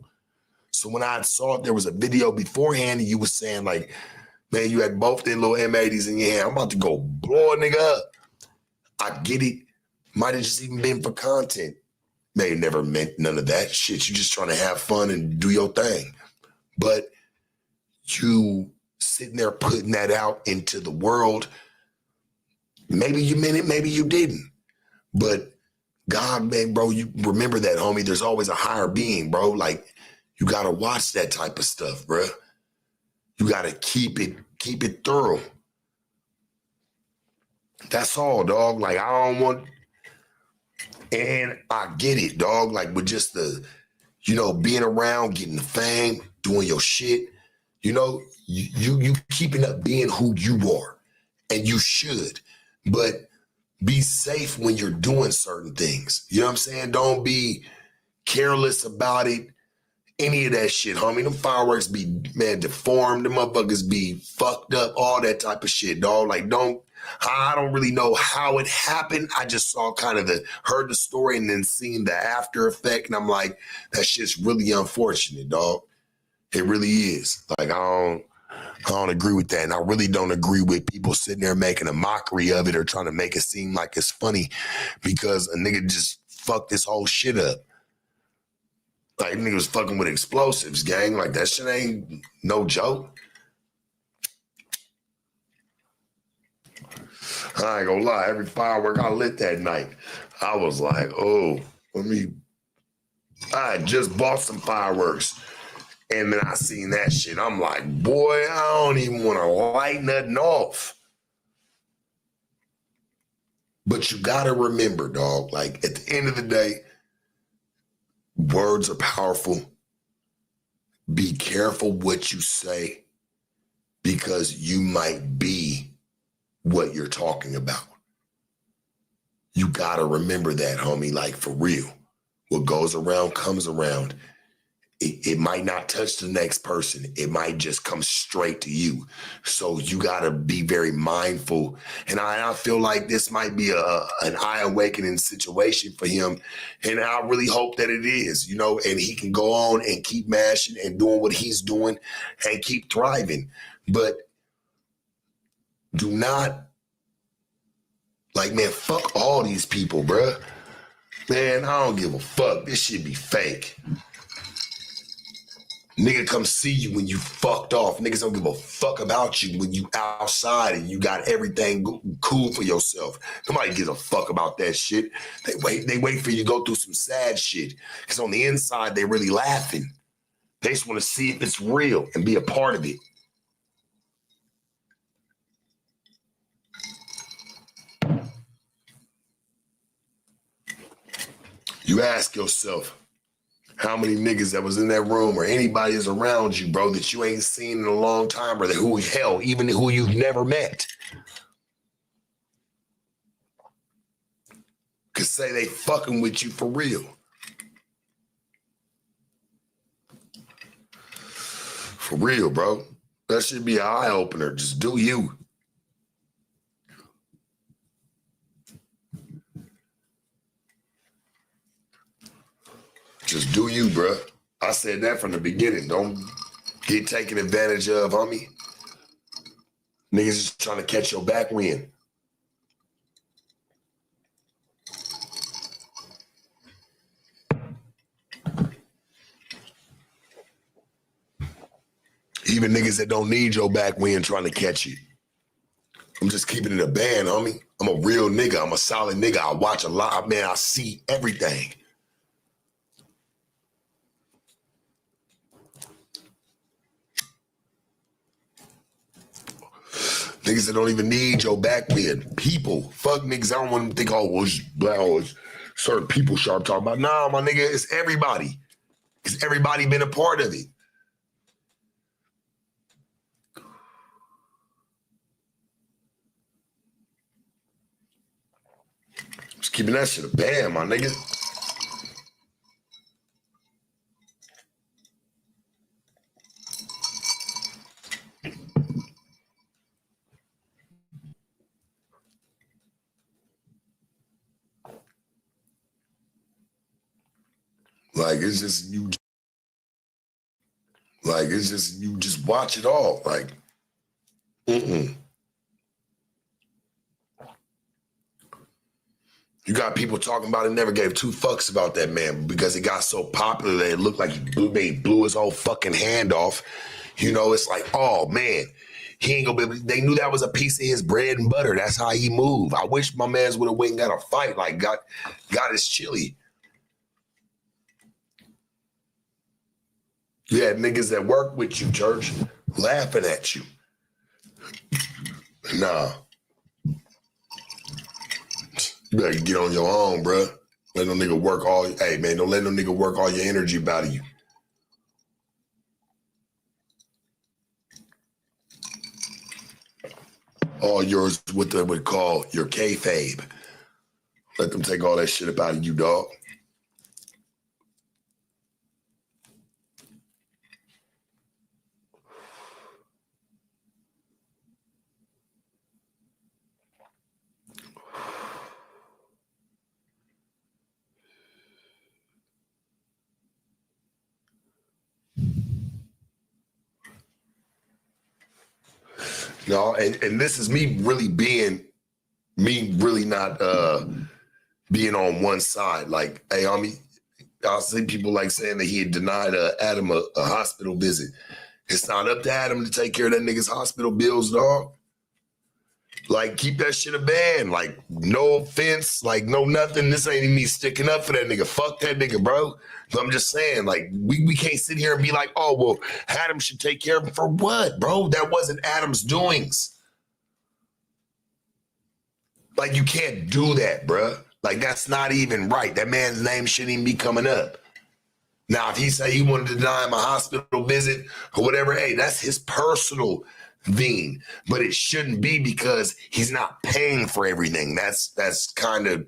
So when I saw it, there was a video beforehand and you was saying like, man, you had both their little M80s in your hand. I'm about to go blow a nigga up. I get it. Might have just even been for content. May have never meant none of that shit. You just trying to have fun and do your thing. But you sitting there putting that out into the world, maybe you meant it, maybe you didn't. But God, man, bro, you remember that, homie. There's always a higher being, bro. Like, you got to watch that type of stuff, bro. You got to keep it thorough. That's all, dog. Like, I don't want, and I get it, dog. Like, with just the, you know, being around, getting the fame, doing your shit, you know, you keeping up being who you are, and you should, but be safe when you're doing certain things. You know what I'm saying? Don't be careless about it. Any of that shit, homie. Them fireworks be, man, deformed. Them motherfuckers be fucked up. All that type of shit, dog. Like, I don't really know how it happened. I just saw heard the story and then seen the after effect. And I'm like, that shit's really unfortunate, dog. It really is. Like, I don't agree with that. And I really don't agree with people sitting there making a mockery of it or trying to make it seem like it's funny because a nigga just fucked this whole shit up. Like, nigga was fucking with explosives, gang. Like, that shit ain't no joke. I ain't gonna lie. Every firework I lit that night, I was like, oh, let me I just bought some fireworks. And then I seen that shit. I'm like, boy, I don't even want to light nothing off. But you got to remember, dog, like at the end of the day, words are powerful. Be careful what you say because you might be what you're talking about. You got to remember that, homie, like for real. What goes around comes around. It might not touch the next person. It might just come straight to you. So you got to be very mindful. And I feel like this might be an eye-awakening situation for him. And I really hope that it is, you know, and he can go on and keep mashing and doing what he's doing and keep thriving. But do not, like, man, fuck all these people, bruh. Man, I don't give a fuck. This shit be fake. Nigga come see you when you fucked off. Niggas don't give a fuck about you when you outside and you got everything cool for yourself. Nobody gives a fuck about that shit. They wait for you to go through some sad shit. Because on the inside, they really laughing. They just want to see if it's real and be a part of it. You ask yourself, how many niggas that was in that room or anybody is around you, bro, that you ain't seen in a long time or that even who you've never met could say they fucking with you for real. For real, bro. That should be an eye-opener. Just do you. Just do you, bruh. I said that from the beginning. Don't get taken advantage of, homie. Niggas just trying to catch your back win. Even niggas that don't need your back win trying to catch you. I'm just keeping it a band, homie. I'm a real nigga. I'm a solid nigga. I watch a lot. Man, I see everything. Niggas that don't even need your back win. People. Fuck niggas. I don't want them to think, it's certain people sharp talking about. Nah, my nigga, it's everybody. Because everybody been a part of it. Just keeping that shit a band, my nigga. Like, it's just you. Like, it's just you just watch it all. Like, You got people talking about it, never gave two fucks about that man because it got so popular that it looked like he blew his whole fucking hand off. You know, it's like, oh man, he ain't gonna be. They knew that was a piece of his bread and butter. That's how he moved. I wish my mans would have went and got a fight. Like, got his chili. You had niggas that work with you, church, laughing at you. Nah. You better get on your own, bruh. Let no nigga work all. Hey, man, don't let no nigga work all your energy out of you. All yours, what they would call your kayfabe. Let them take all that shit up out of you, dog. No, and this is me really not being on one side. Like, hey, I'll see people like saying that he had denied Adam a hospital visit. It's not up to Adam to take care of that nigga's hospital bills, dog. Like, keep that shit a band. Like, no offense, like, no nothing. This ain't even me sticking up for that nigga. Fuck that nigga, bro. So I'm just saying, like, we can't sit here and be like, oh, well, Adam should take care of him. For what, bro? That wasn't Adam's doings. Like, you can't do that, bro. Like, that's not even right. That man's name shouldn't even be coming up. Now, if he say he wanted to deny him a hospital visit or whatever, hey, that's his personal thing. But it shouldn't be because he's not paying for everything. That's kind of,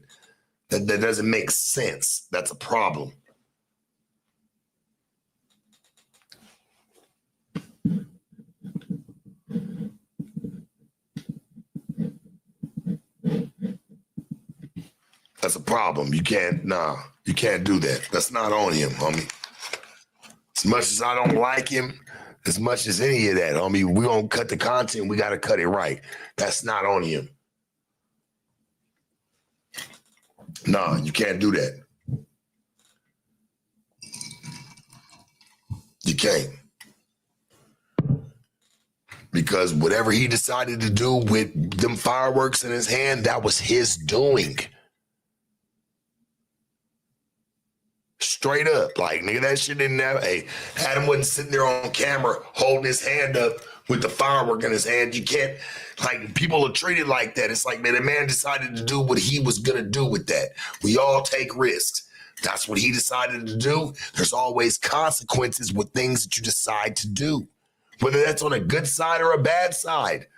that doesn't make sense. That's a problem. That's a problem. You can't do that. That's not on him, homie. As much as I don't like him, as much as any of that, homie, we're going to cut the content. We got to cut it right. That's not on him. Nah, you can't do that. You can't. Because whatever he decided to do with them fireworks in his hand, that was his doing. Straight up. Like, nigga, that shit didn't have, hey, Adam wasn't sitting there on camera holding his hand up with the firework in his hand. You can't, like, people are treated like that. It's like, man, the man decided to do what he was going to do with that. We all take risks. That's what he decided to do. There's always consequences with things that you decide to do, whether that's on a good side or a bad side.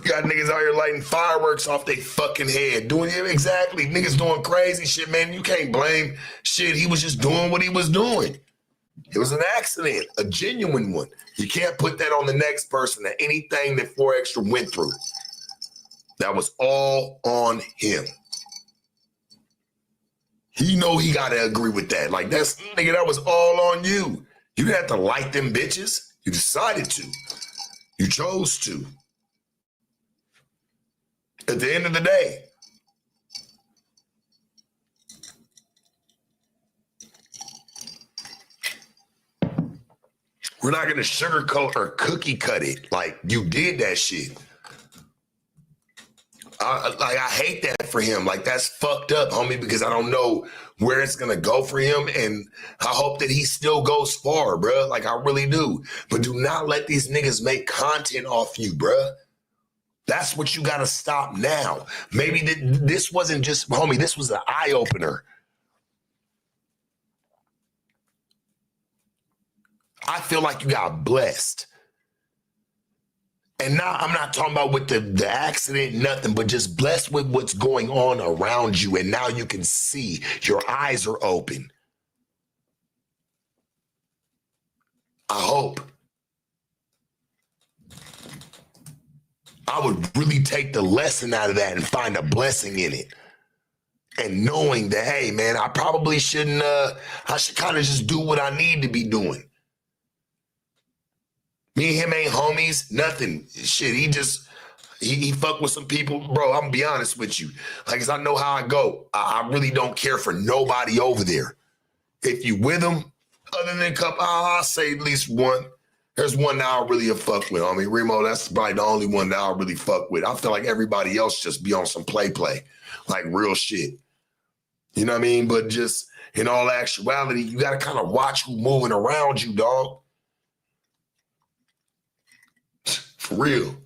Got niggas out here lighting fireworks off their fucking head. Doing it exactly. Niggas doing crazy shit, man. You can't blame shit. He was just doing what he was doing. It was an accident, a genuine one. You can't put that on the next person or anything that 4 Extra went through. That was all on him. He know he got to agree with that. Like, that's, nigga, that was all on you. You didn't have to like them bitches. You decided to. You chose to. At the end of the day, we're not going to sugarcoat or cookie cut it. Like, you did that shit. I hate that for him. Like, that's fucked up, homie, because I don't know where it's going to go for him. And I hope that he still goes far, bro. Like, I really do. But do not let these niggas make content off you, bro. That's what you got to stop now. Maybe this wasn't just, homie, this was an eye-opener. I feel like you got blessed. And now I'm not talking about with the accident, nothing, but just blessed with what's going on around you. And now you can see, your eyes are open. I hope. I would really take the lesson out of that and find a blessing in it. And knowing that, hey, man, I probably shouldn't, I should kind of just do what I need to be doing. Me and him ain't homies, nothing. Shit, he fuck with some people. Bro, I'm gonna be honest with you. Like, 'cause I know how I go. I really don't care for nobody over there. If you with them, other than a couple, I'll say at least one. There's one that I really have fucked with. I mean, Remo, that's probably the only one that I really fuck with. I feel like everybody else just be on some play, like real shit. You know what I mean? But just in all actuality, you got to kind of watch who's moving around you, dog. For real.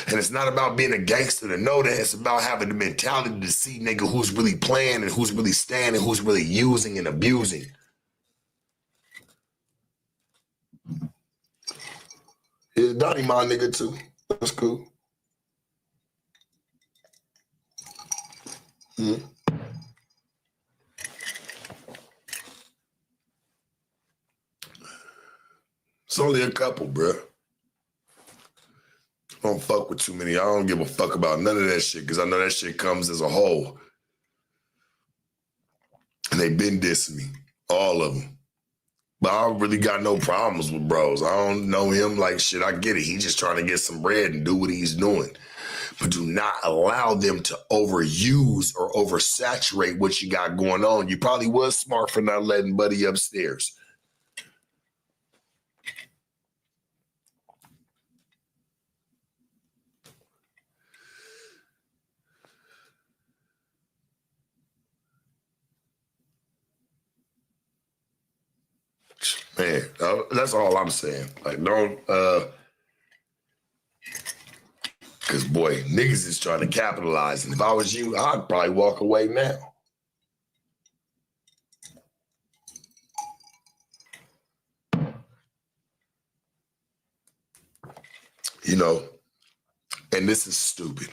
And it's not about being a gangster to know that. It's about having the mentality to see, nigga, who's really playing and who's really standing, who's really using and abusing. Yeah, Donnie my nigga too. That's cool. Mm-hmm. It's only a couple, bro. I don't fuck with too many. I don't give a fuck about none of that shit because I know that shit comes as a whole. And they been dissing me, all of them. But I really got no problems with bros. I don't know him like shit. I get it. He's just trying to get some bread and do what he's doing. but do not allow them to overuse or oversaturate what you got going on. You probably was smart for not letting Buddy upstairs. Man, that's all I'm saying. Like, don't, because boy, niggas is trying to capitalize. And if I was you, I'd probably walk away now. You know, and this is stupid.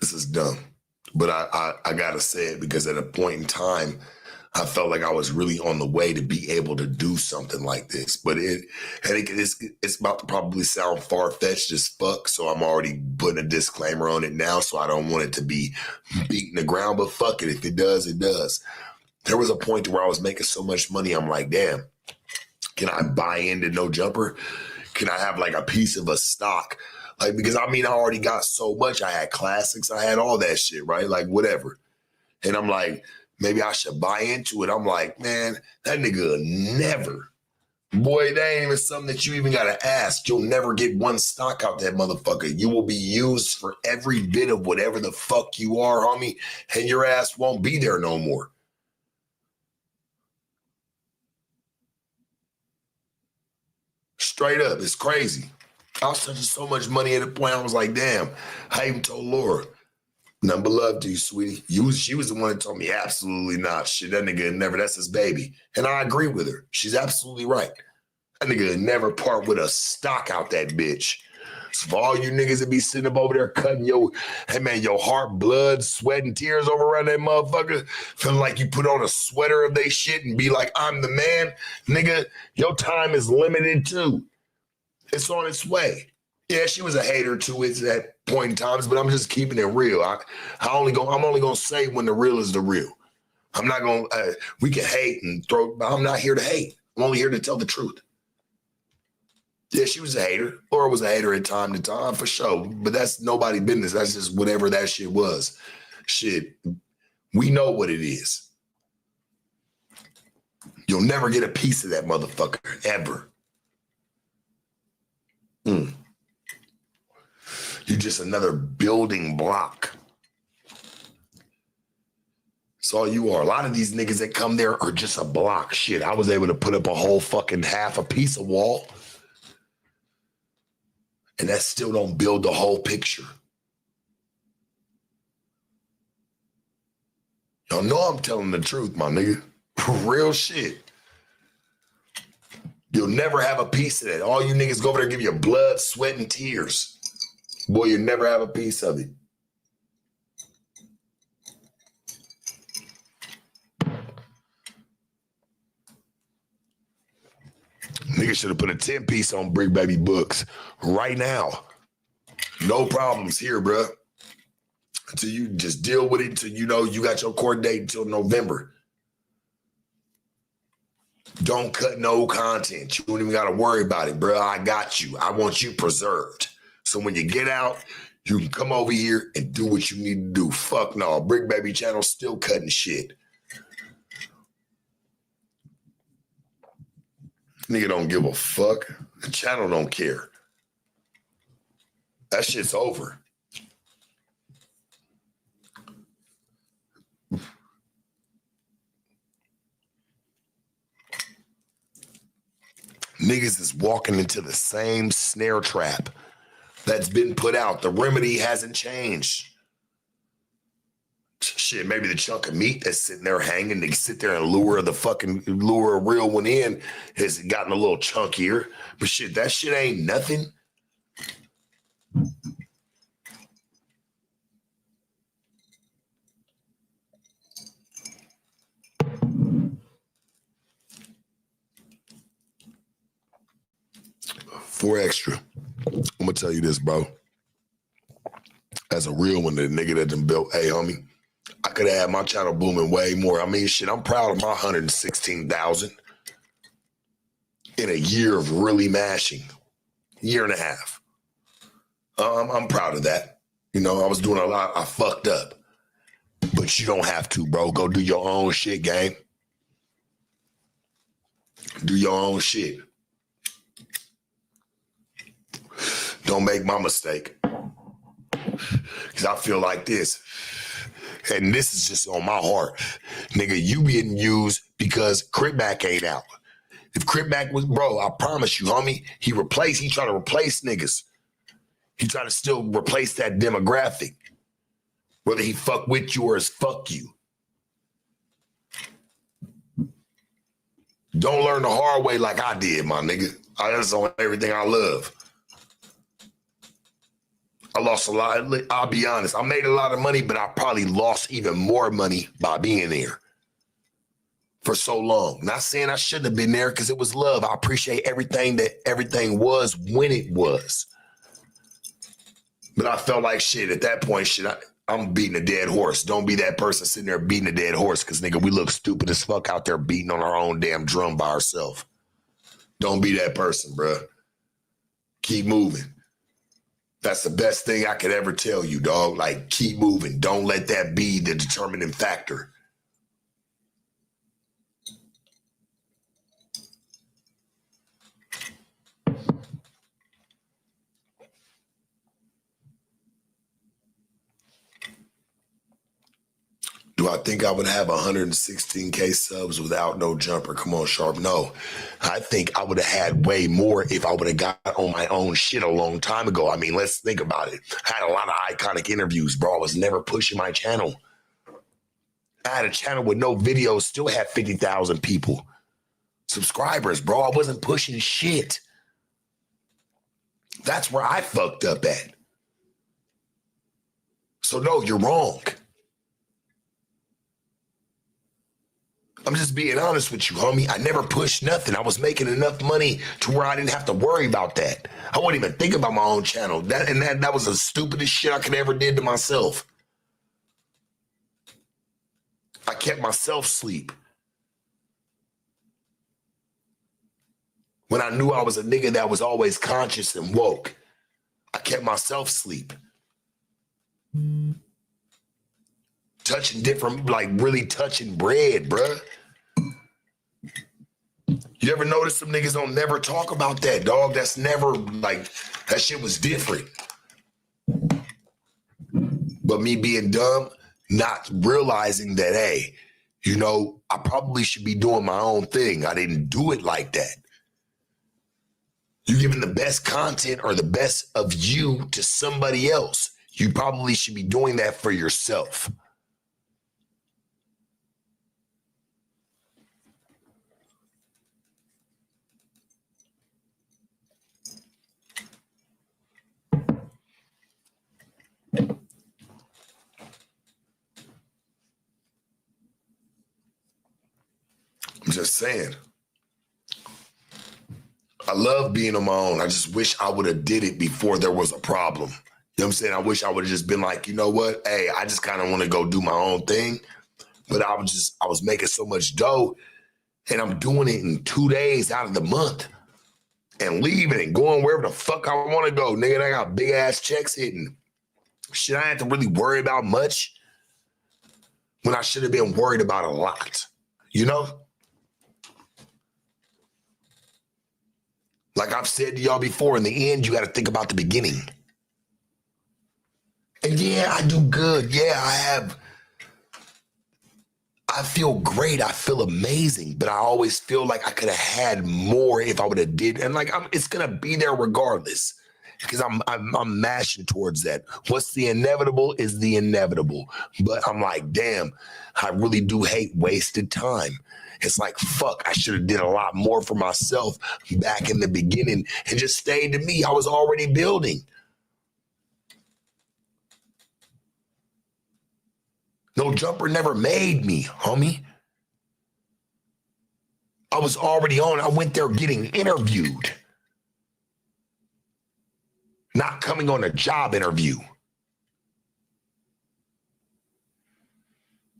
This is dumb. But I gotta say it because at a point in time, I felt like I was really on the way to be able to do something like this. But it's about to probably sound far-fetched as fuck, so I'm already putting a disclaimer on it now, so I don't want it to be beating the ground. But fuck it, if it does, it does. There was a point where I was making so much money, I'm like, damn, can I buy into No Jumper? Can I have like a piece of a stock? Like, because I mean, I already got so much. I had classics, I had all that shit, right? Like, whatever. And I'm like, maybe I should buy into it. I'm like, man, that nigga never. Boy, that ain't even something that you even got to ask. You'll never get one stock out that motherfucker. You will be used for every bit of whatever the fuck you are, homie, and your ass won't be there no more. Straight up, it's crazy. I was touching so much money at a point, I was like, damn, I even told Laura, none but love to you, sweetie. She was the one that told me, absolutely not. Shit, that nigga never, that's his baby. And I agree with her. She's absolutely right. That nigga never part with a stock out that bitch. So for all you niggas that be sitting up over there cutting your heart, blood, sweat, and tears over around that motherfucker, feeling like you put on a sweater of they shit and be like, I'm the man, nigga, your time is limited too. It's on its way. Yeah, she was a hater to it at that point in times, but I'm just keeping it real. I'm only gonna say when the real is the real. I'm not gonna. We can hate and throw. I'm not here to hate. I'm only here to tell the truth. Yeah, she was a hater. Laura was a hater at time to time for sure, but that's nobody's business. That's just whatever that shit was. Shit, we know what it is. You'll never get a piece of that motherfucker ever. You're just another building block. That's all you are. A lot of these niggas that come there are just a block. Shit, I was able to put up a whole fucking half a piece of wall. And that still don't build the whole picture. Y'all know I'm telling the truth, my nigga. Real shit. You'll never have a piece of that. All you niggas go over there and give you blood, sweat, and tears. Boy, you'll never have a piece of it. Niggas should have put a 10-piece on Brick Baby books right now. No problems here, bruh. Until you just deal with it until you know you got your court date until November. Don't cut no content. You don't even got to worry about it, bro. I got you. I want you preserved. So when you get out, you can come over here and do what you need to do. Fuck no. Brick Baby channel still cutting shit. Nigga don't give a fuck. The channel don't care. That shit's over. Niggas is walking into the same snare trap that's been put out. The remedy hasn't changed. Shit, maybe the chunk of meat that's sitting there hanging, they sit there and lure a real one in has gotten a little chunkier. But shit, that shit ain't nothing. For extra, I'm gonna tell you this, bro. As a real one, the nigga that done built, hey, homie, I could have had my channel booming way more. I mean, shit, I'm proud of my 116,000 in a year of really mashing, year and a half. I'm proud of that. You know, I was doing a lot. I fucked up. But you don't have to, bro. Go do your own shit, gang. Do your own shit. Don't make my mistake. Because I feel like this. And this is just on my heart. Nigga, you getting used because Cripback ain't out. If Cripback was, bro, I promise you, homie, he trying to replace niggas. He trying to still replace that demographic. Whether he fuck with you or is fuck you. Don't learn the hard way like I did, my nigga. That's on everything I love. I lost a lot. I'll be honest. I made a lot of money, but I probably lost even more money by being there for so long. Not saying I shouldn't have been there because it was love. I appreciate everything was when it was. But I felt like shit at that point. I'm beating a dead horse. Don't be that person sitting there beating a dead horse because, nigga, we look stupid as fuck out there beating on our own damn drum by ourselves. Don't be that person, bruh. Keep moving. That's the best thing I could ever tell you, dog. Like, keep moving. Don't let that be the determining factor. Do I think I would have 116K subs without no jumper? Come on, Sharp. No. I think I would have had way more if I would have got on my own shit a long time ago. I mean, let's think about it. I had a lot of iconic interviews, bro. I was never pushing my channel. I had a channel with no videos, still had 50,000 people. Subscribers, bro. I wasn't pushing shit. That's where I fucked up at. So no, you're wrong. I'm just being honest with you, homie. I never pushed nothing. I was making enough money to where I didn't have to worry about that. I wouldn't even think about my own channel. That was the stupidest shit I could ever did to myself. I kept myself asleep. When I knew I was a nigga that was always conscious and woke, I kept myself asleep. Touching different, like really touching bread, bruh. You ever notice some niggas don't never talk about that, dog? That's never, like, that shit was different. But me being dumb, not realizing that, hey, you know, I probably should be doing my own thing. I didn't do it like that. You're giving the best content or the best of you to somebody else. You probably should be doing that for yourself. I'm just saying. I love being on my own. I just wish I would have did it before there was a problem. You know what I'm saying? I wish I would have just been like, you know what? Hey, I just kind of want to go do my own thing. But I was making so much dough and I'm doing it in 2 days out of the month and leaving and going wherever the fuck I want to go. Nigga, I got big ass checks hitting. Shit, I had to really worry about much when I should have been worried about a lot, you know? Like I've said to y'all before, in the end, you got to think about the beginning. And yeah, I do good. Yeah, I feel great. I feel amazing, but I always feel like I could have had more if I would have did. And like, it's going to be there regardless because I'm mashing towards that. What's the inevitable is the inevitable. But I'm like, damn, I really do hate wasted time. It's like, fuck, I should have did a lot more for myself back in the beginning and just stayed to me. I was already building. No jumper never made me, homie. I was already on. I went there getting interviewed. Not coming on a job interview.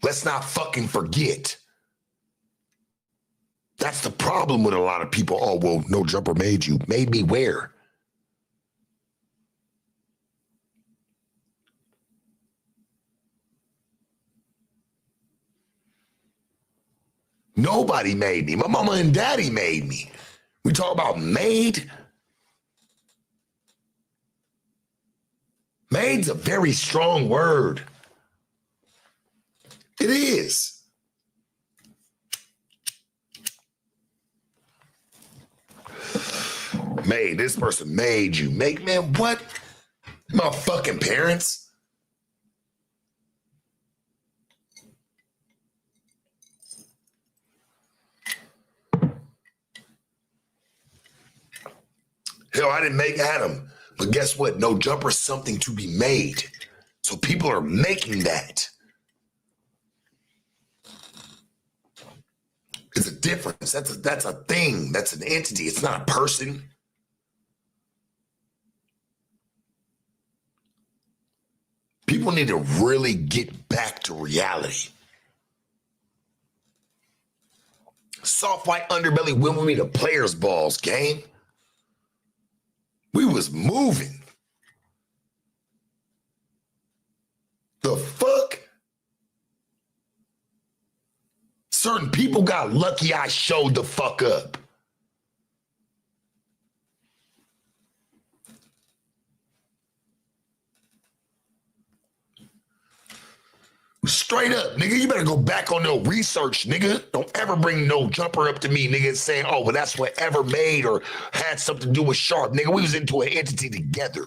Let's not fucking forget. That's the problem with a lot of people. Oh, well, no jumper made you. Made me where? Nobody made me. My mama and daddy made me. We talk about made. Made's a very strong word. It is. Made. This person made you. Make, man, what? My fucking parents? Hell, I didn't make Adam. But guess what? No jumper is something to be made. So people are making that. It's a difference. That's a thing. That's an entity. It's not a person. People need to really get back to reality. Soft white underbelly women me to players' balls, game. We was moving. The fuck? Certain people got lucky I showed the fuck up. Straight up, nigga, you better go back on no research, nigga. Don't ever bring no jumper up to me, nigga, saying, oh, well, that's what ever made or had something to do with Sharp. Nigga, we was into an entity together.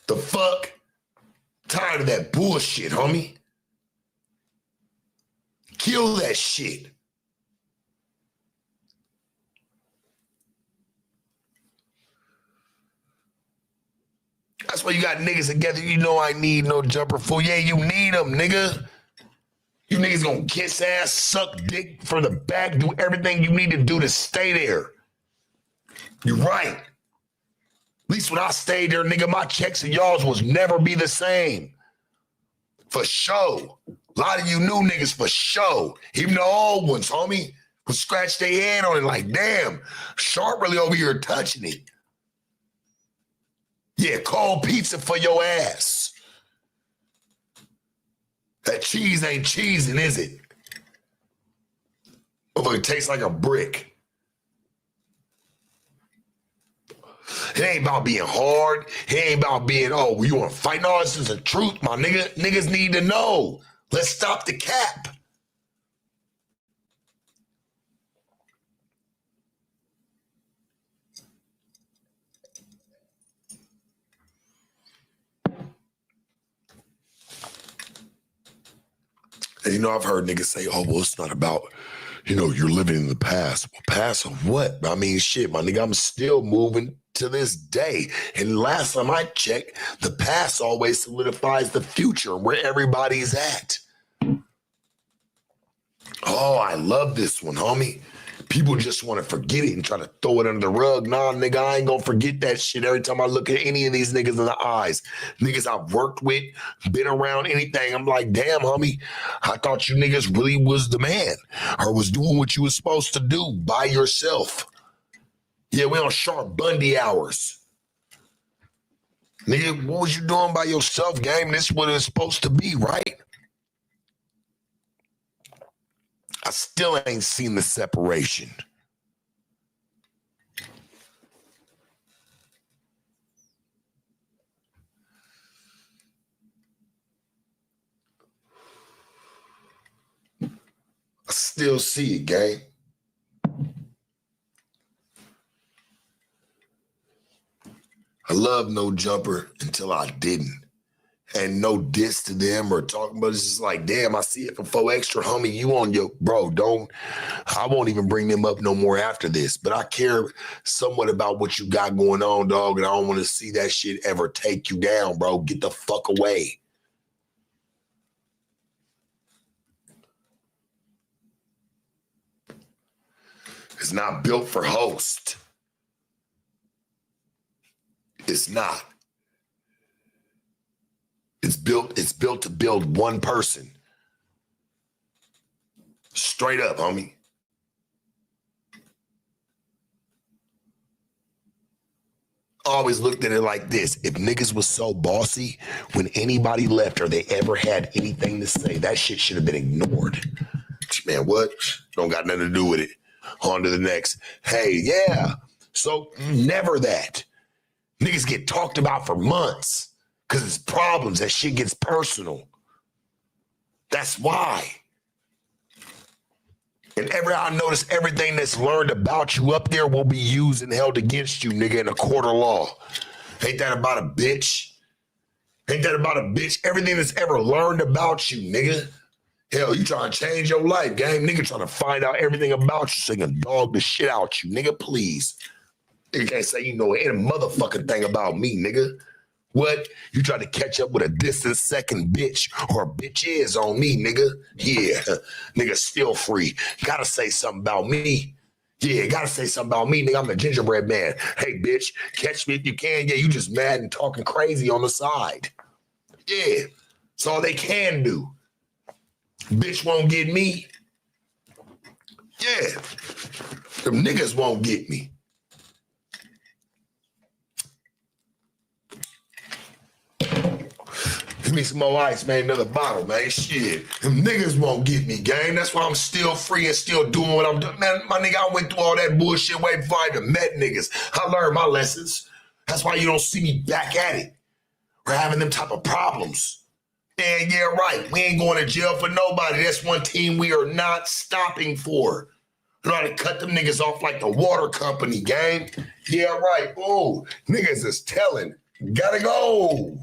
The fuck? Tired of that bullshit, homie. Kill that shit. That's why you got niggas together. You know I need no jumper fool. Yeah, you need them, nigga. You niggas gonna kiss ass, suck dick from the back, do everything you need to do to stay there. You're right. At least when I stayed there, nigga, my checks and y'all's was never be the same. For show. A lot of you new niggas for show. Even the old ones, homie, would scratch their head on it like, damn, Sharp really over here touching it. Yeah, cold pizza for your ass. That cheese ain't cheesing, is it? Over it tastes like a brick. It ain't about being hard. It ain't about being, oh, you want to fight? No, this is the truth, my nigga. Niggas need to know. Let's stop the cap. And, you know, I've heard niggas say, oh, well, it's not about, you know, you're living in the past. Well, past of what? I mean, shit, my nigga, I'm still moving to this day. And last time I checked, the past always solidifies the future where everybody's at. Oh, I love this one, homie. People just want to forget it and try to throw it under the rug. Nah, nigga, I ain't gonna forget that shit every time I look at any of these niggas in the eyes. Niggas I've worked with, been around, anything. I'm like, damn, homie, I thought you niggas really was the man or was doing what you was supposed to do by yourself. Yeah, we on Sharp Bundy hours. Nigga, what was you doing by yourself, game? This is what it's supposed to be, right? I still ain't seen the separation. I still see it, gang. I love No Jumper until I didn't. And no diss to them or talking, but it's just like, damn, I see it for 4 extra, homie. You on your, bro, I won't even bring them up no more after this. But I care somewhat about what you got going on, dog, and I don't want to see that shit ever take you down, bro. Get the fuck away. It's not built for host. It's not. It's built to build one person. Straight up, homie. always looked at it like this. If niggas was so bossy, when anybody left or they ever had anything to say, that shit should have been ignored. Man, what? Don't got nothing to do with it. On to the next. Hey, yeah. So never that. Niggas get talked about for months because it's problems. That shit gets personal. That's why. And I notice everything that's learned about you up there will be used and held against you, nigga, in a court of law. Ain't that about a bitch? Ain't that about a bitch? Everything that's ever learned about you, nigga. Hell, you trying to change your life, gang. Nigga trying to find out everything about you so you can dog the shit out you, nigga, please. Nigga can't say you know ain't a motherfucking thing about me, nigga. What? You try to catch up with a distant second bitch or a bitch is on me, nigga? Yeah, nigga still free. Gotta say something about me. Yeah, gotta say something about me, nigga. I'm a gingerbread man. Hey, bitch, catch me if you can. Yeah, you just mad and talking crazy on the side. Yeah, that's all they can do. Bitch won't get me. Yeah, them niggas won't get me. Give me some more ice, man. Another bottle, man. Shit. Them niggas won't get me, gang. That's why I'm still free and still doing what I'm doing. Man, my nigga, I went through all that bullshit way before I even met niggas. I learned my lessons. That's why you don't see me back at it. We're having them type of problems. And yeah, right. We ain't going to jail for nobody. That's one team we are not stopping for. You know how to cut them niggas off like the water company, gang. Yeah, right. Oh, niggas is telling. Gotta go.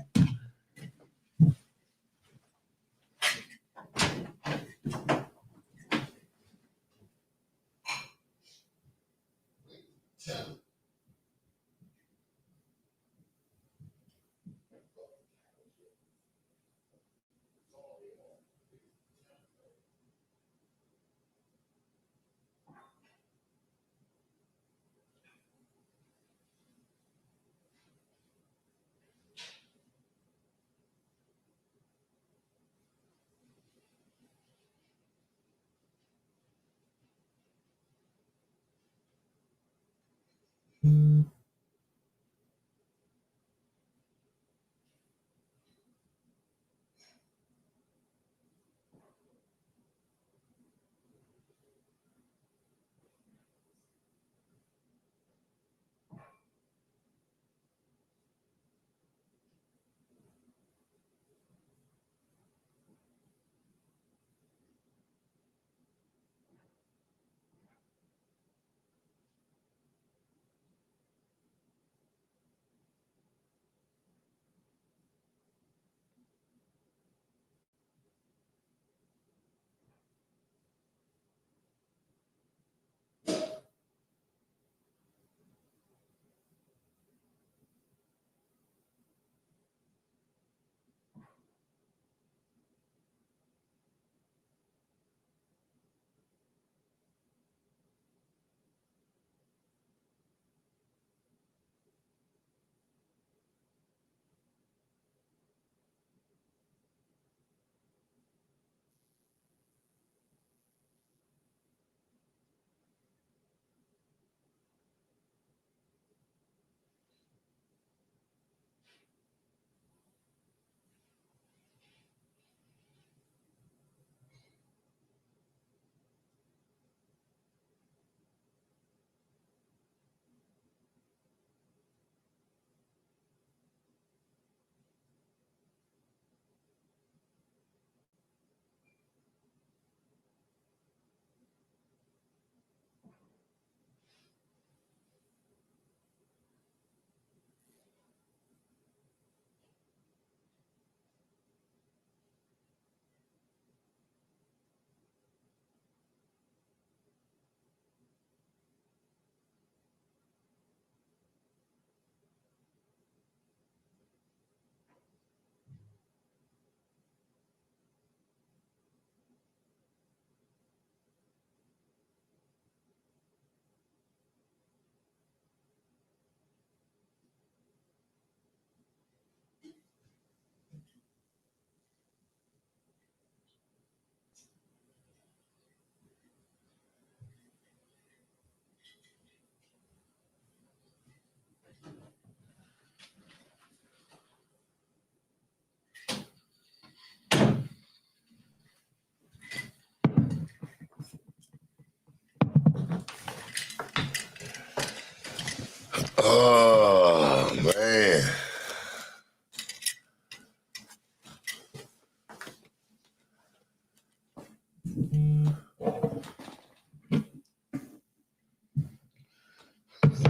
Oh, man.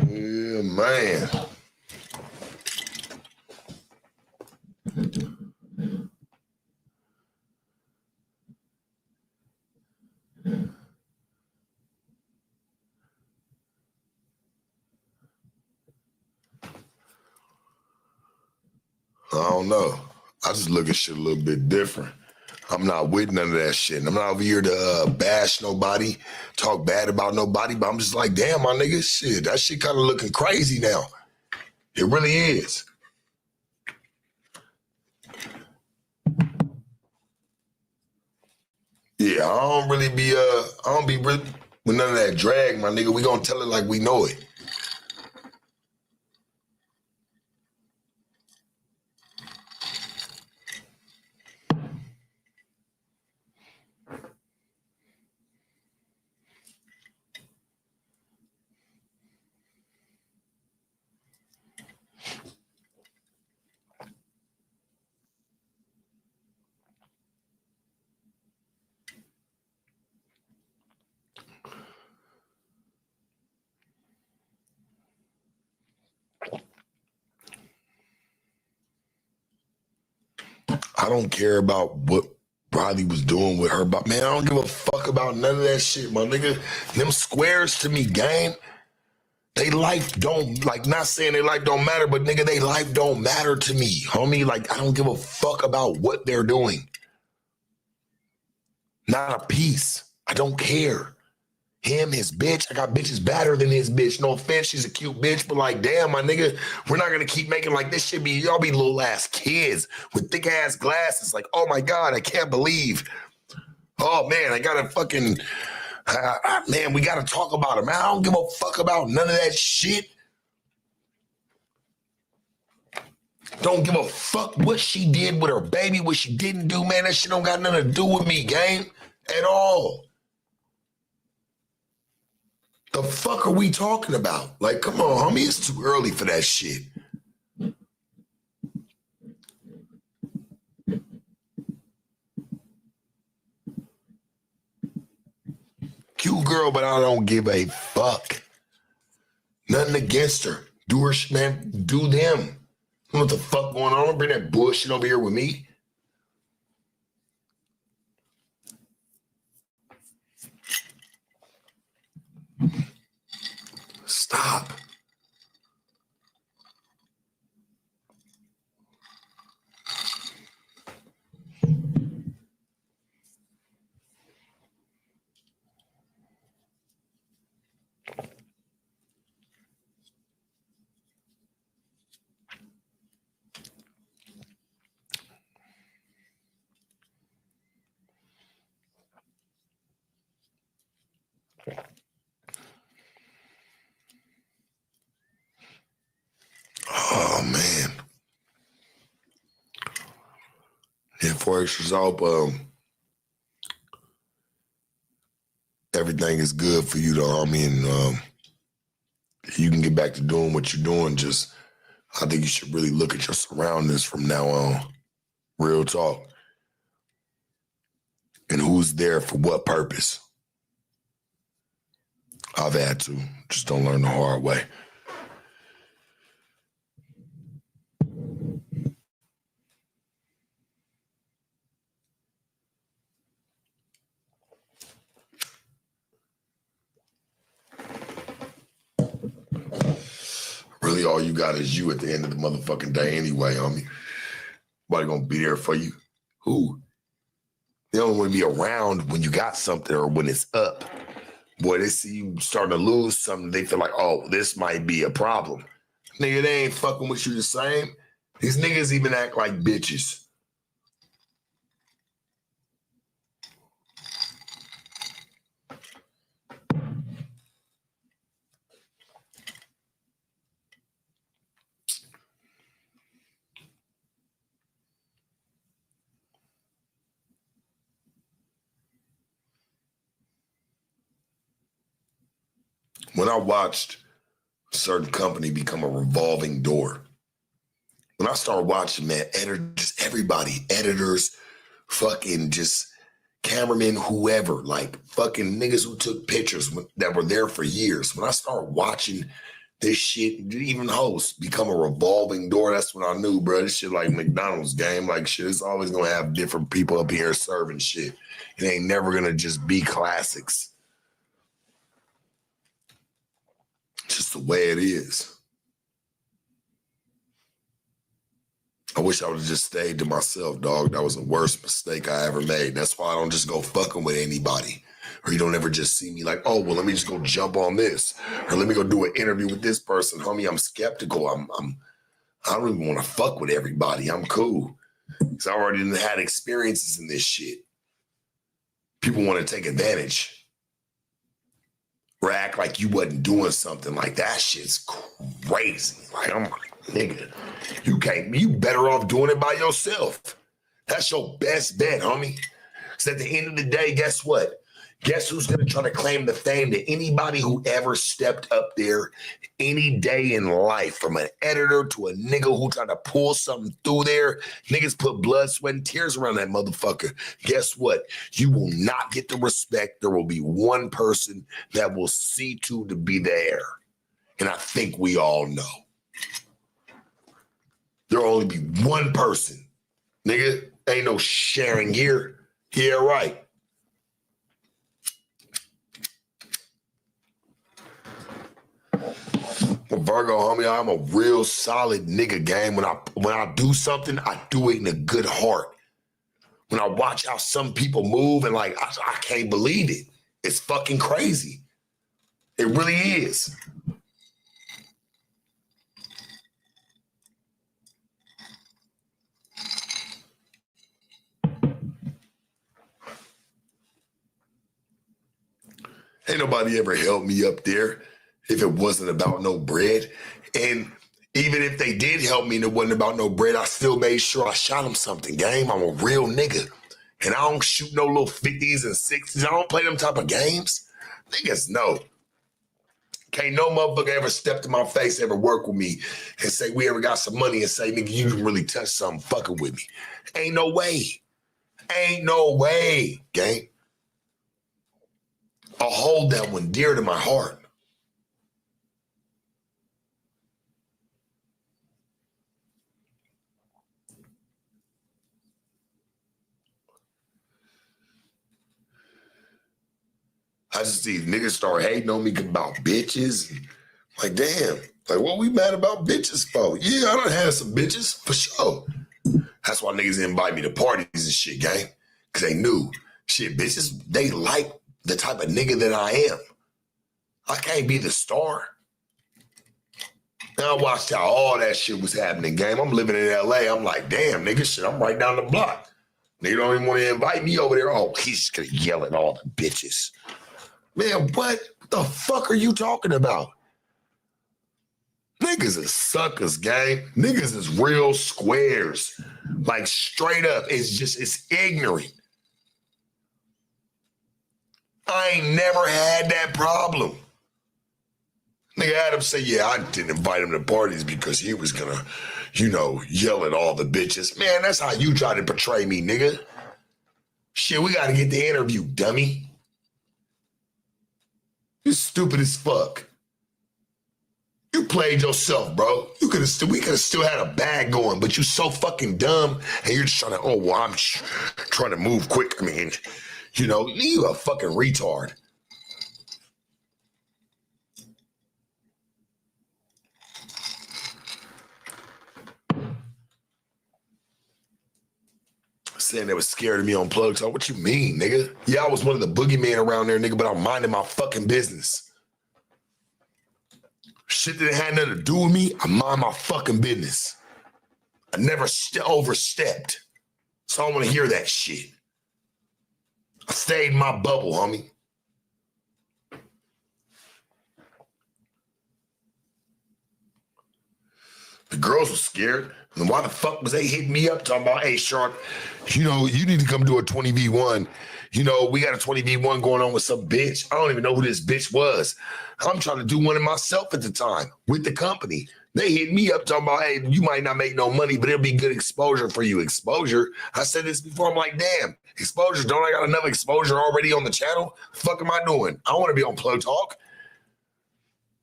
Yeah, man. I don't know. I just look at shit a little bit different. I'm not with none of that shit. I'm not over here to bash nobody, talk bad about nobody, but I'm just like, damn, my nigga, shit, that shit kind of looking crazy now. It really is. Yeah, I don't be really with none of that drag, my nigga. We gonna tell it like we know it. I don't care about what Riley was doing with her, but man, I don't give a fuck about none of that shit, my nigga. Them squares to me, gang. They life don't, like, not saying their life don't matter, but nigga, they life don't matter to me, homie. Like, I don't give a fuck about what they're doing. Not a piece. I don't care. Him, his bitch, I got bitches badder than his bitch. No offense, she's a cute bitch, but like, damn, my nigga, we're not gonna keep making like this shit be, y'all be little ass kids with thick ass glasses. Like, oh my God, I can't believe. Oh man, I gotta fucking, man, we gotta talk about it, man. I don't give a fuck about none of that shit. Don't give a fuck what she did with her baby, what she didn't do, man. That shit don't got nothing to do with me, gang, at all. The fuck are we talking about? Like, come on, homie, it's too early for that shit. Cute girl, but I don't give a fuck. Nothing against her. Do her shit, man. Do them. What the fuck going on? Don't bring that bullshit over here with me. Stop. Oh, man. Yeah, for extra help, everything is good for you, though, homie, and you can get back to doing what you're doing. Just, I think you should really look at your surroundings from now on. Real talk. And who's there for what purpose. I've had to. Just don't learn the hard way. Really, all you got is you at the end of the motherfucking day anyway, homie. Nobody gonna be there for you. Who? They don't want to be around when you got something or when it's up. Boy, they see you starting to lose something, they feel like, oh, this might be a problem. Nigga, they ain't fucking with you the same. These niggas even act like bitches. When I watched certain company become a revolving door. When I start watching, man, editors, everybody, editors, fucking just cameramen, whoever, like fucking niggas who took pictures that were there for years. When I start watching this shit, even hosts become a revolving door, that's when I knew, bro, this shit like McDonald's game. Like shit, it's always gonna have different people up here serving shit. It ain't never gonna just be classics. It's just the way it is. I wish I would have just stayed to myself, dog. That was the worst mistake I ever made. That's why I don't just go fucking with anybody. Or you don't ever just see me like, oh, well, let me just go jump on this. Or let me go do an interview with this person. Homie, I'm skeptical. I don't even want to fuck with everybody. I'm cool. Because I already had experiences in this shit. People want to take advantage. Or act like you wasn't doing something. Like that shit's crazy. Like, I'm like, nigga, you better off doing it by yourself. That's your best bet, homie. Because at the end of the day, guess what? Guess who's going to try to claim the fame to anybody who ever stepped up there any day in life, from an editor to a nigga who tried to pull something through there. Niggas put blood, sweat, and tears around that motherfucker. Guess what? You will not get the respect. There will be one person that will see to be there. And I think we all know. There'll only be one person. Nigga, ain't no sharing here. Yeah, right. Well, Virgo, homie, I'm a real solid nigga, gang. When I do something, I do it in a good heart. When I watch how some people move and like, I can't believe it. It's fucking crazy. It really is. Ain't nobody ever held me up there if it wasn't about no bread. And even if they did help me and it wasn't about no bread, I still made sure I shot them something, game. I'm a real nigga. And I don't shoot no little 50s and 60s. I don't play them type of games. Niggas know. Can't no motherfucker ever step to my face, ever work with me and say we ever got some money and say, nigga, you can really touch something fucking with me. Ain't no way. Ain't no way, gang. I'll hold that one dear to my heart. I just see niggas start hating on me about bitches. Like, damn. Like, what we mad about bitches for? Yeah, I done had some bitches, for sure. That's why niggas invite me to parties and shit, gang. Because they knew, shit, bitches, they like the type of nigga that I am. I can't be the star. Now I watched how all that shit was happening, gang. I'm living in LA. I'm like, damn, nigga, shit, I'm right down the block. Nigga don't even want to invite me over there. Oh, he's just gonna yell at all the bitches. Man, what the fuck are you talking about? Niggas is suckers, gang. Niggas is real squares. Like, straight up, it's ignorant. I ain't never had that problem. Nigga Adam say, yeah, I didn't invite him to parties because he was gonna, yell at all the bitches. Man, that's how you try to portray me, nigga. Shit, we gotta get the interview, dummy. You stupid as fuck. You played yourself, bro. We could have still had a bag going, but you so fucking dumb, and you're just trying to, I'm trying to move quick. I mean, you a fucking retard. Saying they was scared of me on Plug Talk. What you mean, nigga? Yeah, I was one of the boogeymen around there, nigga, but I'm minding my fucking business. Shit that had nothing to do with me, I mind my fucking business. I never overstepped. So I don't want to hear that shit. I stayed in my bubble, homie. The girls were scared. And why the fuck was they hitting me up talking about, hey, Shark, you need to come do a 20v1. you know, we got a 20v1 going on with some bitch. I don't even know who this bitch was. I'm trying to do one of myself at the time with the company. They hit me up talking about, hey, you might not make no money, but it'll be good exposure for you. Exposure. I said this before. I'm like, damn, exposure. Don't I got enough exposure already on the channel? The fuck am I doing? I want to be on Plug Talk.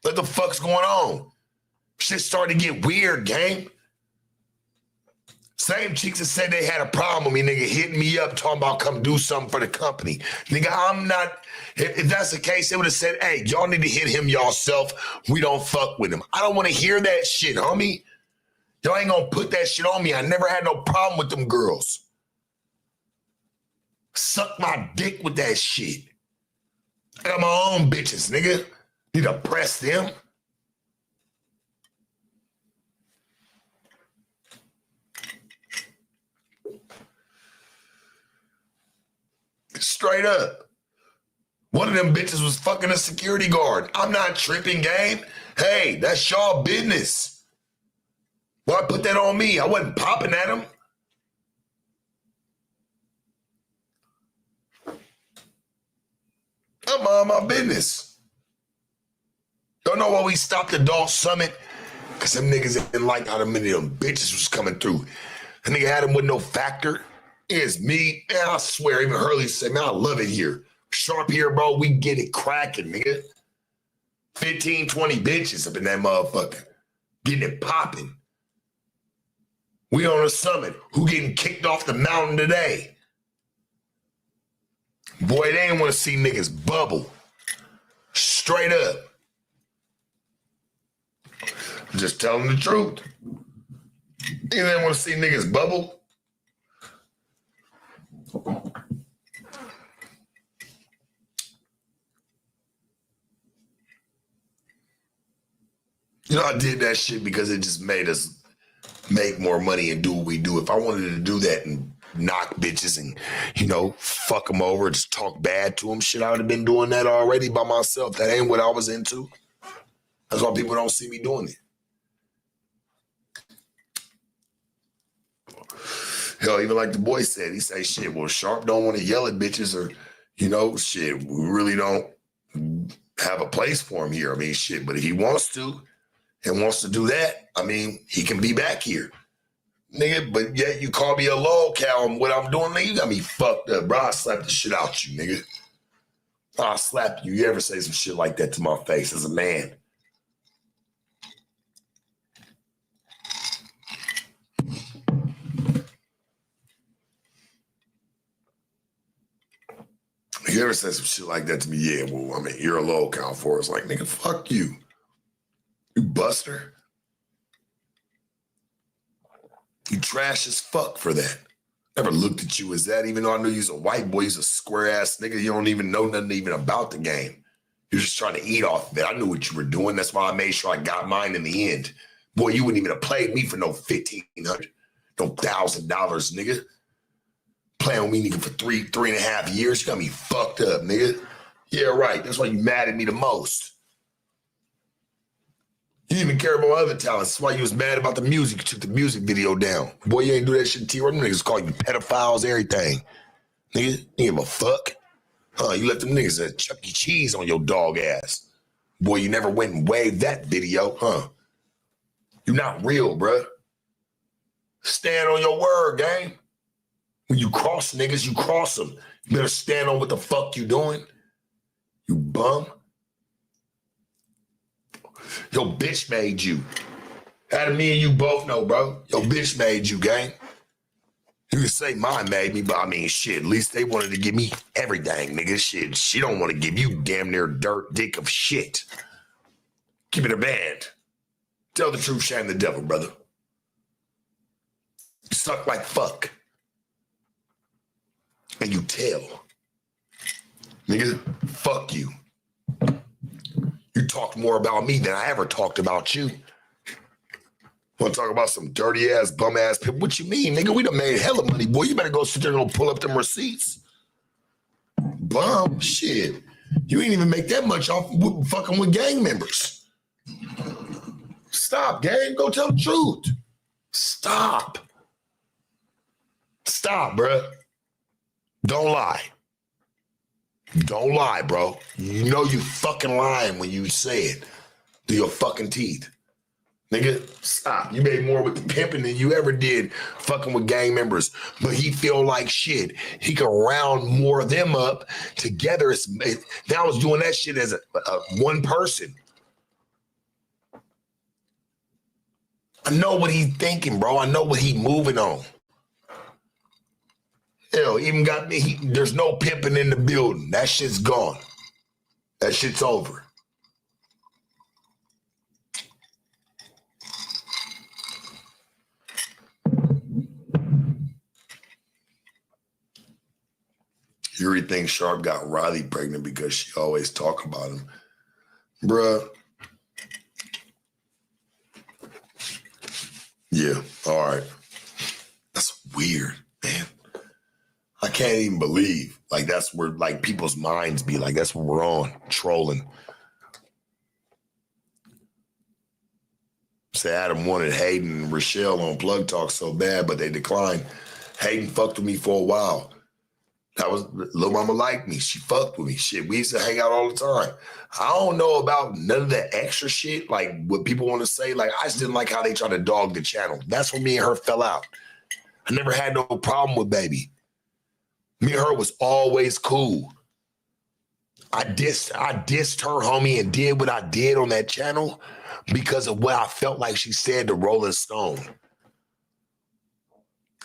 What the fuck's going on? Shit started to get weird, gang. Same chicks that said they had a problem with me, nigga, hitting me up, talking about come do something for the company. Nigga, I'm not, if that's the case, they would have said, hey, y'all need to hit him yourself. We don't fuck with him. I don't want to hear that shit, homie. Y'all ain't gonna put that shit on me. I never had no problem with them girls. Suck my dick with that shit. I got my own bitches, nigga. Need to press them. Straight up. One of them bitches was fucking a security guard. I'm not tripping, gang. Hey, that's y'all business. Why put that on me? I wasn't popping at him. I'm on my business. Don't know why we stopped the Adult Summit? Because them niggas didn't like how many of them bitches was coming through. The nigga had him with no factor. It's me. Man, I swear, even Hurley said, man, I love it here. Sharp here, bro. We get it cracking, nigga. 15, 20 bitches up in that motherfucker. Getting it popping. We on a summit. Who getting kicked off the mountain today? Boy, they ain't want to see niggas bubble. Straight up. I'm just telling the truth. You didn't want to see niggas bubble. You know, I did that shit because it just made us make more money and do what we do. If I wanted to do that and knock bitches and, you know, fuck them over, just talk bad to them, shit, I would have been doing that already by myself. That ain't what I was into. That's why people don't see me doing it. Hell, even like the boy said, he say, shit, well, Sharp don't want to yell at bitches or, you know, shit, we really don't have a place for him here. I mean, shit, but if he wants to and wants to do that, I mean, he can be back here. Nigga, but yet you call me a lol cow and what I'm doing, nigga, you got me fucked up, bro. I slap the shit out you, nigga. I'll slap you. You ever say some shit like that to my face as a man? You ever said some shit like that to me? Yeah, well, I mean, you're a low count for us. Like, nigga, fuck you. You buster. You trash as fuck for that. Never looked at you as that, even though I knew you was a white boy, you's a square ass nigga. You don't even know nothing even about the game. You're just trying to eat off of it. I knew what you were doing. That's why I made sure I got mine in the end. Boy, you wouldn't even have played me for no $1,500, no $1,000, nigga. Playing with me, nigga, for three and a half years. You got me fucked up, nigga. Yeah, right. That's why you mad at me the most. You didn't even care about other talents. That's why you was mad about the music. You took the music video down. Boy, you ain't do that shit to T-Roy. Them niggas call you pedophiles, everything. Nigga, you give a fuck. You let them niggas at Chuck E. Cheese on your dog ass. Boy, you never went and waved that video, huh? You not real, bruh. Stand on your word, gang. When you cross niggas, you cross them. You better stand on what the fuck you doing. You bum. Your bitch made you. How do me and you both know, bro? Your bitch made you, gang. You can say mine made me, but I mean, shit, at least they wanted to give me everything, nigga. Shit, she don't want to give you damn near dirt dick of shit. Keep it a band. Tell the truth, shame the devil, brother. You suck like fuck. And you tell. Nigga, fuck you. You talked more about me than I ever talked about you. Want to talk about some dirty ass, bum ass people? What you mean, nigga? We done made hella money, boy. You better go sit there and go pull up them receipts. Bum, shit. You ain't even make that much off fucking with gang members. Stop, gang. Go tell the truth. Stop. Stop, bruh. Don't lie. Don't lie, bro. You know you fucking lying when you say it through your fucking teeth. Nigga, stop. You made more with the pimping than you ever did fucking with gang members. But he feel like shit. He can round more of them up together. Now I was doing that shit as a one person. I know what he's thinking, bro. I know what he moving on. Hell, even got me. There's no pimping in the building. That shit's gone. That shit's over. Yuri thinks Sharp got Riley pregnant because she always talk about him. Bruh. Yeah, all right. That's weird, man. I can't even believe. Like, that's where, like, people's minds be. Like, that's what we're on, trolling. Say Adam wanted Hayden and Rochelle on Plug Talk so bad, but they declined. Hayden fucked with me for a while. That was, Lil Mama liked me. She fucked with me. Shit, we used to hang out all the time. I don't know about none of that extra shit, like what people want to say. Like, I just didn't like how they try to dog the channel. That's when me and her fell out. I never had no problem with Baby. Me and her was always cool. I dissed her, homie, and did what I did on that channel because of what I felt like she said to Rolling Stone.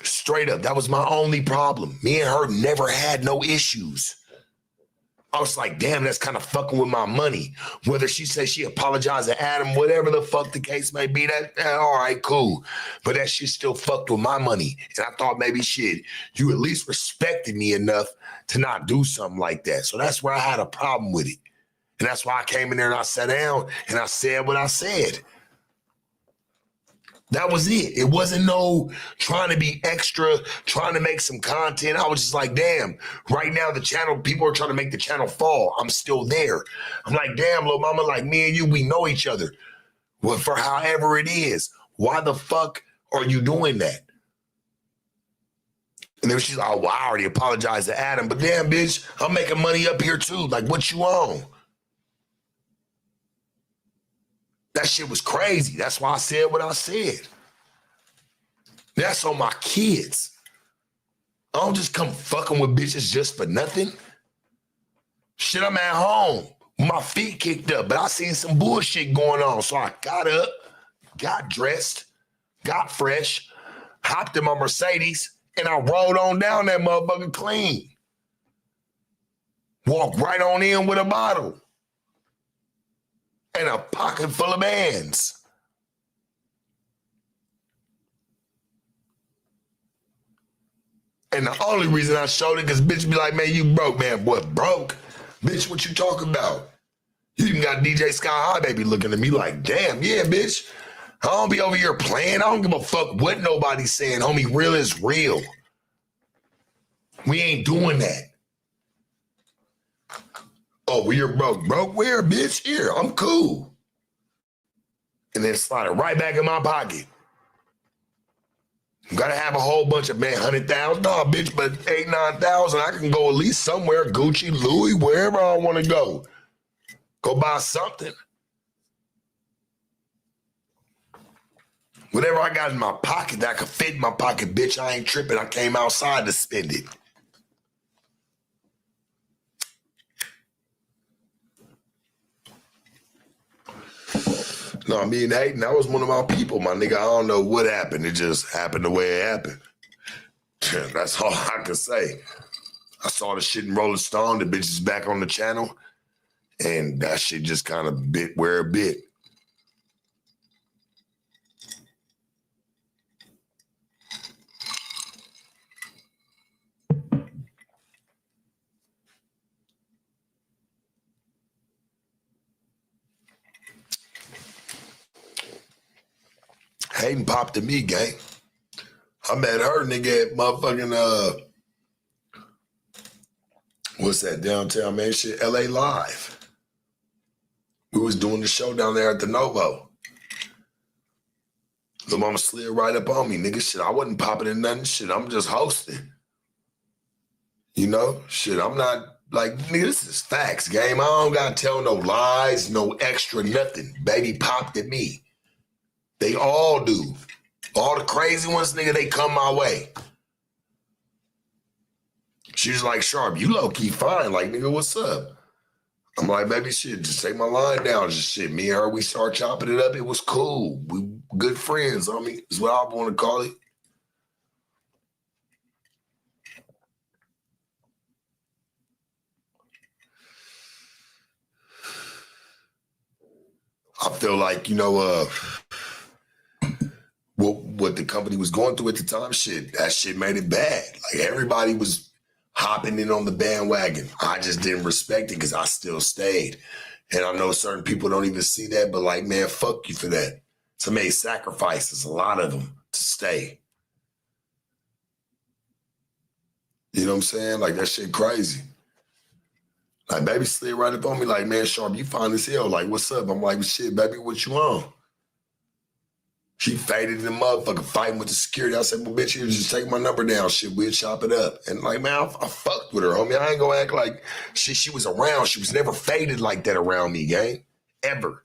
Straight up, that was my only problem. Me and her never had no issues. I was like, damn, that's kind of fucking with my money. Whether she says she apologized to Adam, whatever the fuck the case may be, that all right, cool. But that shit still fucked with my money. And I thought maybe shit, you at least respected me enough to not do something like that. So that's where I had a problem with it. And that's why I came in there and I sat down and I said what I said. That was it. It wasn't no trying to be extra, trying to make some content. I was just like, damn, right now the channel, people are trying to make the channel fall. I'm still there. I'm like, damn, Lil Mama, like me and you, we know each other. Well, for however it is, why the fuck are you doing that? And then she's like, oh, well, I already apologized to Adam, but damn, bitch, I'm making money up here too. Like, what you on? That shit was crazy. That's why I said what I said. That's on my kids. I don't just come fucking with bitches just for nothing. Shit, I'm at home. My feet kicked up, but I seen some bullshit going on. So I got up, got dressed, got fresh, hopped in my Mercedes, and I rolled on down that motherfucker clean. Walked right on in with a bottle. And a pocket full of bands. And the only reason I showed it, because bitch be like, man, you broke, man. What, broke? Bitch, what you talking about? You even got DJ Sky High Baby looking at me like, damn, yeah, bitch. I don't be over here playing. I don't give a fuck what nobody's saying. Homie, real is real. We ain't doing that. Oh, well, you're broke. Broke where, bitch? Here, I'm cool. And then slide it right back in my pocket. Gotta have a whole bunch of, man, 100,000. No, bitch, but 8,000, 9,000. I can go at least somewhere, Gucci, Louis, wherever I want to go. Go buy something. Whatever I got in my pocket that could fit in my pocket, bitch, I ain't tripping. I came outside to spend it. No, me and Hayden, that was one of my people, my nigga. I don't know what happened. It just happened the way it happened. That's all I can say. I saw the shit in Rolling Stone. The bitch is back on the channel. And that shit just kind of bit where it bit. Hayden popped to me, gang. I met her, nigga, at motherfucking, what's that downtown, man? Shit, LA Live. We was doing the show down there at the Novo. The mama slid right up on me, nigga. Shit, I wasn't popping in nothing. Shit, I'm just hosting. You know? Shit, I'm not Like, nigga, this is facts, game. I don't gotta tell no lies, no extra nothing. Baby popped at me. They all do. All the crazy ones, nigga, they come my way. She's like, Sharp, you low-key fine. Like, nigga, what's up? I'm like, baby, shit, just take my line down. Just shit, me and her, we start chopping it up. It was cool. We good friends, homie, is what I want to call it. I feel like, you know, what the company was going through at the time, shit, that shit made it bad. Like, everybody was hopping in on the bandwagon. I just didn't respect it because I still stayed. And I know certain people don't even see that, but like, man, fuck you for that. So I made sacrifices, a lot of them, to stay. You know what I'm saying? Like, that shit crazy. Like, baby slid right up on me like, man, Sharp, you fine as hell. Like, what's up? I'm like, shit, baby, what you on? She faded in the motherfucker fighting with the security. I said, well, bitch, you just take my number down. Shit, we'll chop it up. And like, man, I fucked with her, homie. I ain't gonna act like she was around. She was never faded like that around me, gang. Ever.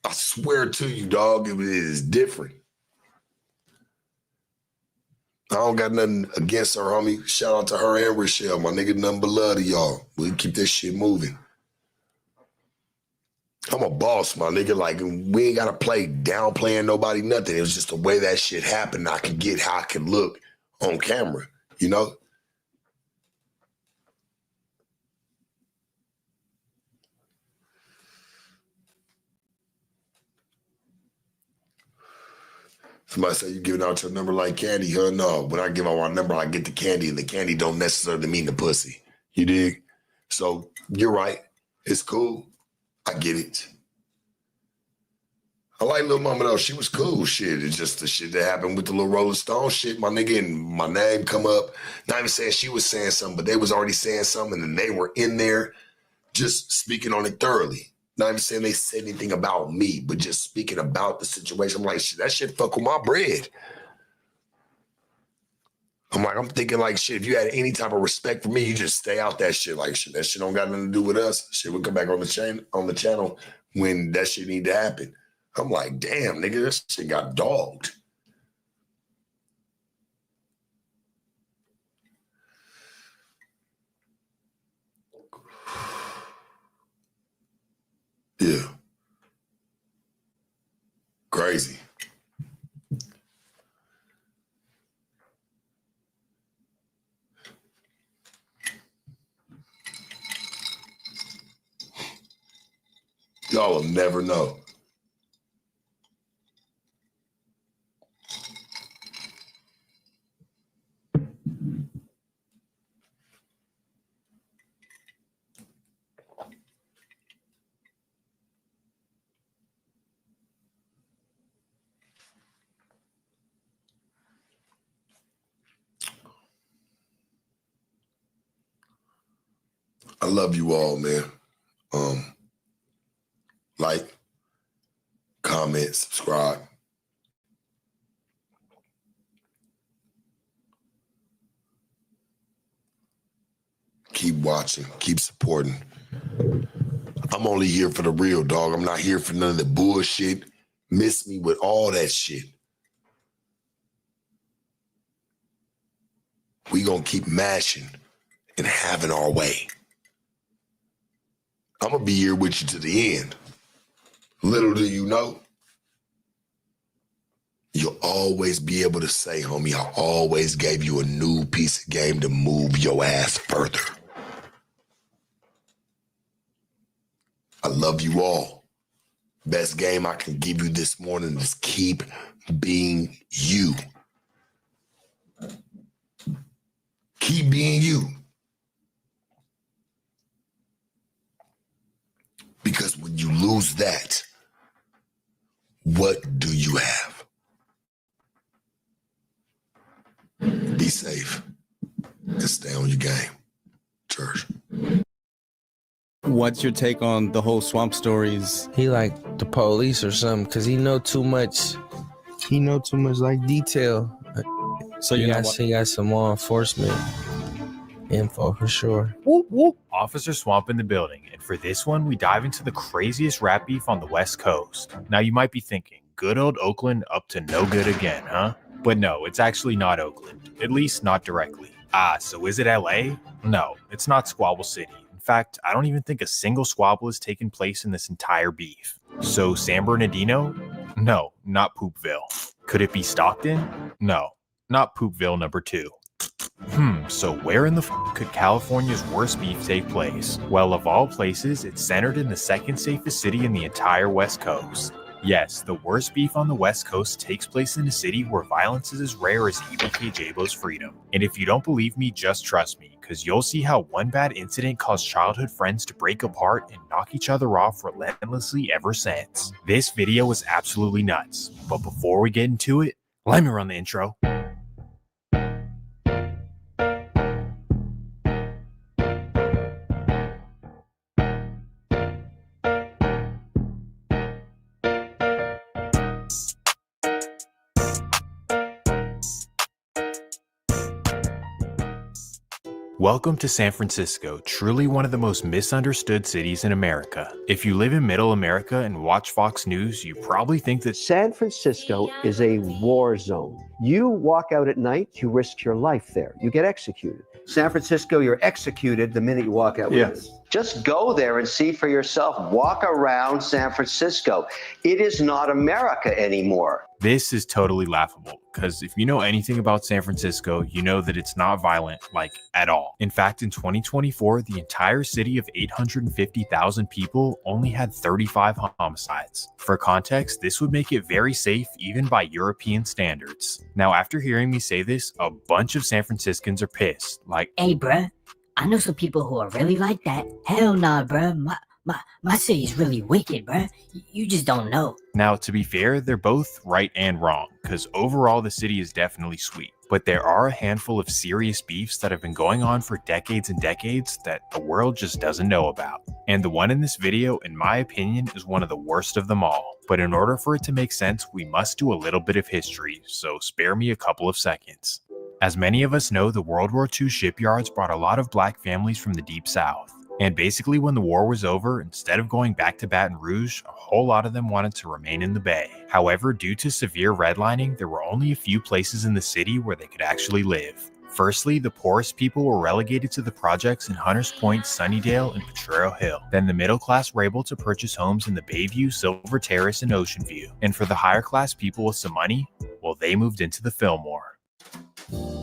I swear to you, dog, it is different. I don't got nothing against her, homie. Shout out to her and Rochelle. My nigga, nothing but love to y'all. We keep this shit moving. I'm a boss, my nigga. Like, we ain't got to play downplaying nobody, nothing. It was just the way that shit happened. I could get how I could look on camera, you know? Somebody say you giving out your number like candy, huh? No, when I give out my number, I get the candy, and the candy don't necessarily mean the pussy. You dig? So you're right. It's cool. I get it. I like Lil Mama though. She was cool. Shit, it's just the shit that happened with the little Rolling Stone shit. My nigga and my name come up. Not even saying she was saying something, but they was already saying something, and they were in there just speaking on it thoroughly. Not even saying they said anything about me, but just speaking about the situation. I'm like, shit, that shit fuck with my bread. I'm thinking like, shit, if you had any type of respect for me, you just stay out that shit. Like, shit, that shit don't got nothing to do with us. Shit, we'll come back on the channel when that shit need to happen. I'm like, damn, nigga, this shit got dogged. Yeah. Crazy. Y'all will never know. I love you all, man. Like, comment, subscribe. Keep watching, keep supporting. I'm only here for the real, dog. I'm not here for none of the bullshit. Miss me with all that shit. We gonna keep mashing and having our way. I'm gonna be here with you to the end. Little do you know, you'll always be able to say, homie, I always gave you a new piece of game to move your ass further. I love you all. Best game I can give you this morning is keep being you. Keep being you. Because when you lose that, what do you have? Be safe and stay on your game. Church. What's your take on the whole Swamp stories? He like the police or something because he know too much. He know too much like detail. So he got some law enforcement info for sure. Whoop, whoop. Officer Swamp in the building, and for this one, we dive into the craziest rap beef on the West Coast. Now, you might be thinking, good old Oakland up to no good again, huh? But no, it's actually not Oakland, at least not directly. So is it LA? No, it's not Squabble City. In fact, I don't even think a single squabble has taken place in this entire beef. So San Bernardino? No, not Poopville. Could it be Stockton? No, not Poopville number 2. So where in the could California's worst beef take place? Well, of all places, it's centered in the second safest city in the entire West Coast. Yes, the worst beef on the West Coast takes place in a city where violence is as rare as EBK Jabo's freedom. And if you don't believe me, just trust me, because you'll see how one bad incident caused childhood friends to break apart and knock each other off relentlessly ever since. This video is absolutely nuts, but before we get into it, let me run the intro. Welcome to San Francisco, truly one of the most misunderstood cities in America. If you live in Middle America and watch Fox News, you probably think that San Francisco is a war zone. You walk out at night, you risk your life there. You get executed. San Francisco, you're executed the minute you walk out. Yes. Just go there and see for yourself. Walk around San Francisco. It is not America anymore. this is totally laughable, because if you know anything about San Francisco, you know that it's not violent, like, at all. In fact, in 2024, the entire city of 850,000 people only had 35 homicides. For context, this would make it very safe even by European standards. Now, after hearing me say this, a bunch of San Franciscans are pissed, like, hey, bruh, I know some people who are really like that. Hell nah, bruh. My city's really wicked, bruh. You just don't know. Now, to be fair, they're both right and wrong, because overall the city is definitely sweet. But there are a handful of serious beefs that have been going on for decades and decades that the world just doesn't know about. And the one in this video, in my opinion, is one of the worst of them all. But in order for it to make sense, we must do a little bit of history, so spare me a couple of seconds. As many of us know, the World War II shipyards brought a lot of black families from the Deep South. And basically when the war was over, instead of going back to Baton Rouge, a whole lot of them wanted to remain in the Bay. However, due to severe redlining, there were only a few places in the city where they could actually live. Firstly, the poorest people were relegated to the projects in Hunters Point, Sunnydale, and Potrero Hill. Then the middle class were able to purchase homes in the Bayview, Silver Terrace, and Ocean View. And for the higher class people with some money, well, they moved into the Fillmore.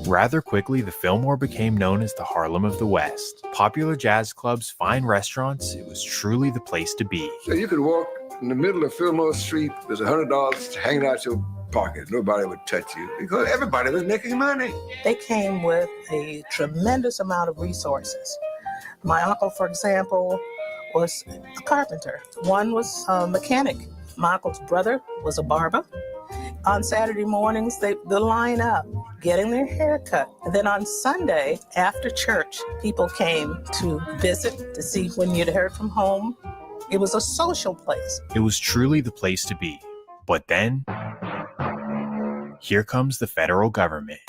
Rather quickly, the Fillmore became known as the Harlem of the West. Popular jazz clubs, fine restaurants, it was truly the place to be. So you could walk in the middle of Fillmore Street, there's $100 hanging out your pocket. Nobody would touch you because everybody was making money. They came with a tremendous amount of resources. My uncle, for example, was a carpenter. One was a mechanic. My uncle's brother was a barber. On Saturday mornings, they'd line up, getting their hair cut. And then on Sunday, after church, people came to visit, to see when you'd heard from home. It was a social place. It was truly the place to be. But then, here comes the federal government.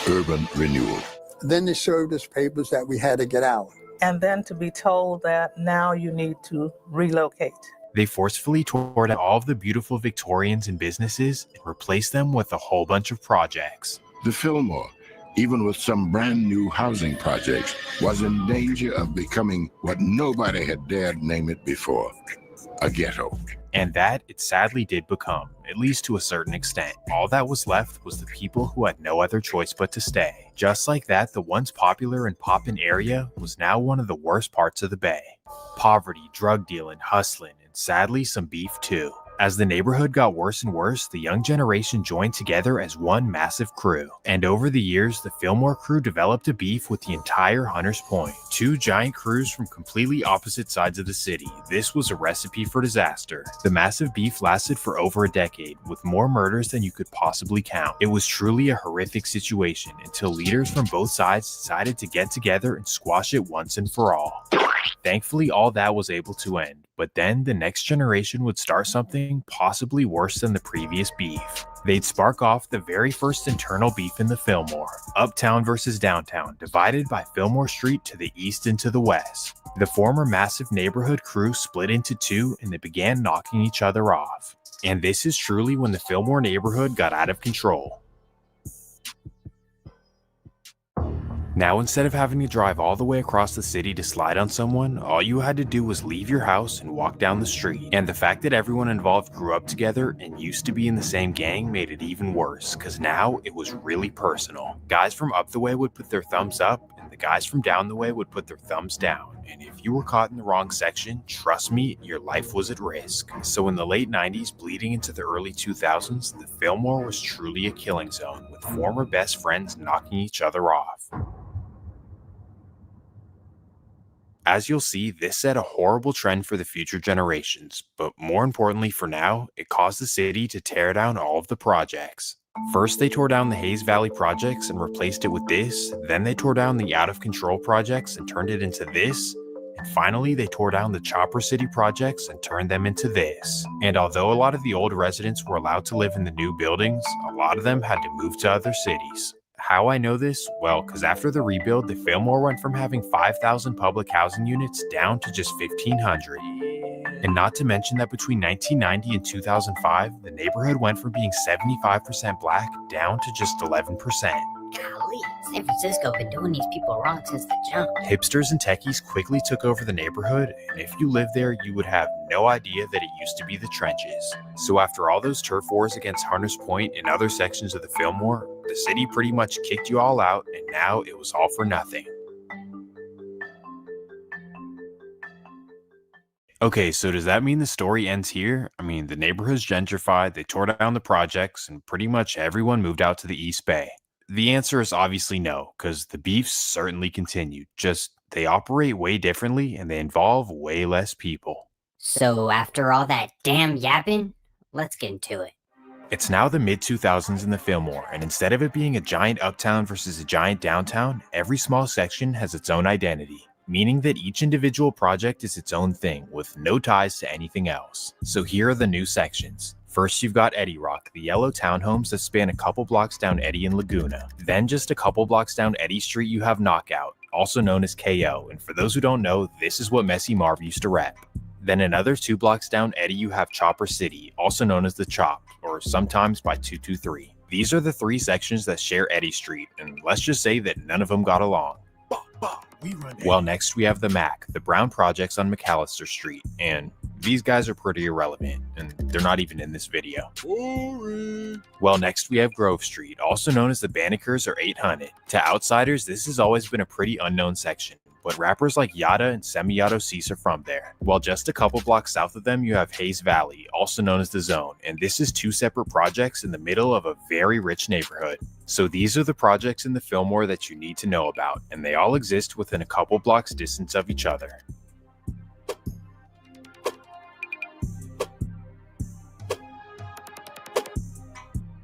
Urban renewal. Then they served us papers that we had to get out. And then to be told that now you need to relocate. They forcefully tore down all of the beautiful Victorians and businesses and replaced them with a whole bunch of projects. The Fillmore, even with some brand new housing projects, was in danger of becoming what nobody had dared name it before, a ghetto. And that it sadly did become, at least to a certain extent. All that was left was the people who had no other choice but to stay. Just like that, the once popular and poppin' area was now one of the worst parts of the Bay. Poverty, drug dealing, hustling, and sadly some beef too. As the neighborhood got worse and worse, the young generation joined together as one massive crew. And over the years, the Fillmore crew developed a beef with the entire Hunters Point. Two giant crews from completely opposite sides of the city. This was a recipe for disaster. The massive beef lasted for over a decade, with more murders than you could possibly count. It was truly a horrific situation until leaders from both sides decided to get together and squash it once and for all. Thankfully, all that was able to end, But then the next generation would start something possibly worse than the previous beef. They'd spark off the very first internal beef in the Fillmore, uptown versus downtown, divided by Fillmore Street to the east and to the west. The former massive neighborhood crew split into two and they began knocking each other off. And this is truly when the Fillmore neighborhood got out of control. Now, instead of having to drive all the way across the city to slide on someone, all you had to do was leave your house and walk down the street. And the fact that everyone involved grew up together and used to be in the same gang made it even worse, because now it was really personal. Guys from up the way would put their thumbs up, and the guys from down the way would put their thumbs down. And if you were caught in the wrong section, trust me, your life was at risk. So in the late 90s, bleeding into the early 2000s, the Fillmore was truly a killing zone, with former best friends knocking each other off. As you'll see, this set a horrible trend for the future generations, but more importantly for now, it caused the city to tear down all of the projects. First, they tore down the Hayes Valley projects and replaced it with this, then they tore down the Out of Control projects and turned it into this, and finally they tore down the Chopper City projects and turned them into this. And although a lot of the old residents were allowed to live in the new buildings, a lot of them had to move to other cities. How I know this? Well, because after the rebuild, the Fillmore went from having 5,000 public housing units down to just 1,500. And not to mention that between 1990 and 2005, the neighborhood went from being 75% black down to just 11%. Golly, San Francisco been doing these people wrong since the jump. Hipsters and techies quickly took over the neighborhood, and if you lived there, you would have no idea that it used to be the trenches. So after all those turf wars against Hunters Point and other sections of the Fillmore, the city pretty much kicked you all out, and now it was all for nothing. Okay, so does that mean the story ends here? I mean, the neighborhood's gentrified, they tore down the projects, and pretty much everyone moved out to the East Bay. The answer is obviously no, because the beefs certainly continued, just they operate way differently and they involve way less people. So after all that damn yapping, let's get into it. It's now the mid-2000s in the Fillmore, and instead of it being a giant uptown versus a giant downtown, every small section has its own identity, meaning that each individual project is its own thing, with no ties to anything else. So here are the new sections. First, you've got Eddie Rock, the yellow townhomes that span a couple blocks down Eddy and Laguna. Then just a couple blocks down Eddy Street, you have Knockout, also known as KO, and for those who don't know, this is what Messy Marv used to rep. Then another 2 blocks down Eddy, you have Chopper City, also known as the Chop, or sometimes by 223. These are the 3 sections that share Eddy Street, and let's just say that none of them got along. Well, next we have the Mac, the brown projects on McAllister Street, and these guys are pretty irrelevant, and they're not even in this video. Boring. Well, next we have Grove Street, also known as the Banneker's or 800. To outsiders, this has always been a pretty unknown section, but rappers like Yada and Semi-Yado Cease are from there. While just a couple blocks south of them, you have Hayes Valley, also known as the Zone, and this is 2 separate projects in the middle of a very rich neighborhood. So these are the projects in the Fillmore that you need to know about, and they all exist within a couple blocks distance of each other.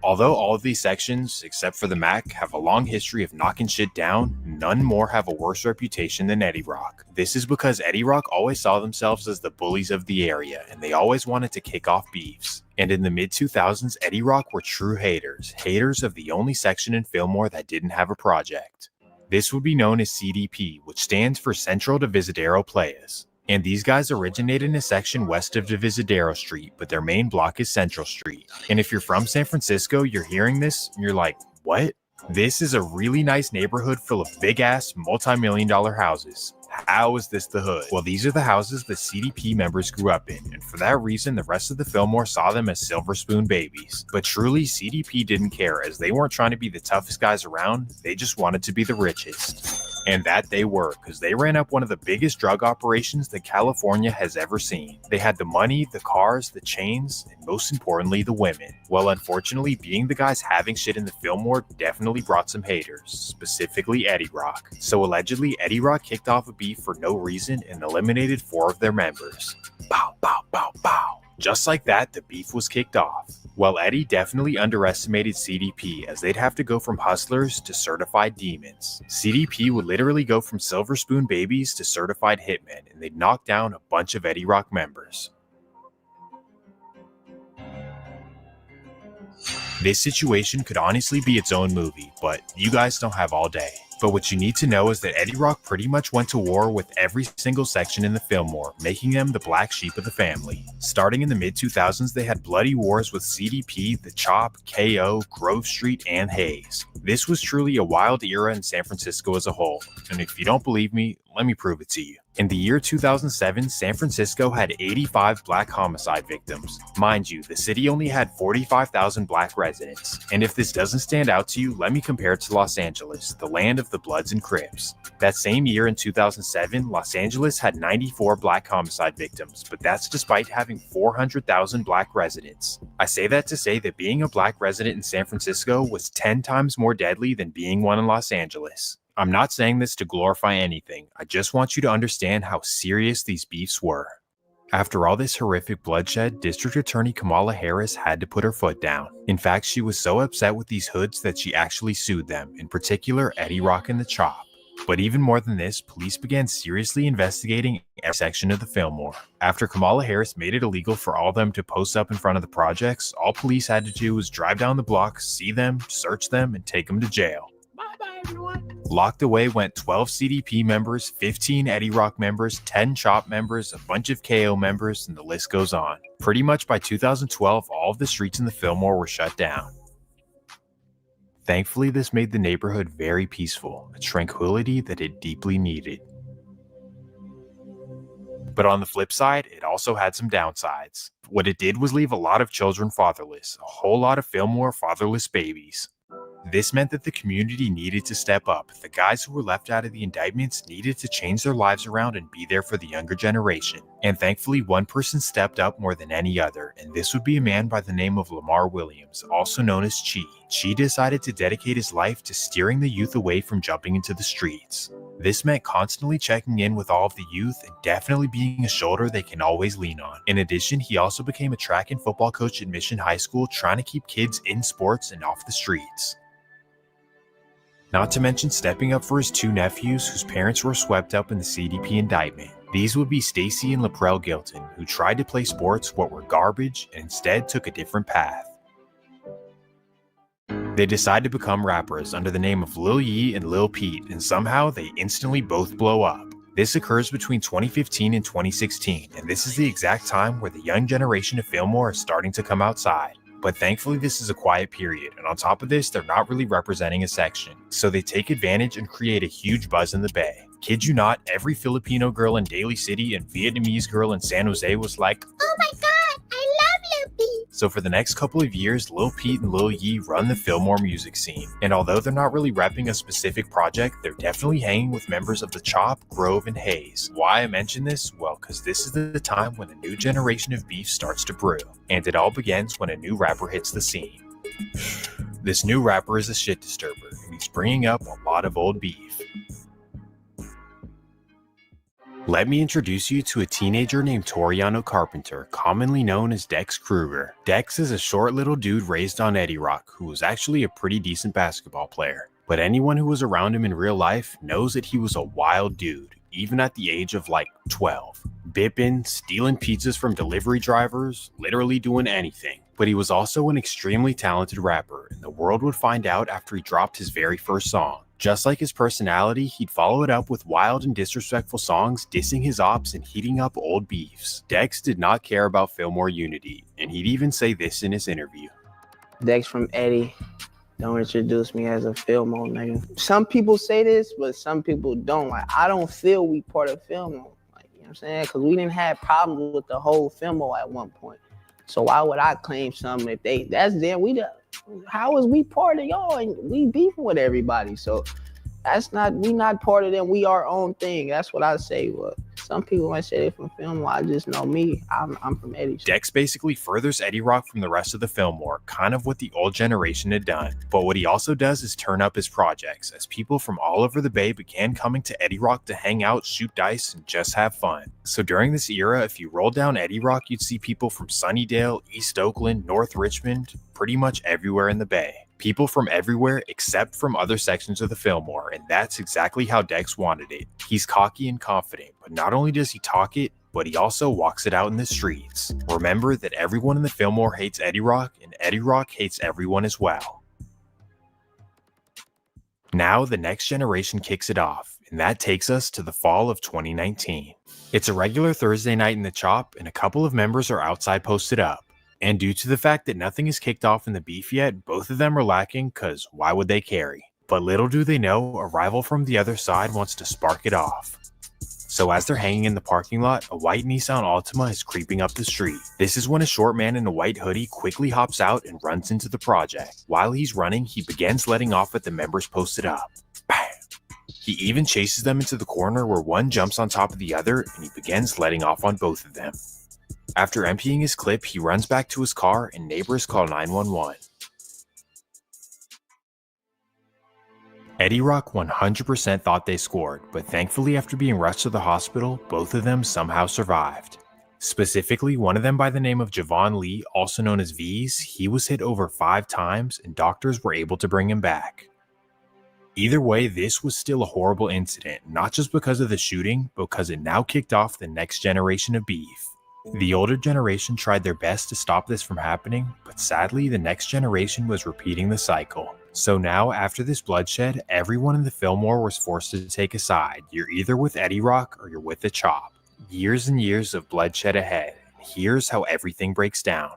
Although all of these sections, except for the Mac, have a long history of knocking shit down, none more have a worse reputation than Eddie Rock. This is because Eddie Rock always saw themselves as the bullies of the area, and they always wanted to kick off beefs. And in the mid-2000s, Eddie Rock were true haters of the only section in Fillmore that didn't have a project. This would be known as CDP, which stands for Central Divisadero Playas. And these guys originate in a section west of Divisadero Street, but their main block is Central Street. And if you're from San Francisco, you're hearing this, and you're like, what? This is a really nice neighborhood full of big-ass, multi-million-dollar houses. How is this the hood? Well, these are the houses the CDP members grew up in, and for that reason, the rest of the Fillmore saw them as silver spoon babies. But truly, CDP didn't care, as they weren't trying to be the toughest guys around, they just wanted to be the richest. And that they were, because they ran up one of the biggest drug operations that California has ever seen. They had the money, the cars, the chains, and most importantly, the women. Well, unfortunately, being the guys having shit in the Fillmore definitely brought some haters, specifically Eddie Rock. So allegedly, Eddie Rock kicked off a beef for no reason and eliminated 4 of their members. Bow, bow, bow, bow. Just like that, the beef was kicked off. Well, Eddie definitely underestimated CDP, as they'd have to go from hustlers to certified demons. CDP would literally go from silver spoon babies to certified hitmen, and they'd knock down a bunch of Eddie Rock members. This situation could honestly be its own movie, but you guys don't have all day. But what you need to know is that Eddie Rock pretty much went to war with every single section in the Fillmore, making them the black sheep of the family. Starting in the mid-2000s, they had bloody wars with CDP, The Chop, KO, Grove Street, and Hayes. This was truly a wild era in San Francisco as a whole, and if you don't believe me, let me prove it to you. In the year 2007, San Francisco had 85 black homicide victims. Mind you, the city only had 45,000 black residents. And if this doesn't stand out to you, let me compare it to Los Angeles, the land of the Bloods and Crips. That same year in 2007, Los Angeles had 94 black homicide victims, but that's despite having 400,000 black residents. I say that to say that being a black resident in San Francisco was 10 times more deadly than being one in Los Angeles. I'm not saying this to glorify anything, I just want you to understand how serious these beefs were. After all this horrific bloodshed, District Attorney Kamala Harris had to put her foot down. In fact, she was so upset with these hoods that she actually sued them, in particular Eddie Rock and The Chop. But even more than this, police began seriously investigating every section of the Fillmore. After Kamala Harris made it illegal for all of them to post up in front of the projects, all police had to do was drive down the block, see them, search them, and take them to jail. Locked away went 12 CDP members, 15 Eddie Rock members, 10 Chop members, a bunch of KO members, and the list goes on. Pretty much by 2012, all of the streets in the Fillmore were shut down. Thankfully, this made the neighborhood very peaceful, a tranquility that it deeply needed. But on the flip side, it also had some downsides. What it did was leave a lot of children fatherless, a whole lot of Fillmore fatherless babies. This meant that the community needed to step up. The guys who were left out of the indictments needed to change their lives around and be there for the younger generation. And thankfully, one person stepped up more than any other, and this would be a man by the name of Lamar Williams, also known as Chi. Chi decided to dedicate his life to steering the youth away from jumping into the streets. This meant constantly checking in with all of the youth and definitely being a shoulder they can always lean on. In addition, he also became a track and football coach at Mission High School, trying to keep kids in sports and off the streets. Not to mention stepping up for his two nephews whose parents were swept up in the CDP indictment. These would be Stacy and Laprelle Gilton, who tried to play sports what were garbage and instead took a different path. They decide to become rappers under the name of Lil Yee and Lil Peep, and somehow they instantly both blow up. This occurs between 2015 and 2016, and this is the exact time where the young generation of Fillmore is starting to come outside. But thankfully this is a quiet period, and on top of this, they're not really representing a section. So they take advantage and create a huge buzz in the Bay. Kid you not, every Filipino girl in Daly City and Vietnamese girl in San Jose was like, "Oh my god, I love Lil Peep." So for the next couple of years, Lil Peep and Lil Yee run the Fillmore music scene. And although they're not really repping a specific project, they're definitely hanging with members of The Chop, Grove, and Hayes. Why I mention this? Well, because this is the time when a new generation of beef starts to brew. And it all begins when a new rapper hits the scene. This new rapper is a shit disturber, and he's bringing up a lot of old beef. Let me introduce you to a teenager named Toriano Carpenter, commonly known as Dex Kruger. Dex is a short little dude raised on Eddie Rock, who was actually a pretty decent basketball player. But anyone who was around him in real life knows that he was a wild dude, even at the age of like 12. Bipping, stealing pizzas from delivery drivers, literally doing anything. But he was also an extremely talented rapper, and the world would find out after he dropped his very first song. Just like his personality, he'd follow it up with wild and disrespectful songs, dissing his ops and heating up old beefs. Dex did not care about Fillmore unity, and he'd even say this in his interview. Dex from Eddie. Don't introduce me as a Fillmore nigga. Some people say this, but some people don't. Like, I don't feel we part of Fillmore. Like, you know what I'm saying? Because we didn't have problems with the whole Fillmore at one point. So why would I claim something if that's them? How is we part of y'all and we beefing with everybody? So we not part of them. We our own thing. That's what I say. Well, some people might say they from Fillmore. I just know me. I'm from Eddie. Dex basically furthers Eddie Rock from the rest of the Fillmore, kind of what the old generation had done. But what he also does is turn up his projects, as people from all over the Bay began coming to Eddie Rock to hang out, shoot dice, and just have fun. So during this era, if you roll down Eddie Rock, you'd see people from Sunnydale, East Oakland, North Richmond, pretty much everywhere in the Bay. People from everywhere except from other sections of the Fillmore, and that's exactly how Dex wanted it. He's cocky and confident, but not only does he talk it, but he also walks it out in the streets. Remember that everyone in the Fillmore hates Eddie Rock, and Eddie Rock hates everyone as well. Now the next generation kicks it off, and that takes us to the fall of 2019. It's a regular Thursday night in the Chop, and a couple of members are outside posted up. And due to the fact that nothing is kicked off in the beef yet, both of them are lacking, cause why would they carry? But little do they know, a rival from the other side wants to spark it off. So as they're hanging in the parking lot, a white Nissan Altima is creeping up the street. This is when a short man in a white hoodie quickly hops out and runs into the project. While he's running, he begins letting off at the members posted up. Bam! He even chases them into the corner where one jumps on top of the other, and he begins letting off on both of them. After emptying his clip, he runs back to his car and neighbors call 911. Eddie Rock 100% thought they scored, but thankfully after being rushed to the hospital, both of them somehow survived. Specifically, one of them by the name of Javon Lee, also known as V's, he was hit over 5 times and doctors were able to bring him back. Either way, this was still a horrible incident, not just because of the shooting, but because it now kicked off the next generation of beef. The older generation tried their best to stop this from happening, but sadly the next generation was repeating the cycle. So now, after this bloodshed, everyone in the Fillmore was forced to take a side. You're either with Eddie Rock or you're with the Chop. Years and years of bloodshed ahead. Here's how everything breaks down.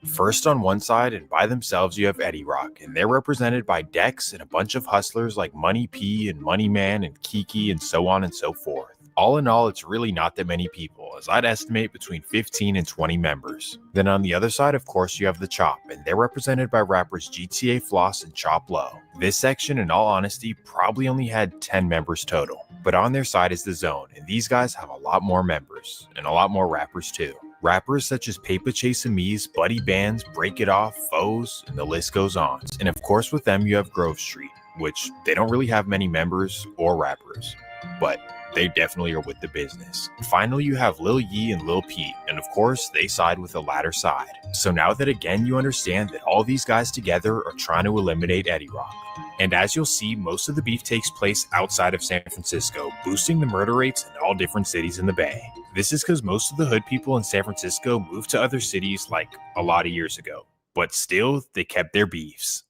First on one side and by themselves you have Eddie Rock, and they're represented by Dex and a bunch of hustlers like Money P and Money Man and Kiki and so on and so forth. All in all, it's really not that many people, as I'd estimate between 15 and 20 members. Then on the other side, of course, you have the Chop, and they're represented by rappers GTA Floss and Chop Low. This section, in all honesty, probably only had 10 members total. But on their side is the Zone, and these guys have a lot more members, and a lot more rappers too. Rappers such as Paper Chase Amise, Buddy Bands, Break It Off, Foes, and the list goes on. And of course with them you have Grove Street, which they don't really have many members or rappers, but they definitely are with the business. Finally, you have Lil Yee and Lil Peep, and of course, they side with the latter side. So now that again you understand that all these guys together are trying to eliminate Eddie Rock. And as you'll see, most of the beef takes place outside of San Francisco, boosting the murder rates in all different cities in the Bay. This is because most of the hood people in San Francisco moved to other cities like a lot of years ago, but still, they kept their beefs.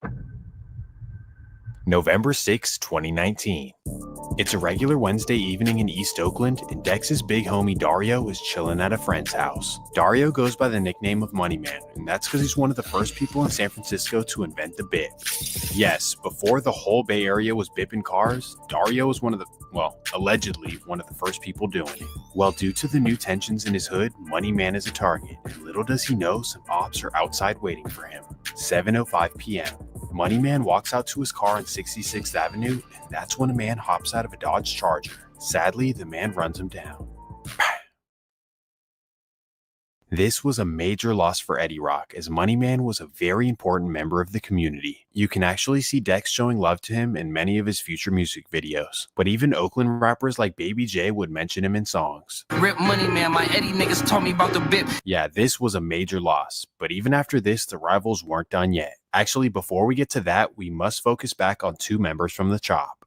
November 6, 2019. It's a regular Wednesday evening in East Oakland, and Dex's big homie Dario is chilling at a friend's house. Dario goes by the nickname of Money Man, and that's because he's one of the first people in San Francisco to invent the bip. Yes, before the whole Bay Area was bipping cars, Dario was allegedly one of the first people doing it. Well, due to the new tensions in his hood, Money Man is a target, and little does he know some ops are outside waiting for him. 7:05 p.m. Money Man walks out to his car on 66th Avenue, and that's when a man hops out of a Dodge Charger. Sadly, the man runs him down. This was a major loss for Eddie Rock, as Money Man was a very important member of the community. You can actually see Dex showing love to him in many of his future music videos, but even Oakland rappers like Baby J would mention him in songs. Rip Money Man, my Eddie niggas told me about the bip. Yeah, this was a major loss, but even after this, the rivals weren't done yet. Actually, before we get to that, we must focus back on 2 members from the Chop.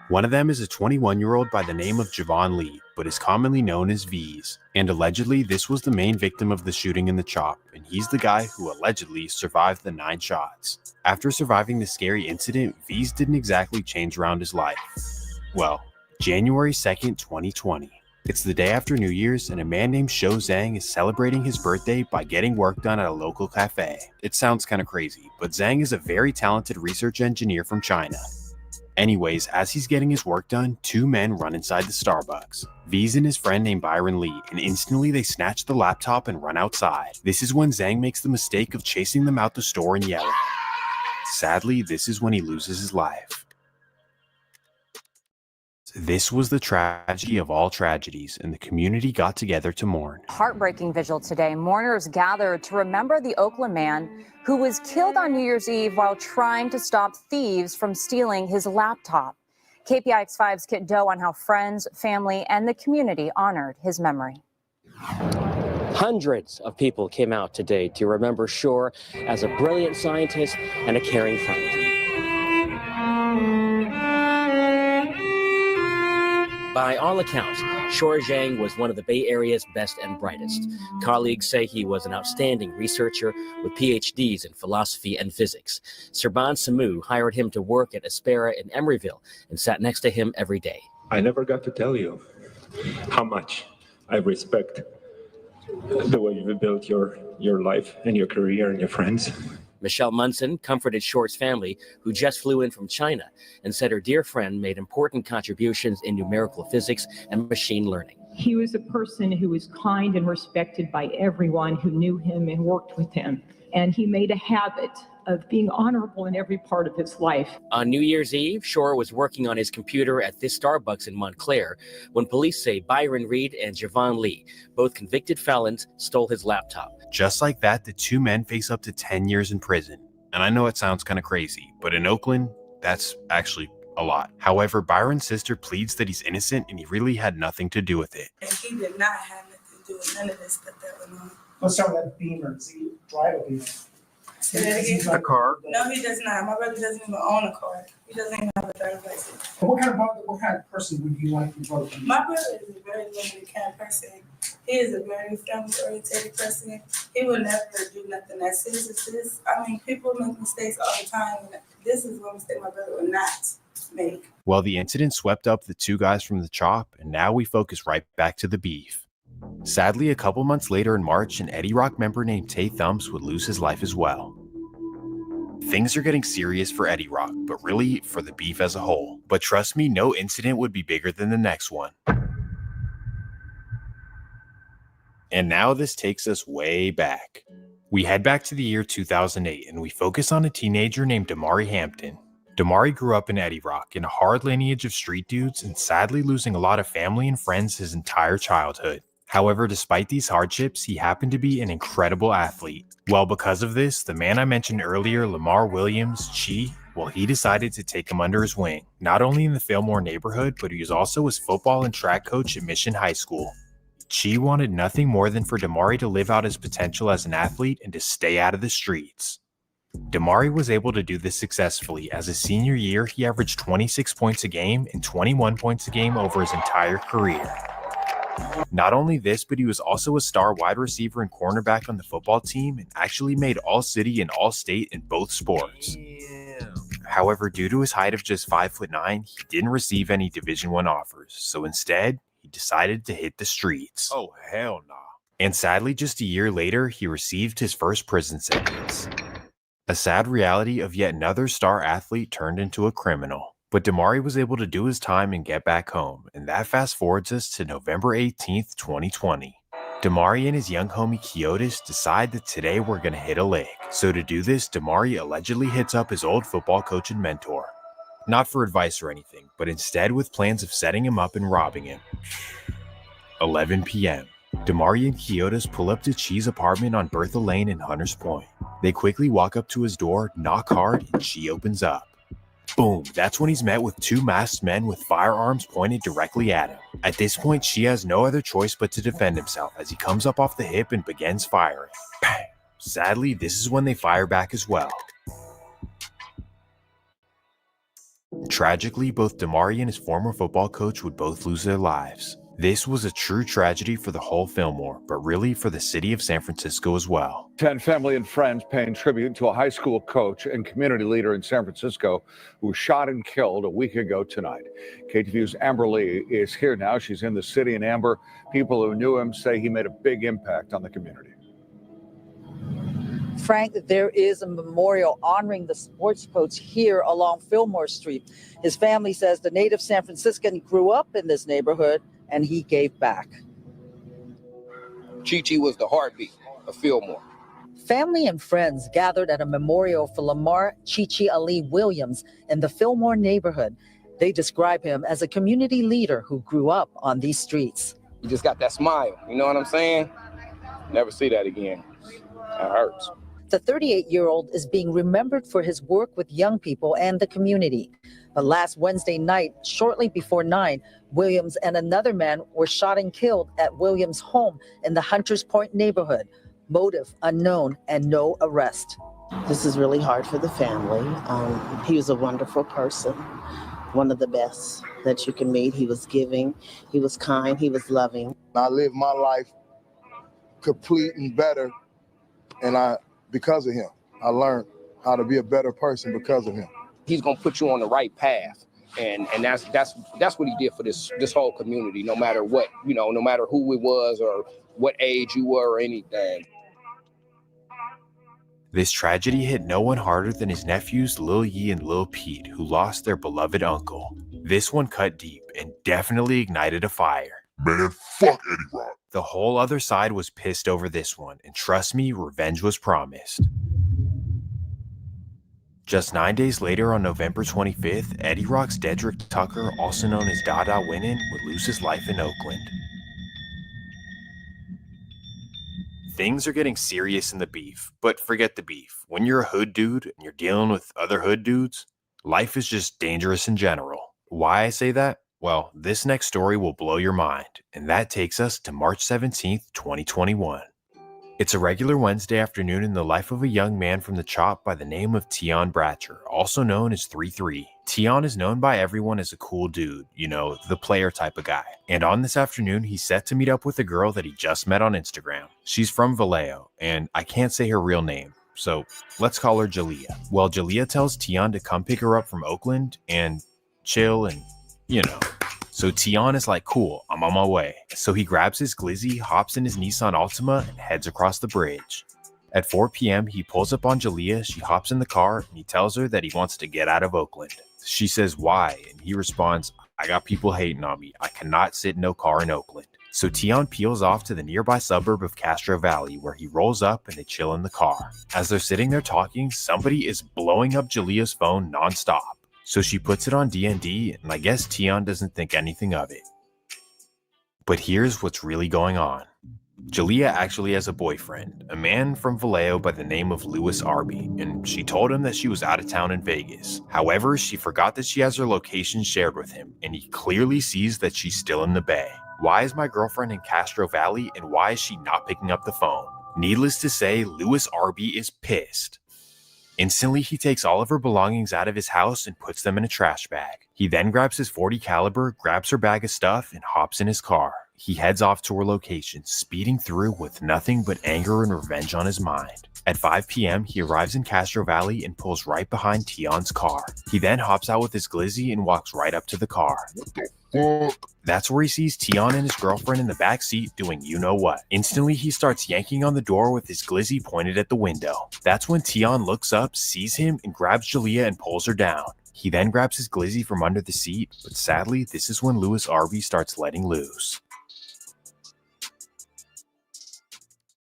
One of them is a 21-year-old by the name of Javon Lee, but is commonly known as V's. And allegedly, this was the main victim of the shooting in the Chop, and he's the guy who allegedly survived the 9 shots. After surviving the scary incident, V's didn't exactly change around his life. Well, January 2nd, 2020. It's the day after New Year's, and a man named Shou Zhang is celebrating his birthday by getting work done at a local cafe. It sounds kind of crazy, but Zhang is a very talented research engineer from China. Anyways, as he's getting his work done, 2 men run inside the Starbucks. V's and his friend named Byron Lee, and instantly they snatch the laptop and run outside. This is when Zhang makes the mistake of chasing them out the store and yelling. Sadly, this is when he loses his life. This was the tragedy of all tragedies, and the community got together to mourn. Heartbreaking vigil today. Mourners gathered to remember the Oakland man who was killed on New Year's Eve while trying to stop thieves from stealing his laptop. KPIX5's Kit Doe on how friends, family, and the community honored his memory. Hundreds of people came out today to remember Shore as a brilliant scientist and a caring friend. By all accounts, Shore Zhang was one of the Bay Area's best and brightest. Colleagues say he was an outstanding researcher with PhDs in philosophy and physics. Serban Samu hired him to work at Aspera in Emeryville and sat next to him every day. I never got to tell you how much I respect the way you've built your life and your career and your friends. Michelle Munson comforted Shore's family, who just flew in from China, and said her dear friend made important contributions in numerical physics and machine learning. He was a person who was kind and respected by everyone who knew him and worked with him. And he made a habit of being honorable in every part of his life. On New Year's Eve, Shore was working on his computer at this Starbucks in Montclair when police say Byron Reed and Javon Lee, both convicted felons, stole his laptop. Just like that, the two men face up to 10 years in prison. And I know it sounds kind of crazy, but in Oakland, that's actually a lot. However, Byron's sister pleads that he's innocent and he really had nothing to do with it. And he did not have nothing to do with none of this stuff that went on. Let's start with that Beamer. Does he drive a Beamer? Say that again? A car? No, he does not. My brother doesn't even own a car. He doesn't even have a driver's license. What kind of person would you like to vote for? My brother is a very limited kind of person. He is a very family-oriented person. He will never do nothing as serious as this. I mean, people make mistakes all the time. And this is one mistake my brother will not make. Well, the incident swept up the two guys from the chop, and now we focus right back to the beef. Sadly, a couple months later in March, an Eddie Rock member named Tay Thumps would lose his life as well. Things are getting serious for Eddie Rock, but really for the beef as a whole. But trust me, no incident would be bigger than the next one. And now this takes us way back. We head back to the year 2008 and we focus on a teenager named Damari Hampton. Damari grew up in Eddie Rock in a hard lineage of street dudes and sadly losing a lot of family and friends his entire childhood. However, despite these hardships, he happened to be an incredible athlete. Well, because of this, the man I mentioned earlier, Lamar Williams, Chi, well, he decided to take him under his wing, not only in the Fillmore neighborhood, but he was also his football and track coach at Mission High School. Chi wanted nothing more than for Damari to live out his potential as an athlete and to stay out of the streets. Damari was able to do this successfully. As his senior year, he averaged 26 points a game and 21 points a game over his entire career. Not only this, but he was also a star wide receiver and cornerback on the football team and actually made All-City and All-State in both sports. However, due to his height of just 5'9", he didn't receive any Division I offers, so instead, he decided to hit the streets. Oh, hell nah. And sadly, just a year later, he received his first prison sentence. A sad reality of yet another star athlete turned into a criminal. But Damari was able to do his time and get back home, and that fast forwards us to November 18th, 2020. Damari and his young homie Kyotis decide that today we're going to hit a lick. So to do this, Damari allegedly hits up his old football coach and mentor. Not for advice or anything, but instead with plans of setting him up and robbing him. 11 p.m. Damari and Kyotis pull up to Chi's apartment on Bertha Lane in Hunters Point. They quickly walk up to his door, knock hard, and Chi opens up. Boom, that's when he's met with two masked men with firearms pointed directly at him. At this point, Chi has no other choice but to defend himself as he comes up off the hip and begins firing. Bang! Sadly, this is when they fire back as well. Tragically, both Damari and his former football coach would both lose their lives. This was a true tragedy for the whole Fillmore, but really for the city of San Francisco as well. 10 family and friends paying tribute to a high school coach and community leader in San Francisco who was shot and killed a week ago tonight. KTVU's Amber Lee is here now. She's in the city. And Amber, people who knew him say he made a big impact on the community. Frank, there is a memorial honoring the sports coach here along Fillmore Street. His family says the native San Franciscan grew up in this neighborhood and he gave back. Chi-Chi was the heartbeat of Fillmore. Family and friends gathered at a memorial for Lamar Chi-Chi Ali Williams in the Fillmore neighborhood. They describe him as a community leader who grew up on these streets. You just got that smile, you know what I'm saying? Never see that again. That hurts. The 38-year-old is being remembered for his work with young people and the community. But last Wednesday night, shortly before 9, Williams and another man were shot and killed at Williams' home in the Hunters Point neighborhood. Motive unknown and no arrest. This is really hard for the family. He was a wonderful person, one of the best that you can meet. He was giving, he was kind, he was loving. I lived my life complete and better, and because of him, I learned how to be a better person because of him. He's gonna put you on the right path, and that's what he did for this whole community. No matter what, no matter who it was or what age you were or anything. This tragedy hit no one harder than his nephews Lil Yee and Lil Pete, who lost their beloved uncle. This one cut deep and definitely ignited a fire. Man, fuck Eddie Rock. The whole other side was pissed over this one, and trust me, revenge was promised. Just 9 days later, on November 25th, Eddie Rock's Dedrick Tucker, also known as Dada Winnin, would lose his life in Oakland. Things are getting serious in the beef, but forget the beef. When you're a hood dude and you're dealing with other hood dudes, life is just dangerous in general. Why I say that? Well, this next story will blow your mind, and that takes us to March 17th, 2021. It's a regular Wednesday afternoon in the life of a young man from the Chop by the name of Tion Bratcher, also known as 3-3. Tion is known by everyone as a cool dude, the player type of guy. And on this afternoon, he's set to meet up with a girl that he just met on Instagram. She's from Vallejo, and I can't say her real name, so let's call her Jalea. Well, Jalea tells Tion to come pick her up from Oakland and chill and, So Tion is like, cool, I'm on my way. So he grabs his glizzy, hops in his Nissan Altima, and heads across the bridge. At 4 p.m., he pulls up on Jalea, she hops in the car, and he tells her that he wants to get out of Oakland. She says, why? And he responds, I got people hating on me. I cannot sit in no car in Oakland. So Tion peels off to the nearby suburb of Castro Valley, where he rolls up and they chill in the car. As they're sitting there talking, somebody is blowing up Jalea's phone nonstop. So she puts it on D&D, and I guess Tion doesn't think anything of it. But here's what's really going on. Jalea actually has a boyfriend, a man from Vallejo by the name of Louis Arby, and she told him that she was out of town in Vegas. However, she forgot that she has her location shared with him, and he clearly sees that she's still in the Bay. Why is my girlfriend in Castro Valley, and why is she not picking up the phone? Needless to say, Louis Arby is pissed. Instantly, he takes all of her belongings out of his house and puts them in a trash bag. He then grabs his .40 caliber, grabs her bag of stuff, and hops in his car. He heads off to her location, speeding through with nothing but anger and revenge on his mind. At 5 p.m., he arrives in Castro Valley and pulls right behind Tion's car. He then hops out with his glizzy and walks right up to the car. What the fuck? That's where he sees Tion and his girlfriend in the back seat doing you-know-what. Instantly, he starts yanking on the door with his glizzy pointed at the window. That's when Tion looks up, sees him, and grabs Jalea and pulls her down. He then grabs his glizzy from under the seat, but sadly, this is when Louis Arby starts letting loose.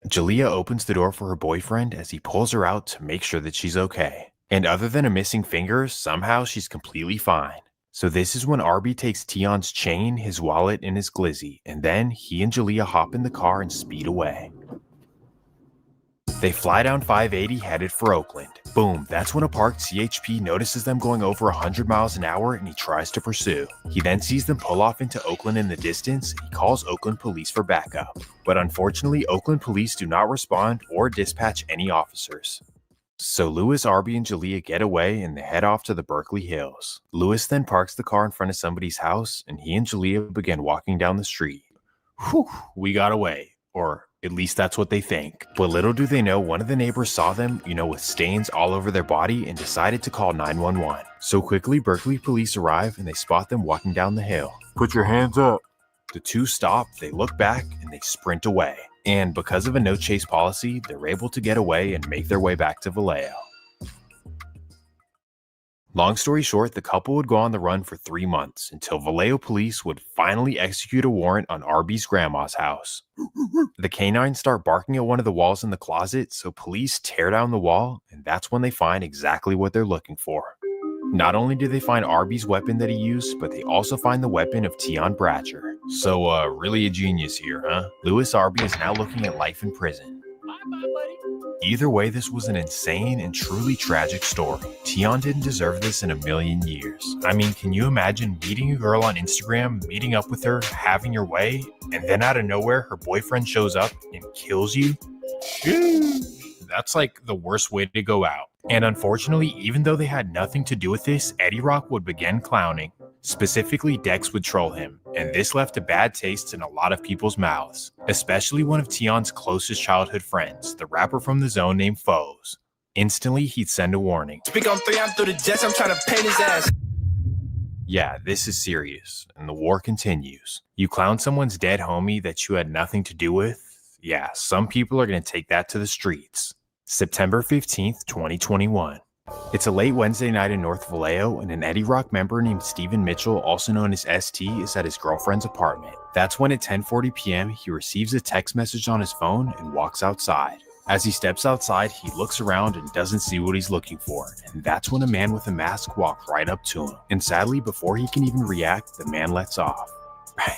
Jalea opens the door for her boyfriend as he pulls her out to make sure that she's okay. And other than a missing finger, somehow she's completely fine. So this is when Arby takes Tion's chain, his wallet, and his glizzy, and then he and Jalea hop in the car and speed away. They fly down 580 headed for Oakland. Boom, that's when a parked CHP notices them going over 100 miles an hour and he tries to pursue. He then sees them pull off into Oakland in the distance. He calls Oakland police for backup. But unfortunately, Oakland police do not respond or dispatch any officers. So Louis, Arby, and Jalea get away and they head off to the Berkeley Hills. Louis then parks the car in front of somebody's house and he and Jalea begin walking down the street. Whew, we got away. Or at least that's what they think. But little do they know, one of the neighbors saw them, with stains all over their body and decided to call 911. So quickly, Berkeley police arrive and they spot them walking down the hill. Put your hands up. The two stop, they look back, and they sprint away. And because of a no-chase policy, they're able to get away and make their way back to Vallejo. Long story short, the couple would go on the run for 3 months until Vallejo police would finally execute a warrant on Arby's grandma's house. The canines start barking at one of the walls in the closet, so police tear down the wall, and that's when they find exactly what they're looking for. Not only do they find Arby's weapon that he used, but they also find the weapon of Tion Bratcher. So, really a genius here, huh? Louis Arby is now looking at life in prison. Either way, this was an insane and truly tragic story. Tion didn't deserve this in a million years. I mean, can you imagine meeting a girl on Instagram, meeting up with her, having your way, and then out of nowhere, her boyfriend shows up and kills you? That's like the worst way to go out. And unfortunately, even though they had nothing to do with this, Eddie Rock would begin clowning. Specifically, Dex would troll him, and this left a bad taste in a lot of people's mouths, especially one of Tion's closest childhood friends, the rapper from the Zone named Foes. Instantly, he'd send a warning. Speak on 3, I'm through the jets, I'm trying to paint his ass. Yeah, this is serious, and the war continues. You clown someone's dead homie that you had nothing to do with? Yeah, some people are going to take that to the streets. September 15th, 2021. It's a late Wednesday night in North Vallejo, and an Eddie Rock member named Steven Mitchell, also known as ST, is at his girlfriend's apartment. That's when at 10:40 p.m., he receives a text message on his phone and walks outside. As he steps outside, he looks around and doesn't see what he's looking for, and that's when a man with a mask walks right up to him. And sadly, before he can even react, the man lets off. Bam.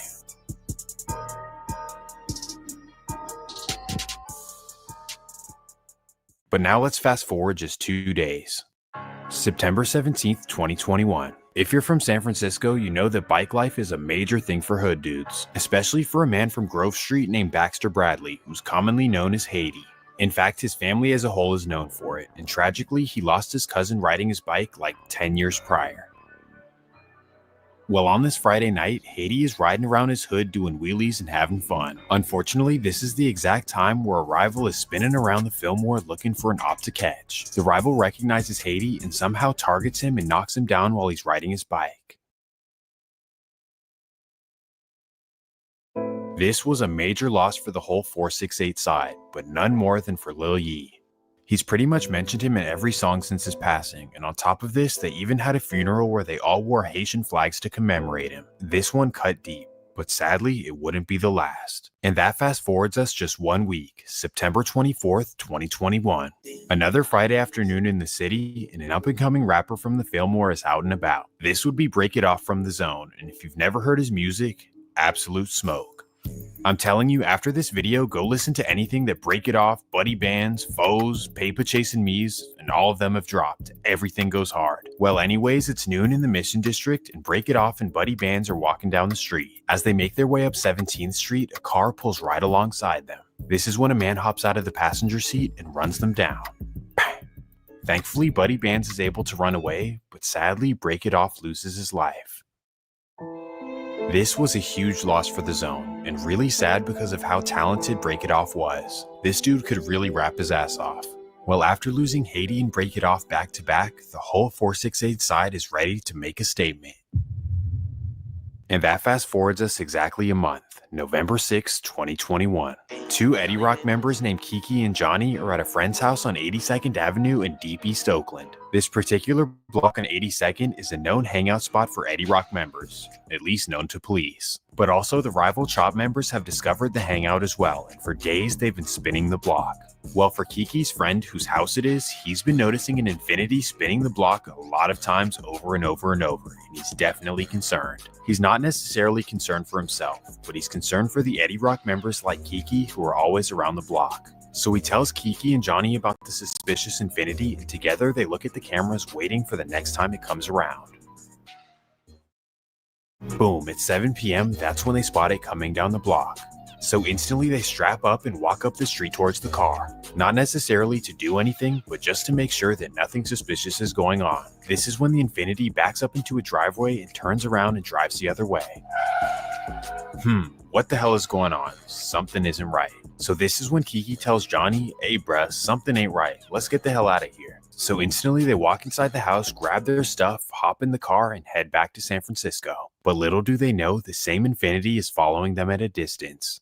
But now let's fast forward just 2 days. September 17th, 2021. If you're from San Francisco, you know that bike life is a major thing for hood dudes, especially for a man from Grove Street named Baxter Bradley, who's commonly known as Haiti. In fact, his family as a whole is known for it, and tragically, he lost his cousin riding his bike like 10 years prior. Well, on this Friday night, Haiti is riding around his hood doing wheelies and having fun. Unfortunately, this is the exact time where a rival is spinning around the Fillmore looking for an op to catch. The rival recognizes Haiti and somehow targets him and knocks him down while he's riding his bike. This was a major loss for the whole 468 side, but none more than for Lil Yee. He's pretty much mentioned him in every song since his passing, and on top of this, they even had a funeral where they all wore Haitian flags to commemorate him. This one cut deep, but sadly, it wouldn't be the last. And that fast forwards us just 1 week, September 24th, 2021. Another Friday afternoon in the city, and an up-and-coming rapper from the Fillmore is out and about. This would be Break It Off from the Zone, and if you've never heard his music, absolute smoke. I'm telling you, after this video, go listen to anything that Break It Off, Buddy Bands, Foes, Paper Chasing Me's, and all of them have dropped. Everything goes hard. Well, anyways, it's noon in the Mission District, and Break It Off and Buddy Bands are walking down the street. As they make their way up 17th Street, a car pulls right alongside them. This is when a man hops out of the passenger seat and runs them down. Bang. Thankfully, Buddy Bands is able to run away, but sadly, Break It Off loses his life. This was a huge loss for the Zone, and really sad because of how talented Break It Off was. This dude could really rap his ass off. Well, after losing Haiti and Break It Off back to back, the whole 468 side is ready to make a statement. And that fast forwards us exactly a month, November 6, 2021. Two Eddie Rock members named Kiki and Johnny are at a friend's house on 82nd Avenue in Deep East Oakland. This particular block on 82nd is a known hangout spot for Eddie Rock members, at least known to police. But also the rival Chop members have discovered the hangout as well, and for days they've been spinning the block. Well, for Kiki's friend whose house it is, he's been noticing an infinity spinning the block a lot of times over and over and over, and he's definitely concerned. He's not necessarily concerned for himself, but he's concerned for the Eddie Rock members like Kiki who are always around the block. So he tells Kiki and Johnny about the suspicious infinity, and together they look at the cameras waiting for the next time it comes around. Boom, at 7 p.m., that's when they spot it coming down the block. So instantly they strap up and walk up the street towards the car. Not necessarily to do anything, but just to make sure that nothing suspicious is going on. This is when the Infinity backs up into a driveway and turns around and drives the other way. What the hell is going on? Something isn't right. So this is when Kiki tells Johnny, hey bruh, something ain't right. Let's get the hell out of here. So instantly they walk inside the house, grab their stuff, hop in the car, and head back to San Francisco. But little do they know, the same Infinity is following them at a distance.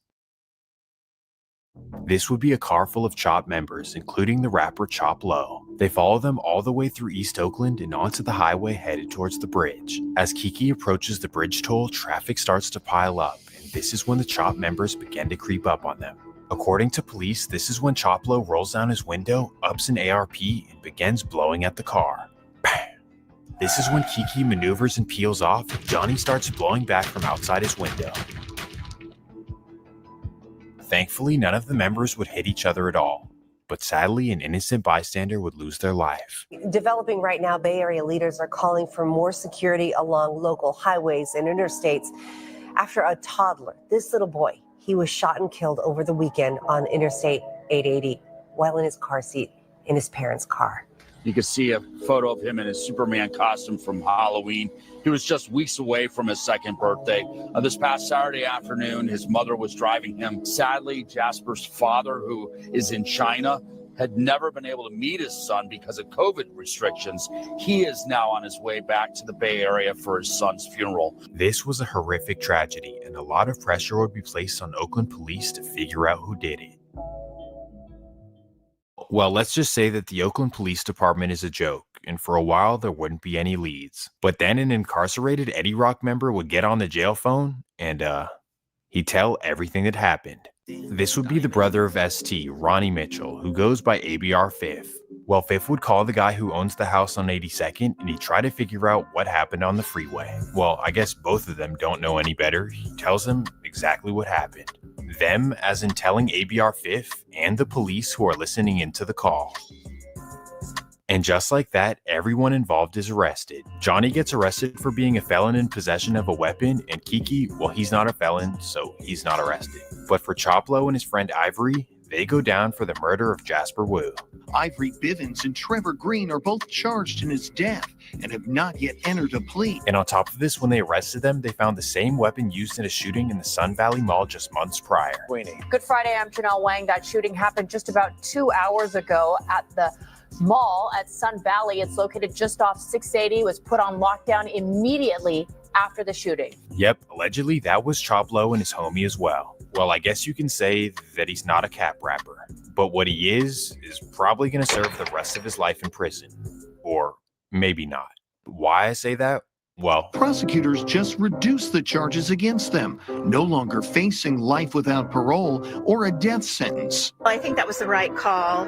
This would be a car full of Chop members, including the rapper Chop Low. They follow them all the way through East Oakland and onto the highway headed towards the bridge. As Kiki approaches the bridge toll, traffic starts to pile up, and this is when the Chop members begin to creep up on them. According to police, this is when Chop Low rolls down his window, ups an ARP, and begins blowing at the car. Bang! This is when Kiki maneuvers and peels off, and Johnny starts blowing back from outside his window. Thankfully, none of the members would hit each other at all, but sadly, an innocent bystander would lose their life. Developing right now, Bay Area leaders are calling for more security along local highways and interstates after a toddler, this little boy, he was shot and killed over the weekend on Interstate 880 while in his car seat in his parents' car. You can see a photo of him in his Superman costume from Halloween. He was just weeks away from his second birthday. This past Saturday afternoon, his mother was driving him. Sadly, Jasper's father, who is in China, had never been able to meet his son because of COVID restrictions. He is now on his way back to the Bay Area for his son's funeral. This was a horrific tragedy, and a lot of pressure would be placed on Oakland police to figure out who did it. Well, let's just say that the Oakland Police Department is a joke, and for a while there wouldn't be any leads. But then an incarcerated Eddie Rock member would get on the jail phone and, he'd tell everything that happened. This would be the brother of ST, Ronnie Mitchell, who goes by ABR Fifth. Well, Fifth would call the guy who owns the house on 82nd, and he'd try to figure out what happened on the freeway. Well, I guess both of them don't know any better. He tells them exactly what happened. Them, as in telling ABR Fifth and the police who are listening into the call. And just like that, everyone involved is arrested. Johnny gets arrested for being a felon in possession of a weapon, and Kiki, well, he's not a felon, so he's not arrested. But for Choplo and his friend Ivory, they go down for the murder of Jasper Wu. Ivory Bivens and Trevor Green are both charged in his death and have not yet entered a plea. And on top of this, when they arrested them, they found the same weapon used in a shooting in the Sun Valley Mall just months prior. Good Friday, I'm Janelle Wang. That shooting happened just about 2 hours ago at the mall at Sun Valley. It's located just off 680. It was put on lockdown immediately after the shooting. Yep, allegedly that was Choplo and his homie as well. Well, I guess you can say that he's not a cap rapper, but what he is probably going to serve the rest of his life in prison. Or maybe not. Why I say that? Well, prosecutors just reduced the charges against them, no longer facing life without parole or a death sentence. I think that was the right call.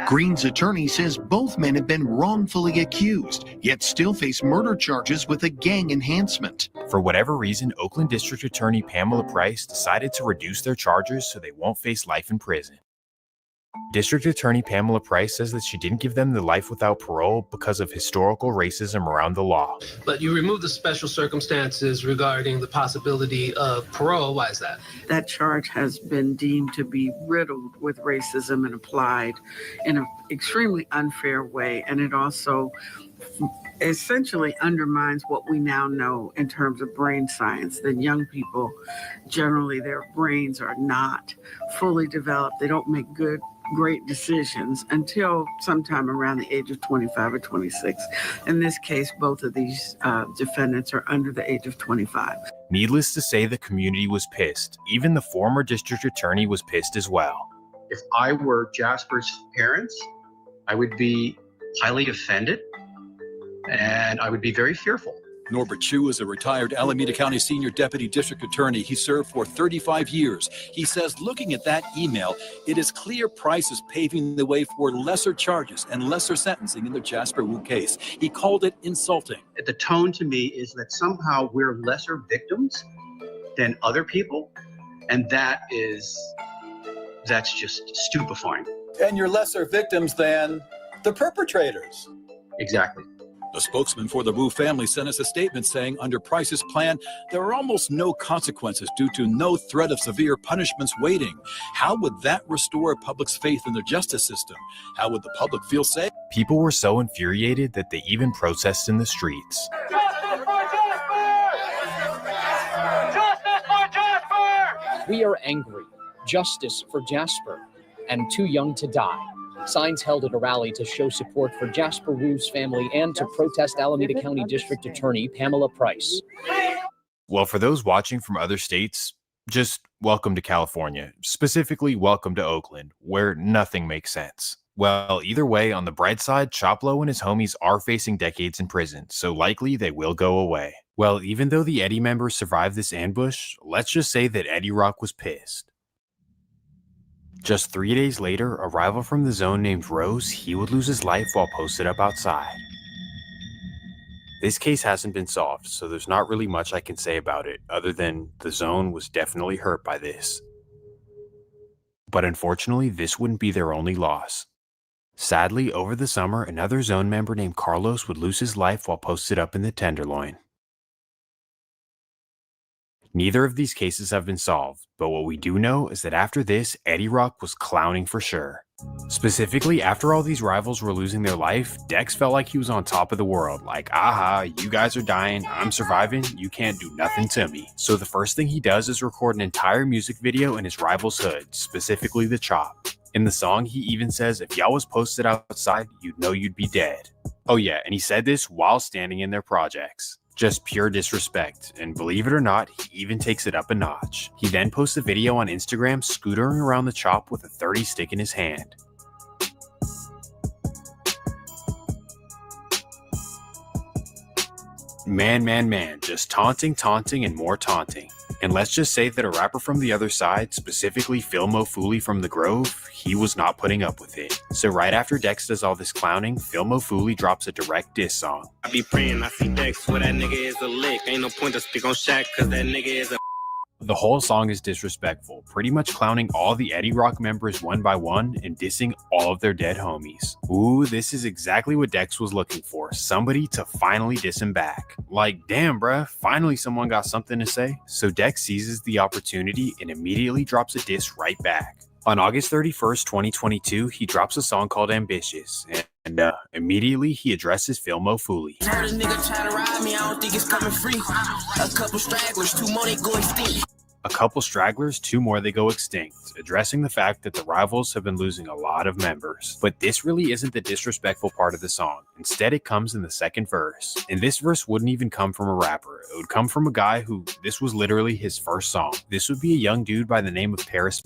Green's attorney says both men have been wrongfully accused, yet still face murder charges with a gang enhancement. For whatever reason, Oakland District Attorney Pamela Price decided to reduce their charges so they won't face life in prison. District Attorney Pamela Price says that she didn't give them the life without parole because of historical racism around the law. But you remove the special circumstances regarding the possibility of parole. Why is that? That charge has been deemed to be riddled with racism and applied in an extremely unfair way. And it also essentially undermines what we now know in terms of brain science, that young people, generally their brains are not fully developed. They don't make great decisions until sometime around the age of 25 or 26. In this case, both of these defendants are under the age of 25. Needless to say, the community was pissed. Even the former district attorney was pissed as well. If I were Jasper's parents, I would be highly offended and I would be very fearful. Norbert Chu is a retired Alameda County Senior Deputy District Attorney. He served for 35 years. He says, looking at that email, it is clear Price is paving the way for lesser charges and lesser sentencing in the Jasper Wu case. He called it insulting. The tone to me is that somehow we're lesser victims than other people, and that's just stupefying. And you're lesser victims than the perpetrators. Exactly. The spokesman for the Wu family sent us a statement saying under Price's plan, there are almost no consequences due to no threat of severe punishments waiting. How would that restore public's faith in the justice system? How would the public feel safe? People were so infuriated that they even protested in the streets. Justice for Jasper! Justice for Jasper! We are angry. Justice for Jasper. And too young to die. Signs held at a rally to show support for Jasper Wu's family and to protest Alameda County District Attorney Pamela Price. Well, for those watching from other states, just welcome to California. Specifically, welcome to Oakland, where nothing makes sense. Well, either way, on the bright side, Choplo and his homies are facing decades in prison, so likely they will go away. Well, even though the Eddie members survived this ambush, let's just say that Eddie Rock was pissed. Just 3 days later, a rival from the zone named Rose, he would lose his life while posted up outside. This case hasn't been solved, so there's not really much I can say about it, other than the zone was definitely hurt by this. But unfortunately, this wouldn't be their only loss. Sadly, over the summer, another zone member named Carlos would lose his life while posted up in the Tenderloin. Neither of these cases have been solved, but what we do know is that after this, Eddie Rock was clowning for sure. Specifically, after all these rivals were losing their life, Dex felt like he was on top of the world, like, aha, you guys are dying, I'm surviving, you can't do nothing to me. So the first thing he does is record an entire music video in his rival's hood, specifically the Chop. In the song, he even says, if y'all was posted outside, you'd know you'd be dead. Oh yeah, and he said this while standing in their projects. Just pure disrespect, and believe it or not, he even takes it up a notch. He then posts a video on Instagram scootering around the Chop with a 30 stick in his hand. Man, just taunting, and more taunting. And let's just say that a rapper from the other side, specifically Phil Mofuli from The Grove, he was not putting up with it. So right after Dex does all this clowning, Phil Mofuli drops a direct diss song. I be praying, I see Dex, where that nigga is a lick. Ain't no point to speak on Shaq, cause that nigga is a... The whole song is disrespectful, pretty much clowning all the Eddie Rock members one by one and dissing all of their dead homies. Ooh, this is exactly what Dex was looking for, somebody to finally diss him back. Like, damn bruh, finally someone got something to say. So Dex seizes the opportunity and immediately drops a diss right back. On August 31st, 2022, he drops a song called Ambitious, and immediately he addresses Phil Mofuli. Heard a nigga try to ride me, I don't think it's coming free. A couple stragglers, 2 more they go extinct. A couple stragglers, 2 more they go extinct, addressing the fact that the rivals have been losing a lot of members. But this really isn't the disrespectful part of the song. Instead, it comes in the second verse. And this verse wouldn't even come from a rapper. It would come from a guy who, this was literally his first song. This would be a young dude by the name of Pirus,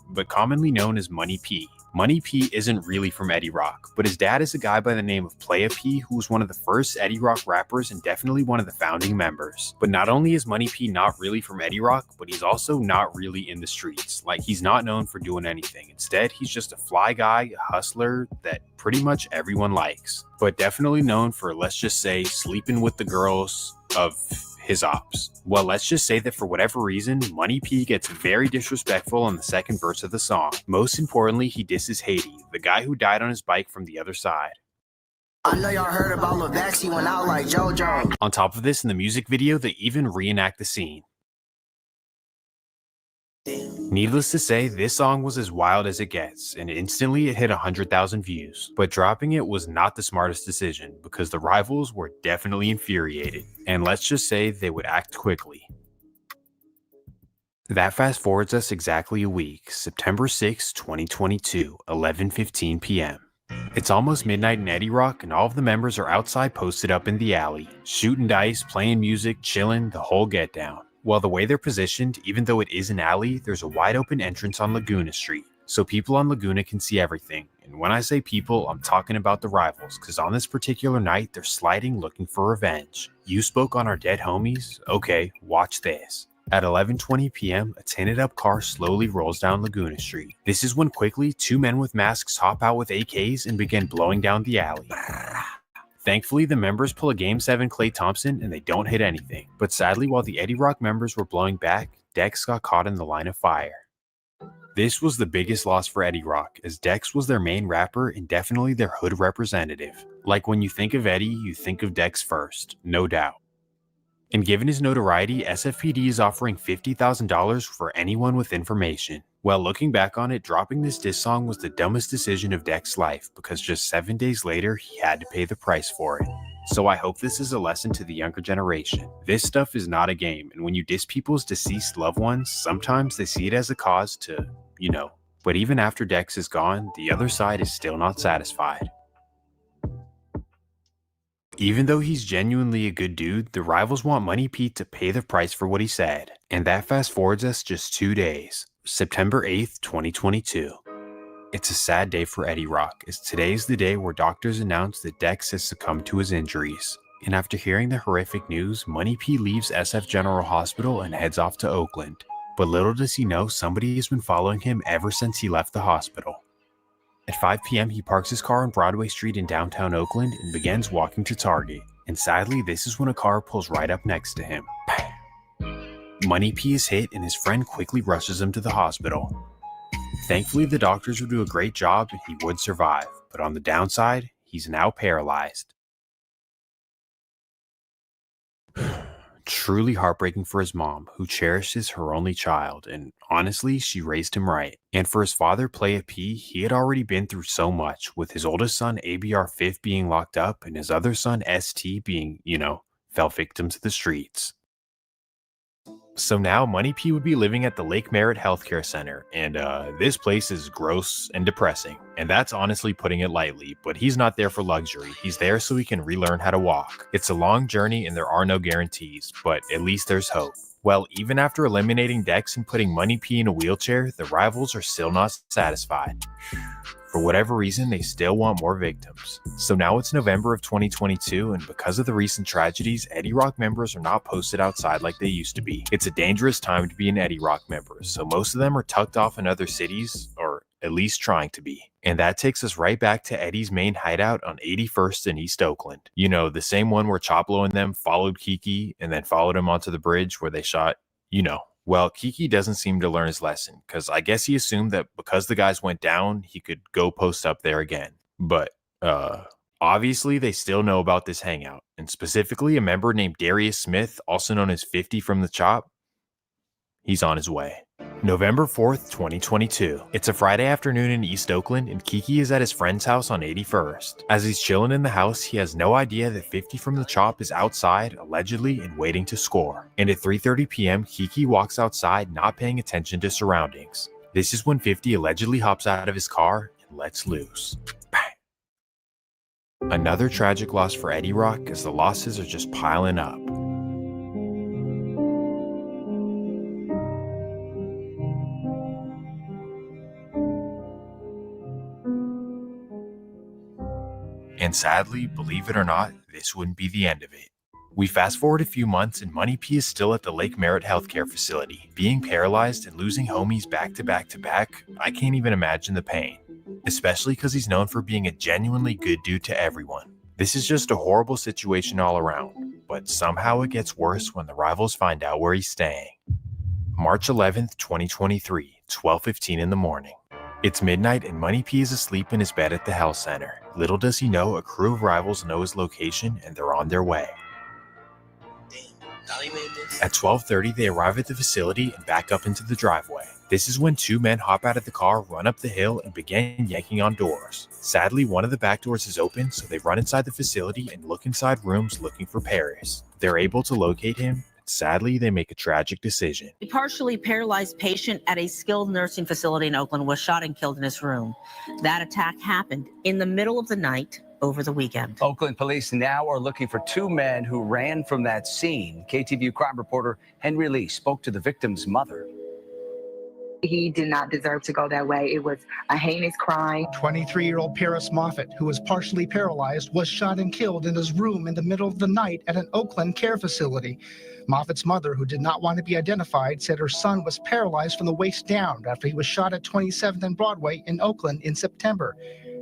but commonly known as Money P. Money P isn't really from Eddie Rock, but his dad is a guy by the name of Playa P, who was one of the first Eddie Rock rappers and definitely one of the founding members. But not only is Money P not really from Eddie Rock, but he's also not really in the streets. Like, he's not known for doing anything. Instead, he's just a fly guy, a hustler that pretty much everyone likes, but definitely known for, let's just say, sleeping with the girls of his ops. Well, let's just say that for whatever reason, Money P gets very disrespectful on the second verse of the song. Most importantly, he disses Haiti, the guy who died on his bike from the other side. I know y'all heard about Lil Baxi went out like JoJo. On top of this, in the music video, they even reenact the scene. Needless to say, this song was as wild as it gets, and instantly it hit 100,000 views. But dropping it was not the smartest decision, because the rivals were definitely infuriated, and let's just say they would act quickly. That fast forwards us exactly a week, September 6, 2022, 11:15 p.m. It's almost midnight in Eddie Rock, and all of the members are outside posted up in the alley, shooting dice, playing music, chilling, the whole get down. Well, the way they're positioned, even though it is an alley, there's a wide open entrance on Laguna Street, so people on Laguna can see everything. And when I say people, I'm talking about the rivals, because on this particular night, they're sliding looking for revenge. You spoke on our dead homies? Okay, watch this. At 11:20 p.m., a tinted up car slowly rolls down Laguna Street. This is when quickly 2 men with masks hop out with AKs and begin blowing down the alley. Thankfully, the members pull a Game 7 Klay Thompson and they don't hit anything. But sadly, while the Eddie Rock members were blowing back, Dex got caught in the line of fire. This was the biggest loss for Eddie Rock, as Dex was their main rapper and definitely their hood representative. Like, when you think of Eddie, you think of Dex first, no doubt. And given his notoriety, SFPD is offering $50,000 for anyone with information. Well, looking back on it, dropping this diss song was the dumbest decision of Dex's life, because just 7 days later, he had to pay the price for it. So I hope this is a lesson to the younger generation. This stuff is not a game, and when you diss people's deceased loved ones, sometimes they see it as a cause to, But even after Dex is gone, the other side is still not satisfied. Even though he's genuinely a good dude, the rivals want Money Pete to pay the price for what he said. And that fast forwards us just 2 days, September 8th, 2022. It's a sad day for Eddie Rock, as today is the day where doctors announce that Dex has succumbed to his injuries. And after hearing the horrific news, Money P leaves SF General Hospital and heads off to Oakland. But little does he know, somebody has been following him ever since he left the hospital. At 5 p.m., he parks his car on Broadway Street in downtown Oakland and begins walking to Target. And sadly, this is when a car pulls right up next to him. Money P is hit and his friend quickly rushes him to the hospital. Thankfully, the doctors would do a great job and he would survive, but on the downside, he's now paralyzed. Truly heartbreaking for his mom, who cherishes her only child, and honestly, she raised him right. And for his father, Playa P, he had already been through so much, with his oldest son, ABR 5th, being locked up, and his other son, ST, being, fell victim to the streets. So now Money P would be living at the Lake Merritt Healthcare Center, and this place is gross and depressing, and that's honestly putting it lightly, but he's not there for luxury. He's there so he can relearn how to walk. It's a long journey and there are no guarantees, but at least there's hope. Well, even after eliminating Dex and putting Money P in a wheelchair, the rivals are still not satisfied. For whatever reason, they still want more victims. So now it's November of 2022, and because of the recent tragedies, Eddie Rock members are not posted outside like they used to be. It's a dangerous time to be an Eddie Rock member, so most of them are tucked off in other cities, or at least trying to be. And that takes us right back to Eddie's main hideout on 81st in East Oakland. The same one where Choplo and them followed Kiki and then followed him onto the bridge where they shot, Well, Kiki doesn't seem to learn his lesson, because I guess he assumed that because the guys went down, he could go post up there again. But, obviously they still know about this hangout, and specifically a member named Darius Smith, also known as 50 from the Chop. He's on his way. November 4th, 2022. It's a Friday afternoon in East Oakland, and Kiki is at his friend's house on 81st. As he's chilling in the house, he has no idea that 50 from the Chop is outside, allegedly, and waiting to score. And at 3:30 p.m., Kiki walks outside, not paying attention to surroundings. This is when 50 allegedly hops out of his car and lets loose. Bang. Another tragic loss for Eddie Rock, as the losses are just piling up. And sadly, believe it or not, this wouldn't be the end of it. We fast forward a few months and Money P is still at the Lake Merritt Healthcare Facility. Being paralyzed and losing homies back to back to back, I can't even imagine the pain. Especially because he's known for being a genuinely good dude to everyone. This is just a horrible situation all around, but somehow it gets worse when the rivals find out where he's staying. March 11th, 2023, 12:15 in the morning. It's midnight and Money P is asleep in his bed at the health center. Little does he know, a crew of rivals know his location and they're on their way. At 12:30, they arrive at the facility and back up into the driveway. This is when two men hop out of the car, run up the hill, and begin yanking on doors. Sadly, one of the back doors is open, so they run inside the facility and look inside rooms looking for Pirus. They're able to locate him. Sadly, they make a tragic decision. A partially paralyzed patient at a skilled nursing facility in Oakland was shot and killed in his room. That attack happened in the middle of the night over the weekend. Oakland police now are looking for two men who ran from that scene. KTVU crime reporter Henry Lee spoke to the victim's mother. He did not deserve to go that way. It was a heinous crime. 23-year-old Pirus Moffett, who was partially paralyzed, was shot and killed in his room in the middle of the night at an Oakland care facility. Moffat's mother, who did not want to be identified, said her son was paralyzed from the waist down after he was shot at 27th and Broadway in Oakland in September.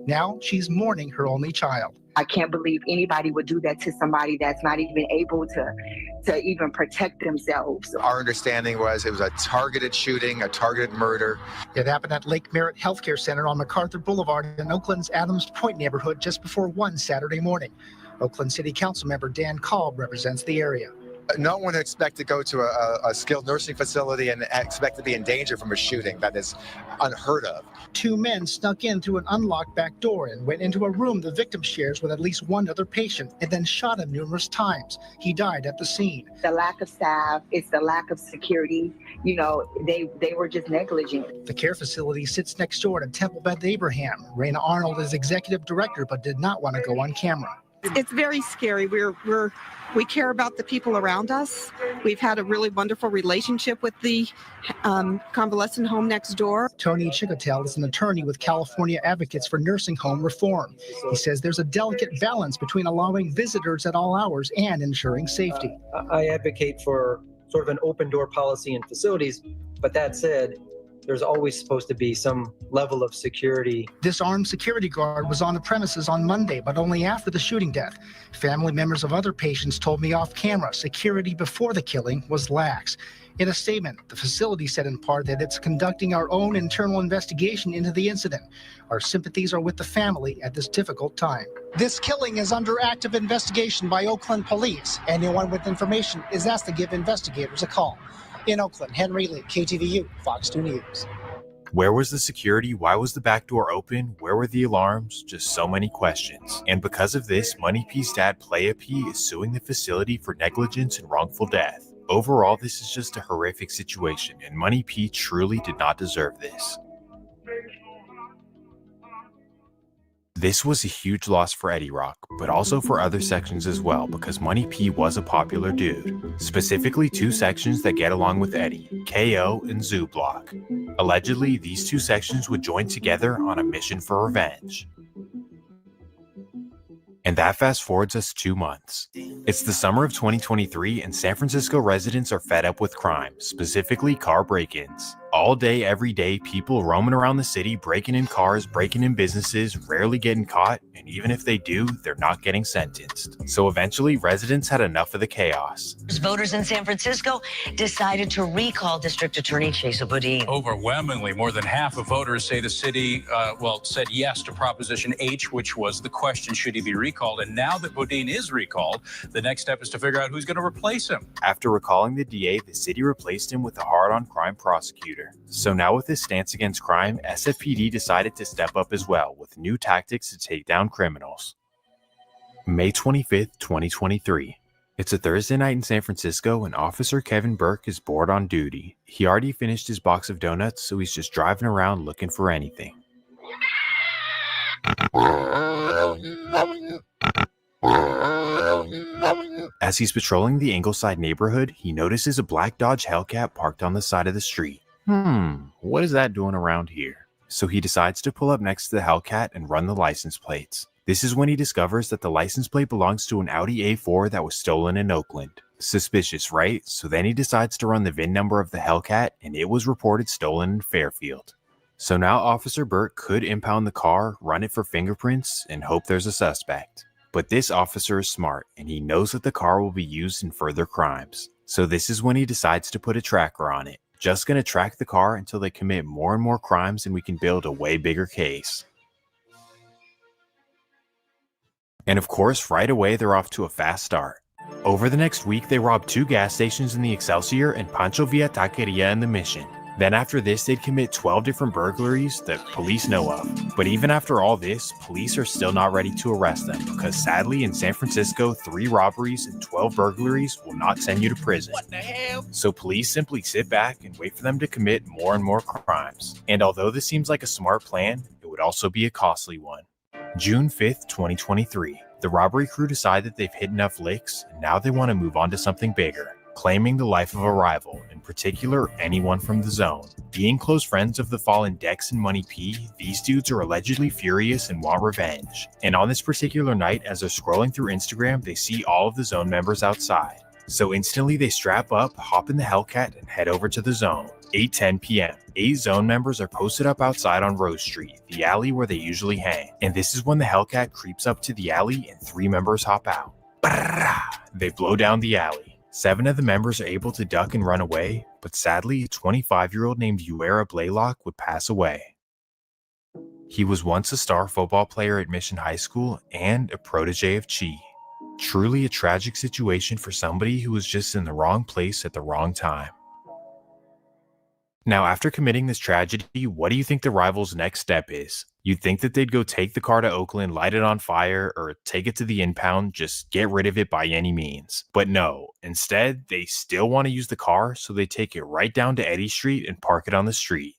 Now she's mourning her only child. I can't believe anybody would do that to somebody that's not even able to even protect themselves. Our understanding was it was a targeted shooting, a targeted murder. It happened at Lake Merritt Healthcare Center on MacArthur Boulevard in Oakland's Adams Point neighborhood just before 1 Saturday morning. Oakland City Council member Dan Cobb represents the area. No one expected to go to a skilled nursing facility and expect to be in danger from a shooting. That is unheard of. Two men snuck in through an unlocked back door and went into a room the victim shares with at least one other patient and then shot him numerous times. He died at the scene. The lack of staff, it's the lack of security. You know, they were just negligent. The care facility sits next door to Temple Beth Abraham. Raina Arnold is executive director but did not want to go on camera. It's very scary. We care about the people around us. We've had a really wonderful relationship with the convalescent home next door. Tony Chicotel is an attorney with California Advocates for Nursing Home Reform. He says there's a delicate balance between allowing visitors at all hours and ensuring safety. I advocate for sort of an open door policy in facilities, but that said, there's always supposed to be some level of security. This armed security guard was on the premises on Monday, but only after the shooting death. Family members of other patients told me off camera security before the killing was lax. In a statement, the facility said in part that it's conducting our own internal investigation into the incident. Our sympathies are with the family at this difficult time. This killing is under active investigation by Oakland police. Anyone with information is asked to give investigators a call. In Oakland, Henry Lee, KTVU, Fox 2 News. Where was the security? Why was the back door open? Where were the alarms? Just so many questions. And because of this, Money P's dad, Playa P, is suing the facility for negligence and wrongful death. Overall, this is just a horrific situation, and Money P truly did not deserve this. This was a huge loss for Eddie Rock, but also for other sections as well, because Money P was a popular dude. Specifically 2 sections that get along with Eddie, KO and Zoo Block. Allegedly, these 2 sections would join together on a mission for revenge. And that fast forwards us 2 months. It's the summer of 2023, and San Francisco residents are fed up with crime, specifically car break-ins. All day, every day, people roaming around the city, breaking in cars, breaking in businesses, rarely getting caught, and even if they do, they're not getting sentenced. So eventually, residents had enough of the chaos. Voters in San Francisco decided to recall District Attorney Chesa Boudin. Overwhelmingly, more than half of voters say the city, said yes to Proposition H, which was the question, should he be recalled? And now that Boudin is recalled, the next step is to figure out who's going to replace him. After recalling the DA, the city replaced him with a hard-on-crime prosecutor. So now with his stance against crime, SFPD decided to step up as well, with new tactics to take down criminals. May 25th, 2023. It's a Thursday night in San Francisco, and Officer Kevin Burke is bored on duty. He already finished his box of donuts, so he's just driving around looking for anything. As he's patrolling the Ingleside neighborhood, he notices a black Dodge Hellcat parked on the side of the street. What is that doing around here? So he decides to pull up next to the Hellcat and run the license plates. This is when he discovers that the license plate belongs to an Audi A4 that was stolen in Oakland. Suspicious, right? So then he decides to run the VIN number of the Hellcat, and it was reported stolen in Fairfield. So now Officer Burke could impound the car, run it for fingerprints, and hope there's a suspect. But this officer is smart, and he knows that the car will be used in further crimes. So this is when he decides to put a tracker on it. Just gonna track the car until they commit more and more crimes and we can build a way bigger case. And of course, right away they're off to a fast start. Over the next week, they robbed 2 gas stations in the Excelsior and Pancho Villa Taqueria in the Mission. Then after this, they'd commit 12 different burglaries that police know of. But even after all this, police are still not ready to arrest them because sadly in San Francisco, 3 robberies and 12 burglaries will not send you to prison. What the hell? So police simply sit back and wait for them to commit more and more crimes. And although this seems like a smart plan, it would also be a costly one. June 5th, 2023. The robbery crew decide that they've hit enough licks and now they want to move on to something bigger. Claiming the life of a rival, in particular anyone from the zone. Being close friends of the fallen Dex and Money P, these dudes are allegedly furious and want revenge. And on this particular night, as they're scrolling through Instagram, they see all of the zone members outside. So instantly they strap up, hop in the Hellcat, and head over to the zone. 8:10 p.m. 8 zone members are posted up outside on Rose Street, the alley where they usually hang. And this is when the Hellcat creeps up to the alley and 3 members hop out. They blow down the alley. 7 of the members are able to duck and run away, but sadly, a 25-year-old named Uera Blaylock would pass away. He was once a star football player at Mission High School and a protege of Chi. Truly a tragic situation for somebody who was just in the wrong place at the wrong time. Now, after committing this tragedy, what do you think the rival's next step is? You'd think that they'd go take the car to Oakland, light it on fire, or take it to the impound, just get rid of it by any means. But no, instead, they still want to use the car, so they take it right down to Eddy Street and park it on the street.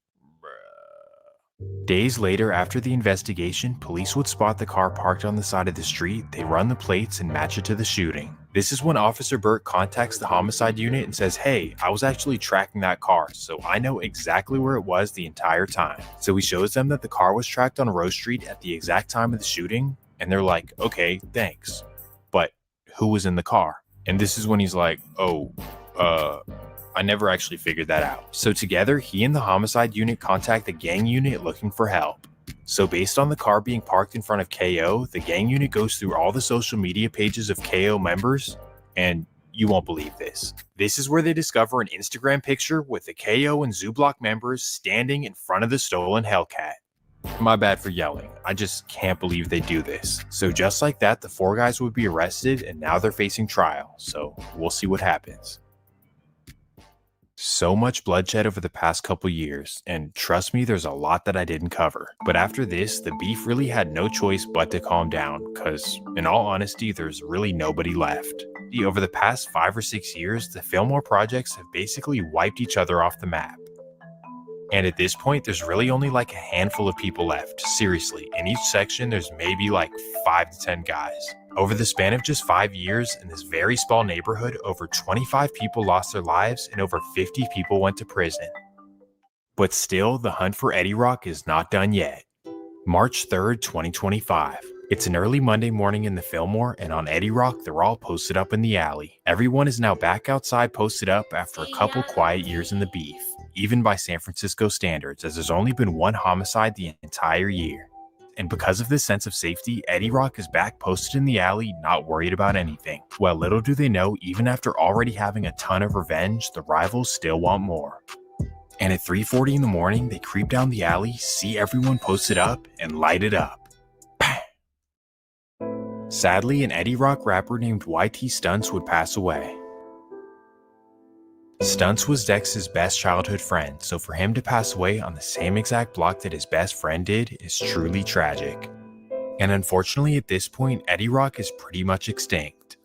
Days later, after the investigation, police would spot the car parked on the side of the street, they run the plates and match it to the shooting. This is when Officer Burke contacts the homicide unit and says, hey, I was actually tracking that car, so I know exactly where it was the entire time. So he shows them that the car was tracked on Rose Street at the exact time of the shooting, and they're like, okay, thanks. But who was in the car? And this is when he's like, I never actually figured that out. So together, he and the homicide unit contact the gang unit looking for help. So based on the car being parked in front of KO, the gang unit goes through all the social media pages of KO members, and you won't believe this. This is where they discover an Instagram picture with the KO and Zoo Block members standing in front of the stolen Hellcat. My bad for yelling. I just can't believe they do this. So just like that, the 4 guys would be arrested and now they're facing trial. So we'll see what happens. So much bloodshed over the past couple years, and trust me, there's a lot that I didn't cover. But after this, the beef really had no choice but to calm down, cause in all honesty, there's really nobody left. Over the past 5 or 6 years, the Fillmore projects have basically wiped each other off the map. And at this point, there's really only like a handful of people left. Seriously, in each section, there's maybe like 5 to 10 guys. Over the span of just 5 years, in this very small neighborhood, over 25 people lost their lives and over 50 people went to prison. But still, the hunt for Eddie Rock is not done yet. March 3rd, 2025. It's an early Monday morning in the Fillmore, and on Eddie Rock, they're all posted up in the alley. Everyone is now back outside posted up after a couple quiet years in the beef, even by San Francisco standards, as there's only been 1 homicide the entire year. And because of this sense of safety, Eddie Rock is back posted in the alley, not worried about anything. Well, little do they know, even after already having a ton of revenge, the rivals still want more. And at 3:40 in the morning, they creep down the alley, see everyone posted up, and light it up. Sadly, an Eddie Rock rapper named YT Stunts would pass away. Stunts was Dex's best childhood friend, so for him to pass away on the same exact block that his best friend did is truly tragic. And unfortunately at this point, Eddie Rock is pretty much extinct.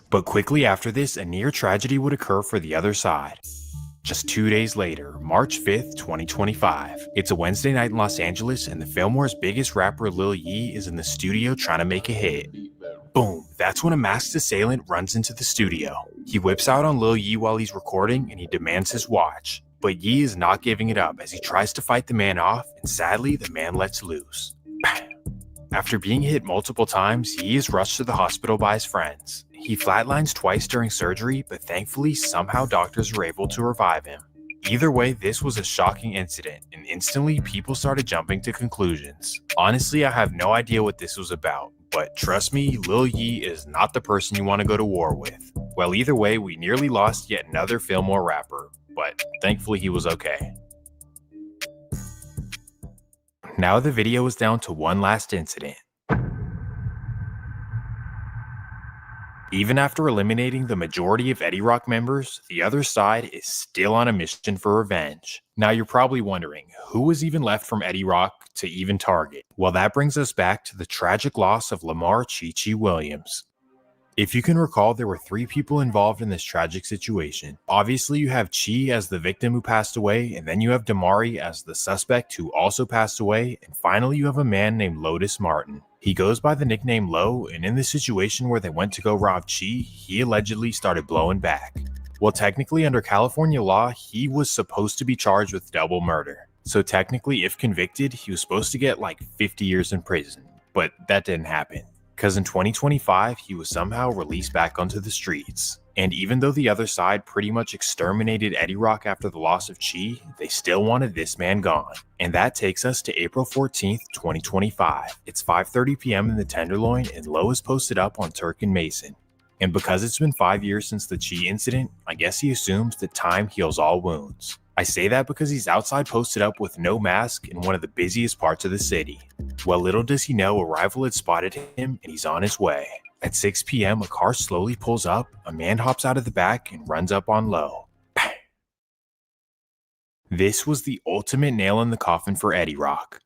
But quickly after this, a near tragedy would occur for the other side. Just 2 days later, March 5th, 2025. It's a Wednesday night in Los Angeles, and the Fillmore's biggest rapper Lil Yee is in the studio trying to make a hit. Boom, that's when a masked assailant runs into the studio. He whips out on Lil Yee while he's recording, and he demands his watch. But Yee is not giving it up as he tries to fight the man off, and sadly, the man lets loose. After being hit multiple times, Yee is rushed to the hospital by his friends. He flatlines twice during surgery, but thankfully somehow doctors were able to revive him. Either way, this was a shocking incident, and instantly people started jumping to conclusions. Honestly, I have no idea what this was about, but trust me, Lil Yee is not the person you want to go to war with. Well, either way, we nearly lost yet another Fillmore rapper, but thankfully he was okay. Now the video is down to one last incident. Even after eliminating the majority of Eddie Rock members, the other side is still on a mission for revenge. Now you're probably wondering, who was even left from Eddie Rock to even target? Well, that brings us back to the tragic loss of Lamar Chi Chi Williams. If you can recall, there were 3 people involved in this tragic situation. Obviously, you have Chi as the victim who passed away, and then you have Damari as the suspect who also passed away, and finally you have a man named Lotus Martin. He goes by the nickname Low, and in the situation where they went to go rob Chi, he allegedly started blowing back. Well, technically under California law, he was supposed to be charged with double murder. So technically, if convicted, he was supposed to get like 50 years in prison, but that didn't happen. Because in 2025, he was somehow released back onto the streets. And even though the other side pretty much exterminated Eddie Rock after the loss of Chi, they still wanted this man gone. And that takes us to April 14th, 2025. It's 5:30 p.m. in the Tenderloin, and Lowe is posted up on Turk and Mason. And because it's been 5 years since the Chi incident, I guess he assumes that time heals all wounds. I say that because he's outside posted up with no mask in one of the busiest parts of the city. Well, little does he know, a rival had spotted him and he's on his way. At 6 p.m., a car slowly pulls up, a man hops out of the back and runs up on Lowe. Bang. This was the ultimate nail in the coffin for Eddie Rock.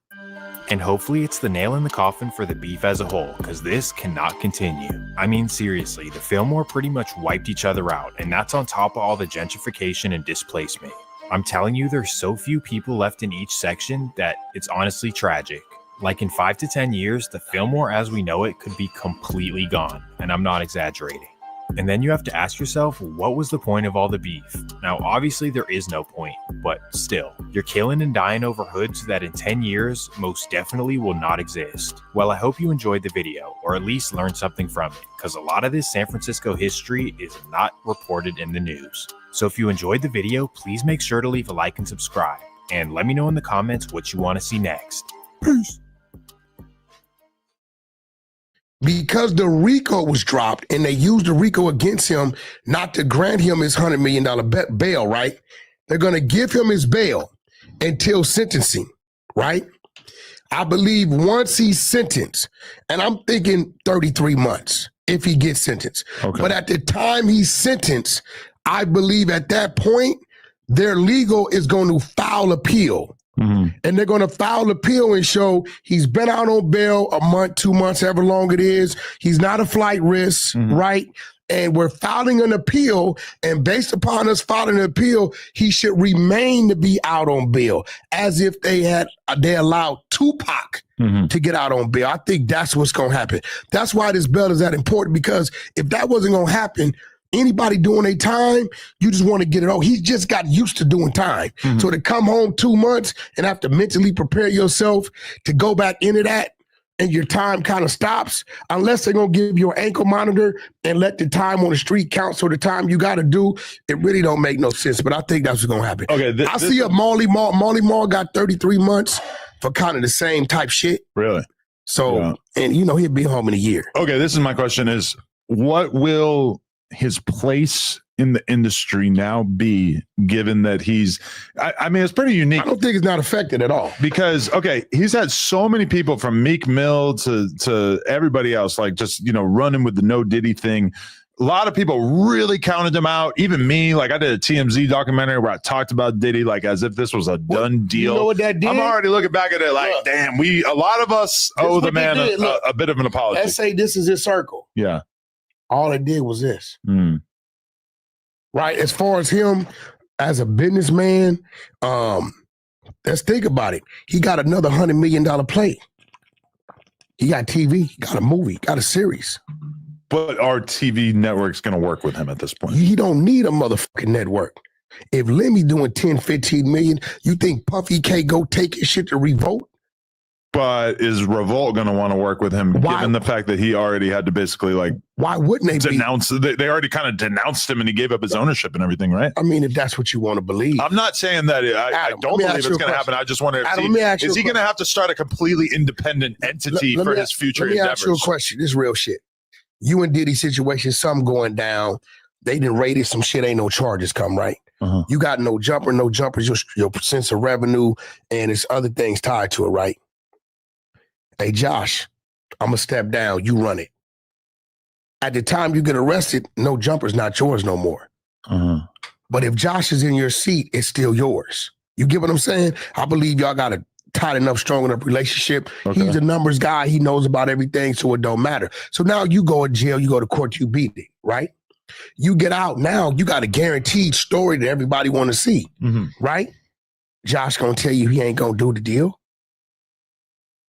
And hopefully it's the nail in the coffin for the beef as a whole, because this cannot continue. I mean, seriously, the Fillmore pretty much wiped each other out, and that's on top of all the gentrification and displacement. I'm telling you, there's so few people left in each section that it's honestly tragic. Like in 5 to 10 years, the Fillmore as we know it could be completely gone, and I'm not exaggerating. And then you have to ask yourself, what was the point of all the beef? Now, obviously there is no point, but still, you're killing and dying over hoods that in 10 years most definitely will not exist. Well, I hope you enjoyed the video, or at least learned something from it, because a lot of this San Francisco history is not reported in the news. So if you enjoyed the video, please make sure to leave a like and subscribe, and let me know in the comments what you want to see next. Peace. Because the RICO was dropped and they used the RICO against him not to grant him his $100 million bail, right? They're going to give him his bail until sentencing, right? I believe once he's sentenced, and I'm thinking 33 months if he gets sentenced. Okay. But at the time he's sentenced, I believe at that point, their legal is going to file appeal. And they're going to file appeal and show he's been out on bail a month, 2 months, however long it is. He's not a flight risk, right? And we're filing an appeal. And based upon us filing an appeal, he should remain to be out on bail as if they allowed Tupac to get out on bail. I think that's what's going to happen. That's why this bail is that important, because if that wasn't going to happen, anybody doing a time, you just want to get it over. He just got used to doing time. So to come home 2 months and have to mentally prepare yourself to go back into that, and your time kind of stops, unless they're going to give you an ankle monitor and let the time on the street count. So the time you got to do, it really don't make no sense. But I think that's what's going to happen. Okay, I see a Molly Mall got 33 months for kind of the same type shit. Really? So, and you know, he'll be home in a year. Okay, this is my question is, what will his place in the industry now be, given that he's, I mean, it's pretty unique. I don't think it's not affected at all. Because, okay, he's had so many people from Meek Mill to everybody else, like just, you know, running with the no Diddy thing. A lot of people really counted him out. Even me, like I did a TMZ documentary where I talked about Diddy like as if this was a done deal. You know what that did? I'm already looking back at it like, damn, a lot of us owe the man a bit of an apology. Let's say this is his circle. Yeah. All it did was this. Right? As far as him as a businessman, let's think about it. He got another $100 million plate. He got TV, he got a movie, got a series. But our TV network's going to work with him at this point. He don't need a motherfucking network. If Lemmy doing 10, 15 million, you think Puffy can't go take his shit to Revolt? But is Revolt going to want to work with him, given the fact that he already had to basically like, why wouldn't they denounce? They already kind of denounced him, and he gave up his ownership and everything, right? I mean, if that's what you want to believe. I'm not saying that I don't believe it's going to happen. I just wonder, is he going to have to start a completely independent entity for his future endeavors? Let me ask you a question. This is real shit. You and Diddy situation, something going down. They done raided some shit. Ain't no charges come, right? You got no jumpers, your sense of revenue, and it's other things tied to it, right? Hey, Josh, I'm going to step down. You run it. At the time you get arrested, no jumper's not yours no more. But if Josh is in your seat, it's still yours. You get what I'm saying? I believe y'all got a tight enough, strong enough relationship. Okay. He's a numbers guy. He knows about everything, so it don't matter. So now you go to jail, you go to court, you beat it, right? You get out now, you got a guaranteed story that everybody want to see, right? Josh going to tell you he ain't going to do the deal.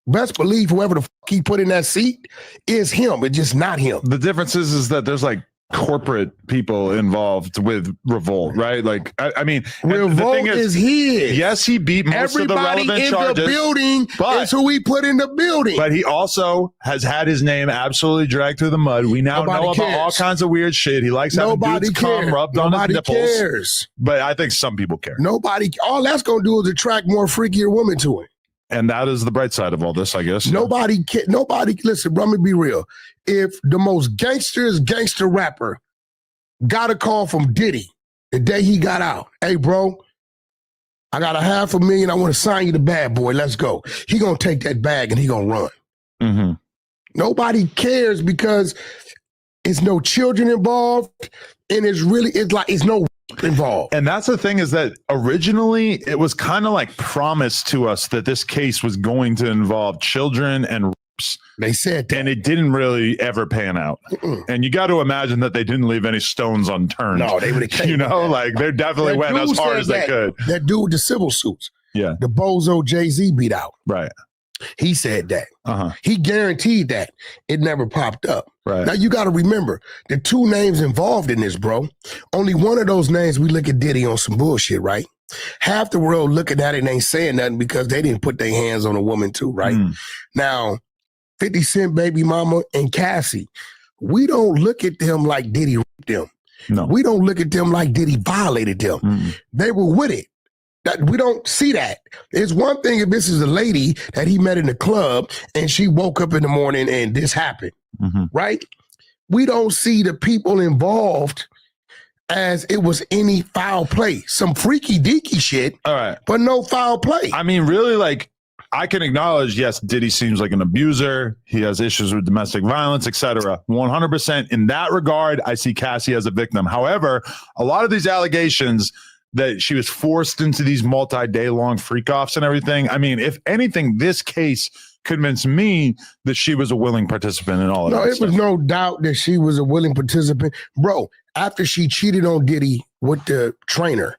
Best believe whoever the fuck he put in that seat is him. It's just not him. The difference is that there's like corporate people involved with Revolt, right? Like, I mean, Revolt is his. Yes, he beat most of the relevant charges. Everybody in the building is who he put in the building. But he also has had his name absolutely dragged through the mud. We now know about all kinds of weird shit. He likes having dudes come rubbed on his nipples. Nobody cares. But I think some people care. All that's going to do is attract more freakier women to him. And that is the bright side of all this, I guess. Nobody, listen, bro, let me be real. If the most gangster rapper got a call from Diddy the day he got out, hey, bro, I got $500,000. I want to sign you the bad boy. Let's go. He going to take that bag and he going to run. Nobody cares because it's no children involved. And it's no involved. And that's the thing, is that originally it was kind of like promised to us that this case was going to involve children and rapes. They said that. And it didn't really ever pan out. And you got to imagine that they didn't leave any stones unturned. No, they would have. You know, like they definitely went as hard as they could. That dude with the civil suits. Yeah. The bozo Jay-Z beat out. Right. He said that. Uh-huh. He guaranteed that. It never popped up. Right. Now, you got to remember, the two names involved in this, bro, only one of those names we look at Diddy on some bullshit, right? Half the world looking at it and ain't saying nothing because they didn't put their hands on a woman too, right? Now, 50 Cent, Baby Mama, and Cassie, we don't look at them like Diddy raped them. No. We don't look at them like Diddy violated them. They were with it. That we don't see that. It's one thing if this is a lady that he met in the club and she woke up in the morning and this happened, right? We don't see the people involved as it was any foul play. Some freaky deaky shit, all right, but no foul play. I mean, really, like, I can acknowledge, yes, Diddy seems like an abuser. He has issues with domestic violence, etc. 100%. In that regard, I see Cassie as a victim. However, a lot of these allegations that she was forced into these multi-day long freak-offs and everything, I mean, if anything, this case convinced me that she was a willing participant in all of that. No, it was no doubt that she was a willing participant. Bro, after she cheated on Diddy with the trainer,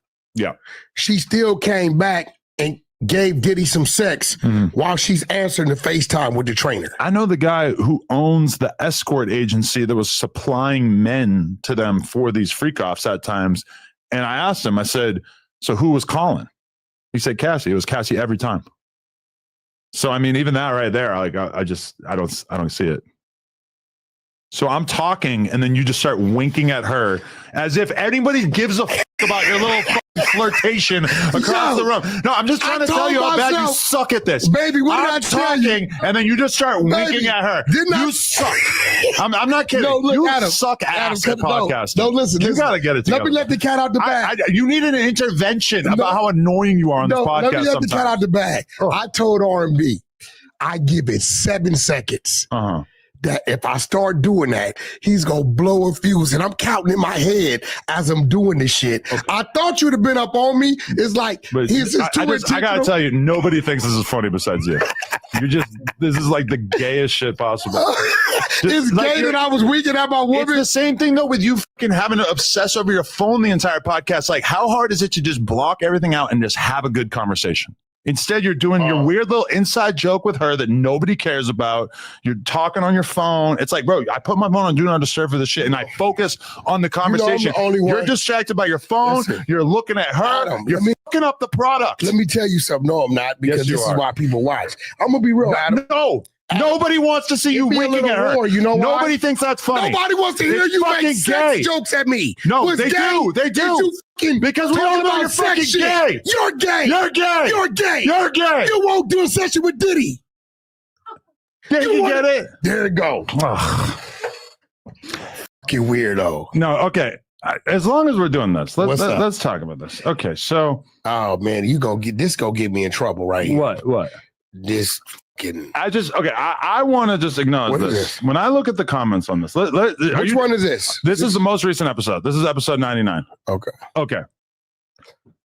she still came back and gave Diddy some sex while she's answering the FaceTime with the trainer. I know the guy who owns the escort agency that was supplying men to them for these freak-offs at times. And I asked him, I said, so who was calling? He said, Cassie. It was Cassie every time. So, I mean, even that right there, like, I don't see it. So I'm talking, and then you just start winking at her as if anybody gives a fuck about your little flirtation across the room. No, I'm just trying to tell you how bad you suck at this. Baby, what did I tell you? And then you just start winking at her. You suck. I'm not kidding. No, look, you Adam, suck ass at podcasting. No, listen. You got to get it together. Let me let the cat out the bag. You need an intervention about how annoying you are on this podcast. Let me let the cat out the bag. I told R&B, I give it 7 seconds. That if I start doing that, he's going to blow a fuse. And I'm counting in my head as I'm doing this shit. I thought you'd have been up on me. It's like, I got to tell you, nobody thinks this is funny besides you. This is like the gayest shit possible. It's gay that I was winking at my woman. It's the same thing, though, with you fucking having to obsess over your phone the entire podcast. Like, how hard is it to just block everything out and just have a good conversation? Instead, you're doing your weird little inside joke with her that nobody cares about. You're talking on your phone. It's like, bro, I put my phone on Do Not Disturb for this shit, and I focus on the conversation. You're distracted by your phone. Listen, you're looking at her. Adam, you're fucking up the product. Let me tell you something. No, I'm not, because this is why people watch. I'm going to be real, Adam. No. Nobody wants to see you winking at her. You know why? Nobody thinks that's funny. Nobody wants to hear you make sex jokes at me. No, they do. They do. Because we all know you're fucking gay. You're gay. You're gay. You're gay. You're gay. You won't do a session with Diddy. You get it? There you go. Fucking weirdo. No, okay. As long as we're doing this, let's talk about this. Okay, so. Oh, man, gonna get me in trouble right here. What? This. I want to just acknowledge this. When I look at the comments on this, which one is this? This is the most recent episode. This is episode 99. Okay.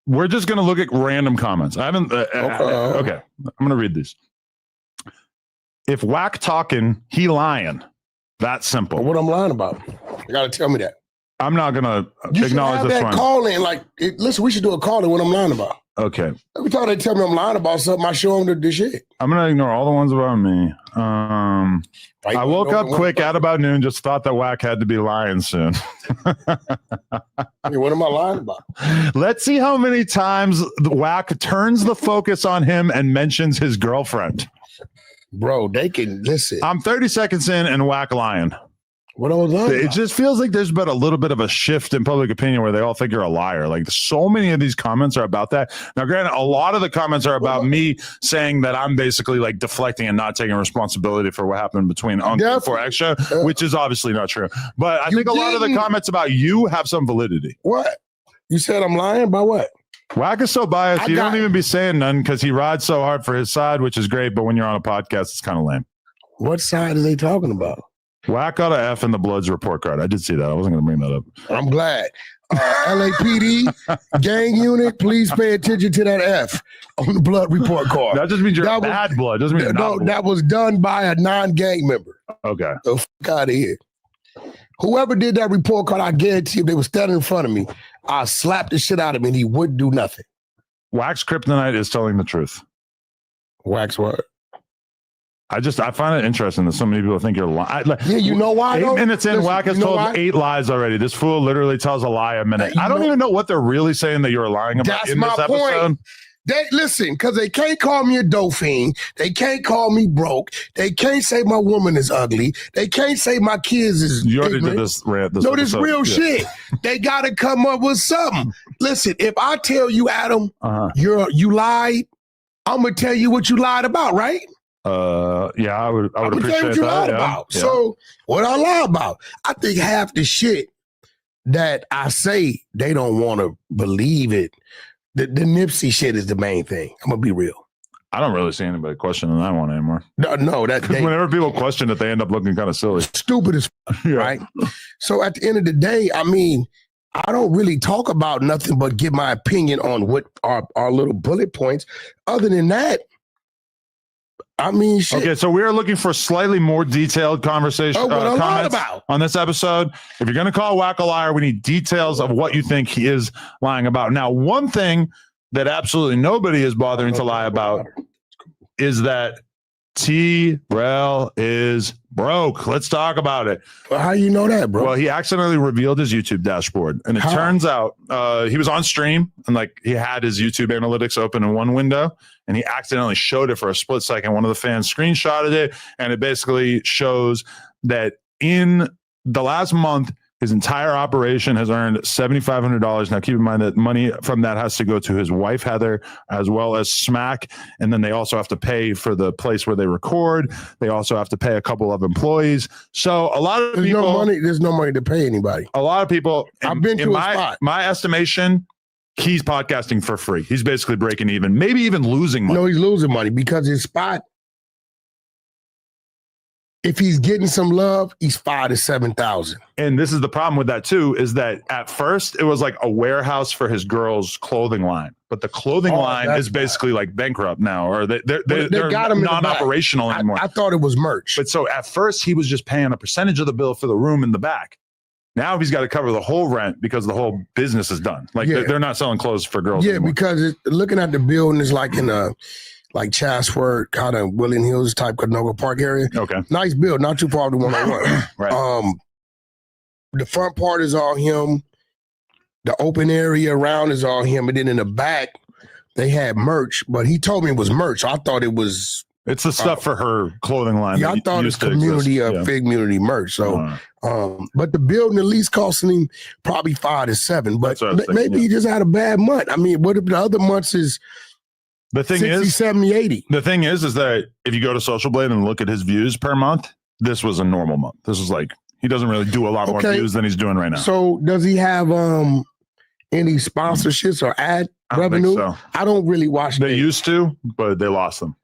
We're just going to look at random comments. I haven't. Okay. I'm going to read these. If whack talking, he lying. That's simple. What I'm lying about? You got to tell me that. I'm not going to acknowledge this one. Call in. Listen, we should do a call in what I'm lying about. Okay. Every time they tell me I'm lying about something, I show them the shit. I'm going to ignore all the ones about me. I woke up quick at about noon, just thought that whack had to be lying soon. Hey, what am I lying about? Let's see how many times the whack turns the focus on him and mentions his girlfriend. Bro, they can listen. I'm 30 seconds in and whack lying. What I was lying about? It just feels like there's been a little bit of a shift in public opinion where they all think you're a liar. Like, so many of these comments are about that. Now, granted, a lot of the comments are about me saying that I'm basically like deflecting and not taking responsibility for what happened between Uncle and 4Extra, which is obviously not true. But I think a lot of the comments about you have some validity. What? You said I'm lying about what? Whack is so biased. You don't even be saying none because he rides so hard for his side, which is great. But when you're on a podcast, it's kind of lame. What side are they talking about? Whack got an F in the Bloods report card. I did see that. I wasn't going to bring that up. I'm glad. LAPD gang unit, please pay attention to that F on the blood report card. That just means you're bad blood. Doesn't mean you're not blood. That was done by a non-gang member. Okay. So fuck out of here. Whoever did that report card, I guarantee if they were standing in front of me, I'll slap the shit out of him and he wouldn't do nothing. Whack's kryptonite is telling the truth. Whack's what? I find it interesting that so many people think you're lying. Yeah, you know why? 8 minutes in, Wack has told 8 lies already. This fool literally tells a lie a minute. I don't even know what they're really saying that you're lying about in this episode. Point. They listen, because they can't call me a dope fiend. They can't call me broke. They can't say my woman is ugly. They can't say my kids is You already ignorant. did this rant. No, this real shit. They got to come up with something. Listen, if I tell you, Adam, you lied, I'm gonna tell you what you lied about, right? Yeah, I would appreciate tell you what you lied about. Yeah. So what I lie about? I think half the shit that I say, they don't want to believe it. The Nipsey shit is the main thing. I'm gonna be real. I don't really see anybody questioning that one anymore. No, whenever people question it, they end up looking kind of silly, stupid as right. So at the end of the day, I mean, I don't really talk about nothing but give my opinion on what our little bullet points. Other than that, I mean, shit. Okay, so we are looking for slightly more detailed conversation comments about on this episode. If you're going to call Wack a liar, we need details of what you think he is lying about. Now, one thing that absolutely nobody is bothering to lie about is that T-Rel is broke. Let's talk about it. Well, how you know that, bro? Well, he accidentally revealed his YouTube dashboard, and it turns out he was on stream and he had his YouTube analytics open in one window, and he accidentally showed it for a split second. One of the fans screenshotted it, and it basically shows that in the last month, his entire operation has earned $7,500. Now, keep in mind that money from that has to go to his wife, Heather, as well as Smack. And then they also have to pay for the place where they record. They also have to pay a couple of employees. So a lot of people... There's no money to pay anybody. A lot of people... I've been to a spot. My estimation, he's podcasting for free. He's basically breaking even, maybe even losing money. No, he's losing money because his spot... If he's getting some love, he's 5,000 to 7,000. And this is the problem with that too, is that at first it was like a warehouse for his girl's clothing line, but the clothing line is basically like bankrupt now, or they're non-operational anymore. I thought it was merch. But so at first he was just paying a percentage of the bill for the room in the back. Now he's got to cover the whole rent because the whole business is done. They're not selling clothes for girls anymore. Because looking at the building is like in a... like Chatsworth, kind of Willing Hills type Canoga Park area. Okay. Nice build, not too far from 101. Right. The front part is all him. The open area around is all him. And then in the back, they had merch, but he told me it was merch. I thought it was... It's the stuff for her clothing line. Yeah, I thought it was community Fig Community merch. So, but the building at least costing him probably 5 to 7. But maybe he just had a bad month. I mean, what if the other months is... The thing 60, is, 70, 80. The thing is that if you go to Social Blade and look at his views per month, this was a normal month. This is like, he doesn't really do a lot more views than he's doing right now. So does he have any sponsorships or ad revenue? Think so. I don't really watch. They used to, but they lost them.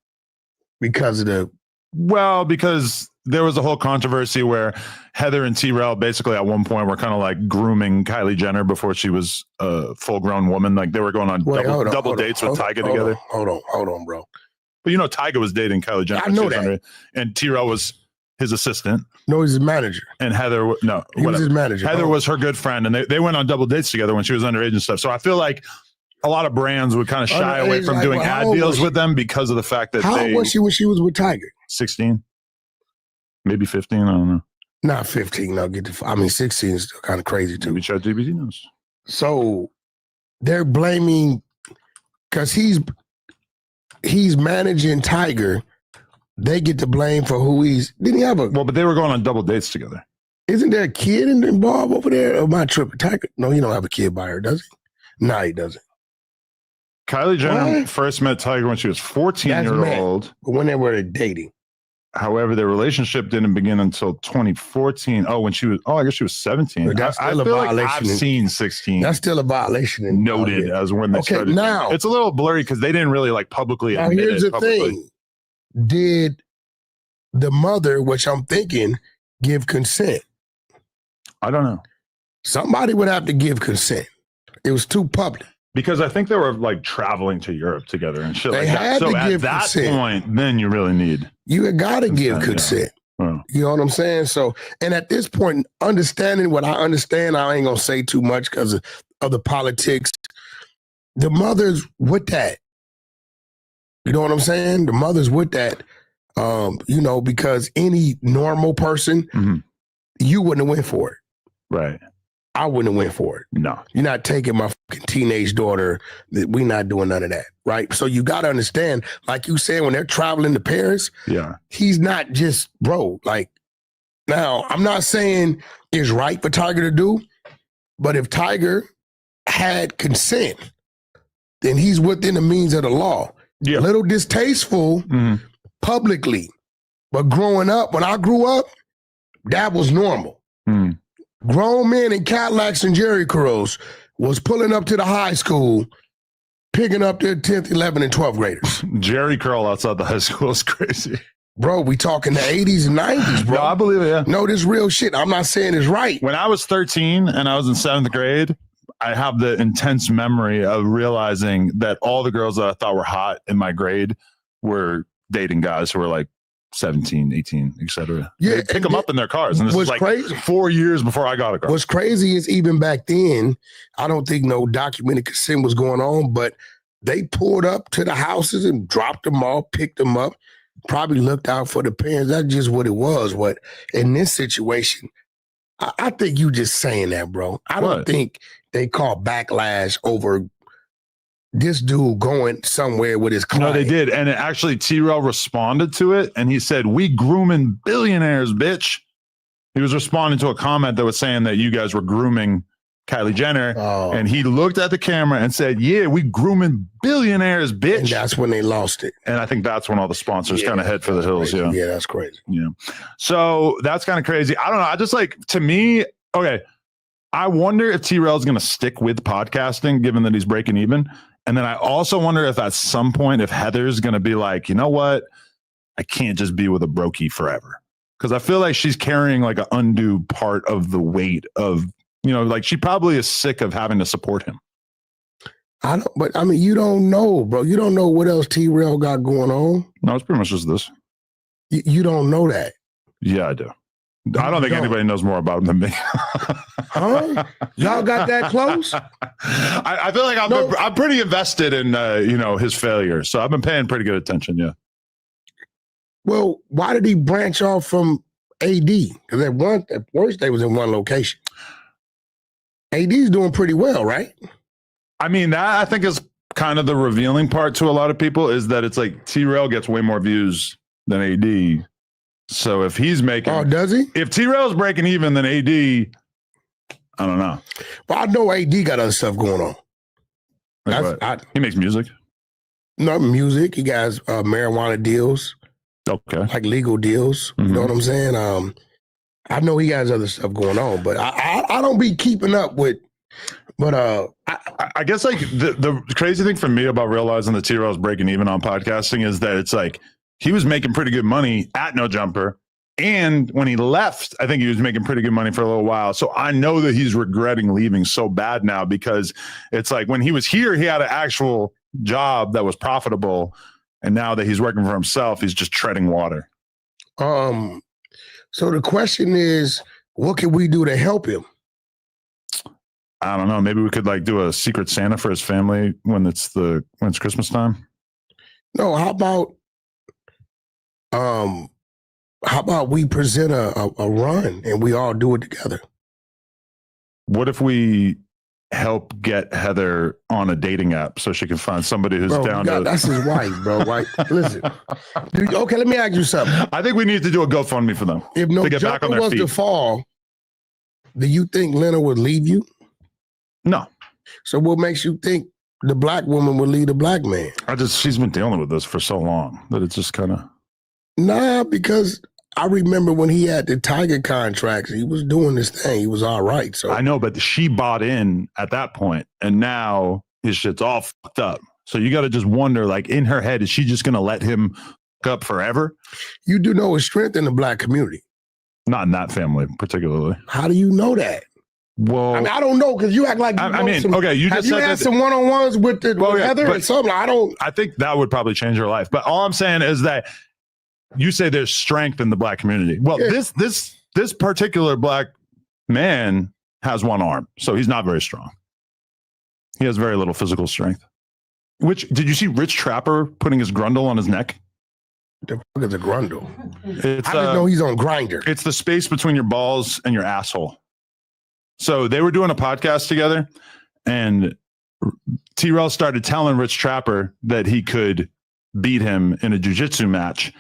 Because of the... Well, because there was a whole controversy where Heather and T-Rel basically at one point were kind of like grooming Kylie Jenner before she was a full-grown woman. Like they were going on double dates with Tyga together. Hold on, bro. But you know, Tyga was dating Kylie Jenner. I know that. And T-Rel was his assistant. No, he's his manager. And Heather, he was his manager. Heather was her good friend, and they went on double dates together when she was underage and stuff. So I feel like a lot of brands would kind of shy away from doing ad deals with them because of the fact that How old was she when she was with Tiger? 16. Maybe 15, I don't know. Not 15. I'll get to. I mean, 16 is still kind of crazy too. Maybe ChatGPT knows. So they're blaming because he's managing Tiger. They get to blame for who he's. Didn't he have a? Well, but they were going on double dates together. Isn't there a kid involved over there? Or am I tripping? Tiger? No, he don't have a kid by her, does he? No, he doesn't. Kylie Jenner first met Tiger when she was 14-year-old. But when they were dating. However, their relationship didn't begin until 2014. I guess she was 17. But that's still I a feel violation. like I've seen 16. That's still a violation. Noted as when they started. Now it's a little blurry because they didn't really like publicly admit it. Here's the publicly. thing. Did the mother, which I'm thinking, give consent? I don't know. Somebody would have to give consent. It was too public. Because I think they were like traveling to Europe together and shit They like that. had So to at give that consent. point, then you really need. You got to give consent. Yeah. You know what I'm saying? So, and at this point, understanding what I understand, I ain't going to say too much because of the politics. The mother's with that. You know what I'm saying? The mother's with that. Because any normal person, you wouldn't have went for it. Right. I wouldn't have went for it. No. You're not taking my fucking teenage daughter. We're not doing none of that, right? So you got to understand, like you said, when they're traveling to Paris, he's not just, bro, like, now, I'm not saying it's right for Tiger to do, but if Tiger had consent, then he's within the means of the law. A little distasteful publicly, but growing up, when I grew up, that was normal. Grown men in Cadillacs and Jerry curls was pulling up to the high school, picking up their 10th, 11th, and 12th graders. Jerry curl outside the high school is crazy. Bro, we talking the 80s and 90s, bro. No, I believe it, yeah. No, this real shit. I'm not saying it's right. When I was 13 and I was in 7th grade, I have the intense memory of realizing that all the girls that I thought were hot in my grade were dating guys who were like 17, 18, etc. Yeah, They'd pick them up in their cars. And this was like crazy. 4 years before I got a car. What's crazy is even back then, I don't think no documented consent was going on, but they pulled up to the houses and dropped them off, picked them up, probably looked out for the parents. That's just what it was. But in this situation, I think you just saying that, bro. I don't think they call backlash over this dude going somewhere with his client. No, they did. And actually, T-Rail responded to it, and he said, "We grooming billionaires, bitch." He was responding to a comment that was saying that you guys were grooming Kylie Jenner, and he looked at the camera and said, "Yeah, we grooming billionaires, bitch." And that's when they lost it. And I think that's when all the sponsors kind of head for the hills. Crazy. Yeah, Yeah, that's crazy. Yeah. So that's kind of crazy. I don't know. I just like, to me, okay, I wonder if T-Rail is going to stick with podcasting, given that he's breaking even. And then I also wonder if at some point, if Heather's going to be like, you know what, I can't just be with a brokey forever. Because I feel like she's carrying like an undue part of the weight of, like she probably is sick of having to support him. But I mean, you don't know, bro. You don't know what else T-Rail got going on. No, it's pretty much just this. You don't know that. Yeah, I do. I don't think anybody knows more about him than me. Huh? Y'all got that close? I feel like I'm pretty invested in his failure, so I've been paying pretty good attention. Yeah. Well, why did he branch off from AD? Because at worst they was in one location. AD's doing pretty well, right? I mean, that I think is kind of the revealing part to a lot of people, is that it's like T-Rail gets way more views than AD. So if he's making, does he? If T-Rail is breaking even, then AD, I don't know. But I know AD got other stuff going on. He makes music. Not music. He got marijuana deals. Okay. Like legal deals. You know what I'm saying? I know he has other stuff going on, but I don't be keeping up with. But I guess like the crazy thing for me about realizing that T-Rail is breaking even on podcasting is that it's like, he was making pretty good money at No Jumper. And when he left, I think he was making pretty good money for a little while. So I know that he's regretting leaving so bad now, because it's like when he was here, he had an actual job that was profitable. And now that he's working for himself, he's just treading water. So the question is, what can we do to help him? I don't know. Maybe we could like do a Secret Santa for his family when it's Christmas time. No, how about we present a run and we all do it together? What if we help get Heather on a dating app so she can find somebody who's down to... That's his wife, bro. Right? Listen. Okay, let me ask you something. I think we need to do a GoFundMe for them. If No Jumper was to fall, do you think Lena would leave you? No. So what makes you think the black woman would lead a black man? She's been dealing with this for so long that it's just kind of... Nah, because I remember when he had the Tiger contracts, he was doing this thing. He was all right. So I know, but she bought in at that point, and now his shit's all fucked up. So you got to just wonder, like, in her head, is she just going to let him fuck up forever? You do know his strength in the black community. Not in that family, particularly. How do you know that? Well, I mean, I don't know, because you act like you know okay, you just have said had some one-on-ones with Heather or something. I think that would probably change her life. But all I'm saying is that you say there's strength in the black community. Well, this particular black man has one arm, so he's not very strong. He has very little physical strength. Did you see Rich Trapper putting his grundle on his neck? The fuck is a grundle? It's, I just know he's on Grinder. It's the space between your balls and your asshole. So they were doing a podcast together, and T-Rail started telling Rich Trapper that he could beat him in a jiu-jitsu match.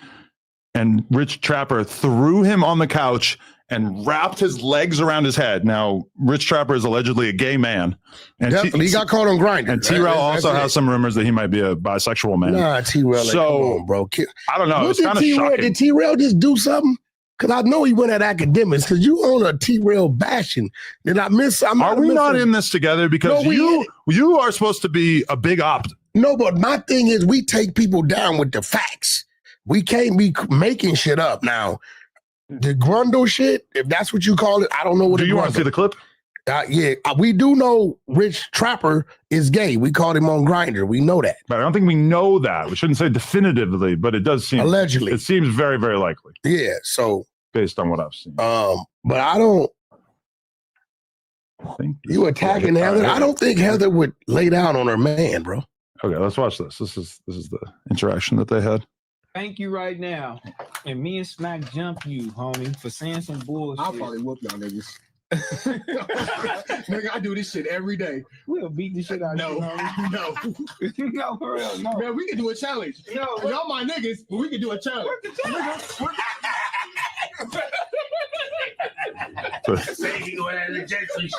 And Rich Trapper threw him on the couch and wrapped his legs around his head. Now, Rich Trapper is allegedly a gay man. And Definitely, he got caught on Grindr. And T-Rail also has some rumors that he might be a bisexual man. Nah, T-Rail, so, come on, bro. I don't know. It's kind of shocking. Did T-Rail just do something? Because I know he went at academics. Because you own a T-Rail bashing. Did I miss? Are we not in this together? Because you are supposed to be a big opt. No, but my thing is we take people down with the facts. We can't be making shit up now. The grundle shit, if that's what you call it, I don't know what. Do you want to see the clip? Yeah, we do know Rich Trapper is gay. We called him on Grindr. We know that. But I don't think we know that. We shouldn't say definitively, but it does seem allegedly. It seems very, very likely. Yeah. So based on what I've seen. But I don't. think you attacking Heather? I don't think Heather would lay down on her man, bro. Okay, let's watch this. This is the interaction that they had. Thank you right now. And me and Smack jump you, homie, for saying some bullshit. I'll probably whoop y'all niggas. Nigga, I do this shit every day. We'll beat the shit out of you, homie. No. No, for real, no. Man, we can do a challenge. No. Y'all my niggas, but we can do a challenge.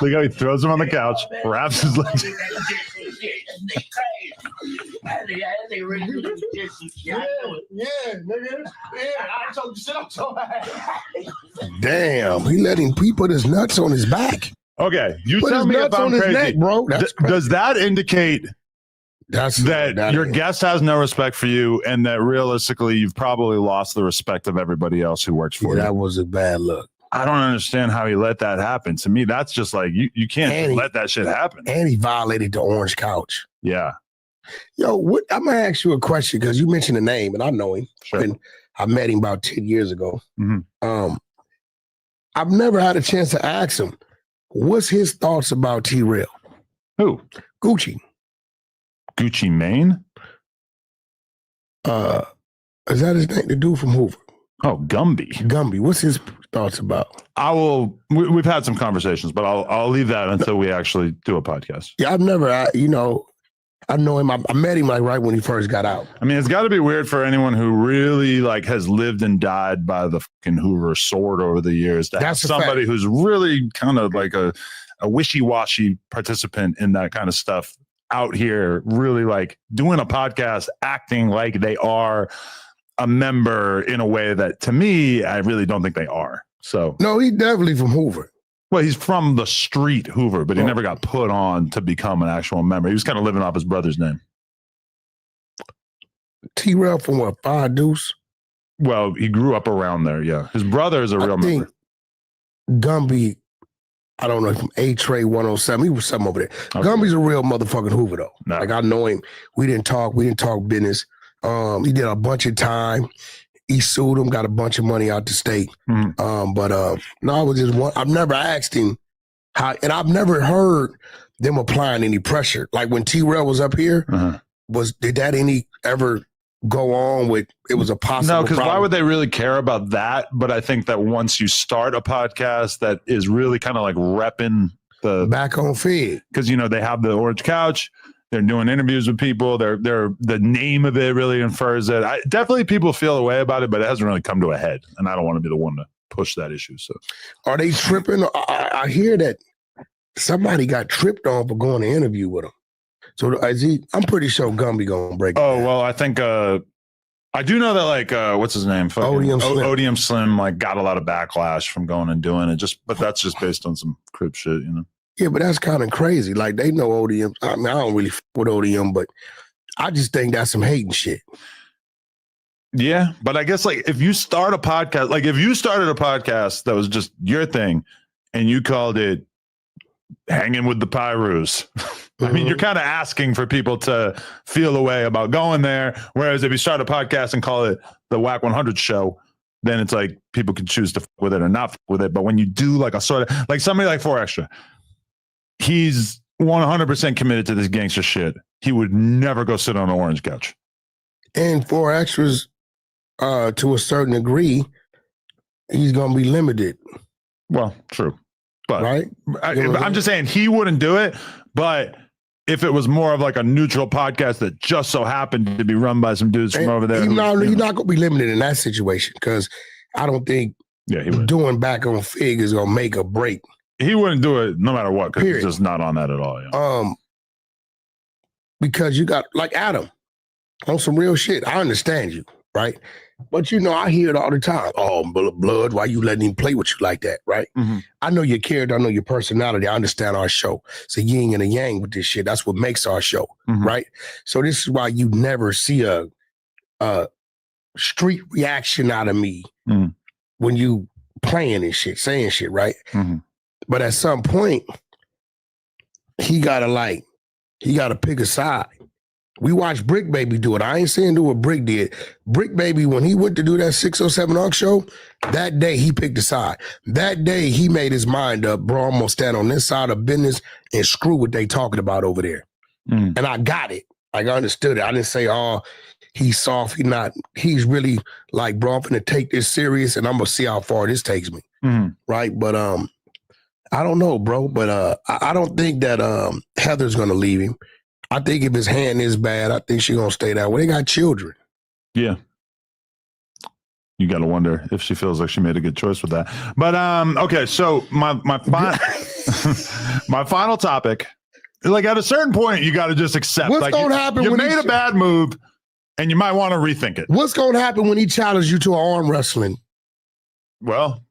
Look how he throws him on the couch, wraps his legs. Damn, he he put his nuts on his back. Okay, you Put tell his me if nuts I'm on his crazy, neck, bro. That's does that indicate that your guest has no respect for you, and that realistically you've probably lost the respect of everybody else who works for you? That was a bad look. I don't understand how he let that happen. To me, that's just like you can't let that shit happen. And he violated the orange couch. Yeah. Yo, I'm gonna ask you a question because you mentioned the name, and I know him. Sure. And I met him about 10 years ago. Mm-hmm. I've never had a chance to ask him, what's his thoughts about T-Rail? Who? Gucci. Gucci Mane? Is that his name? The dude from Hoover. Oh, Gumby. Gumby. What's his thoughts about? We've had some conversations, but I'll leave that until we actually do a podcast. Yeah, I've never, I know him. I met him like right when he first got out. I mean, it's got to be weird for anyone who really like has lived and died by the fucking Hoover sword over the years to have somebody who's really kind of like a wishy-washy participant in that kind of stuff out here, really like doing a podcast, acting like they are a member in a way that, to me, I really don't think they are. So no, he's definitely from Hoover. Well, he's from the street Hoover, but he never got put on to become an actual member. He was kind of living off his brother's name. T-Rail from what, Five Deuce? Well, he grew up around there, yeah. His brother is a real member. Gumby, I don't know, from A-Tray 107. He was something over there. Okay. Gumby's a real motherfucking Hoover, though. No. Like, I know him. We didn't talk business. He did a bunch of time. He sued him, got a bunch of money out the state. No, I was just one. I've never asked him how, and I've never heard them applying any pressure. Like when T-Rail was up here, did that ever go on with, it was a possible No, because why problem? would they really care about that? But I think that once you start a podcast that is really kind of like repping the back on feed, because they have the orange couch. They're doing interviews with people. They're the name of it really infers it. Definitely people feel a way about it, but it hasn't really come to a head. And I don't want to be the one to push that issue. So, are they tripping? I hear that somebody got tripped on for going to interview with him. So is he? I'm pretty sure Gumby gonna break. Oh well, I think I do know that like what's his name? Odium Slim like got a lot of backlash from going and doing it. But that's just based on some crib shit, Yeah, but that's kind of crazy. Like, they know ODM. I mean, I don't really f with ODM, but I just think that's some hating shit. Yeah, but I guess, like, if you start a podcast, like, if you started a podcast that was just your thing and you called it Hanging with the Pirus, I mean, you're kind of asking for people to feel a way about going there. Whereas if you start a podcast and call it the Whack 100 Show, then it's like people can choose to f with it or not f with it. But when you do, like, a sort of, like somebody like 4 Extra, he's 100% committed to this gangster shit. He would never go sit on an orange couch. And 4 Extras, to a certain degree, he's gonna be limited. Well, true, but right. I'm just saying he wouldn't do it, but if it was more of like a neutral podcast that just so happened to be run by some dudes from over there, he's not going to be limited in that situation because I don't think doing back on Fig is going to make or break. He wouldn't do it no matter what because he's just not on that at all. Yeah. Because you got like Adam on some real shit. I understand you, right? But I hear it all the time. Oh, blood, why you letting him play with you like that, right? Mm-hmm. I know your character, I know your personality, I understand our show. It's a yin and a yang with this shit. That's what makes our show, right? So this is why you never see a street reaction out of me when you playing and shit, saying shit, right? But at some point, he gotta pick a side. We watched Brick Baby do it. I ain't saying do what Brick did. Brick Baby, when he went to do that 607 Arc show, that day he picked a side. That day he made his mind up, bro, I'm gonna stand on this side of business and screw what they talking about over there. And I got it. Like, I understood it. I didn't say, oh, he's soft, he's really like, bro, I'm gonna take this serious and I'm gonna see how far this takes me. Right? But I don't know, bro. But I don't think that Heather's gonna leave him. I think if his hand is bad, I think she's going to stay that way. They got children. Yeah. You got to wonder if she feels like she made a good choice with that. But, okay, so my final topic, like at a certain point, you got to just accept. What's going to happen you when made a bad move and you might want to rethink it. What's going to happen when he challenges you to arm wrestling? Well,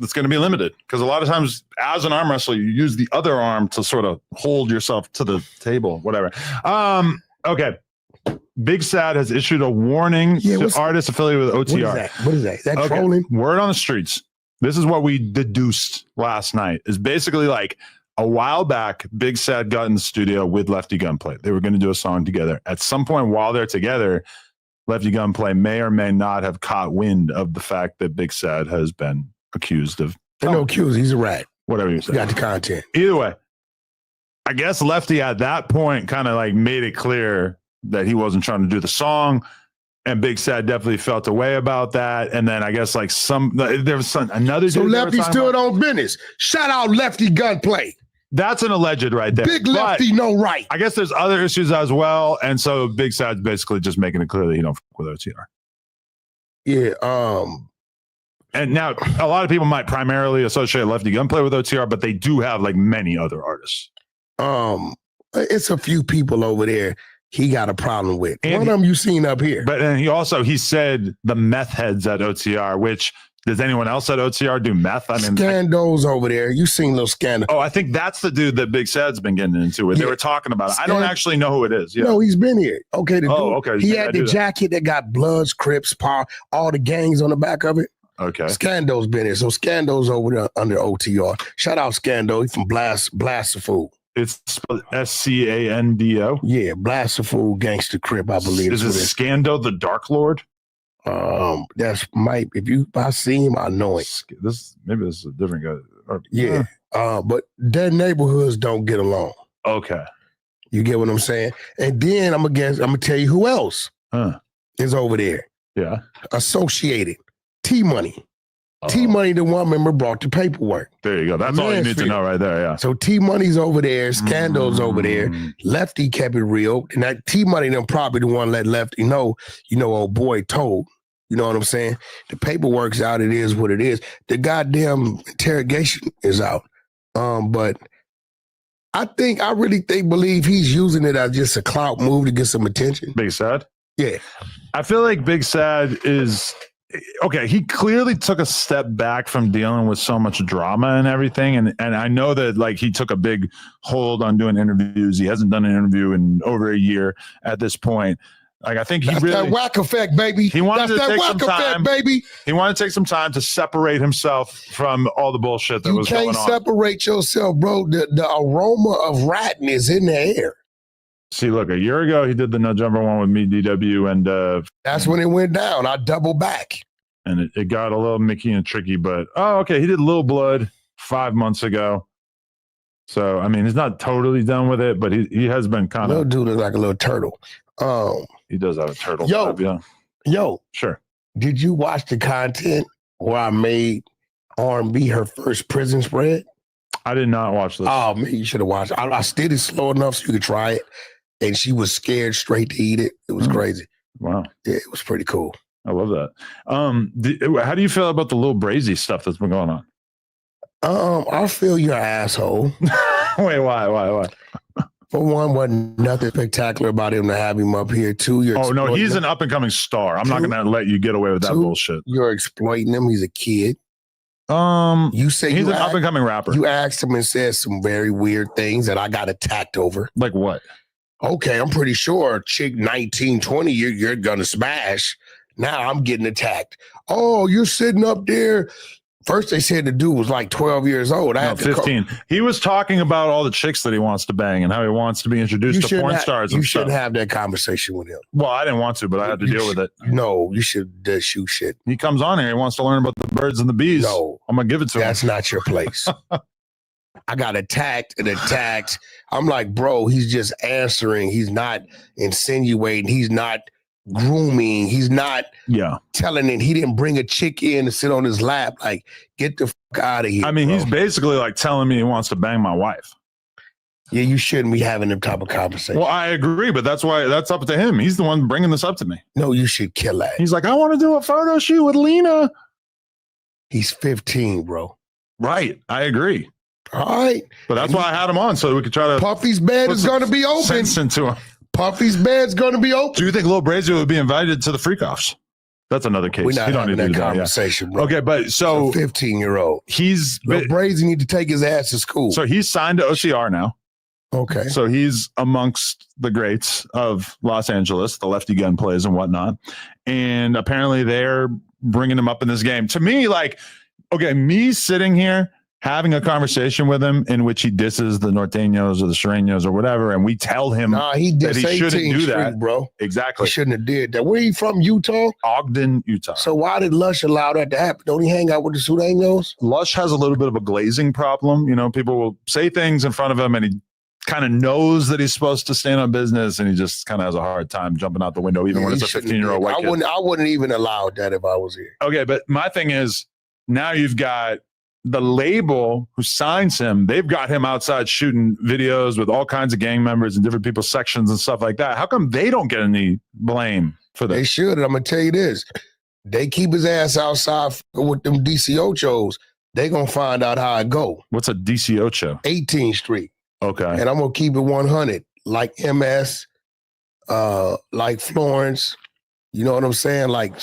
it's going to be limited because a lot of times as an arm wrestler, you use the other arm to sort of hold yourself to the table, whatever. Okay. Big Sad has issued a warning to artists affiliated with OTR. What is that? Is that trolling? Word on the streets. This is what we deduced last night is basically like a while back, Big Sad got in the studio with Lefty Gunplay. They were going to do a song together. At some point while they're together, Lefty Gunplay may or may not have caught wind of the fact that Big Sad has been accused of. No accused. He's a rat. Whatever you say. Got the content. Either way, I guess Lefty at that point kind of like made it clear that he wasn't trying to do the song, and Big Sad definitely felt a way about that. And then I guess like there was another. So Lefty stood on business. Shout out Lefty Gunplay. That's an alleged right there. Big Lefty, no right. I guess there's other issues as well, and so Big Sad's basically just making it clear that he don't fuck with OTR. Yeah. And now a lot of people might primarily associate Lefty Gunplay with OTR, but they do have like many other artists. It's a few people over there he got a problem with. And one of them you seen up here. But then he said the meth heads at OTR, which does anyone else at OTR do meth? I mean, Scando's over there. You seen little Scando. Oh, I think that's the dude that Big Sad's been getting into it. They were talking about it. I don't actually know who it is. Yeah. No, he's been here. Okay. Okay. He had the jacket that got Bloods, Crips, all the gangs on the back of it. Okay. Scando's been here. So Scando's over there under OTR. Shout out Scando. He's from Blasterfool. It's Scando. Yeah, Blasterfool Gangster Crip, I believe. Is it Scando the Dark Lord? That's might. If I see him, I know it. Maybe this is a different guy. Yeah. But their neighborhoods don't get along. Okay. You get what I'm saying? And then I'm gonna tell you who else is over there. Yeah. Associated. T-Money. T-Money, the one member, brought the paperwork. There you go. That's all you need to know right there, yeah. So T-Money's over there, Scando's over there. Lefty kept it real. And that T-Money them probably the one let Lefty know, old boy told. You know what I'm saying? The paperwork's out. It is what it is. The goddamn interrogation is out. But I believe he's using it as just a clout move to get some attention. Big Sad? Yeah. I feel like Big Sad is... Okay, he clearly took a step back from dealing with so much drama and everything. And I know that like he took a big hold on doing interviews. He hasn't done an interview in over a year at this point. Like I think That's that whack effect, baby. He wanted to take some time, baby. He wanted to take some time to separate himself from all the bullshit that was going on. You can't separate yourself, bro. The aroma of ratting is in the air. See, look, a year ago, he did the No Jumper one with me, DW, and that's when it went down. I doubled back. And it got a little Mickey and tricky, but okay, he did Lil Blood 5 months ago. So, I mean, he's not totally done with it, but he has been kind of... Little dude is like a little turtle. He does have a turtle yo, vibe, yeah. Yo. Sure. Did you watch the content where I made R&B her first prison spread? I did not watch this. Oh, man, you should have watched it. I did it slow enough so you could try it. And she was scared straight to eat it. It was crazy. Wow. Yeah, it was pretty cool. I love that. How do you feel about the Lil Brazy stuff that's been going on? I feel you're an asshole. Wait, why? For one, wasn't nothing spectacular about him to have him up here. Two, he's an up-and-coming star. I'm not going to let you get away with that bullshit. You're exploiting him. He's a kid. You say he's an up-and-coming rapper. You asked him and said some very weird things that I got attacked over. Like what? Okay, I'm pretty sure a chick 19, 20, you're going to smash. Now I'm getting attacked. Oh, you're sitting up there. First, they said the dude was like 12 years old. No, 15. He was talking about all the chicks that he wants to bang and how he wants to be introduced to porn stars. You shouldn't have that conversation with him. Well, I didn't want to, but I had to deal with it. No, you should shoot shit. He comes on here. He wants to learn about the birds and the bees. No. I'm going to give it to him. That's not your place. I got attacked. I'm like, bro, he's just answering. He's not insinuating. He's not grooming. He's not telling it. He didn't bring a chick in to sit on his lap. Like, get the fuck out of here. I mean, bro. He's basically like telling me he wants to bang my wife. Yeah, you shouldn't be having them type of conversation. Well, I agree, but that's up to him. He's the one bringing this up to me. No, you should kill that. He's like, I want to do a photo shoot with Lena. He's 15, bro. Right. I agree. All right. But that's why I had him on, so we could try to. Puffy's bed is going to be open. Sense into him. Puffy's bed's going to be open. Do you think Lil Brazy would be invited to the freak-offs? That's another case. We're not having that conversation, bro. Okay, but so 15-year-old. Lil Brazy need to take his ass to school. So he's signed to OCR now. Okay. So he's amongst the greats of Los Angeles, the Lefty Gun plays and whatnot. And apparently they're bringing him up in this game. To me, like, okay, me sitting here having a conversation with him in which he disses the Norteños or the Sureños or whatever, and we tell him that he shouldn't do that, bro. Exactly. He shouldn't have did that. Where he from, Utah? Ogden, Utah. So why did Lush allow that to happen? Don't he hang out with the Sureños? Lush has a little bit of a glazing problem. You know, people will say things in front of him and he kind of knows that he's supposed to stand on business and he just kind of has a hard time jumping out the window, even when it's a 15-year-old white kid. I wouldn't even allow that if I was here. Okay, but my thing is, now you've got the label who signs him. They've got him outside shooting videos with all kinds of gang members and different people's sections and stuff like that. How come they don't get any blame for that? They should. And I'm going to tell you this. They keep his ass outside with them DCOchos. They going to find out how it go. What's a DCOcho? 18th Street. Okay. And I'm going to keep it 100. Like MS, like Florence. You know what I'm saying? Like,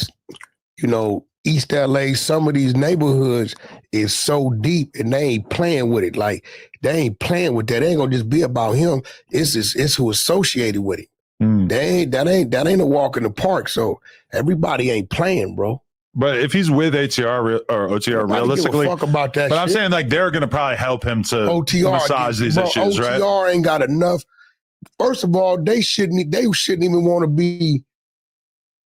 you know, East LA, some of these neighborhoods is so deep and they ain't playing with it. Like, they ain't playing with that. It ain't gonna just be about him. It's who associated with it. That ain't a walk in the park. So everybody ain't playing, bro. But if he's with ATR or OTR, realistically, give a fuck about that. But I'm saying, like, they're gonna probably help him to massage these issues, right? OTR ain't got enough. First of all, they shouldn't even want to be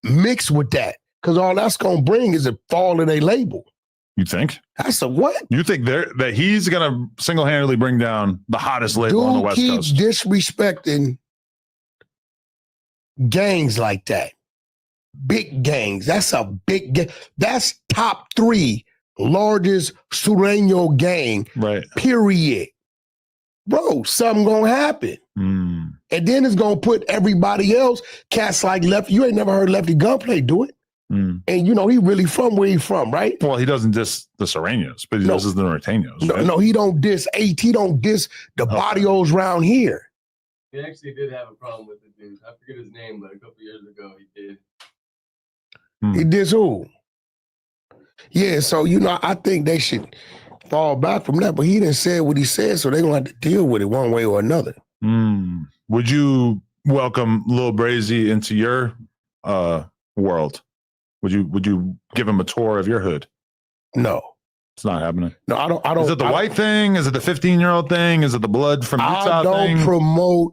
mixed with that. Because all that's going to bring is a fall in a label. You think? That's a what? You think that he's going to single-handedly bring down the hottest label on the West Coast? Disrespecting gangs like that. Big gangs. That's a big gang. That's top 3 largest Sureño gang. Right. Period. Bro, something going to happen. And then it's going to put everybody else, cats like Lefty. You ain't never heard Lefty Gunplay do it. And, you know, he really from where he from, right? Well, he doesn't diss the Sureños, but he disses the Norteños. No, right? no, he don't diss He don't diss the barrios around here. He actually did have a problem with the dude. I forget his name, but a couple years ago he did. He diss who? Yeah, so, you know, I think they should fall back from that, but he didn't say what he said, so they're going to have to deal with it one way or another. Would you welcome Lil Brazy into your world? Would you give him a tour of your hood? No. It's not happening. No, I don't. Is it the white thing? Is it the 15-year-old thing? Is it the blood from Utah I don't thing? promote.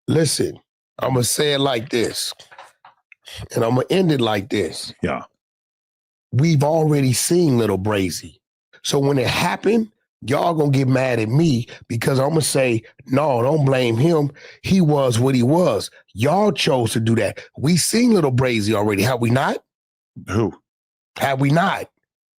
Listen, I'm going to say it like this, and I'm going to end it like this. Yeah. We've already seen Little Brazy. So when it happened, y'all going to get mad at me because I'm going to say, no, don't blame him. He was what he was. Y'all chose to do that. We seen Little Brazy already, have we not? Who? Have we not?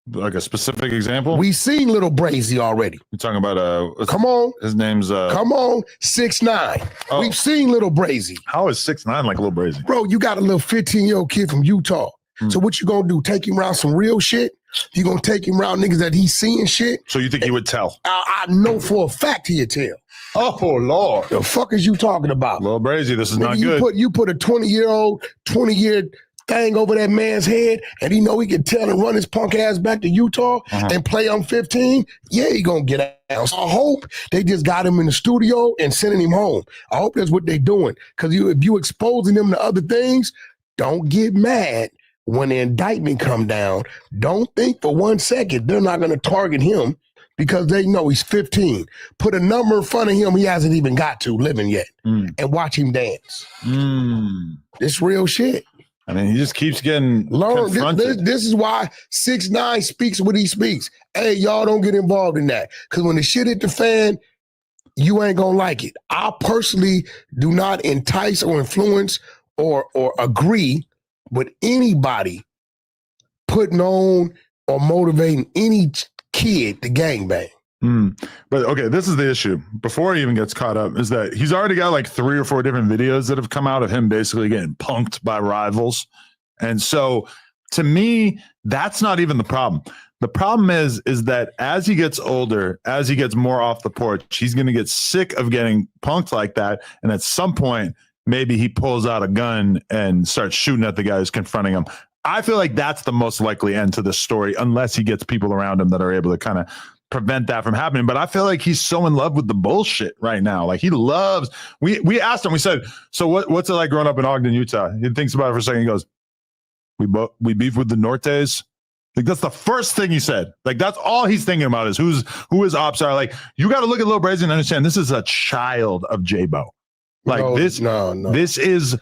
Like a specific example? We seen Little Brazy already. You're talking about come on. His name's come on, 6ix9ine. Oh. We've seen Little Brazy. How is 6ix9ine like Little Brazy? Bro, you got a little 15-year-old kid from Utah. So what you gonna do? Take him around some real shit? You gonna take him around niggas that he's seeing shit? So you think he would tell? I know for a fact he'd tell. Oh Lord. The fuck is you talking about? Little Brazy, this is not you good. You put a 20-year thing over that man's head, and he know he can tell and run his punk ass back to Utah and play on 15. Yeah, he gonna get out. So I hope they just got him in the studio and sending him home. I hope that's what they doing. Because if you exposing them to other things, don't get mad when the indictment come down. Don't think for 1 second they're not gonna target him because they know he's 15. Put a number in front of him he hasn't even got to living yet, and watch him dance. This real shit. I mean, he just keeps getting confronted. This is why 6ix9ine speaks what he speaks. Hey, y'all don't get involved in that. Because when the shit hit the fan, you ain't gonna like it. I personally do not entice or influence or agree with anybody putting on or motivating any kid to gangbang. But okay, this is the issue. Before he even gets caught up, is that he's already got like 3 or 4 different videos that have come out of him basically getting punked by rivals. And so to me, that's not even the problem. The problem is that as he gets older, as he gets more off the porch, he's going to get sick of getting punked like that. And at some point, maybe he pulls out a gun and starts shooting at the guy who's confronting him. I feel like that's the most likely end to this story, unless he gets people around him that are able to kind of prevent that from happening. But I feel like he's so in love with the bullshit right now. Like he loves, we asked him, we said, so what's it like growing up in Ogden, Utah? He thinks about it for a second. He goes, we beef with the Nortes. Like that's the first thing he said. Like that's all he's thinking about is who his ops are. Like you got to look at Lil Brazy and understand this is a child of J-Bo. Like this is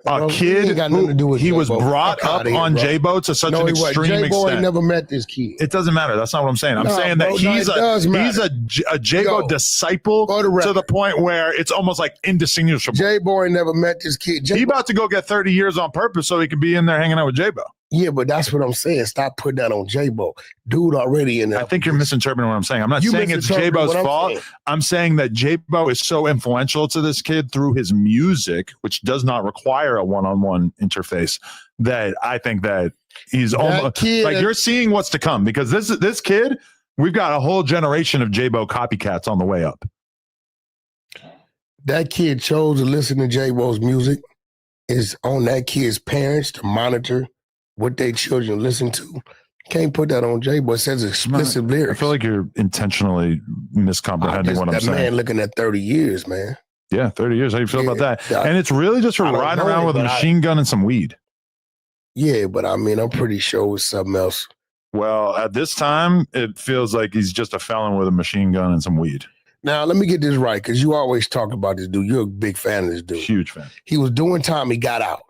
a kid who he was brought up on J-Bo to such an extreme J-Bo extent. ain't never met this kid. It doesn't matter. That's not what I'm saying. I'm saying that he's a J-Bo disciple to the point where it's almost like indistinguishable. J-Bo ain't never met this kid. He about to go get 30 years on purpose so he can be in there hanging out with J-Bo. Yeah, but that's what I'm saying. Stop putting that on J-Bo. Dude already in there. I think you're misinterpreting what I'm saying. I'm not saying it's J-Bo's fault. I'm saying that J-Bo is so influential to this kid through his music, which does not require a one-on-one interface, that I think that he's almost like you're seeing what's to come, because this kid, we've got a whole generation of J-Bo copycats on the way up. That kid chose to listen to J-Bo's music. It's on that kid's parents to monitor what their children listen to. Can't put that on J-Bo. It says explicit lyrics. I feel like you're intentionally miscomprehending what I'm saying. That man looking at 30 years, man. Yeah, 30 years. How do you feel about that? And it's really just for riding around with a machine gun and some weed. Yeah, but I mean, I'm pretty sure it's something else. Well, at this time, it feels like he's just a felon with a machine gun and some weed. Now, let me get this right, because you always talk about this dude. You're a big fan of this dude. Huge fan. He was doing time. He got out.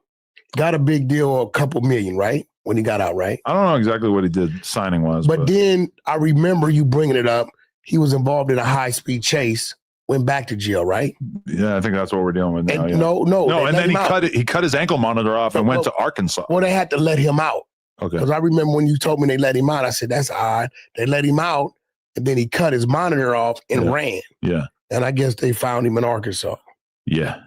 Got a big deal, a couple million, right? When he got out, right? I don't know exactly what he did signing was. But then I remember you bringing it up. He was involved in a high-speed chase, went back to jail, right? Yeah, I think that's what we're dealing with now. And yeah. No, and then he cut his ankle monitor off and went to Arkansas. Well, they had to let him out. Okay. Because I remember when you told me they let him out, I said, that's odd. They let him out, and then he cut his monitor off and ran. Yeah. And I guess they found him in Arkansas. Yeah.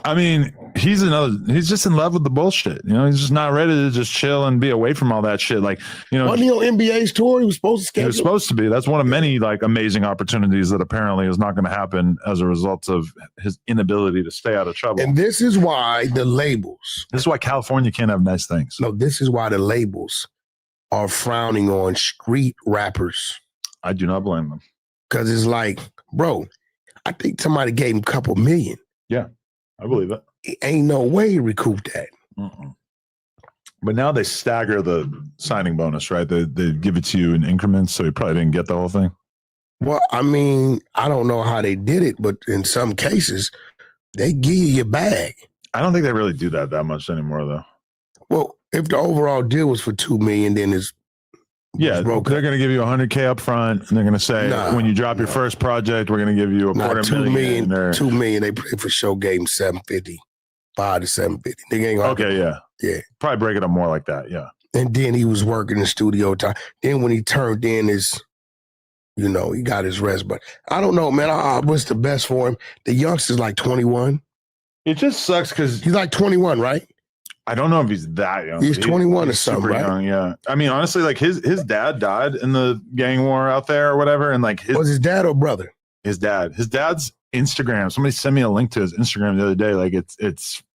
I mean, he's just in love with the bullshit. You know, he's just not ready to just chill and be away from all that shit. Like, you know, wasn't he on NBA's tour? He was supposed to schedule. He was supposed to be. That's one of many like amazing opportunities that apparently is not going to happen as a result of his inability to stay out of trouble. And this is why the labels. This is why California can't have nice things. No, this is why the labels are frowning on street rappers. I do not blame them. Because it's like, bro, I think somebody gave him a couple million. Yeah. I believe it. Ain't no way he recouped that. But now they stagger the signing bonus, right? They give it to you in increments, so you probably didn't get the whole thing. Well, I mean, I don't know how they did it, but in some cases, they give you your bag. I don't think they really do that much anymore, though. Well, if the overall deal was for $2 million, then it's they're going to give you $100K up front, and they're going to say, when you drop your first project, we're going to give you $250,000. $2 million. They played for show, gave him $750,000. 5 to 750. Nigga ain't gonna Okay, yeah. Yeah. Probably break it up more like that, yeah. And then he was working the studio time. Then when he turned in his, you know, he got his rest. But I don't know, man. I wish the best for him. The youngster's like 21. It just sucks because he's like 21, right? I don't know if he's that young. He's 21 or something, super right? young, yeah. I mean, honestly, like his dad died in the gang war out there or whatever. And like was his dad or brother? His dad. His dad's Instagram. Somebody sent me a link to his Instagram the other day. Like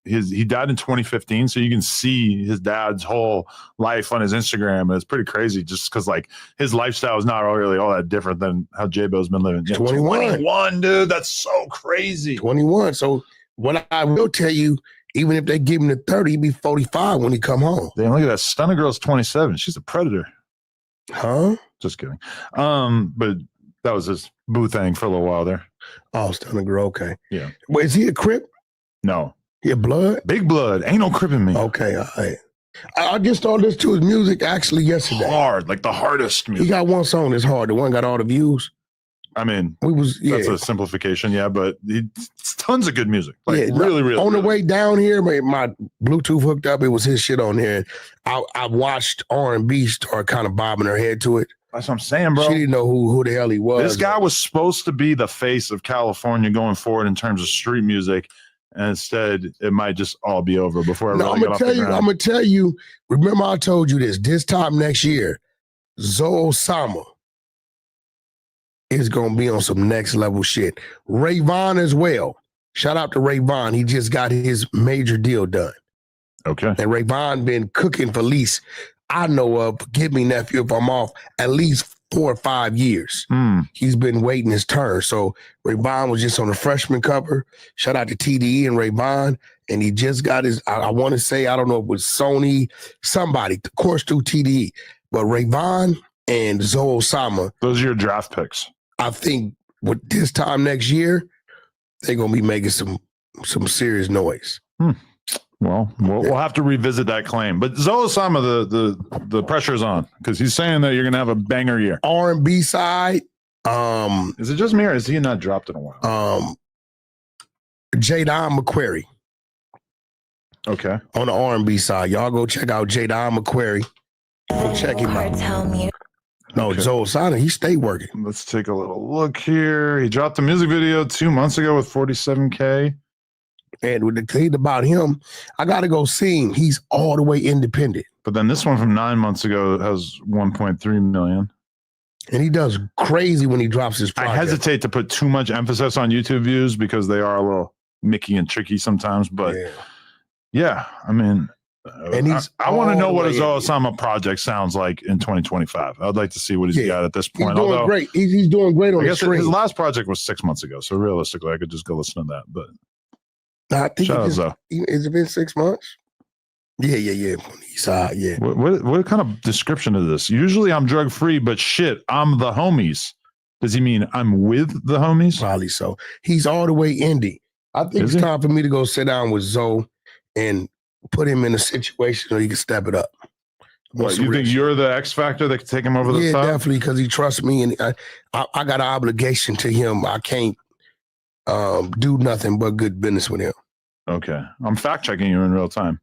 he died in 2015. So you can see his dad's whole life on his Instagram. And it's pretty crazy just because like his lifestyle is not really all that different than how J-Bo's been living. Yeah, 21, dude. That's so crazy. 21. So what I will tell you, even if they give him the 30, he'd be 45 when he come home. Damn, look at that. Stunner Girl's 27. She's a predator. Huh? Just kidding. But that was his boo thing for a little while there. Oh, Stunner Girl. Okay. Yeah. Wait, is he a Crip? No. He a Blood? Big Blood. Ain't no Crip in me. Okay. All right. I just started listening to his music actually yesterday. Hard, like the hardest music. He got one song that's hard. The one got all the views. I mean, that's a simplification, yeah, but it's tons of good music. Like really. On the way down here, my Bluetooth hooked up. It was his shit on there. I watched R&B start kind of bobbing her head to it. That's what I'm saying, bro. She didn't know who the hell he was. This guy was supposed to be the face of California going forward in terms of street music, and instead it might just all be over before it really got off the ground. I'm gonna tell you. Remember, I told you this time next year, Zoe Osama is gonna be on some next level shit. Ray Vaughn as well. Shout out to Ray Vaughn. He just got his major deal done. Okay. And Ray Vaughn been cooking for at least, I know of, forgive me, nephew, if I'm off, at least 4 or 5 years. He's been waiting his turn. So Ray Vaughn was just on the freshman cover. Shout out to TDE and Ray Vaughn. And he just got his, I want to say, I don't know if it was Sony, somebody, of course, through TDE. But Ray Vaughn and Zoe Osama. Those are your draft picks. I think with this time next year, they're going to be making some serious noise. Well, we'll have to revisit that claim. But Zoe Osama, the pressure's on because he's saying that you're going to have a banger year. R&B side. Is it just me or is he not dropped in a while? Jadon McQuarrie. Okay. On the R&B side. Y'all go check out Jadon McQuarrie. Go check him out. No, okay. Zoe Osama, he stayed working. Let's take a little look here. He dropped a music video 2 months ago with 47K. And with the thing about him, I got to go see him. He's all the way independent. But then this one from 9 months ago has 1.3 million. And he does crazy when he drops his project. I hesitate to put too much emphasis on YouTube views because they are a little Mickey and tricky sometimes. But yeah I mean, and I want to know what his Osama project sounds like in 2025. I'd like to see what he's got at this point. He's doing great. He's doing great on I the screen. His last project was 6 months ago. So realistically, I could just go listen to that. But I think has it been 6 months? Yeah. What kind of description is this? Usually I'm drug free, but shit, I'm the homies. Does he mean I'm with the homies? Probably so. He's all the way indie. I think it's time for me to go sit down with Zoe and put him in a situation so he can step it up. What, you think you're the X factor that can take him over the top? Yeah, definitely, because he trusts me, and I got an obligation to him. I can't do nothing but good business with him. Okay. I'm fact checking you in real time.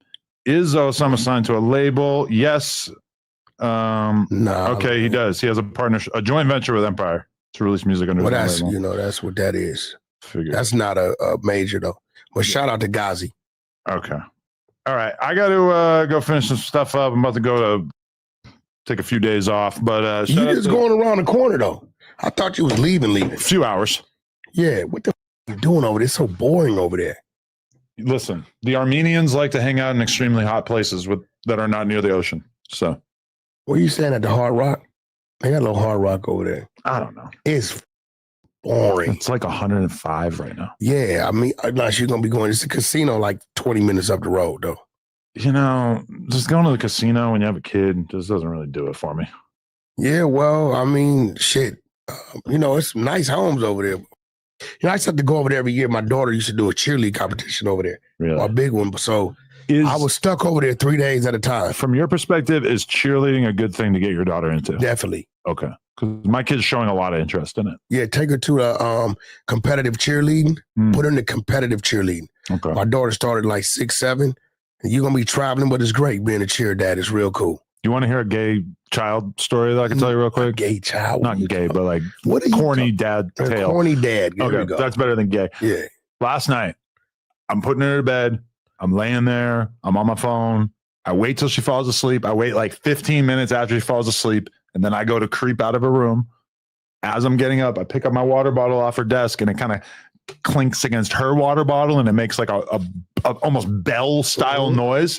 Is Osama signed to a label? Yes. No. Okay, he does. He has a joint venture with Empire to release music under his that's label. You know, that's what that is. Figured. That's not a major though. But shout out to Ghazi. Okay. All right. I got to go finish some stuff up. I'm about to go to take a few days off. But you just going around the corner though. I thought you was leaving. A few hours. Yeah. What the you doing over there? It's so boring over there. Listen, the Armenians like to hang out in extremely hot places that are not near the ocean. So, what are you saying at the Hard Rock? They got a little Hard Rock over there. I don't know. It's boring. It's like 105 right now. Yeah, I mean, unless you're gonna be going, it's a casino like 20 minutes up the road, though. You know, just going to the casino when you have a kid just doesn't really do it for me. Yeah, well, I mean, shit. You know, it's nice homes over there. You know, I used to have to go over there every year. My daughter used to do a cheerleading competition over there. Really? A big one. So I was stuck over there 3 days at a time. From your perspective, is cheerleading a good thing to get your daughter into? Definitely. Okay. Because my kid's showing a lot of interest in it. Yeah, take her to the competitive cheerleading. Put her in the competitive cheerleading. Okay. My daughter started like 6, 7. And you're going to be traveling, but it's great being a cheer dad. It's real cool. You want to hear a gay child story that I can tell you real quick? Gay child? Not gay, but like what are corny dad tale. Corny dad. There we Okay, go. that's better than gay. Yeah. Last night, I'm putting her to bed. I'm laying there. I'm on my phone. I wait till she falls asleep. I wait like 15 minutes after she falls asleep. And then I go to creep out of her room. As I'm getting up, I pick up my water bottle off her desk and it kind of clinks against her water bottle and it makes like a almost bell style noise.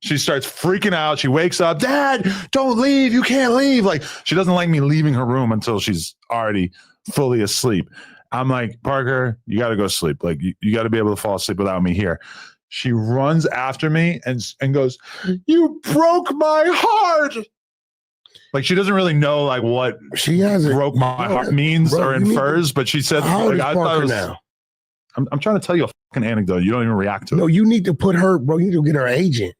She starts freaking out. She wakes up. Dad, don't leave. You can't leave. Like she doesn't like me leaving her room until she's already fully asleep. I'm like, Parker, you got to go sleep. Like you got to be able to fall asleep without me here. She runs after me and goes, you broke my heart. Like she doesn't really know like what she has broke my heart means or infers, but she said, how like, old is I Parker thought it was, now? I'm trying to tell you a fucking anecdote. You don't even react to it. No, you need to put her, bro. You need to get her agent.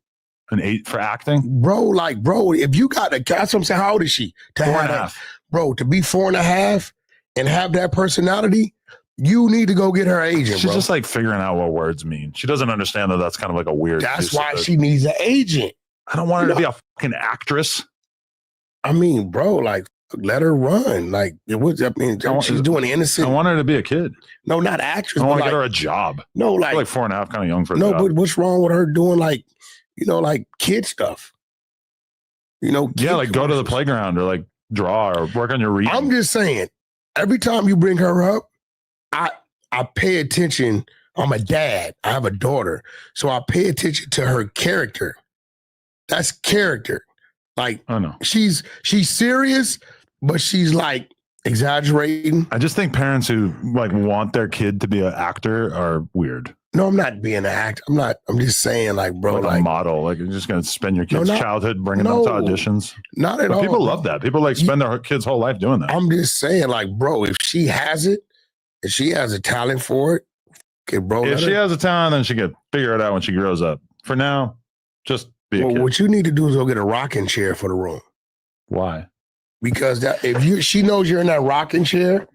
An 8 for acting? Bro, if you got a, that's what I'm saying, how old is she? 4.5. Bro, to be 4.5 and have that personality, you need to go get her agent, She's bro. just like figuring out what words mean. She doesn't understand that that's kind of like a weird. That's why she needs an agent. I don't want her to be a fucking actress. I mean, bro, like, let her run. Like, she's doing innocent. I want her to be a kid. No, not actress. I want to like, get her a job. No, like 4.5, kind of young for a no, job. but what's wrong with her doing like kid stuff? Yeah, like go to the playground or like draw or work on your reading. I'm just saying, every time you bring her up, I pay attention. I'm a dad. I have a daughter. So I pay attention to her character. That's character. Like, I know. She's serious, but she's like exaggerating. I just think parents who like want their kid to be an actor are weird. No, I'm not being an actor. I'm just saying, like, bro, like a model. Like you're just gonna spend your kid's childhood bringing them to auditions. Not at all. People love that. People like spend their kids' whole life doing that. I'm just saying, like, bro, if she has it, if she has a talent for it, okay, bro. If she has a talent, then she can figure it out when she grows up. For now, just be a kid. What you need to do is go get a rocking chair for the room. Why? Because she knows you're in that rocking chair,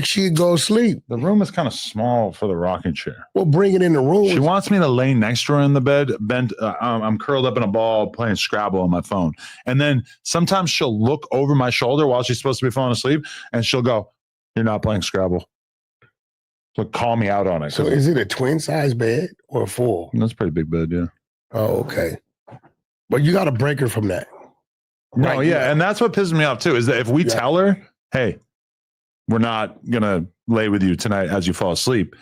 she'd go sleep. The room is kind of small for the rocking chair. Well, bring it in the room. She wants me to lay next to her in the bed, bent. I'm curled up in a ball playing Scrabble on my phone. And then sometimes she'll look over my shoulder while she's supposed to be falling asleep, and she'll go, "You're not playing Scrabble." So call me out on it. So is it a twin size bed or a full? That's a pretty big bed, yeah. Oh, okay. But you got to break her from that. No, right, yeah. And that's what pisses me off too, is that if we tell her, hey, we're not going to lay with you tonight as you fall asleep,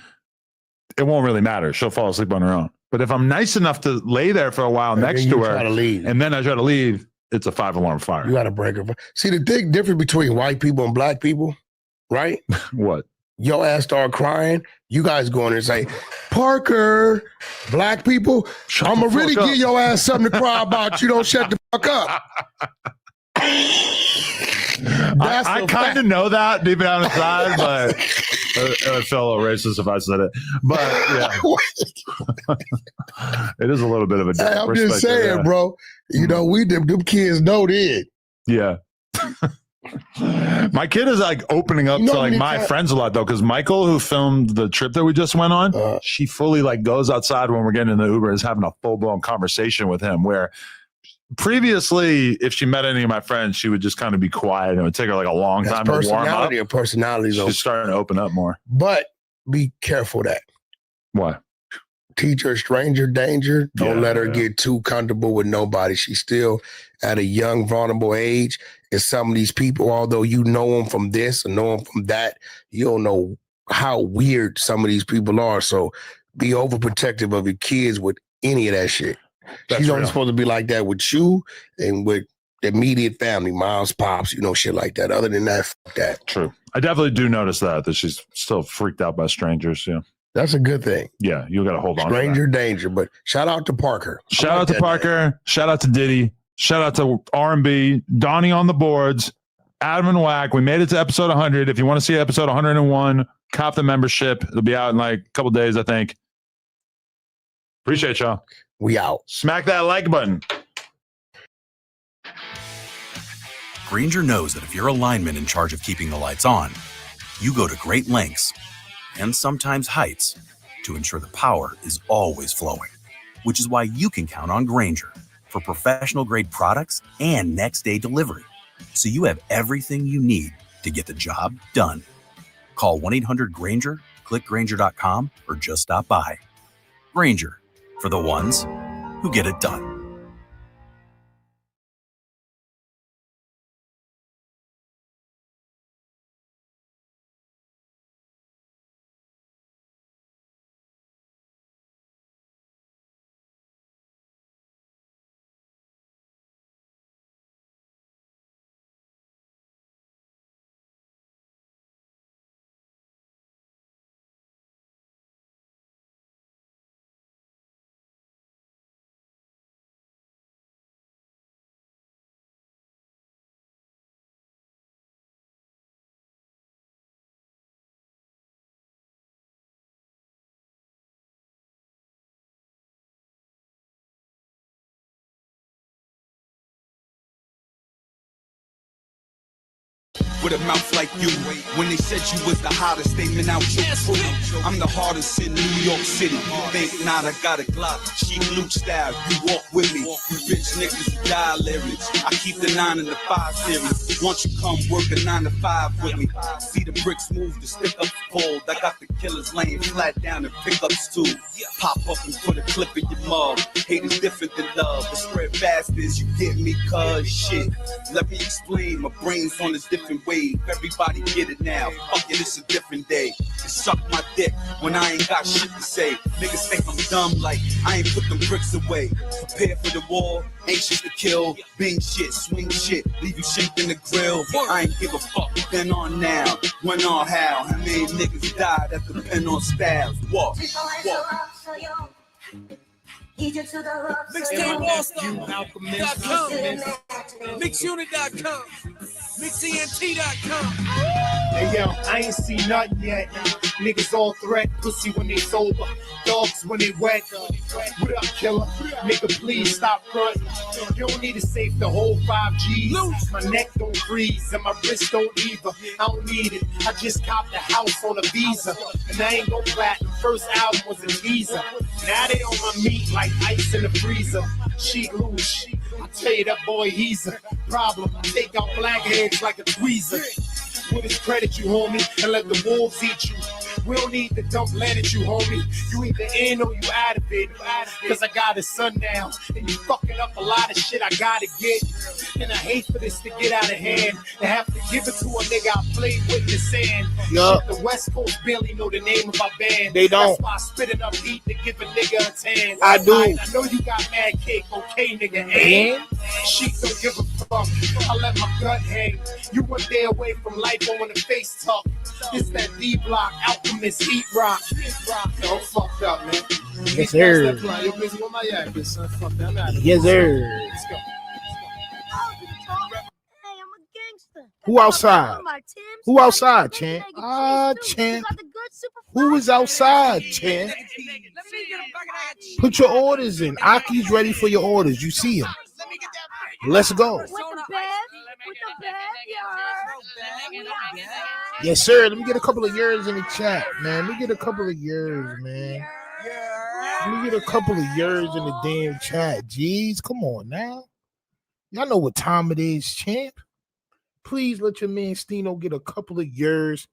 it won't really matter. She'll fall asleep on her own. But if I'm nice enough to lay there for a while next to her and then I try to leave, it's a 5-alarm fire. You got to break her. See, the big difference between white people and black people, right? What? Your ass start crying. You guys go in there and say, Parker, black people, I'm going to really give your ass something to cry about. You don't shut the fuck up. I kind of know that deep down inside, but I felt a little racist if I said it. But yeah, it is a little bit of a different I'm just saying, bro. We them kids know it. Yeah. My kid is like opening up to like my friends a lot though, because Michael, who filmed the trip that we just went on, she fully like goes outside when we're getting in the Uber, is having a full-blown conversation with him, where previously if she met any of my friends, she would just kind of be quiet and it would take her like a long time to warm up. Personality, she's starting to open up more. But be careful that. Why? Teach her stranger danger. Don't let her get too comfortable with nobody. She's still at a young, vulnerable age. And some of these people, although you know them from this and know them from that, you don't know how weird some of these people are. So be overprotective of your kids with any of that shit. She's only supposed to be like that with you and with the immediate family, moms, pops, shit like that. Other than that, fuck that. True. I definitely do notice that she's still freaked out by strangers. Yeah. That's a good thing. Yeah, you got to hold on. Stranger danger, but shout out to Parker. Shout out to Parker. Shout out to Diddy. Shout out to R&B. Donnie on the boards. Adam and Wack. We made it to episode 100. If you want to see episode 101, cop the membership. It'll be out in like a couple days, I think. Appreciate y'all. We out. Smack that like button. Grainger knows that if you're a lineman in charge of keeping the lights on, you go to great lengths and sometimes heights to ensure the power is always flowing, which is why you can count on Grainger for professional-grade products and next-day delivery, so you have everything you need to get the job done. Call 1-800-GRAINGER, click Grainger.com, or just stop by. Grainger, for the ones who get it done. With a mouth like you, when they said you was the hottest, they meant out your food. I'm the hardest in New York City. Think not, I got a Glock, she Luke style. You walk with me, you bitch niggas die lyrics. I keep the 9 and the 5 series. Once you come work a 9 to 5 with me, see the bricks move, the stick up fold. I got the killers laying flat down and pick up too. Pop up and put a clip in your mug. Hate is different than love, but spread fast as you get me, cuz shit. Let me explain, my brain's on a different wave. Everybody get it now. Fuck it, it's a different day. And suck my dick when I ain't got shit to say. Niggas think I'm dumb, like I ain't put them bricks away. Prepare for the war, anxious to kill. Bing shit, swing shit, leave you shaped in the grill. I ain't give a fuck, been on now. When on how many niggas died that depend on styles. Walk. Mixtapeallstar.com, mixunit.com, mixent.com. Hey yo, I ain't seen nothing yet. Niggas all threat, pussy when they sober, dogs when they wet. What up, killer? Nigga, please stop frontin'. You don't need to save the whole 5 G's. My neck don't freeze and my wrist don't either. I don't need it. I just copped the house on a visa, and I ain't go platinum. First album was a teaser. Now they on my meat like ice in the freezer. She loose. I tell you that boy, he's a problem. Take out blackheads like a tweezer. With his credit, you homie, and let the wolves eat you. We don't need to dump land at you, homie. You either in or you out of it. Cause I got a son now, and you fucking up a lot of shit I gotta get. And I hate for this to get out of hand. To have to give it to a nigga I played with in the sand. Yup. Shit, the West Coast barely know the name of our band. They don't. That's why I spit enough heat to give a nigga a tan. I do. I know you got mad cake, okay, nigga. And she don't give a fuck. I let my gut hang. You one day away from life, I wanna face talk. It's that D-Block, Alchemist, Heat Rock. Yo, I'm fucked up, man. Yes, sir. Yo, busy with my yak, son. Fuck that, I'm out of here. Yes, sir. Let's go. Who outside? Who outside, champ? Champ. Who is outside, champ? Put your orders in. Aki's ready for your orders. You see him. Let's go. Yes, sir. Let me get a couple of years in the chat, man. Let me get a couple of years, man. Let me get a couple of years in the damn chat. Jeez, come on now. Y'all know what time it is, champ. Please let your man Stino get a couple of years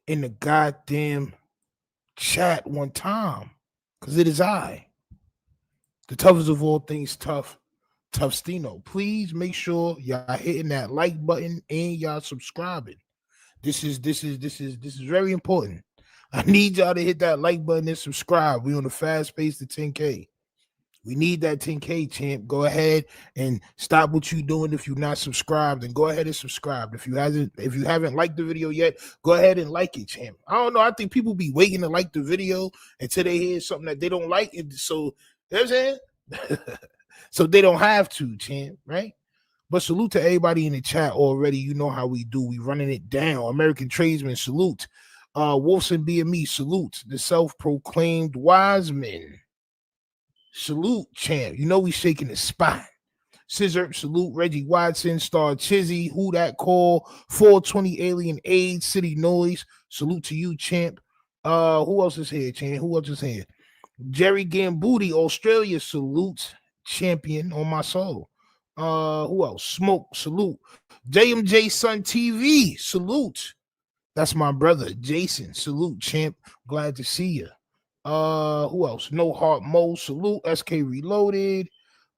in the goddamn chat one time. Because it is I. The toughest of all things tough Stino. Please make sure y'all hitting that like button and y'all subscribing. This is very important. I need y'all to hit that like button and subscribe. We on the fast pace to 10K. We need that 10K, champ. Go ahead and stop what you're doing. If you're not subscribed, then go ahead and subscribe. If you haven't liked the video yet, go ahead and like it, champ. I don't know. I think people be waiting to like the video until they hear something that they don't like. And so, you know what I'm saying? So they don't have to, champ, right? But salute to everybody in the chat already. You know how we do. We running it down. American Tradesman, salute. Wolfson BME, salute. The self-proclaimed wise men. Salute, champ. You know we shaking the spot. Scissor, salute. Reggie Watson, Star Chizzy, Who That Call, 420 Alien Aid, City Noise. Salute to you, champ. Who else is here, champ? Who else is here? Jerry Gambuti, Australia, salutes, champion on my soul. Who else? Smoke, salute. JMJ Sun TV, salute. That's my brother, Jason. Salute, champ. Glad to see you. Who else? No Heart Mo, salute. SK Reloaded.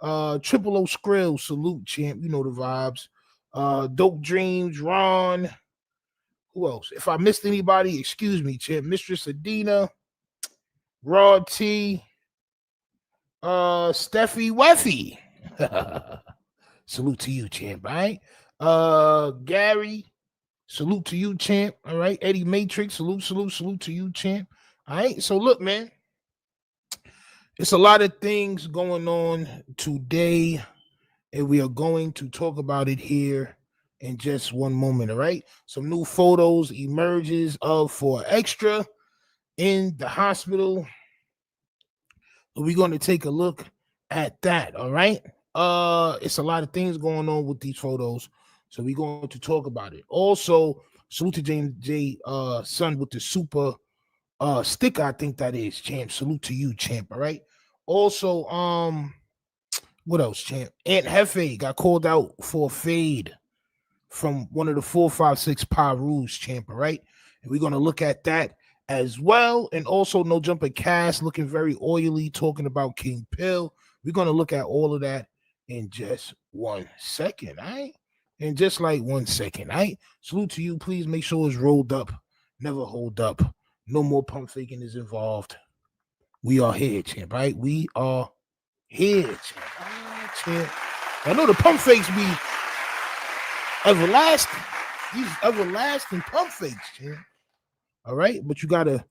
Triple O Skrill, salute, champ. You know the vibes. Dope Dreams, Ron. Who else? If I missed anybody, excuse me, champ. Mistress Adina, Raw T, Steffi Weffy. Salute to you, champ. All right. Gary, salute to you, champ. All right. Eddie Matrix, salute to you, champ. All right. So look, man, it's a lot of things going on today, and we are going to talk about it here in just one moment. All right. Some new photos emerges of 4Extra in the hospital. We're going to take a look at that. All right. It's a lot of things going on with these photos, so we're going to talk about it. Also, salute to James J. Son with the super sticker. I think that is, champ. Salute to you, champ. All right. Also, what else, champ? Aunt Hefe got called out for a fade from one of the 456 Pirus, champ. All right. And we're going to look at that as well. And also, No Jumper Cast looking very oily, talking about King Pill. We're going to look at all of that in just 1 second. All right. In just like 1 second. All right. Salute to you. Please make sure it's rolled up. Never hold up. No more pump faking is involved. We are here, champ. Right. We are here, champ. Ah, champ. I know the pump fakes be everlasting. These everlasting pump fakes, champ. All right. But you got to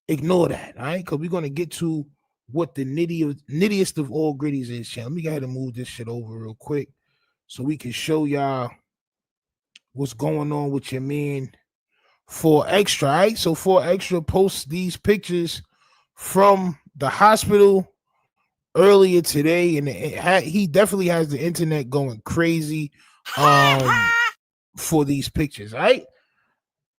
ignore that. All right. Because we're going to get to what the nittiest of all gritties is, champ. Let me go ahead and move this shit over real quick so we can show y'all what's going on with your man 4Extra. All right. So 4Extra posts these pictures from the hospital earlier today, and he definitely has the internet going crazy for these pictures. All right.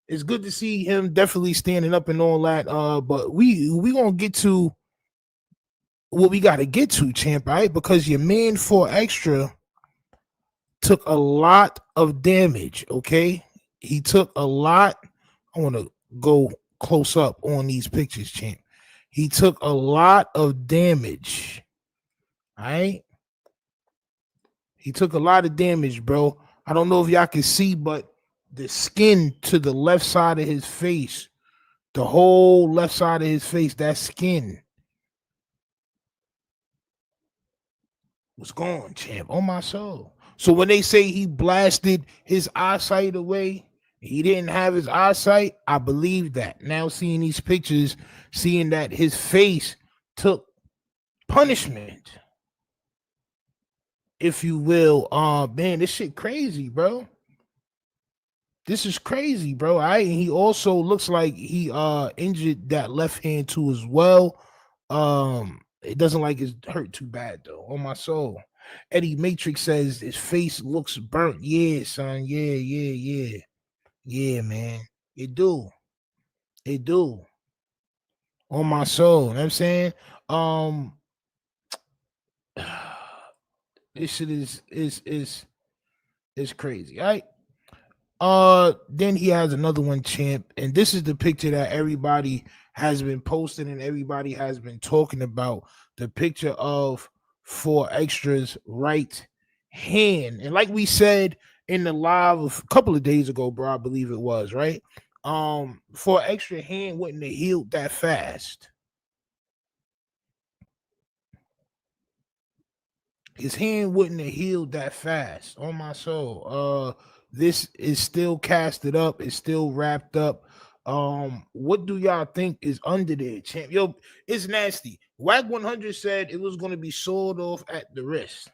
It's good to see him definitely standing up and all that. But we gonna get to what we got to get to, champ, right? Because your man 4Extra took a lot of damage, okay? He took a lot. I want to go close up on these pictures, champ. He took a lot of damage, all right? He took a lot of damage, bro. I don't know if y'all can see, but the skin to the left side of his face, the whole left side of his face, that skin was gone, champ, on my soul. So when they say he blasted his eyesight away, he didn't have his eyesight, I believe that. Now seeing these pictures, seeing that his face took punishment, if you will. Man, this shit crazy, bro. This is crazy, bro. All right. And he also looks like he injured that left hand too as well. It doesn't like it's hurt too bad though. On my soul. Eddie Matrix says his face looks burnt. Yeah, son. Yeah. Yeah, man. It do. On my soul. You know what I'm saying? This shit is crazy. All right. Then he has another one, champ, and this is the picture that everybody has been posting and everybody has been talking about. The picture of 4Extra's right hand, and like we said in the live a couple of days ago, bro, I believe it was, right? 4Extra hand wouldn't have healed that fast. His hand wouldn't have healed that fast. On my soul. This is still casted up. It's still wrapped up. What do y'all think is under there, champ? Yo, it's nasty. Whack 100 said it was going to be sawed off at the wrist.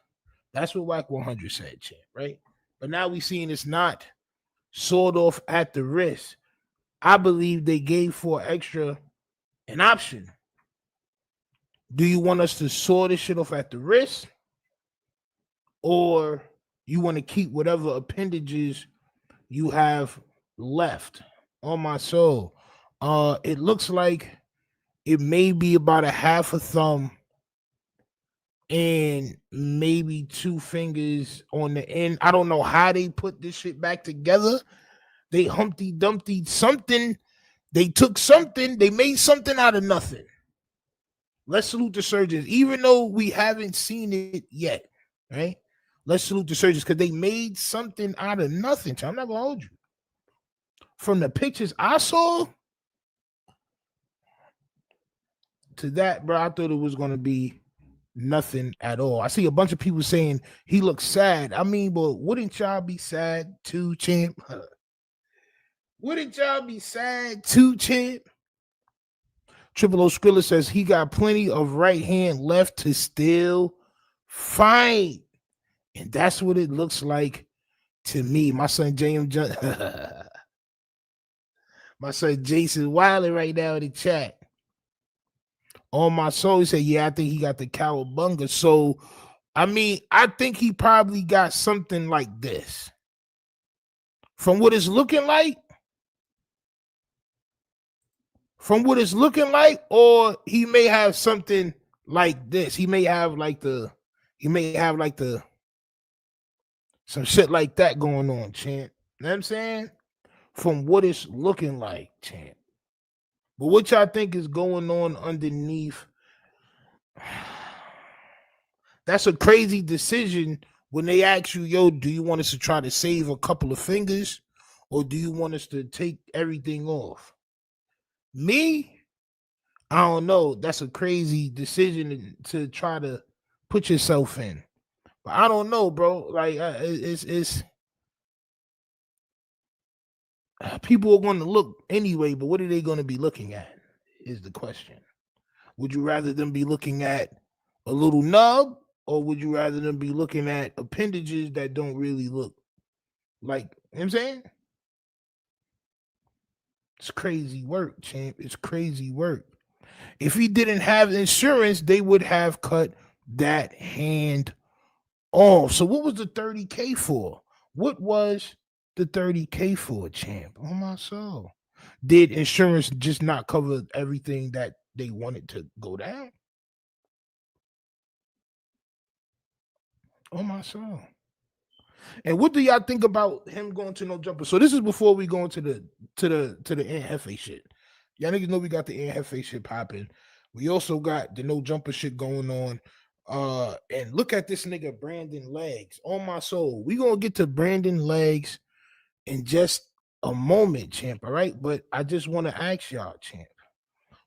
That's what Whack 100 said, champ, right? But now we seeing it's not sawed off at the wrist. I believe they gave 4Extra an option. Do you want us to saw this shit off at the wrist? Or you want to keep whatever appendages you have left? On my soul. It looks like it may be about a half a thumb and maybe 2 fingers on the end. I don't know how they put this shit back together. They Humpty Dumpty something. They took something. They made something out of nothing. Let's salute the surgeons, even though we haven't seen it yet, right? Let's salute the surgeons because they made something out of nothing. I'm not gonna hold you. From the pictures I saw to that, bro, I thought it was gonna be nothing at all. I see a bunch of people saying he looks sad. I mean, but wouldn't y'all be sad too, champ? Wouldn't y'all be sad too, champ? Triple O Skrilla says he got plenty of right hand left to still fight. And that's what it looks like to me. My son James my son Jason Wiley right now in the chat. On my soul, he said, yeah, I think he got the cowabunga. So, I mean, I think he probably got something like this. From what it's looking like, or he may have something like this. He may have some shit like that going on, champ. You know what I'm saying? From what it's looking like, champ. But what y'all think is going on underneath? That's a crazy decision when they ask you, yo, do you want us to try to save a couple of fingers or do you want us to take everything off? Me, I don't know. That's a crazy decision to try to put yourself in. But I don't know, bro. Like, it's people are going to look anyway, but what are they going to be looking at is the question. Would you rather them be looking at a little nub or would you rather them be looking at appendages that don't really look like, you know what I'm saying? It's crazy work, champ. It's crazy work. If he didn't have insurance, they would have cut that hand off. So what was the 30K for? What was the 30K for, champ? Oh my soul. Did insurance just not cover everything that they wanted to go down? Oh my soul. And what do y'all think about him going to no jumper? So this is before we go into the Hefe shit. Y'all niggas know we got the Hefe shit popping. We also got the no jumper shit going on. And look at this nigga Brandon Legs. On my soul. We gonna get to Brandon Legs in just a moment, champ. All right, but I just want to ask y'all, champ.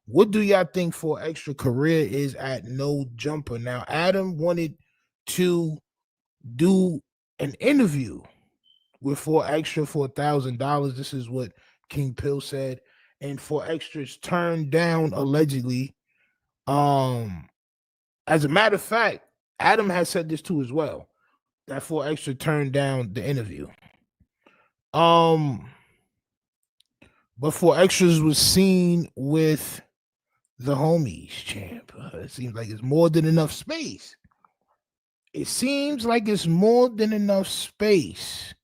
What do y'all think for extra career is at no jumper? Now, Adam wanted to do an interview with 4Extra for $1,000. This is what King Pill said, and 4Extra's turned down allegedly. As a matter of fact, Adam has said this too as well, that 4Extra turned down the interview. But 4Extras was seen with the homies, champ. It seems like it's more than enough space. It seems like it's more than enough space.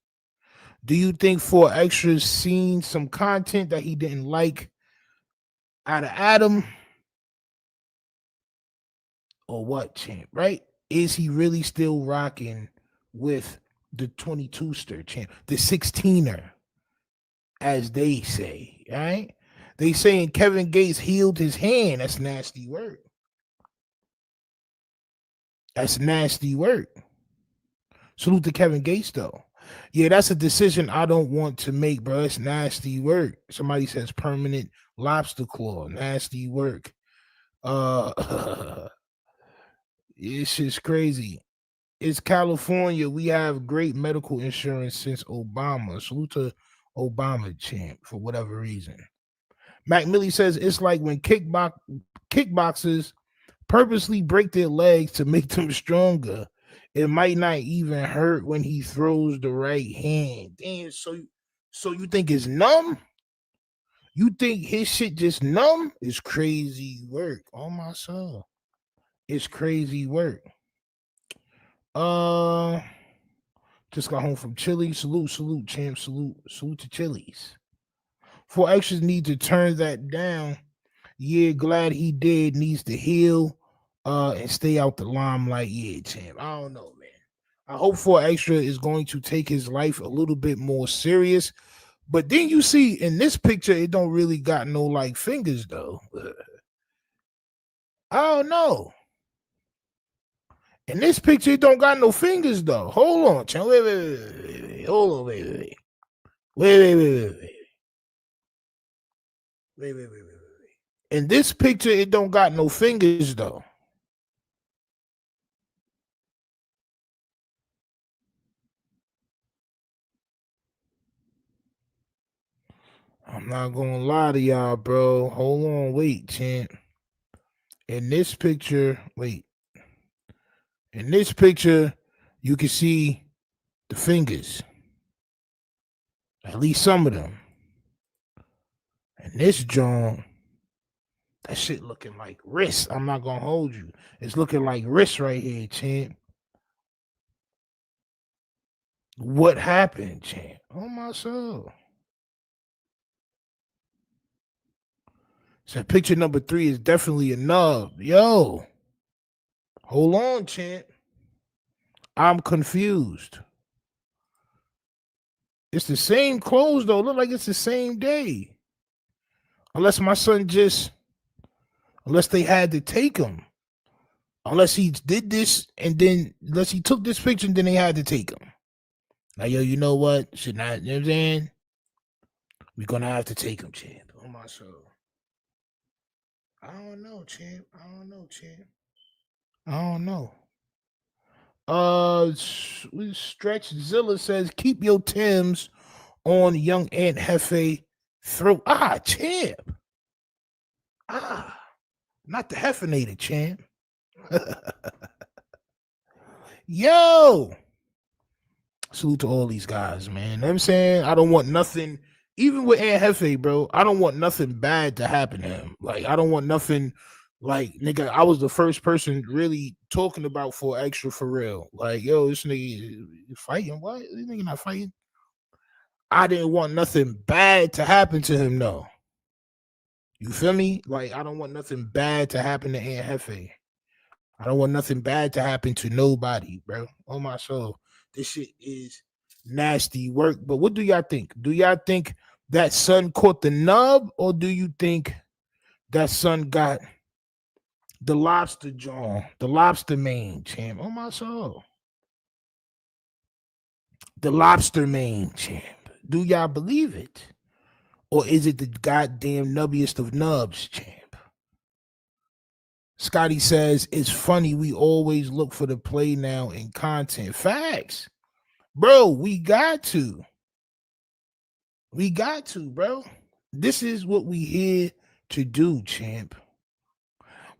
Do you think 4Extra's seen some content that he didn't like out of Adam? Or what, champ, right? Is he really still rocking with the 22-ster, champ? The 16er, as they say, right? They saying Kevin Gates healed his hand. That's nasty work. That's nasty work. Salute to Kevin Gates, though. Yeah, that's a decision I don't want to make, bro. It's nasty work. Somebody says permanent lobster claw. Nasty work. It's just crazy. It's California. We have great medical insurance since Obama. Salute to Obama, champ, for whatever reason. Mac Millie says it's like when kickboxers purposely break their legs to make them stronger. It might not even hurt when he throws the right hand. Damn, so you think it's numb? You think his shit just numb? It's crazy work. Oh my soul. It's crazy work. Just got home from Chile. Salute, champ. Salute to Chili's. For extras need to turn that down. Yeah, glad he did. Needs to heal and stay out the limelight. Yeah, champ. I don't know, man. I hope For Extra is going to take his life a little bit more serious. But then you see in this picture, it don't really got no like fingers though. I don't know. In this picture, it don't got no fingers though. Hold on, champ. Wait. Hold on, wait. Wait. In this picture, it don't got no fingers though. I'm not gonna lie to y'all, bro. Hold on, wait, champ. In this picture, wait. In this picture, you can see the fingers. At least some of them. And this John, that shit looking like wrist. I'm not gonna hold you. It's looking like wrist right here, champ. What happened, champ? Oh my soul. So picture number 3 is definitely a nub. Yo. Hold on, champ. I'm confused. It's the same clothes though. Look like it's the same day. Unless my son unless they had to take him. Unless he did this and then unless he took this picture and then they had to take him. Now, yo, you know what? Should not, you know what I'm saying? We're gonna have to take him, champ. Oh my soul. I don't know, champ. I don't know. Stretch Zilla says, keep your Tims on young Aunt Hefe throat. Champ. Not the Heffinated, champ. Yo. Salute to all these guys, man. You know what I'm saying? I don't want nothing, even with Aunt Hefe, bro. I don't want nothing bad to happen to him. Like, I don't want nothing like, nigga, I was the first person really talking about For Extra for real. Like, yo, this nigga fighting. What? This nigga not fighting. I didn't want nothing bad to happen to him, though. You feel me? Like, I don't want nothing bad to happen to Aunt Hefe. I don't want nothing bad to happen to nobody, bro. Oh my soul. This shit is nasty work. But what do y'all think? Do y'all think that son caught the nub, or do you think that son got the lobster jaw, the lobster mane, champ? Oh my soul. The lobster mane, champ. Do y'all believe it? Or is it the goddamn nubbiest of nubs, champ? Scotty says, it's funny, we always look for the play now in content. Facts. Bro, we got to. We got to, bro. This is what we here to do, champ.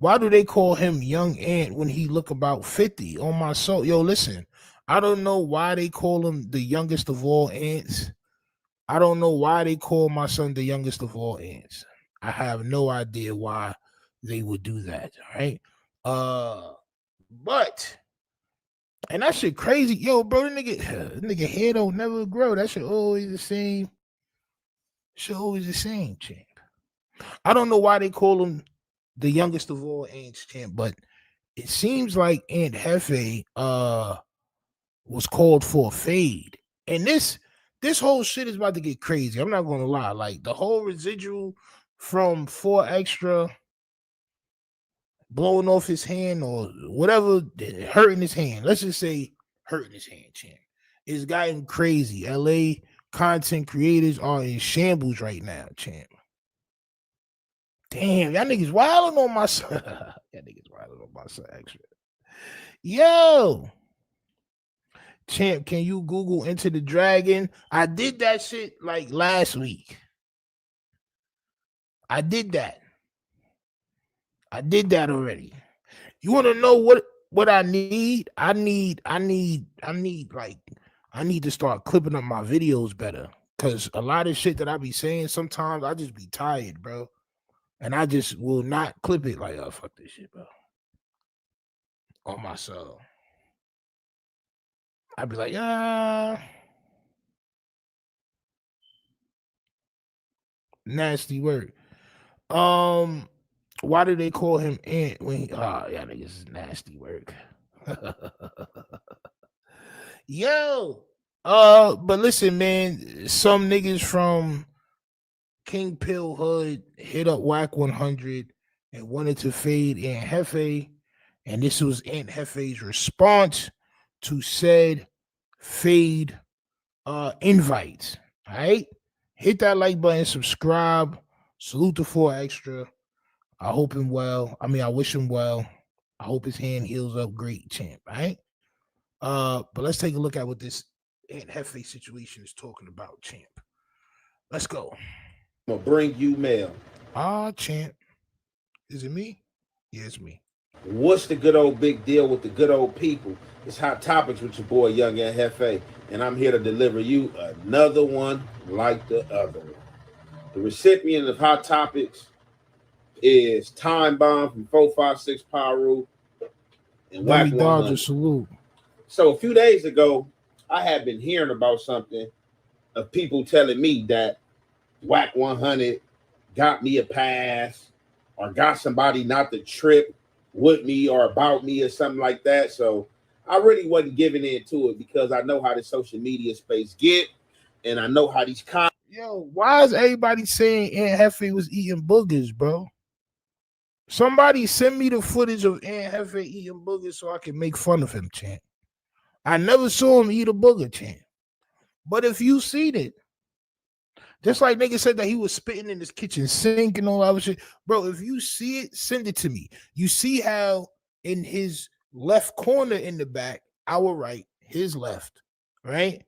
Why do they call him Young Ant when he look about 50? On my soul. Yo, listen, I don't know why they call him the youngest of all ants. I don't know why they call my son the youngest of all ants. I have no idea why they would do that, right? But and that shit crazy. Yo, bro, the nigga hair don't never grow. That shit always the same. Shit always the same, champ. I don't know why they call him the youngest of all ants, champ, but it seems like Aunt Hefe was called for a fade. And this whole shit is about to get crazy. I'm not gonna lie. Like the whole residual from 4 Extra blowing off his hand or whatever, hurting his hand. Let's just say hurting his hand, champ. It's gotten crazy. LA content creators are in shambles right now, champ. Damn, y'all niggas wilding on my son. Y'all niggas wilding on my son, Extra. Yo. Champ, can you Google Enter the Dragon? I did that shit like last week. I did that already. You want to know what I need? I need to start clipping up my videos better. Cause a lot of shit that I be saying, sometimes I just be tired, bro. And I just will not clip it like, oh, fuck this shit, bro. On my soul. I'd be like, Nasty word. Why do they call him Ant when he yeah, niggas is nasty work. Yo. But listen, man, some niggas from King Pill Hood hit up Whack 100 and wanted to fade Aunt Hefe. And this was Aunt Hefe's response to said fade invites. All right. Hit that like button, subscribe, salute the 4 extra. I hope him well. I mean, I wish him well. I hope his hand heals up great, champ. All right. But let's take a look at what this Aunt Hefe situation is talking about, champ. Let's go. I'm gonna bring you mail. Champ. Is it me? Yeah, it's me. What's the good old big deal with the good old people? It's Hot Topics with your boy Young and Hefe, and I'm here to deliver you another one like the other one. The recipient of Hot Topics is Time Bomb from 456 Paru and Whack 100. Salute. So a few days ago, I had been hearing about something of people telling me that Whack 100 got me a pass or got somebody not to trip with me or about me or something like that. So I really wasn't giving into it because I know how the social media space get, and I know how these Yo, why is everybody saying Aunt Hefe was eating boogers, bro? Somebody send me the footage of Aunt Hefe eating boogers so I can make fun of him, champ. I never saw him eat a booger, champ. But if you seen it, just like nigga said that he was spitting in his kitchen sink and all that shit, bro, if you see it, send it to me. You see how in his left corner in the back, our right, his left, right?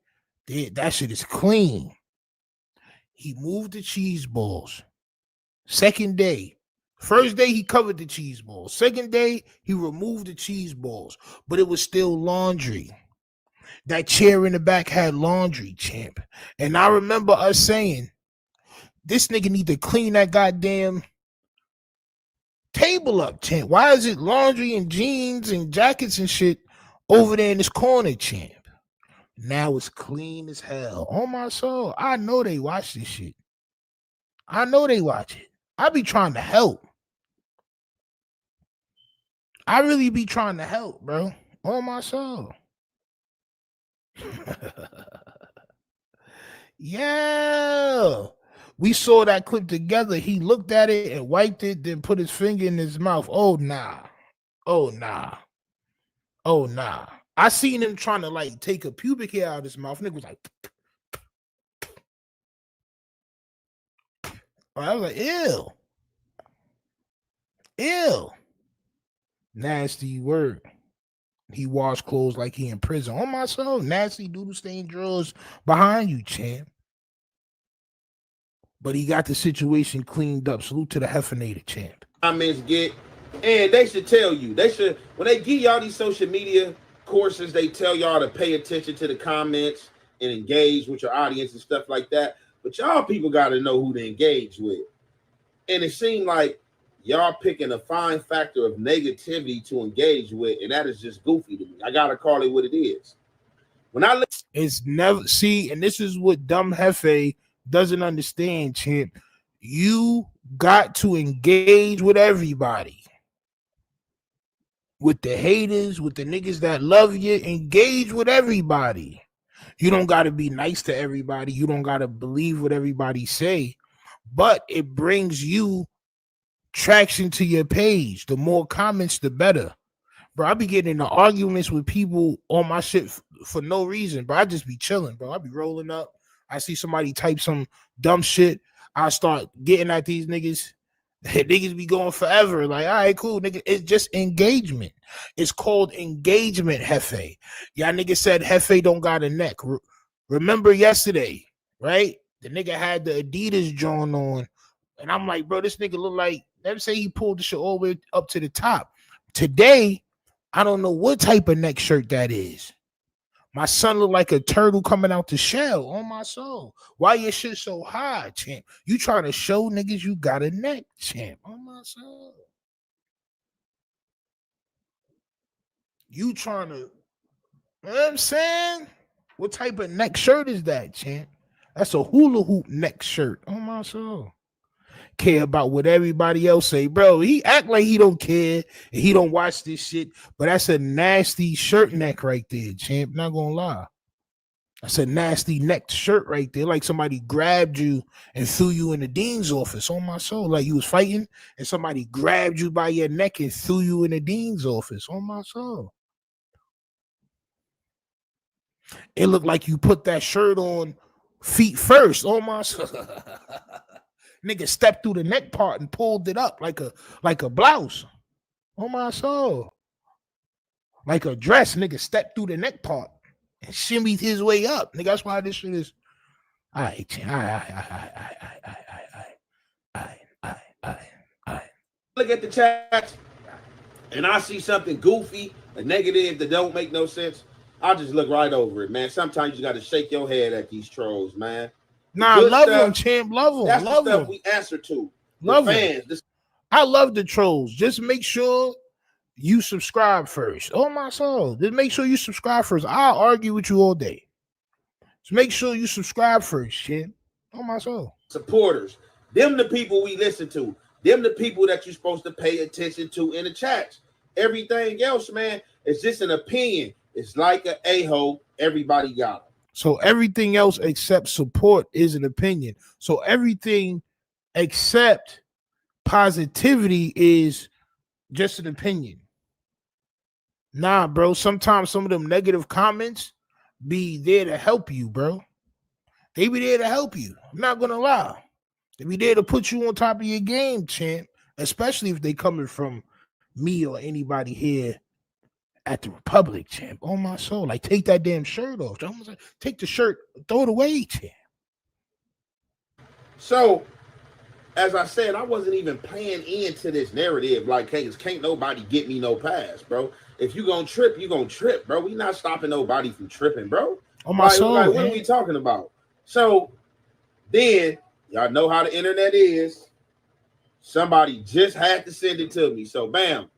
That shit is clean. He moved the cheese balls. Second day. First day, he covered the cheese balls. Second day, he removed the cheese balls, but it was still laundry. That chair in the back had laundry, champ. And I remember us saying, this nigga need to clean that goddamn table up, champ. Why is it laundry and jeans and jackets and shit over there in this corner, champ? Now it's clean as hell. Oh my soul. I know they watch this shit. I know they watch it. I be trying to help. I really be trying to help, bro. Oh my soul. Yeah. We saw that clip together. He looked at it and wiped it, then put his finger in his mouth. Oh nah. Oh nah. Oh nah. I seen him trying to like take a pubic hair out of his mouth. Nigga was like, I was like, ew. Ew. Nasty word. He washed clothes like he in prison. On my soul, nasty doodle stain drawers behind you, champ. But he got the situation cleaned up. Salute to the Heffinator, champ. comments get, and they should tell you. They should, when they give y'all these social media courses, they tell y'all to pay attention to the comments and engage with your audience and stuff like that. But y'all people got to know who to engage with. And it seemed like y'all picking a fine factor of negativity to engage with, and that is just goofy to me. I gotta call it what it is. When I it's never see, and this is what dumb Hefe doesn't understand, champ. You got to engage with everybody. With the haters, with the niggas that love you, engage with everybody. You don't got to be nice to everybody. You don't got to believe what everybody say, but it brings you traction to your page. The more comments, the better. Bro, I be getting into arguments with people on my shit for no reason, bro. I just be chilling, bro. I be rolling up. I see somebody type some dumb shit. I start getting at these niggas. Niggas be going forever. Like, all right, cool, nigga. It's just engagement. It's called engagement, Hefe. Y'all niggas said Hefe don't got a neck. Remember yesterday, right? The nigga had the Adidas joint on. And I'm like, bro, this nigga look like, let me say he pulled the shit all the way up to the top. Today, I don't know what type of neck shirt that is. My son look like a turtle coming out the shell. On my soul. Why your shit so high, champ? You trying to show niggas you got a neck, champ. On my soul. You trying to, you know what I'm saying? What type of neck shirt is that, champ? That's a hula hoop neck shirt. On my soul. care about what everybody else say, bro. He act like he don't care and he don't watch this shit, but that's a nasty shirt neck right there, champ. Not gonna lie. That's a nasty necked shirt right there. Like somebody grabbed you and threw you in the dean's office. On my soul. Like you was fighting and somebody grabbed you by your neck and threw you in the dean's office. On my soul. It looked like you put that shirt on feet first. On my soul. Nigga stepped through the neck part and pulled it up like a blouse. On my soul. Like a dress, nigga stepped through the neck part and shimmied his way up. Nigga, that's why this shit is. All right. Look at the chat and I see something goofy, a negative that don't make no sense. I'll just look right over it, man. Sometimes you got to shake your head at these trolls, man. Nah, love them, champ. Love them. That's love the stuff them. we answer to. Love the them. fans. I love the trolls. Just make sure you subscribe first. Oh my soul. Just make sure you subscribe first. I'll argue with you all day. Just make sure you subscribe first, shit. Oh my soul. Supporters. Them the people we listen to. Them the people that you're supposed to pay attention to in the chats. Everything else, man, is just an opinion. It's like an a-hole. Everybody got it. So everything else except support is an opinion. So everything except positivity is just an opinion. Nah, bro. Sometimes some of them negative comments be there to help you, bro. They be there to help you. I'm not gonna lie. They be there to put you on top of your game, champ. Especially if they coming from me or anybody here at the Republic, champ. Oh my soul. Like, take that damn shirt off. Take the shirt, throw it away, champ. So, as I said, I wasn't even playing into this narrative. Like, hey, can't nobody get me no pass, bro. If you gonna trip, you gonna trip, bro. We not stopping nobody from tripping, bro. Oh my soul. Like, what are we talking about? So, then, y'all know how the internet is. Somebody just had to send it to me. So, bam.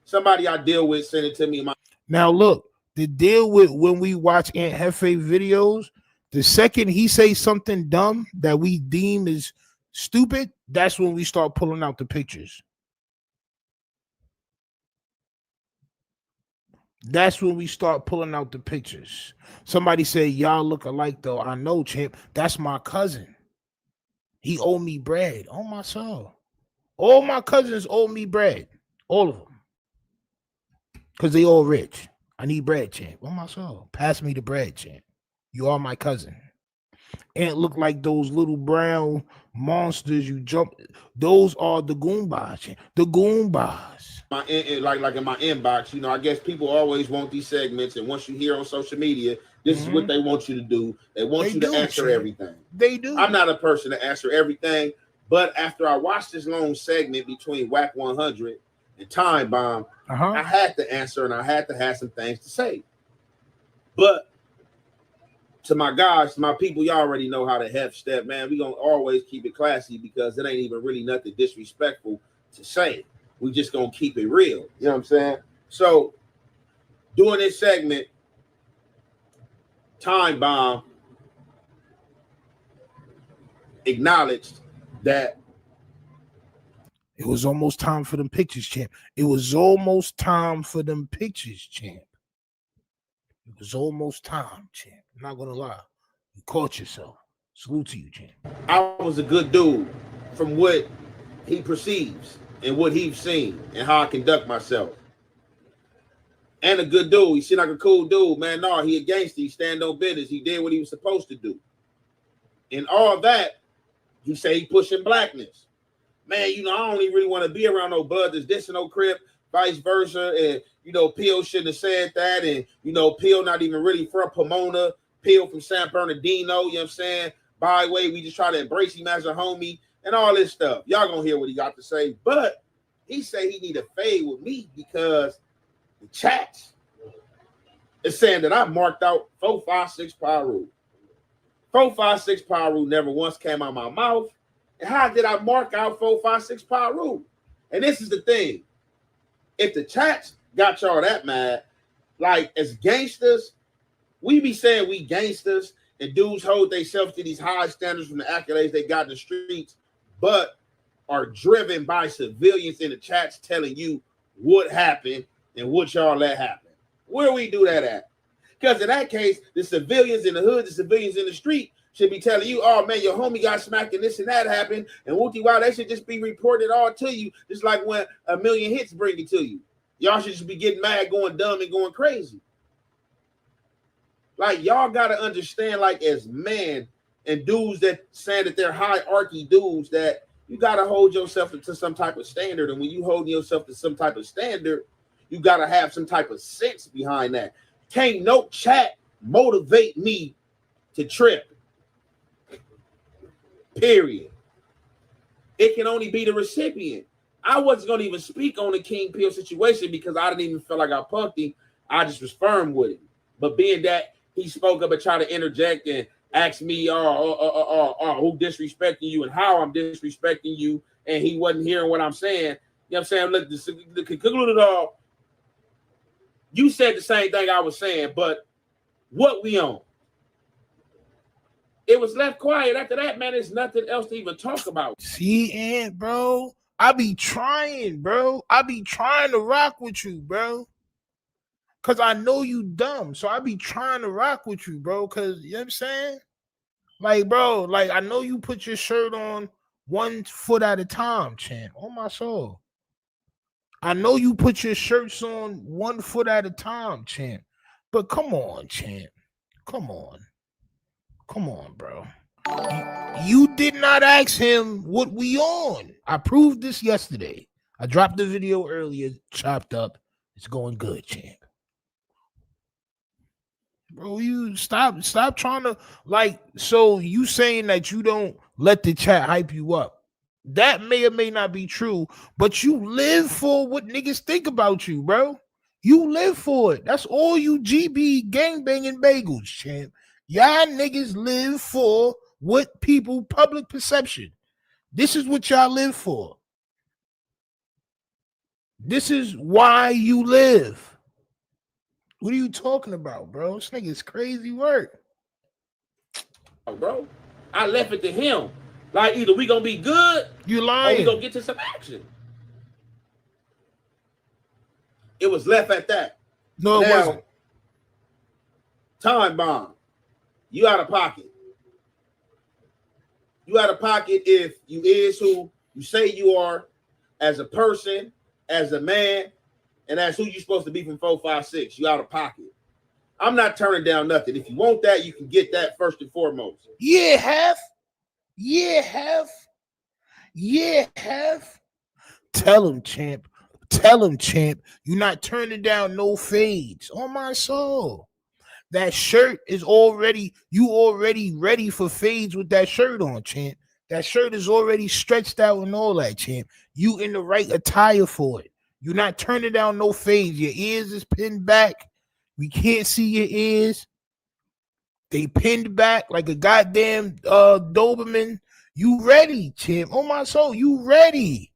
Somebody I deal with sent it to me. Now, look, the deal with when we watch Aunt Hefe videos, the second he says something dumb that we deem is stupid, that's when we start pulling out the pictures. That's when we start pulling out the pictures. Somebody say, y'all look alike, though. I know, champ. That's my cousin. He owe me bread. Oh, my soul. All my cousins owe me bread. All of them. Because they all rich. I need bread, champ. Oh, my soul. Pass me the bread, champ. You are my cousin. And look like those little brown monsters you jump. Those are the Goombas, champ. The Goombas. Like in my inbox, you know, I guess people always want these segments. And once you hear on social media, this is what they want you to do. They want you to answer everything. They do. I'm not a person to answer everything. But after I watched this long segment between Whack 100 and Time Bomb, I had to answer and I had to have some things to say. But to my guys, to my people, y'all already know how to hef step, man. We gonna always keep it classy because it ain't even really nothing disrespectful to say. We just gonna keep it real. You know what I'm saying? So doing this segment, Time Bomb acknowledged that it was almost time for them pictures, champ. It was almost time for them pictures, champ. It was almost time, champ. I'm not gonna lie. You caught yourself. Salute to you, champ. I was a good dude from what he perceives and what he's seen and how I conduct myself. And a good dude. He seemed like a cool dude, man. No, he a gangster. He stand on business. He did what he was supposed to do. And all that, he say he pushing blackness. Man, you know, I don't even really want to be around no bud that's dissing no Crip, vice versa. And, you know, Peel shouldn't have said that. And, you know, Peel not even really from Pomona. Peel from San Bernardino, you know what I'm saying? By the way, we just try to embrace him as a homie and all this stuff. Y'all gonna hear what he got to say. But he say he need a fade with me because the chats is saying that I marked out 456 Piru. 456 Piru never once came out of my mouth. And how did I mark out 456 Piru? And this is the thing. If the chats got y'all that mad, like as gangsters, we be saying we gangsters and dudes hold themselves to these high standards from the accolades they got in the streets. But are driven by civilians in the chats telling you what happened and what y'all let happen. Where we do that at? Because in that case, the civilians in the hood, the civilians in the street should be telling you, oh man, your homie got smacked and this and that happened. And wooty wow, they should just be reported all to you, just like when a million hits bring it to you. Y'all should just be getting mad, going dumb, and going crazy. Like, y'all gotta understand, like, as men and dudes that saying that they're hierarchy dudes, that you gotta hold yourself to some type of standard. And when you hold yourself to some type of standard, you gotta have some type of sense behind that. Can't no chat motivate me to trip. Period. It can only be the recipient. I wasn't gonna even speak on the King Pill situation because I didn't even feel like I punked him. I just was firm with him. But being that he spoke up and tried to interject and ask me, who disrespecting you and how I'm disrespecting you, and he wasn't hearing what I'm saying. You know what I'm saying? Look, the conclusion of it all, you said the same thing I was saying, but what we on? It was left quiet. After that, man, there's nothing else to even talk about. See, and bro, I be trying, bro. I be trying to rock with you, bro. Cause I know you dumb. So I be trying to rock with you, bro. Cause you know what I'm saying? Like, bro, like I know you put your shirt on 1 foot at a time, champ. On my soul. I know you put your shirts on 1 foot at a time, champ. But come on, champ. Come on. Come on, bro. You did not ask him what we on. I proved this yesterday. I dropped the video earlier, chopped up. It's going good, champ. Bro, you stop trying to, like, so you saying that you don't let the chat hype you up. That may or may not be true, but you live for what niggas think about you, bro. You live for it. That's all you GB gangbanging bagels, champ. Y'all niggas live for what people, public perception. This is what y'all live for. This is why you live. What are you talking about, bro? This nigga's crazy work. Oh, bro, I left it to him. Like, either we gonna be good, you lying, or we gonna get to some action. It was left at that. No, it wasn't. Time bomb. You out of pocket. You out of pocket if you is who you say you are, as a person, as a man, and that's who you supposed to be from 456. You out of pocket. I'm not turning down nothing. If you want that, you can get that first and foremost. Yeah, have. Tell him, champ. Tell him, champ. You're not turning down no fades. On my soul. That shirt is already ready for fades with that shirt on, champ. That shirt is already stretched out and all that, champ. You in the right attire for it. You're not turning down no fades. Your ears is pinned back. We can't see your ears. They pinned back like a goddamn Doberman. You ready, champ? Oh my soul, you ready?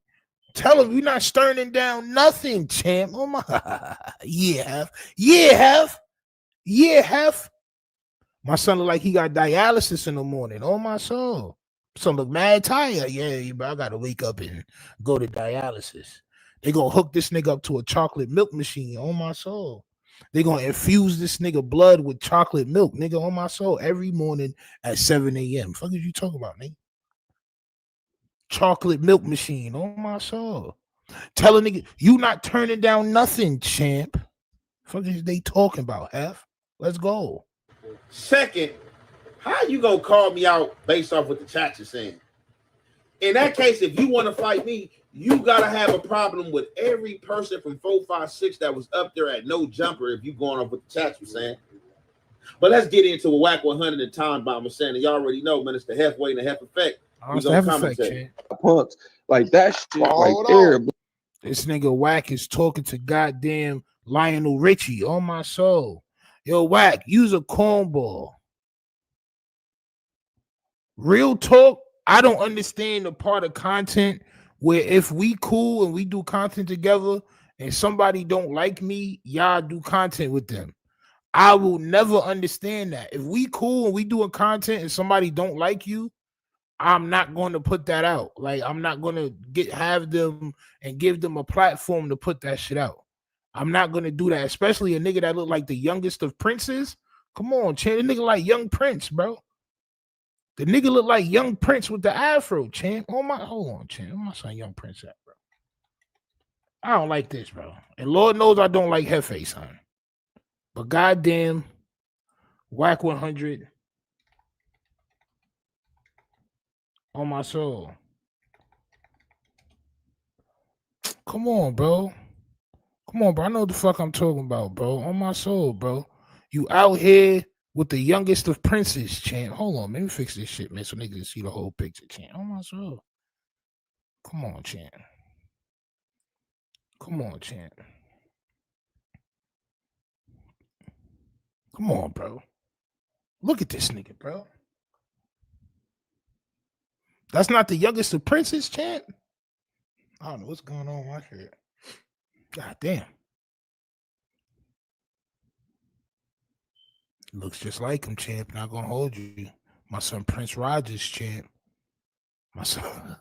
Tell him you're not turning down nothing, champ. Oh my, have. My son look like he got dialysis in the morning. Oh my soul, son look mad tired. Yeah, but I gotta wake up and go to dialysis. They gonna hook this nigga up to a chocolate milk machine. On my soul. They gonna infuse this nigga blood with chocolate milk, nigga, on my soul, every morning at 7 a.m. Fuck is you talking about, nigga? Chocolate milk machine, on my soul. Tell a nigga, you not turning down nothing, champ. Fuck is they talking about, F? Let's go. Second, how you gonna call me out based off what the chat is saying? In that case, if you want to fight me, you gotta have a problem with every person from 456 that was up there at no jumper. If you going off what the chat was saying, but let's get into a whack 100 and time bomb was saying. And y'all already know, man, it's the half weight and the half effect. We gonna commentate. Punks like that shit right there. This nigga Whack is talking to goddamn Lionel Richie. On my soul, yo, Whack, use a cornball. Real talk. I don't understand the part of content where if we cool and we do content together and somebody don't like me, y'all do content with them. I will never understand that. If we cool and we doing content and somebody don't like you, I'm not going to put that out. Like, I'm not going to have them and give them a platform to put that shit out. I'm not going to do that, especially a nigga that look like the youngest of princes. Come on, champ. The nigga like Young Prince, bro. The nigga look like Young Prince with the afro, champ. Hold on, champ. Where my son Young Prince at, bro? I don't like this, bro. And Lord knows I don't like Hefe, son. But goddamn, Whack 100 on my soul. Come on, bro. Come on, bro. I know what the fuck I'm talking about, bro. On my soul, bro. You out here with the youngest of princes, champ. Hold on, let me fix this shit, man, so niggas can see the whole picture, champ. On my soul. Come on, champ. Come on, champ. Come on, bro. Look at this nigga, bro. That's not the youngest of princes, champ. I don't know what's going on right here. God damn. Looks just like him, champ. Not gonna hold you. My son Prince Rogers, champ. My son,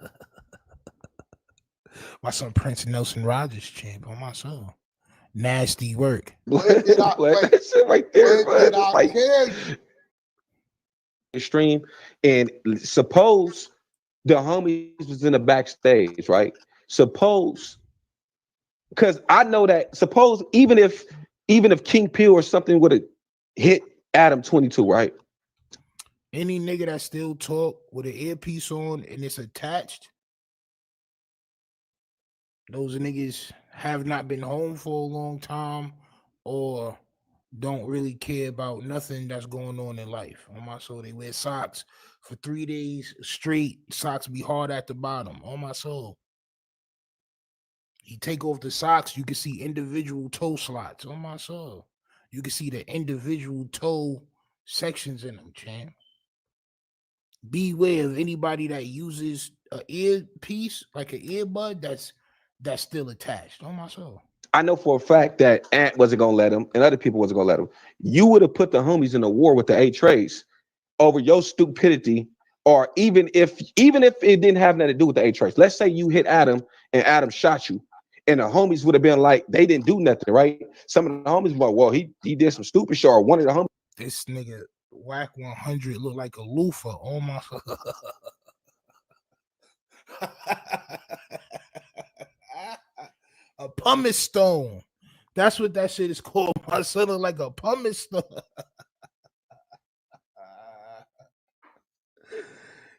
my son Prince Nelson Rogers, champ. On my soul. Nasty work. That shit right there, bro. Like, extreme. And suppose the homies was in the backstage, right? Suppose, because I know that. Suppose even if King Peel or something would have hit Adam 22, right? Any nigga that still talk with an earpiece on and it's attached, those niggas have not been home for a long time or don't really care about nothing that's going on in life. On my soul, they wear socks for 3 days straight. Socks be hard at the bottom. On my soul. You take off the socks, you can see individual toe slots. On my soul. You can see the individual toe sections in them, champ. Beware of anybody that uses an earpiece, like an earbud, that's still attached. On my soul. I know for a fact that Ant wasn't gonna let him, and other people wasn't gonna let him. You would have put the homies in a war with the A-Trace over your stupidity, or even if it didn't have nothing to do with the A-Trace. Let's say you hit Adam and Adam shot you, and the homies would have been like, they didn't do nothing, right? Some of the homies were like, well, he did some stupid shit, or one of the homies. This nigga Whack 100 look like a loofah. Oh my a pumice stone. That's what that shit is called. My son look like a pumice stone.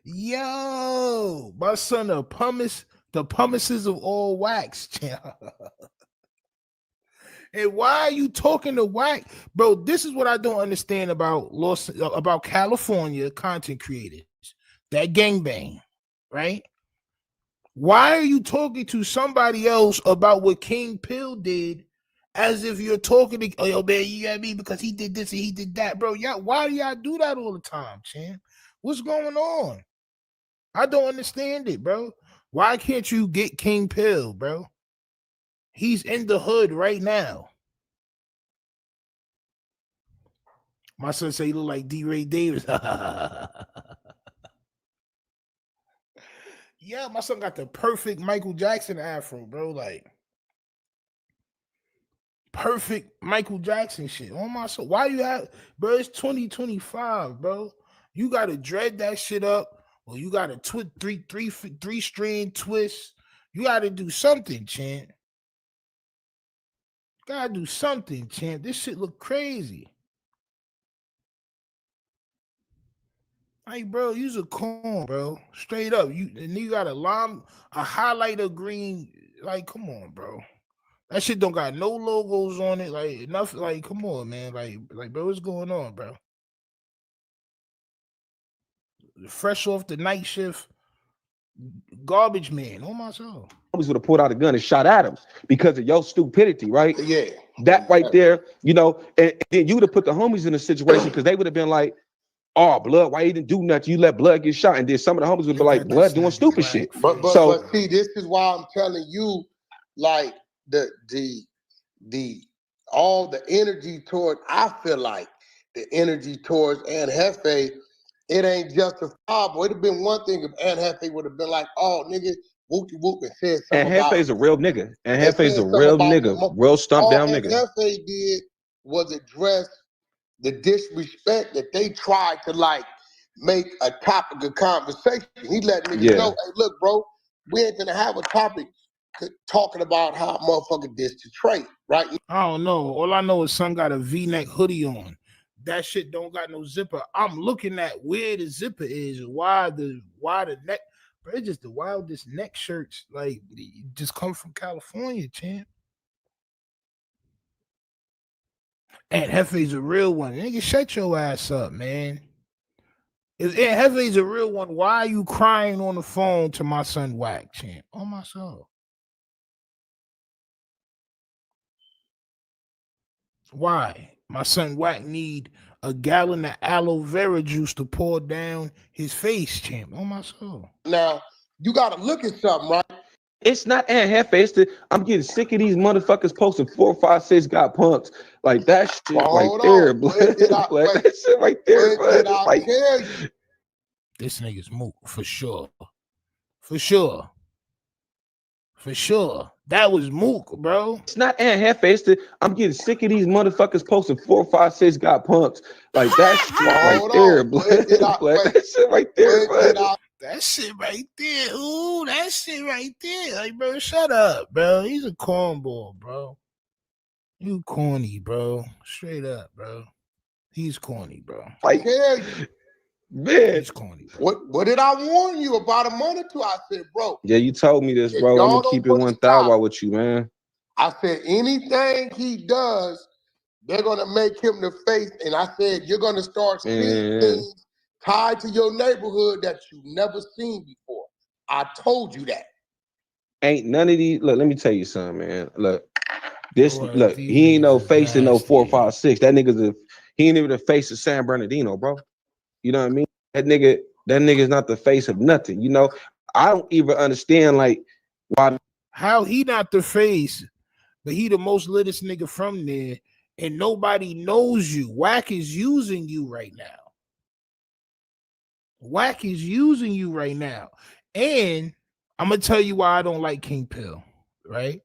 Yo, my son a pumice, the pumices of all wax. And why are you talking to Whack? Bro, this is what I don't understand about California content creators. That gangbang, right? Why are you talking to somebody else about what King Pill did as if you're talking to, oh, yo, man, you got me because he did this and he did that, bro? Yeah, why do y'all do that all the time, champ? What's going on? I don't understand it, bro. Why can't you get King Pill, bro? He's in the hood right now. My son say he look like D. Ray Davis. Yeah, my son got the perfect Michael Jackson afro, bro. Like, perfect Michael Jackson shit. Oh my son, why you have, bro? It's 2025, bro. You gotta dread that shit up, or you gotta three strand twist. You gotta do something, champ. Gotta do something, champ. This shit look crazy. Like, bro, use a corn, bro. Straight up. You got a highlighter green. Like, come on, bro. That shit don't got no logos on it. Like, enough. Like, come on, man. Like, bro, what's going on, bro? Fresh off the night shift, garbage man. Oh my soul. Homies would have pulled out a gun and shot at him because of your stupidity, right? Yeah. That right there, you know, and then you would have put the homies in a situation because they would have been like, oh, Blood, why you didn't do nothing? You let Blood get shot. And then some of the homies would be like, Blood doing stupid shit. But see, this is why I'm telling you, like, all the energy toward, I feel like the energy towards Aunt Hefe it ain't justifiable. It'd have been one thing if Aunt Hefe would have been like, "Oh, nigga, whoopie whoop," and said And something about. Hefe's a real nigga. And And Hefe's said a something real about nigga, real stomp all down Aunt nigga. Hefe did was address the disrespect that they tried to like make a topic of conversation. He let niggas know, hey, look, bro, we ain't gonna have a topic talking about how a motherfucker dissed to Trey, right? I don't know. All I know is son got a V-neck hoodie on. That shit don't got no zipper. I'm looking at where the zipper is, why the neck. Bro, it's just the wildest neck shirts. Like, just come from California, champ. Aunt Hefe's a real one. Nigga, shut your ass up, man. If Aunt Hefe's a real one, why are you crying on the phone to my son Wack, champ? Oh, my soul. Why? My son Wack need a gallon of aloe vera juice to pour down his face, champ. Oh, my soul. Now, you got to look at something, right? It's not Aunt Hefe. It's the, I'm getting sick of these motherfuckers posting 4, 5, 6 got punks. Like that shit right there, blood. Like that shit right there, blood. It's like, this nigga's moot for sure. For sure. For sure. That was Mook, bro. It's not Aunt Hefe. It's the, I'm getting sick of these motherfuckers posting 4, 5, 6 got punks. Like that shit right there, blood. That shit right there, blood. That shit right there. Ooh, that shit right there. Like, bro, shut up, bro. He's a cornball, bro. You corny, bro. Straight up, bro. He's corny, bro. Like, man, he's corny. Bro. What did I warn you about a month or two? I said, bro. Yeah, you told me this, bro. I'm gonna keep it 1,000 with you, man. I said anything he does, they're gonna make him the face. And I said you're gonna start seeing things tied to your neighborhood that you've never seen before. I told you that. Ain't none of these. Look, let me tell you something, man. Look, he ain't no face in no 4, 5, 6. That nigga's he ain't even the face of San Bernardino, bro. You know what I mean? That nigga's not the face of nothing. You know, I don't even understand like why. How he not the face, but he the most litest nigga from there, and nobody knows you. Wack is using you right now. Wack is using you right now. And I'm gonna tell you why I don't like King Pill, right?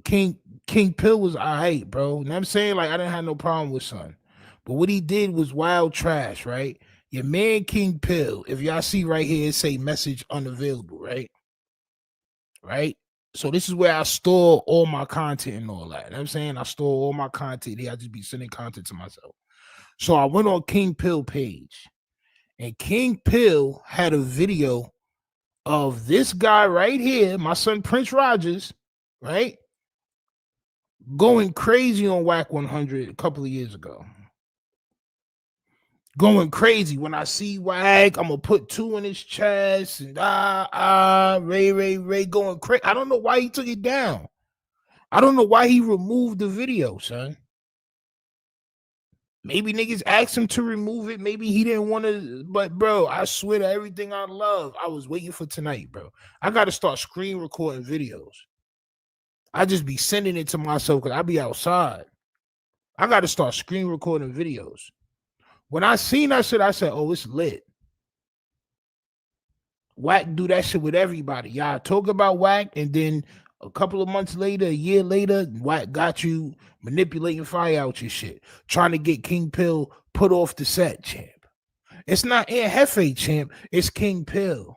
King Pill was alright, bro. You know what I'm saying? Like, I didn't have no problem with son. But what he did was wild trash, right? Your man King Pill, if y'all see right here, it say message unavailable, right? Right? So this is where I store all my content and all that. You know what I'm saying? I store all my content here. I just be sending content to myself. So I went on King Pill page. And King Pill had a video of this guy right here, my son Prince Rogers, right? Going crazy on Whack 100 a couple of years ago. Going crazy. When I see Whack, I'm gonna put 2 in his chest and Ray going crazy. I don't know why he took it down. I don't know why he removed the video, son. Maybe niggas asked him to remove it. Maybe he didn't want to. But, bro, I swear to everything I love, I was waiting for tonight, bro. I got to start screen recording videos. I just be sending it to myself because I be outside. I got to start screen recording videos. When I seen that shit, I said, oh, it's lit. Wack do that shit with everybody. Y'all talk about Wack, and then a couple of months later, a year later, Wack got you manipulating fire out your shit, trying to get King Pill put off the set, champ. It's not Aunt Hefe, champ. It's King Pill.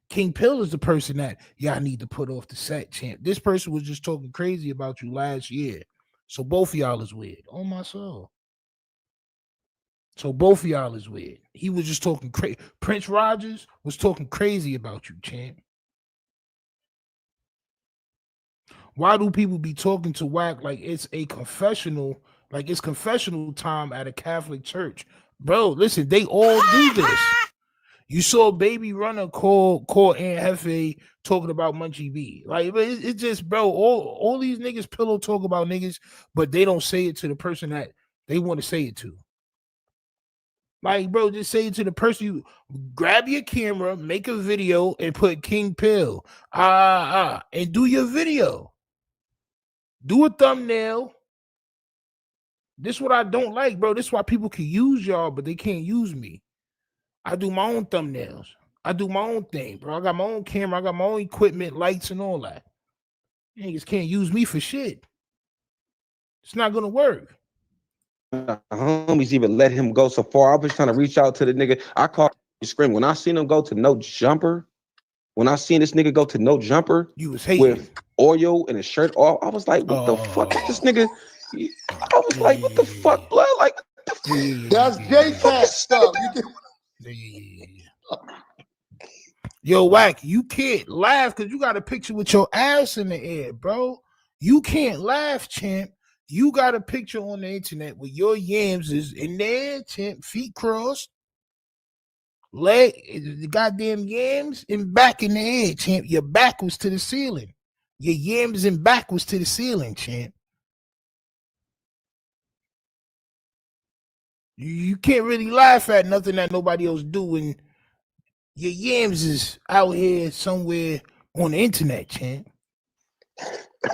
King Pill is the person that y'all need to put off the set, champ. This person was just talking crazy about you last year. So both of y'all is weird. Oh, my soul. So both of y'all is weird. He was just talking crazy. Prince Rogers was talking crazy about you, champ. Why do people be talking to Wack like it's a confessional, like it's confessional time at a Catholic church? Bro, listen, they all do this. You saw Baby Runner call Aunt Hefe talking about Munchie B. Like, it's just, bro, all these niggas pillow talk about niggas, but they don't say it to the person that they want to say it to. Like, bro, just say it to the person. You grab your camera, make a video, and put King Pill, and do your video. Do a thumbnail. This is what I don't like, bro. This is why people can use y'all, but they can't use me. I do my own thumbnails. I do my own thing, bro. I got my own camera. I got my own equipment, lights, and all that. Niggas can't use me for shit. It's not gonna work. Homies even let him go so far. I was trying to reach out to the nigga. I called scream when I seen him go to no jumper. When I seen this nigga go to no jumper, you was hating with oil and a shirt off. I was like, what the fuck is this nigga? I was like, what the fuck, blood? Like, that's J-Cat stuff. Yo, Wack, you can't laugh because you got a picture with your ass in the air, bro. You can't laugh, champ. You got a picture on the internet where your yams is in there, champ, feet crossed, leg, the goddamn yams, and back in the air, champ. Your back was to the ceiling. Your yams and back was to the ceiling, champ. You can't really laugh at nothing that nobody else doing. Your yams is out here somewhere on the internet, champ.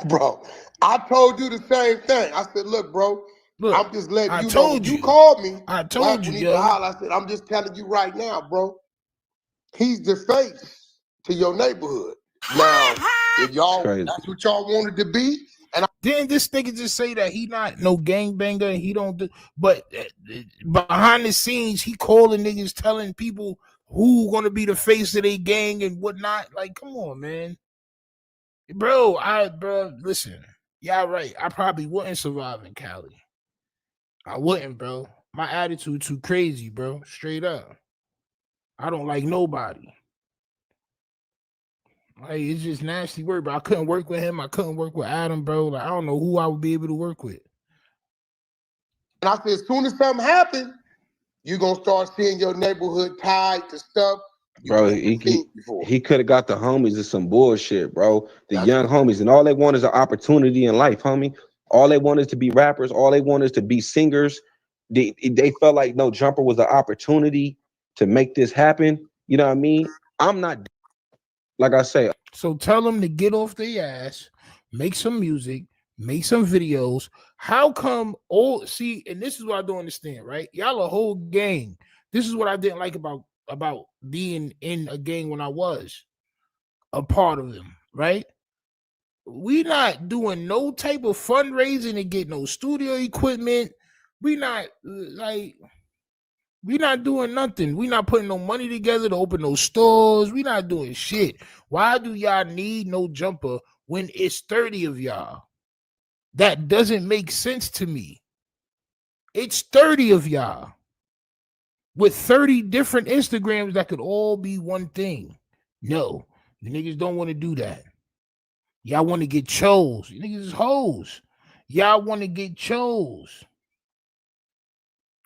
Bro, I told you the same thing. I said, look, bro, I'm just letting you know. When you called me, I told you, yo. I said, I'm just telling you right now, bro. He's the face to your neighborhood. Now, if y'all, that's what y'all wanted to be. And didn't this nigga just say that he not no gangbanger and he don't do, but behind the scenes, he calling niggas, telling people who gonna be the face of their gang and whatnot. Like, come on, man. Bro, listen, y'all right. I probably wouldn't survive in Cali. I wouldn't, bro. My attitude too crazy, bro. Straight up. I don't like nobody. Like, it's just nasty work, bro. I couldn't work with him. I couldn't work with Adam, bro. Like, I don't know who I would be able to work with. And I said, as soon as something happens, you're gonna start seeing your neighborhood tied to stuff. Bro, he could have got the homies to some bullshit, bro. The young homies, and all they want is an opportunity in life, homie. All they want is to be rappers. All they want is to be singers. They felt like no jumper was an opportunity to make this happen. You know what I mean? I'm not, like I say. So tell them to get off their ass, make some music, make some videos. How come and this is what I don't understand, right? Y'all a whole gang. This is what I didn't like about being in a gang when I was a part of them, right? We not doing no type of fundraising to get no studio equipment. We not doing nothing. We not putting no money together to open no stores. We not doing shit. Why do y'all need no jumper when it's 30 of y'all? That doesn't make sense to me. It's 30 of y'all with 30 different Instagrams that could all be one thing. No, the niggas don't want to do that. Y'all want to get chose. You niggas is hoes. Y'all want to get chose.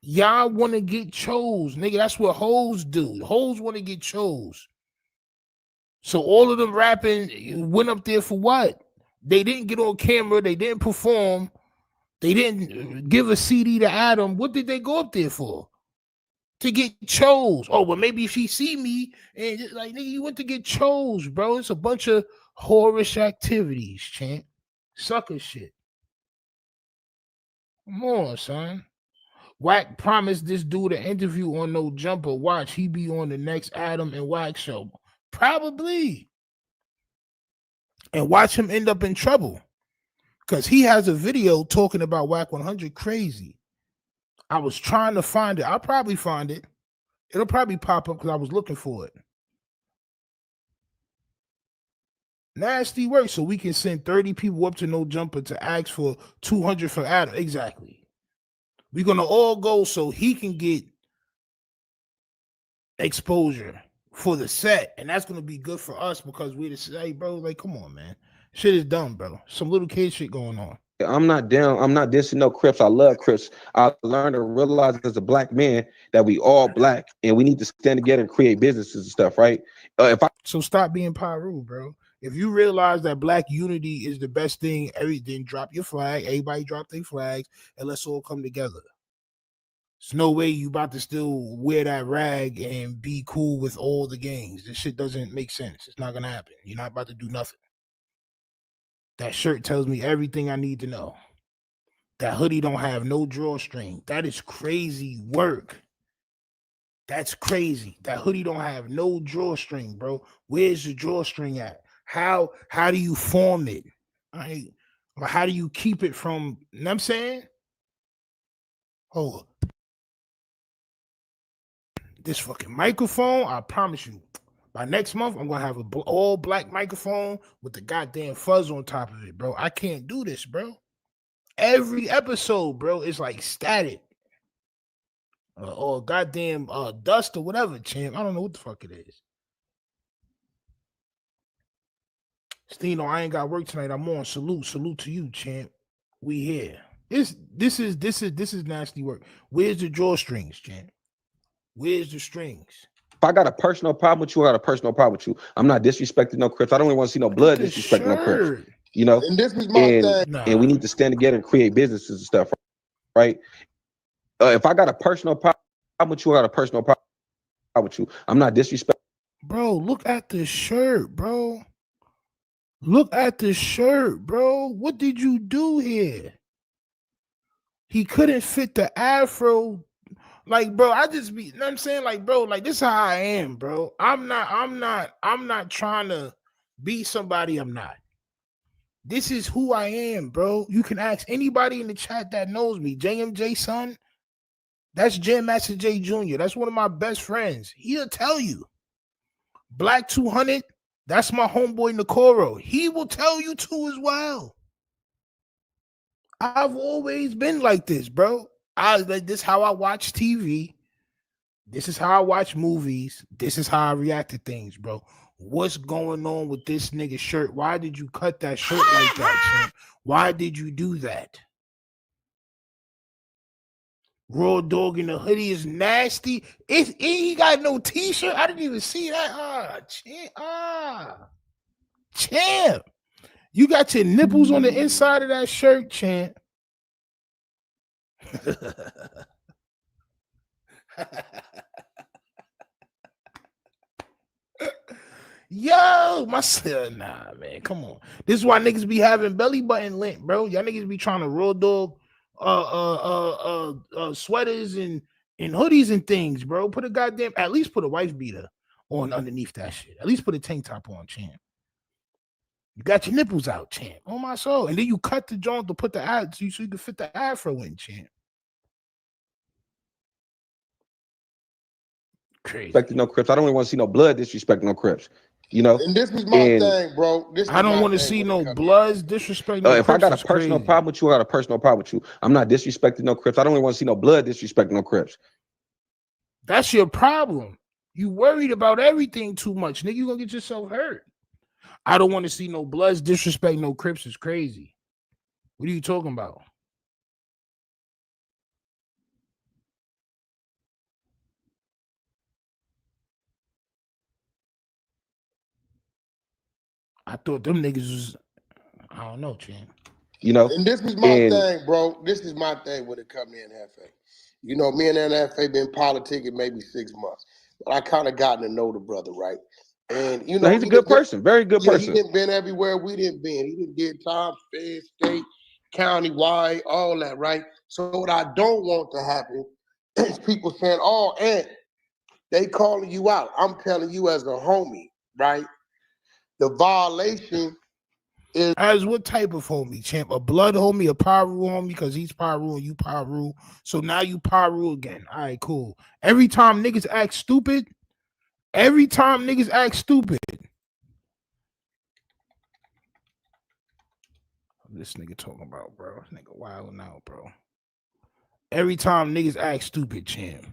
Y'all want to get chose. Nigga, that's what hoes do. Hoes want to get chose. So all of them rapping went up there for what? They didn't get on camera. They didn't perform. They didn't give a CD to Adam. What did they go up there for? To get chose. Oh, well, maybe if she see me and like, nigga, you went to get chose, bro. It's a bunch of whorish activities, champ. Sucker shit. Come on, son. Wack promised this dude an interview on No Jumper. Watch, he be on the next Adam and Wack show. Probably. And watch him end up in trouble. Because he has a video talking about Wack 100 crazy. I was trying to find it. I'll probably find it. It'll probably pop up because I was looking for it. Nasty work. So we can send 30 people up to No Jumper to ask for 200 for Adam. Exactly. We're going to all go so he can get exposure for the set. And that's going to be good for us because we're the say, bro, like, come on, man. Shit is dumb, bro. Some little kid shit going on. I'm not down. I'm not dissing no Crips. I love Crips. I learned to realize as a black man that we all black and we need to stand together and create businesses and stuff, right? So stop being Pyru, bro. If you realize that black unity is the best thing, everything, drop your flag. Everybody drop their flags and let's all come together. There's no way you about to still wear that rag and be cool with all the gangs. This shit doesn't make sense. It's not going to happen. You're not about to do nothing. That shirt tells me everything I need to know. That hoodie don't have no drawstring. That is crazy work. That's crazy. That hoodie don't have no drawstring, bro. Where's the drawstring at? How do you form it? Or how do you keep it from, you know what I'm saying? Oh, this fucking microphone, I promise you, by next month, I'm gonna have a all black microphone with the goddamn fuzz on top of it, bro. I can't do this, bro. Every episode, bro, is like static. Or goddamn dust or whatever, champ. I don't know what the fuck it is. Stino, I ain't got work tonight. I'm on. Salute to you, champ. We here. This is nasty work. Where's the drawstrings, champ? Where's the strings? If I got a personal problem with you, I got a personal problem with you. I'm not disrespecting no Crips. I don't even want to see no blood disrespecting no Crips. You know, and this is my thing. And we need to stand together and create businesses and stuff, right? If I got a personal problem with you, I got a personal problem with you. I'm not disrespecting. Bro, look at the shirt, bro. Look at the shirt, bro. What did you do here? He couldn't fit the afro. Like, bro, I just be, you know what I'm saying? Like, bro, like this is how I am, bro. I'm not trying to be somebody I'm not. This is who I am, bro. You can ask anybody in the chat that knows me. JMJ son, that's Jam Master J Jr. That's one of my best friends. He'll tell you. Black 200, that's my homeboy Nakoro. He will tell you too as well. I've always been like this, bro. This is how I watch TV. This is how I watch movies. This is how I react to things, bro. What's going on with this nigga shirt? Why did you cut that shirt like that, champ? Why did you do that? Raw Dog in the hoodie is nasty. He got no t-shirt. I didn't even see that. Champ. You got your nipples on the inside of that shirt, champ. Yo, my son, nah, man, come on. This is why niggas be having belly button lint, bro. Y'all niggas be trying to Raw Dog sweaters and hoodies and things, bro. Put a goddamn, at least put a wife beater on underneath that shit. At least put a tank top on, champ. You got your nipples out, champ. Oh my soul. And then you cut the joint to put the ad so you can fit the afro in, champ. Crazy. Respecting no Crips. I don't even want to see no blood disrespecting no Crips. You know, and this is my thing, bro. I don't want to see no bloods disrespect. No if I got a personal problem with you, I got a personal problem with you. I'm not disrespecting no Crips. I don't even want to see no blood disrespecting no Crips. That's your problem. You worried about everything too much, nigga. You gonna get yourself hurt. I don't want to see no bloods disrespect no Crips. Is crazy. What are you talking about? I thought them niggas was, I don't know, champ. You know, and this is my thing, bro. This is my thing when it comes to NFA. You know, me and NFA been politicking maybe 6 months, but I kind of gotten to know the brother, right? And you know, he's a good person, very good person. He didn't been everywhere we didn't been. He didn't get top, fed, state, county wide, all that, right? So what I don't want to happen is people saying, "Oh, Ant, they calling you out." I'm telling you as a homie, right? The violation is as what type of homie, champ? A blood homie, a Piru homie, because he's Piru and you Piru. So now you Piru again. All right, cool. Every time niggas act stupid, this nigga talking about, bro. This nigga wilding out, bro. Every time niggas act stupid, champ.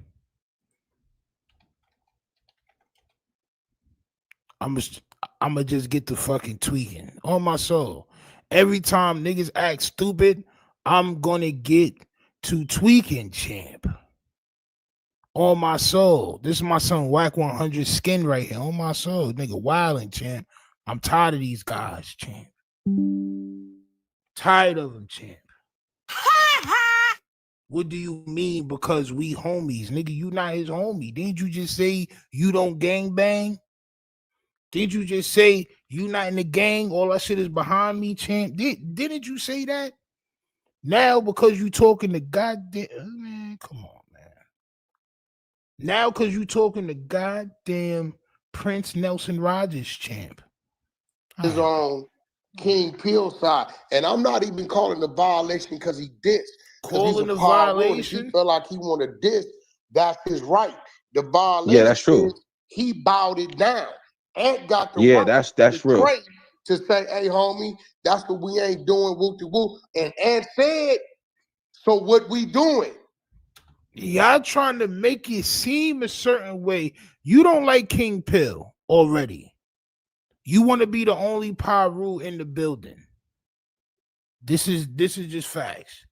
I'ma just get the fucking tweaking on my soul. Every time niggas act stupid, I'm gonna get to tweaking, champ. On my soul. This is my son Whack 100 skin right here. On my soul. Nigga wilding, champ. I'm tired of these guys, champ. Tired of them, champ. What do you mean because we homies? Nigga, you not his homie. Didn't you just say you don't gang bang? Did you just say you not in the gang? All that shit is behind me, champ. Didn't you say that? Now, because you talking to goddamn man, come on, man. Now, because you talking to goddamn Prince Nelson Rogers champ. Is on King Peel side. And I'm not even calling the violation because he dissed. Calling the the violation. If he felt like he wanted to diss, that's his right. The violation Yeah, that's true. is he bowed it down. Ant got the Yeah, right that's real. trait to say, hey, homie, that's what we ain't doing, whoop-de-whoop. And Ant said, so what we doing? Y'all trying to make it seem a certain way. You don't like King Pill already. You want to be the only Piru in the building. This is just facts.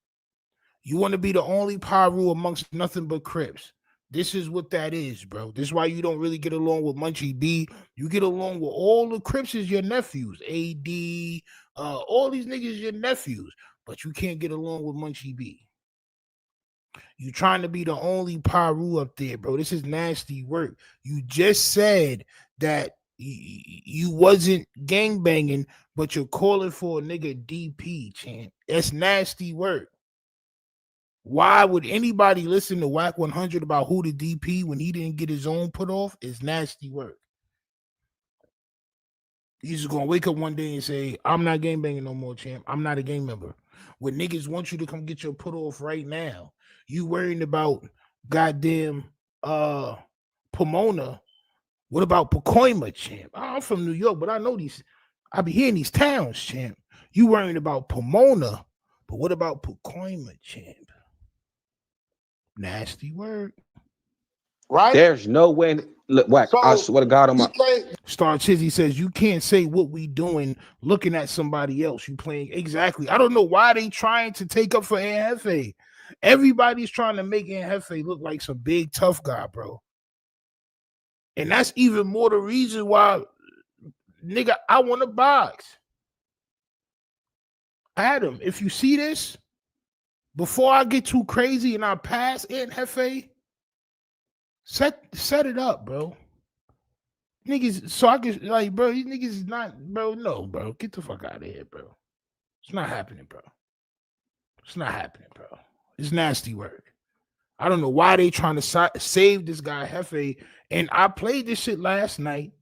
You want to be the only Piru amongst nothing but Crips. This is what that is, bro. This is why you don't really get along with Munchie B. You get along with all the Crips is your nephews. AD, all these niggas your nephews. But you can't get along with Munchie B. You trying to be the only Piru up there, bro. This is nasty work. You just said that you wasn't gangbanging, but you're calling for a nigga DP, champ. That's nasty work. Why would anybody listen to Whack 100 about who the DP when he didn't get his own put off? It's nasty work. He's just gonna wake up one day and say, I'm not gangbanging no more, champ. I'm not a gang member. When niggas want you to come get your put off right now, you worrying about goddamn Pomona. What about Pacoima, champ? I'm from New York, but I know these. I be hearing these towns, champ. You worrying about Pomona, but what about Pacoima, champ? Nasty word. Right? There's no way. Look, Whack, So, I swear to God on my Star Chizzy says you can't say what we doing looking at somebody else. You playing exactly. I don't know why they trying to take up for Aunt Hefe. Everybody's trying to make Aunt Hefe look like some big tough guy, bro. And that's even more the reason why, nigga, I want to box. Adam, if you see this, before I get too crazy and I pass Aunt Hefe, set it up, bro. Niggas, so I can, like, bro, these niggas is not, bro, no, bro. Get the fuck out of here, bro. It's not happening, bro. It's not happening, bro. It's nasty work. I don't know why they trying to save this guy, Hefe. And I played this shit last night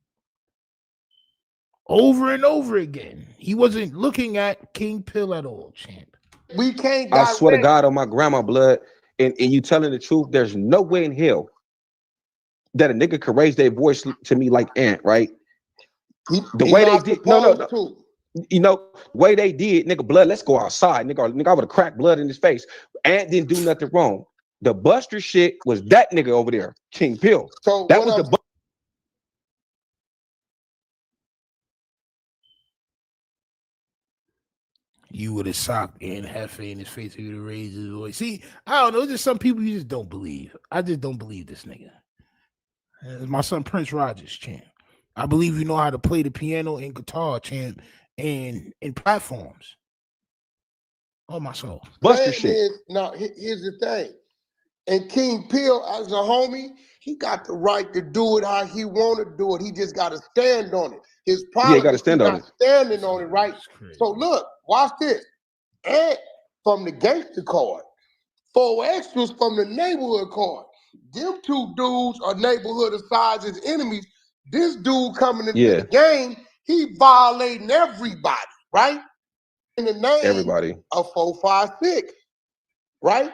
over and over again. He wasn't looking at King Pill at all, champ. We can't I swear to God on my grandma blood, and you telling the truth, there's no way in hell that a nigga could raise their voice to me like Ant, right? The way they did, no. You know, the way they did, nigga, blood, let's go outside. Nigga, I would have cracked blood in his face. Ant didn't do nothing wrong. The Buster shit was that nigga over there, King Pill. So that was the You would have socked Aunt Hefe in his face if he would have raised his voice. See, I don't know. There's some people you just don't believe. I just don't believe this nigga. My son Prince Rogers, champ. I believe you know how to play the piano and guitar, champ, and in platforms. Oh, my soul. Buster shit. Now, here's the thing. And King Pill, as a homie, he got the right to do it how he want to do it. He just got to stand on it. His problem he got to stand on it. Standing on it, right? So look, watch this. Ant from the gangster card, 4 extras from the neighborhood card. Them two dudes are neighborhood of size as enemies. This dude coming into the game, he violating everybody, right? In the name of 456, right?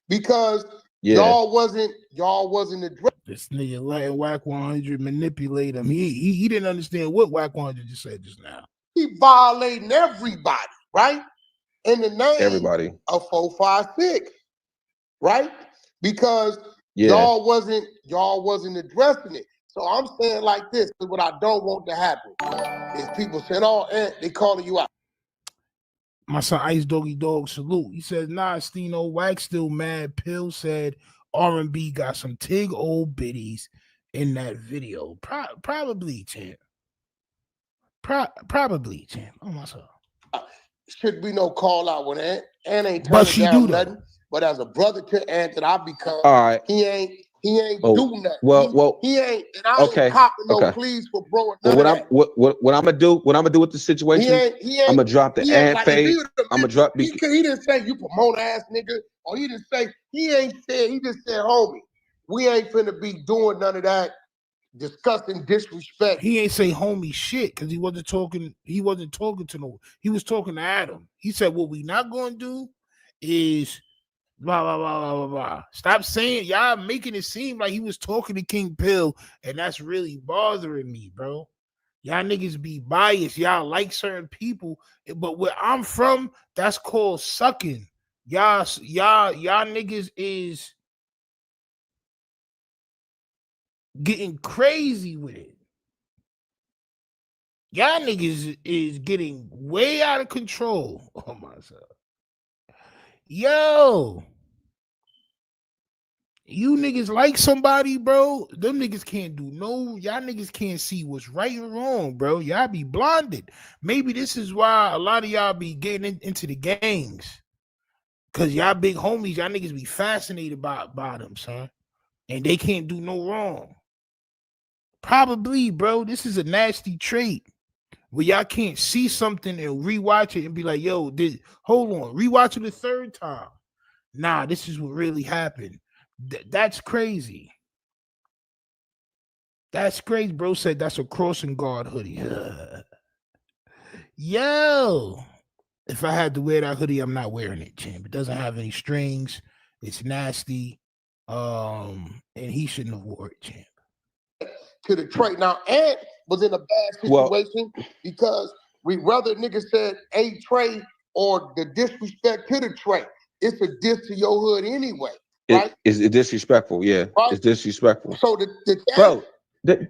Because y'all wasn't addressed. This nigga letting Whack 100 manipulate him. He didn't understand what Whack 100 just said just now. He violating everybody, right? In the name of 456, right? Because y'all wasn't addressing it. So I'm saying like this, what I don't want to happen is people saying, oh, Ant, they calling you out. My son Ice Doggy Dog salute. He says, nah, Stino, Wax still mad. Pill said R&B got some tig old biddies in that video. Probably, champ. Probably, champ. Oh, my son. Should be no call out when Ant ain't But turning she down do, nothing. But as a brother to Ant that I become, he ain't He ain't Oh, do nothing. well, he ain't, and I okay, ain't copping no okay. pleas for bro. Well, None what of I'm that. what I'm gonna do? What I'm gonna do with the He situation? ain't. He I'm ain't. gonna drop the He ain't ant like if he fade. would I'm have. gonna drop. He didn't say you promote ass nigga, or he didn't say. He ain't said. He just said, homie, we ain't finna be doing none of that disgusting disrespect. He ain't say homie shit because he wasn't talking. He wasn't talking to no. He was talking to Adam. He said, "What we not gonna do is blah blah blah blah blah blah." Stop saying y'all making it seem like he was talking to King Pill, and that's really bothering me, bro. Y'all niggas be biased. Y'all like certain people, but where I'm from, that's called sucking. Y'all niggas is getting crazy with it. Y'all niggas is getting way out of control. Oh my god. Yo. You niggas like somebody, bro. Them niggas can't do no. Y'all niggas can't see what's right and wrong, bro. Y'all be blinded. Maybe this is why a lot of y'all be getting into the gangs. Cause y'all big homies, y'all niggas be fascinated by them, son. And they can't do no wrong. Probably, bro. This is a nasty trait. Where y'all can't see something and rewatch it and be like, yo, hold on, rewatch it the third time. Nah, this is what really happened. That's crazy. That's crazy. Bro said that's a crossing guard hoodie. Yo, if I had to wear that hoodie, I'm not wearing it, champ. It doesn't have any strings. It's nasty. And he shouldn't have wore it, champ. To the trade. Now, Ant was in a bad situation because we rather niggas said a trade or the disrespect to the trade. It's a diss to your hood anyway, right? It's disrespectful, yeah. Right? It's disrespectful. So bro, the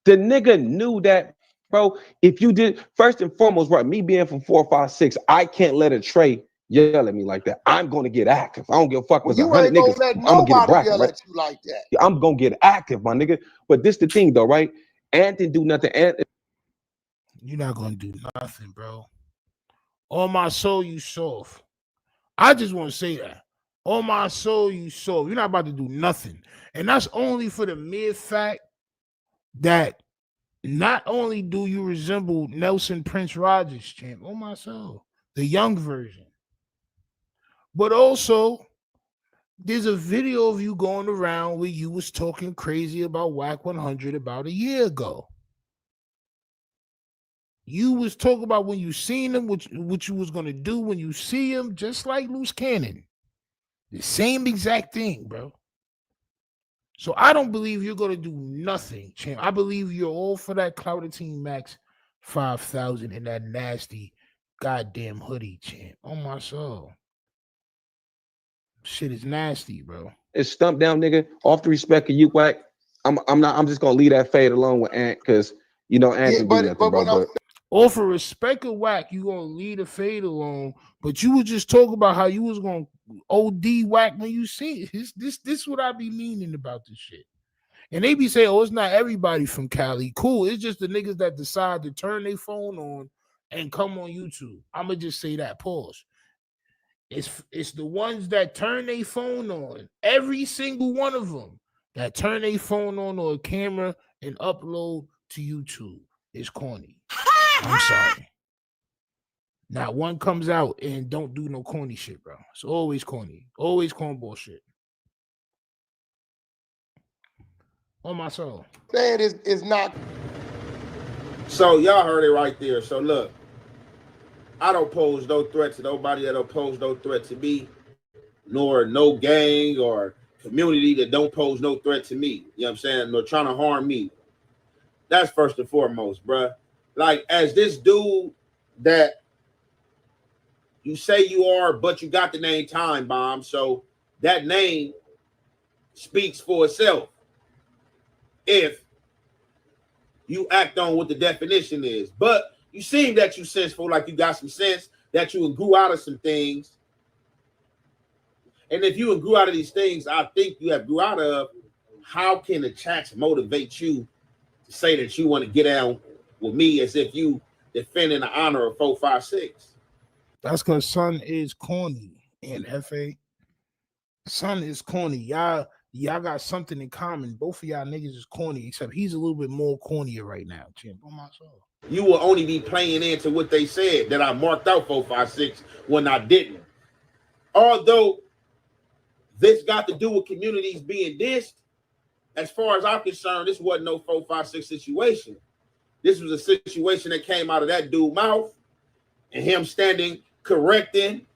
nigga knew that, bro. If you did, first and foremost, right, me being from 456, I can't let a Trey yell at me like that. I'm gonna get active. I don't give a fuck if it's 100 niggas. Let I'm gonna get a nobody bracket, yell right? at you like that. Yeah, I'm gonna get active, my nigga. But this the thing though, right? Ant didn't do nothing. You're not gonna do nothing, bro. On my soul, you soft. I just want to say that. On my soul, you soft. You're not about to do nothing. And that's only for the mere fact that not only do you resemble Nelson Prince Rogers, champ, on my soul, the young version, but also there's a video of you going around where you was talking crazy about Whack 100 about a year ago. You was talking about when you seen him, what you was gonna do when you see him, just like Loose Cannon. The same exact thing, bro. So I don't believe you're gonna do nothing, champ. I believe you're all for that Clouded Team Max 5,000 and that nasty goddamn hoodie, champ. On my soul. Shit is nasty, bro. It's stumped down, nigga. Off the respect of you, Whack. I'm just gonna leave that fade alone with Ant, because you know Ant can do nothing, bro. But or for respect of Whack, you gonna leave the fade alone. But you would just talk about how you was gonna OD Whack when you see it. This what I be meaning about this shit. And they be saying, oh, it's not everybody from Cali. Cool. It's just the niggas that decide to turn their phone on and come on YouTube. I'ma just say that. Pause. It's the ones that turn their phone on. Every single one of them that turn their phone on or a camera and upload to YouTube is corny. I'm sorry. Not one comes out and don't do no corny shit, bro. It's always corny. Always cornball shit. On my soul. Saying is not. So y'all heard it right there. So look, I don't pose no threat to nobody that don't pose no threat to me, nor no gang or community that don't pose no threat to me. You know what I'm saying? Nor trying to harm me. That's first and foremost, bruh. Like, as this dude that you say you are, but you got the name Time Bomb, so that name speaks for itself. If you act on what the definition is. But you seem that you senseful, like you got some sense, that you grew out of some things. And if you grew out of these things, I think you have grew out of, how can the chats motivate you to say that you want to get down with me as if you defending the honor of 456? That's because Son is corny and FA. Son is corny. Y'all y'all got something in common. Both of y'all niggas is corny, except he's a little bit more cornier right now, champ. On my soul. You will only be playing into what they said that I marked out 456 when I didn't. Although this got to do with communities being dissed, as far as I'm concerned, this wasn't no 456 situation. This was a situation that came out of that dude's mouth and him standing correcting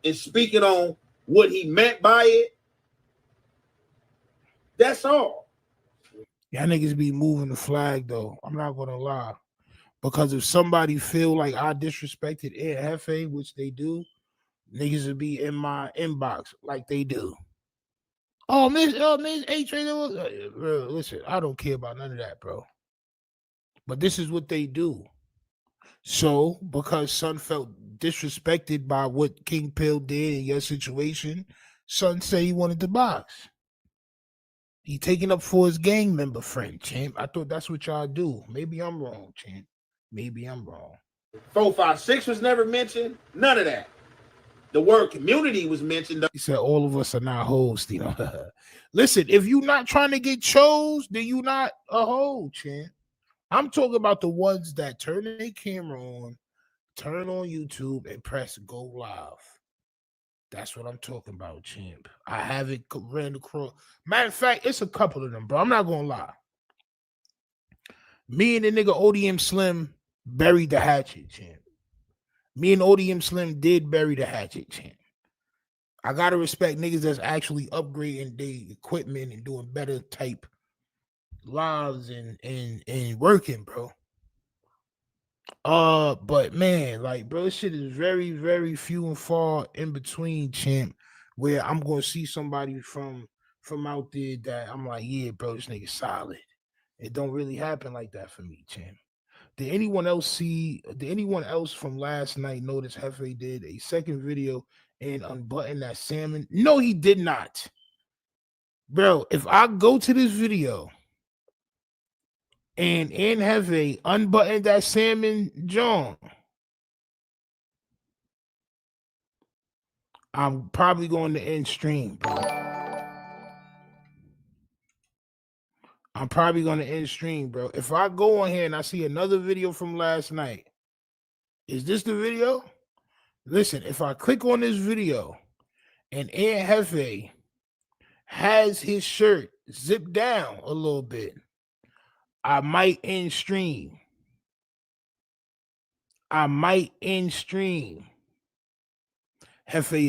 and speaking on what he meant by it. That's all. Y'all niggas be moving the flag though. I'm not gonna lie. Because if somebody feel like I disrespected Ed Hefe, which they do, niggas would be in my inbox like they do. Oh, Miss A-Train, listen, I don't care about none of that, bro. But this is what they do. So, because Son felt disrespected by what King Pill did in your situation, Son said he wanted to box. He taking up for his gang member friend, champ. I thought that's what y'all do. Maybe I'm wrong, champ. Maybe I'm wrong. 456 was never mentioned. None of that. The word community was mentioned. He said all of us are not hoes, you know. Listen, if you not trying to get chose, then you not a hoe, champ. I'm talking about the ones that turn their camera on, turn on YouTube, and press go live. That's what I'm talking about, champ. I haven't ran across. Matter of fact, it's a couple of them, bro. I'm not gonna lie. Me and the nigga ODM Slim buried the hatchet, champ. Me and ODM Slim did bury the hatchet, champ. I gotta respect niggas that's actually upgrading their equipment and doing better type lives and working, bro. But man, like, bro, this shit is very, very few and far in between, champ, where I'm gonna see somebody from out there that I'm like, yeah, bro, this nigga solid. It don't really happen like that for me, champ. Did anyone else from last night notice Hefe did a second video and unbutton that salmon? No, he did not. Bro, if I go to this video and Hefe unbutton that salmon John, I'm probably going to end stream, bro. I'm probably going to end stream, bro. If I go on here and I see another video from last night, is this the video? Listen, if I click on this video and Ed Hefe has his shirt zipped down a little bit, I might end stream. Hefe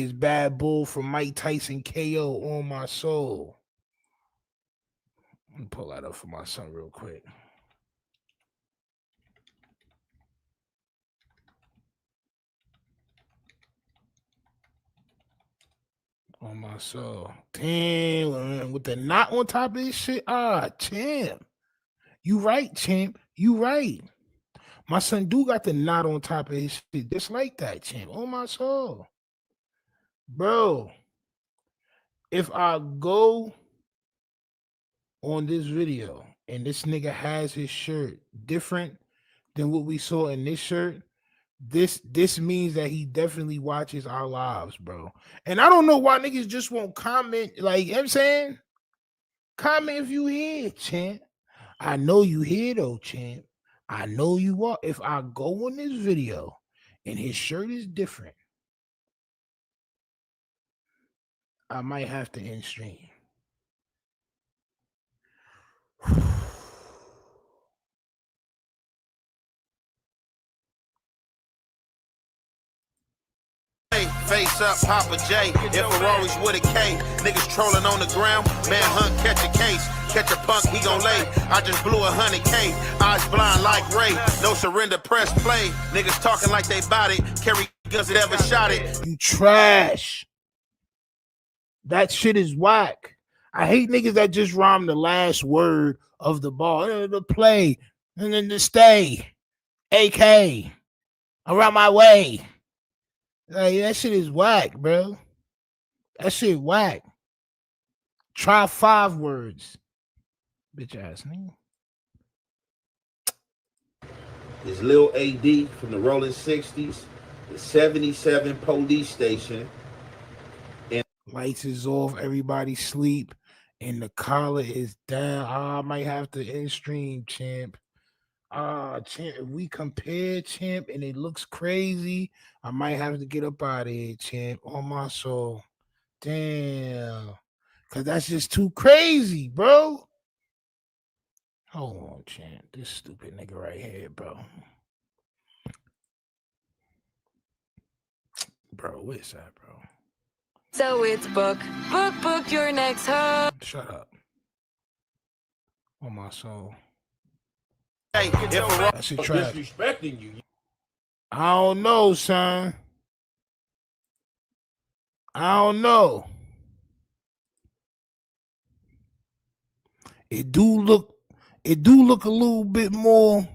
is Bad Bull from Mike Tyson KO on my soul. Let me pull that up for my son real quick. On my soul. Damn, with the knot on top of this shit. Champ. You right, champ. You right. My son do got the knot on top of his shit. Just like that, champ. On my soul. Bro, if I go on this video and this nigga has his shirt different than what we saw in this shirt, this means that he definitely watches our lives, bro. And I don't know why niggas just won't comment. Like, you know what I'm saying? Comment if you here, champ. I know you here though, champ. I know you are. If I go on this video and his shirt is different, I might have to end stream. Face up, Papa J. If Ferraris with a K, niggas trolling on the ground. Man hunt, catch a case. Catch a punk, he gon' lay. I just blew 100K. Eyes blind like Ray. No surrender, press play. Niggas talking like they bought it. Carry guns that ever shot it. You trash. That shit is whack. I hate niggas that just rhyme the last word of the ball. The play. And then the stay. AK. Around my way. Like, that shit is whack, bro. That shit whack. Try 5 words. Bitch ass nigga. This Lil AD from the Rolling 60s, the 77 police station. And lights is off, everybody sleep. And the collar is down. I might have to end stream, champ. Champ, if we compare, champ, and it looks crazy, I might have to get up out of here, champ. On my soul. Damn. Cause that's just too crazy, bro. Hold on, champ. This stupid nigga right here, bro. Bro, where's that, bro? So it's book your next home. Shut up. On my soul. Hey, if a That shit trash. disrespecting you, I don't know, son. I don't know. It do look a little bit more.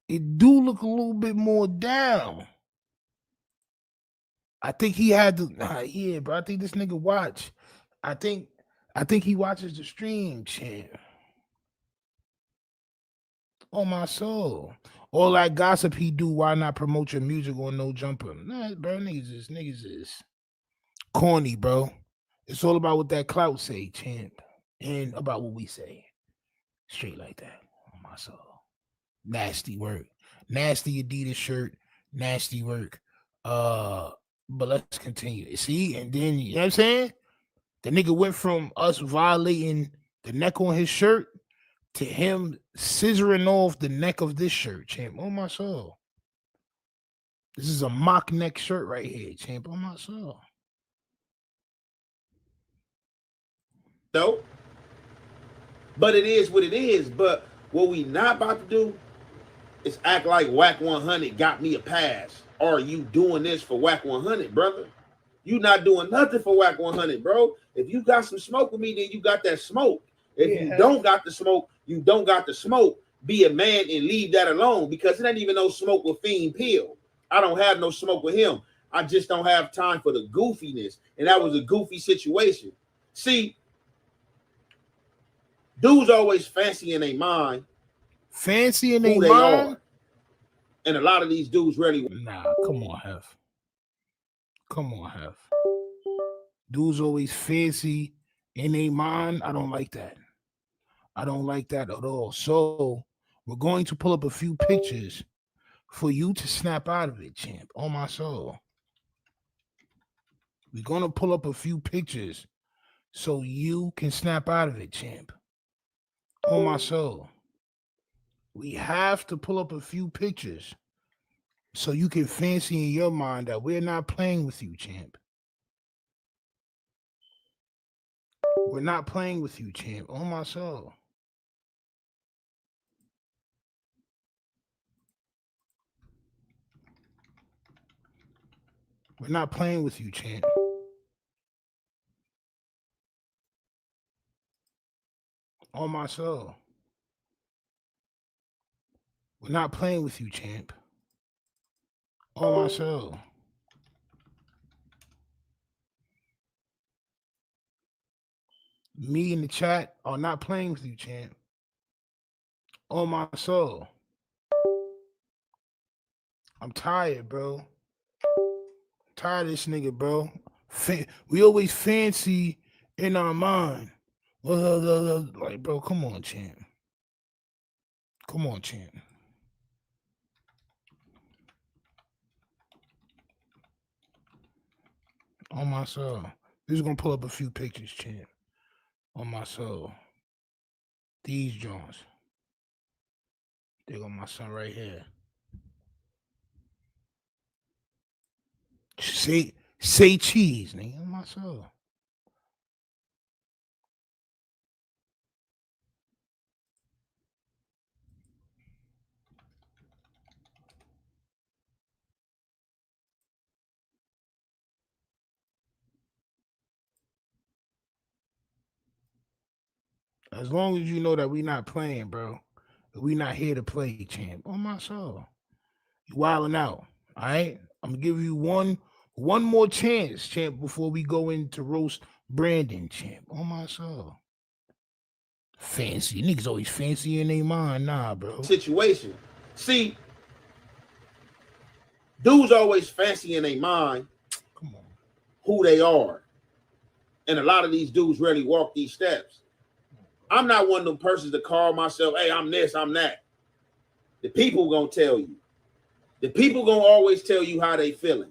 It do look a little bit more down. I think he had to. Yeah, bro. I think this nigga watch. I think he watches the stream, champ. On my soul. All that gossip he do, why not promote your music on No Jumper? Nah, bro, niggas is corny, bro. It's all about what that clout say, champ. And about what we say. Straight like that. On my soul. Nasty work. Nasty Adidas shirt. Nasty work. But let's continue. See, and then you know what I'm saying? The nigga went from us violating the neck on his shirt to him scissoring off the neck of this shirt, champ. Oh my soul. This is a mock neck shirt right here, champ. Oh my soul. no. But it is what it is. But what we not about to do is act like Whack 100 got me a pass. Are you doing this for Whack 100, brother? You not doing nothing for Whack 100, bro. If you got some smoke with me, then you got that smoke. If you don't got the smoke, you don't got the smoke. Be a man and leave that alone, because it ain't even no smoke with Fiend Pill. I don't have no smoke with him. I just don't have time for the goofiness. And that was a goofy situation. See, dudes always fancy in their mind. Fancy in their who they mind? are. And a lot of these dudes really. Nah, come on, Hef. Come on, Hef. Dudes always fancy in their mind. I don't like that. I don't like that at all. So we're going to pull up a few pictures for you to snap out of it, champ. On my soul. We're going to pull up a few pictures so you can snap out of it, champ. On my soul. We have to pull up a few pictures so you can fancy in your mind that we're not playing with you, champ. We're not playing with you, champ. On my soul. We're not playing with you, champ. On my soul. We're not playing with you, champ. On my soul. Me in the chat are not playing with you, champ. On my soul. I'm tired, bro. Tired of this nigga, bro. We always fancy in our mind. Like, bro, come on, champ. Come on, champ. On my soul. This is gonna pull up a few pictures, champ. On my soul. These joints. There go my son right here. Say cheese, nigga. On my soul. As long as you know that we not playing, bro. We not here to play, champ. On my soul. You wilding out. All right? I'm gonna give you one more chance, champ, before we go into roast Brandon, champ. On my soul. Fancy. Niggas always fancy in their mind. Nah, bro. Situation. See, dudes always fancy in their mind who they are. And a lot of these dudes rarely walk these steps. I'm not one of them persons to call myself, hey, I'm this, I'm that. The people gonna tell you. The people gonna always tell you how they feeling.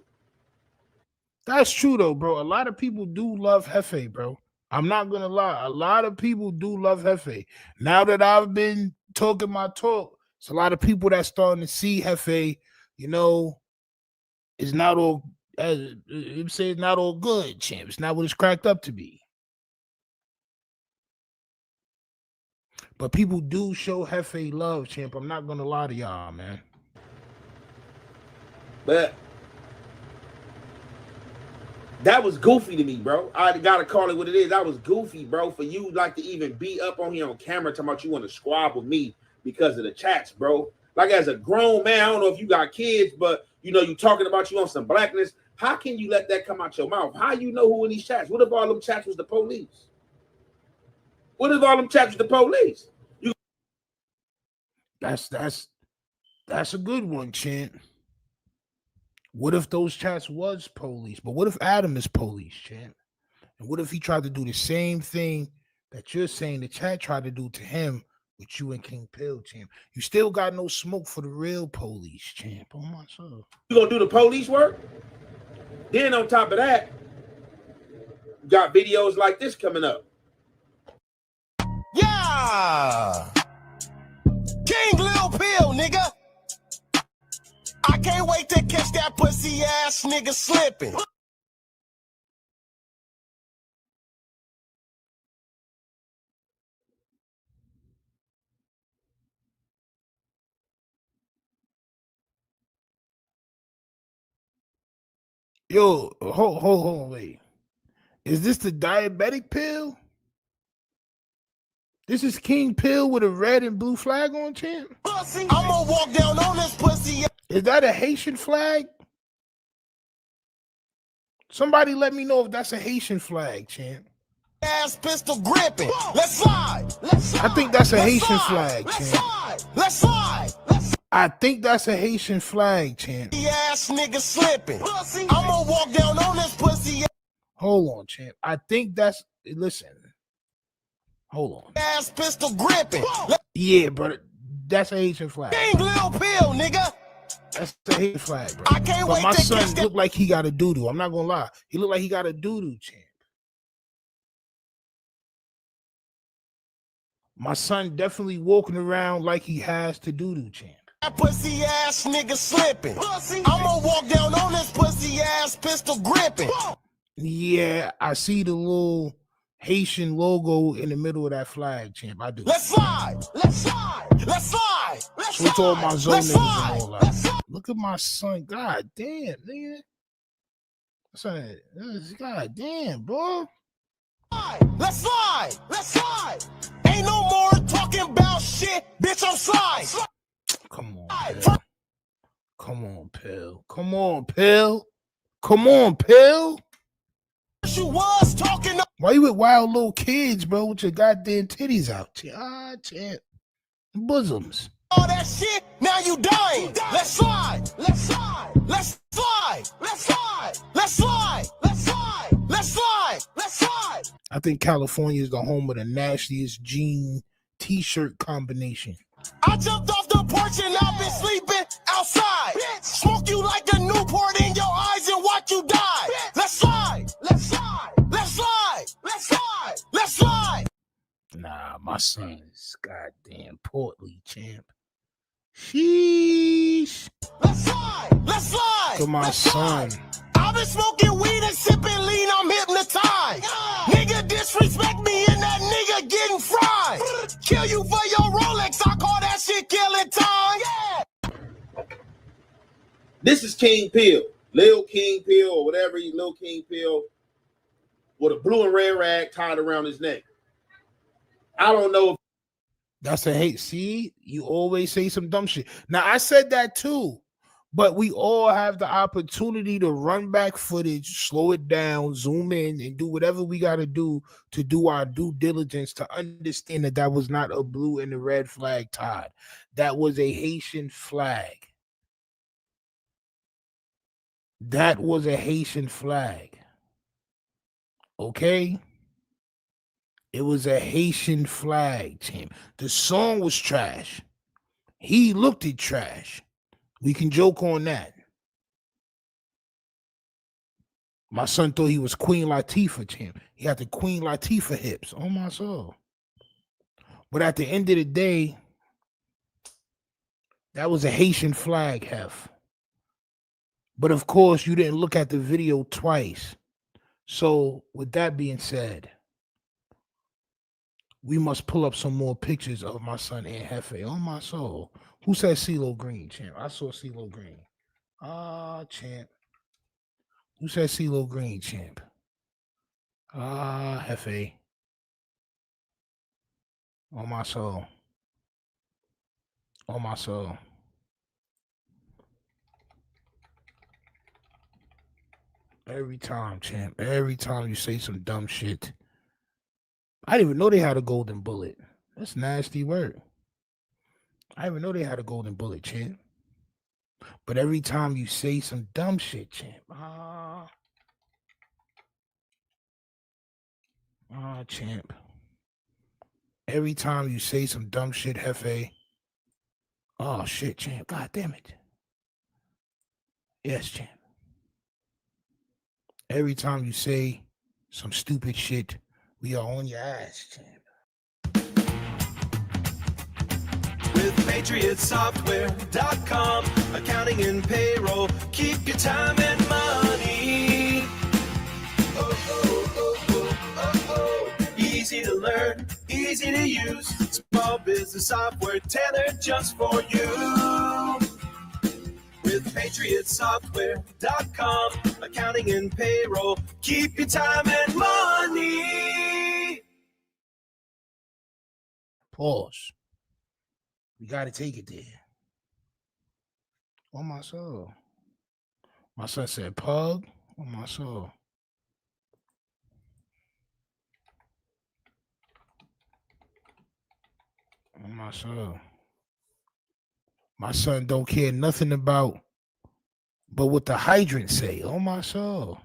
That's true though, bro. A lot of people do love Hefe, bro. I'm not gonna lie. A lot of people do love Hefe. Now that I've been talking my talk, it's a lot of people that's starting to see Hefe, you know, it's not all say it's not all good, champ. It's not what it's cracked up to be. But people do show Hefe love, champ. I'm not gonna lie to y'all, man. But that was goofy to me, bro. I gotta call it what it is. That was goofy, bro, for you like to even be up on here on camera talking about you want to squab with me because of the chats, bro. Like as a grown man, I don't know if you got kids, but you know you talking about you on some blackness. How can you let that come out your mouth? How you know who in these chats? What if all them chats was the police? What if all them chats was the police? That's a good one, champ. What if those chats was police? But what if Adam is police, champ? And what if he tried to do the same thing that you're saying the chat tried to do to him with you and King Pill, champ? You still got no smoke for the real police, champ. Oh my soul. You gonna do the police work? Then on top of that, you got videos like this coming up. Yeah! King Lil Pill, nigga! I can't wait to catch that pussy ass nigga slipping. Yo, hold on, wait. Is this the diabetic pill? This is King Pill with a red and blue flag on, champ? I'ma walk down on this pussy. Is that a Haitian flag? Somebody let me know if that's a Haitian flag, champ. Ass pistol gripping. Let's slide. Let's slide. I think that's a Let's Haitian slide. flag, Let's champ. slide. Let's slide. Let's I think that's a Haitian flag, champ. ass nigga slipping. I'ma walk down on this pussy. Hold on, champ. I think that's listen. Hold on. Ass pistol gripping. Yeah, but that's a Haitian flag. King Lil Pill, nigga. That's the Haitian flag, bro. I can't But wait my to son catch that. looked like he got a doo-doo. I'm not gonna lie. He looked like he got a doo-doo, champ. My son definitely walking around like he has to doo-doo, champ. That pussy ass nigga slipping. I'ma walk down on this pussy ass pistol gripping. Yeah, I see the little Haitian logo in the middle of that flag, champ. I do. Let's slide. Let's slide. Let's slide. Let's Switch all slide. my zone Let's niggas slide. and all that. Look at my son. God damn, nigga. Son, God damn, bro. Let's slide. Let's slide. Ain't no more talking about shit, bitch. I'm slide. Come on, Pill. Come on, Pill. Come on, Pill. Come on, Pill. You was talking. Why you with wild little kids, bro, with your goddamn titties out? Champ. Bosoms. All that shit. Now you dying. Let's slide. Let's slide. Let's slide. Let's slide. Let's slide. Let's slide. Let's slide. Let's slide. I think California is the home of the nastiest jean t-shirt combination. I jumped off the porch and I've been sleeping outside. Smoke you like a Newport in your eyes and watch you die. Let's slide. Let's slide. Let's slide. Let's slide. Let's slide. Nah, my son is goddamn portly, champ. Sheesh. Let's slide. Let's slide. Look at my son. I've been smoking weed and sipping lean. I'm hypnotized. Nigga disrespect me and that nigga getting fried. Kill you for your Rolex. I call that shit killing time. Yeah. This is King Pill, Lil King Pill, or whatever, Lil King Pill, with a blue and red rag tied around his neck. I don't know if That's a hate. See, you always say some dumb shit. Now, I said that too, but we all have the opportunity to run back footage, slow it down, zoom in, and do whatever we got to do our due diligence to understand that that was not a blue and a red flag tied. That was a Haitian flag. That was a Haitian flag. Okay? It was a Haitian flag, champ. The song was trash. He looked at trash. We can joke on that. My son thought he was Queen Latifah, champ. He had the Queen Latifah hips. Oh my soul. But at the end of the day, that was a Haitian flag, Hef. But of course, you didn't look at the video twice. So with that being said, we must pull up some more pictures of my son and Hefe. On my soul. Who said CeeLo Green, champ? I saw CeeLo Green. Champ. Who said CeeLo Green, champ? Hefe. On my soul. On my soul. Every time, champ. Every time you say some dumb shit. I didn't even know they had a golden bullet. That's nasty word. I didn't even know they had a golden bullet, champ. But every time you say some dumb shit, champ. Champ. Every time you say some dumb shit, Hefe. Oh, shit, champ. God damn it. Yes, champ. Every time you say some stupid shit, we are on your ass, champ. With PatriotSoftware.com, accounting and payroll, keep your time and money. Easy to learn, easy to use, small business software tailored just for you. With PatriotSoftware.com, accounting and payroll, keep your time and money. Pause. We got to take it there. On my soul. My son said, Pug. On my soul. On my soul. My son don't care nothing about but what the hydrant say. On my soul.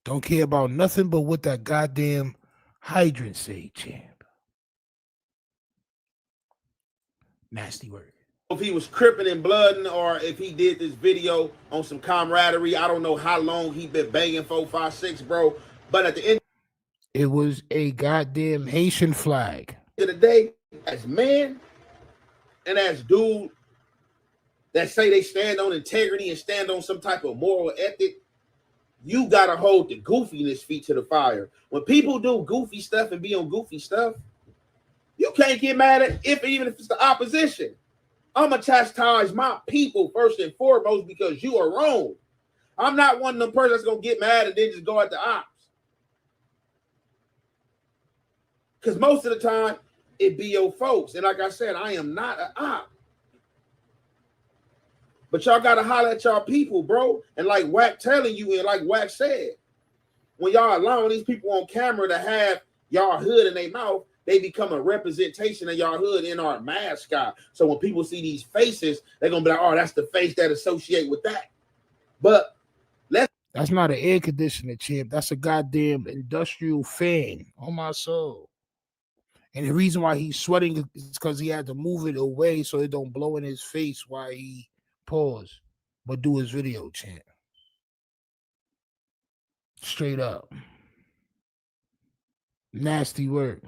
Don't care about nothing but what that goddamn hydrant say, champ. Nasty word. If he was cripping and blooding or if he did this video on some camaraderie, I don't know how long he been banging 456, bro. But at the end, it was a goddamn Haitian flag. Of the day, as men and as dude that say they stand on integrity and stand on some type of moral ethic, you gotta hold the goofiness feet to the fire. When people do goofy stuff and be on goofy stuff, you can't get mad at even if it's the opposition. I'm gonna chastise my people first and foremost because you are wrong. I'm not one of them persons that's gonna get mad and then just go at the ops. Because most of the time, it be your folks. And like I said, I am not an op. But y'all gotta holler at y'all people, bro. And like Wack telling you, and like Wack said, when y'all allowing these people on camera to have y'all hood in their mouth, they become a representation of y'all hood in our mascot. So when people see these faces, they're gonna be like, oh, that's the face that associate with that. But that's not an air conditioner, champ. That's a goddamn industrial fan. On my soul. And the reason why he's sweating is because he had to move it away so it don't blow in his face while he pause but do his video, champ. Straight up. Nasty word.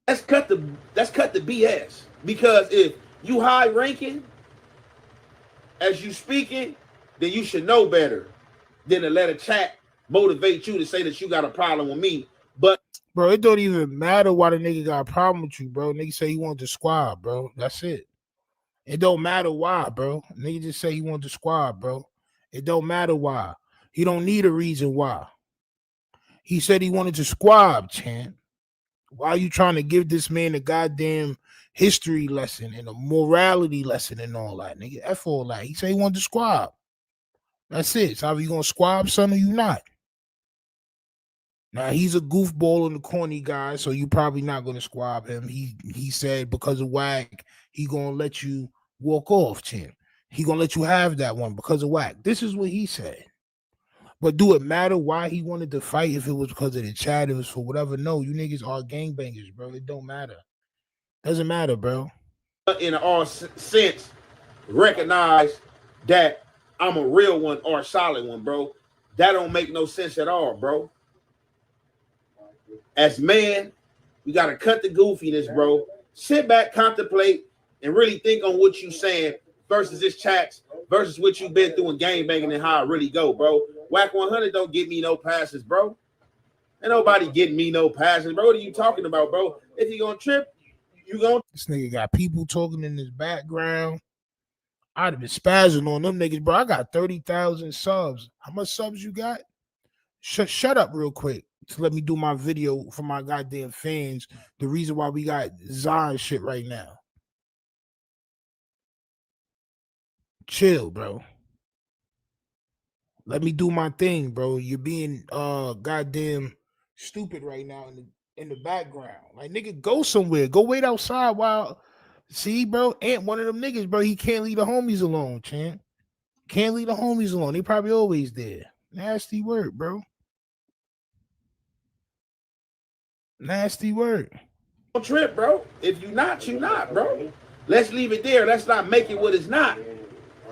Let's cut the BS. Because if you high ranking as you speaking, then you should know better than to let a chat motivate you to say that you got a problem with me. But bro, it don't even matter why the nigga got a problem with you, bro. Nigga say he wanted the squad, bro. That's it. It don't matter why, bro. Nigga just say he wanted the squad, bro. It don't matter why. He don't need a reason why. He said he wanted to squab, champ. Why are you trying to give this man a goddamn history lesson and a morality lesson and all that, nigga? F all that. He said he wanted to squab. That's it. So are you gonna squab, son, or you not? Now he's a goofball and a corny guy, so you probably not gonna squab him. He said because of Wack, he gonna let you walk off, champ. He gonna let you have that one because of Wack. This is what he said. But do it matter why he wanted to fight? If it was because of the chat, it was for whatever. No, you niggas are gangbangers, bro. It don't matter. Doesn't matter, bro. In all sense, recognize that I'm a real one or a solid one, bro. That don't make no sense at all, bro. As man, we gotta cut the goofiness, bro. Sit back, contemplate, and really think on what you saying versus this chats versus what you've been through in game banging and how it really go, bro. Whack 100 don't get me no passes, bro. Ain't nobody getting me no passes, bro. What are you talking about, bro? If you gonna trip, you gonna. This nigga got people talking in his background. I'd have been spazzing on them niggas, bro. I got 30,000 subs. How much subs you got? Shut up real quick to let me do my video for my goddamn fans. The reason why we got Zion shit right now. Chill, bro. Let me do my thing, bro. You're being goddamn stupid right now in the background. Like, nigga, go somewhere. Go wait outside while. See, bro, ain't one of them niggas, bro. He can't leave the homies alone, champ. Can't leave the homies alone. They probably always there. Nasty word, bro. Nasty word. Don't trip, bro. If you not, you not, bro. Let's leave it there. Let's not make it what it's not.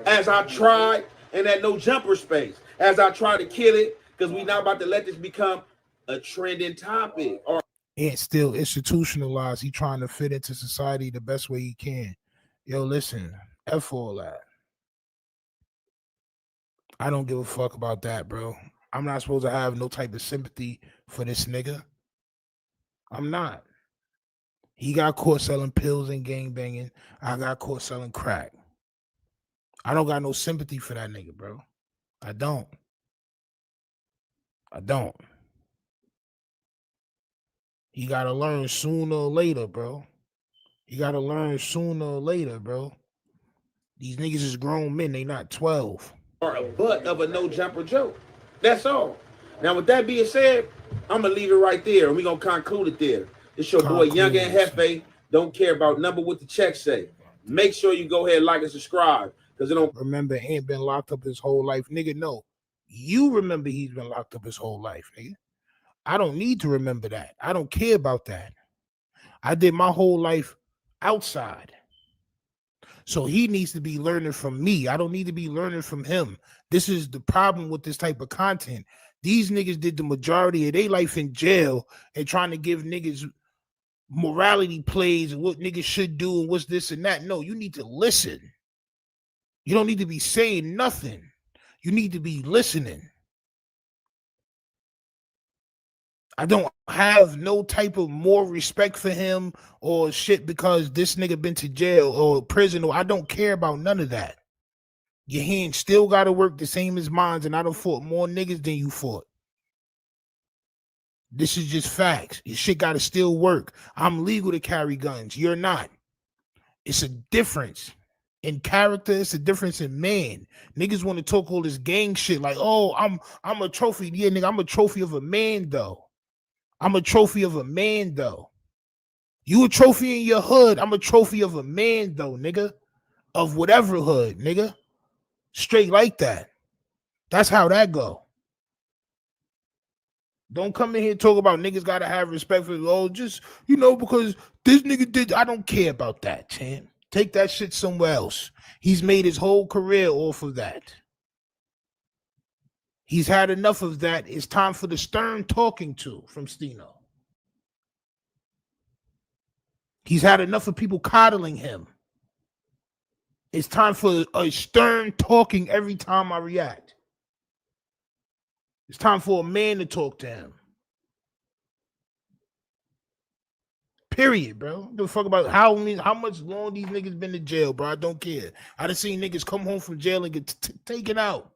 As I tried in that no jumper space, as I try to kill it, because we not about to let this become a trending topic. Or and still institutionalized. He trying to fit into society the best way he can. Yo, listen, F all that. I don't give a fuck about that, bro. I'm not supposed to have no type of sympathy for this nigga. I'm not. He got caught selling pills and gangbanging. I got caught selling crack. I don't got no sympathy for that nigga, bro. I don't. He got to learn sooner or later, bro. These niggas is grown men. They not 12. Or a butt of a no jumper joke. That's all. Now, with that being said, I'm going to leave it right there. And we're going to conclude it there. It's your boy, Young and Hefe. Don't care about number what the check say. Make sure you go ahead, like, and subscribe. Because it don't. Remember, he ain't been locked up his whole life. Nigga, no. You remember he's been locked up his whole life, nigga. I don't need to remember that. I don't care about that. I did my whole life outside. So he needs to be learning from me. I don't need to be learning from him. This is the problem with this type of content. These niggas did the majority of their life in jail and trying to give niggas morality plays and what niggas should do and what's this and that. No, you need to listen. You don't need to be saying nothing. You need to be listening. I don't have no type of more respect for him or shit because this nigga been to jail or prison, or I don't care about none of that. Your hands still got to work the same as mine, and I done fought more niggas than you fought. This is just facts. Your shit got to still work. I'm legal to carry guns. You're not. It's a difference in character. It's a difference in man. Niggas want to talk all this gang shit like, oh, I'm a trophy. Yeah, nigga, I'm a trophy of a man, though. I'm a trophy of a man, though. You a trophy in your hood. I'm a trophy of a man, though, nigga. Of whatever hood, nigga. Straight like that. That's how that go. Don't come in here and talk about niggas gotta have respect for, oh, just, you know, because this nigga did. I don't care about that, champ. Take that shit somewhere else. He's made his whole career off of that. He's had enough of that. It's time for the stern talking to from Steno. He's had enough of people coddling him. It's time for a stern talking every time I react. It's time for a man to talk to him. Period, bro. Don't fuck about how much long these niggas been to jail, bro. I don't care. I done seen niggas come home from jail and get taken out.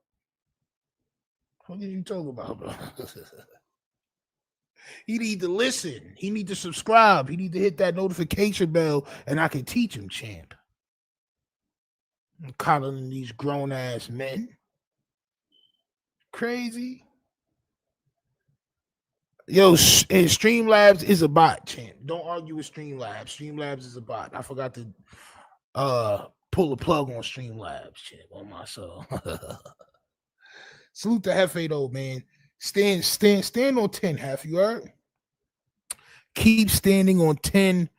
What are you talking about, bro? He need to listen. He need to subscribe. He need to hit that notification bell, and I can teach him, champ. I'm calling these grown ass men. Crazy. Yo, and Streamlabs is a bot, champ. Don't argue with Streamlabs. Streamlabs is a bot. I forgot to pull the plug on Streamlabs, champ, on myself. Salute to Hefe though, man. Stand on 10, Hef. You heard? Keep standing on 10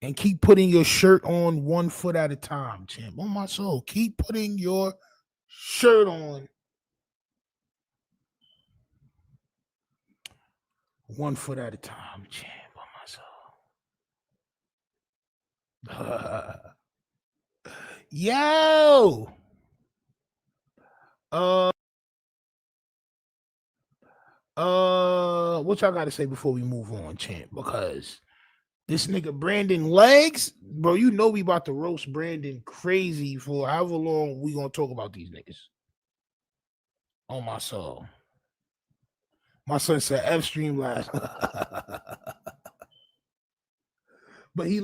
and keep putting your shirt on 1 foot at a time, champ. On my soul. Keep putting your shirt on 1 foot at a time, champ. On my soul. Yo. What y'all gotta say before we move on, champ? Because this nigga Brandon Legs, bro, you know we about to roast Brandon crazy for however long we gonna talk about these niggas. On my soul. My son said F stream last. But it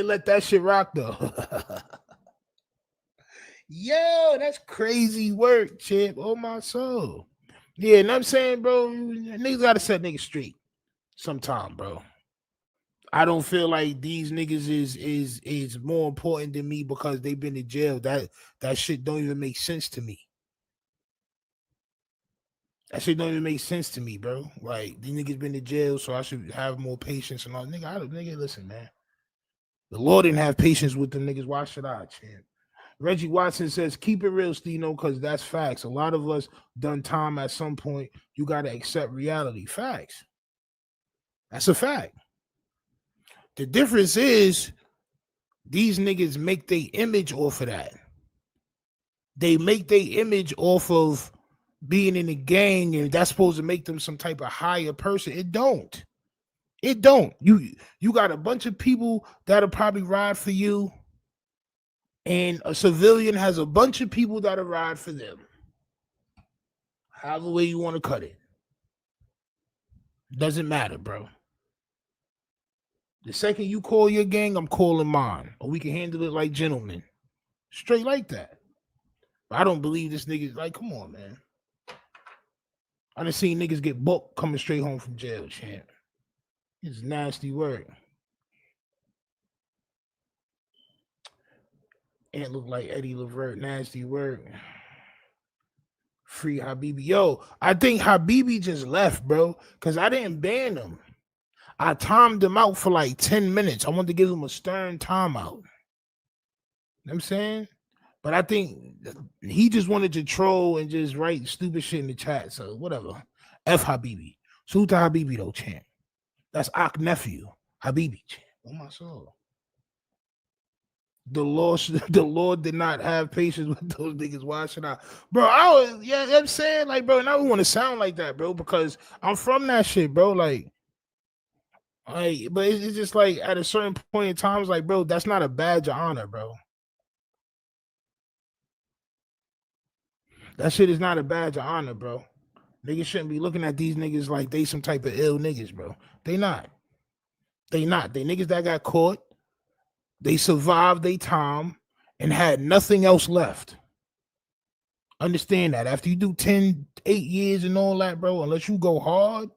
let that shit rock though. Yo, that's crazy work, champ. Oh my soul. Yeah, and I'm saying, bro, niggas gotta set niggas straight sometime, bro. I don't feel like these niggas is more important than me because they've been to jail. That shit don't even make sense to me. That shit don't even make sense to me, bro. Like, these niggas been to jail, so I should have more patience and all. Nigga, listen, man. The Lord didn't have patience with them niggas. Why should I, champ? Reggie Watson says, keep it real, Stino, because that's facts. A lot of us done time at some point. You got to accept reality. Facts. That's a fact. The difference is these niggas make their image off of that. They make their image off of being in a gang, and that's supposed to make them some type of higher person. It don't. It don't. You got a bunch of people that'll probably ride for you, and a civilian has a bunch of people that'll ride for them. However way you want to cut it. Doesn't matter, bro. The second you call your gang, I'm calling mine. Or we can handle it like gentlemen. Straight like that. But I don't believe this nigga. Like, come on, man. I done seen niggas get booked coming straight home from jail, champ. It's nasty work. Ain't look like Eddie Levert. Nasty work. Free Habibi. Yo, I think Habibi just left, bro. Because I didn't ban him. I timed him out for like 10 minutes. I wanted to give him a stern timeout. You know what I'm saying? But I think he just wanted to troll and just write stupid shit in the chat. So whatever. F Habibi. Salute to Habibi though, champ. That's Ak nephew. Habibi, champ. Oh my soul. The Lord did not have patience with those niggas. Why should I? Bro, you know what I'm saying? Like, bro, and I don't want to sound like that, bro, because I'm from that shit, bro. Like, but it's just like at a certain point in time, it's like, bro, that's not a badge of honor, bro. That shit is not a badge of honor, bro. Niggas shouldn't be looking at these niggas like they some type of ill niggas, bro. They not. They not. They niggas that got caught. They survived their time and had nothing else left. Understand that. After you do 8 years and all that, bro, unless you go hard,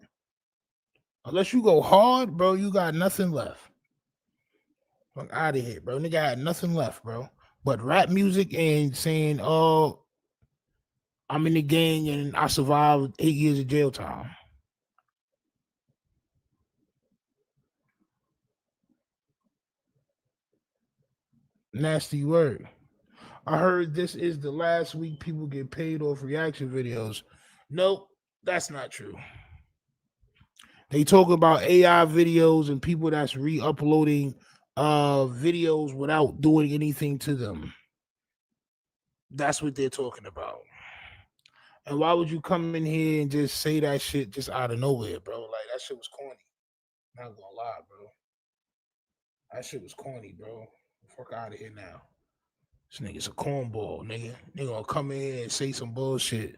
bro, you got nothing left. Fuck out of here, bro. Nigga had nothing left, bro. But rap music and saying, oh, I'm in the gang and I survived 8 years of jail time. Nasty word. I heard this is the last week people get paid off reaction videos. Nope, that's not true. They talk about AI videos and people that's re-uploading videos without doing anything to them. That's what they're talking about. And why would you come in here and just say that shit just out of nowhere, bro? Like, that shit was corny. Not gonna lie, bro. That shit was corny, bro. Fuck out of here now. This nigga's a cornball, nigga. They gonna come in here and say some bullshit.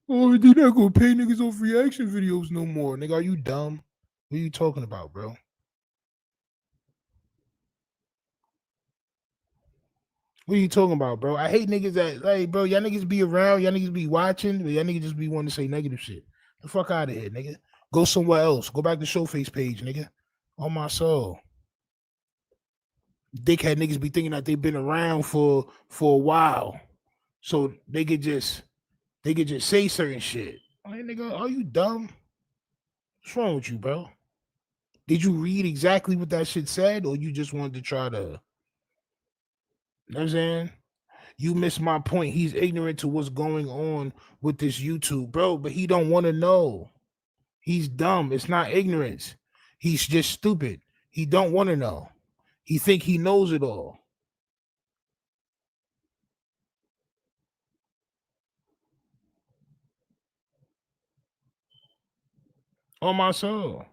Oh, they're not gonna pay niggas off reaction videos no more. Nigga, are you dumb? What are you talking about, bro? What are you talking about, bro? I hate niggas that, like, bro, y'all niggas be around, y'all niggas be watching, but y'all niggas just be wanting to say negative shit. The fuck out of here, nigga. Go somewhere else. Go back to Showface page, nigga. On my soul. Dickhead niggas be thinking that they've been around for a while. So they could just they could just say certain shit. Like, nigga, are you dumb? What's wrong with you, bro? Did you read exactly what that shit said, or you just wanted to try to, you know what I'm saying? You missed my point. He's ignorant to what's going on with this YouTube, bro, but he don't want to know. He's dumb. It's not ignorance. He's just stupid. He don't want to know. He think he knows it all. On my soul.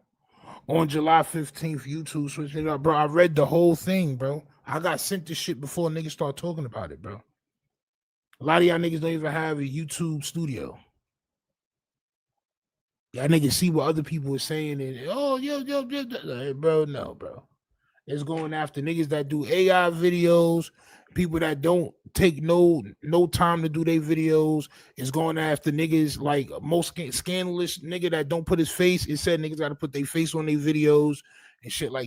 On July 15th, YouTube switching it up, bro. I read the whole thing, bro. I got sent this shit before niggas start talking about it, bro. A lot of y'all niggas don't even have a YouTube studio. Y'all niggas see what other people are saying and bro, no, bro. It's going after niggas that do AI videos, people that don't take no time to do their videos. It's going after niggas like most scandalous nigga that don't put his face. It said niggas got to put their face on their videos and shit like